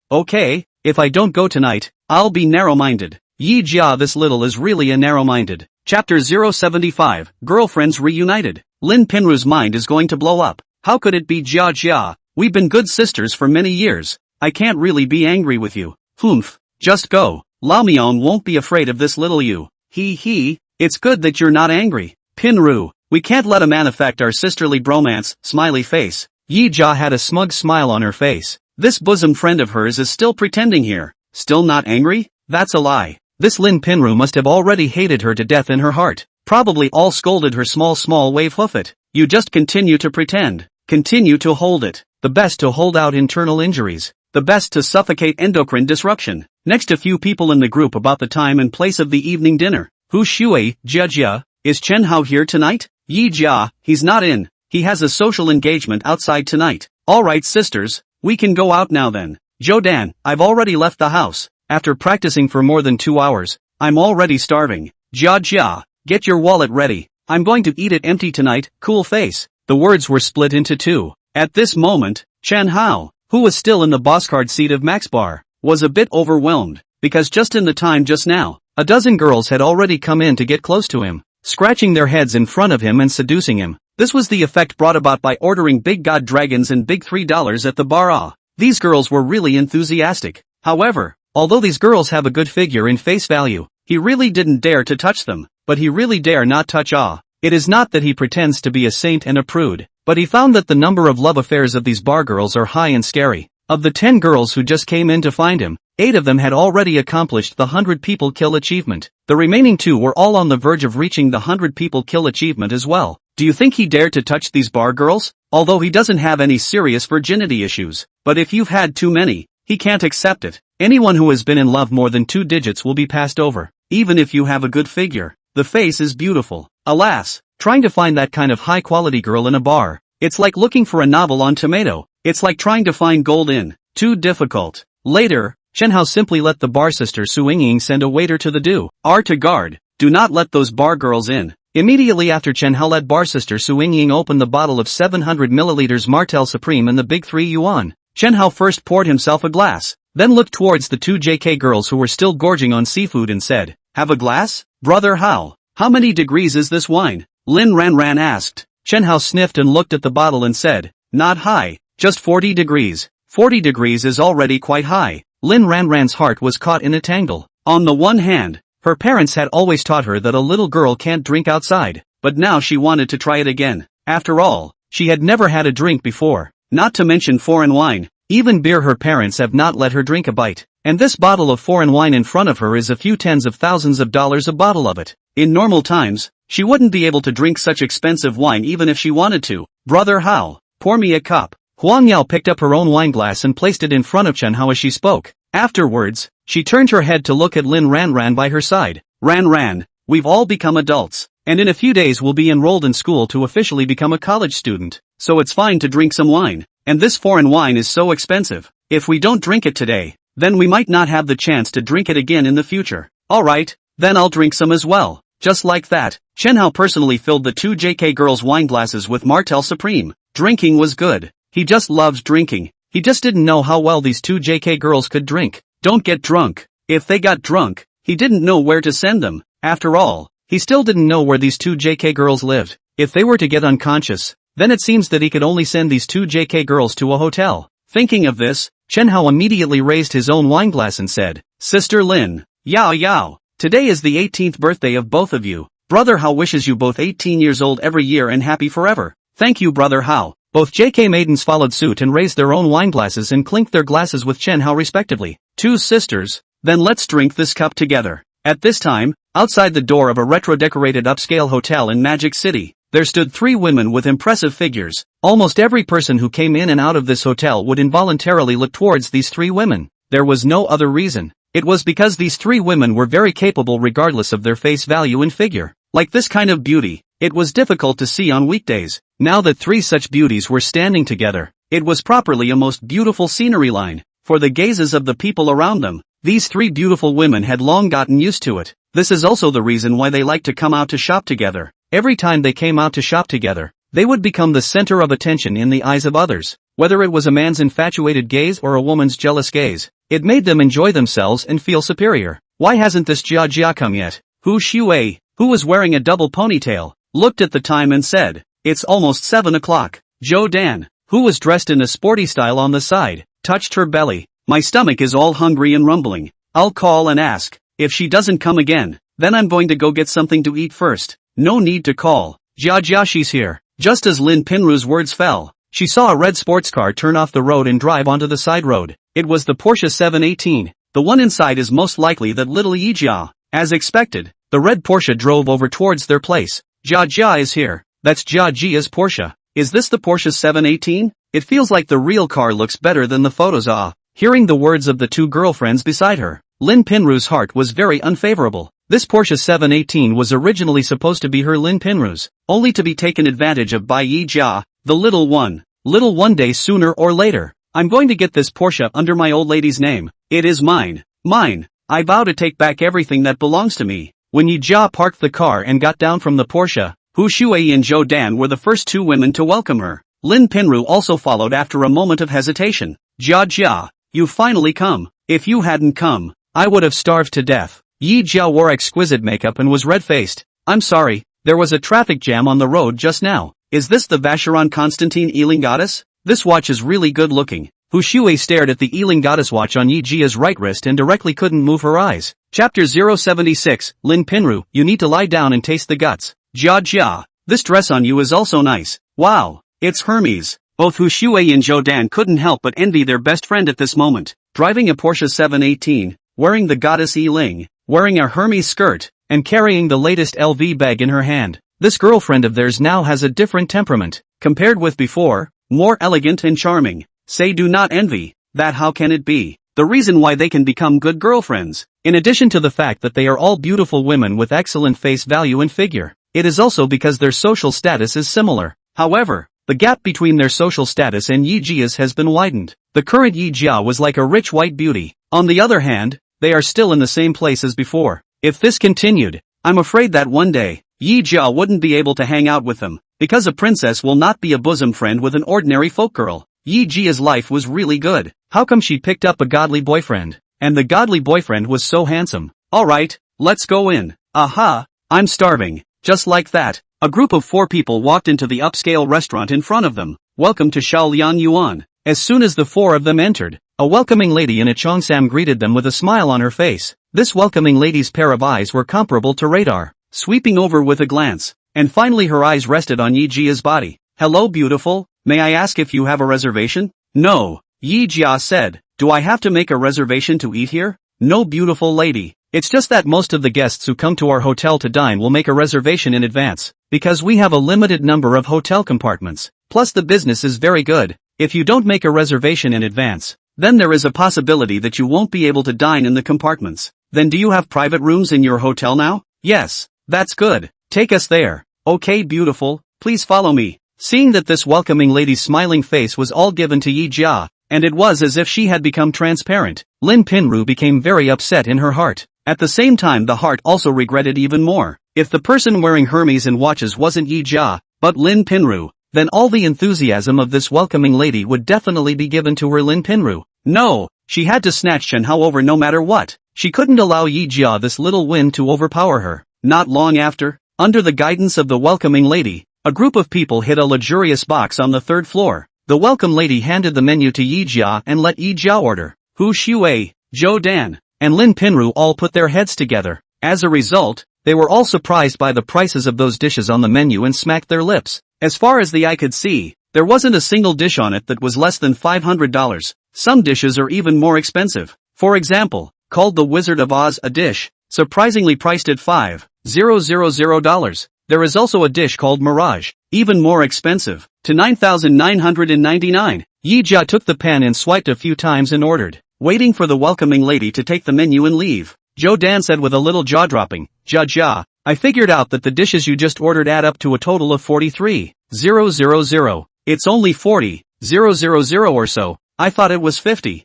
S1: if I don't go tonight, I'll be narrow-minded. Yi Jia this little is really a narrow-minded. Chapter 075, Girlfriends Reunited. Lin Pinru's mind is going to blow up. How could it be Jia? We've been good sisters for many years. I can't really be angry with you. Humph, just go. Lao Mian won't be afraid of this little you. It's good that you're not angry. Pinru, we can't let a man affect our sisterly bromance, smiley face.
S2: Yi Jia had a smug smile on her face.
S1: This bosom friend of hers is still pretending here. Still not angry? That's a lie.
S2: This Lin Pinru must have already hated her to death in her heart.
S1: Probably all scolded her small wave hoof it. You just continue to pretend. Continue to hold it.
S2: The best to hold out internal injuries.
S1: The best to suffocate endocrine disruption. Next, a few people in the group about the time and place of the evening dinner. Hu Shui, Jia, is Chen Hao here tonight? Yi Jia, he's not in. He has a social engagement outside tonight. Alright sisters, we can go out now then. Zhou Dan, I've already left the house. After practicing for more than 2 hours, I'm already starving. Jia, get your wallet ready. I'm going to eat it empty tonight, cool face.
S2: The words were split into two.
S1: At this moment, Chen Hao, who was still in the bosscard seat of Max Bar, was a bit overwhelmed, because just in the time just now,
S2: a dozen girls had already come in to get close to him, scratching their heads in front of him and seducing him.
S1: This was the effect brought about by ordering big god dragons and big $3 at the bar. These girls were really enthusiastic. However, although these girls have a good figure in face value, he really didn't dare to touch them, but he really dare not touch It is not that he pretends to be a saint and a prude, but he found that the number of love affairs of these bar girls are high and scary. Of the 10 girls who just came in to find him, 8 of them had already accomplished the 100 people kill achievement. The remaining 2 were all on the verge of reaching the 100 people kill achievement as well. Do you think he dared to touch these bar girls? Although he doesn't have any serious virginity issues, but if you've had too many, he can't accept it. Anyone who has been in love more than 2 digits will be passed over, even if you have a good figure. The face is beautiful. Alas, trying to find that kind of high-quality girl in a bar, it's like looking for a novel on Tomato. It's like trying to find gold in. Too difficult. Later, Chen Hao simply let the bar sister Su Yingying send a waiter to the to guard. Do not let those bar girls in. Immediately after Chen Hao let bar sister Su Yingying open the bottle of 700 milliliters Martell Supreme and the big 3 yuan, Chen Hao first poured himself a glass, then looked towards the 2 JK girls who were still gorging on seafood and said, "Have a glass? Brother Hao, how many degrees is this wine?" Lin Ran asked. Chen Hao sniffed and looked at the bottle and said, "Not high, just 40 degrees. 40 degrees is already quite high." Lin Ran's heart was caught in a tangle. On the one hand, her parents had always taught her that a little girl can't drink outside, but now she wanted to try it again. After all, she had never had a drink before, not to mention foreign wine. Even beer her parents have not let her drink a bite, and this bottle of foreign wine in front of her is a few tens of thousands of dollars a bottle of it. In normal times, she wouldn't be able to drink such expensive wine even if she wanted to. "Brother Hao, pour me a cup." Huang Yao picked up her own wineglass and placed it in front of Chen Hao as she spoke. Afterwards, she turned her head to look at Lin Ran by her side. Ran, we've all become adults, and in a few days we'll be enrolled in school to officially become a college student, so it's fine to drink some wine, and this foreign wine is so expensive. If we don't drink it today, then we might not have the chance to drink it again in the future. Alright, then I'll drink some as well. Just like that, Chen Hao personally filled the 2 JK girls' wineglasses with Martell Supreme. Drinking was good. He just loves drinking. He just didn't know how well these 2 JK girls could drink. Don't get drunk. If they got drunk, he didn't know where to send them. After all, he still didn't know where these 2 JK girls lived. If they were to get unconscious, then it seems that he could only send these 2 JK girls to a hotel. Thinking of this, Chen Hao immediately raised his own wineglass and said, "Sister Lin, Yao, today is the 18th birthday of both of you. Brother Hao wishes you both 18 years old every year and happy forever." "Thank you, Brother Hao." Both JK maidens followed suit and raised their own wineglasses and clinked their glasses with Chen Hao respectively. "Two sisters, then let's drink this cup together." At this time, outside the door of a retro-decorated upscale hotel in Magic City, there stood 3 women with impressive figures. Almost every person who came in and out of this hotel would involuntarily look towards these 3 women. There was no other reason. It was because these 3 women were very capable regardless of their face value and figure. Like this kind of beauty, it was difficult to see on weekdays. Now that 3 such beauties were standing together, it was properly a most beautiful scenery line. For the gazes of the people around them, these 3 beautiful women had long gotten used to it. This is also the reason why they liked to come out to shop together. Every time they came out to shop together, they would become the center of attention in the eyes of others. Whether it was a man's infatuated gaze or a woman's jealous gaze, it made them enjoy themselves and feel superior. Why hasn't this Jia come yet? Hu Shuei, who was wearing a double ponytail, looked at the time and said, "It's almost 7 o'clock. Zhou Dan, who was dressed in a sporty style on the side, touched her belly. "My stomach is all hungry and rumbling. I'll call and ask. If she doesn't come again, then I'm going to go get something to eat first." "No need to call. Jia, she's here." Just as Lin Pinru's words fell, she saw a red sports car turn off the road and drive onto the side road. It was the Porsche 718. The one inside is most likely that little Yijia. As expected, the red Porsche drove over towards their place. Jia is here. That's Jia's Porsche. Is this the Porsche 718? It feels like the real car looks better than the photos. Hearing the words of the 2 girlfriends beside her, Lin Pinru's heart was very unfavorable. This Porsche 718 was originally supposed to be her Lin Pinru's, only to be taken advantage of by Yijia, the little one. Little one day sooner or later, I'm going to get this Porsche under my old lady's name. It is mine. Mine. I vow to take back everything that belongs to me. When Yijia parked the car and got down from the Porsche, Hu Shuei and Zhou Dan were the first 2 women to welcome her. Lin Pinru also followed after a moment of hesitation. Jia, you finally come. If you hadn't come, I would have starved to death." Yijia wore exquisite makeup and was red-faced. "I'm sorry, there was a traffic jam on the road just now. Is this the Vacheron Constantine Ealing goddess? This watch is really good looking. Hu Shui stared at the Ealing goddess watch on Yi Jia's right wrist and directly couldn't move her eyes. Chapter 076, Lin Pinru, you need to lie down and taste the guts. Jia Jia, this dress on you is also nice. Wow, it's Hermes. Both Hu Shui and Zhou Dan couldn't help but envy their best friend at this moment. Driving a Porsche 718, wearing the goddess Ealing, wearing a Hermes skirt, and carrying the latest LV bag in her hand. This girlfriend of theirs now has a different temperament, compared with before, more elegant and charming. Say do not envy, that how can it be? The reason why they can become good girlfriends. In addition to the fact that they are all beautiful women with excellent face value and figure, it is also because their social status is similar. However, the gap between their social status and Yi Jia's has been widened. The current Yi Jia was like a rich white beauty. On the other hand, they are still in the same place as before. If this continued, I'm afraid that one day, Yi Jia wouldn't be able to hang out with them, because a princess will not be a bosom friend with an ordinary folk girl. Yi Jia's life was really good. How come she picked up a godly boyfriend? And the godly boyfriend was so handsome. Alright, let's go in. Aha, I'm starving. Just like that, a group of 4 people walked into the upscale restaurant in front of them. Welcome to Shaolian Yuan. As soon as the 4 of them entered, a welcoming lady in a cheongsam greeted them with a smile on her face. This welcoming lady's pair of eyes were comparable to radar, sweeping over with a glance, and finally her eyes rested on Yi Jia's body. Hello beautiful, may I ask if you have a reservation? No, Yi Jia said. Do I have to make a reservation to eat here? No beautiful lady. It's just that most of the guests who come to our hotel to dine will make a reservation in advance, because we have a limited number of hotel compartments. Plus the business is very good. If you don't make a reservation in advance, then there is a possibility that you won't be able to dine in the compartments. Then do you have private rooms in your hotel now? Yes, that's good. Take us there. Okay beautiful, please follow me. Seeing that this welcoming lady's smiling face was all given to Yi Jia, and it was as if she had become transparent, Lin Pinru became very upset in her heart. At the same time the heart also regretted even more. If the person wearing Hermes and watches wasn't Yi Jia, but Lin Pinru, then all the enthusiasm of this welcoming lady would definitely be given to her Lin Pinru. No, she had to snatch Chen Hao over no matter what. She couldn't allow Yi Jia this little win to overpower her. Not long after, under the guidance of the welcoming lady, a group of people hit a luxurious box on the 3rd floor. The welcome lady handed the menu to Yi Jia and let Yi Jia order. Hu Shui, Zhou Dan, and Lin Pinru all put their heads together. As a result, they were all surprised by the prices of those dishes on the menu and smacked their lips. As far as the eye could see, there wasn't a single dish on it that was less than $500. Some dishes are even more expensive. For example, called the Wizard of Oz a dish, surprisingly priced at $5,000. There is also a dish called Mirage, even more expensive, to $9,999. Yi Jia took the pen and swiped a few times and ordered, waiting for the welcoming lady to take the menu and leave. Zhou Dan said with a little jaw-dropping, Jia, I figured out that the dishes you just ordered add up to a total of 43,000. It's only 40,000 or so. I thought it was 50,000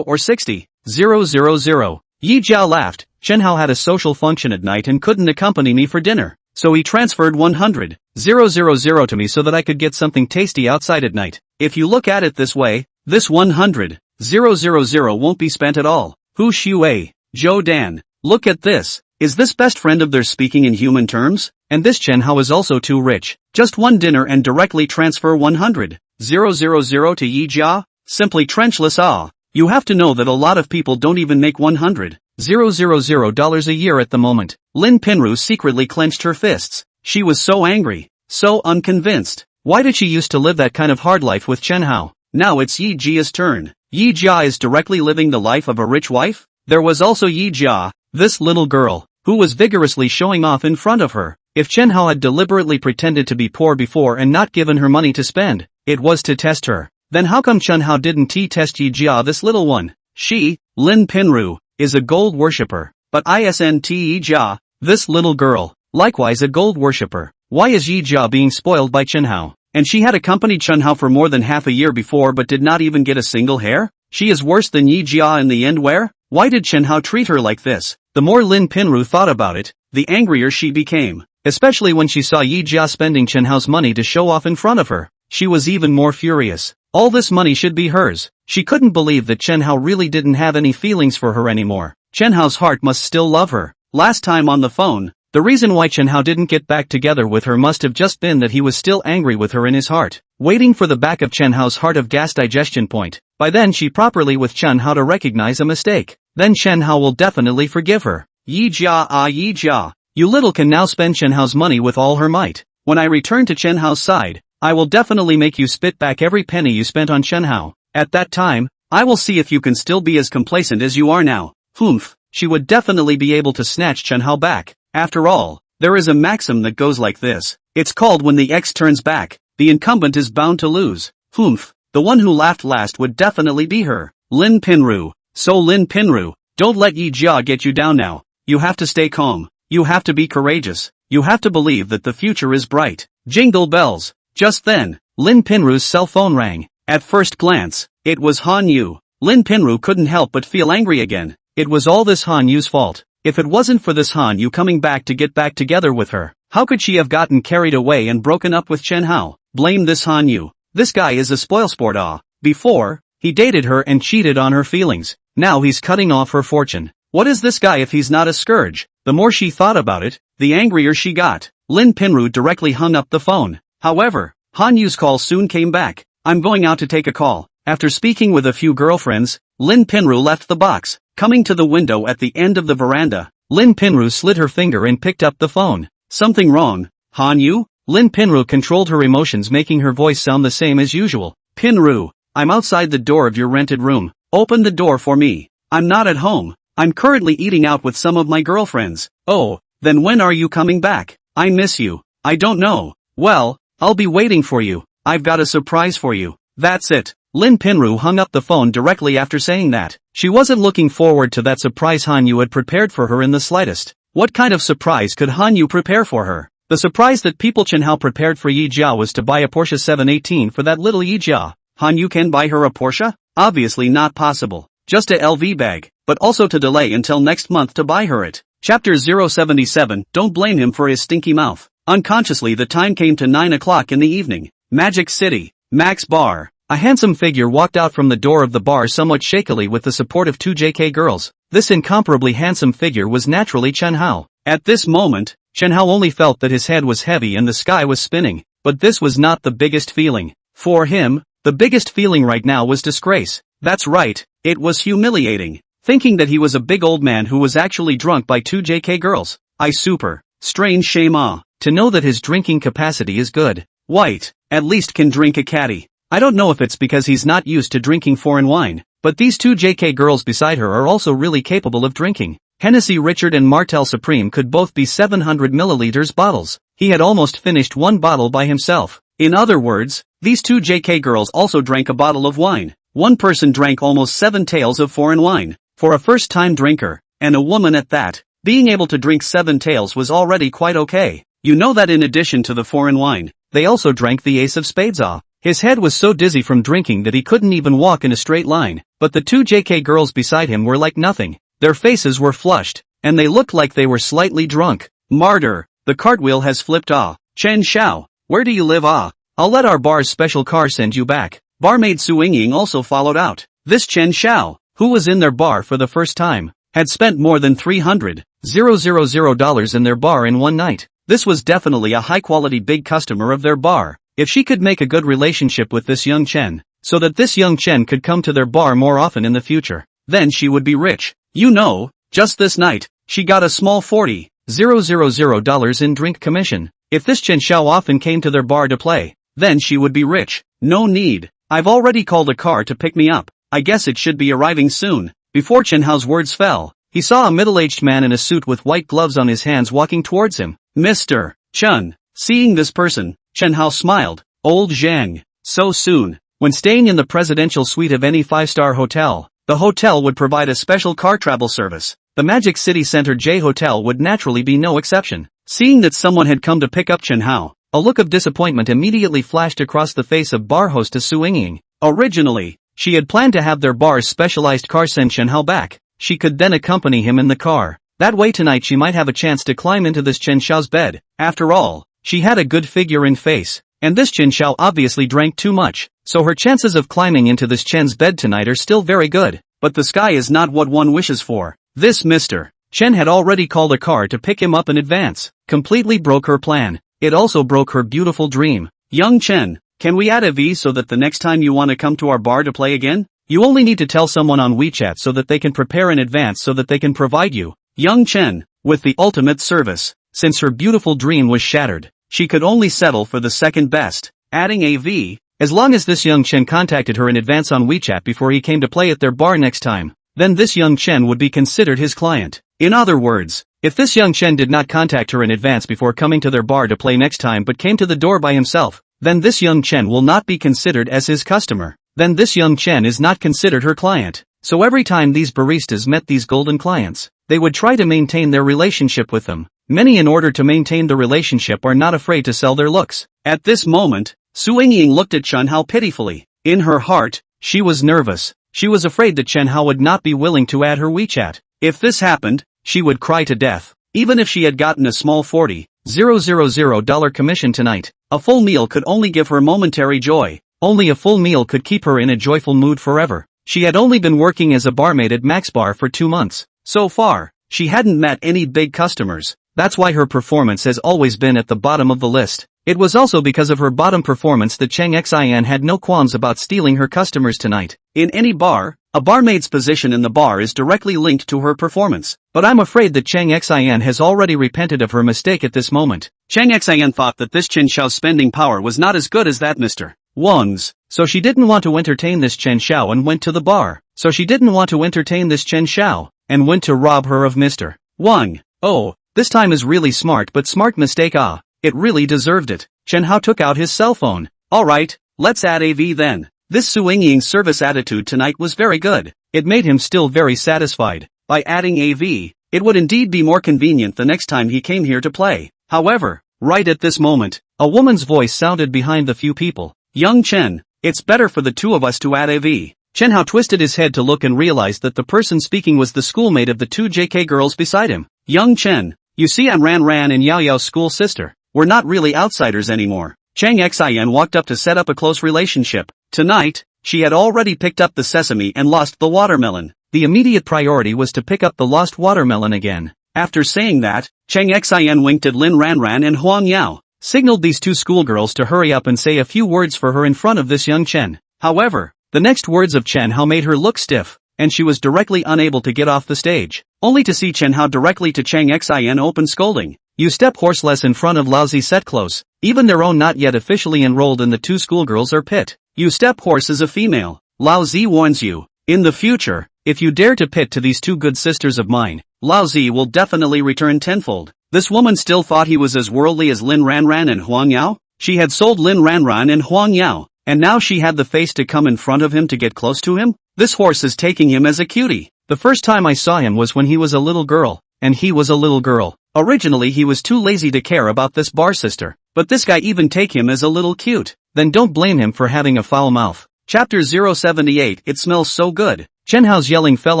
S1: or 60,000. Yi Jia laughed. Chen Hao had a social function at night and couldn't accompany me for dinner, so he transferred 100,000 to me so that I could get something tasty outside at night. If you look at it this way, this 100,000 won't be spent at all. Hu Shui, Zhou Dan, look at this. Is this best friend of theirs speaking in human terms? And this Chen Hao is also too rich. Just one dinner and directly transfer 100,000 to Yi Jia? Simply trenchless awe. You have to know that a lot of people don't even make $100,000 a year at the moment. Lin Pinru secretly clenched her fists. She was so angry, so unconvinced. Why did she used to live that kind of hard life with Chen Hao? Now it's Yi Jia's turn. Yi Jia is directly living the life of a rich wife? There was also Yi Jia, this little girl, who was vigorously showing off in front of her. If Chen Hao had deliberately pretended to be poor before and not given her money to spend, it was to test her. Then how come Chen Hao didn't test Yi Jia, this little one? She, Lin Pinru, is a gold worshipper, but isn't Yi Jia, this little girl, likewise a gold worshipper? Why is Yi Jia being spoiled by Chen Hao? And she had accompanied Chen Hao for more than half a year before but did not even get a single hair? She is worse than Yi Jia in the end where? Why did Chen Hao treat her like this? The more Lin Pinru thought about it, the angrier she became. Especially when she saw Yi Jia spending Chen Hao's money to show off in front of her. She was even more furious. All this money should be hers. She couldn't believe that Chen Hao really didn't have any feelings for her anymore. Chen Hao's heart must still love her. Last time on the phone, the
S2: The reason why Chen Hao didn't get back together with her must have just been that he was still angry with her in his heart, waiting for the back of Chen Hao's heart of gas digestion point. By then she properly with Chen Hao to recognize a mistake. Then Chen Hao will definitely forgive her.
S1: Yi jia yi jia.
S2: You little can now spend Chen Hao's money with all her might.
S1: When I return to Chen Hao's side, I will definitely make you spit back every penny you spent on Chen Hao. At that time, I will see if you can still be as complacent as you are now. Humph, she would definitely be able to snatch Chen Hao back. After all, there is a maxim that goes like this. It's called when the X turns back, the incumbent is bound to lose. Humph, the one who laughed last would definitely be her. Lin Pinru. So Lin Pinru, don't let Yi Jia get you down now. You have to stay calm. You have to be courageous. You have to believe that the future is bright. Jingle bells. Just then, Lin Pinru's cell phone rang. At first glance, it was Han Yu. Lin Pinru couldn't help but feel angry again. It was all this Han Yu's fault. If it wasn't for this Han Yu coming back to get back together with her, how could she have gotten carried away and broken up with Chen Hao? Blame this Han Yu. This guy is a spoilsport. Before, he dated her and cheated on her feelings. Now he's cutting off her fortune. What is this guy if he's not a scourge? The more she thought about it, the angrier she got. Lin Pinru directly hung up the phone. However, Han Yu's call soon came back. I'm going out to take a call. After speaking with a few girlfriends, Lin Pinru left the box. Coming to the window at the end of the veranda, Lin Pinru slid her finger and picked up the phone. Something wrong, Han Yu? Lin Pinru controlled her emotions, making her voice sound the same as usual. Pinru, I'm outside the door of your rented room. Open the door for me. I'm not at home. I'm currently eating out with some of my girlfriends. Oh, then when are you coming back? I miss you. I don't know. Well, I'll be waiting for you. I've got a surprise for you. That's it. Lin Pinru hung up the phone directly after saying that. She wasn't looking forward to that surprise Han Yu had prepared for her in the slightest. What kind of surprise could Han Yu prepare for her? The surprise that people Chen Hao prepared for Yi Jia was to buy a Porsche 718 for that little Yi Jia. Han Yu can buy her a Porsche? Obviously not possible. Just a LV bag, but also to delay until next month to buy her it. Chapter 077, don't blame him for his stinky mouth. Unconsciously the time came to 9 o'clock in the evening. Magic City. Max Bar. A handsome figure walked out from the door of the bar somewhat shakily with the support of two JK girls. This incomparably handsome figure was naturally Chen Hao. At this moment, Chen Hao only felt that his head was heavy and the sky was spinning. But this was not the biggest feeling. For him, the biggest feeling right now was disgrace. That's right, it was humiliating. Thinking that he was a big old man who was actually drunk by two JK girls. I super. Strange shame to know that his drinking capacity is good. White, at least can drink a caddy. I don't know if it's because he's not used to drinking foreign wine, but these two JK girls beside her are also really capable of drinking. Hennessy Richard and Martell Supreme could both be 700 milliliters bottles. He had almost finished one bottle by himself. In other words, these two JK girls also drank a bottle of wine. One person drank almost 7 taels of foreign wine. For a first-time drinker, and a woman at that, being able to drink 7 taels was already quite okay. You know that in addition to the foreign wine, they also drank the ace of spades. His head was so dizzy from drinking that he couldn't even walk in a straight line, but the two JK girls beside him were like nothing. Their faces were flushed, and they looked like they were slightly drunk. Martyr, the cartwheel has flipped. Chen Hao, where do you live? I'll let our bar's special car send you back. Barmaid Su Yingying also followed out. This Chen Hao, who was in their bar for the first time, had spent more than $300,000 in their bar in one night. This was definitely a high-quality big customer of their bar. If she could make a good relationship with this young Chen, so that this young Chen could come to their bar more often in the future, then she would be rich. You know, just this night, she got a small $40,000 in drink commission. If this Chen Hao often came to their bar to play, then she would be rich. No need. I've already called a car to pick me up. I guess it should be arriving soon. Before Chen Hao's words fell, he saw a middle-aged man in a suit with white gloves on his hands walking towards him. Mr. Chen. Seeing this person, Chen Hao smiled. Old Zhang. So soon. When staying in the presidential suite of any 5-star hotel, the hotel would provide a special car travel service. The Magic City Center J Hotel would naturally be no exception. Seeing that someone had come to pick up Chen Hao, a look of disappointment immediately flashed across the face of bar hostess Su Yingying. Originally, she had planned to have their bar's specialized car send Chen Hao back. She could then accompany him in the car. That way tonight she might have a chance to climb into this Chen Hao's bed. After all, she had a good figure and face, and this Chen Hao obviously drank too much, so her chances of climbing into this Chen's bed tonight are still very good. But the sky is not what one wishes for. This Mr.
S2: Chen had already called a car to pick him up in advance. Completely broke her plan. It also broke her beautiful dream.
S1: Young Chen, can we add a V so that the next time you want to come to our bar to play again?
S2: You only need to tell someone on WeChat so that they can prepare in advance so that they can provide you.
S1: Young Chen, with the ultimate service.
S2: Since her beautiful dream was shattered,
S1: she could only settle for the second best, adding a V.
S2: As long as this young Chen contacted her in advance on WeChat before he came to play at their bar next time, then this young Chen would be considered his client.
S1: In other words,
S2: if this young Chen did not contact her in advance before coming to their bar to play next time but came to the door by himself, then this young Chen will not be considered as his customer. Then this young Chen is not considered her client. So every time these baristas met these golden clients, they would try to maintain their relationship with them. Many in order to maintain the relationship are not afraid to sell their looks.
S1: At this moment, Su Yingying looked at Chen Hao pitifully. In her heart,
S2: she was nervous. She was afraid that Chen Hao would not be willing to add her WeChat.
S1: If this happened, she would cry to death. Even if she had gotten a small $40,000 commission tonight, a full meal could only give her momentary joy.
S2: Only a full meal could keep her in a joyful mood forever. She had only been working as a barmaid at Max Bar for 2 months.
S1: So far, she hadn't met any big customers.
S2: That's why her performance has always been at the bottom of the list. It was also because of her bottom performance that Cheng Xian had no qualms about stealing her customers tonight.
S1: In any bar, a barmaid's position in the bar is directly linked to her performance.
S2: But I'm afraid that Cheng Xian has already repented of her mistake at this moment.
S1: Cheng Xian thought that this Chen Xiao's spending power was not as good as that Mr. Wang's.
S2: So she didn't want to entertain this Chen Xiao and went to the bar. So she didn't want to entertain this Chen Xiao and went to rob her of Mr.
S1: Wang.
S2: Oh, this time is really smart but smart mistake. It really deserved it. Chen Hao took out his cell phone.
S1: Alright, let's add a V then. This Su Yingying's service attitude tonight was very good.
S2: It made him still very satisfied.
S1: By adding a V, it would indeed be more convenient the next time he came here to play. However, right at this moment,
S2: a woman's voice sounded behind the few people.
S1: Young Chen, it's better for the two of us to add a V.
S2: Chen Hao twisted his head to look and realized that the person speaking was the schoolmate of the two JK girls beside him.
S1: Young Chen, you see I'm Ran Ran and Yao Yao's school sister. We're not really outsiders anymore. Cheng Xian walked up to set up a close relationship. Tonight, she had already picked up the sesame and lost the watermelon.
S2: The immediate priority was to pick up the lost watermelon again.
S1: After saying that, Cheng Xian winked at Lin Ranran and Huang Yao,
S2: signaled these two schoolgirls to hurry up and say a few words for her in front of this young Chen.
S1: However,
S2: the next words of Chen Hao made her look stiff, and she was directly unable to get off the stage,
S1: only to see Chen Hao directly to Cheng Xian open scolding.
S2: You step horseless in front of lousy set clothes. Even their own not yet officially enrolled in the two schoolgirls are pit.
S1: You step horse is a female. Lao Zi warns you. In the future,
S2: if you dare to pit to these two good sisters of mine,
S1: Lao Zi will definitely return tenfold. This woman still thought he was as worldly as Lin Ranran and Huang Yao. She had sold Lin Ranran and Huang Yao, and now she had the face to come in front of him to get close to him? This horse is taking him as a cutie.
S2: The first time I saw him was when he was a little girl, and he was a little girl. Originally he was too lazy to care about this bar sister, but this guy even take him as a little cute. Then don't blame him for having a foul mouth.
S1: Chapter 078. It smells so good.
S2: Chen Hao's yelling fell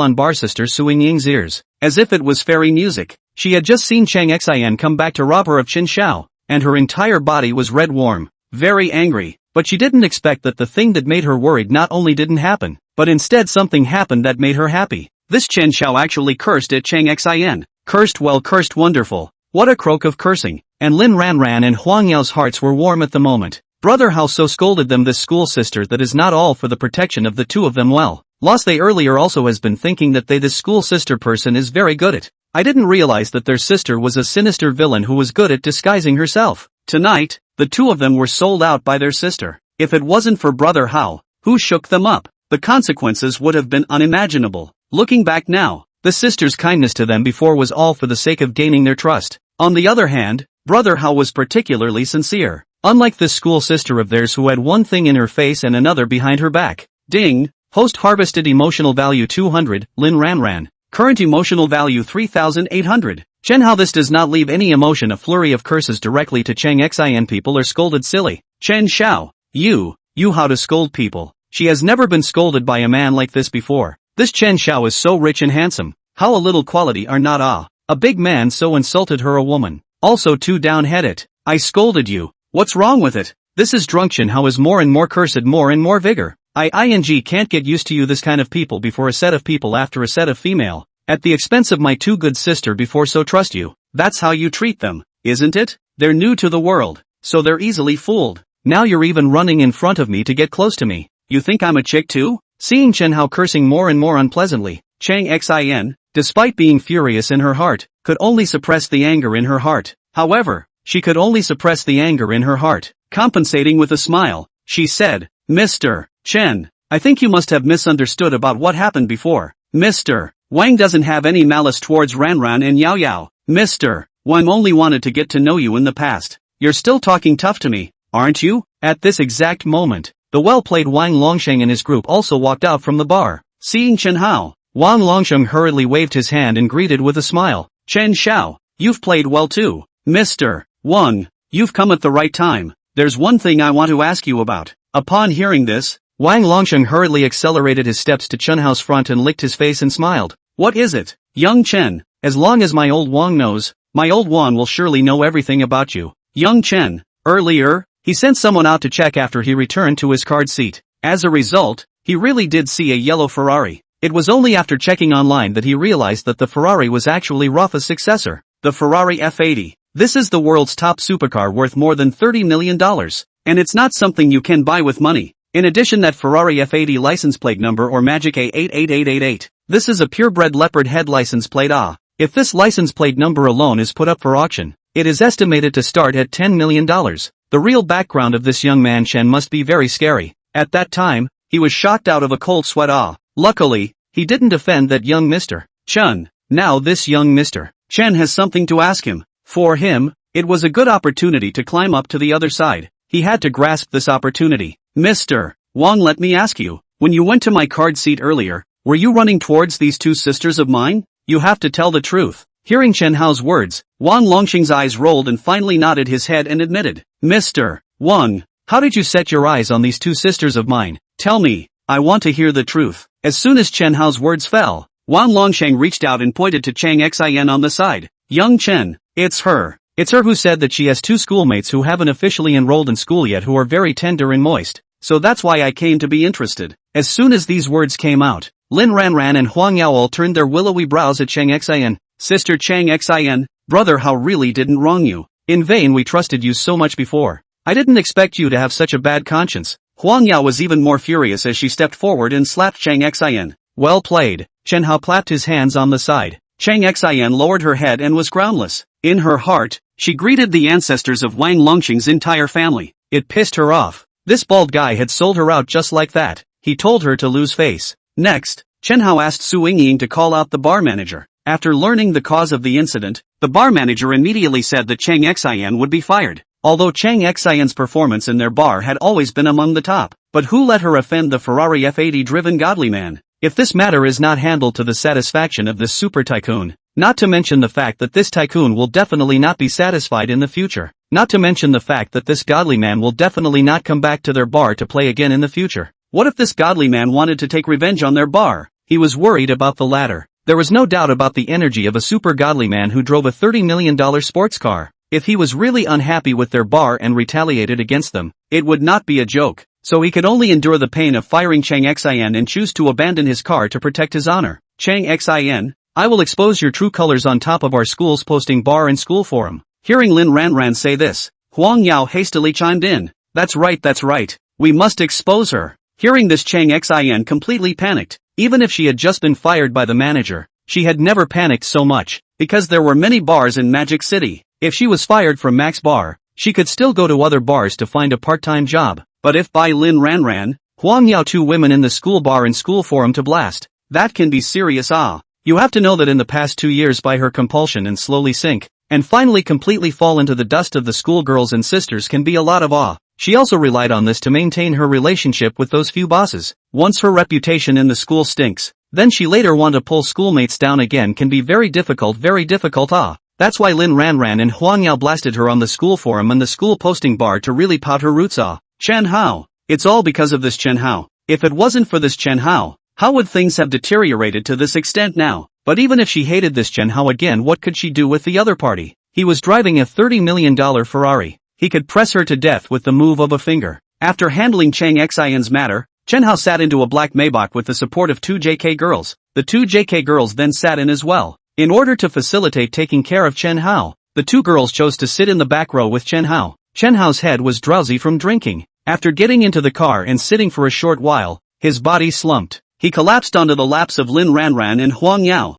S2: on bar sister Su Yingying's ears,
S1: as if it was fairy music.
S2: She had just seen Cheng Xian come back to rob her of Qin Xiao, and her entire body was red warm,
S1: very angry.
S2: But she didn't expect that the thing that made her worried not only didn't happen, but instead something happened that made her happy.
S1: This Chen Xiao actually cursed at Cheng Xian. Cursed well, cursed wonderful. What a croak of cursing. And Lin Ranran and Huang Yao's hearts were warm at the moment. Brother Hao so scolded them, this school sister, that is not all for the protection of the two of them. Well, Lost they earlier also has been thinking that this school sister person is very good at. I didn't realize that their sister was a sinister villain who was good at disguising herself. Tonight, the two of them were sold out by their sister. If it wasn't for Brother Hao, who shook them up, the consequences would have been unimaginable. Looking back now, the sister's kindness to them before was all for the sake of gaining their trust. On the other hand, Brother Hao was particularly sincere. Unlike this school sister of theirs who had one thing in her face and another behind her back. Ding! Host harvested emotional value 200, Lin Ranran. Current emotional value 3,800. Chen Hao. This does not leave any emotion. A flurry of curses directly to Cheng Xian. People are scolded silly. Chen Xiao. You how to scold people. She has never been scolded by a man like this before. This Chen Xiao is so rich and handsome. How a little quality are not a big man so insulted her, a woman. Also too down-headed. I scolded you. What's wrong with it? This is drunk. Chen Hao is more and more cursed, more and more vigor. I can't get used to you, this kind of people before a set of people after a set of female.
S2: At the expense of my too good sister before, so trust you.
S1: That's how you treat them, isn't it? They're new to the world, so they're easily fooled.
S2: Now you're even running in front of me to get close to me.
S1: You think I'm a chick too?
S2: Seeing Chen Hao cursing more and more unpleasantly,
S1: Chang Xin,
S2: despite being furious in her heart, could only suppress the anger in her heart.
S1: However,
S2: she could only suppress the anger in her heart.
S1: Compensating with a smile, she said, Mr. Chen, I think you must have misunderstood about what happened before. Mr. Wang doesn't have any malice towards Ranran and Yao Yao. Mr. Wang only wanted to get to know you in the past. You're still talking tough to me, aren't you?
S2: At this exact moment, the well-played Wang Longsheng and his group also walked out from the bar.
S1: Seeing Chen Hao,
S2: Wang Longsheng hurriedly waved his hand and greeted with a smile.
S1: Chen Xiao, you've played well too. Mr. Wang, you've come at the right time. There's one thing I want to ask you about. Upon hearing this,
S2: Wang Longsheng hurriedly accelerated his steps to Chen Hao's front and licked his face and smiled.
S1: What is it, young Chen?
S2: As long as my old Wang knows, my old Wang will surely know everything about you.
S1: Young Chen, earlier, he sent someone out to check after he returned to his card seat. As a result, he really did see a yellow Ferrari.
S2: It was only after checking online that he realized that the Ferrari was actually Rafa's successor.
S1: The Ferrari F80.
S2: This is the world's top supercar worth more than $30 million.
S1: And it's not something you can buy with money. In addition, that Ferrari F80 license plate number or magic A88888.
S2: This is a purebred leopard head license plate. If this license plate number alone is put up for auction, it is estimated to start at $10 million. The real background of this young man Chen must be very scary.
S1: At that time, he was shocked out of a cold sweat.
S2: Luckily, he didn't offend that young Mr.
S1: Chen.
S2: Now this young Mr.
S1: Chen has something to ask him. For him, it was a good opportunity to climb up to the other side. He had to grasp this opportunity. Mr. Wang, let me ask you, when you went to my card seat earlier, were you running towards these two sisters of mine? You have to tell the truth.
S2: Hearing Chen Hao's words,
S1: Wang Longsheng's eyes rolled and finally nodded his head and admitted, Mr. Wang,
S2: how did you set your eyes on these two sisters of mine?
S1: Tell me, I want to hear the truth. As soon as Chen Hao's words fell, Wang Longsheng reached out and pointed to Chang Xin on the side. Young Chen, it's her.
S2: It's her who said that she has two schoolmates who haven't officially enrolled in school yet who are very tender and moist.
S1: So that's why I came to be interested.
S2: As soon as these words came out, Lin Ranran and Huang Yao all turned their willowy brows at Chang Xin.
S1: Sister Chang Xin, brother Hao really didn't wrong you.
S2: In vain we trusted you so much before. I didn't expect you to have such a bad conscience.
S1: Huang Yao was even more furious as she stepped forward and slapped Chang Xin.
S2: Well played. Chen Hao clapped his hands on the side.
S1: Chang Xin lowered her head and was groundless. In her heart, she greeted the ancestors of Wang Longsheng's entire family.
S2: It pissed her off. This bald guy had sold her out just like that. He told her to lose face.
S1: Next, Chen Hao asked Su Yingying to call out the bar manager. After learning the cause of the incident, the bar manager immediately said that Chang Xin would be fired. Although Chang Xin's performance in their bar had always been among the top, but who let her offend the Ferrari F80-driven godly man?
S2: If this matter is not handled to the satisfaction of this super tycoon, not to mention the fact that this tycoon will definitely not be satisfied in the future, not to mention the fact that this godly man will definitely not come back to their bar to play again in the future.
S1: What if this godly man wanted to take revenge on their bar?
S2: He was worried about the latter. There was no doubt about the energy of a super godly man who drove a $30 million sports car. If he was really unhappy with their bar and retaliated against them,
S1: it would not be a joke. So he could only endure the pain of firing Chang Xin and choose to abandon his car to protect his honor. Chang Xin, I will expose your true colors on top of our school's posting bar and school forum. Hearing Lin Ranran say this, Huang Yao hastily chimed in. That's right. We must expose her. Hearing this, Chang Xin completely panicked. Even if she had just been fired by the manager, she had never panicked so much, because there were many bars in Magic City. If she was fired from Max Bar, she could still go to other bars to find a part-time job. But if by Lin Ranran,
S2: Huang Yao two women in the school bar and school forum to blast,
S1: that can be serious.
S2: You have to know that in the past 2 years by her compulsion and slowly sink, and finally completely fall into the dust of the schoolgirls and sisters can be a lot of awe. She also relied on this to maintain her relationship with those few bosses. Once her reputation in the school stinks, then she later want to pull schoolmates down again can be very difficult. That's why Lin Ranran and Huang Yao blasted her on the school forum and the school posting bar to really pot her roots.
S1: Chen Hao. It's all because of this Chen Hao. If it wasn't for this Chen Hao, how would things have deteriorated to this extent now? But even if she hated this Chen Hao again, what could she do with the other party? He was driving a $30 million Ferrari. He could press her to death with the move of a finger. After handling Chang Xin's matter, Chen Hao sat into a black Maybach with the support of two JK girls. The two JK girls then sat in as well. In order to facilitate taking care of Chen Hao, the two girls chose to sit in the back row with Chen Hao. Chen Hao's head was drowsy from drinking. After getting into the car and sitting for a short while, his body slumped. He collapsed onto the laps of Lin Ranran and Huang Yao.